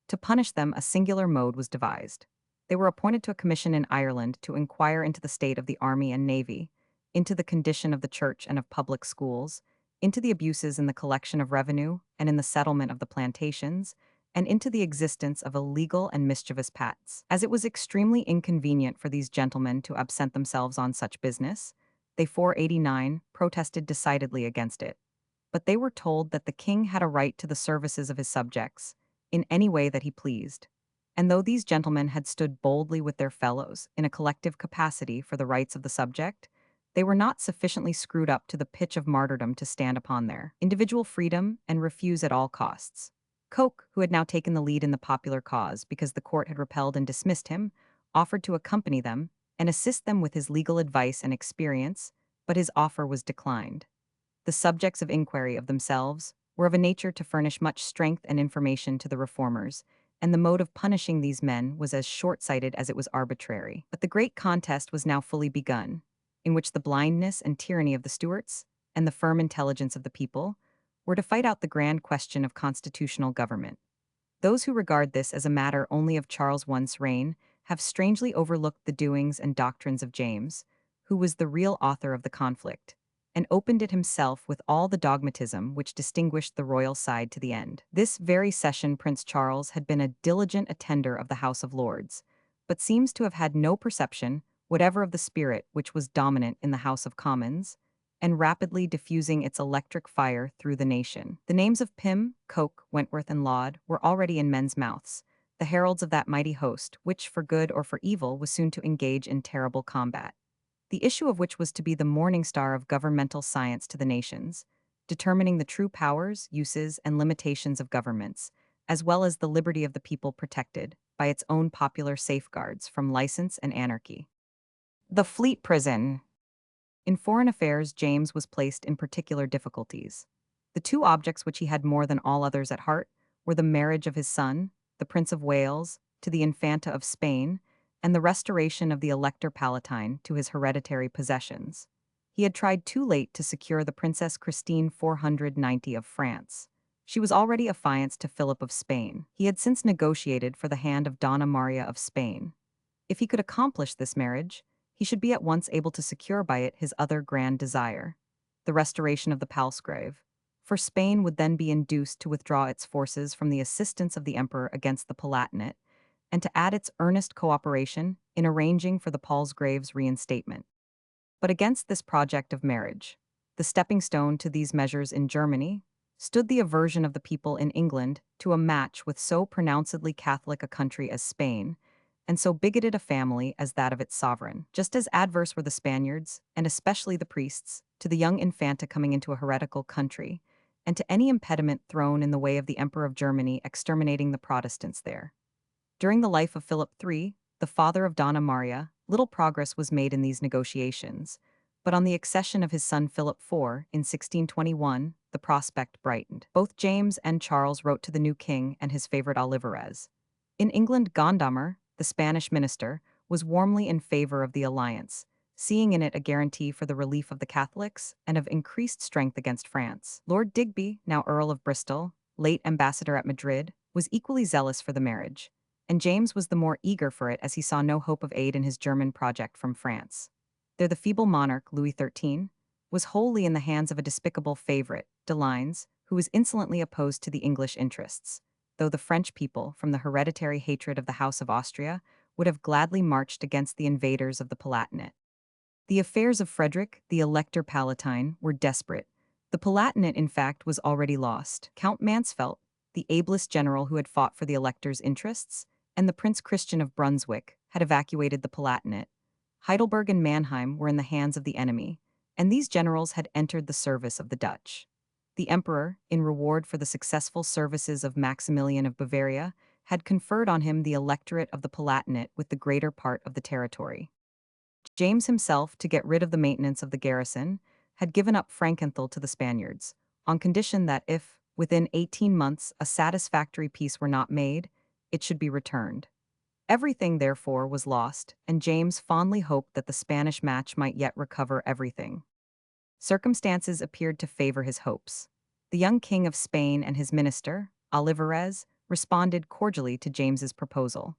To punish them, a singular mode was devised. They were appointed to a commission in Ireland to inquire into the state of the army and navy, into the condition of the church and of public schools, into the abuses in the collection of revenue and in the settlement of the plantations, and into the existence of illegal and mischievous pats. As it was extremely inconvenient for these gentlemen to absent themselves on such business, they 489 protested decidedly against it. But they were told that the king had a right to the services of his subjects, in any way that he pleased. And though these gentlemen had stood boldly with their fellows in a collective capacity for the rights of the subject, they were not sufficiently screwed up to the pitch of martyrdom to stand upon their individual freedom and refuse at all costs. Coke, who had now taken the lead in the popular cause because the court had repelled and dismissed him, offered to accompany them and assist them with his legal advice and experience, but his offer was declined. The subjects of inquiry of themselves were of a nature to furnish much strength and information to the reformers, and the mode of punishing these men was as short-sighted as it was arbitrary. But the great contest was now fully begun, in which the blindness and tyranny of the Stuarts and the firm intelligence of the people were to fight out the grand question of constitutional government. Those who regard this as a matter only of Charles I's reign have strangely overlooked the doings and doctrines of James, who was the real author of the conflict, and opened it himself with all the dogmatism which distinguished the royal side to the end. This very session Prince Charles had been a diligent attender of the House of Lords, but seems to have had no perception whatever of the spirit which was dominant in the House of Commons, and rapidly diffusing its electric fire through the nation. The names of Pym, Coke, Wentworth, and Laud were already in men's mouths, the heralds of that mighty host, which, for good or for evil, was soon to engage in terrible combat, the issue of which was to be the morning star of governmental science to the nations, determining the true powers, uses, and limitations of governments, as well as the liberty of the people protected by its own popular safeguards from license and anarchy. The Fleet Prison. In foreign affairs, James was placed in particular difficulties. The two objects which he had more than all others at heart were the marriage of his son, the Prince of Wales, to the Infanta of Spain, and the restoration of the Elector Palatine to his hereditary possessions. He had tried too late to secure the Princess Christine 490 of France. She was already affianced to Philip of Spain. He had since negotiated for the hand of Donna Maria of Spain. If he could accomplish this marriage, he should be at once able to secure by it his other grand desire, the restoration of the Palsgrave, for Spain would then be induced to withdraw its forces from the assistance of the emperor against the Palatinate, and to add its earnest cooperation in arranging for the Palsgrave's reinstatement. But against this project of marriage, the stepping stone to these measures in Germany, stood the aversion of the people in England to a match with so pronouncedly Catholic a country as Spain, and so bigoted a family as that of its sovereign. Just as adverse were the Spaniards, and especially the priests, to the young Infanta coming into a heretical country, and to any impediment thrown in the way of the Emperor of Germany exterminating the Protestants there. During the life of Philip III, the father of Donna Maria, little progress was made in these negotiations, but on the accession of his son Philip IV in 1621, the prospect brightened. Both James and Charles wrote to the new king and his favorite Olivarez. In England, Gondomar, the Spanish minister, was warmly in favor of the alliance, seeing in it a guarantee for the relief of the Catholics and of increased strength against France. Lord Digby, now Earl of Bristol, late ambassador at Madrid, was equally zealous for the marriage, and James was the more eager for it as he saw no hope of aid in his German project from France. There the feeble monarch, Louis XIII, was wholly in the hands of a despicable favorite, de Ligne, who was insolently opposed to the English interests, though the French people, from the hereditary hatred of the House of Austria, would have gladly marched against the invaders of the Palatinate. The affairs of Frederick, the Elector Palatine, were desperate. The Palatinate, in fact, was already lost. Count Mansfeldt, the ablest general who had fought for the Elector's interests, and the Prince Christian of Brunswick had evacuated the Palatinate. Heidelberg and Mannheim were in the hands of the enemy, and these generals had entered the service of the Dutch. The emperor, in reward for the successful services of Maximilian of Bavaria, had conferred on him the electorate of the Palatinate with the greater part of the territory. James himself, to get rid of the maintenance of the garrison, had given up Frankenthal to the Spaniards, on condition that if, within 18 months, a satisfactory peace were not made, it should be returned. Everything, therefore, was lost, and James fondly hoped that the Spanish match might yet recover everything. Circumstances appeared to favor his hopes. The young king of Spain and his minister, Olivarez, responded cordially to James's proposal.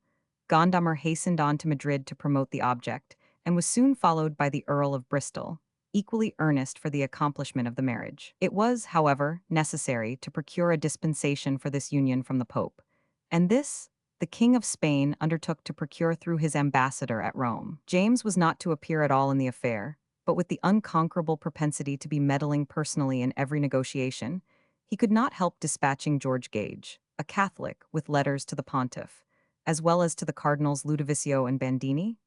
Gondomar hastened on to Madrid to promote the object, and was soon followed by the Earl of Bristol, equally earnest for the accomplishment of the marriage. It was, however, necessary to procure a dispensation for this union from the Pope, and this the King of Spain undertook to procure through his ambassador at Rome. James was not to appear at all in the affair, but with the unconquerable propensity to be meddling personally in every negotiation, he could not help dispatching George Gage, a Catholic, with letters to the pontiff, as well as to the cardinals Ludovizio and Bandini,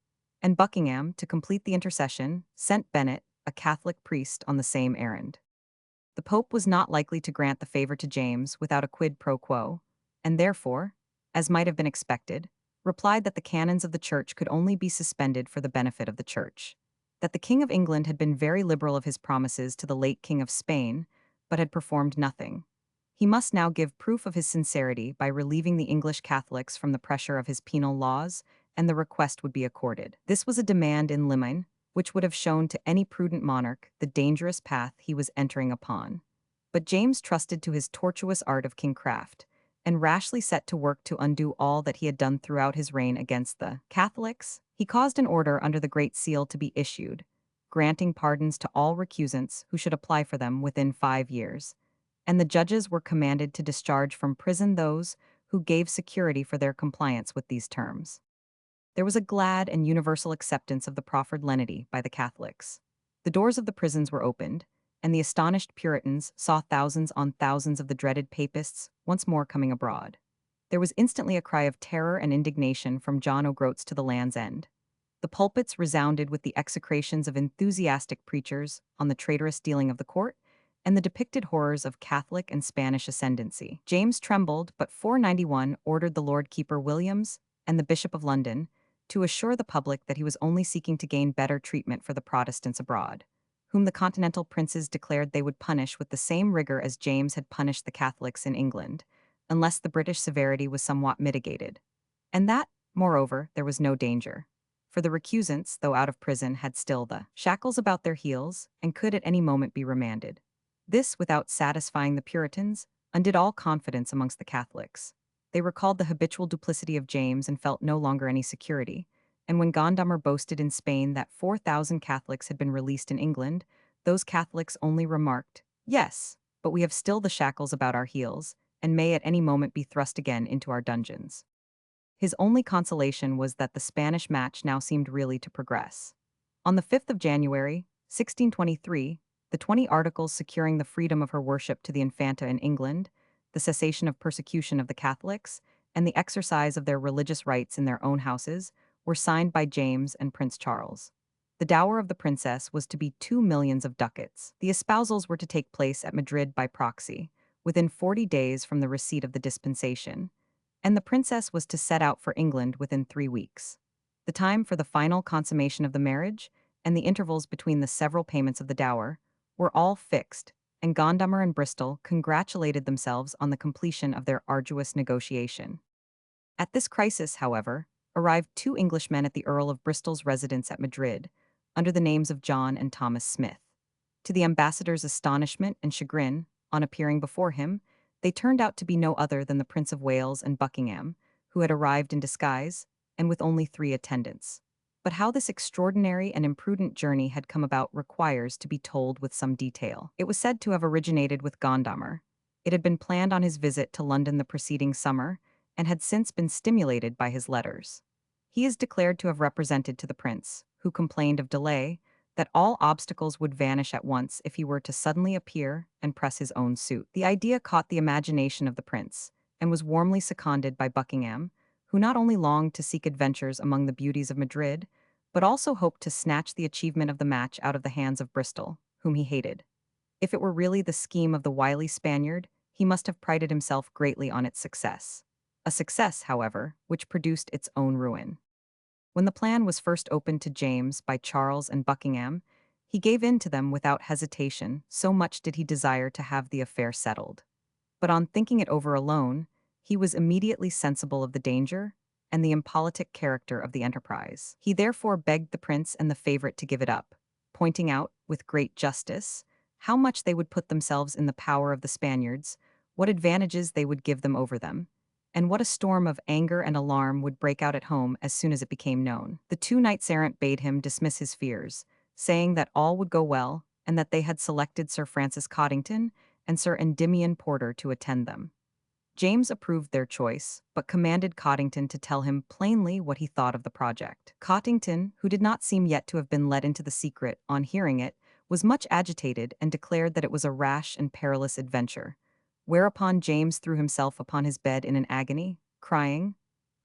and Buckingham, to complete the intercession, sent Bennet, a Catholic priest, on the same errand. The Pope was not likely to grant the favor to James without a quid pro quo, and therefore, as might have been expected, replied that the canons of the Church could only be suspended for the benefit of the Church, that the King of England had been very liberal of his promises to the late King of Spain, but had performed nothing. He must now give proof of his sincerity by relieving the English Catholics from the pressure of his penal laws, and the request would be accorded. This was a demand in limine, which would have shown to any prudent monarch the dangerous path he was entering upon. But James trusted to his tortuous art of kingcraft, and rashly set to work to undo all that he had done throughout his reign against the Catholics. He caused an order under the Great Seal to be issued, granting pardons to all recusants who should apply for them within 5 years, and the judges were commanded to discharge from prison those who gave security for their compliance with these terms. There was a glad and universal acceptance of the proffered lenity by the Catholics. The doors of the prisons were opened, and the astonished Puritans saw thousands on thousands of the dreaded Papists once more coming abroad. There was instantly a cry of terror and indignation from John O'Groats to the Land's End. The pulpits resounded with the execrations of enthusiastic preachers on the traitorous dealing of the court, and the depicted horrors of Catholic and Spanish ascendancy. James trembled, but 491 ordered the Lord Keeper Williams and the Bishop of London to assure the public that he was only seeking to gain better treatment for the Protestants abroad, whom the continental princes declared they would punish with the same rigor as James had punished the Catholics in England, unless the British severity was somewhat mitigated. And that, moreover, there was no danger. For the recusants, though out of prison, had still the shackles about their heels, and could at any moment be remanded. This, without satisfying the Puritans, undid all confidence amongst the Catholics. They recalled the habitual duplicity of James and felt no longer any security, and when Gondomar boasted in Spain that 4,000 Catholics had been released in England, those Catholics only remarked, "Yes, but we have still the shackles about our heels, and may at any moment be thrust again into our dungeons." His only consolation was that the Spanish match now seemed really to progress. On the 5th of January, 1623, the 20 articles securing the freedom of her worship to the Infanta in England, the cessation of persecution of the Catholics, and the exercise of their religious rights in their own houses, were signed by James and Prince Charles. The dower of the princess was to be 2 millions of ducats. The espousals were to take place at Madrid by proxy, within 40 days from the receipt of the dispensation, and the princess was to set out for England within 3 weeks. The time for the final consummation of the marriage, and the intervals between the several payments of the dower, were all fixed, and Gondomar and Bristol congratulated themselves on the completion of their arduous negotiation. At this crisis, however, arrived 2 Englishmen at the Earl of Bristol's residence at Madrid, under the names of John and Thomas Smith. To the ambassador's astonishment and chagrin, on appearing before him, they turned out to be no other than the Prince of Wales and Buckingham, who had arrived in disguise, and with only 3 attendants. But how this extraordinary and imprudent journey had come about requires to be told with some detail. It was said to have originated with Gondomar. It had been planned on his visit to London the preceding summer, and had since been stimulated by his letters. He is declared to have represented to the prince, who complained of delay, that all obstacles would vanish at once if he were to suddenly appear and press his own suit. The idea caught the imagination of the prince, and was warmly seconded by Buckingham, who not only longed to seek adventures among the beauties of Madrid, but also hoped to snatch the achievement of the match out of the hands of Bristol, whom he hated. If it were really the scheme of the wily Spaniard, he must have prided himself greatly on its success. A success, however, which produced its own ruin. When the plan was first opened to James by Charles and Buckingham, he gave in to them without hesitation, so much did he desire to have the affair settled. But on thinking it over alone, he was immediately sensible of the danger and the impolitic character of the enterprise. He therefore begged the prince and the favorite to give it up, pointing out, with great justice, how much they would put themselves in the power of the Spaniards, what advantages they would give them over them, and what a storm of anger and alarm would break out at home as soon as it became known. The 2 knights-errant bade him dismiss his fears, saying that all would go well and that they had selected Sir Francis Coddington and Sir Endymion Porter to attend them. James approved their choice, but commanded Coddington to tell him plainly what he thought of the project. Coddington, who did not seem yet to have been let into the secret on hearing it, was much agitated and declared that it was a rash and perilous adventure, whereupon James threw himself upon his bed in an agony, crying,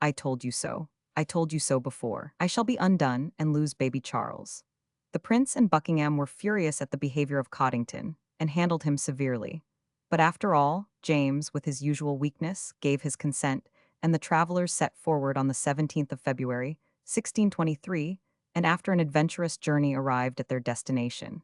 "I told you so. I told you so before. I shall be undone and lose baby Charles." The prince and Buckingham were furious at the behavior of Coddington and handled him severely. But after all, James, with his usual weakness, gave his consent, and the travelers set forward on the 17th of February, 1623, and after an adventurous journey arrived at their destination.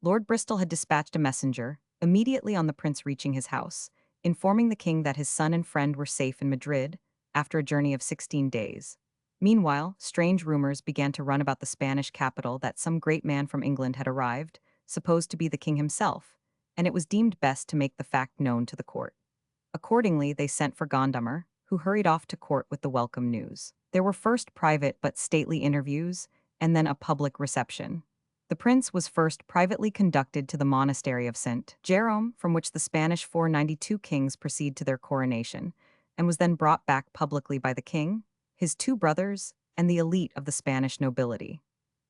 Lord Bristol had dispatched a messenger, immediately on the prince reaching his house, informing the king that his son and friend were safe in Madrid, after a journey of 16 days. Meanwhile, strange rumors began to run about the Spanish capital that some great man from England had arrived, supposed to be the king himself, and it was deemed best to make the fact known to the court. Accordingly, they sent for Gondomer, who hurried off to court with the welcome news. There were first private but stately interviews, and then a public reception. The prince was first privately conducted to the monastery of St. Jerome, from which the Spanish 492 kings proceed to their coronation, and was then brought back publicly by the king, his two brothers, and the elite of the Spanish nobility.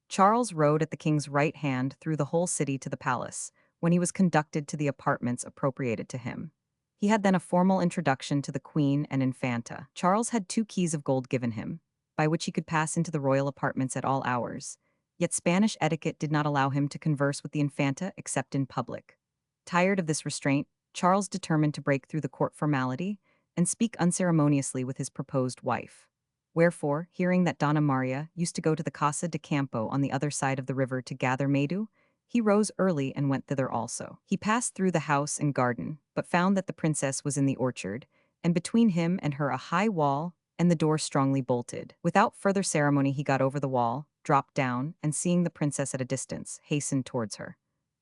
Charles rode at the king's right hand through the whole city to the palace, when he was conducted to the apartments appropriated to him. He had then a formal introduction to the queen and infanta. Charles had 2 keys of gold given him, by which he could pass into the royal apartments at all hours, yet Spanish etiquette did not allow him to converse with the infanta except in public. Tired of this restraint, Charles determined to break through the court formality and speak unceremoniously with his proposed wife. Wherefore, hearing that Donna Maria used to go to the Casa de Campo on the other side of the river to gather Medu, he rose early and went thither also. He passed through the house and garden, but found that the princess was in the orchard, and between him and her a high wall, and the door strongly bolted. Without further ceremony he got over the wall, dropped down, and seeing the princess at a distance, hastened towards her.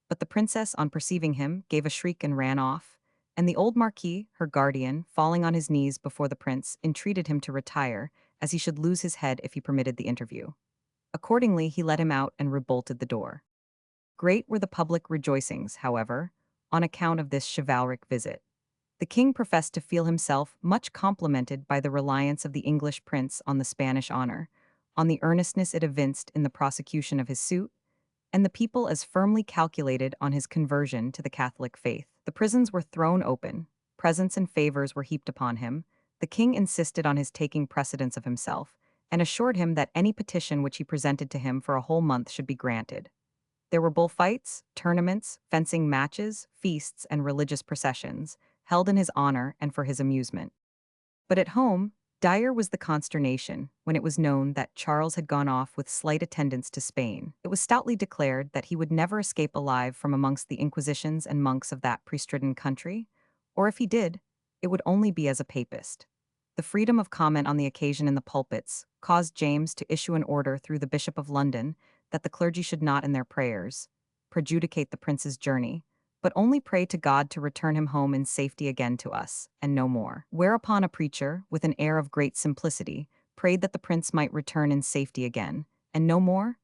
But the princess, on perceiving him, gave a shriek and ran off, and the old marquis, her guardian, falling on his knees before the prince, entreated him to retire, as he should lose his head if he permitted the interview. Accordingly, he let him out and rebolted the door. Great were the public rejoicings, however, on account of this chivalric visit. The king professed to feel himself much complimented by the reliance of the English prince on the Spanish honor, on the earnestness it evinced in the prosecution of his suit, and the people as firmly calculated on his conversion to the Catholic faith. The prisons were thrown open, presents and favors were heaped upon him. The king insisted on his taking precedence of himself, and assured him that any petition which he presented to him for a whole month should be granted. There were bullfights, tournaments, fencing matches, feasts, and religious processions, held in his honor and for his amusement. But at home, dire was the consternation when it was known that Charles had gone off with slight attendance to Spain. It was stoutly declared that he would never escape alive from amongst the inquisitions and monks of that pre-stricken country, or if he did, it would only be as a papist. The freedom of comment on the occasion in the pulpits caused James to issue an order through the Bishop of London that the clergy should not in their prayers prejudicate the prince's journey, but only pray to God to return him home in safety again to us, and no more. Whereupon a preacher, with an air of great simplicity, prayed that the prince might return in safety again, and no more?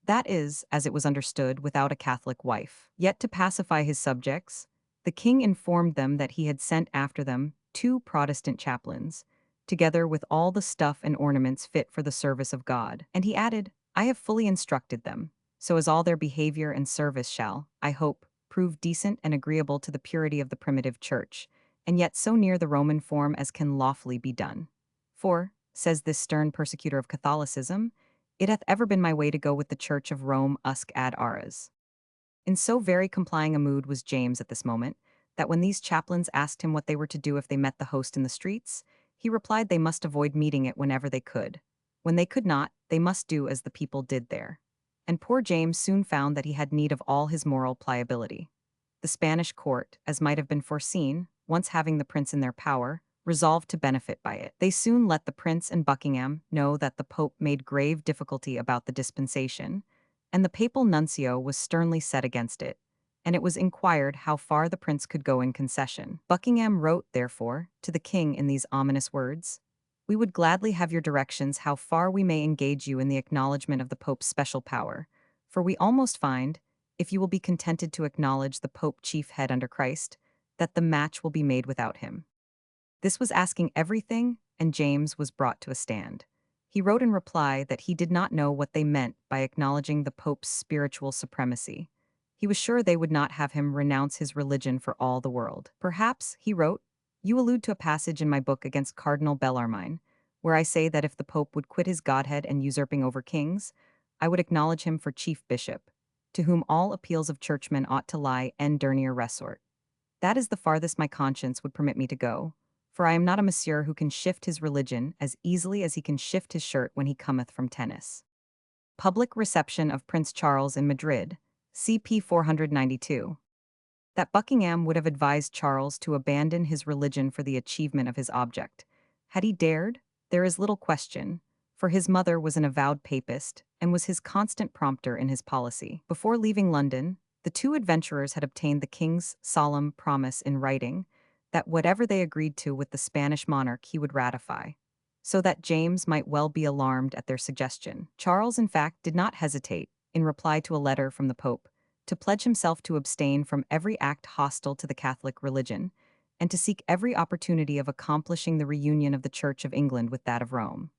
That is, as it was understood, without a Catholic wife. Yet to pacify his subjects, the king informed them that he had sent after them 2 Protestant chaplains, together with all the stuff and ornaments fit for the service of God. And he added, I have fully instructed them, so as all their behavior and service shall, I hope, prove decent and agreeable to the purity of the primitive church, and yet so near the Roman form as can lawfully be done. For, says this stern persecutor of Catholicism, it hath ever been my way to go with the Church of Rome usque ad aras. In so very complying a mood was James at this moment, that when these chaplains asked him what they were to do if they met the host in the streets, he replied they must avoid meeting it whenever they could. When they could not, they must do as the people did there. And poor James soon found that he had need of all his moral pliability. The Spanish court, as might have been foreseen, once having the prince in their power, resolved to benefit by it. They soon let the prince and Buckingham know that the pope made grave difficulty about the dispensation, and the papal nuncio was sternly set against it, and it was inquired how far the prince could go in concession. Buckingham wrote, therefore, to the king in these ominous words, We would gladly have your directions how far we may engage you in the acknowledgement of the pope's special power, For we almost find, if you will be contented to acknowledge the Pope chief head under Christ, that the match will be made without him. This was asking everything, and James was brought to a stand. He wrote in reply that he did not know what they meant by acknowledging the Pope's spiritual supremacy. He was sure they would not have him renounce his religion for all the world. Perhaps, he wrote, you allude to a passage in my book against Cardinal Bellarmine, where I say that if the Pope would quit his godhead and usurping over kings, I would acknowledge him for chief bishop, to whom all appeals of churchmen ought to lie en dernier resort. That is the farthest my conscience would permit me to go, for I am not a monsieur who can shift his religion as easily as he can shift his shirt when he cometh from tennis. Public reception of Prince Charles in Madrid, CP 492. That Buckingham would have advised Charles to abandon his religion for the achievement of his object. Had he dared? There is little question, for his mother was an avowed papist and was his constant prompter in his policy. Before leaving London, the two adventurers had obtained the king's solemn promise in writing that whatever they agreed to with the Spanish monarch he would ratify, so that James might well be alarmed at their suggestion. Charles, in fact, did not hesitate, in reply to a letter from the Pope, to pledge himself to abstain from every act hostile to the Catholic religion, and to seek every opportunity of accomplishing the reunion of the Church of England with that of Rome.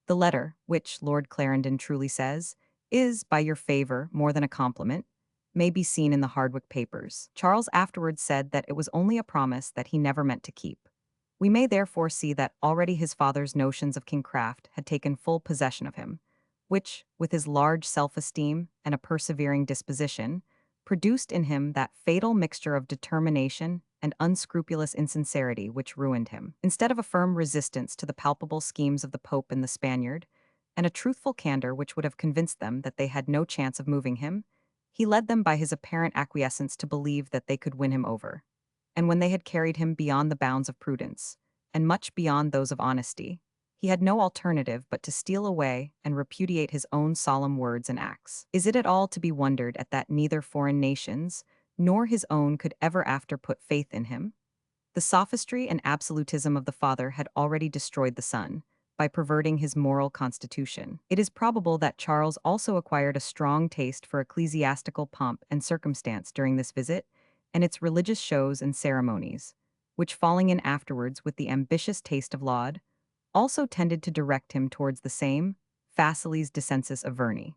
The letter, which, Lord Clarendon truly says, is, by your favor, more than a compliment, may be seen in the Hardwicke papers. Charles afterwards said that it was only a promise that he never meant to keep. We may therefore see that already his father's notions of kingcraft had taken full possession of him, which, with his large self-esteem and a persevering disposition, produced in him that fatal mixture of determination and unscrupulous insincerity which ruined him. Instead of a firm resistance to the palpable schemes of the Pope and the Spaniard, and a truthful candor which would have convinced them that they had no chance of moving him, he led them by his apparent acquiescence to believe that they could win him over. And when they had carried him beyond the bounds of prudence, and much beyond those of honesty, he had no alternative but to steal away and repudiate his own solemn words and acts. Is it at all to be wondered at that neither foreign nations nor his own could ever after put faith in him? The sophistry and absolutism of the father had already destroyed the son, by perverting his moral constitution. It is probable that Charles also acquired a strong taste for ecclesiastical pomp and circumstance during this visit, and its religious shows and ceremonies, which falling in afterwards with the ambitious taste of laud, also tended to direct him towards the same, facilis descensus averni.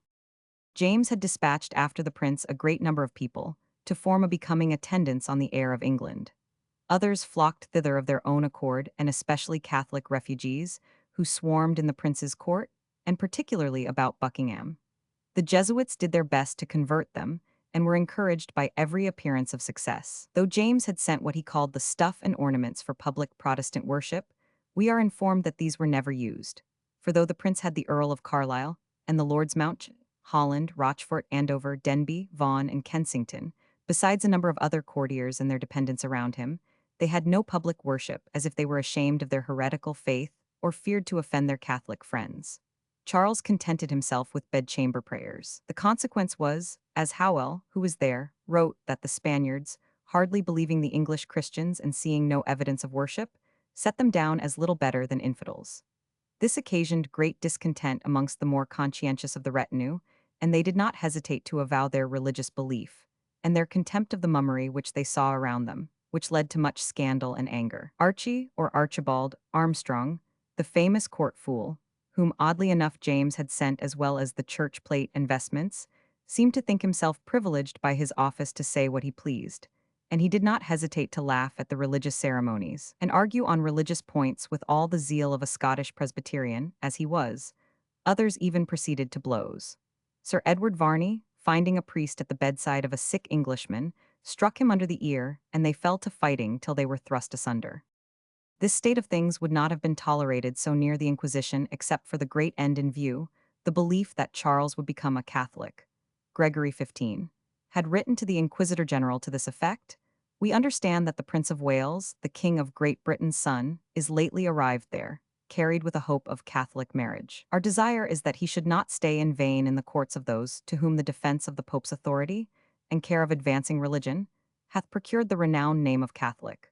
James had dispatched after the prince a great number of people, to form a becoming attendance on the heir of England. Others flocked thither of their own accord, and especially Catholic refugees, who swarmed in the prince's court, and particularly about Buckingham. The Jesuits did their best to convert them, and were encouraged by every appearance of success. Though James had sent what he called the stuff and ornaments for public Protestant worship, we are informed that these were never used. For though the prince had the Earl of Carlisle, and the Lords Mount, Holland, Rochfort, Andover, Denbigh, Vaughan, and Kensington, besides a number of other courtiers and their dependents around him, they had no public worship, as if they were ashamed of their heretical faith or feared to offend their Catholic friends. Charles contented himself with bedchamber prayers. The consequence was, as Howell, who was there, wrote, that the Spaniards, hardly believing the English Christians and seeing no evidence of worship, set them down as little better than infidels. This occasioned great discontent amongst the more conscientious of the retinue, and they did not hesitate to avow their religious belief, and their contempt of the mummery which they saw around them, which led to much scandal and anger. Archie, or Archibald, Armstrong, the famous court fool, whom oddly enough James had sent as well as the church plate and vestments, seemed to think himself privileged by his office to say what he pleased, and he did not hesitate to laugh at the religious ceremonies, and argue on religious points with all the zeal of a Scottish Presbyterian, as he was. Others even proceeded to blows. Sir Edward Varney, finding a priest at the bedside of a sick Englishman, struck him under the ear, and they fell to fighting till they were thrust asunder. This state of things would not have been tolerated so near the Inquisition except for the great end in view, the belief that Charles would become a Catholic. Gregory XV had written to the Inquisitor General to this effect. We understand that the Prince of Wales, the King of Great Britain's son, is lately arrived there, carried with a hope of Catholic marriage. Our desire is that he should not stay in vain in the courts of those to whom the defense of the Pope's authority, and care of advancing religion, hath procured the renowned name of Catholic.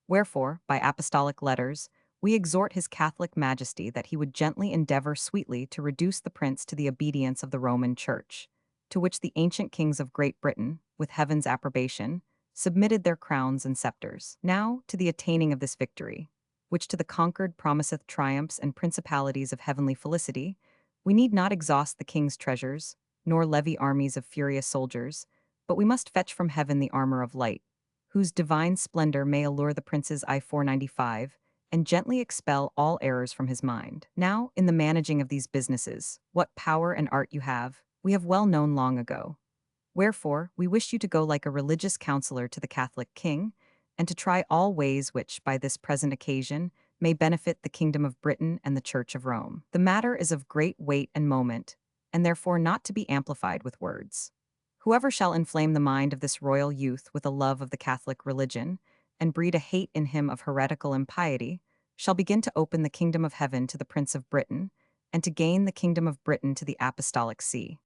Wherefore, by apostolic letters, we exhort his Catholic Majesty that he would gently endeavor sweetly to reduce the prince to the obedience of the Roman Church, to which the ancient kings of Great Britain, with heaven's approbation, submitted their crowns and scepters. Now to the attaining of this victory, which to the conquered promiseth triumphs and principalities of heavenly felicity, we need not exhaust the king's treasures, nor levy armies of furious soldiers, but we must fetch from heaven the armor of light, whose divine splendor may allure the prince's I-495, and gently expel all errors from his mind. Now, in the managing of these businesses, what power and art you have, we have well known long ago. Wherefore, we wish you to go like a religious counselor to the Catholic king, and to try all ways which, by this present occasion, may benefit the kingdom of Britain and the Church of Rome. The matter is of great weight and moment, and therefore not to be amplified with words. Whoever shall inflame the mind of this royal youth with a love of the Catholic religion, and breed a hate in him of heretical impiety, shall begin to open the kingdom of heaven to the Prince of Britain, and to gain the kingdom of Britain to the Apostolic See.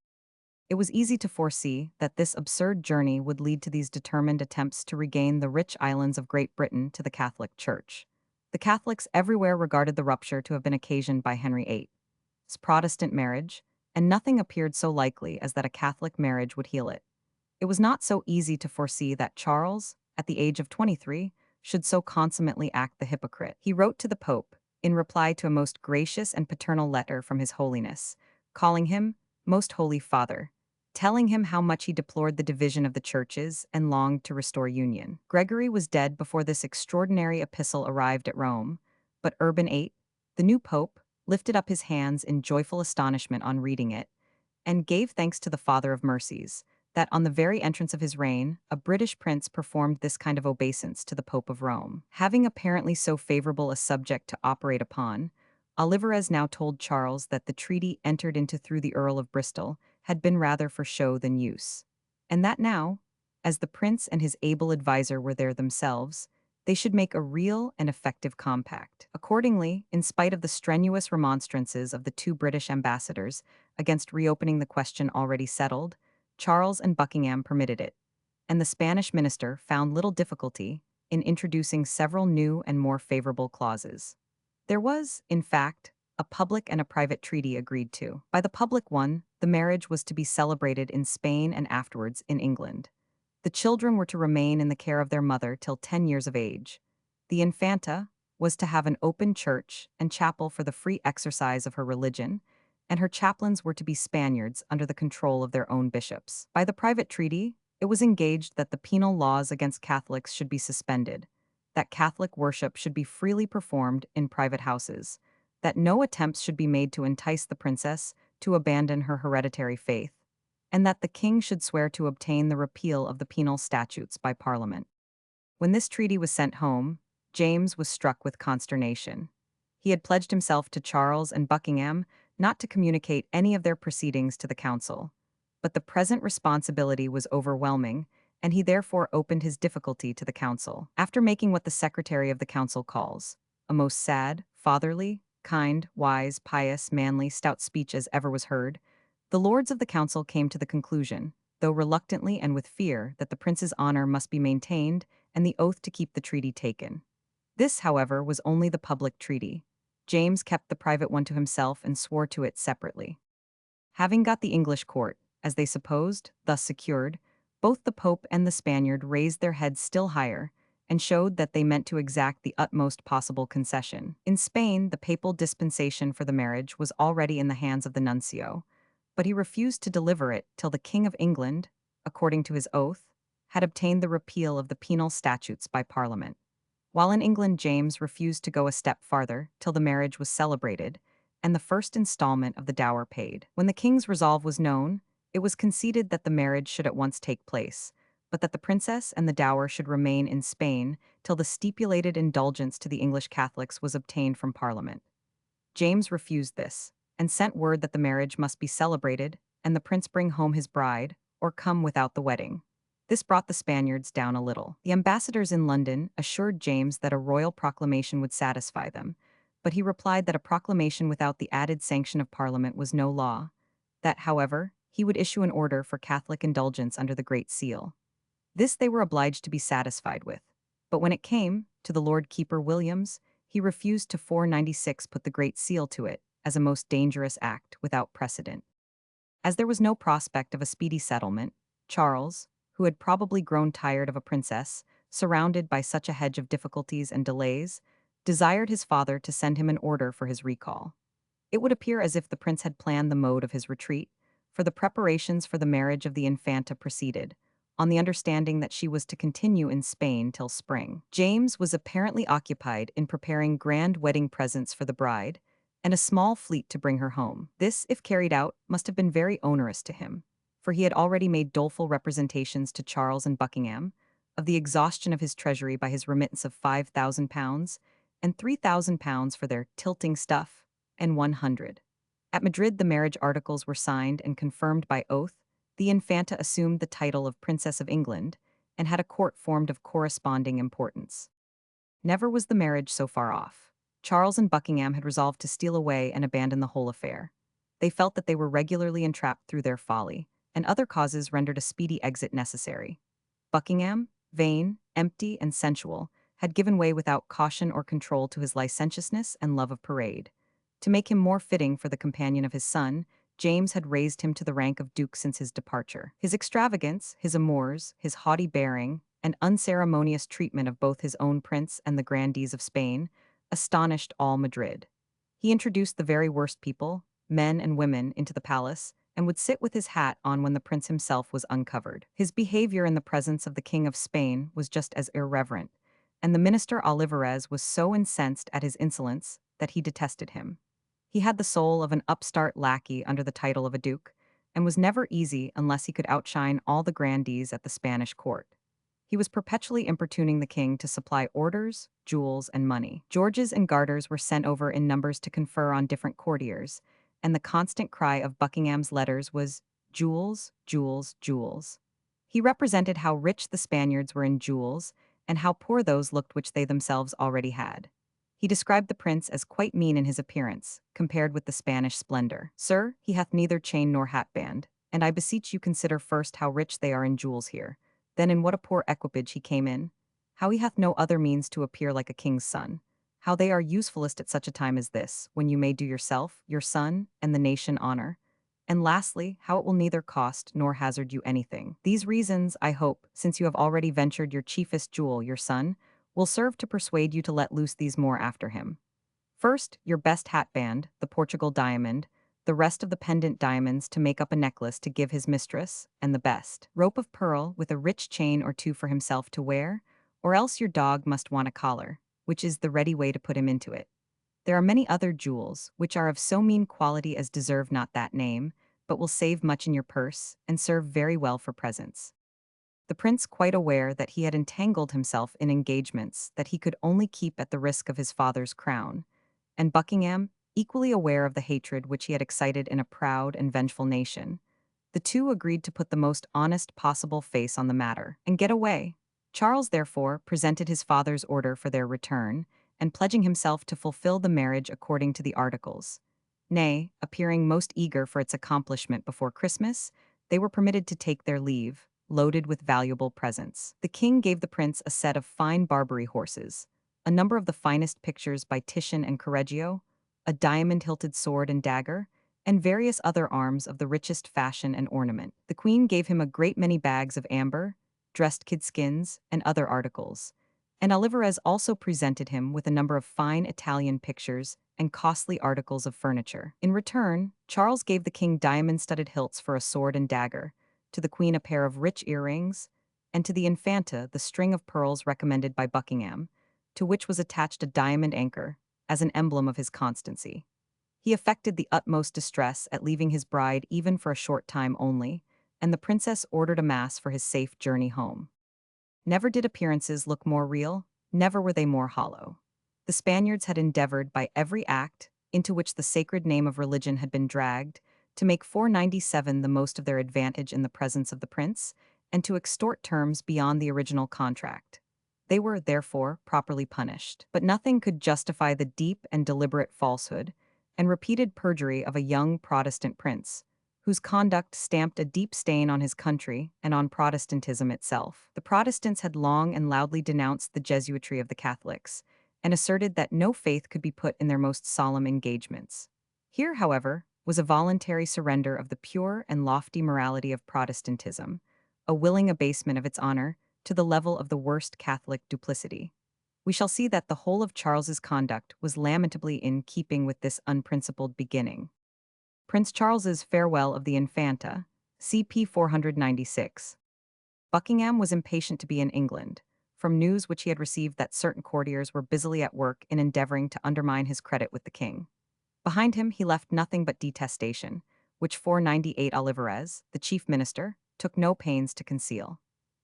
It was easy to foresee that this absurd journey would lead to these determined attempts to regain the rich islands of Great Britain to the Catholic Church. The Catholics everywhere regarded the rupture to have been occasioned by Henry VIII's Protestant marriage, and nothing appeared so likely as that a Catholic marriage would heal it. It was not so easy to foresee that Charles, at the age of 23, should so consummately act the hypocrite. He wrote to the Pope, in reply to a most gracious and paternal letter from His Holiness, calling him Most Holy Father, telling him how much he deplored the division of the churches and longed to restore union. Gregory was dead before this extraordinary epistle arrived at Rome, but Urban VIII, the new pope, lifted up his hands in joyful astonishment on reading it, and gave thanks to the Father of Mercies, that on the very entrance of his reign, a British prince performed this kind of obeisance to the Pope of Rome. Having apparently so favorable a subject to operate upon, Olivarez now told Charles that the treaty entered into through the Earl of Bristol had been rather for show than use, and that now, as the prince and his able adviser were there themselves, they should make a real and effective compact. Accordingly, in spite of the strenuous remonstrances of the two British ambassadors against reopening the question already settled, Charles and Buckingham permitted it, and the Spanish minister found little difficulty in introducing several new and more favorable clauses. There was, in fact, a public and a private treaty agreed to. By the public one, the marriage was to be celebrated in Spain and afterwards in England. The children were to remain in the care of their mother till 10 years of age. The Infanta was to have an open church and chapel for the free exercise of her religion, and her chaplains were to be Spaniards under the control of their own bishops. By the private treaty, it was engaged that the penal laws against Catholics should be suspended, that Catholic worship should be freely performed in private houses, that no attempts should be made to entice the princess to abandon her hereditary faith, and that the king should swear to obtain the repeal of the penal statutes by Parliament. When this treaty was sent home, James was struck with consternation. He had pledged himself to Charles and Buckingham not to communicate any of their proceedings to the council, but the present responsibility was overwhelming, and he therefore opened his difficulty to the council. After making what the secretary of the council calls a most sad, fatherly, kind, wise, pious, manly, stout speech as ever was heard, the lords of the council came to the conclusion, though reluctantly and with fear, that the prince's honor must be maintained and the oath to keep the treaty taken. This, however, was only the public treaty. James kept the private one to himself and swore to it separately. Having got the English court, as they supposed, thus secured, both the Pope and the Spaniard raised their heads still higher, and showed that they meant to exact the utmost possible concession. In Spain, the papal dispensation for the marriage was already in the hands of the nuncio, but he refused to deliver it till the King of England, according to his oath, had obtained the repeal of the penal statutes by Parliament. While in England, James refused to go a step farther till the marriage was celebrated, and the first installment of the dower paid. When the king's resolve was known, it was conceded that the marriage should at once take place, but that the princess and the dower should remain in Spain till the stipulated indulgence to the English Catholics was obtained from Parliament. James refused this, and sent word that the marriage must be celebrated, and the prince bring home his bride, or come without the wedding. This brought the Spaniards down a little. The ambassadors in London assured James that a royal proclamation would satisfy them, but he replied that a proclamation without the added sanction of Parliament was no law, that, however, he would issue an order for Catholic indulgence under the Great Seal. This they were obliged to be satisfied with, but when it came to the Lord Keeper Williams, he refused to 496 put the Great Seal to it, as a most dangerous act without precedent. As there was no prospect of a speedy settlement, Charles, who had probably grown tired of a princess, surrounded by such a hedge of difficulties and delays, desired his father to send him an order for his recall. It would appear as if the prince had planned the mode of his retreat, for the preparations for the marriage of the Infanta proceeded, on the understanding that she was to continue in Spain till spring. James was apparently occupied in preparing grand wedding presents for the bride, and a small fleet to bring her home. This, if carried out, must have been very onerous to him, for he had already made doleful representations to Charles and Buckingham of the exhaustion of his treasury by his remittance of £5,000 and £3,000 for their tilting stuff, and 100. At Madrid, the marriage articles were signed and confirmed by oath. The Infanta assumed the title of Princess of England and had a court formed of corresponding importance. Never was the marriage so far off. Charles and Buckingham had resolved to steal away and abandon the whole affair. They felt that they were regularly entrapped through their folly, and other causes rendered a speedy exit necessary. Buckingham, vain, empty, and sensual, had given way without caution or control to his licentiousness and love of parade. To make him more fitting for the companion of his son, James had raised him to the rank of duke since his departure. His extravagance, his amours, his haughty bearing, and unceremonious treatment of both his own prince and the grandees of Spain astonished all Madrid. He introduced the very worst people, men and women, into the palace, and would sit with his hat on when the prince himself was uncovered. His behavior in the presence of the King of Spain was just as irreverent, and the minister Olivarez was so incensed at his insolence that he detested him. He had the soul of an upstart lackey under the title of a duke, and was never easy unless he could outshine all the grandees at the Spanish court. He was perpetually importuning the king to supply orders, jewels, and money. Georges and garters were sent over in numbers to confer on different courtiers, and the constant cry of Buckingham's letters was, "Jewels, jewels, jewels." He represented how rich the Spaniards were in jewels, and how poor those looked which they themselves already had. He described the prince as quite mean in his appearance, compared with the Spanish splendor. "Sir, he hath neither chain nor hatband, and I beseech you consider first how rich they are in jewels here, then in what a poor equipage he came in, how he hath no other means to appear like a king's son, how they are usefulest at such a time as this, when you may do yourself, your son, and the nation honor, and lastly, how it will neither cost nor hazard you anything. These reasons, I hope, since you have already ventured your chiefest jewel, your son, will serve to persuade you to let loose these more after him. First, your best hatband, the Portugal diamond, the rest of the pendant diamonds to make up a necklace to give his mistress, and the best rope of pearl with a rich chain or two for himself to wear, or else your dog must want a collar, which is the ready way to put him into it. There are many other jewels, which are of so mean quality as deserve not that name, but will save much in your purse, and serve very well for presents." The prince, quite aware that he had entangled himself in engagements that he could only keep at the risk of his father's crown, and Buckingham, equally aware of the hatred which he had excited in a proud and vengeful nation, the two agreed to put the most honest possible face on the matter, and get away. Charles, therefore, presented his father's order for their return, and pledging himself to fulfill the marriage according to the articles. Nay, appearing most eager for its accomplishment before Christmas, they were permitted to take their leave, loaded with valuable presents. The king gave the prince a set of fine Barbary horses, a number of the finest pictures by Titian and Correggio, a diamond-hilted sword and dagger, and various other arms of the richest fashion and ornament. The queen gave him a great many bags of amber, dressed kid skins, and other articles, and Olivarez also presented him with a number of fine Italian pictures and costly articles of furniture. In return, Charles gave the king diamond-studded hilts for a sword and dagger, to the queen a pair of rich earrings, and to the Infanta the string of pearls recommended by Buckingham, to which was attached a diamond anchor, as an emblem of his constancy. He affected the utmost distress at leaving his bride even for a short time only, and the princess ordered a mass for his safe journey home. Never did appearances look more real, never were they more hollow. The Spaniards had endeavored by every act, into which the sacred name of religion had been dragged, to make 497 the most of their advantage in the presence of the prince, and to extort terms beyond the original contract. They were, therefore, properly punished. But nothing could justify the deep and deliberate falsehood and repeated perjury of a young Protestant prince, whose conduct stamped a deep stain on his country and on Protestantism itself. The Protestants had long and loudly denounced the Jesuitry of the Catholics, and asserted that no faith could be put in their most solemn engagements. Here, however, was a voluntary surrender of the pure and lofty morality of Protestantism, a willing abasement of its honor to the level of the worst Catholic duplicity. We shall see that the whole of Charles's conduct was lamentably in keeping with this unprincipled beginning. Prince Charles's farewell of the Infanta, CP 496. Buckingham was impatient to be in England, from news which he had received that certain courtiers were busily at work in endeavoring to undermine his credit with the king. Behind him he left nothing but detestation, which 498 Olivarez, the chief minister, took no pains to conceal.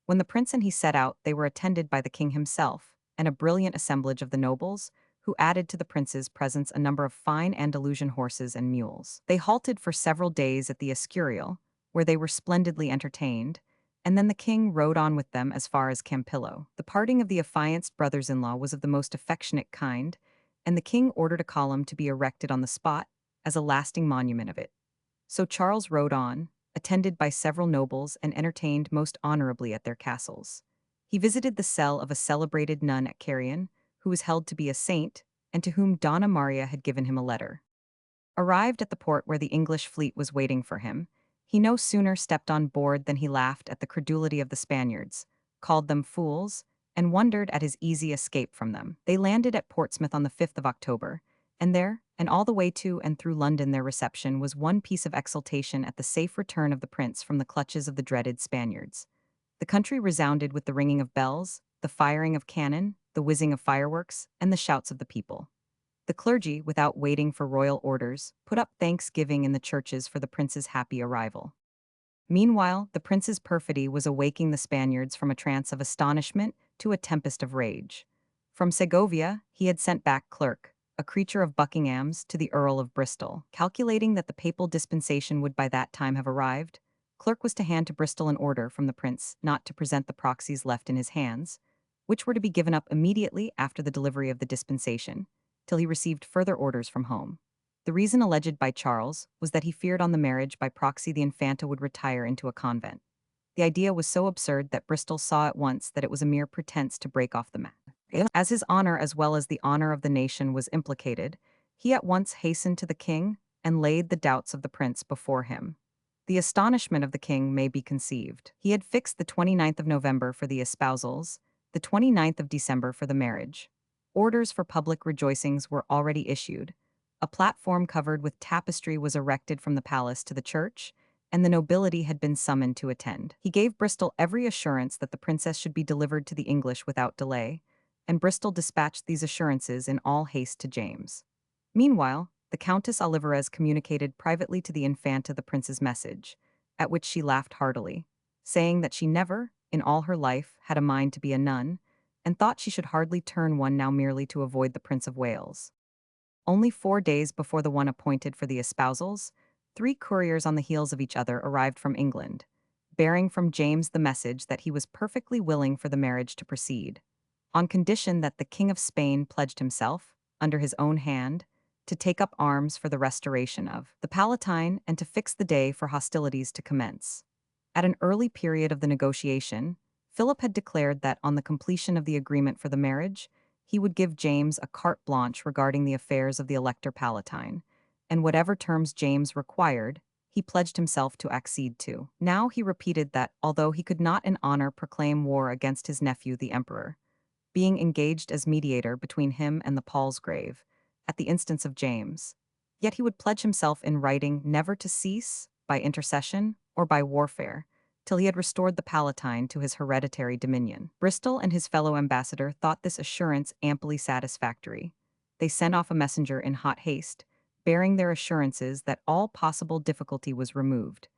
When the prince and he set out, they were attended by the king himself, and a brilliant assemblage of the nobles, who added to the prince's presence a number of fine Andalusian horses and mules. They halted for several days at the Escurial, where they were splendidly entertained, and then the king rode on with them as far as Campillo. The parting of the affianced brothers-in-law was of the most affectionate kind, and the king ordered a column to be erected on the spot as a lasting monument of it. So Charles rode on, attended by several nobles and entertained most honorably at their castles. He visited the cell of a celebrated nun at Carrion, who was held to be a saint, and to whom Donna Maria had given him a letter. Arrived at the port where the English fleet was waiting for him, he no sooner stepped on board than he laughed at the credulity of the Spaniards, called them fools, and wondered at his easy escape from them. They landed at Portsmouth on the 5th of October, and there, and all the way to and through London their reception was one piece of exultation at the safe return of the prince from the clutches of the dreaded Spaniards. The country resounded with the ringing of bells, the firing of cannon, the whizzing of fireworks, and the shouts of the people. The clergy, without waiting for royal orders, put up thanksgiving in the churches for the prince's happy arrival. Meanwhile, the prince's perfidy was awaking the Spaniards from a trance of astonishment to a tempest of rage. From Segovia, he had sent back Clerk, a creature of Buckingham's, to the Earl of Bristol. Calculating that the papal dispensation would by that time have arrived, Clerk was to hand to Bristol an order from the prince not to present the proxies left in his hands, which were to be given up immediately after the delivery of the dispensation, till he received further orders from home. The reason alleged by Charles was that he feared on the marriage by proxy the Infanta would retire into a convent. The idea was so absurd that Bristol saw at once that it was a mere pretense to break off the match. As his honor as well as the honor of the nation was implicated, he at once hastened to the king and laid the doubts of the prince before him. The astonishment of the king may be conceived. He had fixed the 29th of November for the espousals, the 29th of December for the marriage. Orders for public rejoicings were already issued. A platform covered with tapestry was erected from the palace to the church, and the nobility had been summoned to attend. He gave Bristol every assurance that the princess should be delivered to the English without delay, and Bristol dispatched these assurances in all haste to James. Meanwhile, the Countess Olivarez communicated privately to the Infanta the prince's message, at which she laughed heartily, saying that she never, in all her life, had a mind to be a nun, and thought she should hardly turn one now merely to avoid the Prince of Wales. Only 4 days before the one appointed for the espousals, 3 couriers on the heels of each other arrived from England, bearing from James the message that he was perfectly willing for the marriage to proceed, on condition that the King of Spain pledged himself, under his own hand, to take up arms for the restoration of the Palatine and to fix the day for hostilities to commence. At an early period of the negotiation, Philip had declared that on the completion of the agreement for the marriage, he would give James a carte blanche regarding the affairs of the Elector Palatine, and whatever terms James required, he pledged himself to accede to. Now he repeated that, although he could not in honor proclaim war against his nephew the emperor, being engaged as mediator between him and the Palsgrave, at the instance of James, yet he would pledge himself in writing never to cease, by intercession or by warfare, till he had restored the Palatine to his hereditary dominion. Bristol and his fellow ambassador thought this assurance amply satisfactory. They sent off a messenger in hot haste, bearing their assurances that all possible difficulty was removed,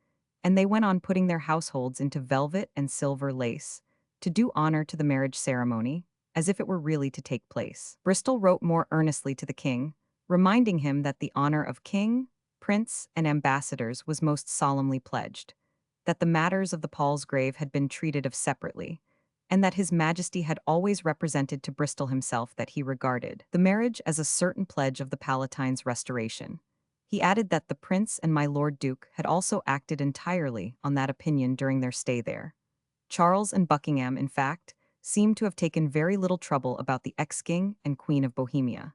and they went on putting their households into velvet and silver lace, to do honor to the marriage ceremony, as if it were really to take place. Bristol wrote more earnestly to the king, reminding him that the honor of king, prince, and ambassadors was most solemnly pledged, that the matters of the Palsgrave had been treated of separately, and that his majesty had always represented to Bristol himself that he regarded the marriage as a certain pledge of the Palatine's restoration. He added that the prince and my lord duke had also acted entirely on that opinion during their stay there. Charles and Buckingham, in fact, seemed to have taken very little trouble about the ex-king and queen of Bohemia.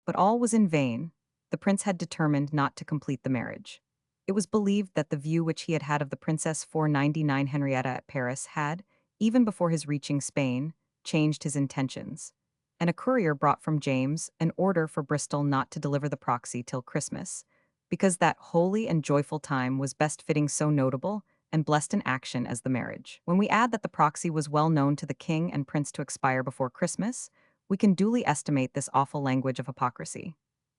But all was in vain. the prince had determined not to complete the marriage. It was believed that the view which he had had of the Princess 499 Henrietta at Paris had, even before his reaching Spain, changed his intentions. And a courier brought from James an order for Bristol not to deliver the proxy till Christmas, because that holy and joyful time was best fitting so notable and blessed an action as the marriage. When we add that the proxy was well known to the king and prince to expire before Christmas, we can duly estimate this awful language of hypocrisy.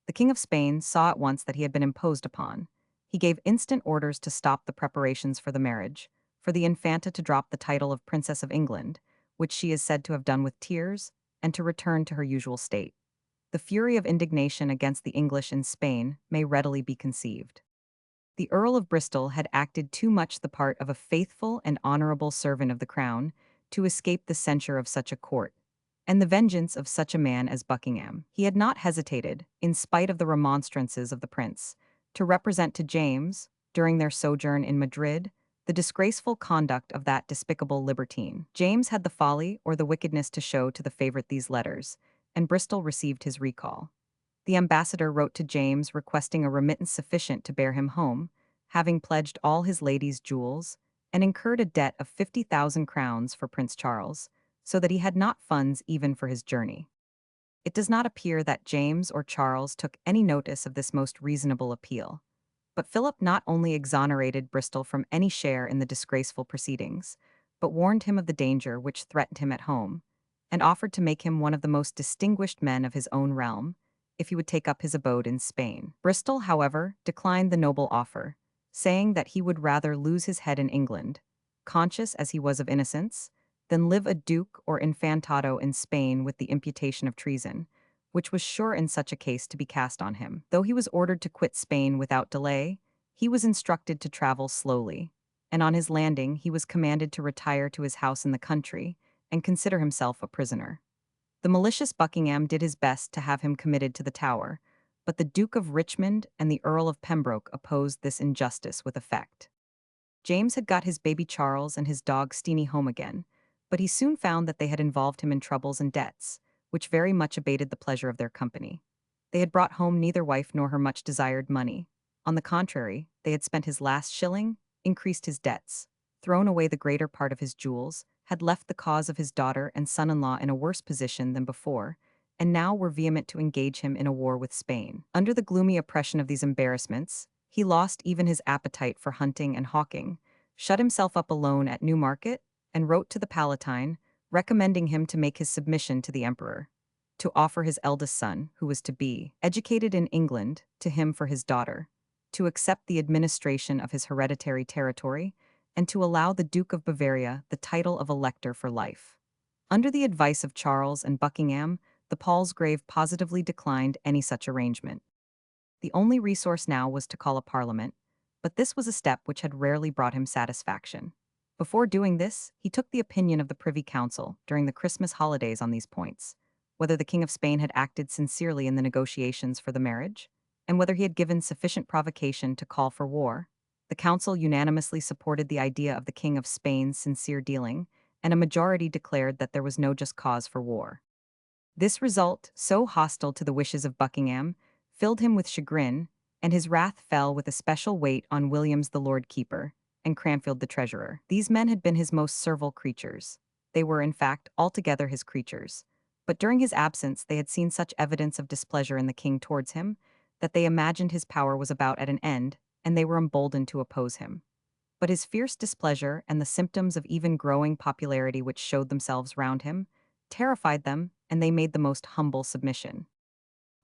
The King of Spain saw at once that he had been imposed upon. He gave instant orders to stop the preparations for the marriage, for the Infanta to drop the title of Princess of England, which she is said to have done with tears, and to return to her usual state. The fury of indignation against the English in Spain may readily be conceived. The Earl of Bristol had acted too much the part of a faithful and honorable servant of the crown to escape the censure of such a court, and the vengeance of such a man as Buckingham. He had not hesitated, in spite of the remonstrances of the prince, to represent to James, during their sojourn in Madrid, the disgraceful conduct of that despicable libertine. James had the folly or the wickedness to show to the favorite these letters, and Bristol received his recall. The ambassador wrote to James requesting a remittance sufficient to bear him home, having pledged all his lady's jewels, and incurred a debt of 50,000 crowns for Prince Charles, so that he had not funds even for his journey. It does not appear that James or Charles took any notice of this most reasonable appeal. But Philip not only exonerated Bristol from any share in the disgraceful proceedings, but warned him of the danger which threatened him at home, and offered to make him one of the most distinguished men of his own realm, if he would take up his abode in Spain. Bristol, however, declined the noble offer, saying that he would rather lose his head in England, conscious as he was of innocence, than live a duke or infantado in Spain with the imputation of treason, which was sure in such a case to be cast on him. Though he was ordered to quit Spain without delay, he was instructed to travel slowly, and on his landing he was commanded to retire to his house in the country and consider himself a prisoner. The malicious Buckingham did his best to have him committed to the Tower, but the Duke of Richmond and the Earl of Pembroke opposed this injustice with effect. James had got his baby Charles and his dog Steenie home again, but he soon found that they had involved him in troubles and debts, which very much abated the pleasure of their company. They had brought home neither wife nor her much desired money. On the contrary, they had spent his last shilling, increased his debts, thrown away the greater part of his jewels, had left the cause of his daughter and son-in-law in a worse position than before, and now were vehement to engage him in a war with Spain. Under the gloomy oppression of these embarrassments, he lost even his appetite for hunting and hawking, shut himself up alone at Newmarket, and wrote to the Palatine, recommending him to make his submission to the emperor, to offer his eldest son, who was to be educated in England, to him for his daughter, to accept the administration of his hereditary territory, and to allow the Duke of Bavaria the title of Elector for life. Under the advice of Charles and Buckingham, the Palsgrave positively declined any such arrangement. The only resource now was to call a parliament, but this was a step which had rarely brought him satisfaction. Before doing this, he took the opinion of the Privy Council during the Christmas holidays on these points, whether the King of Spain had acted sincerely in the negotiations for the marriage, and whether he had given sufficient provocation to call for war. The Council unanimously supported the idea of the King of Spain's sincere dealing, and a majority declared that there was no just cause for war. This result, so hostile to the wishes of Buckingham, filled him with chagrin, and his wrath fell with especial weight on Williams the Lord Keeper and Cranfield the Treasurer. These men had been his most servile creatures. They were, in fact, altogether his creatures. But during his absence they had seen such evidence of displeasure in the king towards him, that they imagined his power was about at an end, and they were emboldened to oppose him. But his fierce displeasure and the symptoms of even growing popularity which showed themselves round him terrified them, and they made the most humble submission.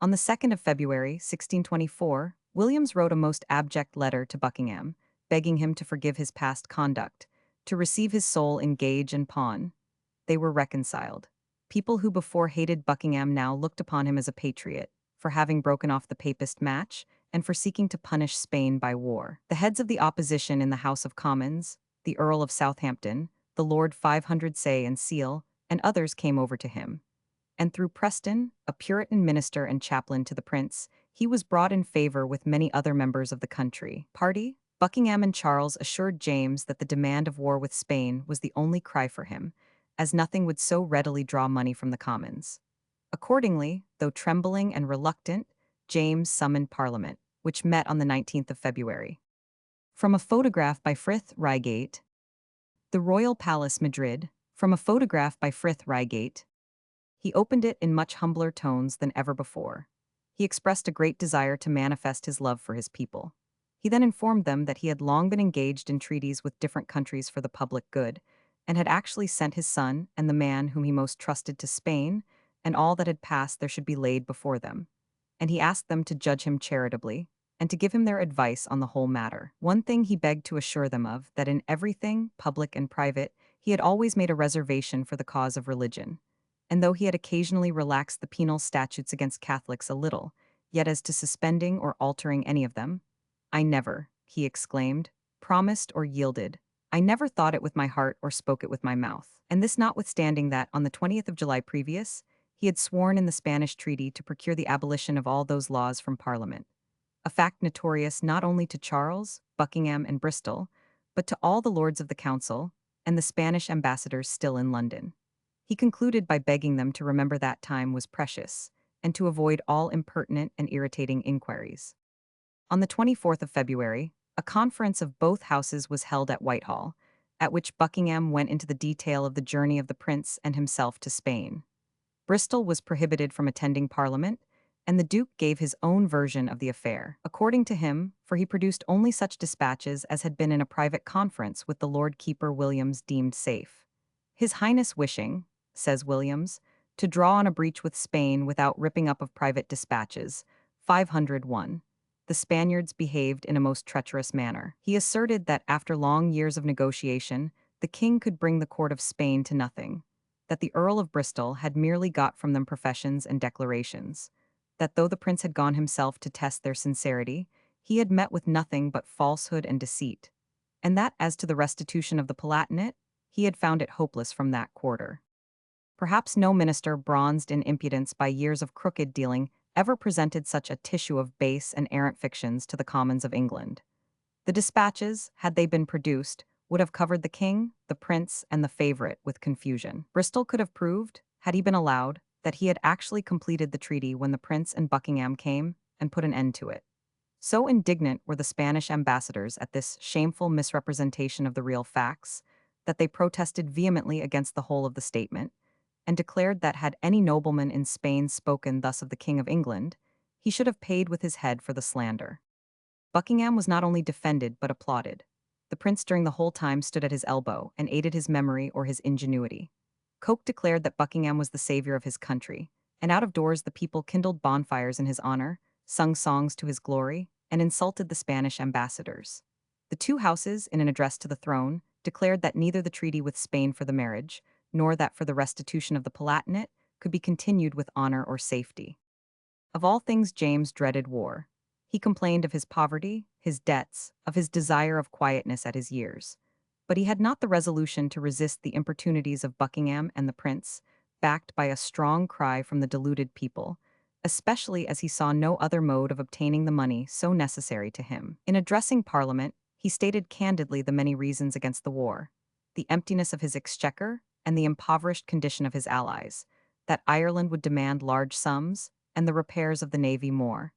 On the 2nd of February, 1624, Williams wrote a most abject letter to Buckingham, begging him to forgive his past conduct, to receive his soul in gage and pawn. They were reconciled. People who before hated Buckingham now looked upon him as a patriot, for having broken off the Papist match, and for seeking to punish Spain by war. The heads of the opposition in the House of Commons, the Earl of Southampton, the Lord 500 Say and Seal, and others came over to him. And through Preston, a Puritan minister and chaplain to the prince, he was brought in favor with many other members of the country. Party, Buckingham and Charles assured James that the demand of war with Spain was the only cry for him, as nothing would so readily draw money from the Commons. Accordingly, though trembling and reluctant, James summoned Parliament, which met on the 19th of February. From a photograph by Frith Reigate, the Royal Palace, Madrid. From a photograph by Frith Reigate, he opened it in much humbler tones than ever before. He expressed a great desire to manifest his love for his people. He then informed them that he had long been engaged in treaties with different countries for the public good, and had actually sent his son and the man whom he most trusted to Spain, and all that had passed there should be laid before them. And he asked them to judge him charitably, and to give him their advice on the whole matter. One thing he begged to assure them of, that in everything, public and private, he had always made a reservation for the cause of religion. And though he had occasionally relaxed the penal statutes against Catholics a little, yet as to suspending or altering any of them, I never, he exclaimed, promised or yielded. I never thought it with my heart or spoke it with my mouth. And this notwithstanding that, on the 20th of July previous, he had sworn in the Spanish treaty to procure the abolition of all those laws from Parliament, a fact notorious not only to Charles, Buckingham, and Bristol, but to all the lords of the council and the Spanish ambassadors still in London. He concluded by begging them to remember that time was precious, and to avoid all impertinent and irritating inquiries. On the 24th of February, a conference of both houses was held at Whitehall, at which Buckingham went into the detail of the journey of the prince and himself to Spain. Bristol was prohibited from attending Parliament, and the Duke gave his own version of the affair. According to him, for he produced only such dispatches as had been in a private conference with the Lord Keeper Williams deemed safe. His Highness wishing, says Williams, to draw on a breach with Spain without ripping up of private dispatches. 501. The Spaniards behaved in a most treacherous manner. He asserted that after long years of negotiation, the king could bring the court of Spain to nothing, that the Earl of Bristol had merely got from them professions and declarations, that though the prince had gone himself to test their sincerity, he had met with nothing but falsehood and deceit, and that as to the restitution of the Palatinate, he had found it hopeless from that quarter. Perhaps no minister bronzed in impudence by years of crooked dealing ever presented such a tissue of base and errant fictions to the Commons of England. The dispatches, had they been produced, would have covered the king, the prince, and the favourite with confusion. Bristol could have proved, had he been allowed, that he had actually completed the treaty when the prince and Buckingham came and put an end to it. So indignant were the Spanish ambassadors at this shameful misrepresentation of the real facts, that they protested vehemently against the whole of the statement, and declared that had any nobleman in Spain spoken thus of the King of England, he should have paid with his head for the slander. Buckingham was not only defended but applauded. The prince during the whole time stood at his elbow and aided his memory or his ingenuity. Coke declared that Buckingham was the savior of his country, and out of doors the people kindled bonfires in his honor, sung songs to his glory, and insulted the Spanish ambassadors. The two houses, in an address to the throne, declared that neither the treaty with Spain for the marriage, nor that for the restitution of the Palatinate, could be continued with honor or safety. Of all things James dreaded war. He complained of his poverty, his debts, of his desire of quietness at his years. But he had not the resolution to resist the importunities of Buckingham and the prince, backed by a strong cry from the deluded people, especially as he saw no other mode of obtaining the money so necessary to him. In addressing Parliament, he stated candidly the many reasons against the war, the emptiness of his exchequer, and the impoverished condition of his allies, that Ireland would demand large sums, and the repairs of the navy more.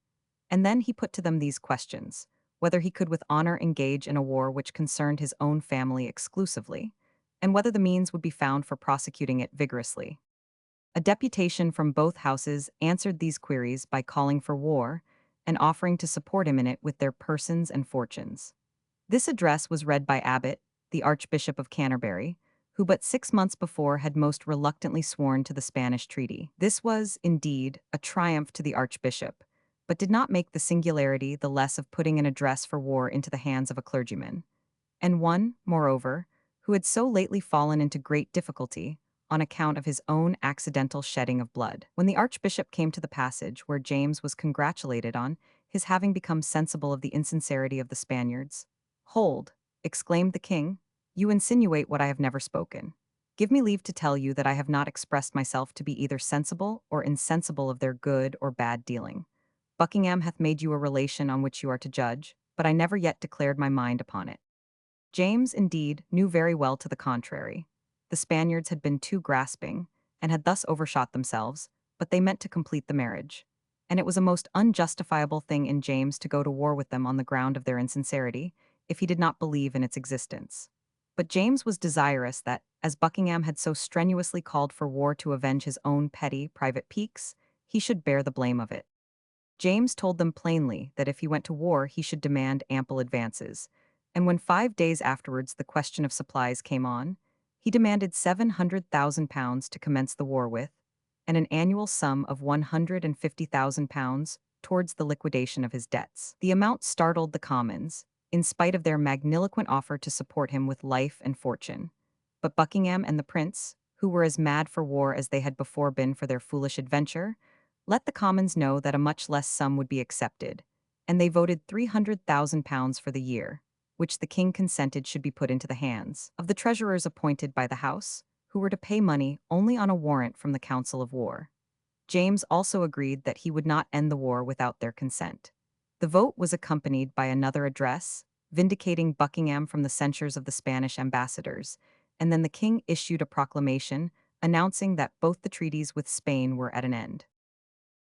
And then he put to them these questions: whether he could with honor engage in a war which concerned his own family exclusively, and whether the means would be found for prosecuting it vigorously. A deputation from both houses answered these queries by calling for war, and offering to support him in it with their persons and fortunes. This address was read by Abbot, the Archbishop of Canterbury, who but 6 months before had most reluctantly sworn to the Spanish treaty. This was, indeed, a triumph to the Archbishop, but did not make the singularity the less of putting an address for war into the hands of a clergyman, and one, moreover, who had so lately fallen into great difficulty on account of his own accidental shedding of blood. When the Archbishop came to the passage where James was congratulated on his having become sensible of the insincerity of the Spaniards, "Hold," exclaimed the king, "you insinuate what I have never spoken. Give me leave to tell you that I have not expressed myself to be either sensible or insensible of their good or bad dealing. Buckingham hath made you a relation on which you are to judge, but I never yet declared my mind upon it." James, indeed, knew very well to the contrary. The Spaniards had been too grasping, and had thus overshot themselves, but they meant to complete the marriage. and it was a most unjustifiable thing in James to go to war with them on the ground of their insincerity, if he did not believe in its existence. But James was desirous that, as Buckingham had so strenuously called for war to avenge his own petty, private piques, he should bear the blame of it. James told them plainly that if he went to war, he should demand ample advances, and when 5 days afterwards the question of supplies came on, he demanded £700,000 to commence the war with, and an annual sum of £150,000 towards the liquidation of his debts. The amount startled the Commons, in spite of their magniloquent offer to support him with life and fortune. But Buckingham and the prince, who were as mad for war as they had before been for their foolish adventure, let the Commons know that a much less sum would be accepted, and they voted £300,000 for the year, which the king consented should be put into the hands of the treasurers appointed by the House, who were to pay money only on a warrant from the Council of War. James also agreed that he would not end the war without their consent. The vote was accompanied by another address, vindicating Buckingham from the censures of the Spanish ambassadors, and then the king issued a proclamation announcing that both the treaties with Spain were at an end.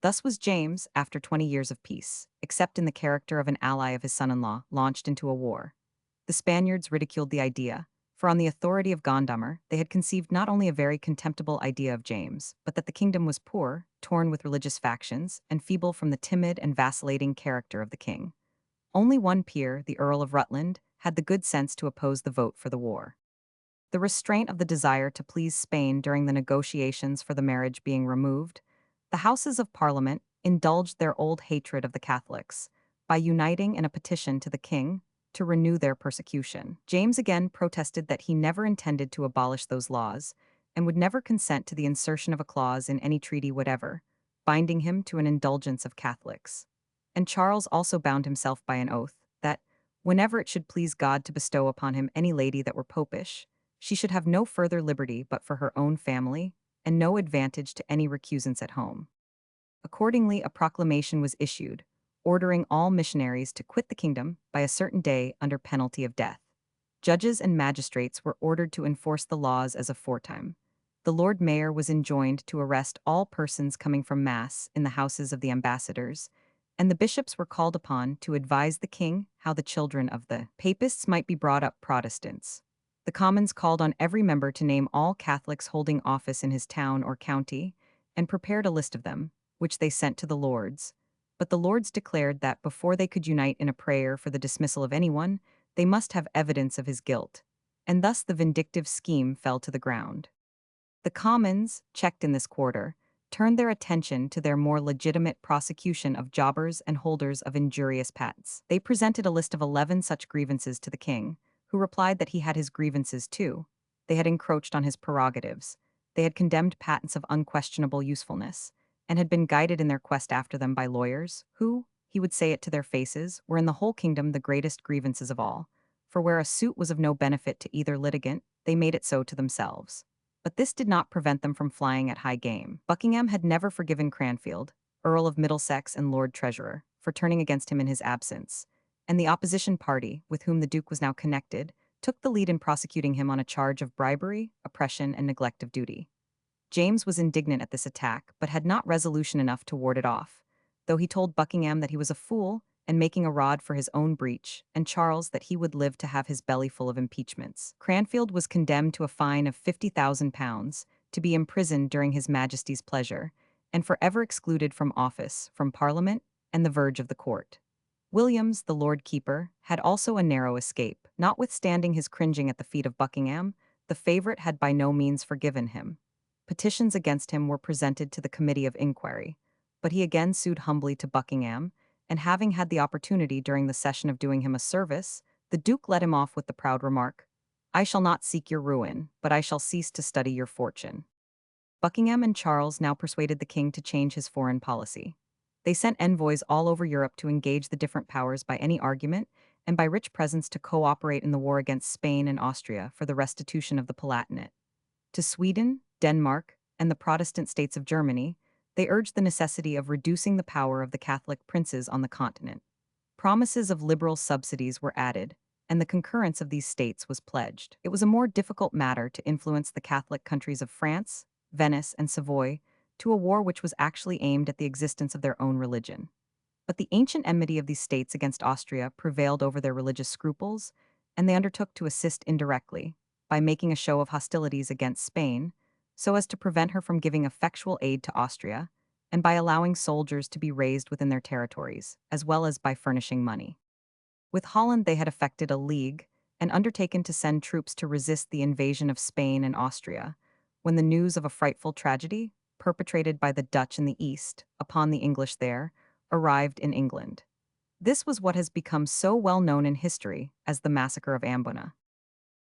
Thus was James, after 20 years of peace, except in the character of an ally of his son-in-law, launched into a war. The Spaniards ridiculed the idea, for on the authority of Gondomar, they had conceived not only a very contemptible idea of James, but that the kingdom was poor, torn with religious factions, and feeble from the timid and vacillating character of the king. Only one peer, the Earl of Rutland, had the good sense to oppose the vote for the war. The restraint of the desire to please Spain during the negotiations for the marriage being removed, the Houses of Parliament indulged their old hatred of the Catholics by uniting in a petition to the king to renew their persecution. James again protested that he never intended to abolish those laws and would never consent to the insertion of a clause in any treaty whatever, binding him to an indulgence of Catholics. And Charles also bound himself by an oath that, whenever it should please God to bestow upon him any lady that were popish, she should have no further liberty but for her own family, and no advantage to any recusants at home. Accordingly, a proclamation was issued, ordering all missionaries to quit the kingdom by a certain day under penalty of death. Judges and magistrates were ordered to enforce the laws as aforetime. The Lord Mayor was enjoined to arrest all persons coming from Mass in the houses of the ambassadors, and the bishops were called upon to advise the king how the children of the papists might be brought up Protestants. The Commons called on every member to name all Catholics holding office in his town or county, and prepared a list of them, which they sent to the Lords. But the Lords declared that before they could unite in a prayer for the dismissal of anyone, they must have evidence of his guilt, and thus the vindictive scheme fell to the ground. The Commons, checked in this quarter, turned their attention to their more legitimate prosecution of jobbers and holders of injurious patents. They presented a list of 11 such grievances to the king, who replied that he had his grievances too. They had encroached on his prerogatives. They had condemned patents of unquestionable usefulness, and had been guided in their quest after them by lawyers, who, he would say it to their faces, were in the whole kingdom the greatest grievances of all, for where a suit was of no benefit to either litigant, they made it so to themselves. But this did not prevent them from flying at high game. Buckingham had never forgiven Cranfield, Earl of Middlesex and Lord Treasurer, for turning against him in his absence, and the opposition party, with whom the Duke was now connected, took the lead in prosecuting him on a charge of bribery, oppression, and neglect of duty. James was indignant at this attack, but had not resolution enough to ward it off, though he told Buckingham that he was a fool and making a rod for his own breach, and Charles that he would live to have his belly full of impeachments. Cranfield was condemned to a fine of £50,000, to be imprisoned during his Majesty's pleasure, and forever excluded from office, from Parliament, and the verge of the court. Williams, the Lord Keeper, had also a narrow escape. Notwithstanding his cringing at the feet of Buckingham, the favourite had by no means forgiven him. Petitions against him were presented to the Committee of Inquiry, but he again sued humbly to Buckingham, and having had the opportunity during the session of doing him a service, the Duke let him off with the proud remark, "I shall not seek your ruin, but I shall cease to study your fortune." Buckingham and Charles now persuaded the king to change his foreign policy. They sent envoys all over Europe to engage the different powers by any argument, and by rich presents to cooperate in the war against Spain and Austria for the restitution of the Palatinate. To Sweden, Denmark, and the Protestant states of Germany, they urged the necessity of reducing the power of the Catholic princes on the continent. Promises of liberal subsidies were added, and the concurrence of these states was pledged. It was a more difficult matter to influence the Catholic countries of France, Venice, and Savoy to a war which was actually aimed at the existence of their own religion. But the ancient enmity of these states against Austria prevailed over their religious scruples, and they undertook to assist indirectly, by making a show of hostilities against Spain, so as to prevent her from giving effectual aid to Austria, and by allowing soldiers to be raised within their territories, as well as by furnishing money. With Holland, they had effected a league and undertaken to send troops to resist the invasion of Spain and Austria, when the news of a frightful tragedy, perpetrated by the Dutch in the East upon the English there, arrived in England. This was what has become so well known in history as the Massacre of Ambona.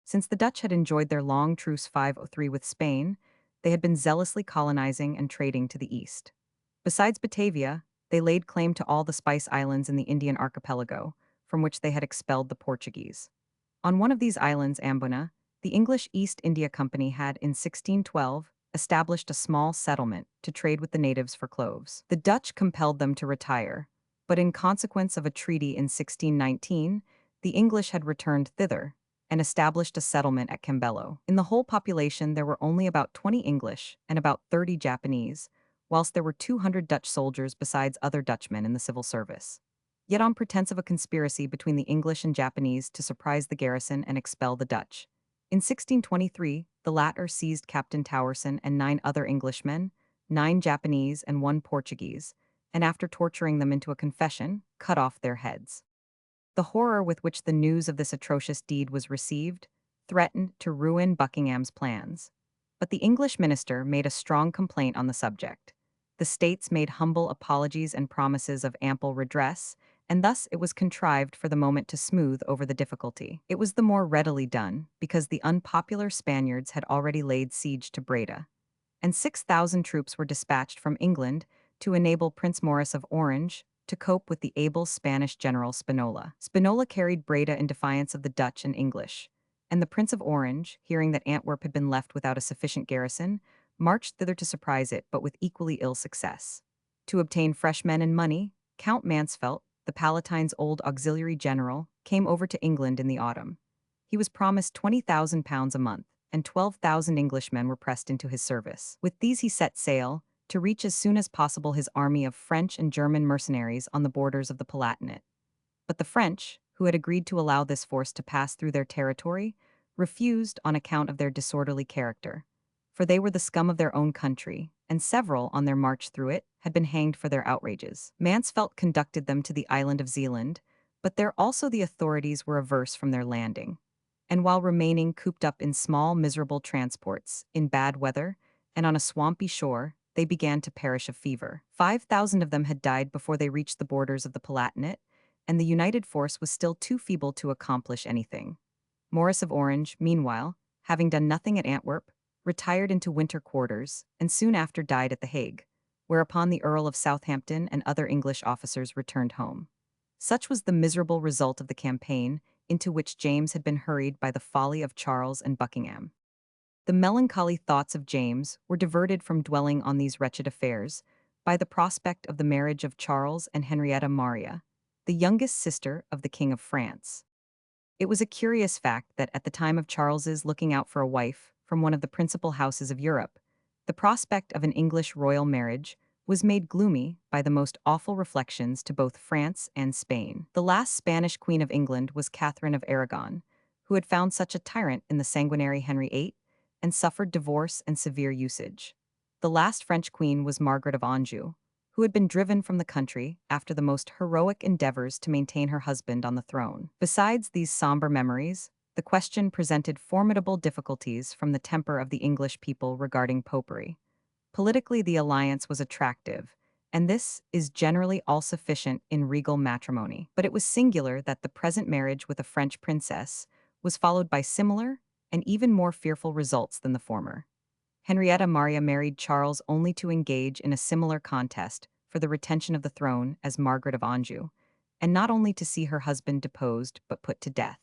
Since the Dutch had enjoyed their long truce 503 with Spain, they had been zealously colonizing and trading to the east. Besides Batavia, they laid claim to all the Spice Islands in the Indian archipelago, from which they had expelled the Portuguese. On one of these islands, Ambona, the English East India Company had, in 1612, established a small settlement to trade with the natives for cloves. The Dutch compelled them to retire, but in consequence of a treaty in 1619, the English had returned thither and established a settlement at Cambello. In the whole population, there were only about 20 English and about 30 Japanese, whilst there were 200 Dutch soldiers besides other Dutchmen in the civil service. Yet on pretense of a conspiracy between the English and Japanese to surprise the garrison and expel the Dutch, in 1623, the latter seized Captain Towerson and 9 other Englishmen, 9 Japanese and 1 Portuguese, and after torturing them into a confession, cut off their heads. The horror with which the news of this atrocious deed was received threatened to ruin Buckingham's plans. But the English minister made a strong complaint on the subject. The states made humble apologies and promises of ample redress, and thus it was contrived for the moment to smooth over the difficulty. It was the more readily done because the unpopular Spaniards had already laid siege to Breda, and 6,000 troops were dispatched from England to enable Prince Maurice of Orange to cope with the able Spanish general Spinola. Spinola carried Breda in defiance of the Dutch and English, and the Prince of Orange, hearing that Antwerp had been left without a sufficient garrison, marched thither to surprise it, but with equally ill success. To obtain fresh men and money, Count Mansfeldt, the Palatine's old auxiliary general, came over to England in the autumn. He was promised £20,000 a month, and 12,000 Englishmen were pressed into his service. With these he set sail, to reach as soon as possible his army of French and German mercenaries on the borders of the Palatinate. But the French, who had agreed to allow this force to pass through their territory, refused on account of their disorderly character, for they were the scum of their own country, and several, on their march through it, had been hanged for their outrages. Mansfeldt conducted them to the island of Zealand, but there also the authorities were averse from their landing. And while remaining cooped up in small, miserable transports, in bad weather, and on a swampy shore, they began to perish of fever. 5,000 of them had died before they reached the borders of the Palatinate, and the united force was still too feeble to accomplish anything. Maurice of Orange, meanwhile, having done nothing at Antwerp, retired into winter quarters, and soon after died at The Hague, whereupon the Earl of Southampton and other English officers returned home. Such was the miserable result of the campaign, into which James had been hurried by the folly of Charles and Buckingham. The melancholy thoughts of James were diverted from dwelling on these wretched affairs by the prospect of the marriage of Charles and Henrietta Maria, the youngest sister of the King of France. It was a curious fact that at the time of Charles's looking out for a wife from one of the principal houses of Europe, the prospect of an English royal marriage was made gloomy by the most awful reflections to both France and Spain. The last Spanish Queen of England was Catherine of Aragon, who had found such a tyrant in the sanguinary Henry VIII and suffered divorce and severe usage. The last French queen was Margaret of Anjou, who had been driven from the country after the most heroic endeavors to maintain her husband on the throne. Besides these somber memories, the question presented formidable difficulties from the temper of the English people regarding popery. Politically, the alliance was attractive, and this is generally all sufficient in regal matrimony. But it was singular that the present marriage with a French princess was followed by similar and even more fearful results than the former. Henrietta Maria married Charles only to engage in a similar contest for the retention of the throne as Margaret of Anjou, and not only to see her husband deposed but put to death.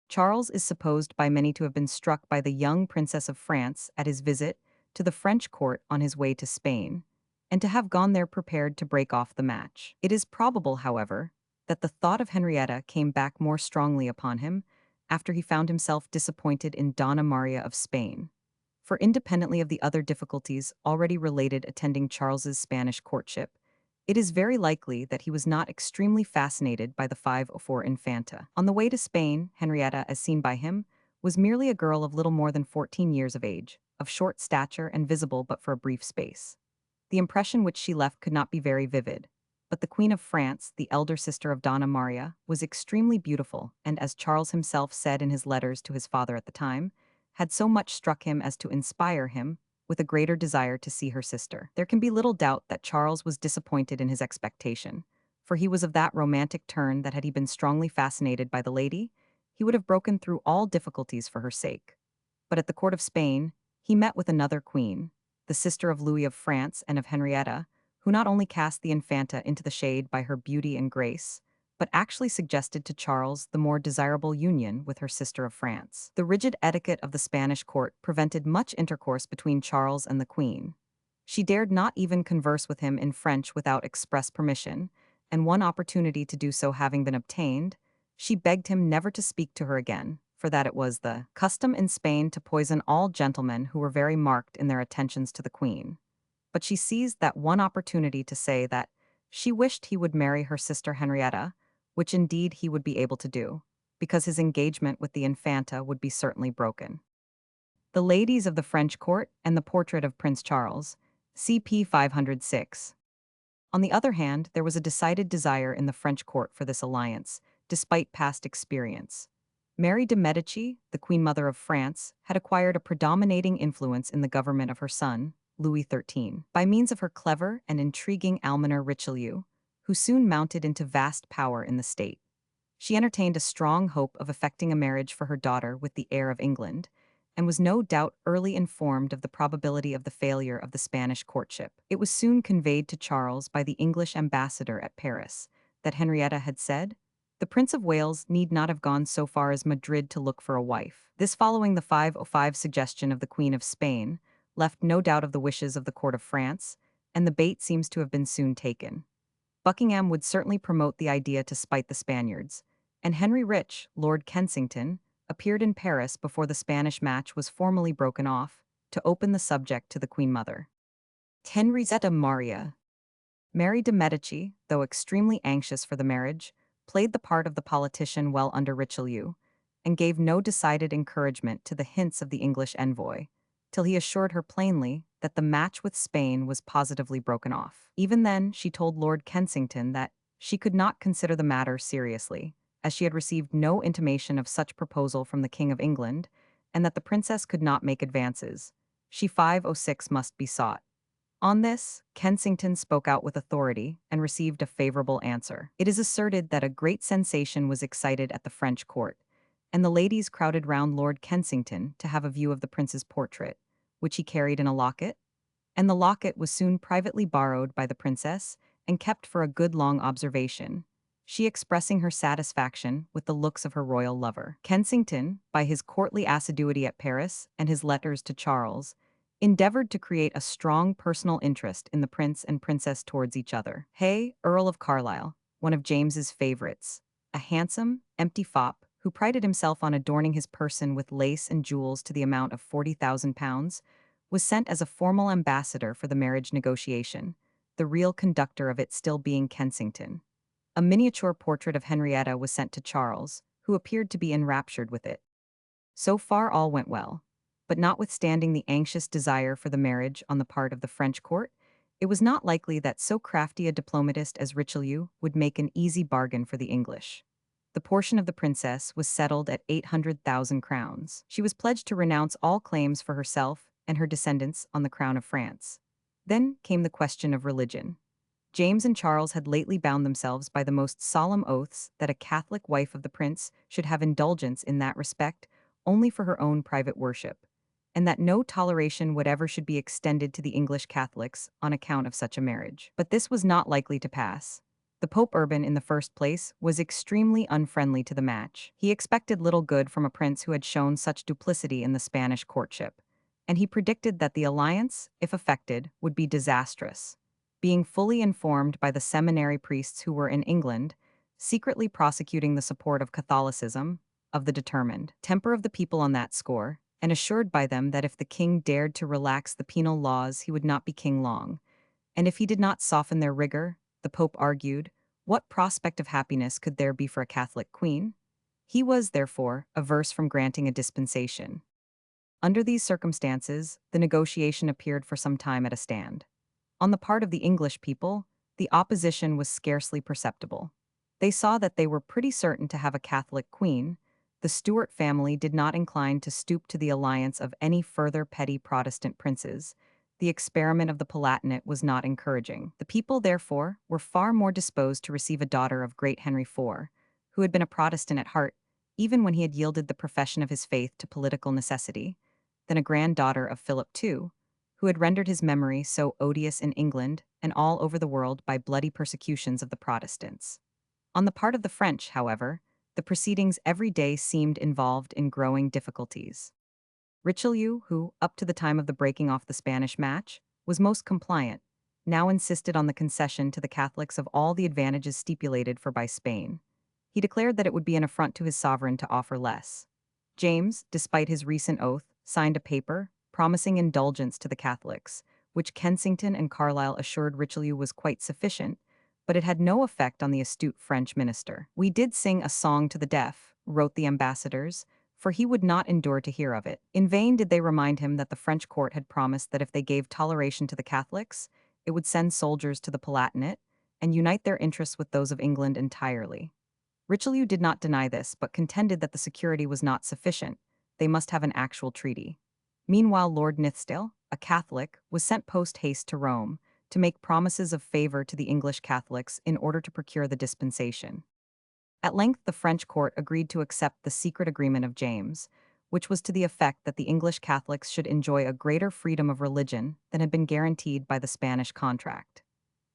Charles is supposed by many to have been struck by the young Princess of France at his visit to the French court on his way to Spain, and to have gone there prepared to break off the match. It is probable, however, that the thought of Henrietta came back more strongly upon him after he found himself disappointed in Donna Maria of Spain. For independently of the other difficulties already related attending Charles's Spanish courtship, it is very likely that he was not extremely fascinated by the 504 Infanta. On the way to Spain, Henrietta, as seen by him, was merely a girl of little more than 14 years of age, of short stature and visible but for a brief space. The impression which she left could not be very vivid, but the Queen of France, the elder sister of Donna Maria, was extremely beautiful, and as Charles himself said in his letters to his father at the time, had so much struck him as to inspire him with a greater desire to see her sister. There can be little doubt that Charles was disappointed in his expectation, for he was of that romantic turn that had he been strongly fascinated by the lady, he would have broken through all difficulties for her sake. But at the court of Spain, he met with another queen, the sister of Louis of France and of Henrietta, who not only cast the Infanta into the shade by her beauty and grace, but actually suggested to Charles the more desirable union with her sister of France. The rigid etiquette of the Spanish court prevented much intercourse between Charles and the Queen. She dared not even converse with him in French without express permission, and one opportunity to do so having been obtained, she begged him never to speak to her again, for that it was the custom in Spain to poison all gentlemen who were very marked in their attentions to the Queen. But she seized that one opportunity to say that she wished he would marry her sister Henrietta, which indeed he would be able to do, because his engagement with the Infanta would be certainly broken. The Ladies of the French Court and the Portrait of Prince Charles, CP 506. On the other hand, there was a decided desire in the French court for this alliance, despite past experience. Mary de' Medici, the Queen Mother of France, had acquired a predominating influence in the government of her son, Louis XIII, by means of her clever and intriguing almoner Richelieu, who soon mounted into vast power in the state. She entertained a strong hope of effecting a marriage for her daughter with the heir of England, and was no doubt early informed of the probability of the failure of the Spanish courtship. It was soon conveyed to Charles by the English ambassador at Paris that Henrietta had said, "The Prince of Wales need not have gone so far as Madrid to look for a wife." This, following the 505 suggestion of the Queen of Spain, left no doubt of the wishes of the court of France, and the bait seems to have been soon taken. Buckingham would certainly promote the idea to spite the Spaniards, and Henry Rich, Lord Kensington, appeared in Paris before the Spanish match was formally broken off, to open the subject to the Queen Mother. Henrietta Maria. Mary de' Medici, though extremely anxious for the marriage, played the part of the politician well under Richelieu, and gave no decided encouragement to the hints of the English envoy, till he assured her plainly that the match with Spain was positively broken off. Even then, she told Lord Kensington that she could not consider the matter seriously, as she had received no intimation of such proposal from the King of England, and that the princess could not make advances. She 506 must be sought. On this, Kensington spoke out with authority and received a favorable answer. It is asserted that a great sensation was excited at the French court, and the ladies crowded round Lord Kensington to have a view of the prince's portrait, which he carried in a locket, and the locket was soon privately borrowed by the princess and kept for a good long observation, she expressing her satisfaction with the looks of her royal lover. Kensington, by his courtly assiduity at Paris and his letters to Charles, endeavored to create a strong personal interest in the prince and princess towards each other. Hay, Earl of Carlisle, one of James's favorites, a handsome, empty fop who prided himself on adorning his person with lace and jewels to the amount of £40,000, was sent as a formal ambassador for the marriage negotiation, the real conductor of it still being Kensington. A miniature portrait of Henrietta was sent to Charles, who appeared to be enraptured with it. So far all went well, but notwithstanding the anxious desire for the marriage on the part of the French court, it was not likely that so crafty a diplomatist as Richelieu would make an easy bargain for the English. The portion of the princess was settled at 800,000 crowns. She was pledged to renounce all claims for herself and her descendants on the crown of France. Then came the question of religion. James and Charles had lately bound themselves by the most solemn oaths that a Catholic wife of the prince should have indulgence in that respect only for her own private worship, and that no toleration whatever should be extended to the English Catholics on account of such a marriage. But this was not likely to pass. The Pope Urban, in the first place, was extremely unfriendly to the match. He expected little good from a prince who had shown such duplicity in the Spanish courtship, and he predicted that the alliance, if effected, would be disastrous. Being fully informed by the seminary priests who were in England, secretly prosecuting the support of Catholicism, of the determined temper of the people on that score, and assured by them that if the king dared to relax the penal laws, he would not be king long. And if he did not soften their rigor, the Pope argued, what prospect of happiness could there be for a Catholic queen? He was, therefore, averse from granting a dispensation. Under these circumstances, the negotiation appeared for some time at a stand. On the part of the English people, the opposition was scarcely perceptible. They saw that they were pretty certain to have a Catholic queen. The Stuart family did not incline to stoop to the alliance of any further petty Protestant princes. The experiment of the Palatinate was not encouraging. The people, therefore, were far more disposed to receive a daughter of great Henry IV, who had been a Protestant at heart, even when he had yielded the profession of his faith to political necessity, than a granddaughter of Philip II, who had rendered his memory so odious in England and all over the world by bloody persecutions of the Protestants. On the part of the French, however, the proceedings every day seemed involved in growing difficulties. Richelieu, who, up to the time of the breaking off the Spanish match, was most compliant, now insisted on the concession to the Catholics of all the advantages stipulated for by Spain. He declared that it would be an affront to his sovereign to offer less. James, despite his recent oath, signed a paper promising indulgence to the Catholics, which Kensington and Carlisle assured Richelieu was quite sufficient, but it had no effect on the astute French minister. "We did sing a song to the deaf," wrote the ambassadors, for he would not endure to hear of it. In vain did they remind him that the French court had promised that if they gave toleration to the Catholics, it would send soldiers to the Palatinate and unite their interests with those of England entirely. Richelieu did not deny this, but contended that the security was not sufficient. They must have an actual treaty. Meanwhile, Lord Nithsdale, a Catholic, was sent post-haste to Rome to make promises of favor to the English Catholics in order to procure the dispensation. At length, the French court agreed to accept the secret agreement of James, which was to the effect that the English Catholics should enjoy a greater freedom of religion than had been guaranteed by the Spanish contract.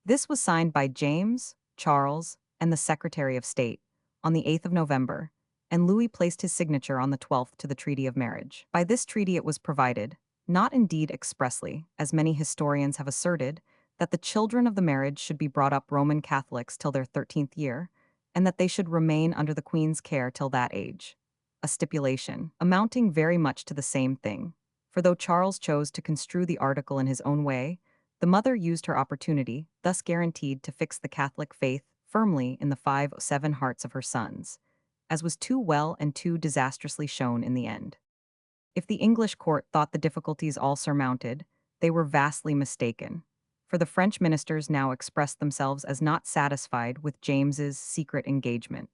This was signed by James, Charles, and the Secretary of State on the 8th of November, and Louis placed his signature on the 12th to the Treaty of Marriage. By this treaty it was provided, not indeed expressly, as many historians have asserted, that the children of the marriage should be brought up Roman Catholics till their 13th year, and that they should remain under the Queen's care till that age. A stipulation, amounting very much to the same thing, for though Charles chose to construe the article in his own way, the mother used her opportunity, thus guaranteed to fix the Catholic faith firmly in the 5-7 hearts of her sons, as was too well and too disastrously shown in the end. If the English court thought the difficulties all surmounted, they were vastly mistaken, for the French ministers now expressed themselves as not satisfied with James's secret engagement.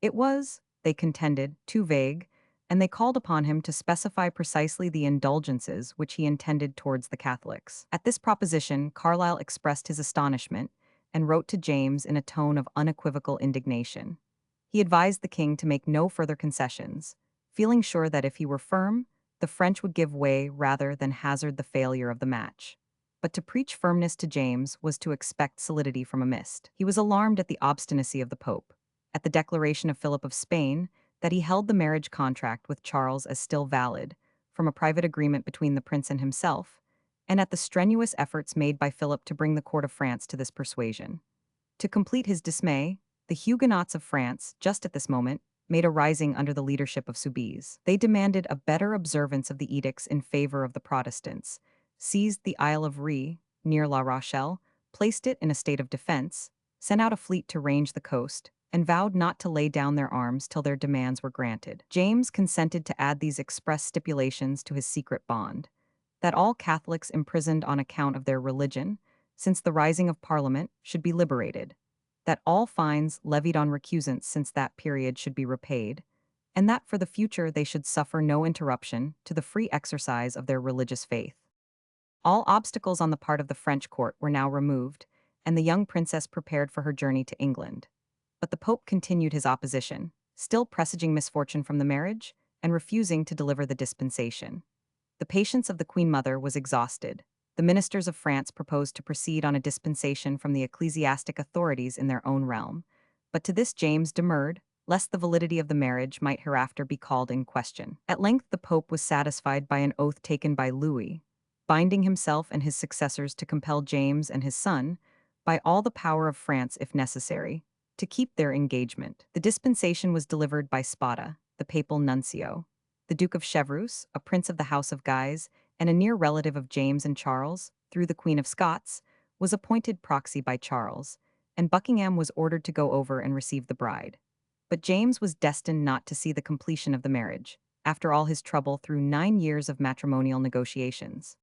It was, they contended, too vague, and they called upon him to specify precisely the indulgences which he intended towards the Catholics. At this proposition, Carlyle expressed his astonishment and wrote to James in a tone of unequivocal indignation. He advised the king to make no further concessions, feeling sure that if he were firm, the French would give way rather than hazard the failure of the match. But to preach firmness to James was to expect solidity from a mist. He was alarmed at the obstinacy of the Pope, at the declaration of Philip of Spain that he held the marriage contract with Charles as still valid, from a private agreement between the prince and himself, and at the strenuous efforts made by Philip to bring the court of France to this persuasion. To complete his dismay, the Huguenots of France, just at this moment, made a rising under the leadership of Soubise. They demanded a better observance of the edicts in favor of the Protestants, seized the Isle of Rhe, near La Rochelle, placed it in a state of defense, sent out a fleet to range the coast, and vowed not to lay down their arms till their demands were granted. James consented to add these express stipulations to his secret bond, that all Catholics imprisoned on account of their religion, since the rising of Parliament, should be liberated, that all fines levied on recusants since that period should be repaid, and that for the future they should suffer no interruption to the free exercise of their religious faith. All obstacles on the part of the French court were now removed, and the young princess prepared for her journey to England. But the Pope continued his opposition, still presaging misfortune from the marriage, and refusing to deliver the dispensation. The patience of the Queen Mother was exhausted. The ministers of France proposed to proceed on a dispensation from the ecclesiastic authorities in their own realm, but to this James demurred, lest the validity of the marriage might hereafter be called in question. At length the Pope was satisfied by an oath taken by Louis, binding himself and his successors to compel James and his son, by all the power of France if necessary, to keep their engagement. The dispensation was delivered by Spada, the papal nuncio. the Duke of Chevreuse, a prince of the House of Guise, and a near relative of James and Charles, through the Queen of Scots, was appointed proxy by Charles, and Buckingham was ordered to go over and receive the bride. But James was destined not to see the completion of the marriage, after all his trouble through 9 years of matrimonial negotiations.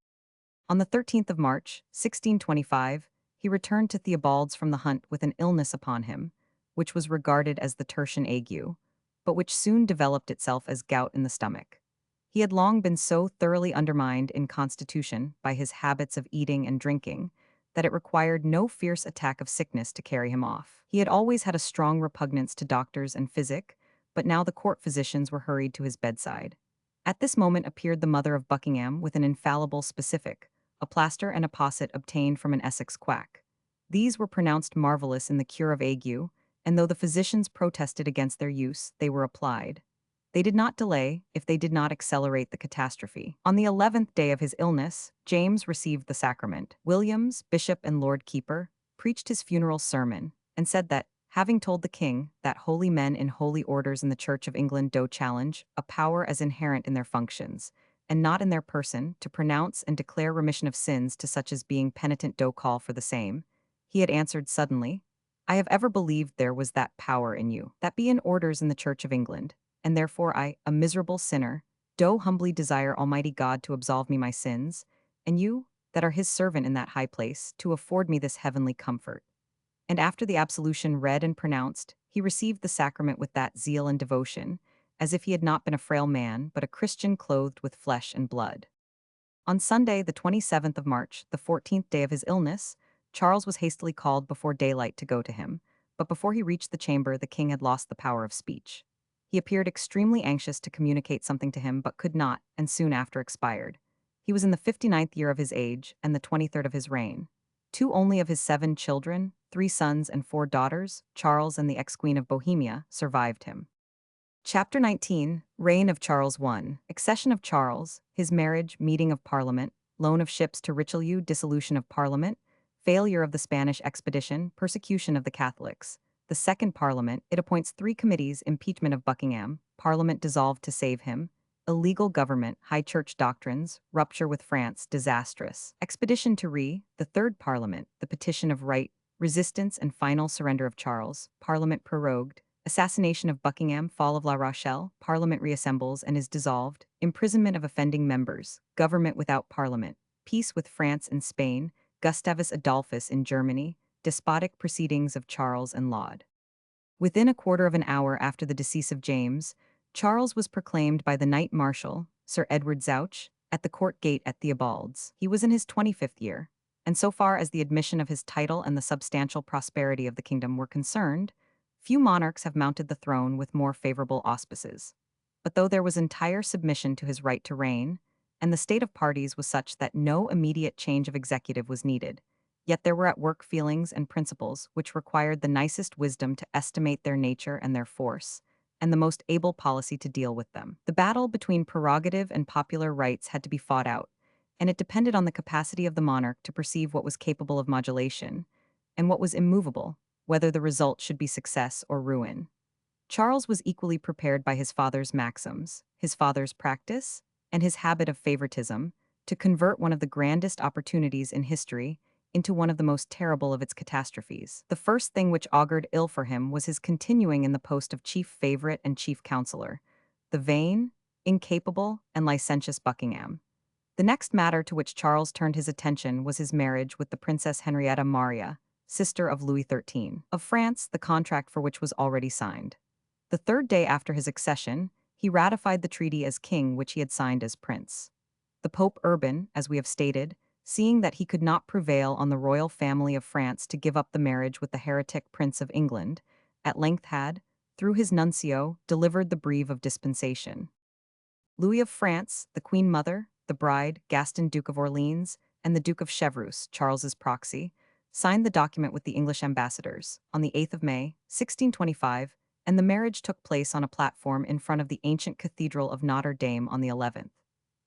On the 13th of March, 1625, he returned to Theobalds from the hunt with an illness upon him, which was regarded as the tertian ague, but which soon developed itself as gout in the stomach. He had long been so thoroughly undermined in constitution by his habits of eating and drinking that it required no fierce attack of sickness to carry him off. He had always had a strong repugnance to doctors and physic, but now the court physicians were hurried to his bedside. At this moment appeared the mother of Buckingham with an infallible specific, a plaster and a posset obtained from an Essex quack. These were pronounced marvelous in the cure of ague, and though the physicians protested against their use, they were applied. They did not delay, if they did not accelerate the catastrophe. On the 11th day of his illness, James received the sacrament. Williams, Bishop and Lord Keeper, preached his funeral sermon, and said that, having told the king that holy men in holy orders in the Church of England do challenge a power as inherent in their functions, and not in their person, to pronounce and declare remission of sins to such as being penitent do call for the same, he had answered suddenly, I have ever believed there was that power in you, that be in orders in the Church of England, and therefore I, a miserable sinner, do humbly desire Almighty God to absolve me my sins, and you, that are his servant in that high place, to afford me this heavenly comfort. And after the absolution read and pronounced, he received the sacrament with that zeal and devotion, as if he had not been a frail man, but a Christian clothed with flesh and blood. On Sunday, the 27th of March, the 14th day of his illness, Charles was hastily called before daylight to go to him, but before he reached the chamber the king had lost the power of speech. He appeared extremely anxious to communicate something to him but could not, and soon after expired. He was in the 59th year of his age and the 23rd of his reign. Two only of his 7 children, 3 sons and 4 daughters, Charles and the ex-queen of Bohemia, survived him. Chapter 19, Reign of Charles I, Accession of Charles, His Marriage, Meeting of Parliament, Loan of Ships to Richelieu, Dissolution of Parliament, Failure of the Spanish Expedition, Persecution of the Catholics. The Second Parliament, it appoints 3 committees, Impeachment of Buckingham, Parliament dissolved to save him, Illegal Government, High Church Doctrines, Rupture with France, Disastrous, Expedition to the Third Parliament, the Petition of Right, Resistance and Final Surrender of Charles, Parliament prorogued, Assassination of Buckingham, Fall of La Rochelle, Parliament reassembles and is dissolved, Imprisonment of offending members, Government without Parliament, Peace with France and Spain, Gustavus Adolphus in Germany, Despotic Proceedings of Charles and Laud. Within a quarter of an hour after the decease of James, Charles was proclaimed by the Knight Marshal, Sir Edward Zouch, at the court gate at Theobalds. He was in his 25th year, and so far as the admission of his title and the substantial prosperity of the kingdom were concerned, few monarchs have mounted the throne with more favorable auspices. But though there was entire submission to his right to reign, and the state of parties was such that no immediate change of executive was needed, yet there were at work feelings and principles which required the nicest wisdom to estimate their nature and their force, and the most able policy to deal with them. The battle between prerogative and popular rights had to be fought out, and it depended on the capacity of the monarch to perceive what was capable of modulation, and what was immovable, whether the result should be success or ruin. Charles was equally prepared by his father's maxims, his father's practice, and his habit of favoritism, to convert one of the grandest opportunities in history into one of the most terrible of its catastrophes. The first thing which augured ill for him was his continuing in the post of chief favorite and chief counselor, the vain, incapable, and licentious Buckingham. The next matter to which Charles turned his attention was his marriage with the Princess Henrietta Maria, sister of Louis XIII, of France, the contract for which was already signed. The 3rd day after his accession, he ratified the treaty as king which he had signed as prince. The Pope Urban, as we have stated, seeing that he could not prevail on the royal family of France to give up the marriage with the heretic Prince of England, at length had, through his nuncio, delivered the breve of dispensation. Louis of France, the Queen Mother, the bride, Gaston Duke of Orleans, and the Duke of Chevreuse, Charles's proxy, signed the document with the English ambassadors on the 8th of May, 1625, and the marriage took place on a platform in front of the ancient Cathedral of Notre Dame on the 11th.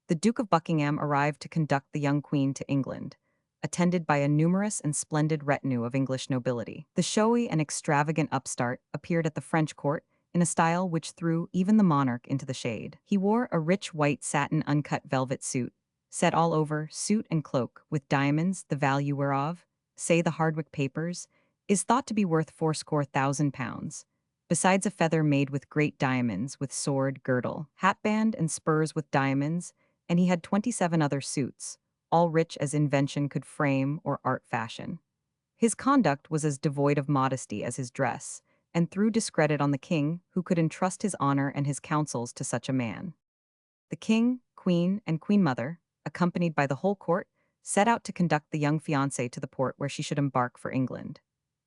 The Duke of Buckingham arrived to conduct the young queen to England, attended by a numerous and splendid retinue of English nobility. The showy and extravagant upstart appeared at the French court in a style which threw even the monarch into the shade. He wore a rich white satin uncut velvet suit, set all over suit and cloak with diamonds, the value whereof, say the Hardwick papers, is thought to be worth fourscore thousand pounds, besides a feather made with great diamonds, with sword, girdle, hatband, and spurs with diamonds, and he had 27 other suits, all rich as invention could frame or art fashion. His conduct was as devoid of modesty as his dress, and threw discredit on the king who could entrust his honor and his counsels to such a man. The king, queen, and queen mother, accompanied by the whole court, set out to conduct the young fiancée to the port where she should embark for England.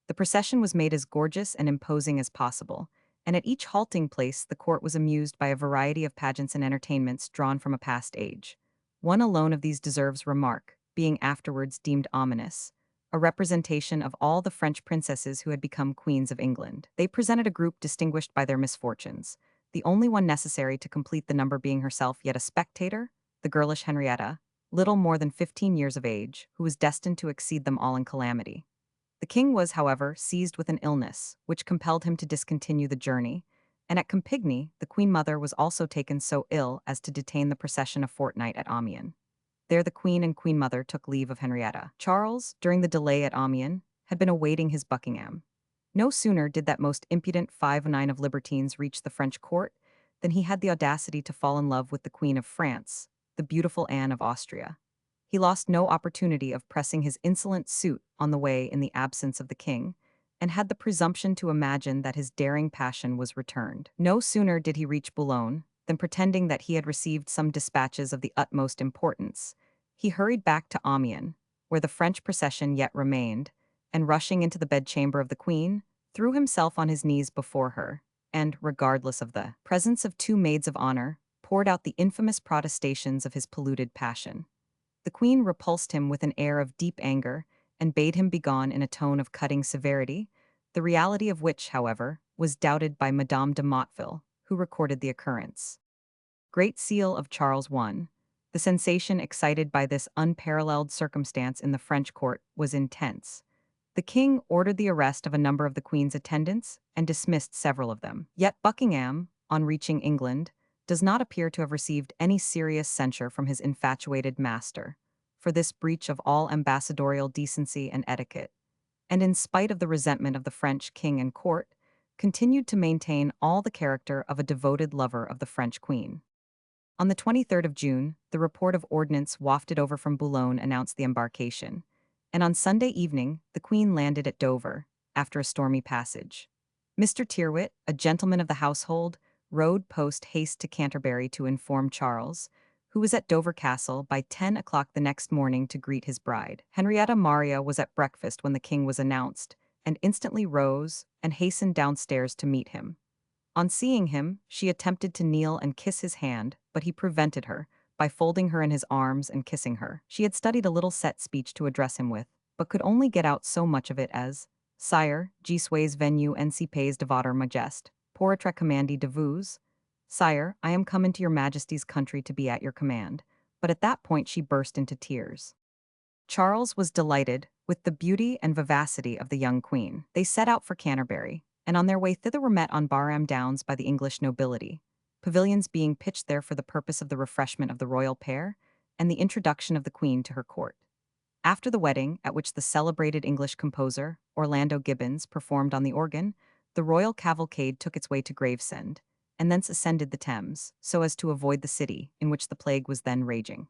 The procession was made as gorgeous and imposing as possible, and at each halting place the court was amused by a variety of pageants and entertainments drawn from a past age. One alone of these deserves remark, being afterwards deemed ominous, a representation of all the French princesses who had become queens of England. They presented a group distinguished by their misfortunes, the only one necessary to complete the number being herself yet a spectator, the girlish Henrietta, little more than 15 years of age, who was destined to exceed them all in calamity. The king was, however, seized with an illness, which compelled him to discontinue the journey, and at Campigny the queen mother was also taken so ill as to detain the procession a fortnight at Amiens. There the queen and queen mother took leave of Henrietta. Charles, during the delay at Amiens, had been awaiting his Buckingham. No sooner did that most impudent 5-9 of libertines reach the French court than he had the audacity to fall in love with the Queen of France, the beautiful Anne of Austria. He lost no opportunity of pressing his insolent suit on the way in the absence of the king, and had the presumption to imagine that his daring passion was returned. No sooner did he reach Boulogne than, pretending that he had received some dispatches of the utmost importance, he hurried back to Amiens, where the French procession yet remained, and rushing into the bedchamber of the queen, threw himself on his knees before her, and, regardless of the presence of two maids of honor, poured out the infamous protestations of his polluted passion. The queen repulsed him with an air of deep anger, and bade him begone in a tone of cutting severity, the reality of which, however, was doubted by Madame de Motteville, who recorded the occurrence. Great Seal of Charles I. The sensation excited by this unparalleled circumstance in the French court was intense. The king ordered the arrest of a number of the queen's attendants and dismissed several of them. Yet Buckingham, on reaching England, does not appear to have received any serious censure from his infatuated master for this breach of all ambassadorial decency and etiquette, and in spite of the resentment of the French king and court, continued to maintain all the character of a devoted lover of the French queen. On the 23rd of June, the report of ordnance wafted over from Boulogne announced the embarkation, and on Sunday evening the queen landed at Dover, after a stormy passage. Mr. Tyrwhitt, a gentleman of the household, rode post haste to Canterbury to inform Charles, who was at Dover Castle by 10 o'clock the next morning to greet his bride. Henrietta Maria was at breakfast when the king was announced, and instantly rose and hastened downstairs to meet him. On seeing him, she attempted to kneel and kiss his hand, but he prevented her by folding her in his arms and kissing her. She had studied a little set speech to address him with, but could only get out so much of it as, "Sire, je suis venu en ce pays de votre majesté, pour être commandé de vous." Sire, I am come into your majesty's country to be at your command. But at that point she burst into tears. Charles was delighted with the beauty and vivacity of the young queen. They set out for Canterbury, and on their way thither were met on Barham Downs by the English nobility, pavilions being pitched there for the purpose of the refreshment of the royal pair and the introduction of the queen to her court. After the wedding, at which the celebrated English composer, Orlando Gibbons, performed on the organ, the royal cavalcade took its way to Gravesend, and thence ascended the Thames, so as to avoid the city, in which the plague was then raging.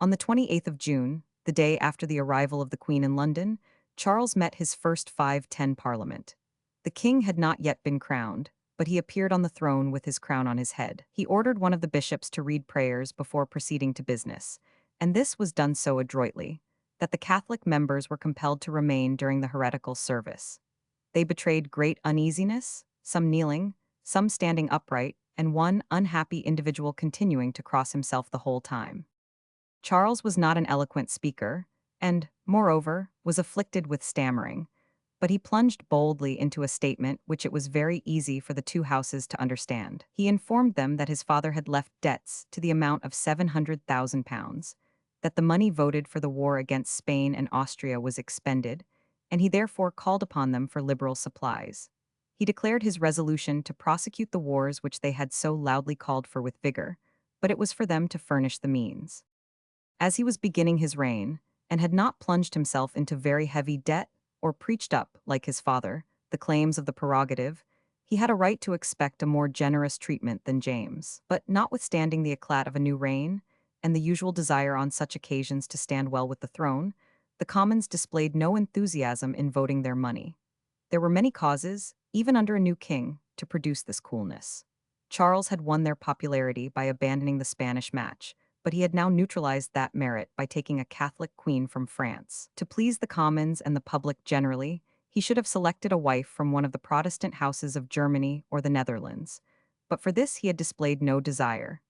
On the 28th of June, the day after the arrival of the Queen in London, Charles met his first 5-10 Parliament. The king had not yet been crowned, but he appeared on the throne with his crown on his head. He ordered one of the bishops to read prayers before proceeding to business, and this was done so adroitly that the Catholic members were compelled to remain during the heretical service. They betrayed great uneasiness, some kneeling, some standing upright, and one unhappy individual continuing to cross himself the whole time. Charles was not an eloquent speaker, and, moreover, was afflicted with stammering, but he plunged boldly into a statement which it was very easy for the two houses to understand. He informed them that his father had left debts to the amount of £700,000, that the money voted for the war against Spain and Austria was expended, and he therefore called upon them for liberal supplies. He declared his resolution to prosecute the wars which they had so loudly called for with vigor, but it was for them to furnish the means. As he was beginning his reign, and had not plunged himself into very heavy debt, or preached up, like his father, the claims of the prerogative, he had a right to expect a more generous treatment than James. But notwithstanding the eclat of a new reign, and the usual desire on such occasions to stand well with the throne, the Commons displayed no enthusiasm in voting their money. There were many causes, even under a new king, to produce this coolness. Charles had won their popularity by abandoning the Spanish match, but he had now neutralized that merit by taking a Catholic queen from France. To please the Commons and the public generally, he should have selected a wife from one of the Protestant houses of Germany or the Netherlands, but for this he had displayed no desire.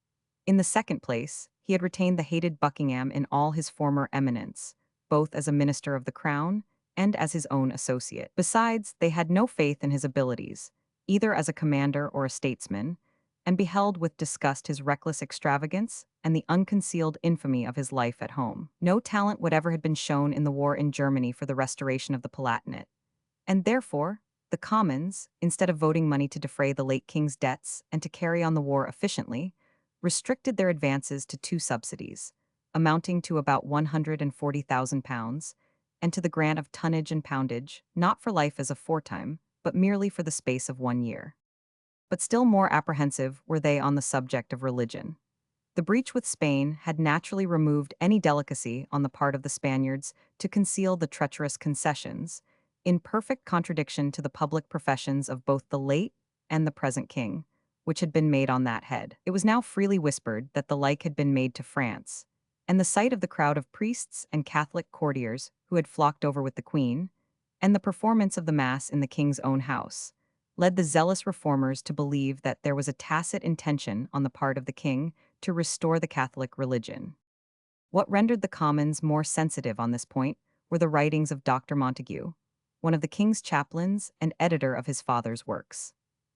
In the second place, he had retained the hated Buckingham in all his former eminence, both as a minister of the crown and as his own associate. Besides, they had no faith in his abilities, either as a commander or a statesman, and beheld with disgust his reckless extravagance and the unconcealed infamy of his life at home. No talent whatever had been shown in the war in Germany for the restoration of the Palatinate, and therefore, the Commons, instead of voting money to defray the late king's debts and to carry on the war efficiently, restricted their advances to two subsidies, amounting to about £140,000, and to the grant of tonnage and poundage, not for life as aforetime, but merely for the space of 1 year. But still more apprehensive were they on the subject of religion. The breach with Spain had naturally removed any delicacy on the part of the Spaniards to conceal the treacherous concessions, in perfect contradiction to the public professions of both the late and the present king, which had been made on that head. It was now freely whispered that the like had been made to France, and the sight of the crowd of priests and Catholic courtiers who had flocked over with the queen, and the performance of the mass in the king's own house, led the zealous reformers to believe that there was a tacit intention on the part of the king to restore the Catholic religion. What rendered the Commons more sensitive on this point were the writings of Dr. Montague, one of the king's chaplains and editor of his father's works.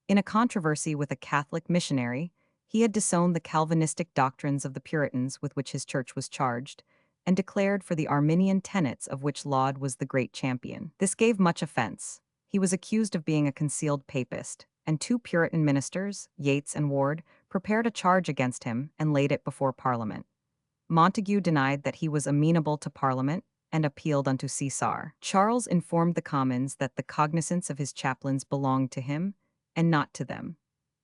In a controversy with a Catholic missionary, he had disowned the Calvinistic doctrines of the Puritans with which his church was charged, and declared for the Arminian tenets of which Laud was the great champion. This gave much offense. He was accused of being a concealed papist, and two Puritan ministers, Yates and Ward, prepared a charge against him and laid it before Parliament. Montague denied that he was amenable to Parliament and appealed unto Caesar. Charles informed the Commons that the cognizance of his chaplains belonged to him and not to them,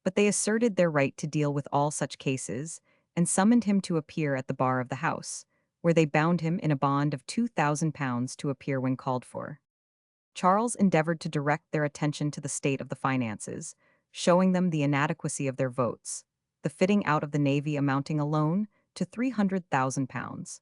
but they asserted their right to deal with all such cases and summoned him to appear at the bar of the House, where they bound him in a bond of £2,000 to appear when called for. Charles endeavored to direct their attention to the state of the finances, showing them the inadequacy of their votes, the fitting out of the navy amounting alone to £300,000.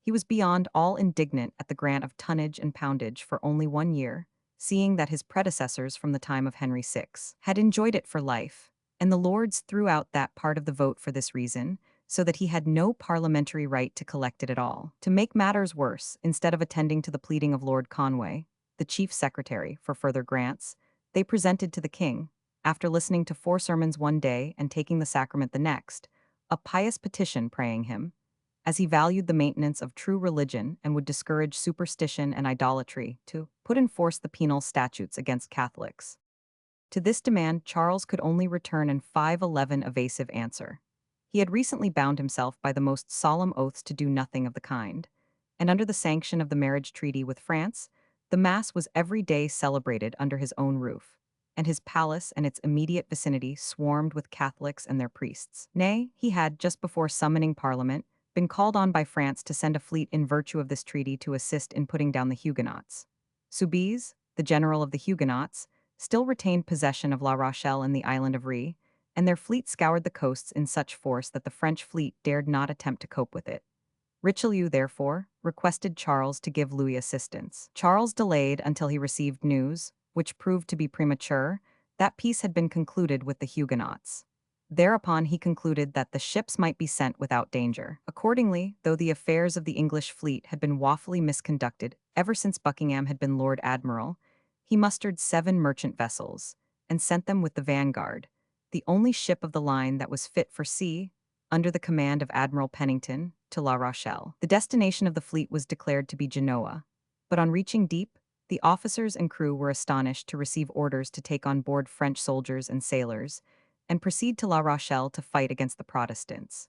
He was beyond all indignant at the grant of tonnage and poundage for only 1 year, seeing that his predecessors from the time of Henry VI had enjoyed it for life, and the Lords threw out that part of the vote for this reason, so that he had no parliamentary right to collect it at all. To make matters worse, instead of attending to the pleading of Lord Conway, the chief secretary, for further grants, they presented to the king, after listening to 4 sermons one day and taking the sacrament the next, a pious petition praying him, as he valued the maintenance of true religion and would discourage superstition and idolatry, to put in force the penal statutes against Catholics. To this demand Charles could only return an 511 evasive answer. He had recently bound himself by the most solemn oaths to do nothing of the kind, and under the sanction of the marriage treaty with France, the Mass was every day celebrated under his own roof, and his palace and its immediate vicinity swarmed with Catholics and their priests. Nay, he had, just before summoning Parliament, been called on by France to send a fleet in virtue of this treaty to assist in putting down the Huguenots. Soubise, the general of the Huguenots, still retained possession of La Rochelle and the island of Rhe, and their fleet scoured the coasts in such force that the French fleet dared not attempt to cope with it. Richelieu, therefore, requested Charles to give Louis assistance. Charles delayed until he received news, which proved to be premature, that peace had been concluded with the Huguenots. Thereupon he concluded that the ships might be sent without danger. Accordingly, though the affairs of the English fleet had been woefully misconducted ever since Buckingham had been Lord Admiral, he mustered 7 merchant vessels, and sent them with the Vanguard, the only ship of the line that was fit for sea, under the command of Admiral Pennington, to La Rochelle. The destination of the fleet was declared to be Genoa, but on reaching Dieppe, The officers and crew were astonished to receive orders to take on board French soldiers and sailors and proceed to La Rochelle to fight against the Protestants.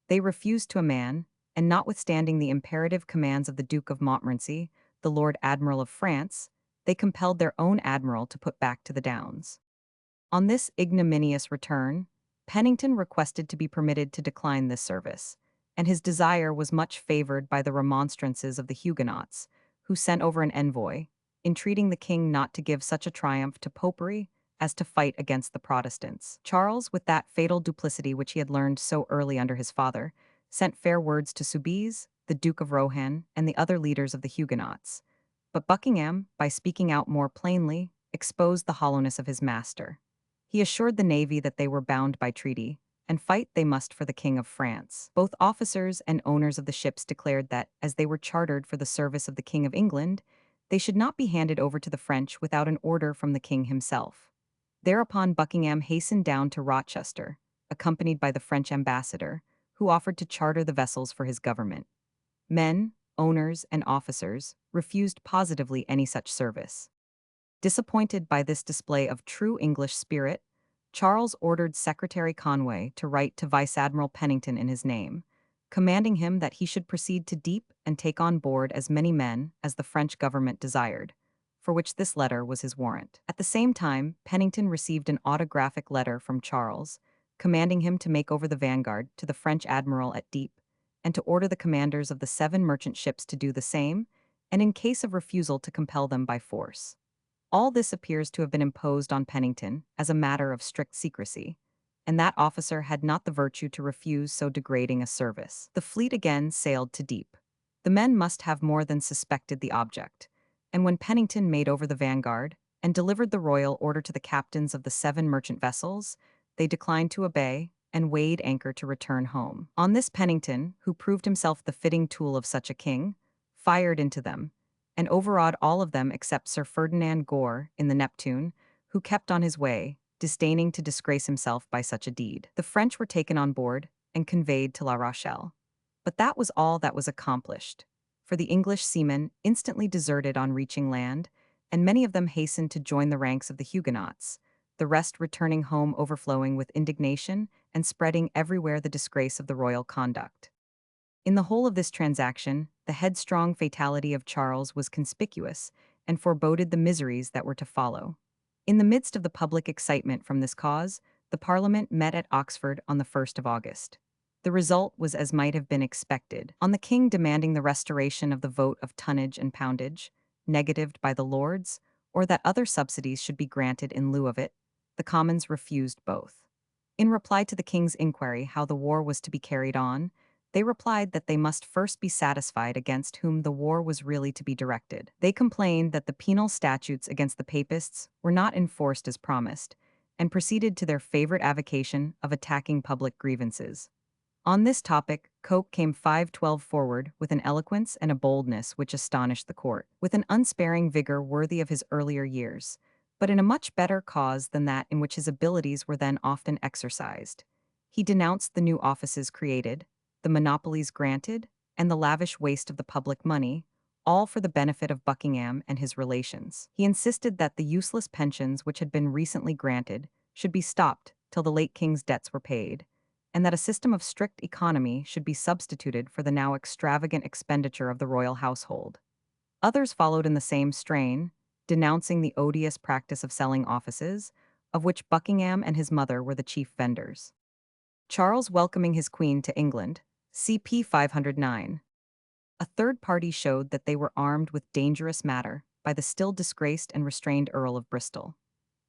They refused to a man, and notwithstanding the imperative commands of the Duke of Montmorency, the Lord Admiral of France, they compelled their own admiral to put back to the Downs. On this ignominious return, Pennington requested to be permitted to decline this service, and his desire was much favored by the remonstrances of the Huguenots, who sent over an envoy, entreating the king not to give such a triumph to popery as to fight against the Protestants. Charles, with that fatal duplicity which he had learned so early under his father, sent fair words to Soubise, the Duke of Rohan, and the other leaders of the Huguenots. But Buckingham, by speaking out more plainly, exposed the hollowness of his master. He assured the navy that they were bound by treaty, and fight they must for the King of France. Both officers and owners of the ships declared that, as they were chartered for the service of the King of England, they should not be handed over to the French without an order from the king himself. Thereupon Buckingham hastened down to Rochester, accompanied by the French ambassador, who offered to charter the vessels for his government. Men, owners, and officers refused positively any such service. Disappointed by this display of true English spirit, Charles ordered Secretary Conway to write to Vice Admiral Pennington in his name, commanding him that he should proceed to Dieppe and take on board as many men as the French government desired, for which this letter was his warrant. At the same time, Pennington received an autographic letter from Charles, commanding him to make over the Vanguard to the French admiral at Dieppe, and to order the commanders of the 7 merchant ships to do the same, and in case of refusal to compel them by force. All this appears to have been imposed on Pennington as a matter of strict secrecy, and that officer had not the virtue to refuse so degrading a service. The fleet again sailed to Dieppe. The men must have more than suspected the object, and when Pennington made over the Vanguard and delivered the royal order to the captains of the 7 merchant vessels, they declined to obey and weighed anchor to return home. On this Pennington, who proved himself the fitting tool of such a king, fired into them, and overawed all of them except Sir Ferdinand Gore in the Neptune, who kept on his way, disdaining to disgrace himself by such a deed. The French were taken on board and conveyed to La Rochelle. But that was all that was accomplished, for the English seamen instantly deserted on reaching land, and many of them hastened to join the ranks of the Huguenots, the rest returning home overflowing with indignation and spreading everywhere the disgrace of the royal conduct. In the whole of this transaction, the headstrong fatality of Charles was conspicuous and foreboded the miseries that were to follow. In the midst of the public excitement from this cause, the Parliament met at Oxford on the 1st of August. The result was as might have been expected. On the king demanding the restoration of the vote of tonnage and poundage, negatived by the Lords, or that other subsidies should be granted in lieu of it, the Commons refused both. In reply to the king's inquiry how the war was to be carried on, they replied that they must first be satisfied against whom the war was really to be directed. They complained that the penal statutes against the papists were not enforced as promised, and proceeded to their favorite avocation of attacking public grievances. On this topic, Coke came 512 forward with an eloquence and a boldness which astonished the court, with an unsparing vigor worthy of his earlier years, but in a much better cause than that in which his abilities were then often exercised. He denounced the new offices created, the monopolies granted, and the lavish waste of the public money, all for the benefit of Buckingham and his relations. He insisted that the useless pensions which had been recently granted should be stopped till the late king's debts were paid, and that a system of strict economy should be substituted for the now extravagant expenditure of the royal household. Others followed in the same strain, denouncing the odious practice of selling offices, of which Buckingham and his mother were the chief vendors. Charles welcoming his queen to England, CP 509. A third party showed that they were armed with dangerous matter by the still disgraced and restrained Earl of Bristol.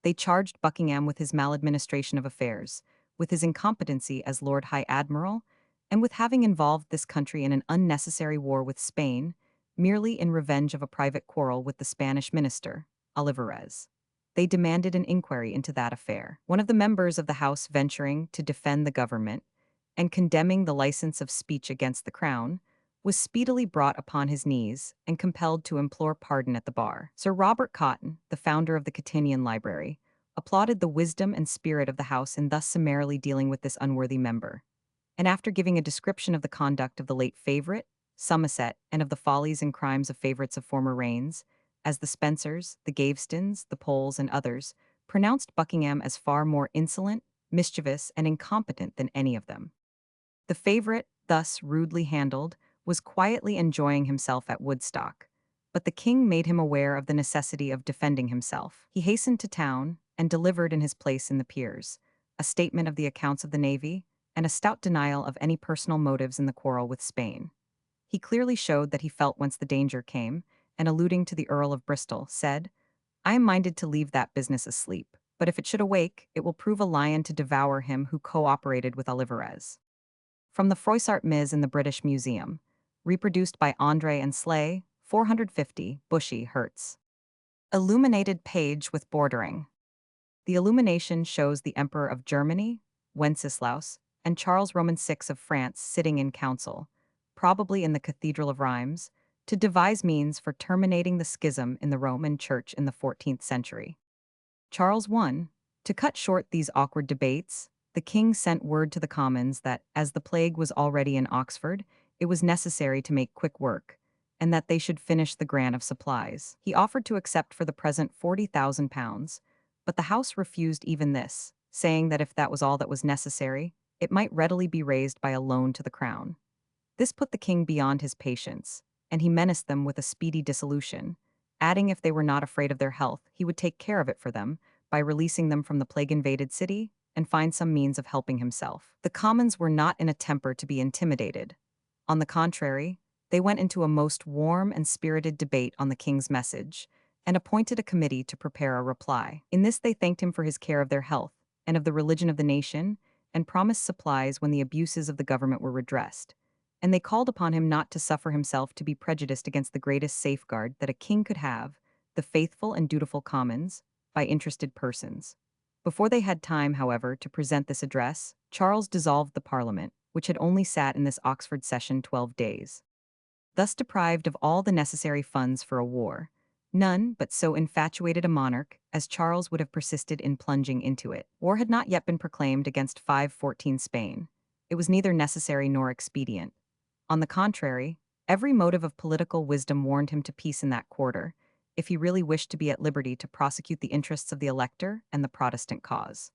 They charged Buckingham with his maladministration of affairs, with his incompetency as Lord High Admiral, and with having involved this country in an unnecessary war with Spain, merely in revenge of a private quarrel with the Spanish minister, Olivares. They demanded an inquiry into that affair. One of the members of the House venturing to defend the government, and condemning the license of speech against the crown, was speedily brought upon his knees and compelled to implore pardon at the bar. Sir Robert Cotton, the founder of the Cottonian Library, applauded the wisdom and spirit of the House in thus summarily dealing with this unworthy member, and after giving a description of the conduct of the late favorite, Somerset, and of the follies and crimes of favorites of former reigns, as the Spencers, the Gavestones, the Poles, and others pronounced Buckingham as far more insolent, mischievous, and incompetent than any of them. The favorite, thus rudely handled, was quietly enjoying himself at Woodstock, but the king made him aware of the necessity of defending himself. He hastened to town and delivered in his place in the Peers a statement of the accounts of the navy and a stout denial of any personal motives in the quarrel with Spain. He clearly showed that he felt whence the danger came, and alluding to the Earl of Bristol, said, "I am minded to leave that business asleep, but if it should awake, it will prove a lion to devour him who cooperated with Olivarez." From the Froissart Ms. in the British Museum, reproduced by André and Slay, 450, Bushy, Hertz. Illuminated page with bordering. The illumination shows the Emperor of Germany, Wenceslaus, and Charles Roman VI of France sitting in council, probably in the Cathedral of Rheims, to devise means for terminating the schism in the Roman Church in the 14th century. Charles I, to cut short these awkward debates, the king sent word to the commons that, as the plague was already in Oxford, it was necessary to make quick work, and that they should finish the grant of supplies. He offered to accept for the present £40,000, but the House refused even this, saying that if that was all that was necessary, it might readily be raised by a loan to the crown. This put the king beyond his patience, and he menaced them with a speedy dissolution, adding if they were not afraid of their health, he would take care of it for them by releasing them from the plague-invaded city and find some means of helping himself. The commons were not in a temper to be intimidated. On the contrary, they went into a most warm and spirited debate on the king's message, and appointed a committee to prepare a reply. In this they thanked him for his care of their health and of the religion of the nation, and promised supplies when the abuses of the government were redressed. And they called upon him not to suffer himself to be prejudiced against the greatest safeguard that a king could have, the faithful and dutiful commons, by interested persons. Before they had time, however, to present this address, Charles dissolved the Parliament, which had only sat in this Oxford session 12 days. Thus deprived of all the necessary funds for a war, none but so infatuated a monarch as Charles would have persisted in plunging into it. War had not yet been proclaimed against 514 Spain. It was neither necessary nor expedient. On the contrary, every motive of political wisdom warned him to peace in that quarter, if he really wished to be at liberty to prosecute the interests of the elector and the Protestant cause.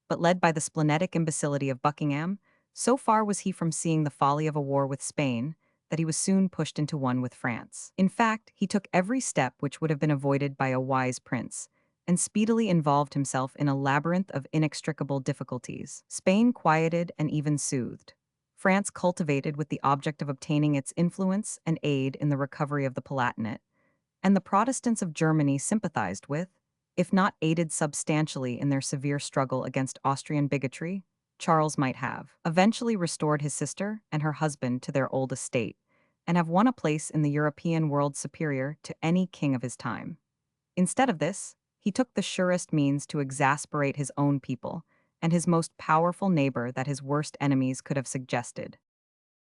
But led by the splenetic imbecility of Buckingham, so far was he from seeing the folly of a war with Spain, that he was soon pushed into one with France. In fact, he took every step which would have been avoided by a wise prince, and speedily involved himself in a labyrinth of inextricable difficulties. Spain quieted and even soothed. France cultivated with the object of obtaining its influence and aid in the recovery of the Palatinate, and the Protestants of Germany sympathized with, if not aided substantially in their severe struggle against Austrian bigotry. Charles might have eventually restored his sister and her husband to their old estate, and have won a place in the European world superior to any king of his time. Instead of this, he took the surest means to exasperate his own people and his most powerful neighbor that his worst enemies could have suggested.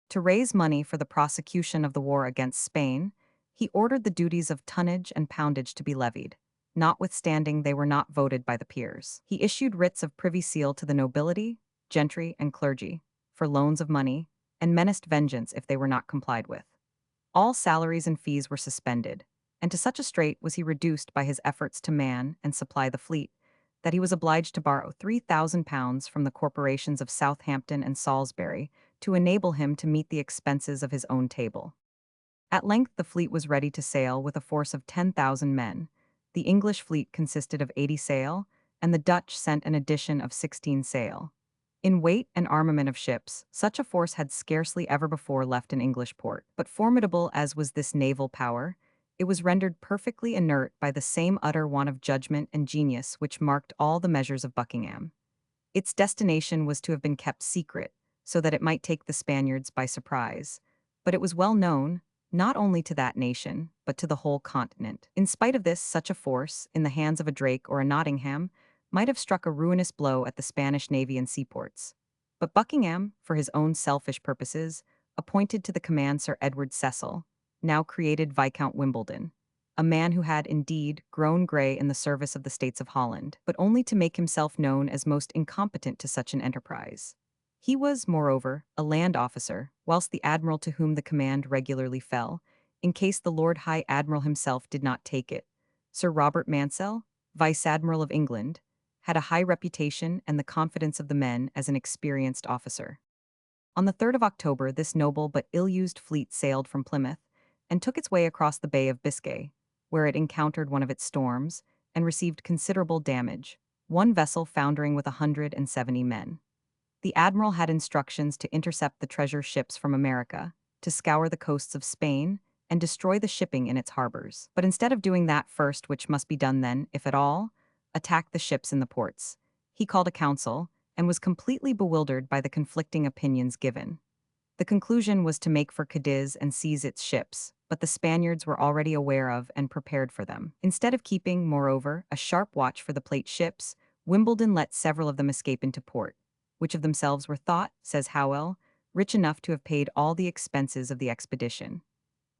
To raise money for the prosecution of the war against Spain, he ordered the duties of tonnage and poundage to be levied, notwithstanding they were not voted by the peers. He issued writs of privy seal to the nobility, gentry, and clergy, for loans of money, and menaced vengeance if they were not complied with. All salaries and fees were suspended, and to such a strait was he reduced by his efforts to man and supply the fleet, that he was obliged to borrow £3,000 from the corporations of Southampton and Salisbury to enable him to meet the expenses of his own table. At length the fleet was ready to sail with a force of 10,000 men. The English fleet consisted of 80 sail, and the Dutch sent an addition of 16 sail. In weight and armament of ships, such a force had scarcely ever before left an English port. But formidable as was this naval power, it was rendered perfectly inert by the same utter want of judgment and genius which marked all the measures of Buckingham. Its destination was to have been kept secret, so that it might take the Spaniards by surprise. But it was well known, not only to that nation, but to the whole continent. In spite of this, such a force, in the hands of a Drake or a Nottingham, might have struck a ruinous blow at the Spanish navy and seaports. But Buckingham, for his own selfish purposes, appointed to the command Sir Edward Cecil, now created Viscount Wimbledon, a man who had indeed grown grey in the service of the States of Holland, but only to make himself known as most incompetent to such an enterprise. He was, moreover, a land officer, whilst the admiral to whom the command regularly fell, in case the Lord High Admiral himself did not take it, Sir Robert Mansell, Vice Admiral of England, had a high reputation and the confidence of the men as an experienced officer. On the 3rd of October, this noble but ill-used fleet sailed from Plymouth and took its way across the Bay of Biscay, where it encountered one of its storms and received considerable damage, one vessel foundering with 170 men. The admiral had instructions to intercept the treasure ships from America, to scour the coasts of Spain, and destroy the shipping in its harbors. But instead of doing that first, which must be done then, if at all, attack the ships in the ports. He called a council and was completely bewildered by the conflicting opinions given. The conclusion was to make for Cadiz and seize its ships, but the Spaniards were already aware of and prepared for them. Instead of keeping, moreover, a sharp watch for the plate ships, Wimbledon let several of them escape into port, which of themselves were thought, says Howell, rich enough to have paid all the expenses of the expedition.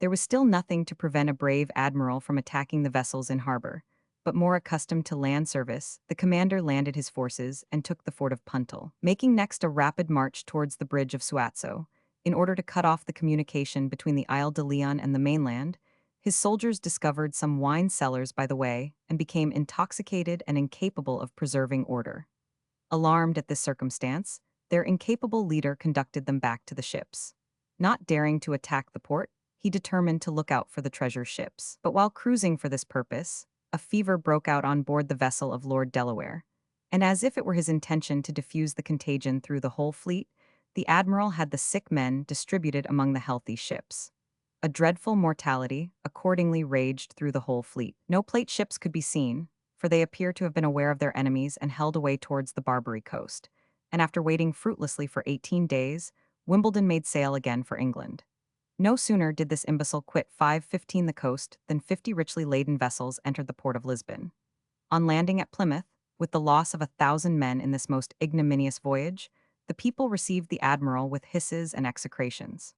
There was still nothing to prevent a brave admiral from attacking the vessels in harbor, but more accustomed to land service, the commander landed his forces and took the fort of Puntal, making next a rapid march towards the bridge of Suazo. In order to cut off the communication between the Isle de Leon and the mainland, his soldiers discovered some wine cellars by the way and became intoxicated and incapable of preserving order. Alarmed at this circumstance, their incapable leader conducted them back to the ships. Not daring to attack the port, he determined to look out for the treasure ships. But while cruising for this purpose, a fever broke out on board the vessel of Lord Delaware, and as if it were his intention to diffuse the contagion through the whole fleet, the admiral had the sick men distributed among the healthy ships. A dreadful mortality accordingly raged through the whole fleet. No plate ships could be seen, for they appear to have been aware of their enemies and held away towards the Barbary coast, and after waiting fruitlessly for 18 days, Wimbledon made sail again for England. No sooner did this imbecile quit 5:15 the coast than 50 richly laden vessels entered the port of Lisbon. On landing at Plymouth, with the loss of 1,000 men in this most ignominious voyage, the people received the admiral with hisses and execrations.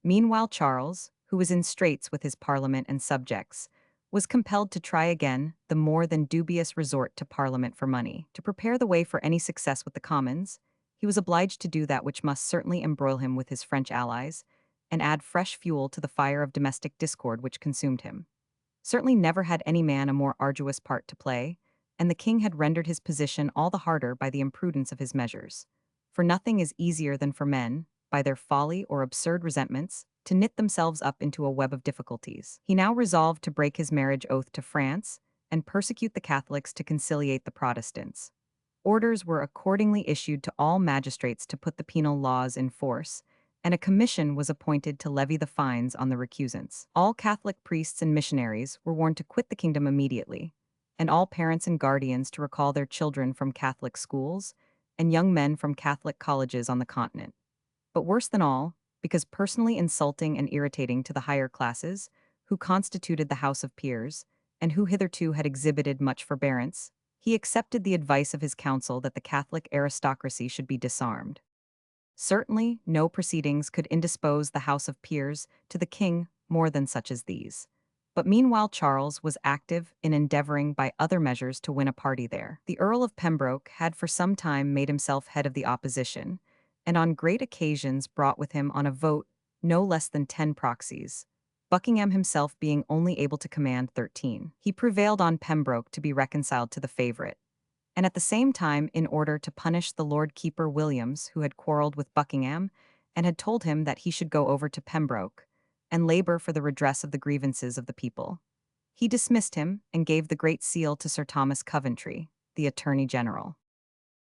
Meanwhile Charles, who was in straits with his parliament and subjects, was compelled to try again the more than dubious resort to parliament for money. To prepare the way for any success with the commons, he was obliged to do that which must certainly embroil him with his French allies, and add fresh fuel to the fire of domestic discord which consumed him. Certainly never had any man a more arduous part to play, and the king had rendered his position all the harder by the imprudence of his measures. For nothing is easier than for men, by their folly or absurd resentments, to knit themselves up into a web of difficulties. He now resolved to break his marriage oath to France, and persecute the Catholics to conciliate the Protestants. Orders were accordingly issued to all magistrates to put the penal laws in force, and a commission was appointed to levy the fines on the recusants. All Catholic priests and missionaries were warned to quit the kingdom immediately, and all parents and guardians to recall their children from Catholic schools and young men from Catholic colleges on the continent. But worse than all, because personally insulting and irritating to the higher classes, who constituted the House of Peers, and who hitherto had exhibited much forbearance, he accepted the advice of his council that the Catholic aristocracy should be disarmed. Certainly, no proceedings could indispose the House of Peers to the king more than such as these. But meanwhile Charles was active in endeavoring by other measures to win a party there. The Earl of Pembroke had for some time made himself head of the opposition, and on great occasions brought with him on a vote no less than 10 proxies, Buckingham himself being only able to command 13. He prevailed on Pembroke to be reconciled to the favourite, and at the same time in order to punish the Lord Keeper Williams, who had quarrelled with Buckingham, and had told him that he should go over to Pembroke, and labour for the redress of the grievances of the people. He dismissed him, and gave the Great Seal to Sir Thomas Coventry, the Attorney General.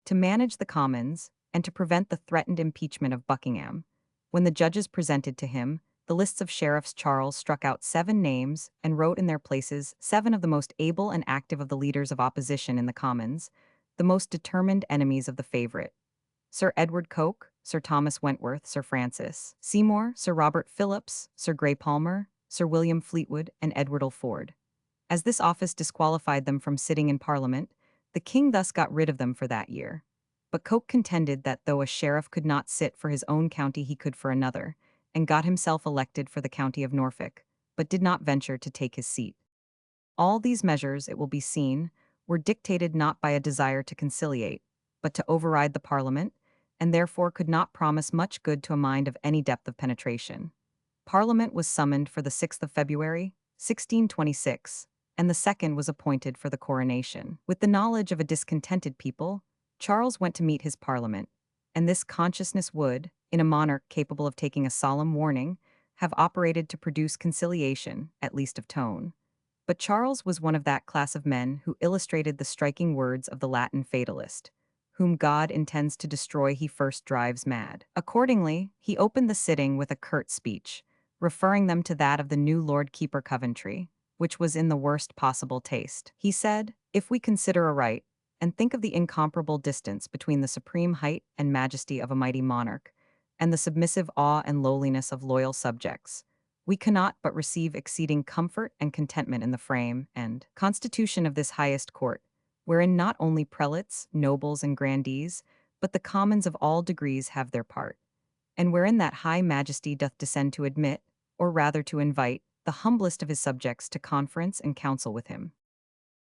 To manage the Commons, and to prevent the threatened impeachment of Buckingham, when the judges presented to him the lists of sheriffs, Charles struck out 7 names and wrote in their places 7 of the most able and active of the leaders of opposition in the Commons, the most determined enemies of the favourite: Sir Edward Coke, Sir Thomas Wentworth, Sir Francis Seymour, Sir Robert Phillips, Sir Grey Palmer, Sir William Fleetwood, and Edward Fulford. As this office disqualified them from sitting in Parliament, the king thus got rid of them for that year. But Coke contended that though a sheriff could not sit for his own county he could for another, and got himself elected for the county of Norfolk, but did not venture to take his seat. All these measures, it will be seen, were dictated not by a desire to conciliate, but to override the Parliament, and therefore could not promise much good to a mind of any depth of penetration. Parliament was summoned for the 6th of February, 1626, and the second was appointed for the coronation. With the knowledge of a discontented people, Charles went to meet his parliament, and this consciousness would, in a monarch capable of taking a solemn warning, have operated to produce conciliation, at least of tone. But Charles was one of that class of men who illustrated the striking words of the Latin fatalist, "Whom God intends to destroy, he first drives mad." Accordingly, he opened the sitting with a curt speech, referring them to that of the new Lord Keeper Coventry, which was in the worst possible taste. He said, "If we consider aright, and think of the incomparable distance between the supreme height and majesty of a mighty monarch, and the submissive awe and lowliness of loyal subjects, we cannot but receive exceeding comfort and contentment in the frame and constitution of this highest court, wherein not only prelates, nobles, and grandees, but the commons of all degrees have their part, and wherein that high majesty doth descend to admit, or rather to invite, the humblest of his subjects to conference and counsel with him."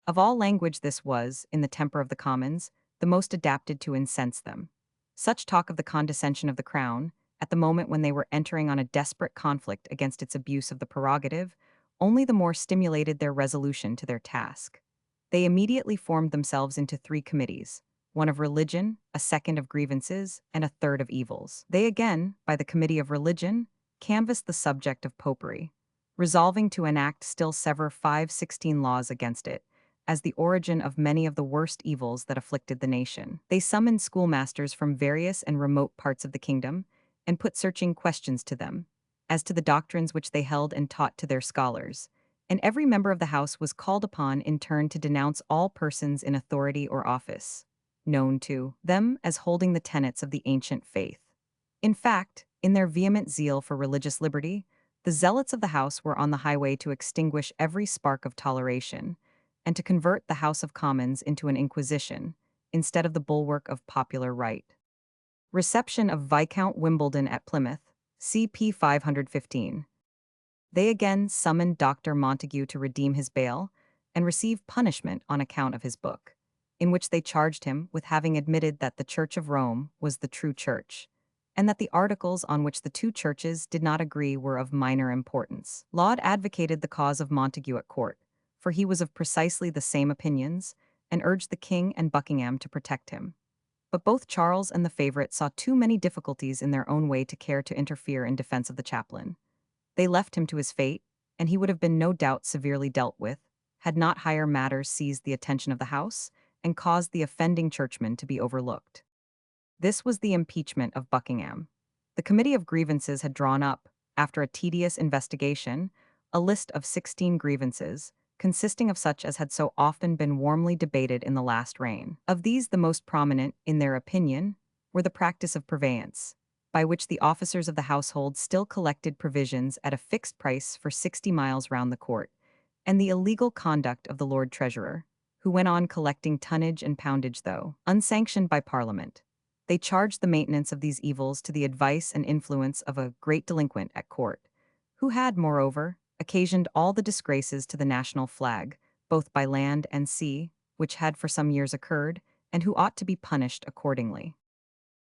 Of all language this was, in the temper of the commons, the most adapted to incense them. Such talk of the condescension of the crown, at the moment when they were entering on a desperate conflict against its abuse of the prerogative, only the more stimulated their resolution to their task. They immediately formed themselves into 3 committees, one of religion, a second of grievances, and a third of evils. They again, by the committee of religion, canvassed the subject of popery, resolving to enact still sever 516 laws against it, as the origin of many of the worst evils that afflicted the nation. They summoned schoolmasters from various and remote parts of the kingdom, and put searching questions to them, as to the doctrines which they held and taught to their scholars, and every member of the House was called upon in turn to denounce all persons in authority or office, known to them as holding the tenets of the ancient faith. In fact, in their vehement zeal for religious liberty, the zealots of the House were on the highway to extinguish every spark of toleration, and to convert the House of Commons into an inquisition, instead of the bulwark of popular right. Reception of Viscount Wimbledon at Plymouth, CP 515. They again summoned Dr. Montague to redeem his bail, and receive punishment on account of his book, in which they charged him with having admitted that the Church of Rome was the true church, and that the articles on which the 2 churches did not agree were of minor importance. Laud advocated the cause of Montague at court, for he was of precisely the same opinions, and urged the king and Buckingham to protect him. But both Charles and the favorite saw too many difficulties in their own way to care to interfere in defense of the chaplain. They left him to his fate, and he would have been no doubt severely dealt with, had not higher matters seized the attention of the House, and caused the offending churchman to be overlooked. This was the impeachment of Buckingham. The Committee of Grievances had drawn up, after a tedious investigation, a list of 16 grievances, consisting of such as had so often been warmly debated in the last reign. Of these the most prominent, in their opinion, were the practice of purveyance, by which the officers of the household still collected provisions at a fixed price for 60 miles round the court, and the illegal conduct of the Lord Treasurer, who went on collecting tonnage and poundage though unsanctioned by Parliament. They charged the maintenance of these evils to the advice and influence of a great delinquent at court, who had, moreover, occasioned all the disgraces to the national flag, both by land and sea, which had for some years occurred, and who ought to be punished accordingly.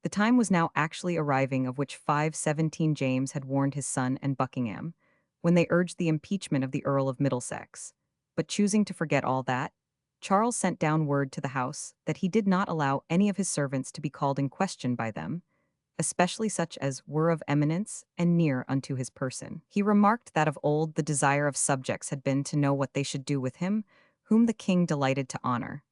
The time was now actually arriving of which 517 James had warned his son and Buckingham, when they urged the impeachment of the Earl of Middlesex. But choosing to forget all that, Charles sent down word to the House that he did not allow any of his servants to be called in question by them, especially such as were of eminence and near unto his person. He remarked that of old the desire of subjects had been to know what they should do with him, whom the king delighted to honor.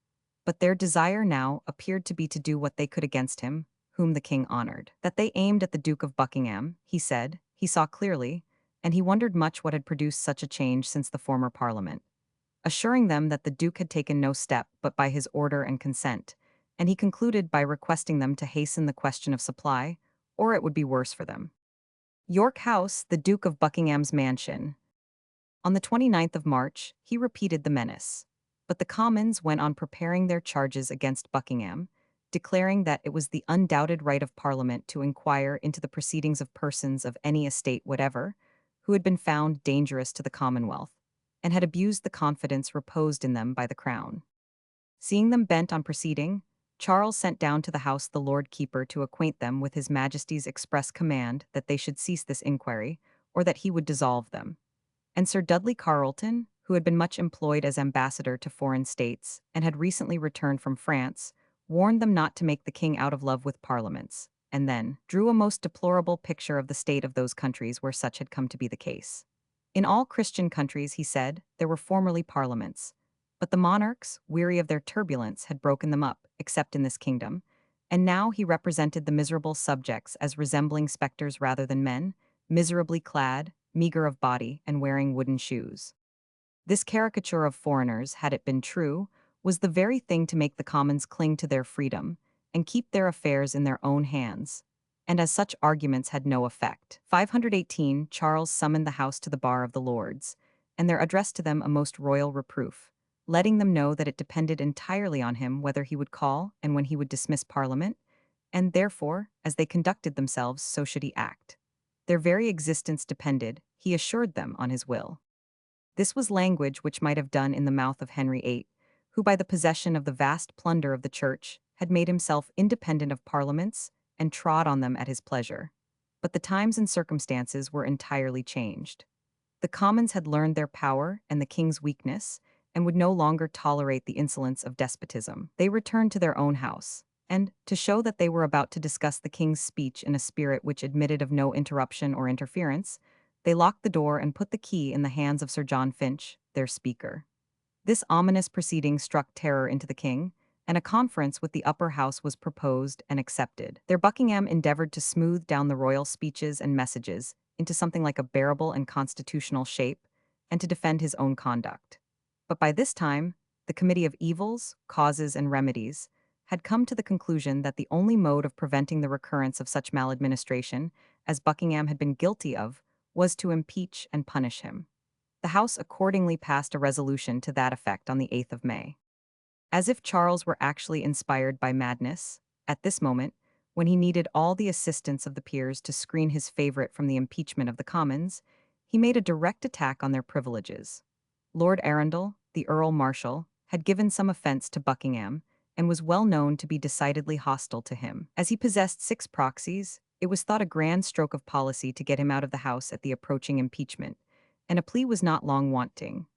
But their desire now appeared to be to do what they could against him, whom the king honored. That they aimed at the Duke of Buckingham, he said, he saw clearly, and he wondered much what had produced such a change since the former Parliament, assuring them that the Duke had taken no step but by his order and consent, and he concluded by requesting them to hasten the question of supply, or it would be worse for them. York House, the Duke of Buckingham's mansion. On the 29th of March, he repeated the menace. But the Commons went on preparing their charges against Buckingham, declaring that it was the undoubted right of Parliament to inquire into the proceedings of persons of any estate whatever, who had been found dangerous to the Commonwealth, and had abused the confidence reposed in them by the Crown. Seeing them bent on proceeding, Charles sent down to the House the Lord Keeper to acquaint them with his Majesty's express command that they should cease this inquiry, or that he would dissolve them. And Sir Dudley Carleton, who had been much employed as ambassador to foreign states and had recently returned from France, warned them not to make the king out of love with parliaments, and then drew a most deplorable picture of the state of those countries where such had come to be the case. In all Christian countries, he said, there were formerly parliaments, but the monarchs, weary of their turbulence, had broken them up, except in this kingdom, and now he represented the miserable subjects as resembling specters rather than men, miserably clad, meager of body, and wearing wooden shoes. This caricature of foreigners, had it been true, was the very thing to make the commons cling to their freedom and keep their affairs in their own hands. And as such arguments had no effect. 518 Charles summoned the House to the bar of the Lords, and there addressed to them a most royal reproof, letting them know that it depended entirely on him whether he would call and when he would dismiss Parliament, and therefore, as they conducted themselves, so should he act. Their very existence depended, he assured them, on his will. This was language which might have done in the mouth of Henry VIII, who by the possession of the vast plunder of the Church had made himself independent of parliaments and trod on them at his pleasure. But the times and circumstances were entirely changed. The Commons had learned their power and the king's weakness, and would no longer tolerate the insolence of despotism. They returned to their own house, and, to show that they were about to discuss the king's speech in a spirit which admitted of no interruption or interference, they locked the door and put the key in the hands of Sir John Finch, their speaker. This ominous proceeding struck terror into the king, and a conference with the upper house was proposed and accepted. There Buckingham endeavored to smooth down the royal speeches and messages into something like a bearable and constitutional shape, and to defend his own conduct. But by this time, the Committee of Evils, Causes, and Remedies had come to the conclusion that the only mode of preventing the recurrence of such maladministration as Buckingham had been guilty of was to impeach and punish him. The House accordingly passed a resolution to that effect on the 8th of May. As if Charles were actually inspired by madness, at this moment, when he needed all the assistance of the peers to screen his favorite from the impeachment of the Commons, he made a direct attack on their privileges. Lord Arundel, the Earl Marshal, had given some offense to Buckingham, and was well known to be decidedly hostile to him. As he possessed 6 proxies, it was thought a grand stroke of policy to get him out of the House at the approaching impeachment, and a plea was not long wanting.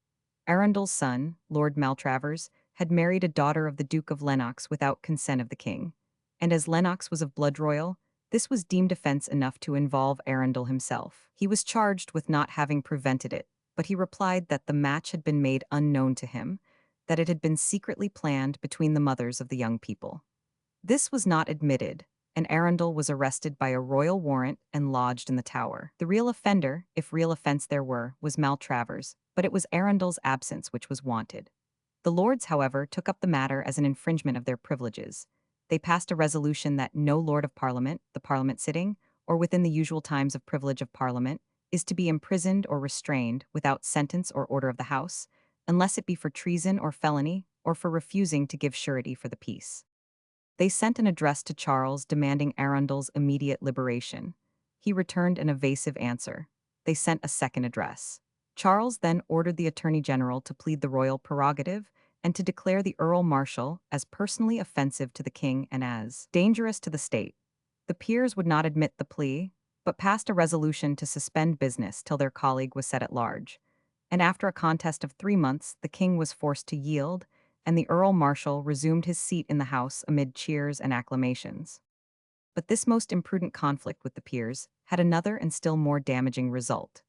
Arundel's son, Lord Maltravers, had married a daughter of the Duke of Lennox without consent of the king, and as Lennox was of blood royal, this was deemed offense enough to involve Arundel himself. He was charged with not having prevented it, but he replied that the match had been made unknown to him, that it had been secretly planned between the mothers of the young people. This was not admitted, and Arundel was arrested by a royal warrant and lodged in the Tower. The real offender, if real offense there were, was Maltravers, but it was Arundel's absence which was wanted. The Lords, however, took up the matter as an infringement of their privileges. They passed a resolution that no Lord of Parliament, the Parliament sitting, or within the usual times of privilege of Parliament, is to be imprisoned or restrained without sentence or order of the House, unless it be for treason or felony, or for refusing to give surety for the peace. They sent an address to Charles demanding Arundel's immediate liberation. He returned an evasive answer. They sent a second address. Charles then ordered the Attorney General to plead the royal prerogative and to declare the Earl Marshal as personally offensive to the king and as dangerous to the state. The peers would not admit the plea, but passed a resolution to suspend business till their colleague was set at large. And after a contest of 3 months, the king was forced to yield, and the Earl Marshal resumed his seat in the House amid cheers and acclamations. But this most imprudent conflict with the peers had another and still more damaging result.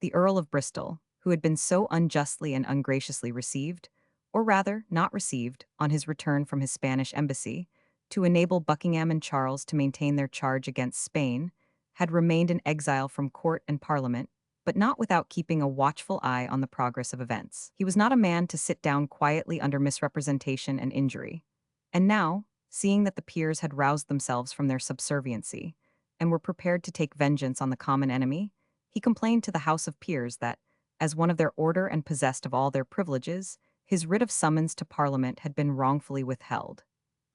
The Earl of Bristol, who had been so unjustly and ungraciously received, or rather not received, on his return from his Spanish embassy, to enable Buckingham and Charles to maintain their charge against Spain, had remained in exile from court and parliament, but not without keeping a watchful eye on the progress of events. He was not a man to sit down quietly under misrepresentation and injury. And now, seeing that the peers had roused themselves from their subserviency, and were prepared to take vengeance on the common enemy, he complained to the House of Peers that, as one of their order and possessed of all their privileges, his writ of summons to Parliament had been wrongfully withheld.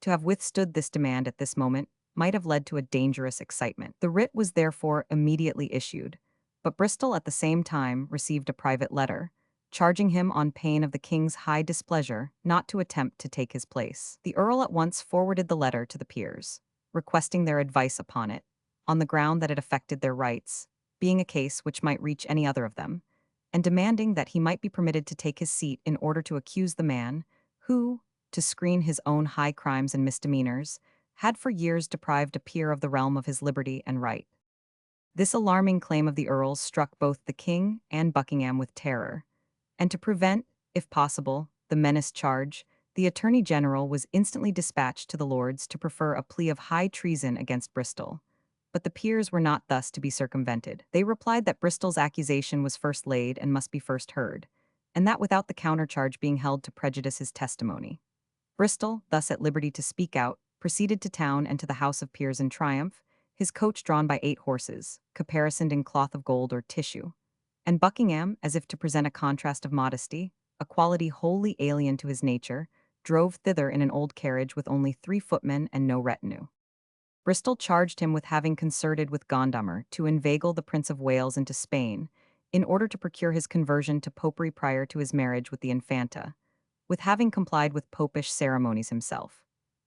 To have withstood this demand at this moment might have led to a dangerous excitement. The writ was therefore immediately issued, but Bristol at the same time received a private letter, charging him on pain of the king's high displeasure not to attempt to take his place. The Earl at once forwarded the letter to the peers, requesting their advice upon it, on the ground that it affected their rights, being a case which might reach any other of them, and demanding that he might be permitted to take his seat in order to accuse the man who, to screen his own high crimes and misdemeanors, had for years deprived a peer of the realm of his liberty and right. This alarming claim of the Earl's struck both the king and Buckingham with terror, and to prevent, if possible, the menaced charge, the Attorney General was instantly dispatched to the Lords to prefer a plea of high treason against Bristol. But the peers were not thus to be circumvented. They replied that Bristol's accusation was first laid and must be first heard, and that without the countercharge being held to prejudice his testimony. Bristol, thus at liberty to speak out, proceeded to town and to the House of Peers in triumph, his coach drawn by 8 horses, caparisoned in cloth of gold or tissue. And Buckingham, as if to present a contrast of modesty, a quality wholly alien to his nature, drove thither in an old carriage with only 3 footmen and no retinue. Bristol charged him with having concerted with Gondomar to inveigle the Prince of Wales into Spain, in order to procure his conversion to popery prior to his marriage with the Infanta, with having complied with popish ceremonies himself,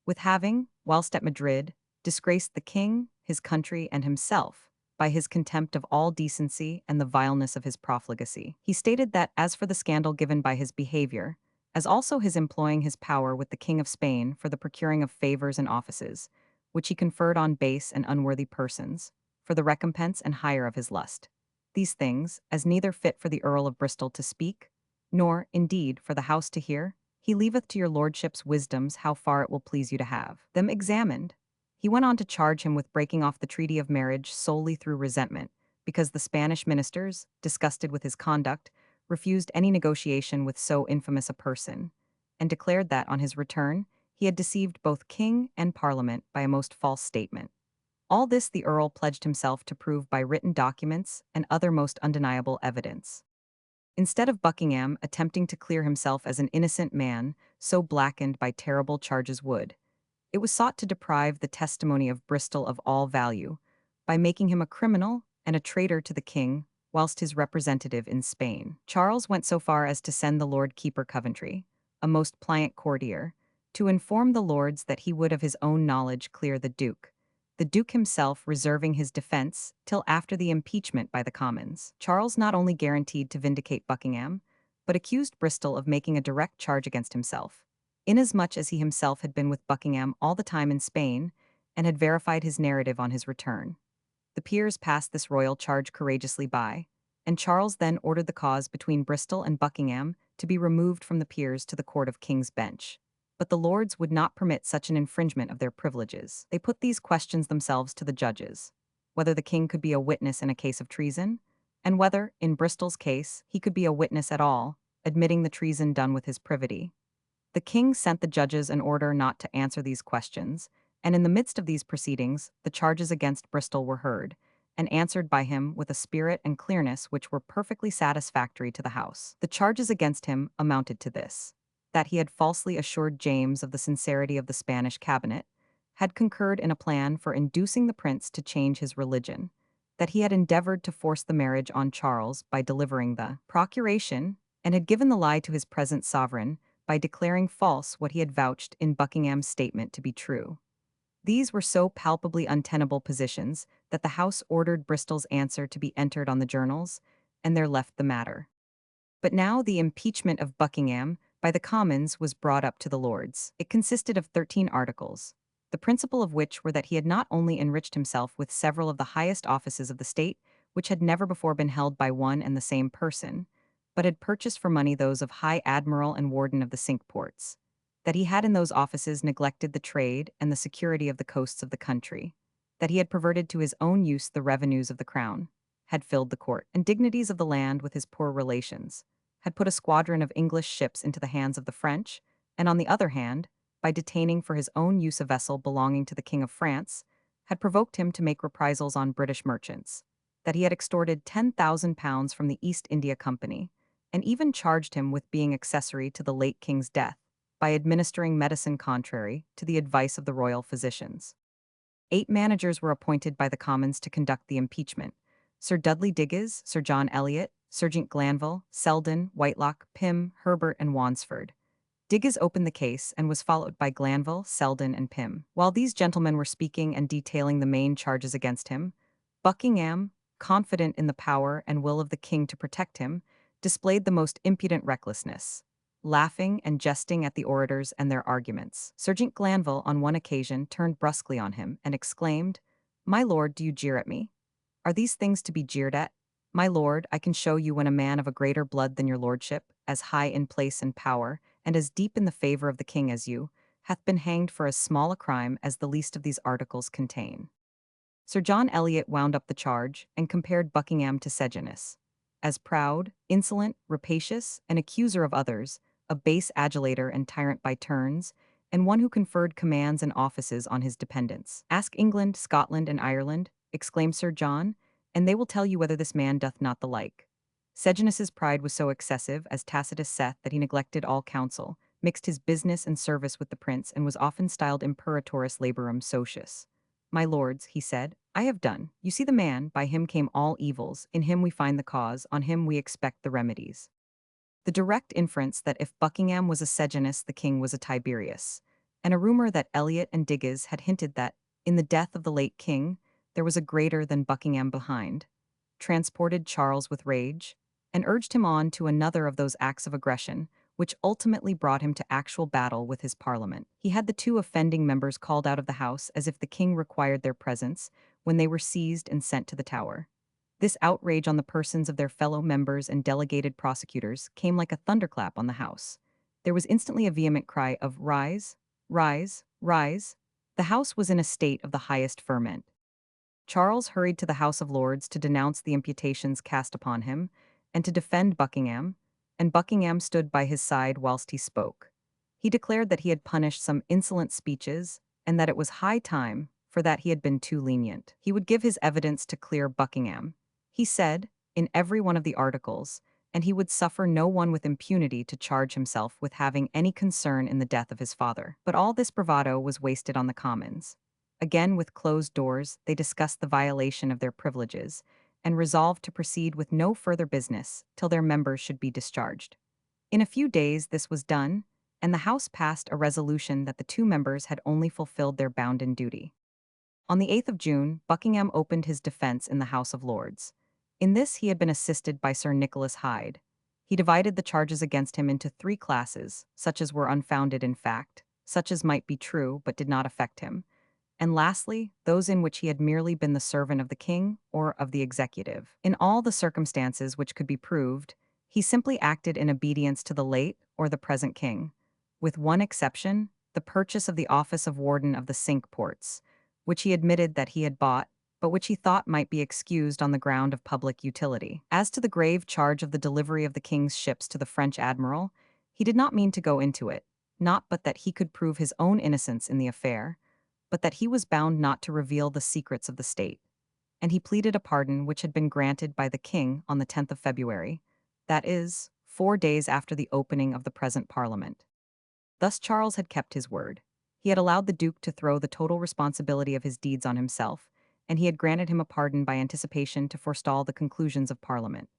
with having, whilst at Madrid, disgraced the king, his country, and himself, by his contempt of all decency and the vileness of his profligacy. He stated that as for the scandal given by his behavior, as also his employing his power with the King of Spain for the procuring of favors and offices, which he conferred on base and unworthy persons, for the recompense and hire of his lust. These things, as neither fit for the Earl of Bristol to speak, nor, indeed, for the House to hear, he leaveth to your lordship's wisdoms how far it will please you to have them examined. He went on to charge him with breaking off the treaty of marriage solely through resentment, because the Spanish ministers, disgusted with his conduct, refused any negotiation with so infamous a person, and declared that, on his return, he had deceived both king and parliament by a most false statement. All this the Earl pledged himself to prove by written documents and other most undeniable evidence. Instead of Buckingham attempting to clear himself as an innocent man, so blackened by terrible charges would, it was sought to deprive the testimony of Bristol of all value, by making him a criminal and a traitor to the king, whilst his representative in Spain. Charles went so far as to send the Lord Keeper Coventry, a most pliant courtier, to inform the lords that he would of his own knowledge clear the Duke himself reserving his defense till after the impeachment by the Commons. Charles not only guaranteed to vindicate Buckingham, but accused Bristol of making a direct charge against himself, inasmuch as he himself had been with Buckingham all the time in Spain, and had verified his narrative on his return. The peers passed this royal charge courageously by, and Charles then ordered the cause between Bristol and Buckingham to be removed from the peers to the Court of King's Bench. But the lords would not permit such an infringement of their privileges. They put these questions themselves to the judges: whether the king could be a witness in a case of treason, and whether, in Bristol's case, he could be a witness at all, admitting the treason done with his privity. The king sent the judges an order not to answer these questions, and in the midst of these proceedings, the charges against Bristol were heard, and answered by him with a spirit and clearness which were perfectly satisfactory to the House. The charges against him amounted to this: that he had falsely assured James of the sincerity of the Spanish cabinet, had concurred in a plan for inducing the prince to change his religion, that he had endeavored to force the marriage on Charles by delivering the procuration, and had given the lie to his present sovereign by declaring false what he had vouched in Buckingham's statement to be true. These were so palpably untenable positions that the House ordered Bristol's answer to be entered on the journals, and there left the matter. But now the impeachment of Buckingham by the Commons was brought up to the Lords. It consisted of 13 articles, the principal of which were that he had not only enriched himself with several of the highest offices of the state, which had never before been held by one and the same person, but had purchased for money those of High Admiral and Warden of the Cinque Ports, that he had in those offices neglected the trade and the security of the coasts of the country, that he had perverted to his own use the revenues of the crown, had filled the court and dignities of the land with his poor relations, had put a squadron of English ships into the hands of the French, and on the other hand, by detaining for his own use a vessel belonging to the King of France, had provoked him to make reprisals on British merchants, that he had extorted £10,000 from the East India Company, and even charged him with being accessory to the late king's death by administering medicine contrary to the advice of the royal physicians. 8 managers were appointed by the Commons to conduct the impeachment: Sir Dudley Digges, Sir John Eliot, Serjeant Glanville, Selden, Whitelock, Pym, Herbert, and Wansford. Digges opened the case and was followed by Glanville, Selden, and Pym. While these gentlemen were speaking and detailing the main charges against him, Buckingham, confident in the power and will of the king to protect him, displayed the most impudent recklessness, laughing and jesting at the orators and their arguments. Sergeant Glanville on one occasion turned brusquely on him and exclaimed, "My lord, do you jeer at me? Are these things to be jeered at? My lord, I can show you when a man of a greater blood than your lordship, as high in place and power, and as deep in the favor of the king as you, hath been hanged for as small a crime as the least of these articles contain." Sir John Eliot wound up the charge and compared Buckingham to Sejanus, as proud, insolent, rapacious, an accuser of others, a base adulator and tyrant by turns, and one who conferred commands and offices on his dependents. "Ask England, Scotland, and Ireland," exclaimed Sir John, "and they will tell you whether this man doth not the like. Sejanus's pride was so excessive, as Tacitus saith, that he neglected all counsel, mixed his business and service with the prince, and was often styled imperatoris laborum socius. My lords, he said, I have done. You see the man, by him came all evils, in him we find the cause, on him we expect the remedies." The direct inference that if Buckingham was a Sejanus, the king was a Tiberius, and a rumor that Eliot and Digges had hinted that, in the death of the late king, there was a greater than Buckingham behind, transported Charles with rage, and urged him on to another of those acts of aggression which ultimately brought him to actual battle with his parliament. He had the two offending members called out of the house as if the king required their presence, when they were seized and sent to the Tower. This outrage on the persons of their fellow members and delegated prosecutors came like a thunderclap on the house. There was instantly a vehement cry of "Rise! Rise! Rise!" The house was in a state of the highest ferment. Charles hurried to the House of Lords to denounce the imputations cast upon him, and to defend Buckingham, and Buckingham stood by his side whilst he spoke. He declared that he had punished some insolent speeches, and that it was high time, for that he had been too lenient. He would give his evidence to clear Buckingham, he said, in every one of the articles, and he would suffer no one with impunity to charge himself with having any concern in the death of his father. But all this bravado was wasted on the Commons. Again, with closed doors, they discussed the violation of their privileges, and resolved to proceed with no further business till their members should be discharged. In a few days this was done, and the House passed a resolution that the two members had only fulfilled their bounden duty. On the 8th of June, Buckingham opened his defence in the House of Lords. In this he had been assisted by Sir Nicholas Hyde. He divided the charges against him into three classes, such as were unfounded in fact, such as might be true but did not affect him, and lastly, those in which he had merely been the servant of the king or of the executive. In all the circumstances which could be proved, he simply acted in obedience to the late or the present king, with one exception, the purchase of the office of Warden of the Cinque Ports, which he admitted that he had bought, but which he thought might be excused on the ground of public utility. As to the grave charge of the delivery of the king's ships to the French admiral, he did not mean to go into it, not but that he could prove his own innocence in the affair, but that he was bound not to reveal the secrets of the state, and he pleaded a pardon which had been granted by the king on the 10th of February, that is, 4 days after the opening of the present parliament. Thus Charles had kept his word. He had allowed the duke to throw the total responsibility of his deeds on himself, and he had granted him a pardon by anticipation to forestall the conclusions of parliament.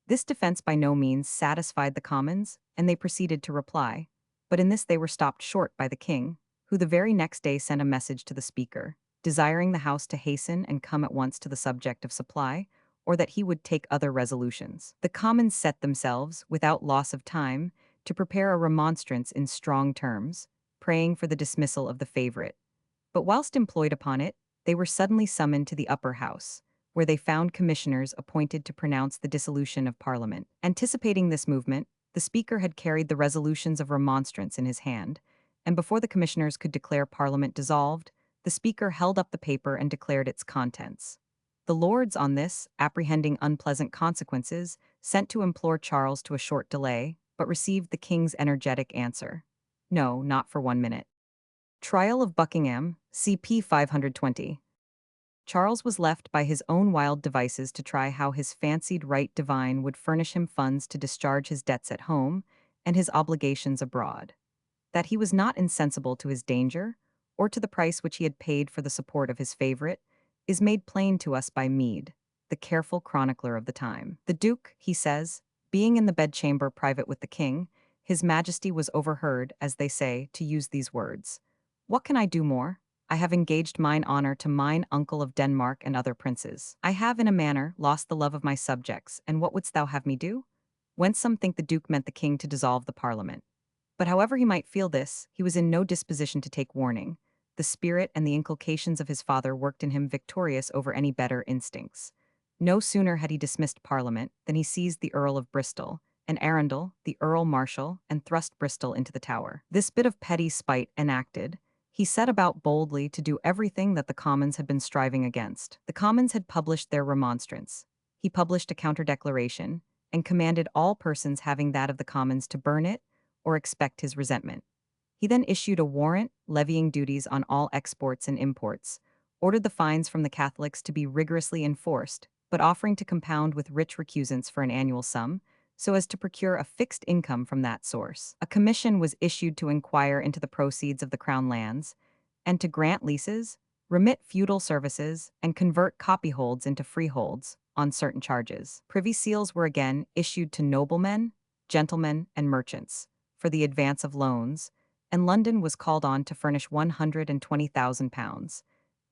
This defense by no means satisfied the Commons, and they proceeded to reply, but in this they were stopped short by the king, who the very next day sent a message to the Speaker, desiring the House to hasten and come at once to the subject of supply, or that he would take other resolutions. The Commons set themselves, without loss of time, to prepare a remonstrance in strong terms, praying for the dismissal of the favourite. But whilst employed upon it, they were suddenly summoned to the upper house, where they found commissioners appointed to pronounce the dissolution of Parliament. Anticipating this movement, the Speaker had carried the resolutions of remonstrance in his hand, and before the commissioners could declare Parliament dissolved, the Speaker held up the paper and declared its contents. The Lords on this, apprehending unpleasant consequences, sent to implore Charles to a short delay, but received the king's energetic answer. No, not for 1 minute. Trial of Buckingham, CP 520. Charles was left by his own wild devices to try how his fancied right divine would furnish him funds to discharge his debts at home and his obligations abroad. That he was not insensible to his danger, or to the price which he had paid for the support of his favourite, is made plain to us by Mead, the careful chronicler of the time. The Duke, he says, being in the bedchamber private with the king, his majesty was overheard, as they say, to use these words: "What can I do more? I have engaged mine honour to mine uncle of Denmark and other princes. I have in a manner lost the love of my subjects, and what wouldst thou have me do? whence some think the duke meant the king to dissolve the parliament. But however he might feel this, he was in no disposition to take warning. The spirit and the inculcations of his father worked in him victorious over any better instincts. No sooner had he dismissed Parliament than he seized the Earl of Bristol, and Arundel, the Earl Marshal, and thrust Bristol into the Tower. This bit of petty spite enacted, he set about boldly to do everything that the Commons had been striving against. The Commons had published their remonstrance. He published a counter-declaration, and commanded all persons having that of the Commons to burn it, or expect his resentment. He then issued a warrant levying duties on all exports and imports, ordered the fines from the Catholics to be rigorously enforced, but offering to compound with rich recusants for an annual sum, so as to procure a fixed income from that source. A commission was issued to inquire into the proceeds of the crown lands, and to grant leases, remit feudal services, and convert copyholds into freeholds on certain charges. Privy seals were again issued to noblemen, gentlemen, and merchants for the advance of loans, and London was called on to furnish £120,000.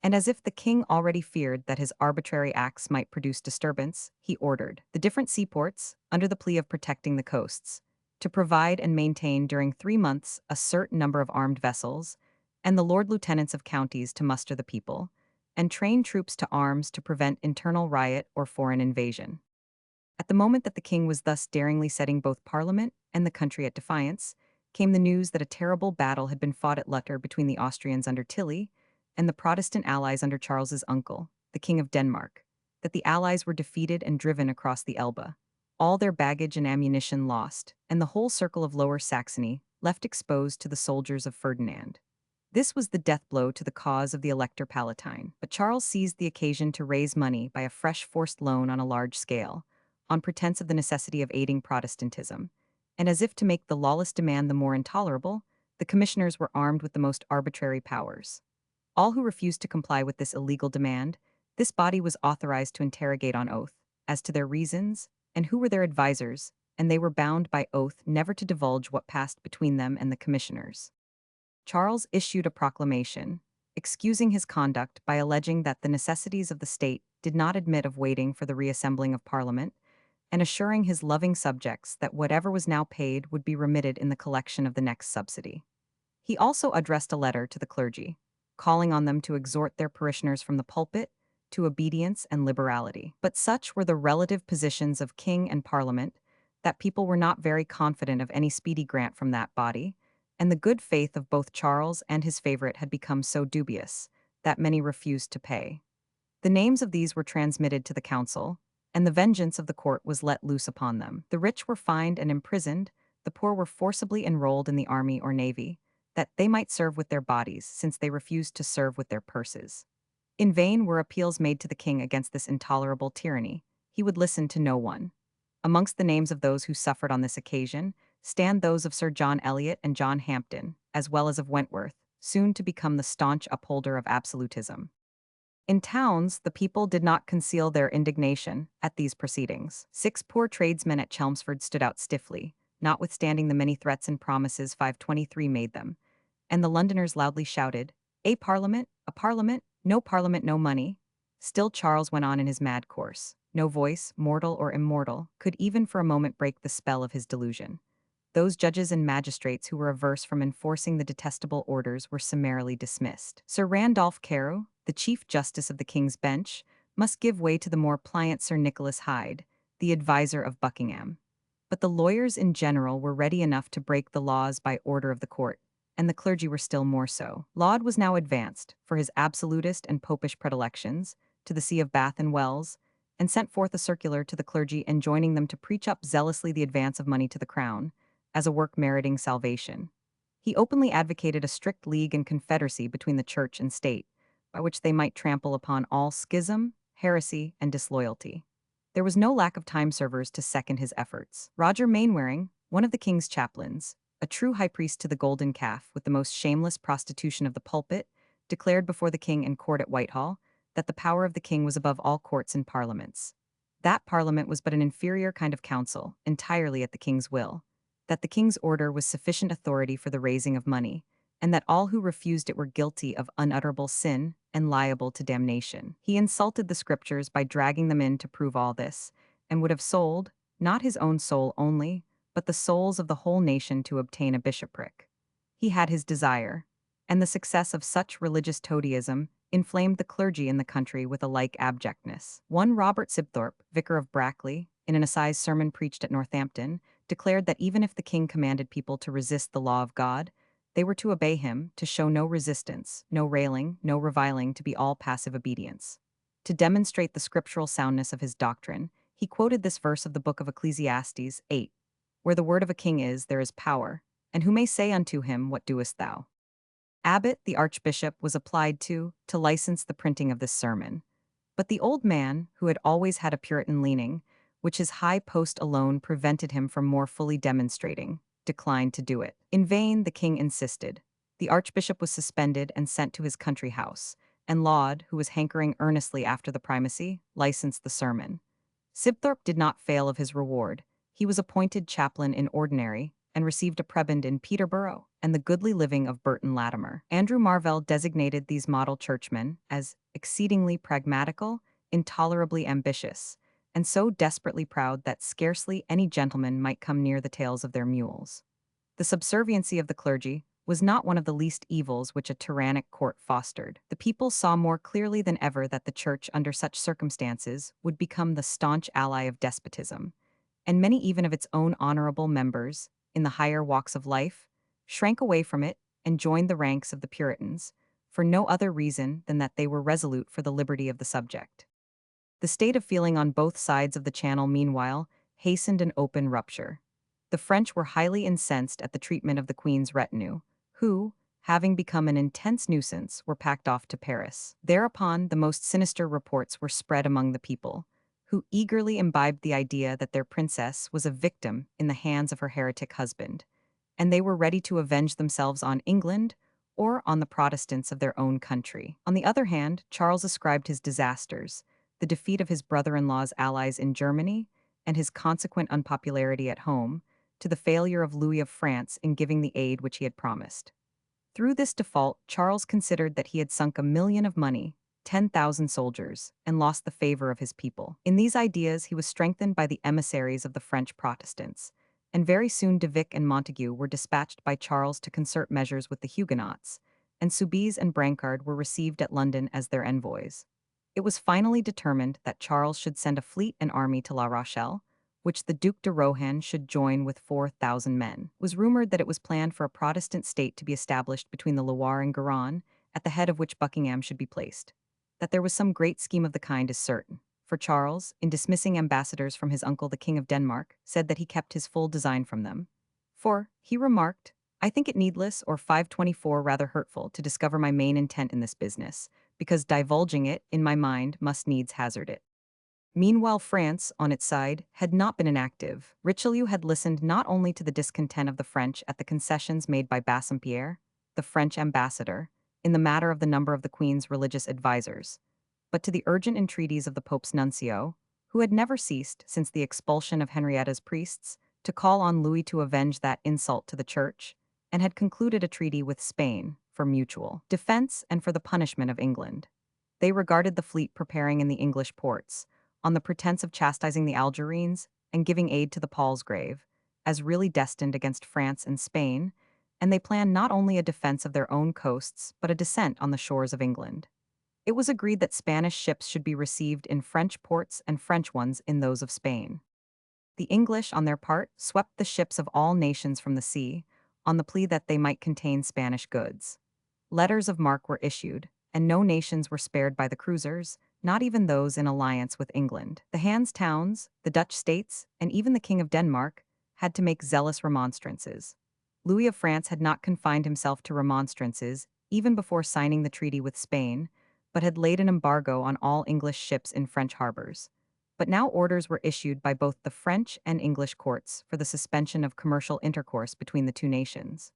And as if the king already feared that his arbitrary acts might produce disturbance, he ordered the different seaports, under the plea of protecting the coasts, to provide and maintain during 3 months a certain number of armed vessels, and the Lord Lieutenants of counties to muster the people, and train troops to arms to prevent internal riot or foreign invasion. At the moment that the king was thus daringly setting both Parliament and the country at defiance, came the news that a terrible battle had been fought at Lutter between the Austrians under Tilly and the Protestant allies under Charles's uncle, the King of Denmark, that the allies were defeated and driven across the Elbe, all their baggage and ammunition lost, and the whole circle of Lower Saxony left exposed to the soldiers of Ferdinand. This was the death blow to the cause of the Elector Palatine, but Charles seized the occasion to raise money by a fresh forced loan on a large scale, on pretense of the necessity of aiding Protestantism, and as if to make the lawless demand the more intolerable, the commissioners were armed with the most arbitrary powers. All who refused to comply with this illegal demand, this body was authorized to interrogate on oath, as to their reasons, and who were their advisers, and they were bound by oath never to divulge what passed between them and the commissioners. Charles issued a proclamation, excusing his conduct by alleging that the necessities of the state did not admit of waiting for the reassembling of Parliament, and assuring his loving subjects that whatever was now paid would be remitted in the collection of the next subsidy. He also addressed a letter to the clergy, calling on them to exhort their parishioners from the pulpit to obedience and liberality. But such were the relative positions of king and parliament that people were not very confident of any speedy grant from that body, and the good faith of both Charles and his favorite had become so dubious that many refused to pay. The names of these were transmitted to the council, and the vengeance of the court was let loose upon them. The rich were fined and imprisoned, the poor were forcibly enrolled in the army or navy, that they might serve with their bodies, since they refused to serve with their purses. In vain were appeals made to the king against this intolerable tyranny. He would listen to no one. Amongst the names of those who suffered on this occasion stand those of Sir John Eliot and John Hampden, as well as of Wentworth, soon to become the staunch upholder of absolutism. In towns, the people did not conceal their indignation at these proceedings. 6 poor tradesmen at Chelmsford stood out stiffly, notwithstanding the many threats and promises 523 made them, and the Londoners loudly shouted, a parliament, no parliament, no money. Still Charles went on in his mad course. No voice, mortal or immortal, could even for a moment break the spell of his delusion. Those judges and magistrates who were averse from enforcing the detestable orders were summarily dismissed. Sir Randolph Carew, the Chief Justice of the King's Bench, must give way to the more pliant Sir Nicholas Hyde, the adviser of Buckingham. But the lawyers in general were ready enough to break the laws by order of the court, and the clergy were still more so. Laud was now advanced, for his absolutist and popish predilections, to the see of Bath and Wells, and sent forth a circular to the clergy enjoining them to preach up zealously the advance of money to the crown, as a work meriting salvation. He openly advocated a strict league and confederacy between the church and state, by which they might trample upon all schism, heresy, and disloyalty. There was no lack of time-servers to second his efforts. Roger Mainwaring, one of the king's chaplains, a true high priest to the golden calf with the most shameless prostitution of the pulpit, declared before the king and court at Whitehall that the power of the king was above all courts and parliaments. That parliament was but an inferior kind of council, entirely at the king's will, that the king's order was sufficient authority for the raising of money, and that all who refused it were guilty of unutterable sin and liable to damnation. He insulted the scriptures by dragging them in to prove all this, and would have sold, not his own soul only, but the souls of the whole nation to obtain a bishopric. He had his desire, and the success of such religious toadyism inflamed the clergy in the country with a like abjectness. One Robert Sibthorpe, vicar of Brackley, in an assize sermon preached at Northampton, declared that even if the king commanded people to resist the law of God, they were to obey him, to show no resistance, no railing, no reviling, to be all passive obedience. To demonstrate the scriptural soundness of his doctrine, he quoted this verse of the book of Ecclesiastes 8, where the word of a king is, there is power, and who may say unto him, what doest thou? Abbot, the archbishop, was applied to license the printing of this sermon. But the old man, who had always had a Puritan leaning, which his high post alone prevented him from more fully demonstrating, declined to do it. In vain the king insisted. The archbishop was suspended and sent to his country house, and Laud, who was hankering earnestly after the primacy, licensed the sermon. Sibthorpe did not fail of his reward. He was appointed chaplain in ordinary, and received a prebend in Peterborough and the goodly living of Burton Latimer. Andrew Marvell designated these model churchmen as exceedingly pragmatical, intolerably ambitious, and so desperately proud that scarcely any gentleman might come near the tails of their mules. The subserviency of the clergy was not one of the least evils which a tyrannic court fostered. The people saw more clearly than ever that the church, under such circumstances, would become the staunch ally of despotism, and many even of its own honorable members, in the higher walks of life, shrank away from it and joined the ranks of the Puritans, for no other reason than that they were resolute for the liberty of the subject. The state of feeling on both sides of the Channel, meanwhile, hastened an open rupture. The French were highly incensed at the treatment of the Queen's retinue, who, having become an intense nuisance, were packed off to Paris. Thereupon, the most sinister reports were spread among the people, who eagerly imbibed the idea that their princess was a victim in the hands of her heretic husband, and they were ready to avenge themselves on England or on the Protestants of their own country. On the other hand, Charles ascribed his disasters, the defeat of his brother-in-law's allies in Germany, and his consequent unpopularity at home, to the failure of Louis of France in giving the aid which he had promised. Through this default, Charles considered that he had sunk 1,000,000 of money, 10,000 soldiers, and lost the favor of his people. In these ideas he was strengthened by the emissaries of the French Protestants, and very soon De Vic and Montague were dispatched by Charles to concert measures with the Huguenots, and Soubise and Brancard were received at London as their envoys. It was finally determined that Charles should send a fleet and army to La Rochelle, which the Duc de Rohan should join with 4,000 men. It was rumored that it was planned for a Protestant state to be established between the Loire and Garonne, at the head of which Buckingham should be placed. That there was some great scheme of the kind is certain, for Charles, in dismissing ambassadors from his uncle the King of Denmark, said that he kept his full design from them. For, he remarked, I think it needless, or 524 rather hurtful, to discover my main intent in this business, because divulging it, in my mind, must needs hazard it. Meanwhile France, on its side, had not been inactive. Richelieu had listened not only to the discontent of the French at the concessions made by Bassompierre, the French ambassador, in the matter of the number of the Queen's religious advisers, but to the urgent entreaties of the Pope's nuncio, who had never ceased, since the expulsion of Henrietta's priests, to call on Louis to avenge that insult to the Church, and had concluded a treaty with Spain for mutual defense and for the punishment of England. They regarded the fleet preparing in the English ports, on the pretense of chastising the Algerines and giving aid to the Palsgrave, as really destined against France and Spain, and they planned not only a defense of their own coasts, but a descent on the shores of England. It was agreed that Spanish ships should be received in French ports and French ones in those of Spain. The English, on their part, swept the ships of all nations from the sea, on the plea that they might contain Spanish goods. Letters of marque were issued, and no nations were spared by the cruisers, not even those in alliance with England. The Hanse Towns, the Dutch states, and even the King of Denmark had to make zealous remonstrances. Louis of France had not confined himself to remonstrances, even before signing the treaty with Spain, but had laid an embargo on all English ships in French harbors. But now orders were issued by both the French and English courts for the suspension of commercial intercourse between the two nations.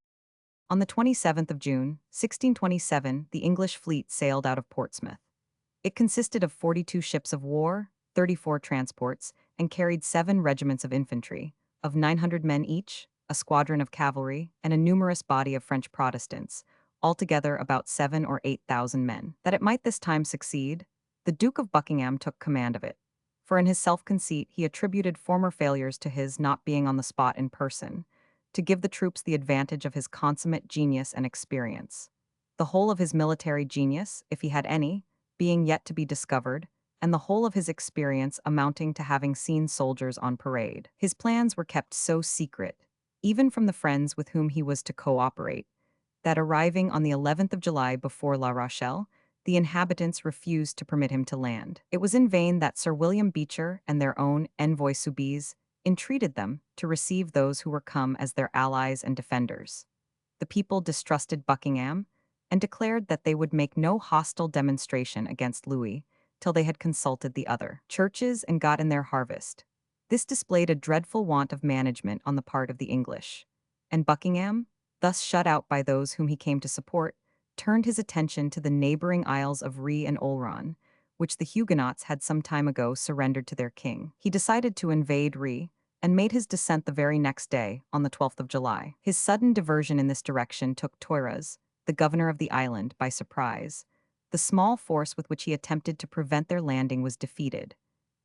On the 27th of June, 1627, the English fleet sailed out of Portsmouth. It consisted of 42 ships of war, 34 transports, and carried 7 regiments of infantry, of 900 men each, a squadron of cavalry, and a numerous body of French Protestants, altogether about 7 or 8,000 men. That it might this time succeed, the Duke of Buckingham took command of it. for in his self-conceit he attributed former failures to his not being on the spot in person, to give the troops the advantage of his consummate genius and experience. The whole of his military genius, if he had any, being yet to be discovered, and the whole of his experience amounting to having seen soldiers on parade. His plans were kept so secret, even from the friends with whom he was to cooperate, that arriving on the 11th of July before La Rochelle, the inhabitants refused to permit him to land. It was in vain that Sir William Beecher and their own envoy Soubise entreated them to receive those who were come as their allies and defenders. The people distrusted Buckingham and declared that they would make no hostile demonstration against Louis till they had consulted the other churches and got in their harvest. This displayed a dreadful want of management on the part of the English, and Buckingham, thus shut out by those whom he came to support, turned his attention to the neighboring isles of Rhe and Oleron, which the Huguenots had some time ago surrendered to their king. He decided to invade Rhe, and made his descent the very next day, on the 12th of July. His sudden diversion in this direction took Toiras, the governor of the island, by surprise. The small force with which he attempted to prevent their landing was defeated.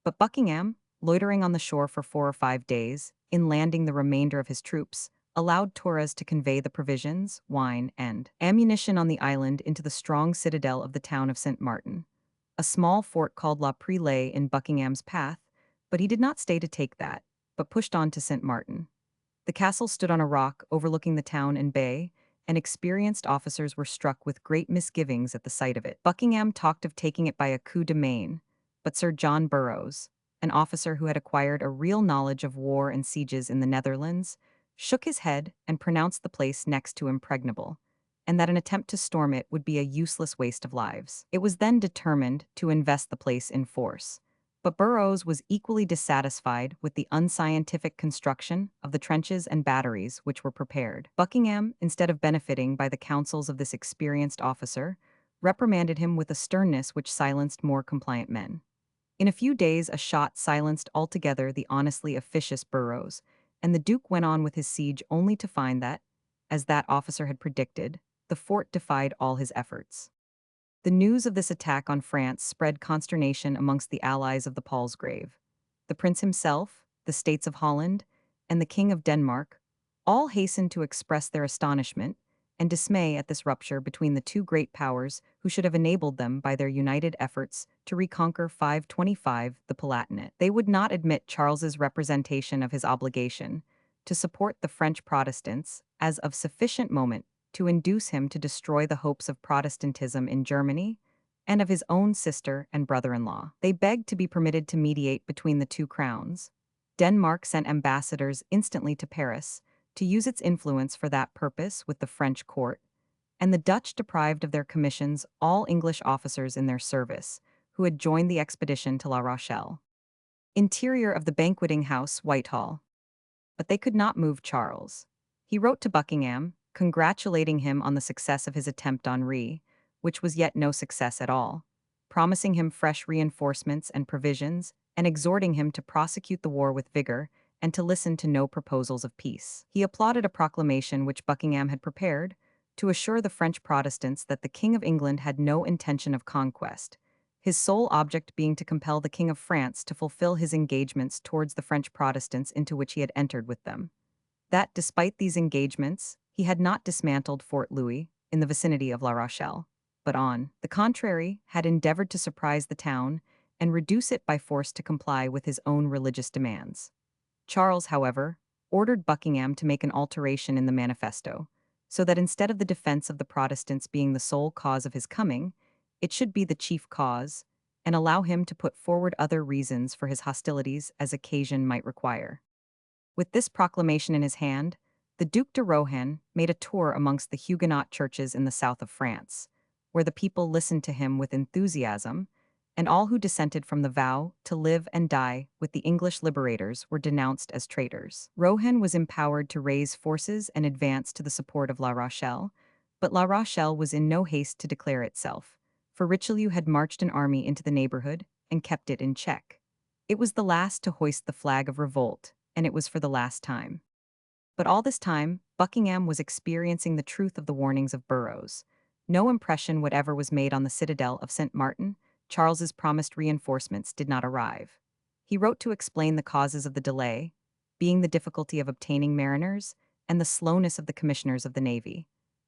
But Buckingham, loitering on the shore for 4 or 5 days, in landing the remainder of his troops, allowed Torres to convey the provisions, wine, and ammunition on the island into the strong citadel of the town of St. Martin, a small fort called La Prée lay in Buckingham's path, but he did not stay to take that, but pushed on to St. Martin. The castle stood on a rock overlooking the town and bay, and experienced officers were struck with great misgivings at the sight of it. Buckingham talked of taking it by a coup de main, but Sir John Burroughs, an officer who had acquired a real knowledge of war and sieges in the Netherlands, shook his head and pronounced the place next to impregnable, and that an attempt to storm it would be a useless waste of lives. It was then determined to invest the place in force. But Burroughs was equally dissatisfied with the unscientific construction of the trenches and batteries which were prepared. Buckingham, instead of benefiting by the counsels of this experienced officer, reprimanded him with a sternness which silenced more compliant men. In a few days a shot silenced altogether the honestly officious Burroughs, and the Duke went on with his siege only to find that, as that officer had predicted, the fort defied all his efforts. The news of this attack on France spread consternation amongst the allies of the Palsgrave. The prince himself, the states of Holland, and the king of Denmark all hastened to express their astonishment and dismay at this rupture between the two great powers who should have enabled them by their united efforts to reconquer 525 the Palatinate. They would not admit Charles's representation of his obligation to support the French Protestants as of sufficient moment to induce him to destroy the hopes of Protestantism in Germany and of his own sister and brother-in-law. They begged to be permitted to mediate between the two crowns. Denmark sent ambassadors instantly to Paris to use its influence for that purpose with the French court, and the Dutch deprived of their commissions all English officers in their service who had joined the expedition to La Rochelle. Interior of the banqueting house, Whitehall. But they could not move Charles. He wrote to Buckingham, congratulating him on the success of his attempt on Rhe, which was yet no success at all, promising him fresh reinforcements and provisions, and exhorting him to prosecute the war with vigor and to listen to no proposals of peace. He applauded a proclamation which Buckingham had prepared to assure the French Protestants that the King of England had no intention of conquest, his sole object being to compel the King of France to fulfill his engagements towards the French Protestants into which he had entered with them. That, despite these engagements, he had not dismantled Fort Louis in the vicinity of La Rochelle, but on the contrary had endeavored to surprise the town and reduce it by force to comply with his own religious demands. Charles, however, ordered Buckingham to make an alteration in the manifesto, so that instead of the defense of the Protestants being the sole cause of his coming, it should be the chief cause, and allow him to put forward other reasons for his hostilities as occasion might require. With this proclamation in his hand, the Duc de Rohan made a tour amongst the Huguenot churches in the south of France, where the people listened to him with enthusiasm, and all who dissented from the vow to live and die with the English liberators were denounced as traitors. Rohan was empowered to raise forces and advance to the support of La Rochelle, but La Rochelle was in no haste to declare itself, for Richelieu had marched an army into the neighborhood and kept it in check. It was the last to hoist the flag of revolt, and it was for the last time. But all this time, Buckingham was experiencing the truth of the warnings of Burroughs. No impression whatever was made on the citadel of St. Martin. Charles's promised reinforcements did not arrive. He wrote to explain the causes of the delay, being the difficulty of obtaining mariners and the slowness of the commissioners of the navy.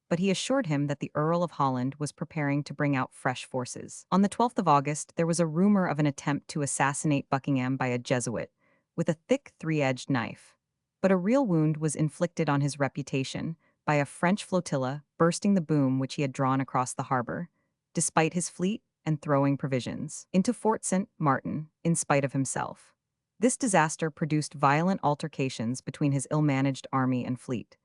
But he assured him that the Earl of Holland was preparing to bring out fresh forces. On the 12th of August, there was a rumor of an attempt to assassinate Buckingham by a Jesuit with a thick three-edged knife. But a real wound was inflicted on his reputation by a French flotilla bursting the boom which he had drawn across the harbor, despite his fleet and throwing provisions into Fort St. Martin in spite of himself. This disaster produced violent altercations between his ill-managed army and fleet.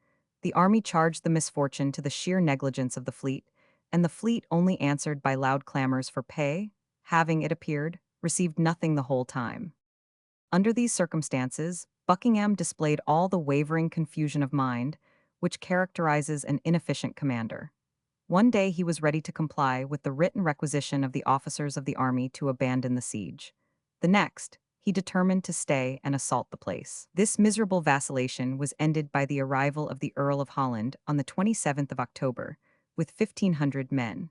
The army charged the misfortune to the sheer negligence of the fleet, and the fleet only answered by loud clamors for pay, having, it appeared, received nothing the whole time. Under these circumstances, Buckingham displayed all the wavering confusion of mind which characterizes an inefficient commander. One day he was ready to comply with the written requisition of the officers of the army to abandon the siege. The next, he determined to stay and assault the place. This miserable vacillation was ended by the arrival of the Earl of Holland on the 27th of October, with 1,500 men.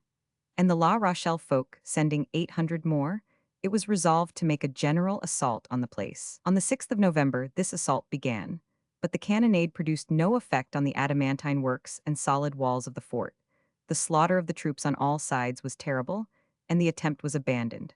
And the La Rochelle folk sending 800 more, it was resolved to make a general assault on the place. On the 6th of November, this assault began, but the cannonade produced no effect on the adamantine works and solid walls of the fort. The slaughter of the troops on all sides was terrible, and the attempt was abandoned.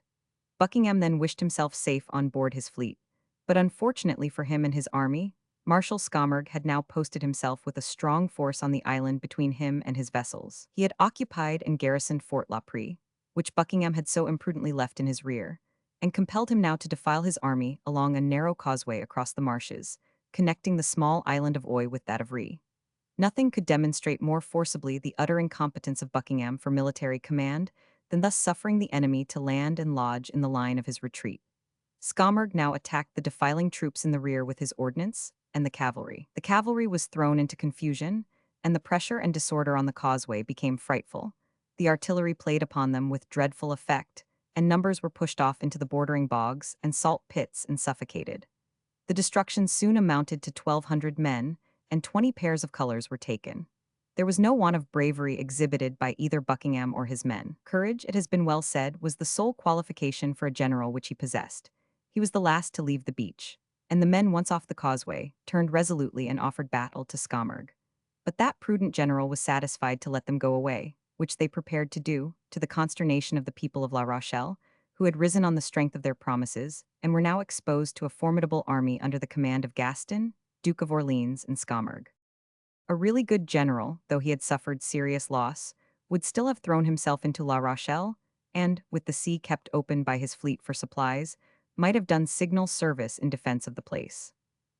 Buckingham then wished himself safe on board his fleet, but unfortunately for him and his army, Marshal Scammard had now posted himself with a strong force on the island between him and his vessels. He had occupied and garrisoned Fort La Prée, which Buckingham had so imprudently left in his rear, and compelled him now to defile his army along a narrow causeway across the marshes, connecting the small island of Oy with that of Rhe. Nothing could demonstrate more forcibly the utter incompetence of Buckingham for military command than thus suffering the enemy to land and lodge in the line of his retreat. Scammard now attacked the defiling troops in the rear with his ordnance and the cavalry. The cavalry was thrown into confusion, and the pressure and disorder on the causeway became frightful. The artillery played upon them with dreadful effect, and numbers were pushed off into the bordering bogs and salt pits and suffocated. The destruction soon amounted to 1,200 men, and 20 pairs of colors were taken. There was no want of bravery exhibited by either Buckingham or his men. Courage, it has been well said, was the sole qualification for a general which he possessed. He was the last to leave the beach, and the men once off the causeway turned resolutely and offered battle to Scammard. But that prudent general was satisfied to let them go away, which they prepared to do, to the consternation of the people of La Rochelle, who had risen on the strength of their promises, and were now exposed to a formidable army under the command of Gaston, Duke of Orleans, and Scammard. A really good general, though he had suffered serious loss, would still have thrown himself into La Rochelle, and, with the sea kept open by his fleet for supplies, might have done signal service in defense of the place.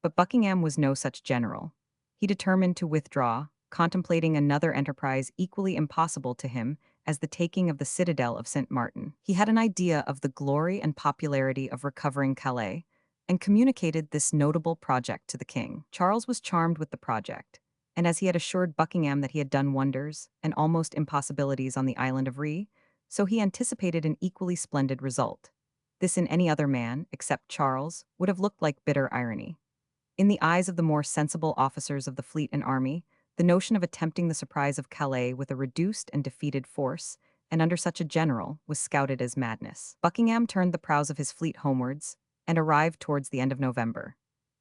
But Buckingham was no such general. He determined to withdraw, contemplating another enterprise equally impossible to him as the taking of the citadel of St. Martin. He had an idea of the glory and popularity of recovering Calais, and communicated this notable project to the king. Charles was charmed with the project, and as he had assured Buckingham that he had done wonders and almost impossibilities on the island of Rhe, so he anticipated an equally splendid result. This in any other man, except Charles, would have looked like bitter irony. In the eyes of the more sensible officers of the fleet and army, the notion of attempting the surprise of Calais with a reduced and defeated force, and under such a general, was scouted as madness. Buckingham turned the prows of his fleet homewards, and arrived towards the end of November.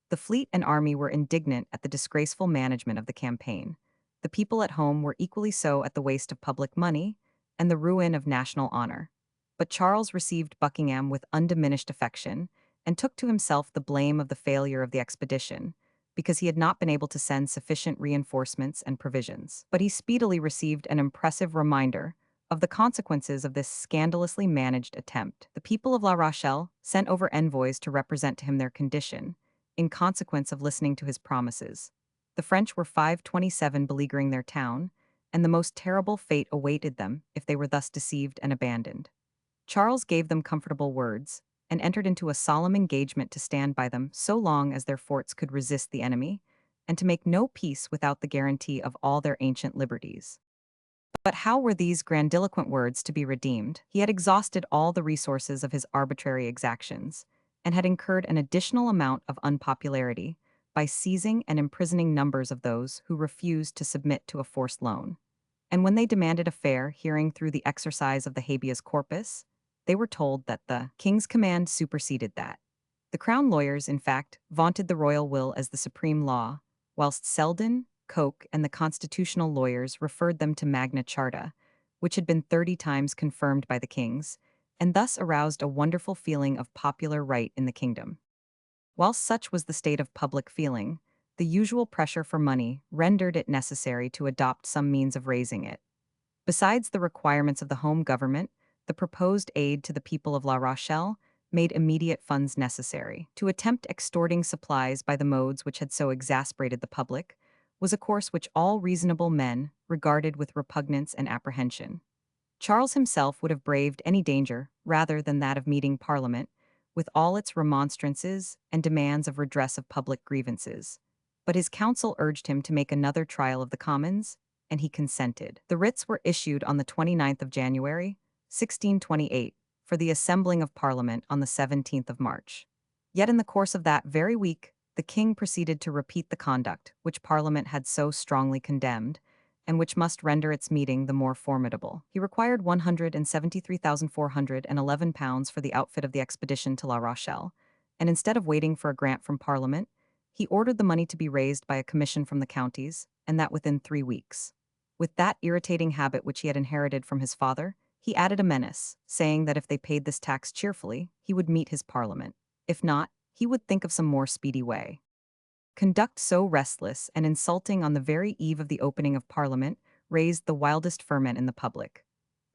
The fleet and army were indignant at the disgraceful management of the campaign. The people at home were equally so at the waste of public money and the ruin of national honor. But Charles received Buckingham with undiminished affection, and took to himself the blame of the failure of the expedition, because he had not been able to send sufficient reinforcements and provisions. But he speedily received an impressive reminder of the consequences of this scandalously managed attempt. The people of La Rochelle sent over envoys to represent to him their condition, in consequence of listening to his promises. The French were 527 beleaguering their town, and the most terrible fate awaited them if they were thus deceived and abandoned. Charles gave them comfortable words, and entered into a solemn engagement to stand by them so long as their forts could resist the enemy, and to make no peace without the guarantee of all their ancient liberties. But how were these grandiloquent words to be redeemed? He had exhausted all the resources of his arbitrary exactions, and had incurred an additional amount of unpopularity by seizing and imprisoning numbers of those who refused to submit to a forced loan. And when they demanded a fair hearing through the exercise of the habeas corpus, they were told that the king's command superseded that. The crown lawyers, in fact, vaunted the royal will as the supreme law, whilst Selden, Coke, and the constitutional lawyers referred them to Magna Charta, which had been 30 times confirmed by the kings, and thus aroused a wonderful feeling of popular right in the kingdom. Whilst such was the state of public feeling, the usual pressure for money rendered it necessary to adopt some means of raising it. Besides the requirements of the home government, the proposed aid to the people of La Rochelle made immediate funds necessary. To attempt extorting supplies by the modes which had so exasperated the public was a course which all reasonable men regarded with repugnance and apprehension. Charles himself would have braved any danger rather than that of meeting Parliament, with all its remonstrances and demands of redress of public grievances. But his council urged him to make another trial of the Commons, and he consented. The writs were issued on the 29th of January, 1628, for the assembling of Parliament on the 17th of March. Yet in the course of that very week, the king proceeded to repeat the conduct which Parliament had so strongly condemned, and which must render its meeting the more formidable. He required £173,411 for the outfit of the expedition to La Rochelle, and instead of waiting for a grant from Parliament, he ordered the money to be raised by a commission from the counties, and that within 3 weeks. With that irritating habit which he had inherited from his father, he added a menace, saying that if they paid this tax cheerfully, he would meet his Parliament. If not, he would think of some more speedy way. Conduct so restless and insulting on the very eve of the opening of Parliament raised the wildest ferment in the public.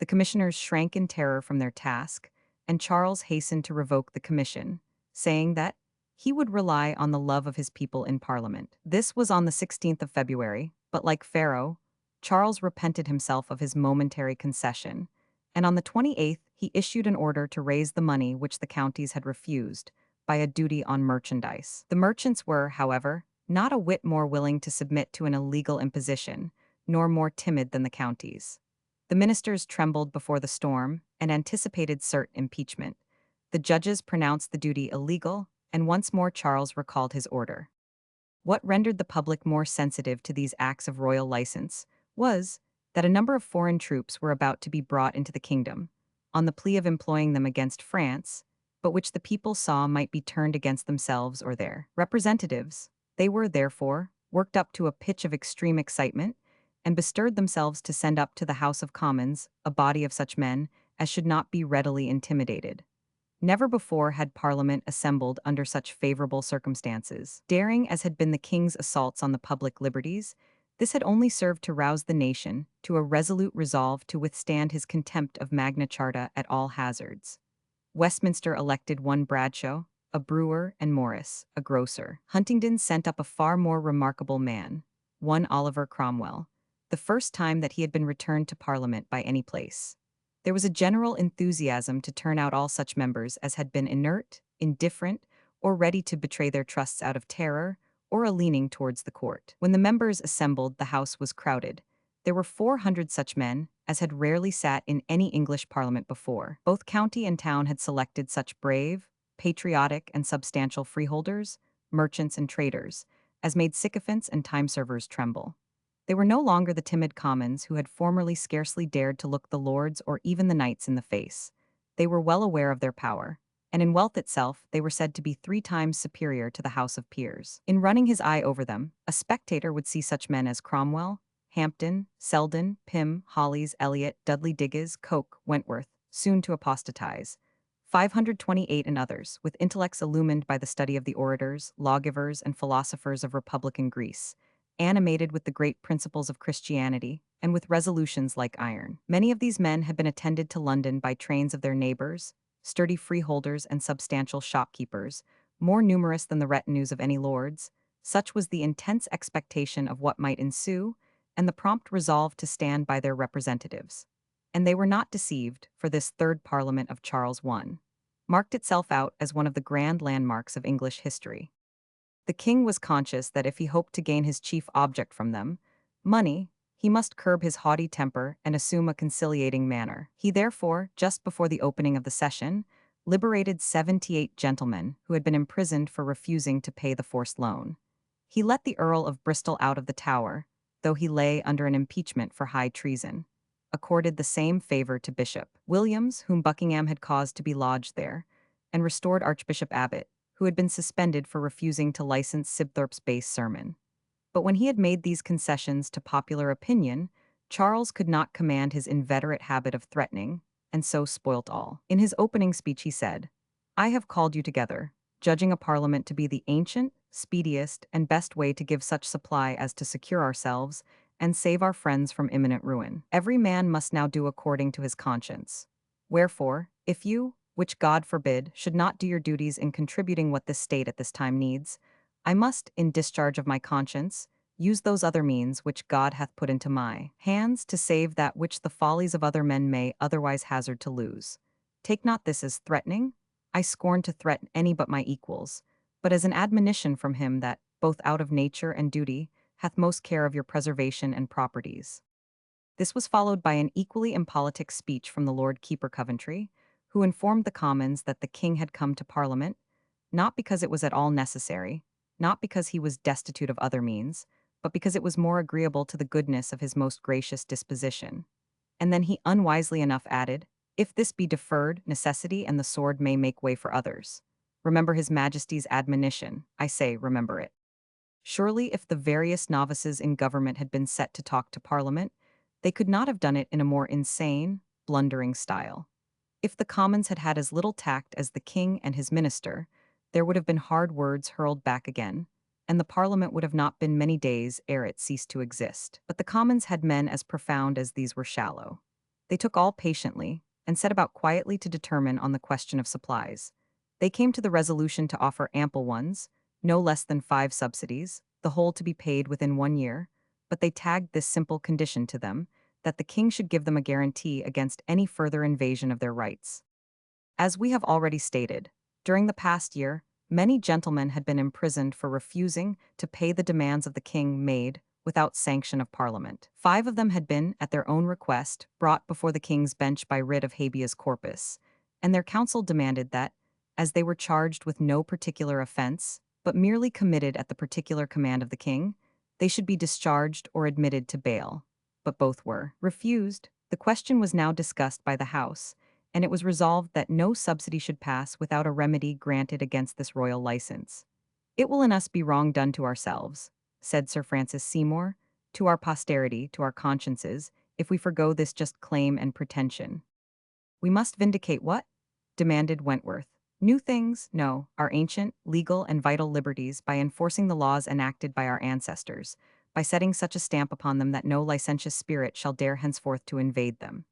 The commissioners shrank in terror from their task, and Charles hastened to revoke the commission, saying that he would rely on the love of his people in Parliament. This was on the 16th of February, but like Pharaoh, Charles repented himself of his momentary concession, and on the 28th he issued an order to raise the money which the counties had refused, by a duty on merchandise. The merchants were, however, not a whit more willing to submit to an illegal imposition, nor more timid than the counties. The ministers trembled before the storm and anticipated cert impeachment. The judges pronounced the duty illegal, and once more Charles recalled his order. What rendered the public more sensitive to these acts of royal license was that a number of foreign troops were about to be brought into the kingdom, on the plea of employing them against France, but which the people saw might be turned against themselves or their representatives. They were, therefore, worked up to a pitch of extreme excitement, and bestirred themselves to send up to the House of Commons a body of such men as should not be readily intimidated. Never before had Parliament assembled under such favorable circumstances. Daring as had been the king's assaults on the public liberties, this had only served to rouse the nation to a resolute resolve to withstand his contempt of Magna Charta at all hazards. Westminster elected one Bradshaw, a brewer, and Morris, a grocer. Huntingdon sent up a far more remarkable man, one Oliver Cromwell, the first time that he had been returned to Parliament by any place. There was a general enthusiasm to turn out all such members as had been inert, indifferent, or ready to betray their trusts out of terror, or a leaning towards the court. When the members assembled, the House was crowded. There were 400 such men, as had rarely sat in any English parliament before. Both county and town had selected such brave, patriotic, and substantial freeholders, merchants, and traders, as made sycophants and time-servers tremble. They were no longer the timid commons who had formerly scarcely dared to look the lords or even the knights in the face. They were well aware of their power, and in wealth itself they were said to be 3 times superior to the House of Peers. In running his eye over them, a spectator would see such men as Cromwell, Hampden, Selden, Pym, Hollies, Eliot, Dudley Digges, Coke, Wentworth, soon to apostatize, 528 and others, with intellects illumined by the study of the orators, lawgivers, and philosophers of Republican Greece, animated with the great principles of Christianity, and with resolutions like iron. Many of these men had been attended to London by trains of their neighbors, sturdy freeholders and substantial shopkeepers, more numerous than the retinues of any lords. Such was the intense expectation of what might ensue, and the prompt resolve to stand by their representatives. And they were not deceived, for this third Parliament of Charles I marked itself out as one of the grand landmarks of English history. The king was conscious that if he hoped to gain his chief object from them, money, he must curb his haughty temper and assume a conciliating manner. He therefore, just before the opening of the session, liberated 78 gentlemen who had been imprisoned for refusing to pay the forced loan. He let the Earl of Bristol out of the Tower, though he lay under an impeachment for high treason, accorded the same favor to Bishop Williams, whom Buckingham had caused to be lodged there, and restored Archbishop Abbot, who had been suspended for refusing to license Sibthorpe's base sermon. But when he had made these concessions to popular opinion, Charles could not command his inveterate habit of threatening, and so spoilt all. In his opening speech he said, "I have called you together, judging a parliament to be the ancient, speediest, and best way to give such supply as to secure ourselves and save our friends from imminent ruin. Every man must now do according to his conscience. Wherefore, if you, which God forbid, should not do your duties in contributing what this state at this time needs, I must, in discharge of my conscience, use those other means which God hath put into my hands to save that which the follies of other men may otherwise hazard to lose. Take not this as threatening. I scorn to threaten any but my equals, but as an admonition from him that, both out of nature and duty, hath most care of your preservation and properties." This was followed by an equally impolitic speech from the Lord Keeper Coventry, who informed the Commons that the king had come to Parliament, not because it was at all necessary, not because he was destitute of other means, but because it was more agreeable to the goodness of his most gracious disposition. And then he unwisely enough added, "If this be deferred, necessity and the sword may make way for others. Remember his Majesty's admonition, I say, remember it." Surely, if the various novices in government had been set to talk to Parliament, they could not have done it in a more insane, blundering style. If the Commons had had as little tact as the King and his minister, there would have been hard words hurled back again, and the Parliament would have not been many days ere it ceased to exist. But the Commons had men as profound as these were shallow. They took all patiently, and set about quietly to determine on the question of supplies. They came to the resolution to offer ample ones, no less than 5 subsidies, the whole to be paid within 1 year, but they tagged this simple condition to them, that the king should give them a guarantee against any further invasion of their rights. As we have already stated, during the past year, many gentlemen had been imprisoned for refusing to pay the demands of the king made without sanction of Parliament. 5 of them had been, at their own request, brought before the king's bench by writ of habeas corpus, and their counsel demanded that, as they were charged with no particular offense, but merely committed at the particular command of the king, they should be discharged or admitted to bail. But both were refused. The question was now discussed by the House, and it was resolved that no subsidy should pass without a remedy granted against this royal license. "It will in us be wrong done to ourselves," said Sir Francis Seymour, "to our posterity, to our consciences, if we forgo this just claim and pretension." "We must vindicate what?" demanded Wentworth. "New things? No, our ancient, legal, and vital liberties by enforcing the laws enacted by our ancestors, by setting such a stamp upon them that no licentious spirit shall dare henceforth to invade them."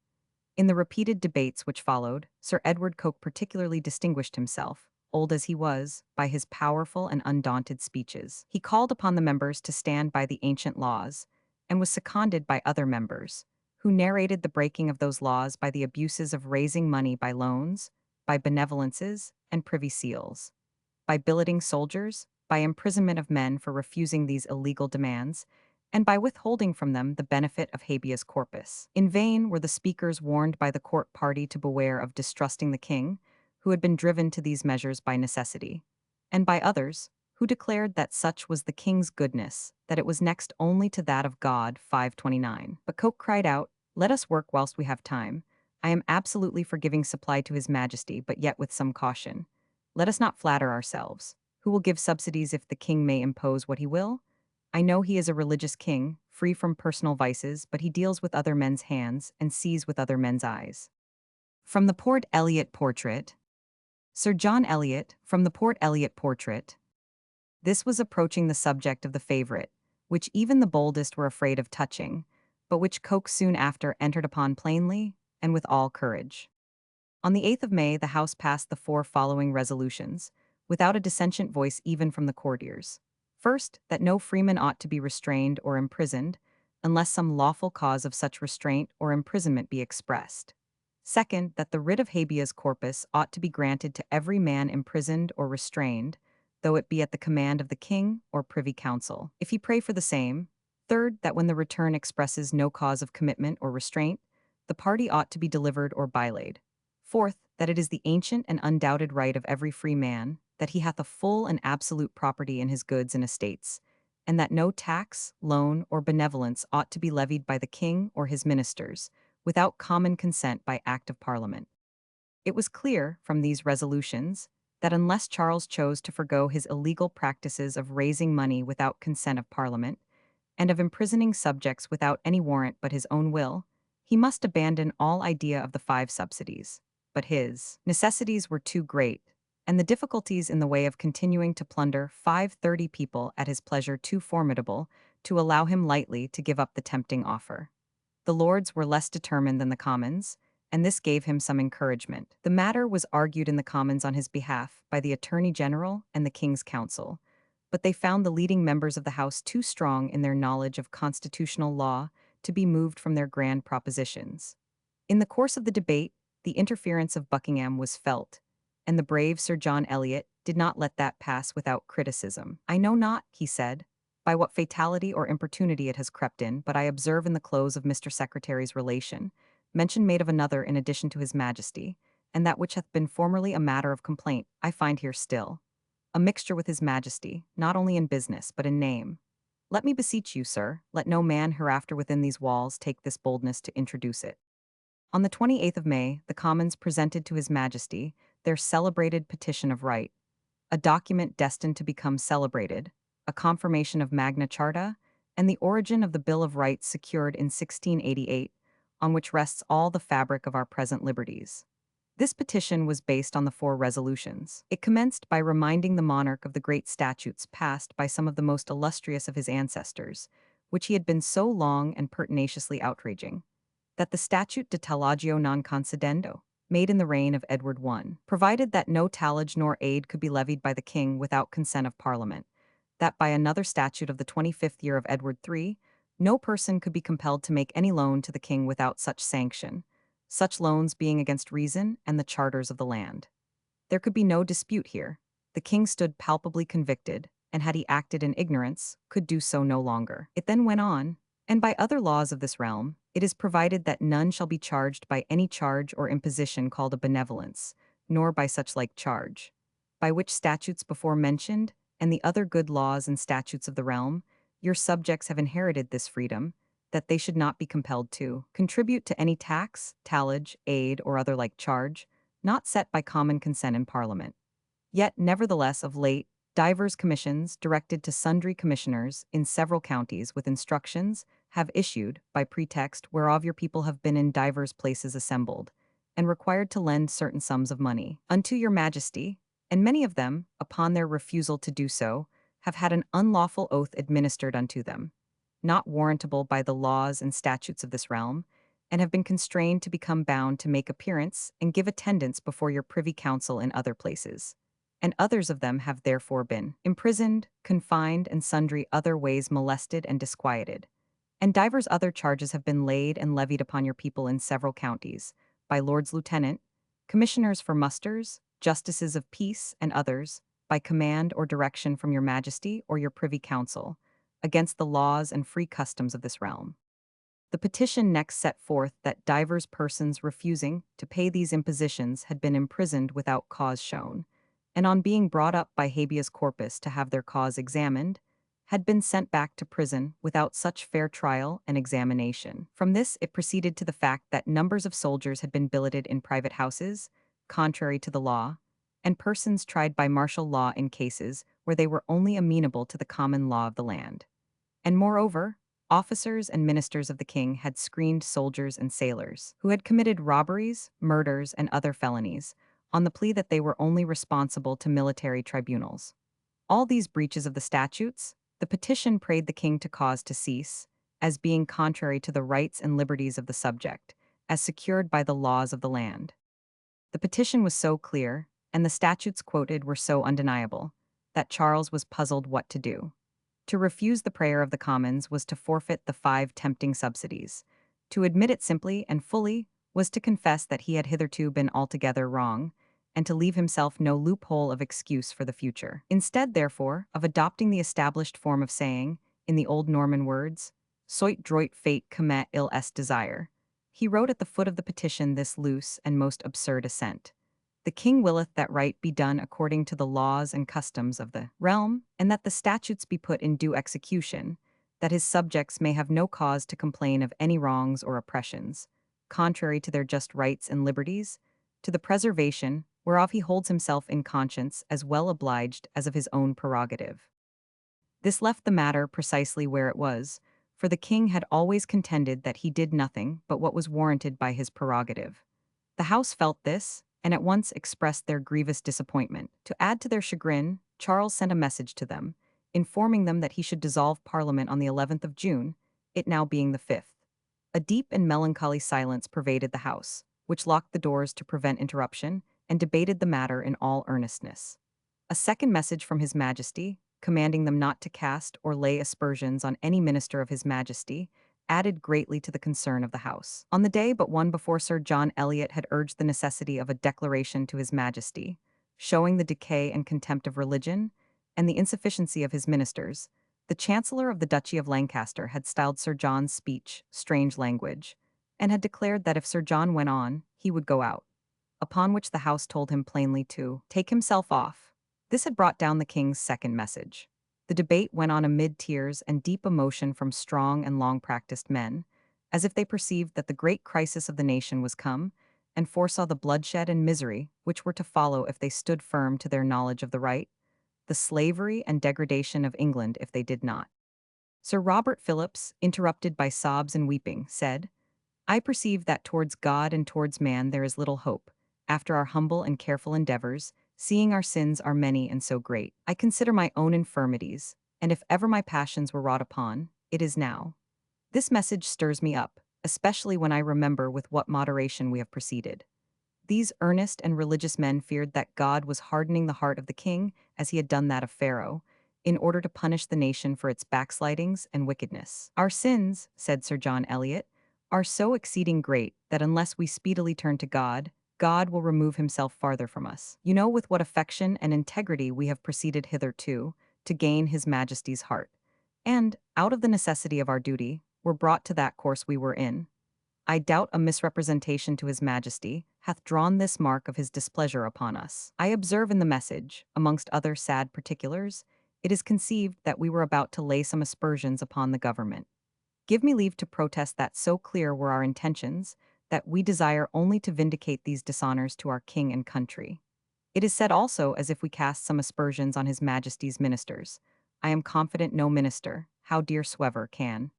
In the repeated debates which followed, Sir Edward Coke particularly distinguished himself, old as he was, by his powerful and undaunted speeches. He called upon the members to stand by the ancient laws, and was seconded by other members, who narrated the breaking of those laws by the abuses of raising money by loans, by benevolences, and privy seals, by billeting soldiers, by imprisonment of men for refusing these illegal demands, and by withholding from them the benefit of habeas corpus. In vain were the speakers warned by the court party to beware of distrusting the king, who had been driven to these measures by necessity, and by others, who declared that such was the king's goodness, that it was next only to that of God. 529. But Coke cried out, "Let us work whilst we have time. I am absolutely for giving supply to his majesty, but yet with some caution. Let us not flatter ourselves. Who will give subsidies if the king may impose what he will? I know he is a religious king, free from personal vices, but he deals with other men's hands and sees with other men's eyes." From the Port Eliot Portrait. Sir John Eliot, from the Port Eliot Portrait. This was approaching the subject of the favourite, which even the boldest were afraid of touching, but which Coke soon after entered upon plainly and with all courage. On the 8th of May the House passed the 4 following resolutions, without a dissentient voice even from the courtiers. First, that no freeman ought to be restrained or imprisoned, unless some lawful cause of such restraint or imprisonment be expressed. Second, that the writ of habeas corpus ought to be granted to every man imprisoned or restrained, though it be at the command of the king or privy council, if he pray for the same. Third, that when the return expresses no cause of commitment or restraint, the party ought to be delivered or bylaid. Fourth, that it is the ancient and undoubted right of every free man, that he hath a full and absolute property in his goods and estates, and that no tax, loan, or benevolence ought to be levied by the king or his ministers, without common consent by act of Parliament. It was clear, from these resolutions, that unless Charles chose to forgo his illegal practices of raising money without consent of Parliament, and of imprisoning subjects without any warrant but his own will, he must abandon all idea of the 5 subsidies. But his necessities were too great, and the difficulties in the way of continuing to plunder 530 people at his pleasure too formidable to allow him lightly to give up the tempting offer. The Lords were less determined than the Commons, and this gave him some encouragement. The matter was argued in the Commons on his behalf by the Attorney General and the King's Council, but they found the leading members of the House too strong in their knowledge of constitutional law to be moved from their grand propositions. In the course of the debate, the interference of Buckingham was felt, and the brave Sir John Eliot did not let that pass without criticism. "I know not," he said, "by what fatality or importunity it has crept in, but I observe in the close of Mr. Secretary's relation, mention made of another in addition to his Majesty, and that which hath been formerly a matter of complaint, I find here still. A mixture with his Majesty, not only in business, but in name. Let me beseech you, sir, let no man hereafter within these walls take this boldness to introduce it." On the 28th of May, the Commons presented to His Majesty their celebrated Petition of Right, a document destined to become celebrated, a confirmation of Magna Charta, and the origin of the Bill of Rights secured in 1688, on which rests all the fabric of our present liberties. This petition was based on the 4 resolutions. It commenced by reminding the monarch of the great statutes passed by some of the most illustrious of his ancestors, which he had been so long and pertinaciously outraging, that the statute de tallagio non concedendo, made in the reign of Edward I, provided that no tallage nor aid could be levied by the king without consent of Parliament, that by another statute of the 25th year of Edward III, no person could be compelled to make any loan to the king without such sanction, such loans being against reason and the charters of the land. There could be no dispute here. The king stood palpably convicted, and had he acted in ignorance, could do so no longer. It then went on, and by other laws of this realm, it is provided that none shall be charged by any charge or imposition called a benevolence, nor by such like charge. By which statutes before mentioned, and the other good laws and statutes of the realm, your subjects have inherited this freedom, that they should not be compelled to contribute to any tax, tallage, aid, or other like charge, not set by common consent in Parliament. Yet, nevertheless, of late, divers commissions, directed to sundry commissioners in several counties with instructions, have issued, by pretext whereof your people have been in divers places assembled, and required to lend certain sums of money unto your Majesty, and many of them, upon their refusal to do so, have had an unlawful oath administered unto them, not warrantable by the laws and statutes of this realm, and have been constrained to become bound to make appearance and give attendance before your privy council in other places. And others of them have therefore been imprisoned, confined, and sundry other ways molested and disquieted. And divers other charges have been laid and levied upon your people in several counties, by lords lieutenant, commissioners for musters, justices of peace, and others, by command or direction from your Majesty or your privy council, against the laws and free customs of this realm. The petition next set forth that divers persons refusing to pay these impositions had been imprisoned without cause shown, and on being brought up by habeas corpus to have their cause examined, had been sent back to prison without such fair trial and examination. From this it proceeded to the fact that numbers of soldiers had been billeted in private houses, contrary to the law, and persons tried by martial law in cases where they were only amenable to the common law of the land. And moreover, officers and ministers of the king had screened soldiers and sailors, who had committed robberies, murders, and other felonies, on the plea that they were only responsible to military tribunals. All these breaches of the statutes, the petition prayed the king to cause to cease, as being contrary to the rights and liberties of the subject, as secured by the laws of the land. The petition was so clear, and the statutes quoted were so undeniable, that Charles was puzzled what to do. To refuse the prayer of the Commons was to forfeit the 5 subsidies. To admit it simply and fully was to confess that he had hitherto been altogether wrong, and to leave himself no loophole of excuse for the future. Instead, therefore, of adopting the established form of saying, in the old Norman words, soit droit fait commet il est desire, he wrote at the foot of the petition this loose and most absurd assent. The king willeth that right be done according to the laws and customs of the realm, and that the statutes be put in due execution, that his subjects may have no cause to complain of any wrongs or oppressions, contrary to their just rights and liberties, to the preservation, whereof he holds himself in conscience as well obliged as of his own prerogative. This left the matter precisely where it was, for the king had always contended that he did nothing but what was warranted by his prerogative. The House felt this, and at once expressed their grievous disappointment. To add to their chagrin, Charles sent a message to them, informing them that he should dissolve Parliament on the 11th of June, it now being the 5th. A deep and melancholy silence pervaded the House, which locked the doors to prevent interruption, and debated the matter in all earnestness. A second message from His Majesty, commanding them not to cast or lay aspersions on any minister of His Majesty, added greatly to the concern of the House. On the day but one before Sir John Eliot had urged the necessity of a declaration to His Majesty, showing the decay and contempt of religion, and the insufficiency of his ministers, the Chancellor of the Duchy of Lancaster had styled Sir John's speech strange language, and had declared that if Sir John went on, he would go out, upon which the House told him plainly to take himself off. This had brought down the king's second message. The debate went on amid tears and deep emotion from strong and long-practiced men, as if they perceived that the great crisis of the nation was come, and foresaw the bloodshed and misery which were to follow if they stood firm to their knowledge of the right, the slavery and degradation of England if they did not. Sir Robert Philips, interrupted by sobs and weeping, said, "I perceive that towards God and towards man there is little hope, after our humble and careful endeavors, seeing our sins are many and so great. I consider my own infirmities, and if ever my passions were wrought upon, it is now. This message stirs me up, especially when I remember with what moderation we have proceeded." These earnest and religious men feared that God was hardening the heart of the king, as he had done that of Pharaoh, in order to punish the nation for its backslidings and wickedness. "Our sins," said Sir John Eliot, "are so exceeding great that unless we speedily turn to God, God will remove himself farther from us. You know with what affection and integrity we have proceeded hitherto to gain his Majesty's heart, and, out of the necessity of our duty, were brought to that course we were in. I doubt a misrepresentation to his Majesty hath drawn this mark of his displeasure upon us. I observe in the message, amongst other sad particulars, it is conceived that we were about to lay some aspersions upon the government. Give me leave to protest that so clear were our intentions, that we desire only to vindicate these dishonors to our king and country. It is said also as if we cast some aspersions on his Majesty's ministers. I am confident no minister, how dear soever, can."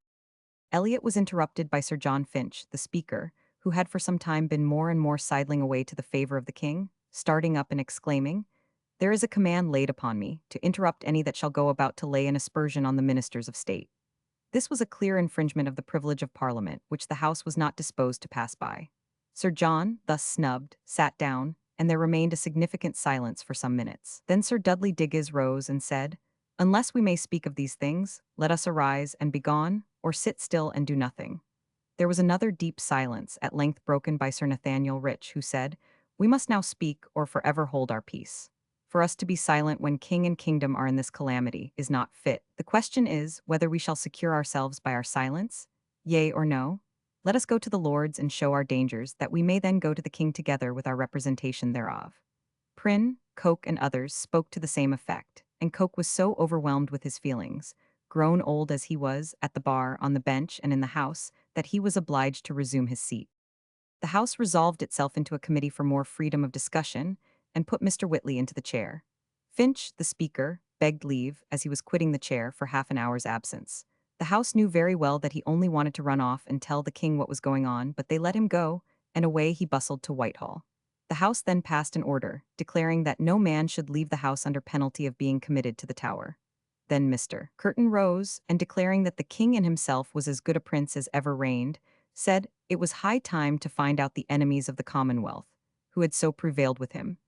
Eliot was interrupted by Sir John Finch, the speaker, who had for some time been more and more sidling away to the favor of the king, starting up and exclaiming, "There is a command laid upon me, to interrupt any that shall go about to lay an aspersion on the ministers of state." This was a clear infringement of the privilege of Parliament, which the House was not disposed to pass by. Sir John, thus snubbed, sat down, and there remained a significant silence for some minutes. Then Sir Dudley Digges rose and said, "Unless we may speak of these things, let us arise and be gone, or sit still and do nothing." There was another deep silence, at length broken by Sir Nathaniel Rich, who said, "We must now speak or forever hold our peace. For us to be silent when king and kingdom are in this calamity is not fit. The question is, whether we shall secure ourselves by our silence, yea or no? Let us go to the Lords and show our dangers, that we may then go to the king together with our representation thereof." Prynne, Coke, and others spoke to the same effect, and Coke was so overwhelmed with his feelings, grown old as he was, at the bar, on the bench, and in the House, that he was obliged to resume his seat. The House resolved itself into a committee for more freedom of discussion, and put Mr. Whitley into the chair. Finch, the speaker, begged leave, as he was quitting the chair, for half an hour's absence. The House knew very well that he only wanted to run off and tell the king what was going on, but they let him go, and away he bustled to Whitehall. The House then passed an order, declaring that no man should leave the House under penalty of being committed to the Tower. Then Mr. Curtin rose, and declaring that the king in himself was as good a prince as ever reigned, said it was high time to find out the enemies of the Commonwealth, who had so prevailed with him.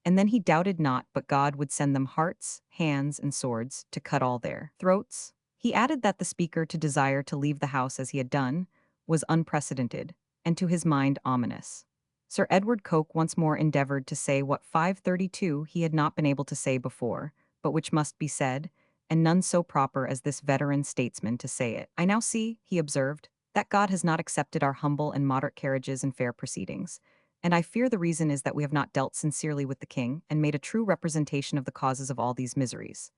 And then he doubted not but God would send them hearts, hands, and swords to cut all their throats. He added that the speaker to desire to leave the House as he had done was unprecedented, and to his mind ominous. Sir Edward Coke once more endeavored to say what 532 he had not been able to say before, but which must be said, and none so proper as this veteran statesman to say it. "I now see," he observed, "that God has not accepted our humble and moderate carriages and fair proceedings, and I fear the reason is that we have not dealt sincerely with the king and made a true representation of the causes of all these miseries.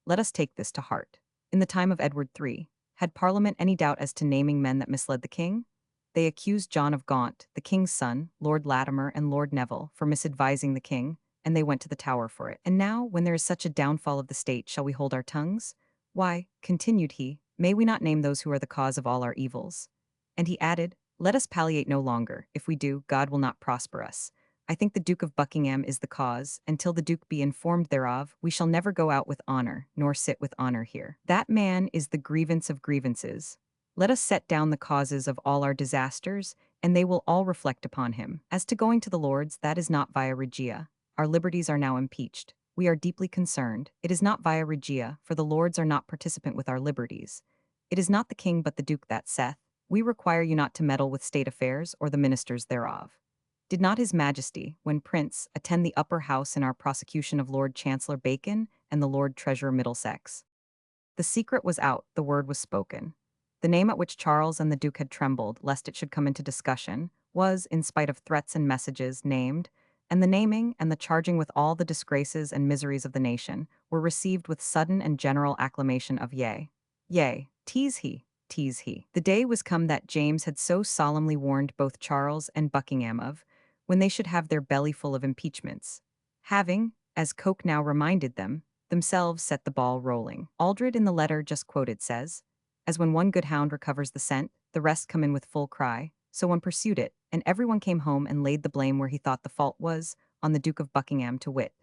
Let us take this to heart. In the time of Edward III, had Parliament any doubt as to naming men that misled the king? They accused John of Gaunt, the king's son, Lord Latimer and Lord Neville, for misadvising the king, and they went to the Tower for it. And now, when there is such a downfall of the state, shall we hold our tongues? Why, continued he, may we not name those who are the cause of all our evils? And he added, let us palliate no longer. If we do, God will not prosper us. I think the Duke of Buckingham is the cause, and till the Duke be informed thereof, we shall never go out with honor, nor sit with honor here. That man is the grievance of grievances. Let us set down the causes of all our disasters, and they will all reflect upon him. As to going to the Lords, that is not via regia. Our liberties are now impeached. We are deeply concerned. It is not via regia, for the Lords are not participant with our liberties. It is not the king but the Duke that saith, we require you not to meddle with state affairs or the ministers thereof. Did not his Majesty, when Prince, attend the upper house in our prosecution of Lord Chancellor Bacon and the Lord Treasurer Middlesex? The secret was out, the word was spoken. The name at which Charles and the Duke had trembled, lest it should come into discussion, was, in spite of threats and messages, named, and the naming and the charging with all the disgraces and miseries of the nation were received with sudden and general acclamation of yea. Yea, tease he, tease he. The day was come that James had so solemnly warned both Charles and Buckingham of, when they should have their belly full of impeachments, having, as Coke now reminded them, themselves set the ball rolling. Aldred in the letter just quoted says, as when one good hound recovers the scent, the rest come in with full cry, so one pursued it, and everyone came home and laid the blame where he thought the fault was, on the Duke of Buckingham to wit.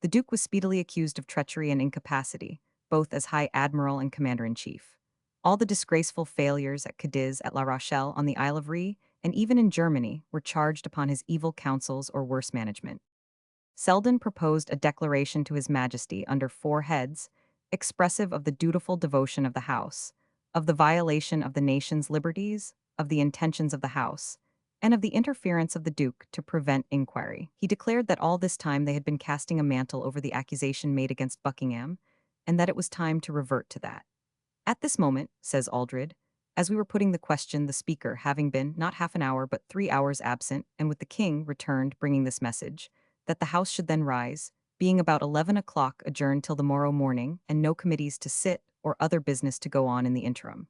The Duke was speedily accused of treachery and incapacity, both as High Admiral and Commander-in-Chief. All the disgraceful failures at Cadiz, at La Rochelle, on the Isle of Rhe, and even in Germany, were charged upon his evil counsels or worse management. Selden proposed a declaration to His Majesty under 4 heads, expressive of the dutiful devotion of the House, of the violation of the nation's liberties, of the intentions of the House, and of the interference of the Duke to prevent inquiry. He declared that all this time they had been casting a mantle over the accusation made against Buckingham, and that it was time to revert to that. At this moment, says Aldred, as we were putting the question, the speaker, having been not half an hour but 3 hours absent, and with the king, returned bringing this message, that the House should then rise, being about 11 o'clock adjourned till the morrow morning, and no committees to sit or other business to go on in the interim.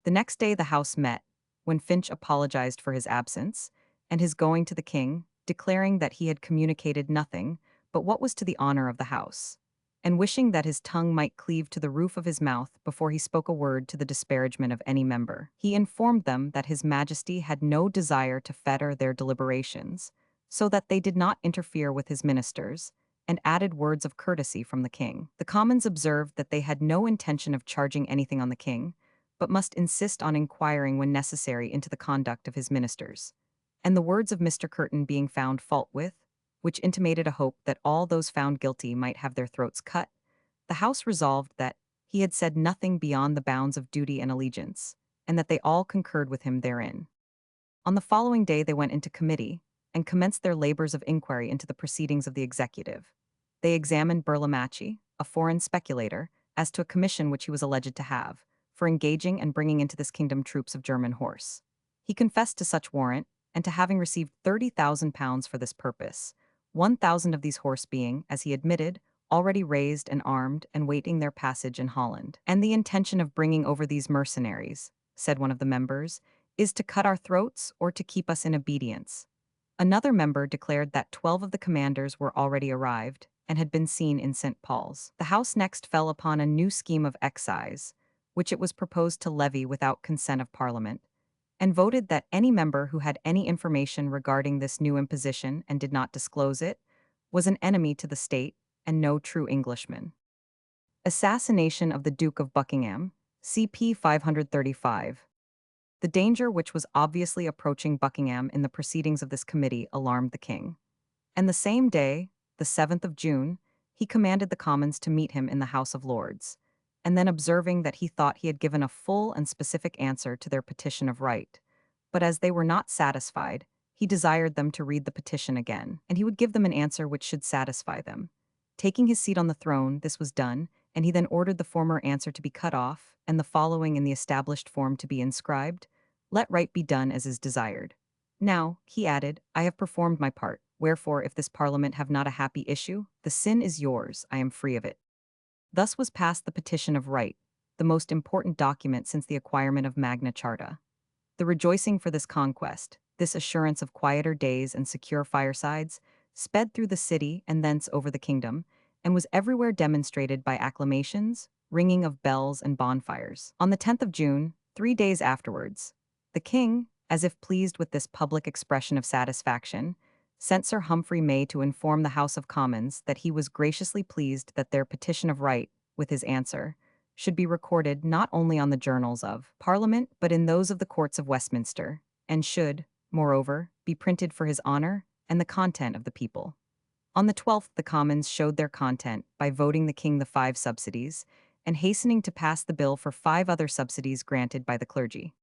The next day the House met, when Finch apologized for his absence, and his going to the king, declaring that he had communicated nothing but what was to the honor of the House, and wishing that his tongue might cleave to the roof of his mouth before he spoke a word to the disparagement of any member. He informed them that His Majesty had no desire to fetter their deliberations, so that they did not interfere with his ministers, and added words of courtesy from the king. The Commons observed that they had no intention of charging anything on the king, but must insist on inquiring when necessary into the conduct of his ministers. And the words of Mr. Curtin being found fault with, which intimated a hope that all those found guilty might have their throats cut, the House resolved that he had said nothing beyond the bounds of duty and allegiance, and that they all concurred with him therein. On the following day they went into committee, and commenced their labors of inquiry into the proceedings of the executive. They examined Burlamachi, a foreign speculator, as to a commission which he was alleged to have, for engaging and bringing into this kingdom troops of German horse. He confessed to such warrant, and to having received £30,000 for this purpose, 1,000 of these horse being, as he admitted, already raised and armed and waiting their passage in Holland. And the intention of bringing over these mercenaries, said one of the members, is to cut our throats or to keep us in obedience. Another member declared that 12 of the commanders were already arrived and had been seen in St. Paul's. The House next fell upon a new scheme of excise, which it was proposed to levy without consent of Parliament, and voted that any member who had any information regarding this new imposition and did not disclose it was an enemy to the state and no true Englishman. Assassination of the Duke of Buckingham, CP 535. The danger which was obviously approaching Buckingham in the proceedings of this committee alarmed the king. And the same day, the 7th of June, he commanded the Commons to meet him in the House of Lords, and then observing that he thought he had given a full and specific answer to their petition of right, but as they were not satisfied, he desired them to read the petition again, and he would give them an answer which should satisfy them. Taking his seat on the throne, this was done, and he then ordered the former answer to be cut off, and the following in the established form to be inscribed: let right be done as is desired. Now, he added, I have performed my part, wherefore if this Parliament have not a happy issue, the sin is yours, I am free of it. Thus was passed the petition of right, the most important document since the acquirement of Magna Charta. The rejoicing for this conquest, this assurance of quieter days and secure firesides, sped through the city and thence over the kingdom, and was everywhere demonstrated by acclamations, ringing of bells and bonfires. On the 10th of June, 3 days afterwards, the king, as if pleased with this public expression of satisfaction, sent Sir Humphrey May to inform the House of Commons that he was graciously pleased that their petition of right, with his answer, should be recorded not only on the journals of Parliament but in those of the courts of Westminster, and should, moreover, be printed for his honour and the content of the people. On the 12th the Commons showed their content by voting the king the 5 subsidies, and hastening to pass the bill for 5 other subsidies granted by the clergy.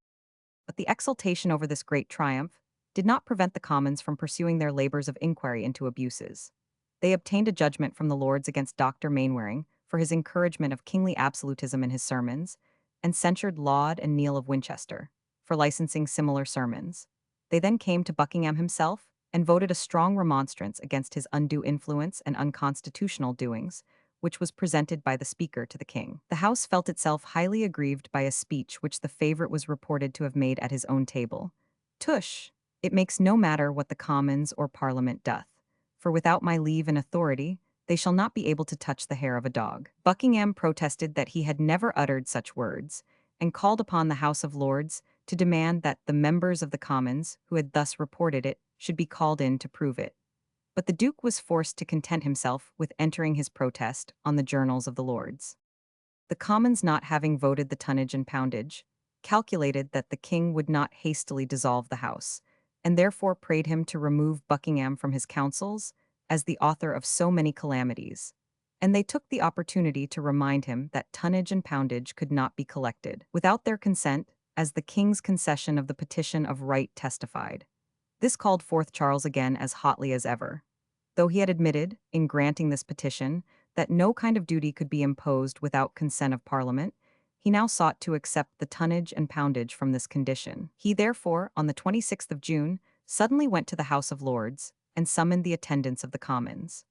But the exultation over this great triumph did not prevent the Commons from pursuing their labours of inquiry into abuses. They obtained a judgment from the Lords against Dr. Mainwaring for his encouragement of kingly absolutism in his sermons, and censured Laud and Neil of Winchester for licensing similar sermons. They then came to Buckingham himself and voted a strong remonstrance against his undue influence and unconstitutional doings, which was presented by the Speaker to the King. The House felt itself highly aggrieved by a speech which the favourite was reported to have made at his own table. Tush! It makes no matter what the Commons or Parliament doth, for without my leave and authority, they shall not be able to touch the hair of a dog. Buckingham protested that he had never uttered such words, and called upon the House of Lords to demand that the members of the Commons, who had thus reported it, should be called in to prove it. But the Duke was forced to content himself with entering his protest on the journals of the Lords. The Commons, not having voted the tonnage and poundage, calculated that the King would not hastily dissolve the House, and therefore prayed him to remove Buckingham from his councils as the author of so many calamities. And they took the opportunity to remind him that tonnage and poundage could not be collected without their consent, as the King's concession of the petition of right testified. This called forth Charles again as hotly as ever. Though he had admitted, in granting this petition, that no kind of duty could be imposed without consent of Parliament, he now sought to accept the tonnage and poundage from this condition. He therefore, on the 26th of June, suddenly went to the House of Lords and summoned the attendance of the Commons.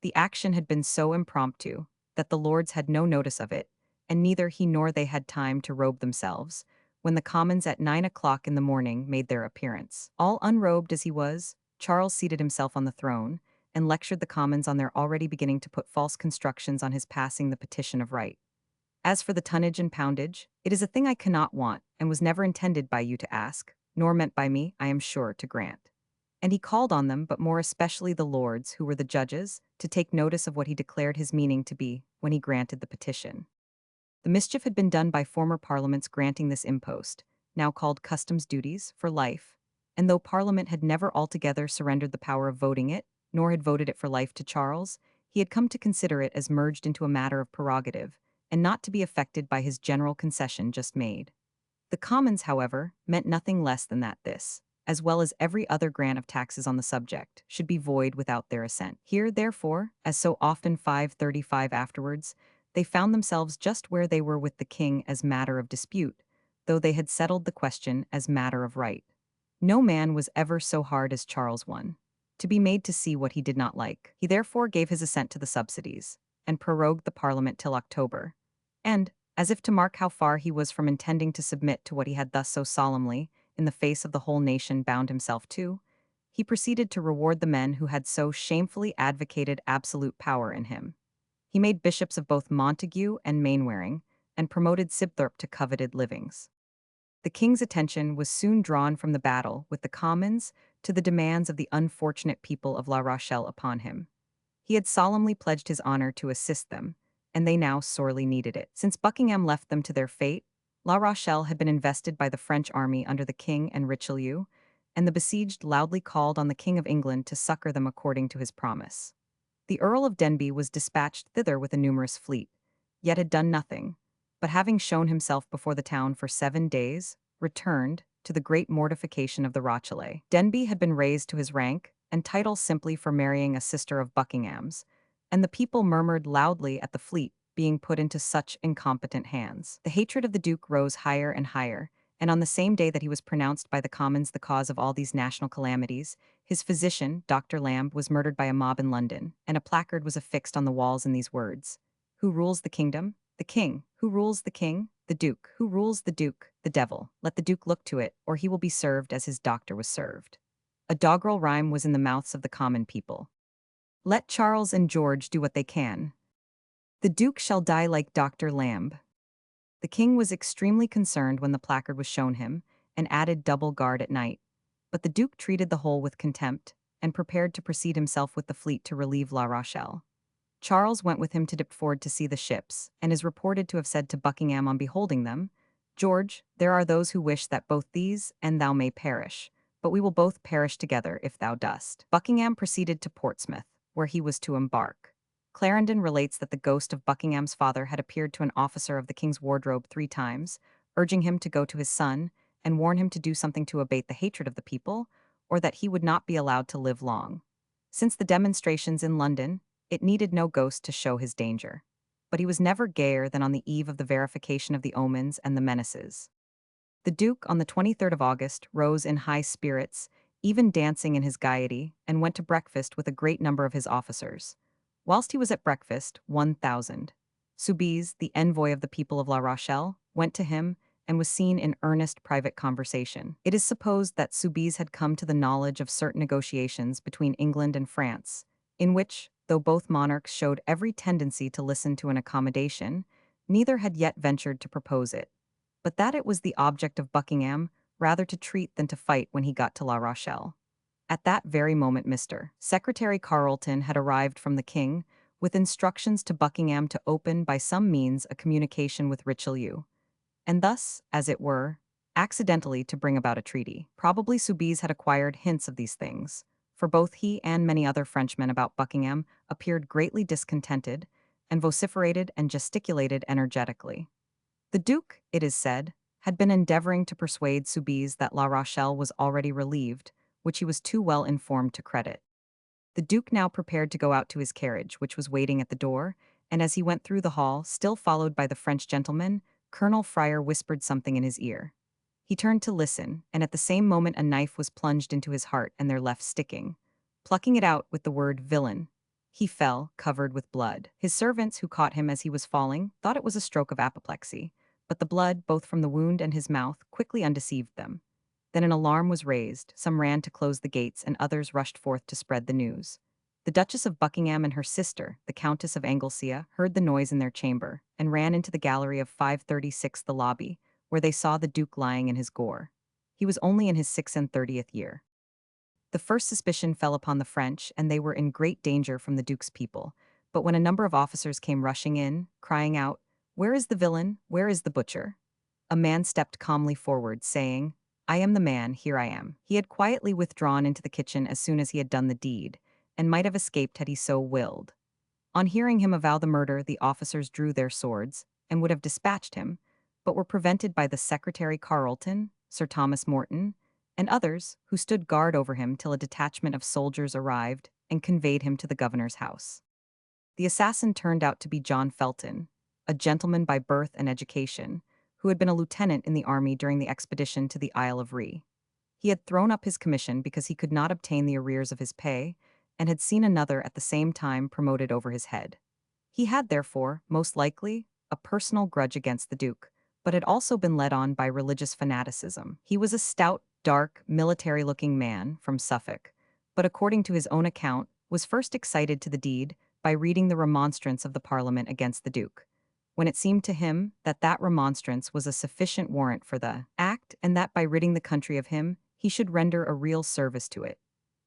The action had been so impromptu that the Lords had no notice of it, and neither he nor they had time to robe themselves, when the Commons at 9 o'clock in the morning made their appearance. All unrobed as he was, Charles seated himself on the throne, and lectured the Commons on their already beginning to put false constructions on his passing the petition of right. As for the tonnage and poundage, it is a thing I cannot want, and was never intended by you to ask, nor meant by me, I am sure, to grant. And he called on them, but more especially the Lords, who were the judges, to take notice of what he declared his meaning to be when he granted the petition. The mischief had been done by former parliaments granting this impost, now called customs duties, for life, and though Parliament had never altogether surrendered the power of voting it, nor had voted it for life to Charles, he had come to consider it as merged into a matter of prerogative, and not to be affected by his general concession just made. The Commons, however, meant nothing less than that this, as well as every other grant of taxes on the subject, should be void without their assent. Here, therefore, as so often 535 afterwards, they found themselves just where they were with the king as matter of dispute, though they had settled the question as matter of right. No man was ever so hard as Charles I, to be made to see what he did not like. He therefore gave his assent to the subsidies, and prorogued the Parliament till October. And, as if to mark how far he was from intending to submit to what he had thus so solemnly, in the face of the whole nation, bound himself to, he proceeded to reward the men who had so shamefully advocated absolute power in him. He made bishops of both Montague and Mainwaring, and promoted Sibthorpe to coveted livings. The king's attention was soon drawn from the battle with the Commons to the demands of the unfortunate people of La Rochelle upon him. He had solemnly pledged his honor to assist them, and they now sorely needed it. Since Buckingham left them to their fate, La Rochelle had been invested by the French army under the king and Richelieu, and the besieged loudly called on the King of England to succor them according to his promise. The Earl of Denbigh was dispatched thither with a numerous fleet, yet had done nothing, but having shown himself before the town for 7 days, returned, to the great mortification of the Rochellais. Denbigh had been raised to his rank and title simply for marrying a sister of Buckingham's, and the people murmured loudly at the fleet being put into such incompetent hands. The hatred of the Duke rose higher and higher, and on the same day that he was pronounced by the Commons the cause of all these national calamities, his physician, Dr. Lamb, was murdered by a mob in London, and a placard was affixed on the walls in these words: "Who rules the kingdom? The king, who rules the king? The duke, who rules the duke? The devil, let the duke look to it, or he will be served as his doctor was served. A doggerel rhyme was in the mouths of the common people. Let Charles and George do what they can. The duke shall die like Dr. Lamb. The king was extremely concerned when the placard was shown him, and added double guard at night. But the duke treated the whole with contempt, and prepared to proceed himself with the fleet to relieve La Rochelle. Charles went with him to Deptford to see the ships, and is reported to have said to Buckingham on beholding them, George, there are those who wish that both these and thou may perish, but we will both perish together if thou dost. Buckingham proceeded to Portsmouth, where he was to embark. Clarendon relates that the ghost of Buckingham's father had appeared to an officer of the king's wardrobe 3 times, urging him to go to his son and warn him to do something to abate the hatred of the people, or that he would not be allowed to live long. Since the demonstrations in London, it needed no ghost to show his danger. But he was never gayer than on the eve of the verification of the omens and the menaces. The Duke, on the 23rd of August, rose in high spirits, even dancing in his gaiety, and went to breakfast with a great number of his officers. Whilst he was at breakfast, 1,000. Soubise, the envoy of the people of La Rochelle, went to him and was seen in earnest private conversation. It is supposed that Soubise had come to the knowledge of certain negotiations between England and France, in which, though both monarchs showed every tendency to listen to an accommodation, neither had yet ventured to propose it, but that it was the object of Buckingham rather to treat than to fight when he got to La Rochelle. At that very moment Mr. Secretary Carleton had arrived from the king, with instructions to Buckingham to open by some means a communication with Richelieu, and thus, as it were, accidentally to bring about a treaty. Probably Soubise had acquired hints of these things, for both he and many other Frenchmen about Buckingham appeared greatly discontented, and vociferated and gesticulated energetically. The Duke, it is said, had been endeavoring to persuade Soubise that La Rochelle was already relieved, which he was too well informed to credit. The Duke now prepared to go out to his carriage, which was waiting at the door, and as he went through the hall, still followed by the French gentleman, Colonel Fryer whispered something in his ear. He turned to listen, and at the same moment a knife was plunged into his heart and there left sticking. Plucking it out with the word villain, he fell, covered with blood. His servants, who caught him as he was falling, thought it was a stroke of apoplexy, but the blood, both from the wound and his mouth, quickly undeceived them. Then an alarm was raised, some ran to close the gates, and others rushed forth to spread the news. The Duchess of Buckingham and her sister, the Countess of Anglesea, heard the noise in their chamber, and ran into the gallery of 536 the lobby, where they saw the Duke lying in his gore. He was only in his 36th year. The first suspicion fell upon the French, and they were in great danger from the Duke's people. But when a number of officers came rushing in, crying out, "Where is the villain? Where is the butcher?" a man stepped calmly forward, saying, "I am the man, here I am." He had quietly withdrawn into the kitchen as soon as he had done the deed, and might have escaped had he so willed. On hearing him avow the murder, the officers drew their swords, and would have dispatched him, but were prevented by the Secretary Carleton, Sir Thomas Morton, and others, who stood guard over him till a detachment of soldiers arrived and conveyed him to the governor's house. The assassin turned out to be John Felton, a gentleman by birth and education, who had been a lieutenant in the army during the expedition to the Isle of Rhe. He had thrown up his commission because he could not obtain the arrears of his pay, and had seen another at the same time promoted over his head. He had, therefore, most likely, a personal grudge against the Duke, but had also been led on by religious fanaticism. He was a stout, dark, military-looking man from Suffolk, but according to his own account, was first excited to the deed by reading the remonstrance of the Parliament against the Duke, when it seemed to him that that remonstrance was a sufficient warrant for the act, and that by ridding the country of him, he should render a real service to it.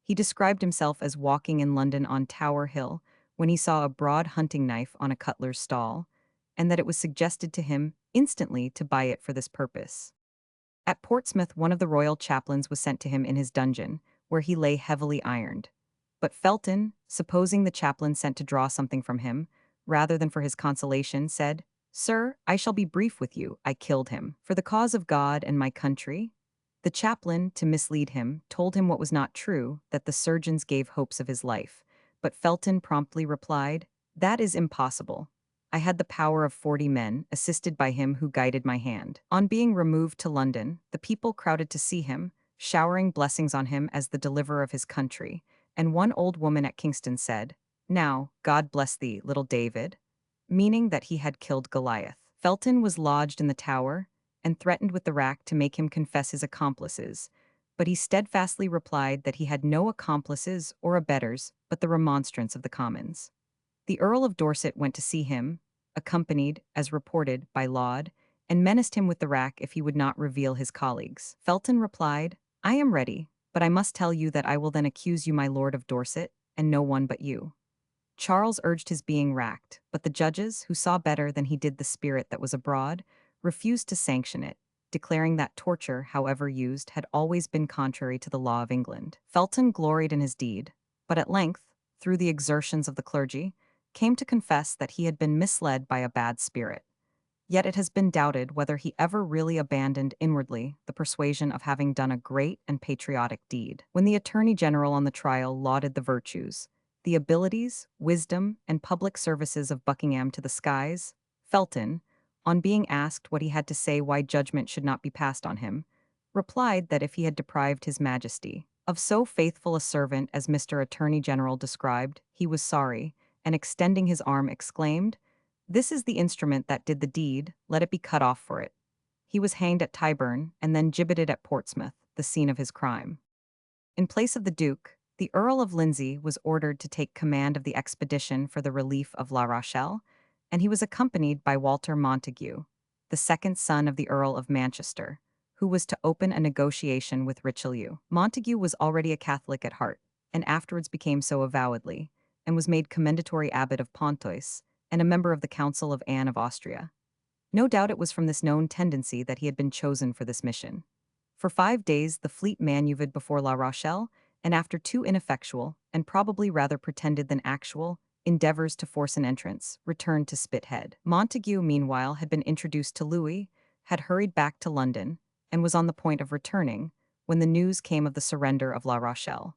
He described himself as walking in London on Tower Hill when he saw a broad hunting knife on a cutler's stall, and that it was suggested to him instantly to buy it for this purpose. At Portsmouth, one of the royal chaplains was sent to him in his dungeon, where he lay heavily ironed. But Felton, supposing the chaplain sent to draw something from him, rather than for his consolation, said, "Sir, I shall be brief with you. I killed him, for the cause of God and my country." The chaplain, to mislead him, told him what was not true, that the surgeons gave hopes of his life. But Felton promptly replied, "That is impossible. I had the power of 40 men, assisted by him who guided my hand." On being removed to London, the people crowded to see him, showering blessings on him as the deliverer of his country, and one old woman at Kingston said, "Now, God bless thee, little David." meaning that he had killed Goliath. Felton was lodged in the Tower and threatened with the rack to make him confess his accomplices, but he steadfastly replied that he had no accomplices or abettors but the remonstrance of the Commons. The Earl of Dorset went to see him, accompanied, as reported, by Laud, and menaced him with the rack if he would not reveal his colleagues. Felton replied, "I am ready, but I must tell you that I will then accuse you, my Lord of Dorset, and no one but you." Charles urged his being racked, but the judges, who saw better than he did the spirit that was abroad, refused to sanction it, declaring that torture, however used, had always been contrary to the law of England. Felton gloried in his deed, but at length, through the exertions of the clergy, came to confess that he had been misled by a bad spirit. Yet it has been doubted whether he ever really abandoned inwardly the persuasion of having done a great and patriotic deed. When the Attorney General on the trial lauded the virtues, the abilities, wisdom, and public services of Buckingham to the skies, Felton, on being asked what he had to say why judgment should not be passed on him, replied that if he had deprived his majesty of so faithful a servant as Mr. Attorney General described, he was sorry, and extending his arm exclaimed, "This is the instrument that did the deed, let it be cut off for it." He was hanged at Tyburn and then gibbeted at Portsmouth, the scene of his crime. In place of the Duke, the Earl of Lindsey was ordered to take command of the expedition for the relief of La Rochelle, and he was accompanied by Walter Montague, the second son of the Earl of Manchester, who was to open a negotiation with Richelieu. Montague was already a Catholic at heart, and afterwards became so avowedly, and was made commendatory abbot of Pontoise, and a member of the Council of Anne of Austria. No doubt it was from this known tendency that he had been chosen for this mission. For 5 days the fleet maneuvered before La Rochelle, and after two ineffectual, and probably rather pretended than actual, endeavors to force an entrance, returned to Spithead. Montague, meanwhile, had been introduced to Louis, had hurried back to London, and was on the point of returning, when the news came of the surrender of La Rochelle.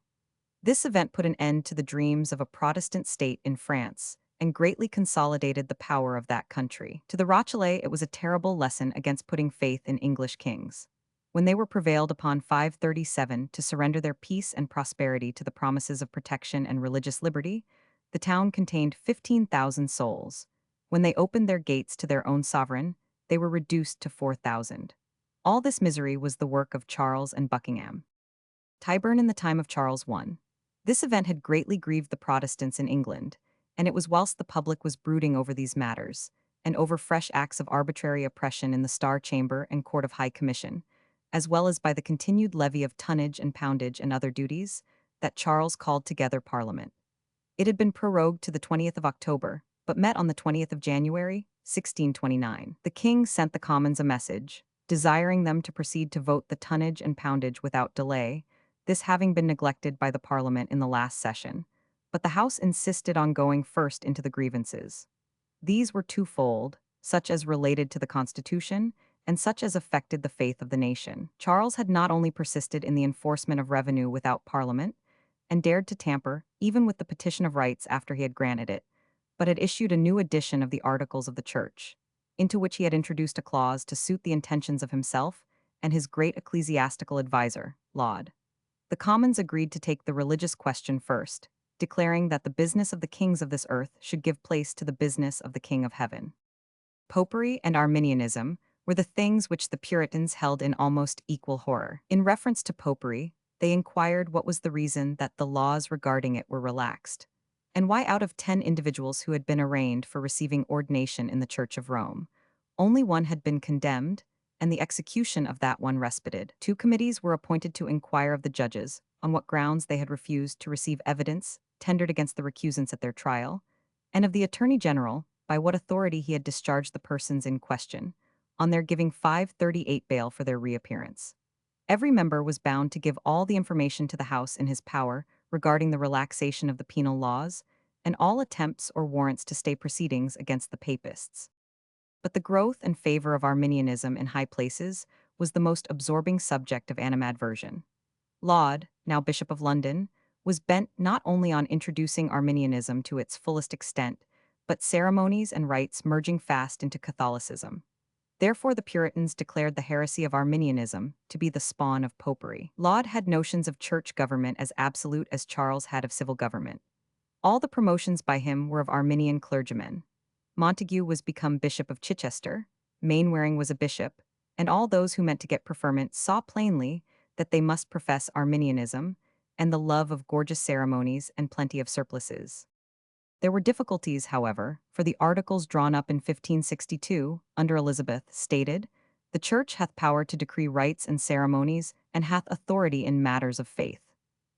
This event put an end to the dreams of a Protestant state in France, and greatly consolidated the power of that country. To the Rochellais it was a terrible lesson against putting faith in English kings. When they were prevailed upon 537 to surrender their peace and prosperity to the promises of protection and religious liberty, the town contained 15,000 souls. When they opened their gates to their own sovereign, they were reduced to 4,000. All this misery was the work of Charles and Buckingham. Tyburn in the time of Charles I. This event had greatly grieved the Protestants in England, and it was whilst the public was brooding over these matters, and over fresh acts of arbitrary oppression in the Star Chamber and Court of High Commission, as well as by the continued levy of tonnage and poundage and other duties, that Charles called together Parliament. It had been prorogued to the 20th of October, but met on the 20th of January, 1629. The king sent the Commons a message, desiring them to proceed to vote the tonnage and poundage without delay, this having been neglected by the Parliament in the last session, but the House insisted on going first into the grievances. These were twofold, such as related to the Constitution, and such as affected the faith of the nation. Charles had not only persisted in the enforcement of revenue without Parliament, and dared to tamper, even with the Petition of Rights after he had granted it, but had issued a new edition of the Articles of the Church, into which he had introduced a clause to suit the intentions of himself and his great ecclesiastical adviser, Laud. The Commons agreed to take the religious question first, declaring that the business of the kings of this earth should give place to the business of the King of Heaven. Popery and Arminianism were the things which the Puritans held in almost equal horror. In reference to popery, they inquired what was the reason that the laws regarding it were relaxed, and why out of 10 individuals who had been arraigned for receiving ordination in the Church of Rome, only one had been condemned, and the execution of that one respited. 2 committees were appointed to inquire of the judges on what grounds they had refused to receive evidence tendered against the recusants at their trial, and of the Attorney General by what authority he had discharged the persons in question, on their giving 538 bail for their reappearance. Every member was bound to give all the information to the House in his power regarding the relaxation of the penal laws, and all attempts or warrants to stay proceedings against the Papists. But the growth and favor of Arminianism in high places was the most absorbing subject of animadversion. Laud, now Bishop of London, was bent not only on introducing Arminianism to its fullest extent, but ceremonies and rites merging fast into Catholicism. Therefore the Puritans declared the heresy of Arminianism to be the spawn of popery. Laud had notions of church government as absolute as Charles had of civil government. All the promotions by him were of Arminian clergymen. Montague was become Bishop of Chichester, Mainwaring was a bishop, and all those who meant to get preferment saw plainly that they must profess Arminianism and the love of gorgeous ceremonies and plenty of surplices. There were difficulties, however, for the articles drawn up in 1562, under Elizabeth, stated, "The Church hath power to decree rites and ceremonies, and hath authority in matters of faith."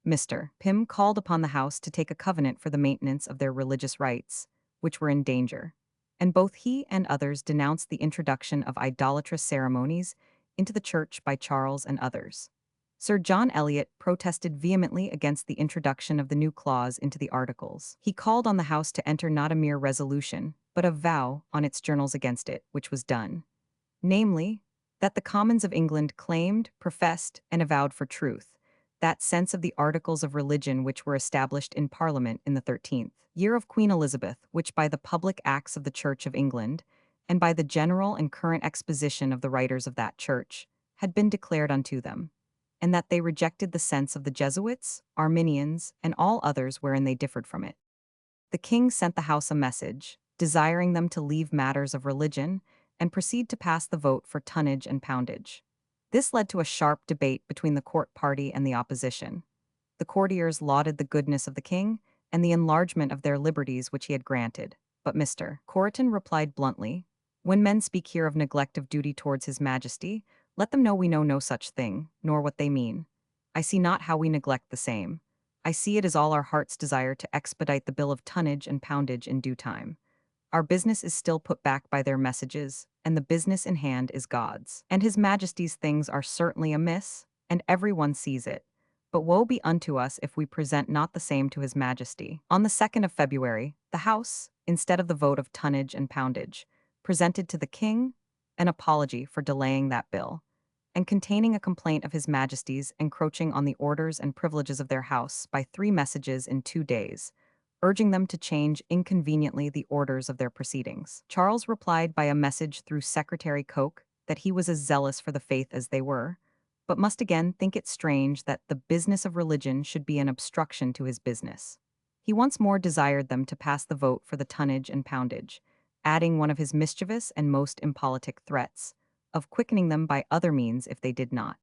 Mr. Pym called upon the House to take a covenant for the maintenance of their religious rights, which were in danger, and both he and others denounced the introduction of idolatrous ceremonies into the Church by Charles and others. Sir John Eliot protested vehemently against the introduction of the new clause into the Articles. He called on the House to enter not a mere resolution, but a vow on its journals against it, which was done. Namely, that the Commons of England claimed, professed, and avowed for truth that sense of the Articles of Religion which were established in Parliament in the 13th year of Queen Elizabeth, which by the public acts of the Church of England, and by the general and current exposition of the writers of that Church, had been declared unto them, and that they rejected the sense of the Jesuits, Arminians, and all others wherein they differed from it. The king sent the House a message, desiring them to leave matters of religion and proceed to pass the vote for tonnage and poundage. This led to a sharp debate between the court party and the opposition. The courtiers lauded the goodness of the king and the enlargement of their liberties which he had granted, but Mr. Corriton replied bluntly, "When men speak here of neglect of duty towards his majesty, let them know we know no such thing, nor what they mean. I see not how we neglect the same. I see it is all our heart's desire to expedite the bill of tonnage and poundage in due time. Our business is still put back by their messages, and the business in hand is God's. And his majesty's things are certainly amiss, and every one sees it. But woe be unto us if we present not the same to his majesty." On the 2nd of February, the House, instead of the vote of tonnage and poundage, presented to the king an apology for delaying that bill, and containing a complaint of his majesty's encroaching on the orders and privileges of their house by 3 messages in 2 days, urging them to change inconveniently the orders of their proceedings. Charles replied by a message through Secretary Coke that he was as zealous for the faith as they were, but must again think it strange that the business of religion should be an obstruction to his business. He once more desired them to pass the vote for the tonnage and poundage, adding one of his mischievous and most impolitic threats, of quickening them by other means if they did not.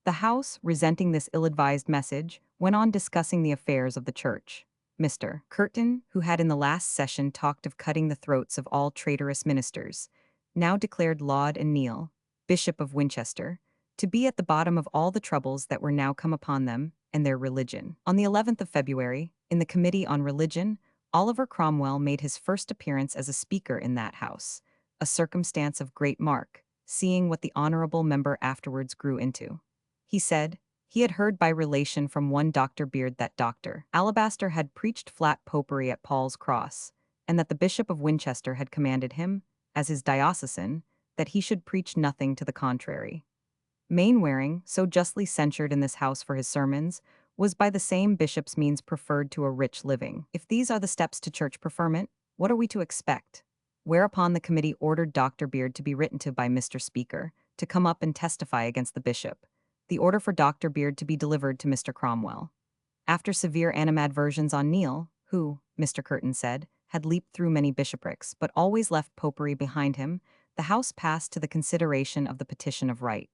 The House, resenting this ill-advised message, went on discussing the affairs of the Church. Mr. Curtin, who had in the last session talked of cutting the throats of all traitorous ministers, now declared Laud and Neil, Bishop of Winchester, to be at the bottom of all the troubles that were now come upon them and their religion. On the 11th of February, in the Committee on Religion, Oliver Cromwell made his first appearance as a speaker in that House, a circumstance of great mark, seeing what the honorable member afterwards grew into. He said, he had heard by relation from one Dr. Beard that Dr. Alabaster had preached flat popery at Paul's Cross, and that the Bishop of Winchester had commanded him, as his diocesan, that he should preach nothing to the contrary. Mainwaring, so justly censured in this House for his sermons, was by the same bishop's means preferred to a rich living. If these are the steps to church preferment, what are we to expect? Whereupon the committee ordered Dr. Beard to be written to by Mr. Speaker, to come up and testify against the bishop. The order for Dr. Beard to be delivered to Mr. Cromwell. After severe animadversions on Neil, who, Mr. Curtin said, had leaped through many bishoprics but always left popery behind him, the House passed to the consideration of the petition of right.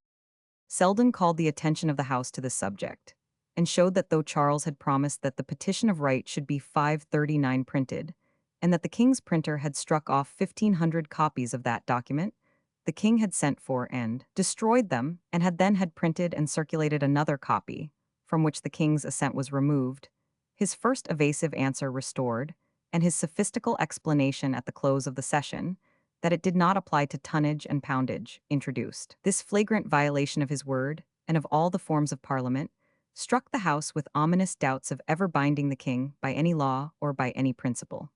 Selden called the attention of the House to this subject, and showed that though Charles had promised that the petition of right should be 539 printed, and that the king's printer had struck off 1,500 copies of that document, the king had sent for and destroyed them, and had printed and circulated another copy, from which the king's assent was removed, his first evasive answer restored, and his sophistical explanation at the close of the session, that it did not apply to tonnage and poundage, introduced. This flagrant violation of his word, and of all the forms of Parliament, struck the House with ominous doubts of ever binding the king by any law or by any principle.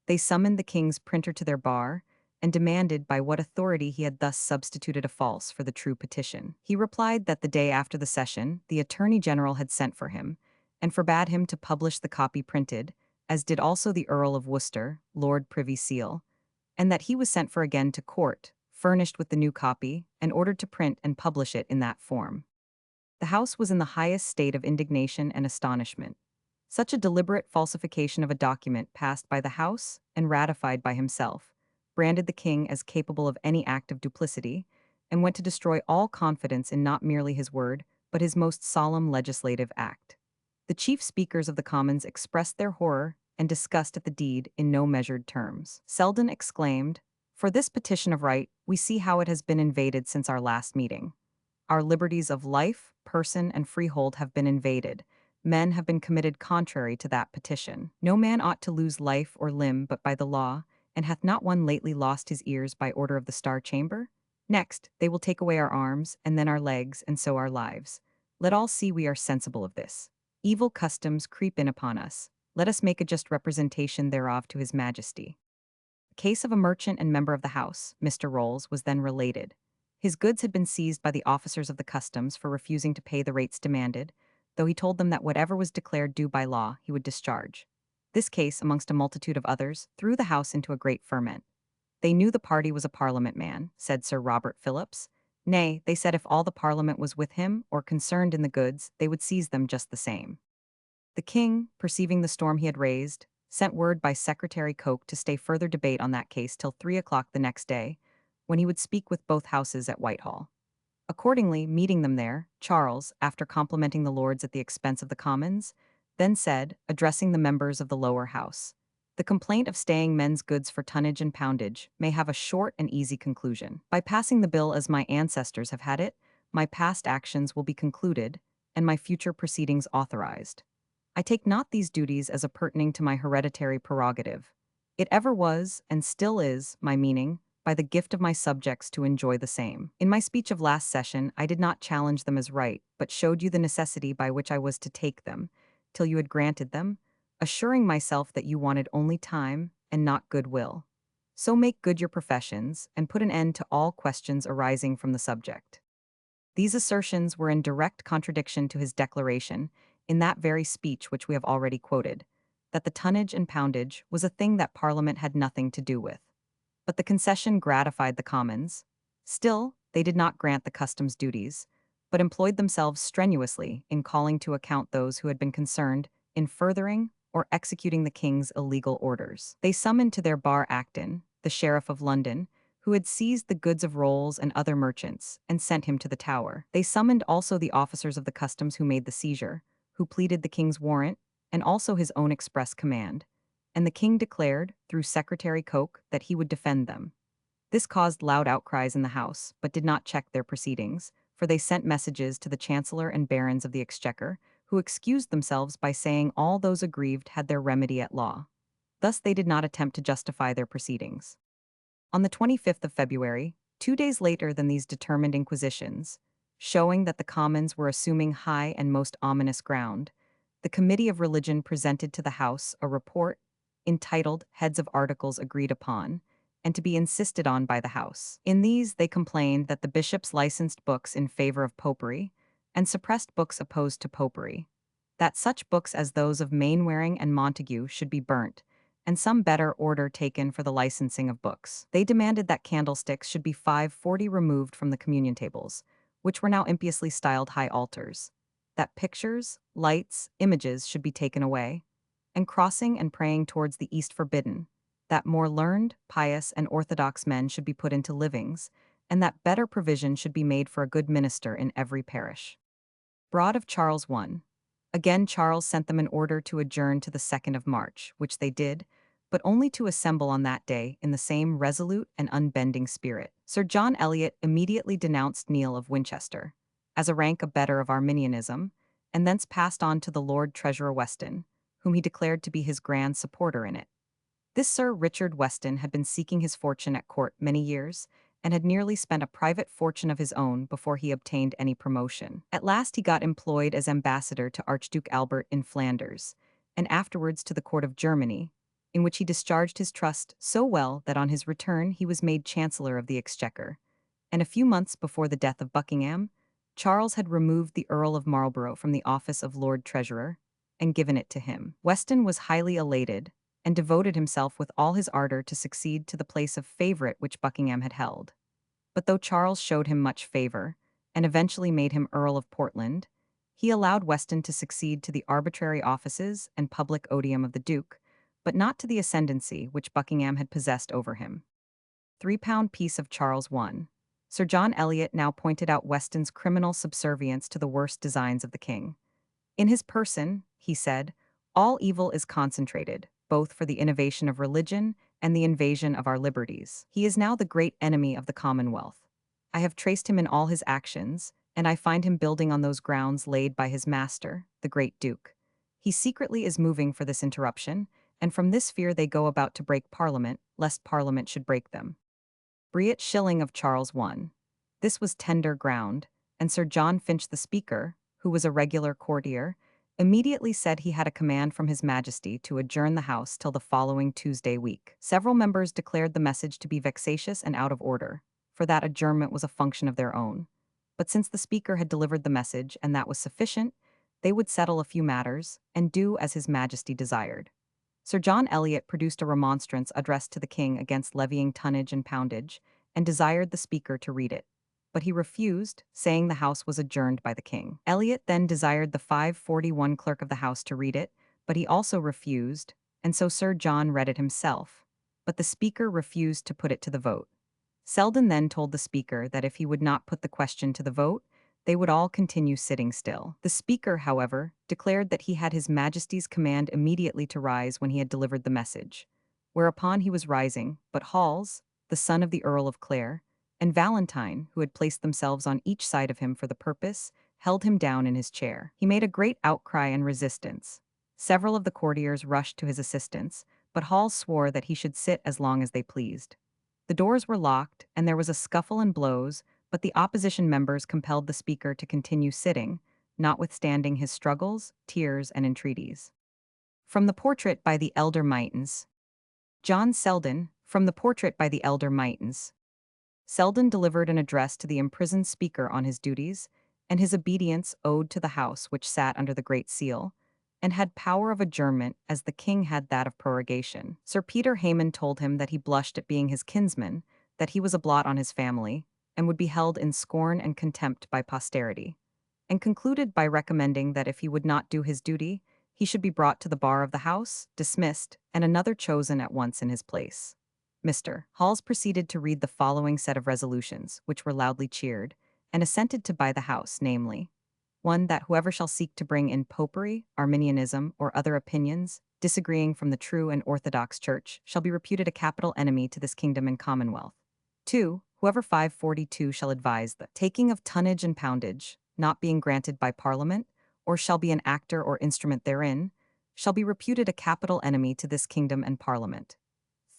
They summoned the king's printer to their bar, and demanded by what authority he had thus substituted a false for the true petition. He replied that the day after the session, the Attorney General had sent for him, and forbade him to publish the copy printed, as did also the Earl of Worcester, Lord Privy Seal, and that he was sent for again to court, furnished with the new copy, and ordered to print and publish it in that form. The House was in the highest state of indignation and astonishment. Such a deliberate falsification of a document passed by the House and ratified by himself branded the king as capable of any act of duplicity, and went to destroy all confidence in not merely his word, but his most solemn legislative act. The chief speakers of the Commons expressed their horror and disgust at the deed in no measured terms. Selden exclaimed, "For this petition of right, we see how it has been invaded since our last meeting. Our liberties of life, person, and freehold have been invaded. Men have been committed contrary to that petition. No man ought to lose life or limb but by the law, and hath not one lately lost his ears by order of the Star Chamber? Next, they will take away our arms, and then our legs, and so our lives. Let all see we are sensible of this. Evil customs creep in upon us. Let us make a just representation thereof to his majesty." The case of a merchant and member of the House, Mr. Rolls, was then related. His goods had been seized by the officers of the customs for refusing to pay the rates demanded, though he told them that whatever was declared due by law he would discharge. This case, amongst a multitude of others, threw the House into a great ferment. They knew the party was a Parliament man, said Sir Robert Phillips. Nay, they said if all the Parliament was with him or concerned in the goods, they would seize them just the same. The king, perceiving the storm he had raised, sent word by Secretary Coke to stay further debate on that case till 3 o'clock the next day, when he would speak with both houses at Whitehall. Accordingly, meeting them there, Charles, after complimenting the Lords at the expense of the Commons, then said, addressing the members of the lower house, "The complaint of staying men's goods for tonnage and poundage may have a short and easy conclusion. By passing the bill as my ancestors have had it, my past actions will be concluded, and my future proceedings authorized. I take not these duties as appurtening to my hereditary prerogative. It ever was, and still is, my meaning, by the gift of my subjects to enjoy the same. In my speech of last session, I did not challenge them as right, but showed you the necessity by which I was to take them, till you had granted them, assuring myself that you wanted only time and not goodwill. So make good your professions, and put an end to all questions arising from the subject." These assertions were in direct contradiction to his declaration, in that very speech which we have already quoted, that the tonnage and poundage was a thing that Parliament had nothing to do with. But the concession gratified the Commons. Still, they did not grant the customs duties, but employed themselves strenuously in calling to account those who had been concerned in furthering or executing the king's illegal orders. They summoned to their bar Acton, the sheriff of London, who had seized the goods of Rolls and other merchants, and sent him to the Tower. They summoned also the officers of the customs who made the seizure, who pleaded the king's warrant, and also his own express command, and the king declared, through Secretary Coke, that he would defend them. This caused loud outcries in the House, but did not check their proceedings, for they sent messages to the Chancellor and barons of the Exchequer, who excused themselves by saying all those aggrieved had their remedy at law. Thus they did not attempt to justify their proceedings. On the 25th of February, 2 days later than these determined inquisitions, showing that the Commons were assuming high and most ominous ground, the Committee of Religion presented to the House a report entitled Heads of Articles Agreed Upon, and to be insisted on by the House. In these, they complained that the bishops licensed books in favor of popery, and suppressed books opposed to popery, that such books as those of Mainwaring and Montague should be burnt, and some better order taken for the licensing of books. They demanded that candlesticks should be 540 removed from the communion tables, which were now impiously styled high altars, that pictures, lights, images should be taken away, and crossing and praying towards the east forbidden, that more learned, pious, and orthodox men should be put into livings, and that better provision should be made for a good minister in every parish. Broad of Charles I. Again Charles sent them an order to adjourn to the 2nd of March, which they did, but only to assemble on that day in the same resolute and unbending spirit. Sir John Eliot immediately denounced Neil of Winchester, as a rank abettor of Arminianism, and thence passed on to the Lord Treasurer Weston, whom he declared to be his grand supporter in it. This Sir Richard Weston had been seeking his fortune at court many years, and had nearly spent a private fortune of his own before he obtained any promotion. At last he got employed as ambassador to Archduke Albert in Flanders, and afterwards to the court of Germany, in which he discharged his trust so well that on his return he was made Chancellor of the Exchequer, and a few months before the death of Buckingham, Charles had removed the Earl of Marlborough from the office of Lord Treasurer, and given it to him. Weston was highly elated, and devoted himself with all his ardor to succeed to the place of favorite which Buckingham had held. But though Charles showed him much favor, and eventually made him Earl of Portland, he allowed Weston to succeed to the arbitrary offices and public odium of the Duke, but not to the ascendancy which Buckingham had possessed over him. £3 piece of Charles I. Sir John Eliot now pointed out Weston's criminal subservience to the worst designs of the king. In his person, he said, all evil is concentrated, both for the innovation of religion and the invasion of our liberties. He is now the great enemy of the Commonwealth. I have traced him in all his actions, and I find him building on those grounds laid by his master, the great Duke. He secretly is moving for this interruption, and from this fear they go about to break Parliament, lest Parliament should break them. Briet Shilling of Charles I. This was tender ground, and Sir John Finch the Speaker, who was a regular courtier, immediately said he had a command from His Majesty to adjourn the House till the following Tuesday week. Several members declared the message to be vexatious and out of order, for that adjournment was a function of their own. But since the Speaker had delivered the message and that was sufficient, they would settle a few matters and do as His Majesty desired. Sir John Eliot produced a remonstrance addressed to the king against levying tonnage and poundage, and desired the Speaker to read it. But he refused, saying the House was adjourned by the king. Eliot then desired the 541 clerk of the House to read it, but he also refused, and so Sir John read it himself. But the Speaker refused to put it to the vote. Selden then told the Speaker that if he would not put the question to the vote, they would all continue sitting still. The Speaker, however, declared that he had His Majesty's command immediately to rise when he had delivered the message, whereupon he was rising, but Hawes, the son of the Earl of Clare, and Valentine, who had placed themselves on each side of him for the purpose, held him down in his chair. He made a great outcry and resistance. Several of the courtiers rushed to his assistance, but Hall swore that he should sit as long as they pleased. The doors were locked, and there was a scuffle and blows, but the opposition members compelled the Speaker to continue sitting, notwithstanding his struggles, tears, and entreaties. From the portrait by the elder Mitons. John Selden, from the portrait by the elder Mitons. Selden delivered an address to the imprisoned Speaker on his duties, and his obedience owed to the House which sat under the Great Seal, and had power of adjournment as the king had that of prorogation. Sir Peter Hayman told him that he blushed at being his kinsman, that he was a blot on his family, and would be held in scorn and contempt by posterity, and concluded by recommending that if he would not do his duty, he should be brought to the bar of the House, dismissed, and another chosen at once in his place. Mr. Halls proceeded to read the following set of resolutions, which were loudly cheered, and assented to by the House, namely, 1. That whoever shall seek to bring in popery, Arminianism, or other opinions, disagreeing from the true and orthodox Church, shall be reputed a capital enemy to this kingdom and commonwealth. 2. Whoever 542 shall advise the taking of tonnage and poundage, not being granted by Parliament, or shall be an actor or instrument therein, shall be reputed a capital enemy to this kingdom and Parliament.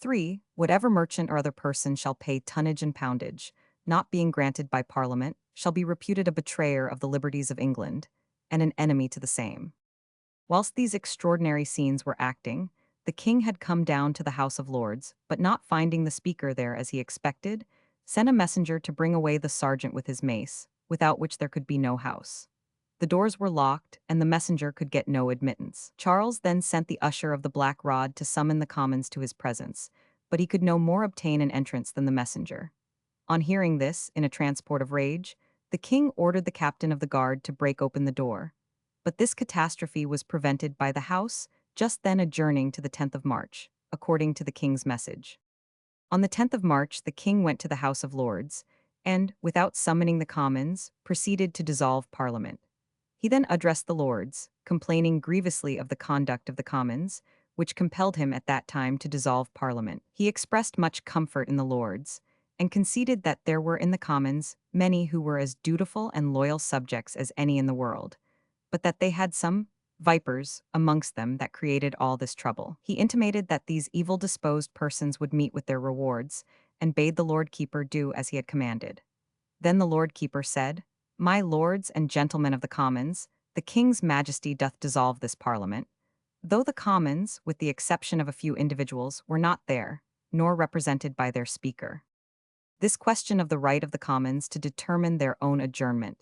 3. Whatever merchant or other person shall pay tonnage and poundage, not being granted by Parliament, shall be reputed a betrayer of the liberties of England, and an enemy to the same. Whilst these extraordinary scenes were acting, the king had come down to the House of Lords, but not finding the Speaker there as he expected, sent a messenger to bring away the sergeant with his mace, without which there could be no house. The doors were locked, and the messenger could get no admittance. Charles then sent the usher of the Black Rod to summon the Commons to his presence, but he could no more obtain an entrance than the messenger. On hearing this, in a transport of rage, the king ordered the captain of the guard to break open the door. But this catastrophe was prevented by the House just then adjourning to the 10th of March, according to the king's message. On the 10th of March, the king went to the House of Lords, and, without summoning the Commons, proceeded to dissolve Parliament. He then addressed the Lords, complaining grievously of the conduct of the Commons, which compelled him at that time to dissolve Parliament. He expressed much comfort in the Lords, and conceded that there were in the Commons many who were as dutiful and loyal subjects as any in the world, but that they had some vipers amongst them that created all this trouble. He intimated that these evil-disposed persons would meet with their rewards, and bade the Lord Keeper do as he had commanded. Then the Lord Keeper said, My lords and gentlemen of the Commons, the King's Majesty doth dissolve this Parliament. Though the Commons, with the exception of a few individuals, were not there, nor represented by their Speaker. This question of the right of the Commons to determine their own adjournment,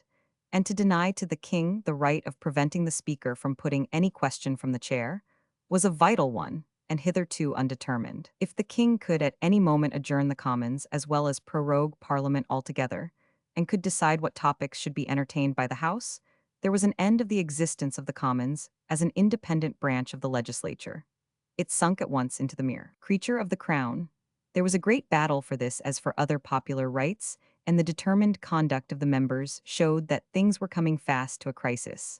and to deny to the king the right of preventing the Speaker from putting any question from the chair, was a vital one, and hitherto undetermined. If the king could at any moment adjourn the Commons as well as prorogue Parliament altogether, and could decide what topics should be entertained by the House, there was an end of the existence of the Commons as an independent branch of the legislature. It sunk at once into the mere creature of the crown, There was a great battle for this as for other popular rights, and the determined conduct of the members showed that things were coming fast to a crisis.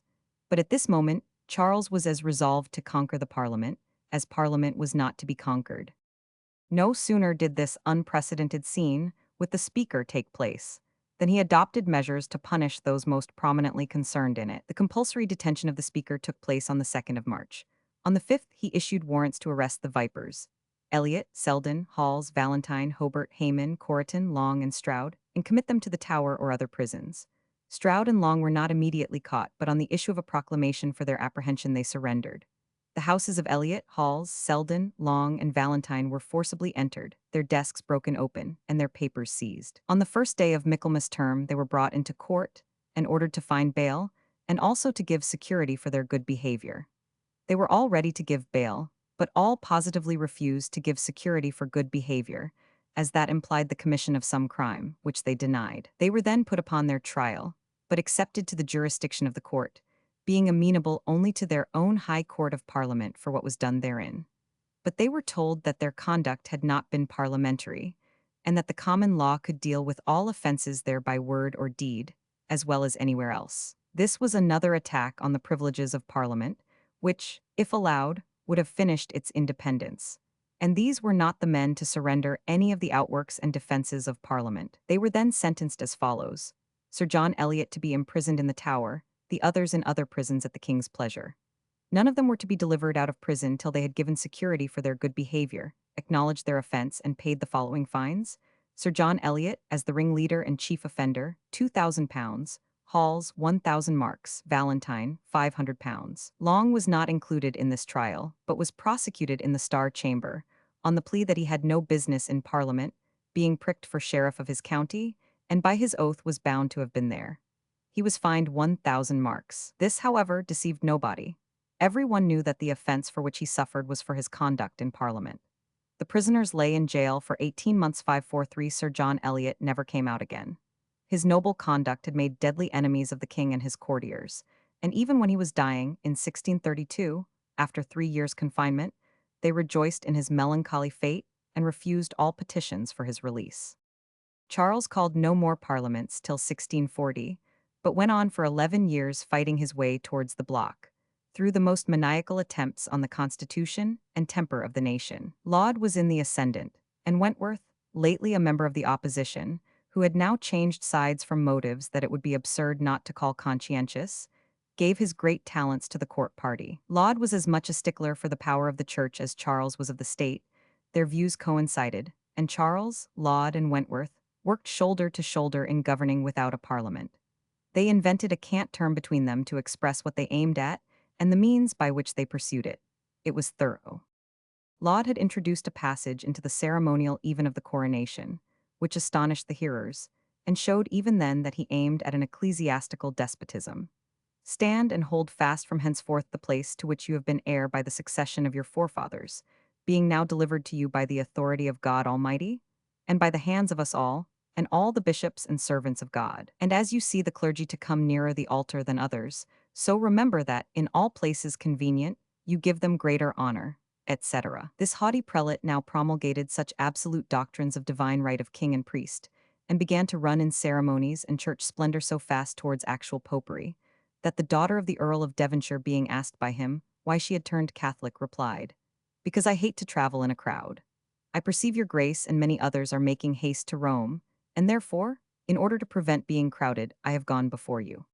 But at this moment, Charles was as resolved to conquer the Parliament as Parliament was not to be conquered. No sooner did this unprecedented scene with the Speaker take place than he adopted measures to punish those most prominently concerned in it. The compulsory detention of the Speaker took place on the 2nd of March. On the 5th, he issued warrants to arrest the Vipers Eliot, Selden, Halls, Valentine, Hobart, Hayman, Corriton, Long, and Stroud, and commit them to the Tower or other prisons. Stroud and Long were not immediately caught, but on the issue of a proclamation for their apprehension they surrendered. The houses of Eliot, Halls, Selden, Long, and Valentine were forcibly entered, their desks broken open, and their papers seized. On the first day of Michaelmas term, they were brought into court and ordered to find bail, and also to give security for their good behavior. They were all ready to give bail, but all positively refused to give security for good behavior, as that implied the commission of some crime, which they denied. They were then put upon their trial, but accepted to the jurisdiction of the court, being amenable only to their own High Court of Parliament for what was done therein. But they were told that their conduct had not been parliamentary, and that the common law could deal with all offences there by word or deed, as well as anywhere else. This was another attack on the privileges of Parliament, which, if allowed, would have finished its independence. And these were not the men to surrender any of the outworks and defences of Parliament. They were then sentenced as follows: Sir John Eliot to be imprisoned in the Tower, the others in other prisons at the king's pleasure. None of them were to be delivered out of prison till they had given security for their good behavior, acknowledged their offense, and paid the following fines: Sir John Eliot, as the ringleader and chief offender, £2,000, Halls, 1,000 marks, Valentine, £500. Long was not included in this trial, but was prosecuted in the Star Chamber, on the plea that he had no business in Parliament, being pricked for sheriff of his county, and by his oath was bound to have been there. He was fined 1,000 marks. This, however, deceived nobody. Everyone knew that the offense for which he suffered was for his conduct in Parliament. The prisoners lay in jail for 18 months. 543 Sir John Eliot never came out again. His noble conduct had made deadly enemies of the king and his courtiers, and even when he was dying, in 1632, after 3 years' confinement, they rejoiced in his melancholy fate and refused all petitions for his release. Charles called no more parliaments till 1640, but went on for 11 years fighting his way towards the block, through the most maniacal attempts on the constitution and temper of the nation. Laud was in the ascendant, and Wentworth, lately a member of the opposition, who had now changed sides from motives that it would be absurd not to call conscientious, gave his great talents to the court party. Laud was as much a stickler for the power of the church as Charles was of the state. Their views coincided, and Charles, Laud, and Wentworth worked shoulder to shoulder in governing without a parliament. They invented a cant term between them to express what they aimed at and the means by which they pursued it. It was thorough. Laud had introduced a passage into the ceremonial even of the coronation, which astonished the hearers, and showed even then that he aimed at an ecclesiastical despotism. Stand and hold fast from henceforth the place to which you have been heir by the succession of your forefathers, being now delivered to you by the authority of God Almighty, and by the hands of us all, and all the bishops and servants of God. And as you see the clergy to come nearer the altar than others, so remember that, in all places convenient, you give them greater honor, etc. This haughty prelate now promulgated such absolute doctrines of divine right of king and priest, and began to run in ceremonies and church splendor so fast towards actual popery, that the daughter of the Earl of Devonshire, being asked by him why she had turned Catholic, replied, "Because I hate to travel in a crowd. I perceive your grace and many others are making haste to Rome, and therefore, in order to prevent being crowded, I have gone before you."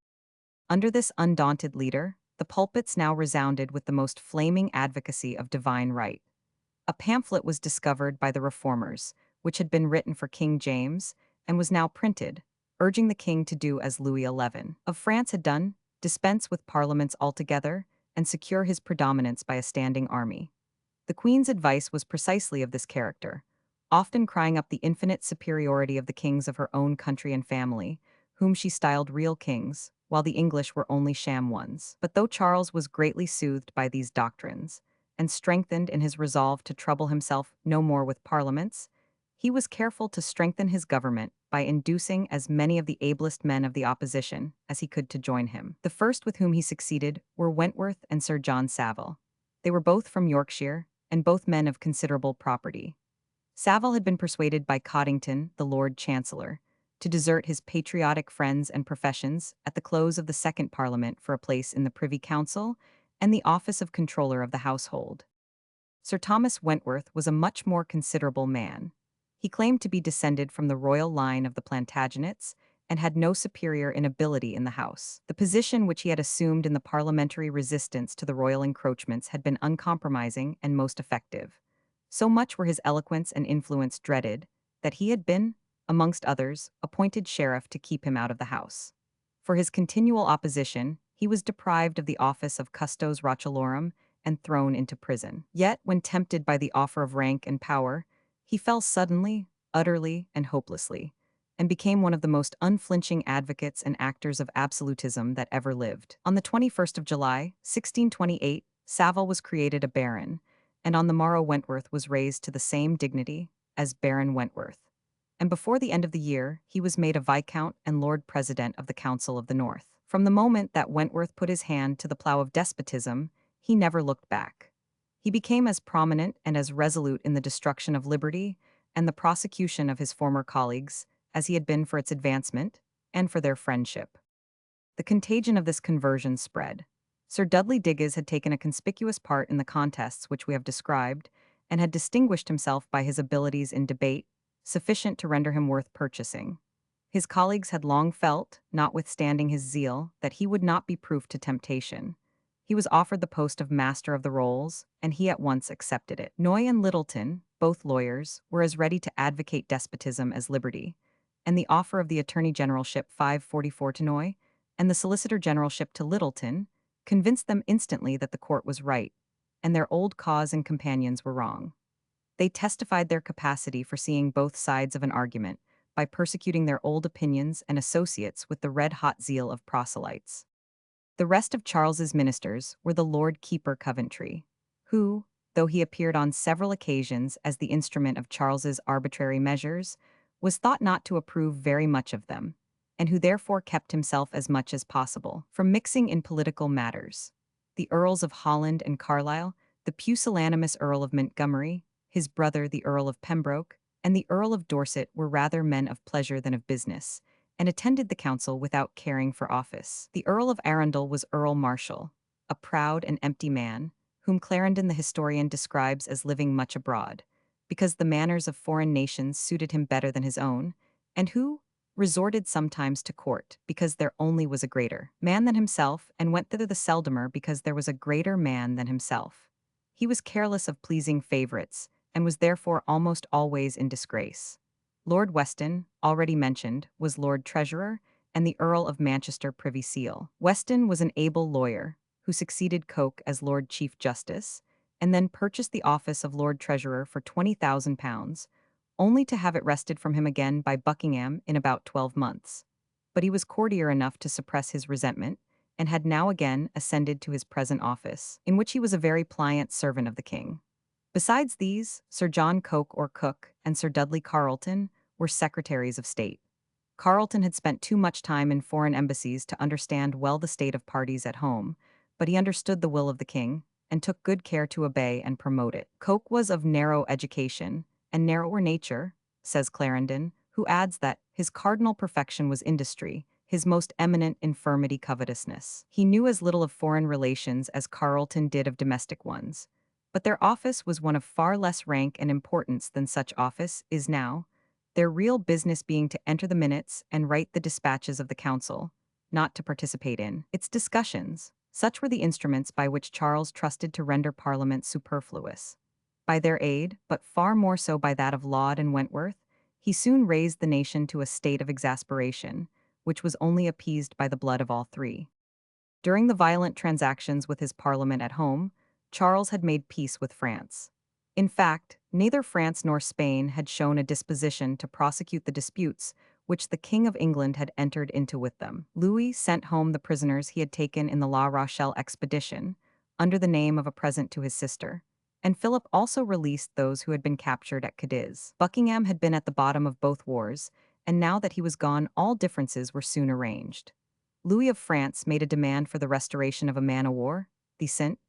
Under this undaunted leader, the pulpits now resounded with the most flaming advocacy of divine right. A pamphlet was discovered by the reformers, which had been written for King James, and was now printed, urging the king to do as Louis XI of France had done, dispense with parliaments altogether, and secure his predominance by a standing army. The queen's advice was precisely of this character, often crying up the infinite superiority of the kings of her own country and family, whom she styled real kings, while the English were only sham ones. But though Charles was greatly soothed by these doctrines, and strengthened in his resolve to trouble himself no more with parliaments, he was careful to strengthen his government by inducing as many of the ablest men of the opposition as he could to join him. The first with whom he succeeded were Wentworth and Sir John Savile. They were both from Yorkshire, and both men of considerable property. Savile had been persuaded by Coddington, the Lord Chancellor, to desert his patriotic friends and professions at the close of the Second Parliament for a place in the Privy Council and the office of Controller of the Household. Sir Thomas Wentworth was a much more considerable man. He claimed to be descended from the royal line of the Plantagenets and had no superior in ability in the House. The position which he had assumed in the parliamentary resistance to the royal encroachments had been uncompromising and most effective. So much were his eloquence and influence dreaded that he had been, amongst others, appointed sheriff to keep him out of the House. For his continual opposition, he was deprived of the office of custos rotulorum and thrown into prison. Yet, when tempted by the offer of rank and power, he fell suddenly, utterly, and hopelessly, and became one of the most unflinching advocates and actors of absolutism that ever lived. On the 21st of July, 1628, Savile was created a baron, and on the morrow Wentworth was raised to the same dignity as Baron Wentworth. And before the end of the year, he was made a Viscount and Lord President of the Council of the North. From the moment that Wentworth put his hand to the plough of despotism, he never looked back. He became as prominent and as resolute in the destruction of liberty and the prosecution of his former colleagues as he had been for its advancement and for their friendship. The contagion of this conversion spread. Sir Dudley Digges had taken a conspicuous part in the contests which we have described, and had distinguished himself by his abilities in debate, sufficient to render him worth purchasing. His colleagues had long felt, notwithstanding his zeal, that he would not be proof to temptation. He was offered the post of Master of the Rolls, and he at once accepted it. Noy and Littleton, both lawyers, were as ready to advocate despotism as liberty, and the offer of the Attorney Generalship 544 to Noy, and the Solicitor Generalship to Littleton, convinced them instantly that the court was right, and their old cause and companions were wrong. They testified their capacity for seeing both sides of an argument by persecuting their old opinions and associates with the red-hot zeal of proselytes. The rest of Charles's ministers were the Lord Keeper Coventry, who, though he appeared on several occasions as the instrument of Charles's arbitrary measures, was thought not to approve very much of them, and who therefore kept himself as much as possible from mixing in political matters. The Earls of Holland and Carlisle, the pusillanimous Earl of Montgomery, his brother the Earl of Pembroke, and the Earl of Dorset were rather men of pleasure than of business, and attended the council without caring for office. The Earl of Arundel was Earl Marshal, a proud and empty man, whom Clarendon the historian describes as living much abroad, because the manners of foreign nations suited him better than his own, and who resorted sometimes to court because there only was a greater man than himself, and went thither the seldomer because there was a greater man than himself. He was careless of pleasing favorites, and was therefore almost always in disgrace. Lord Weston, already mentioned, was Lord Treasurer, and the Earl of Manchester Privy Seal. Weston was an able lawyer, who succeeded Coke as Lord Chief Justice, and then purchased the office of Lord Treasurer for £20,000, only to have it wrested from him again by Buckingham in about 12 months. But he was courtier enough to suppress his resentment, and had now again ascended to his present office, in which he was a very pliant servant of the king. Besides these, Sir John Coke or Cook and Sir Dudley Carleton were secretaries of state. Carleton had spent too much time in foreign embassies to understand well the state of parties at home, but he understood the will of the king, and took good care to obey and promote it. Coke was of narrow education and narrower nature, says Clarendon, who adds that his cardinal perfection was industry, his most eminent infirmity covetousness. He knew as little of foreign relations as Carleton did of domestic ones, but their office was one of far less rank and importance than such office is now, their real business being to enter the minutes and write the dispatches of the council, not to participate in its discussions. Such were the instruments by which Charles trusted to render Parliament superfluous. By their aid, but far more so by that of Laud and Wentworth, he soon raised the nation to a state of exasperation, which was only appeased by the blood of all three. During the violent transactions with his Parliament at home, Charles had made peace with France. In fact, neither France nor Spain had shown a disposition to prosecute the disputes which the King of England had entered into with them. Louis sent home the prisoners he had taken in the La Rochelle expedition, under the name of a present to his sister, and Philip also released those who had been captured at Cadiz. Buckingham had been at the bottom of both wars, and now that he was gone, all differences were soon arranged. Louis of France made a demand for the restoration of a man-o'-war, the Saint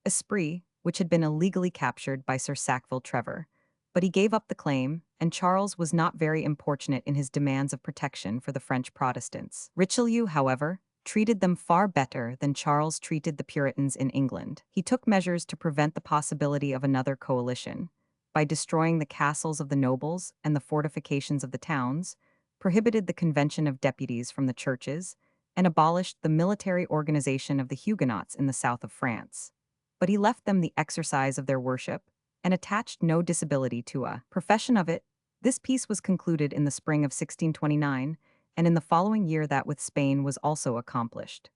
Esprit, which had been illegally captured by Sir Sackville Trevor, But he gave up the claim, and Charles was not very importunate in his demands of protection for the French Protestants. Richelieu, however, treated them far better than Charles treated the Puritans in England. He took measures to prevent the possibility of another coalition by destroying the castles of the nobles and the fortifications of the towns, prohibited the convention of deputies from the churches, and abolished the military organization of the Huguenots in the south of France. But he left them the exercise of their worship and attached no disability to a profession of it. This peace was concluded in the spring of 1629, and in the following year that with Spain was also accomplished.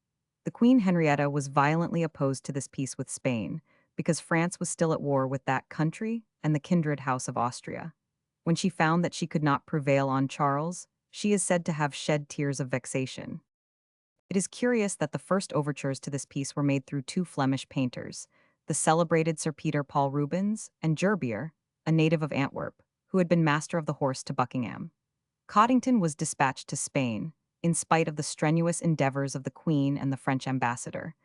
The Queen Henrietta was violently opposed to this peace with Spain, because France was still at war with that country and the kindred house of Austria. When she found that she could not prevail on Charles, she is said to have shed tears of vexation. It is curious that the first overtures to this piece were made through two Flemish painters, the celebrated Sir Peter Paul Rubens and Gerbier, a native of Antwerp, who had been master of the horse to Buckingham. Coddington was dispatched to Spain, in spite of the strenuous endeavors of the Queen and the French ambassador,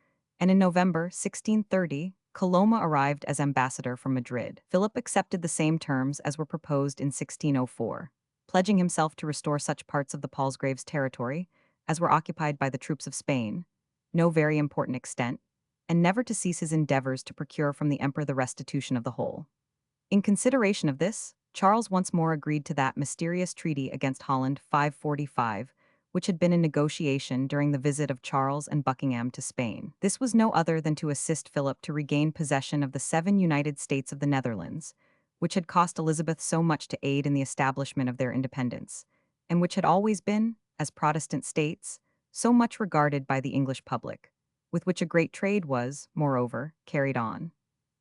and in November 1630, Coloma arrived as ambassador from Madrid. Philip accepted the same terms as were proposed in 1604, pledging himself to restore such parts of the Palsgraves territory as were occupied by the troops of Spain, no very important extent, and never to cease his endeavors to procure from the emperor the restitution of the whole. In consideration of this, Charles once more agreed to that mysterious treaty against Holland 545, which had been in negotiation during the visit of Charles and Buckingham to Spain. This was no other than to assist Philip to regain possession of the 7 United States of the Netherlands, which had cost Elizabeth so much to aid in the establishment of their independence, and which had always been, as Protestant states, so much regarded by the English public, with which a great trade was, moreover, carried on.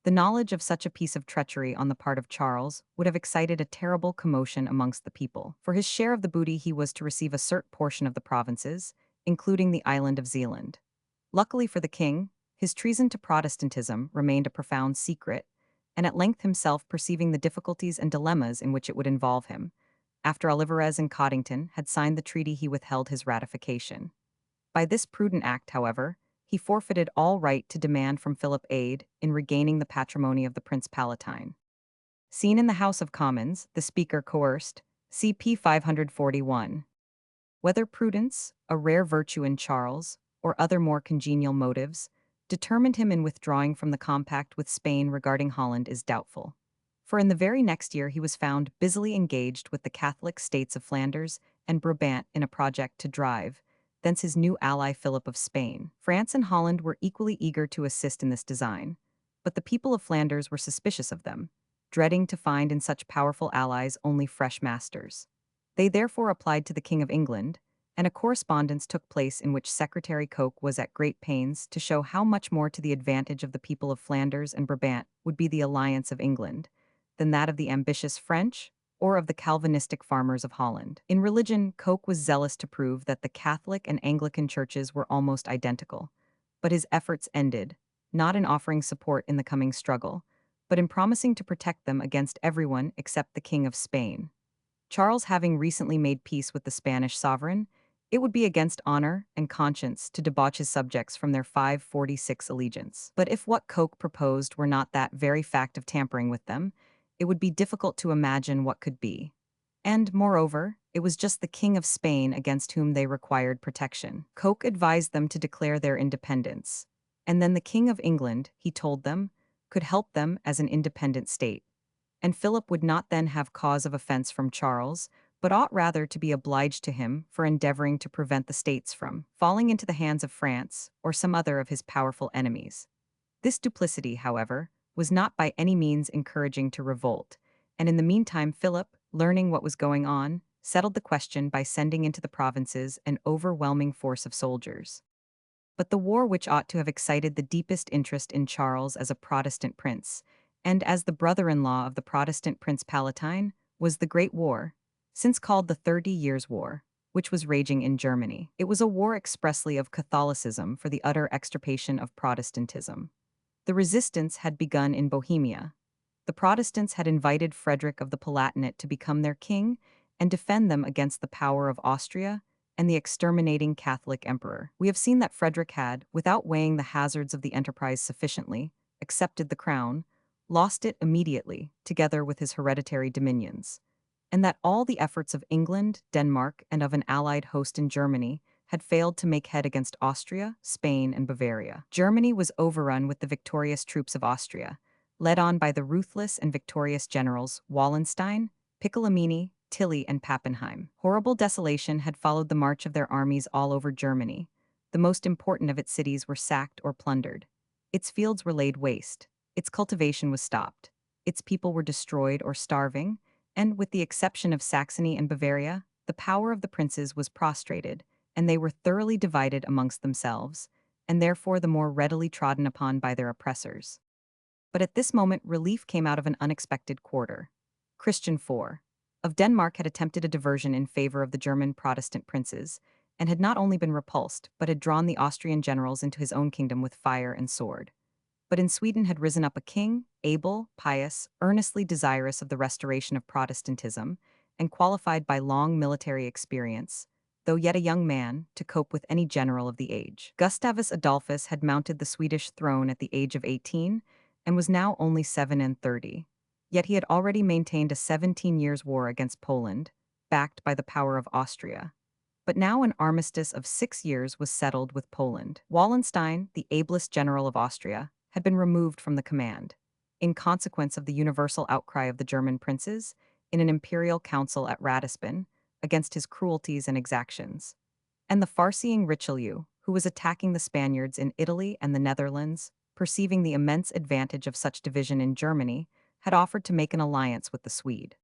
The knowledge of such a piece of treachery on the part of Charles would have excited a terrible commotion amongst the people. For his share of the booty he was to receive a certain portion of the provinces, including the island of Zealand. Luckily for the king, his treason to Protestantism remained a profound secret, and at length himself perceiving the difficulties and dilemmas in which it would involve him, after Olivarez and Coddington had signed the treaty he withheld his ratification. By this prudent act, however, he forfeited all right to demand from Philip aid in regaining the patrimony of the Prince Palatine. Seen in the House of Commons, the Speaker coerced, CP 541. Whether prudence, a rare virtue in Charles, or other more congenial motives, determined him in withdrawing from the compact with Spain regarding Holland is doubtful. For in the very next year he was found busily engaged with the Catholic states of Flanders and Brabant in a project to drive, thence his new ally Philip of Spain. France and Holland were equally eager to assist in this design, but the people of Flanders were suspicious of them, dreading to find in such powerful allies only fresh masters. They therefore applied to the King of England, and a correspondence took place in which Secretary Coke was at great pains to show how much more to the advantage of the people of Flanders and Brabant would be the alliance of England than that of the ambitious French or of the Calvinistic farmers of Holland. In religion, Coke was zealous to prove that the Catholic and Anglican churches were almost identical, but his efforts ended, not in offering support in the coming struggle, but in promising to protect them against everyone except the King of Spain. Charles having recently made peace with the Spanish sovereign, it would be against honor and conscience to debauch his subjects from their 546 allegiance. But if what Coke proposed were not that very fact of tampering with them, it would be difficult to imagine what could be. And, moreover, it was just the King of Spain against whom they required protection. Coke advised them to declare their independence, and then the King of England, he told them, could help them as an independent state. And Philip would not then have cause of offense from Charles, but ought rather to be obliged to him for endeavoring to prevent the states from falling into the hands of France or some other of his powerful enemies. This duplicity, however, was not by any means encouraging to revolt, and in the meantime Philip, learning what was going on, settled the question by sending into the provinces an overwhelming force of soldiers. But the war which ought to have excited the deepest interest in Charles as a Protestant prince, and as the brother-in-law of the Protestant Prince Palatine, was the Great War, since called the 30 Years' War, which was raging in Germany. It was a war expressly of Catholicism for the utter extirpation of Protestantism. The resistance had begun in Bohemia. The Protestants had invited Frederick of the Palatinate to become their king and defend them against the power of Austria and the exterminating Catholic emperor. We have seen that Frederick had, without weighing the hazards of the enterprise sufficiently, accepted the crown, lost it immediately, together with his hereditary dominions, and that all the efforts of England, Denmark, and of an allied host in Germany had failed to make head against Austria, Spain, and Bavaria. Germany was overrun with the victorious troops of Austria, led on by the ruthless and victorious generals Wallenstein, Piccolomini, Tilly, and Pappenheim. Horrible desolation had followed the march of their armies all over Germany. The most important of its cities were sacked or plundered. Its fields were laid waste. Its cultivation was stopped. Its people were destroyed or starving, and, with the exception of Saxony and Bavaria, the power of the princes was prostrated, and they were thoroughly divided amongst themselves, and therefore the more readily trodden upon by their oppressors. But at this moment relief came out of an unexpected quarter. Christian IV of Denmark had attempted a diversion in favor of the German Protestant princes, and had not only been repulsed, but had drawn the Austrian generals into his own kingdom with fire and sword. But in Sweden had risen up a king, able, pious, earnestly desirous of the restoration of Protestantism, and qualified by long military experience, though yet a young man, to cope with any general of the age. Gustavus Adolphus had mounted the Swedish throne at the age of 18, and was now only 37. Yet he had already maintained a 17 years' war against Poland, backed by the power of Austria. But now an armistice of 6 years was settled with Poland. Wallenstein, the ablest general of Austria, had been removed from the command, in consequence of the universal outcry of the German princes, in an imperial council at Ratisbon, against his cruelties and exactions. And the far-seeing Richelieu, who was attacking the Spaniards in Italy and the Netherlands, perceiving the immense advantage of such division in Germany, had offered to make an alliance with the Swede.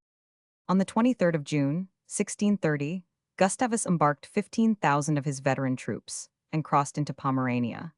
On the 23rd of June, 1630, Gustavus embarked 15,000 of his veteran troops and crossed into Pomerania.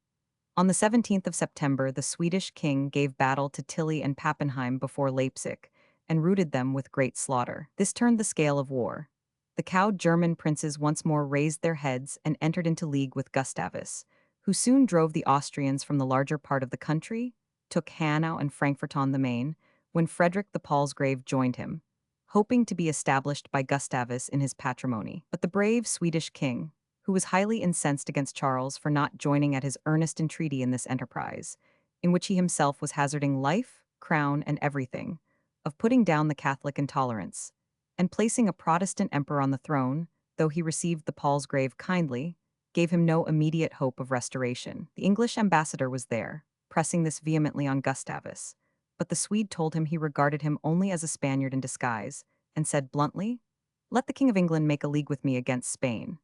On the 17th of September, the Swedish king gave battle to Tilly and Pappenheim before Leipzig, and routed them with great slaughter. This turned the scale of war. The cowed German princes once more raised their heads and entered into league with Gustavus, who soon drove the Austrians from the larger part of the country, took Hanau and Frankfurt on the Main, when Frederick the Palsgrave joined him, hoping to be established by Gustavus in his patrimony. But the brave Swedish king, who was highly incensed against Charles for not joining at his earnest entreaty in this enterprise, in which he himself was hazarding life, crown, and everything, of putting down the Catholic intolerance, and placing a Protestant emperor on the throne, though he received the Palsgrave kindly, gave him no immediate hope of restoration. The English ambassador was there, pressing this vehemently on Gustavus, but the Swede told him he regarded him only as a Spaniard in disguise, and said bluntly, "Let the King of England make a league with me against Spain.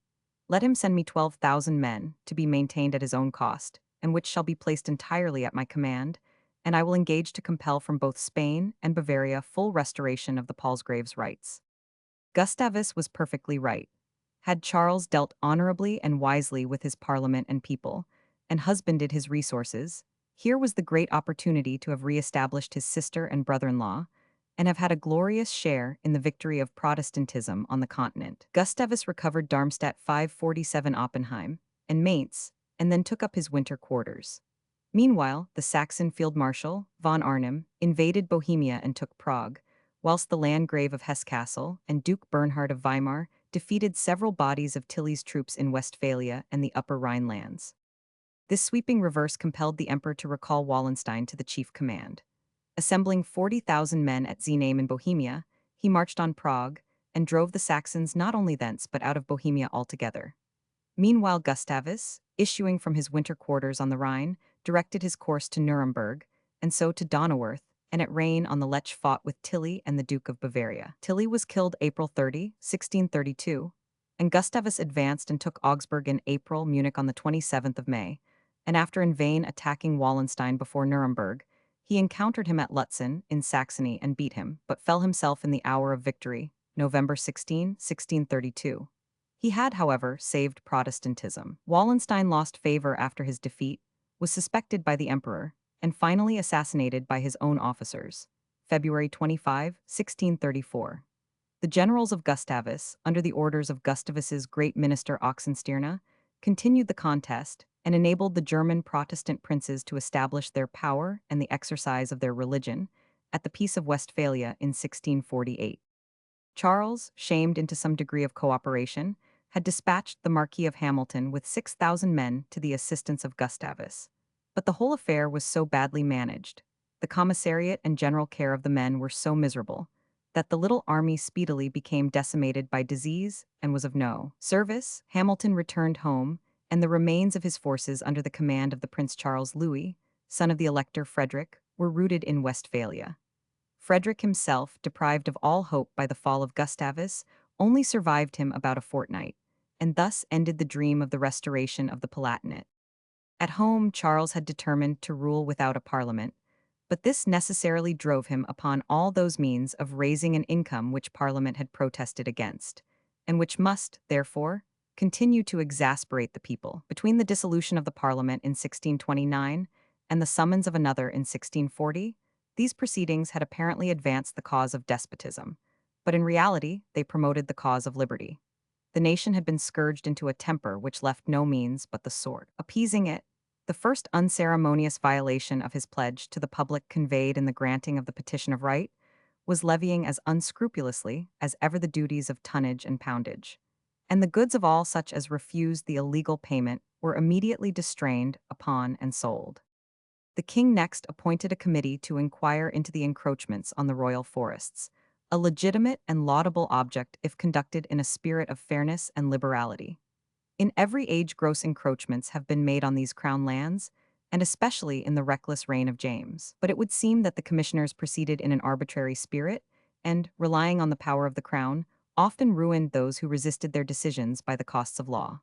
Let him send me 12,000 men, to be maintained at his own cost, and which shall be placed entirely at my command, and I will engage to compel from both Spain and Bavaria full restoration of the Palsgrave's rights." Gustavus was perfectly right. Had Charles dealt honorably and wisely with his parliament and people, and husbanded his resources, here was the great opportunity to have re-established his sister and brother-in-law, and have had a glorious share in the victory of Protestantism on the continent. Gustavus recovered Darmstadt 547 Oppenheim, and Mainz, and then took up his winter quarters. Meanwhile, the Saxon field marshal, von Arnim, invaded Bohemia and took Prague, whilst the Landgrave of Hesse-Cassel and Duke Bernhard of Weimar defeated several bodies of Tilly's troops in Westphalia and the Upper Rhine lands. This sweeping reverse compelled the emperor to recall Wallenstein to the chief command. Assembling 40,000 men at Znaim in Bohemia, he marched on Prague, and drove the Saxons not only thence but out of Bohemia altogether. Meanwhile Gustavus, issuing from his winter quarters on the Rhine, directed his course to Nuremberg, and so to Donauwörth, and at Rain on the Lech fought with Tilly and the Duke of Bavaria. Tilly was killed April 30, 1632, and Gustavus advanced and took Augsburg in April, Munich on the 27th of May, and after in vain attacking Wallenstein before Nuremberg, he encountered him at Lutzen in Saxony and beat him, but fell himself in the hour of victory, November 16, 1632. He had, however, saved Protestantism. Wallenstein lost favor after his defeat, was suspected by the emperor, and finally assassinated by his own officers, February 25, 1634. The generals of Gustavus, under the orders of Gustavus's great minister Oxenstierna, continued the contest and enabled the German Protestant princes to establish their power and the exercise of their religion at the Peace of Westphalia in 1648. Charles, shamed into some degree of cooperation, had dispatched the Marquis of Hamilton with 6,000 men to the assistance of Gustavus. But the whole affair was so badly managed, the commissariat and general care of the men were so miserable that the little army speedily became decimated by disease and was of no service. Hamilton returned home, and the remains of his forces under the command of the Prince Charles Louis, son of the Elector Frederick, were rooted in Westphalia. Frederick himself, deprived of all hope by the fall of Gustavus, only survived him about a fortnight, and thus ended the dream of the restoration of the Palatinate. At home, Charles had determined to rule without a parliament, but this necessarily drove him upon all those means of raising an income which Parliament had protested against, and which must, therefore, continue to exasperate the people. Between the dissolution of the Parliament in 1629 and the summons of another in 1640, these proceedings had apparently advanced the cause of despotism, but in reality they promoted the cause of liberty. The nation had been scourged into a temper which left no means but the sword. Appeasing it, the first unceremonious violation of his pledge to the public conveyed in the granting of the Petition of Right was levying as unscrupulously as ever the duties of tonnage and poundage, and the goods of all such as refused the illegal payment were immediately distrained upon and sold. The king next appointed a committee to inquire into the encroachments on the royal forests, a legitimate and laudable object if conducted in a spirit of fairness and liberality. In every age gross encroachments have been made on these crown lands, and especially in the reckless reign of James. But it would seem that the commissioners proceeded in an arbitrary spirit, and, relying on the power of the crown, often ruined those who resisted their decisions by the costs of law.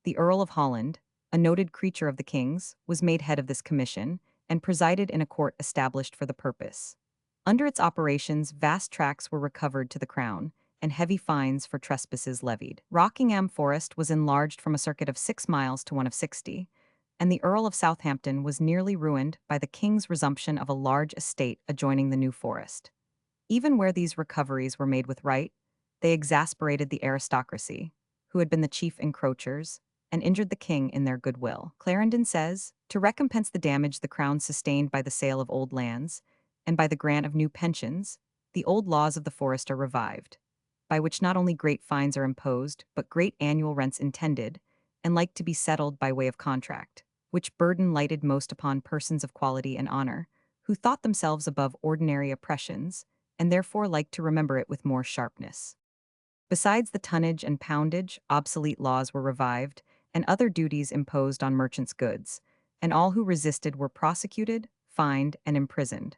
The Earl of Holland, a noted creature of the king's, was made head of this commission, and presided in a court established for the purpose. Under its operations, vast tracts were recovered to the crown, and heavy fines for trespasses levied. Rockingham Forest was enlarged from a circuit of 6 miles to one of 60, and the Earl of Southampton was nearly ruined by the king's resumption of a large estate adjoining the new forest. Even where these recoveries were made with right, they exasperated the aristocracy, who had been the chief encroachers, and injured the king in their goodwill. Clarendon says, to recompense the damage the crown sustained by the sale of old lands, and by the grant of new pensions, the old laws of the forest are revived, by which not only great fines are imposed, but great annual rents intended, and like to be settled by way of contract, which burden lighted most upon persons of quality and honor, who thought themselves above ordinary oppressions, and therefore liked to remember it with more sharpness. Besides the tonnage and poundage, obsolete laws were revived, and other duties imposed on merchants' goods, and all who resisted were prosecuted, fined, and imprisoned.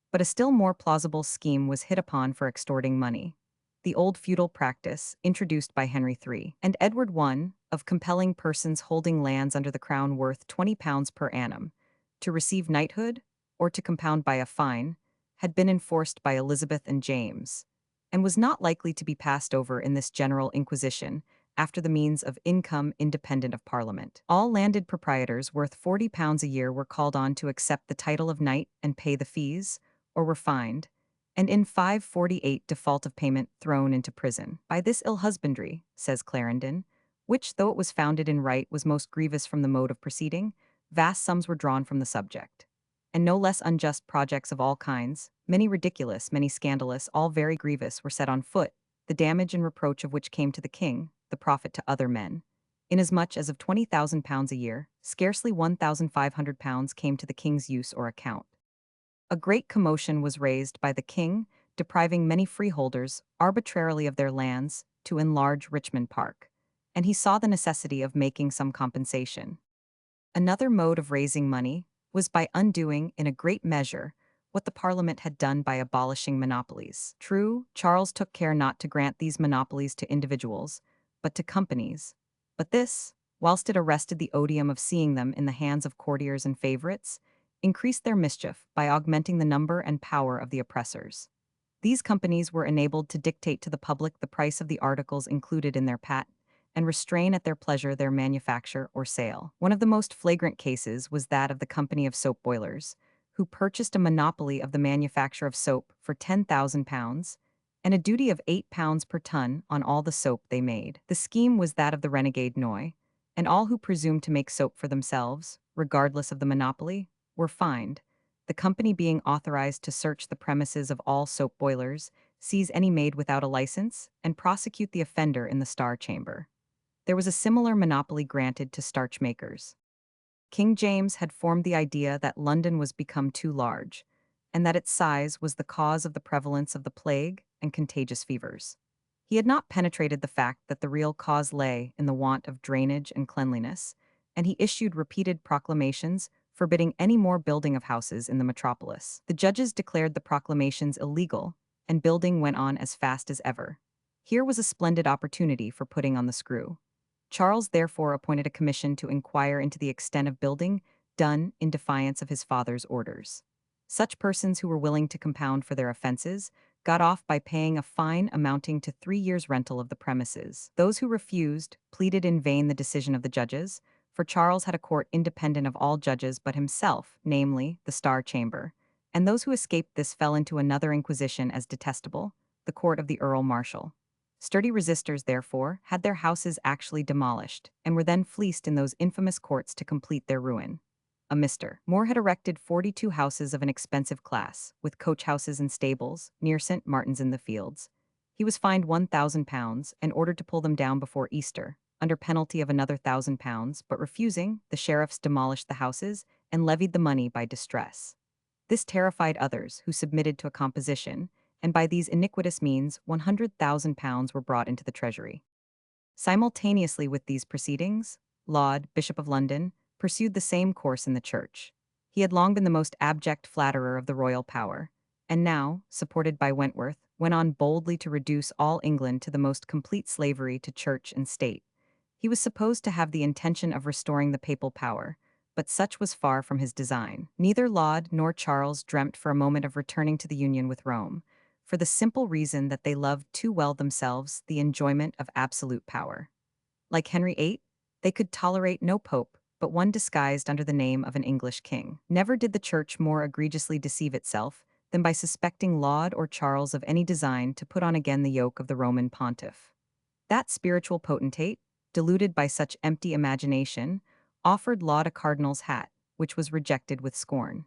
But a still more plausible scheme was hit upon for extorting money. The old feudal practice, introduced by Henry III and Edward I, of compelling persons holding lands under the crown worth £20 per annum to receive knighthood, or to compound by a fine, had been enforced by Elizabeth and James, and was not likely to be passed over in this general inquisition after the means of income independent of Parliament. All landed proprietors worth £40 a year were called on to accept the title of knight and pay the fees, or were fined, and in 548 default of payment thrown into prison. By this ill husbandry, says Clarendon, which, though it was founded in right, was most grievous from the mode of proceeding, vast sums were drawn from the subject. And no less unjust projects of all kinds, many ridiculous, many scandalous, all very grievous, were set on foot, the damage and reproach of which came to the king, the profit to other men. Inasmuch as of £20,000 a year, scarcely £1,500 came to the king's use or account. A great commotion was raised by the king, depriving many freeholders arbitrarily of their lands to enlarge Richmond Park, and he saw the necessity of making some compensation. Another mode of raising money was by undoing, in a great measure, what the Parliament had done by abolishing monopolies. True, Charles took care not to grant these monopolies to individuals, but to companies. But this, whilst it arrested the odium of seeing them in the hands of courtiers and favorites, increased their mischief by augmenting the number and power of the oppressors. These companies were enabled to dictate to the public the price of the articles included in their patent, and restrain at their pleasure their manufacture or sale. One of the most flagrant cases was that of the Company of Soap Boilers, who purchased a monopoly of the manufacture of soap for £10,000, and a duty of £8 per ton on all the soap they made. The scheme was that of the renegade Noy, and all who presumed to make soap for themselves, regardless of the monopoly, were fined, the company being authorized to search the premises of all soap boilers, seize any made without a license, and prosecute the offender in the Star Chamber. There was a similar monopoly granted to starch makers. King James had formed the idea that London was become too large, and that its size was the cause of the prevalence of the plague and contagious fevers. He had not penetrated the fact that the real cause lay in the want of drainage and cleanliness, and he issued repeated proclamations forbidding any more building of houses in the metropolis. The judges declared the proclamations illegal, and building went on as fast as ever. Here was a splendid opportunity for putting on the screw. Charles therefore appointed a commission to inquire into the extent of building done in defiance of his father's orders. Such persons who were willing to compound for their offenses got off by paying a fine amounting to 3 years' rental of the premises. Those who refused pleaded in vain the decision of the judges, for Charles had a court independent of all judges but himself, namely, the Star Chamber, and those who escaped this fell into another inquisition as detestable, the court of the Earl Marshal. Sturdy resistors, therefore, had their houses actually demolished, and were then fleeced in those infamous courts to complete their ruin. A Mr. Moore had erected 42 houses of an expensive class, with coach houses and stables, near St. Martin's in the Fields. He was fined £1,000 and ordered to pull them down before Easter, under penalty of another £1,000, but refusing, the sheriffs demolished the houses and levied the money by distress. This terrified others, who submitted to a composition, and by these iniquitous means £100,000 were brought into the treasury. Simultaneously with these proceedings, Laud, Bishop of London, pursued the same course in the church. He had long been the most abject flatterer of the royal power, and now, supported by Wentworth, went on boldly to reduce all England to the most complete slavery to church and state. He was supposed to have the intention of restoring the papal power, but such was far from his design. Neither Laud nor Charles dreamt for a moment of returning to the union with Rome, for the simple reason that they loved too well themselves the enjoyment of absolute power. Like Henry VIII, they could tolerate no pope, but one disguised under the name of an English king. Never did the church more egregiously deceive itself than by suspecting Laud or Charles of any design to put on again the yoke of the Roman pontiff. That spiritual potentate, deluded by such empty imagination, offered Laud a cardinal's hat, which was rejected with scorn.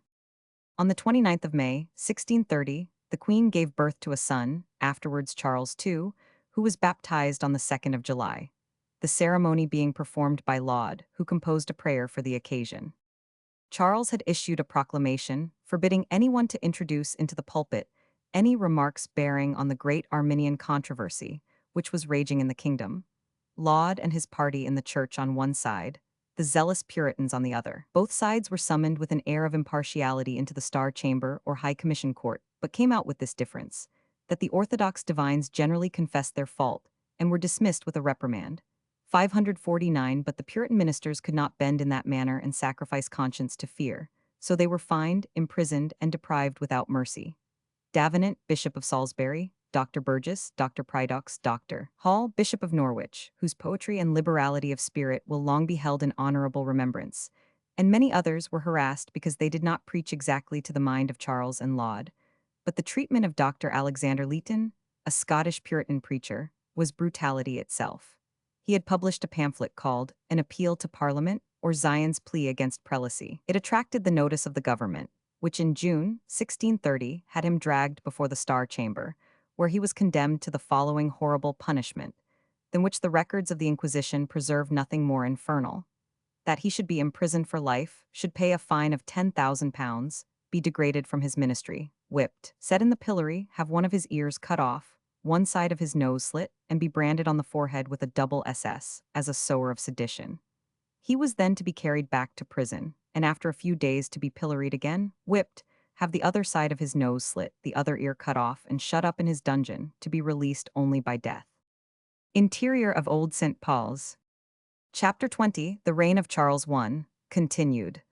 On the 29th of May, 1630, the Queen gave birth to a son, afterwards Charles II, who was baptized on the 2nd of July, the ceremony being performed by Laud, who composed a prayer for the occasion. Charles had issued a proclamation forbidding anyone to introduce into the pulpit any remarks bearing on the great Arminian controversy, which was raging in the kingdom. Laud and his party in the church on one side, the zealous Puritans on the other. Both sides were summoned with an air of impartiality into the Star Chamber or High Commission Court, but came out with this difference, that the orthodox divines generally confessed their fault and were dismissed with a reprimand. 549 But the Puritan ministers could not bend in that manner and sacrifice conscience to fear, so they were fined, imprisoned, and deprived without mercy. Davenant, Bishop of Salisbury, Dr. Burgess, Dr. Prydox, Dr. Hall, Bishop of Norwich, whose poetry and liberality of spirit will long be held in honorable remembrance, and many others were harassed because they did not preach exactly to the mind of Charles and Laud. But the treatment of Dr. Alexander Leighton, a Scottish Puritan preacher, was brutality itself. He had published a pamphlet called An Appeal to Parliament, or Zion's Plea Against Prelacy. It attracted the notice of the government, which in June 1630 had him dragged before the Star Chamber, where he was condemned to the following horrible punishment, than which the records of the Inquisition preserve nothing more infernal: that he should be imprisoned for life, should pay a fine of £10,000, be degraded from his ministry, whipped, set in the pillory, have one of his ears cut off, one side of his nose slit, and be branded on the forehead with a double SS, as a sower of sedition. He was then to be carried back to prison, and after a few days to be pilloried again, whipped, have the other side of his nose slit, the other ear cut off, and shut up in his dungeon, to be released only by death. Interior of Old St. Paul's. Chapter 20, The Reign of Charles I, continued.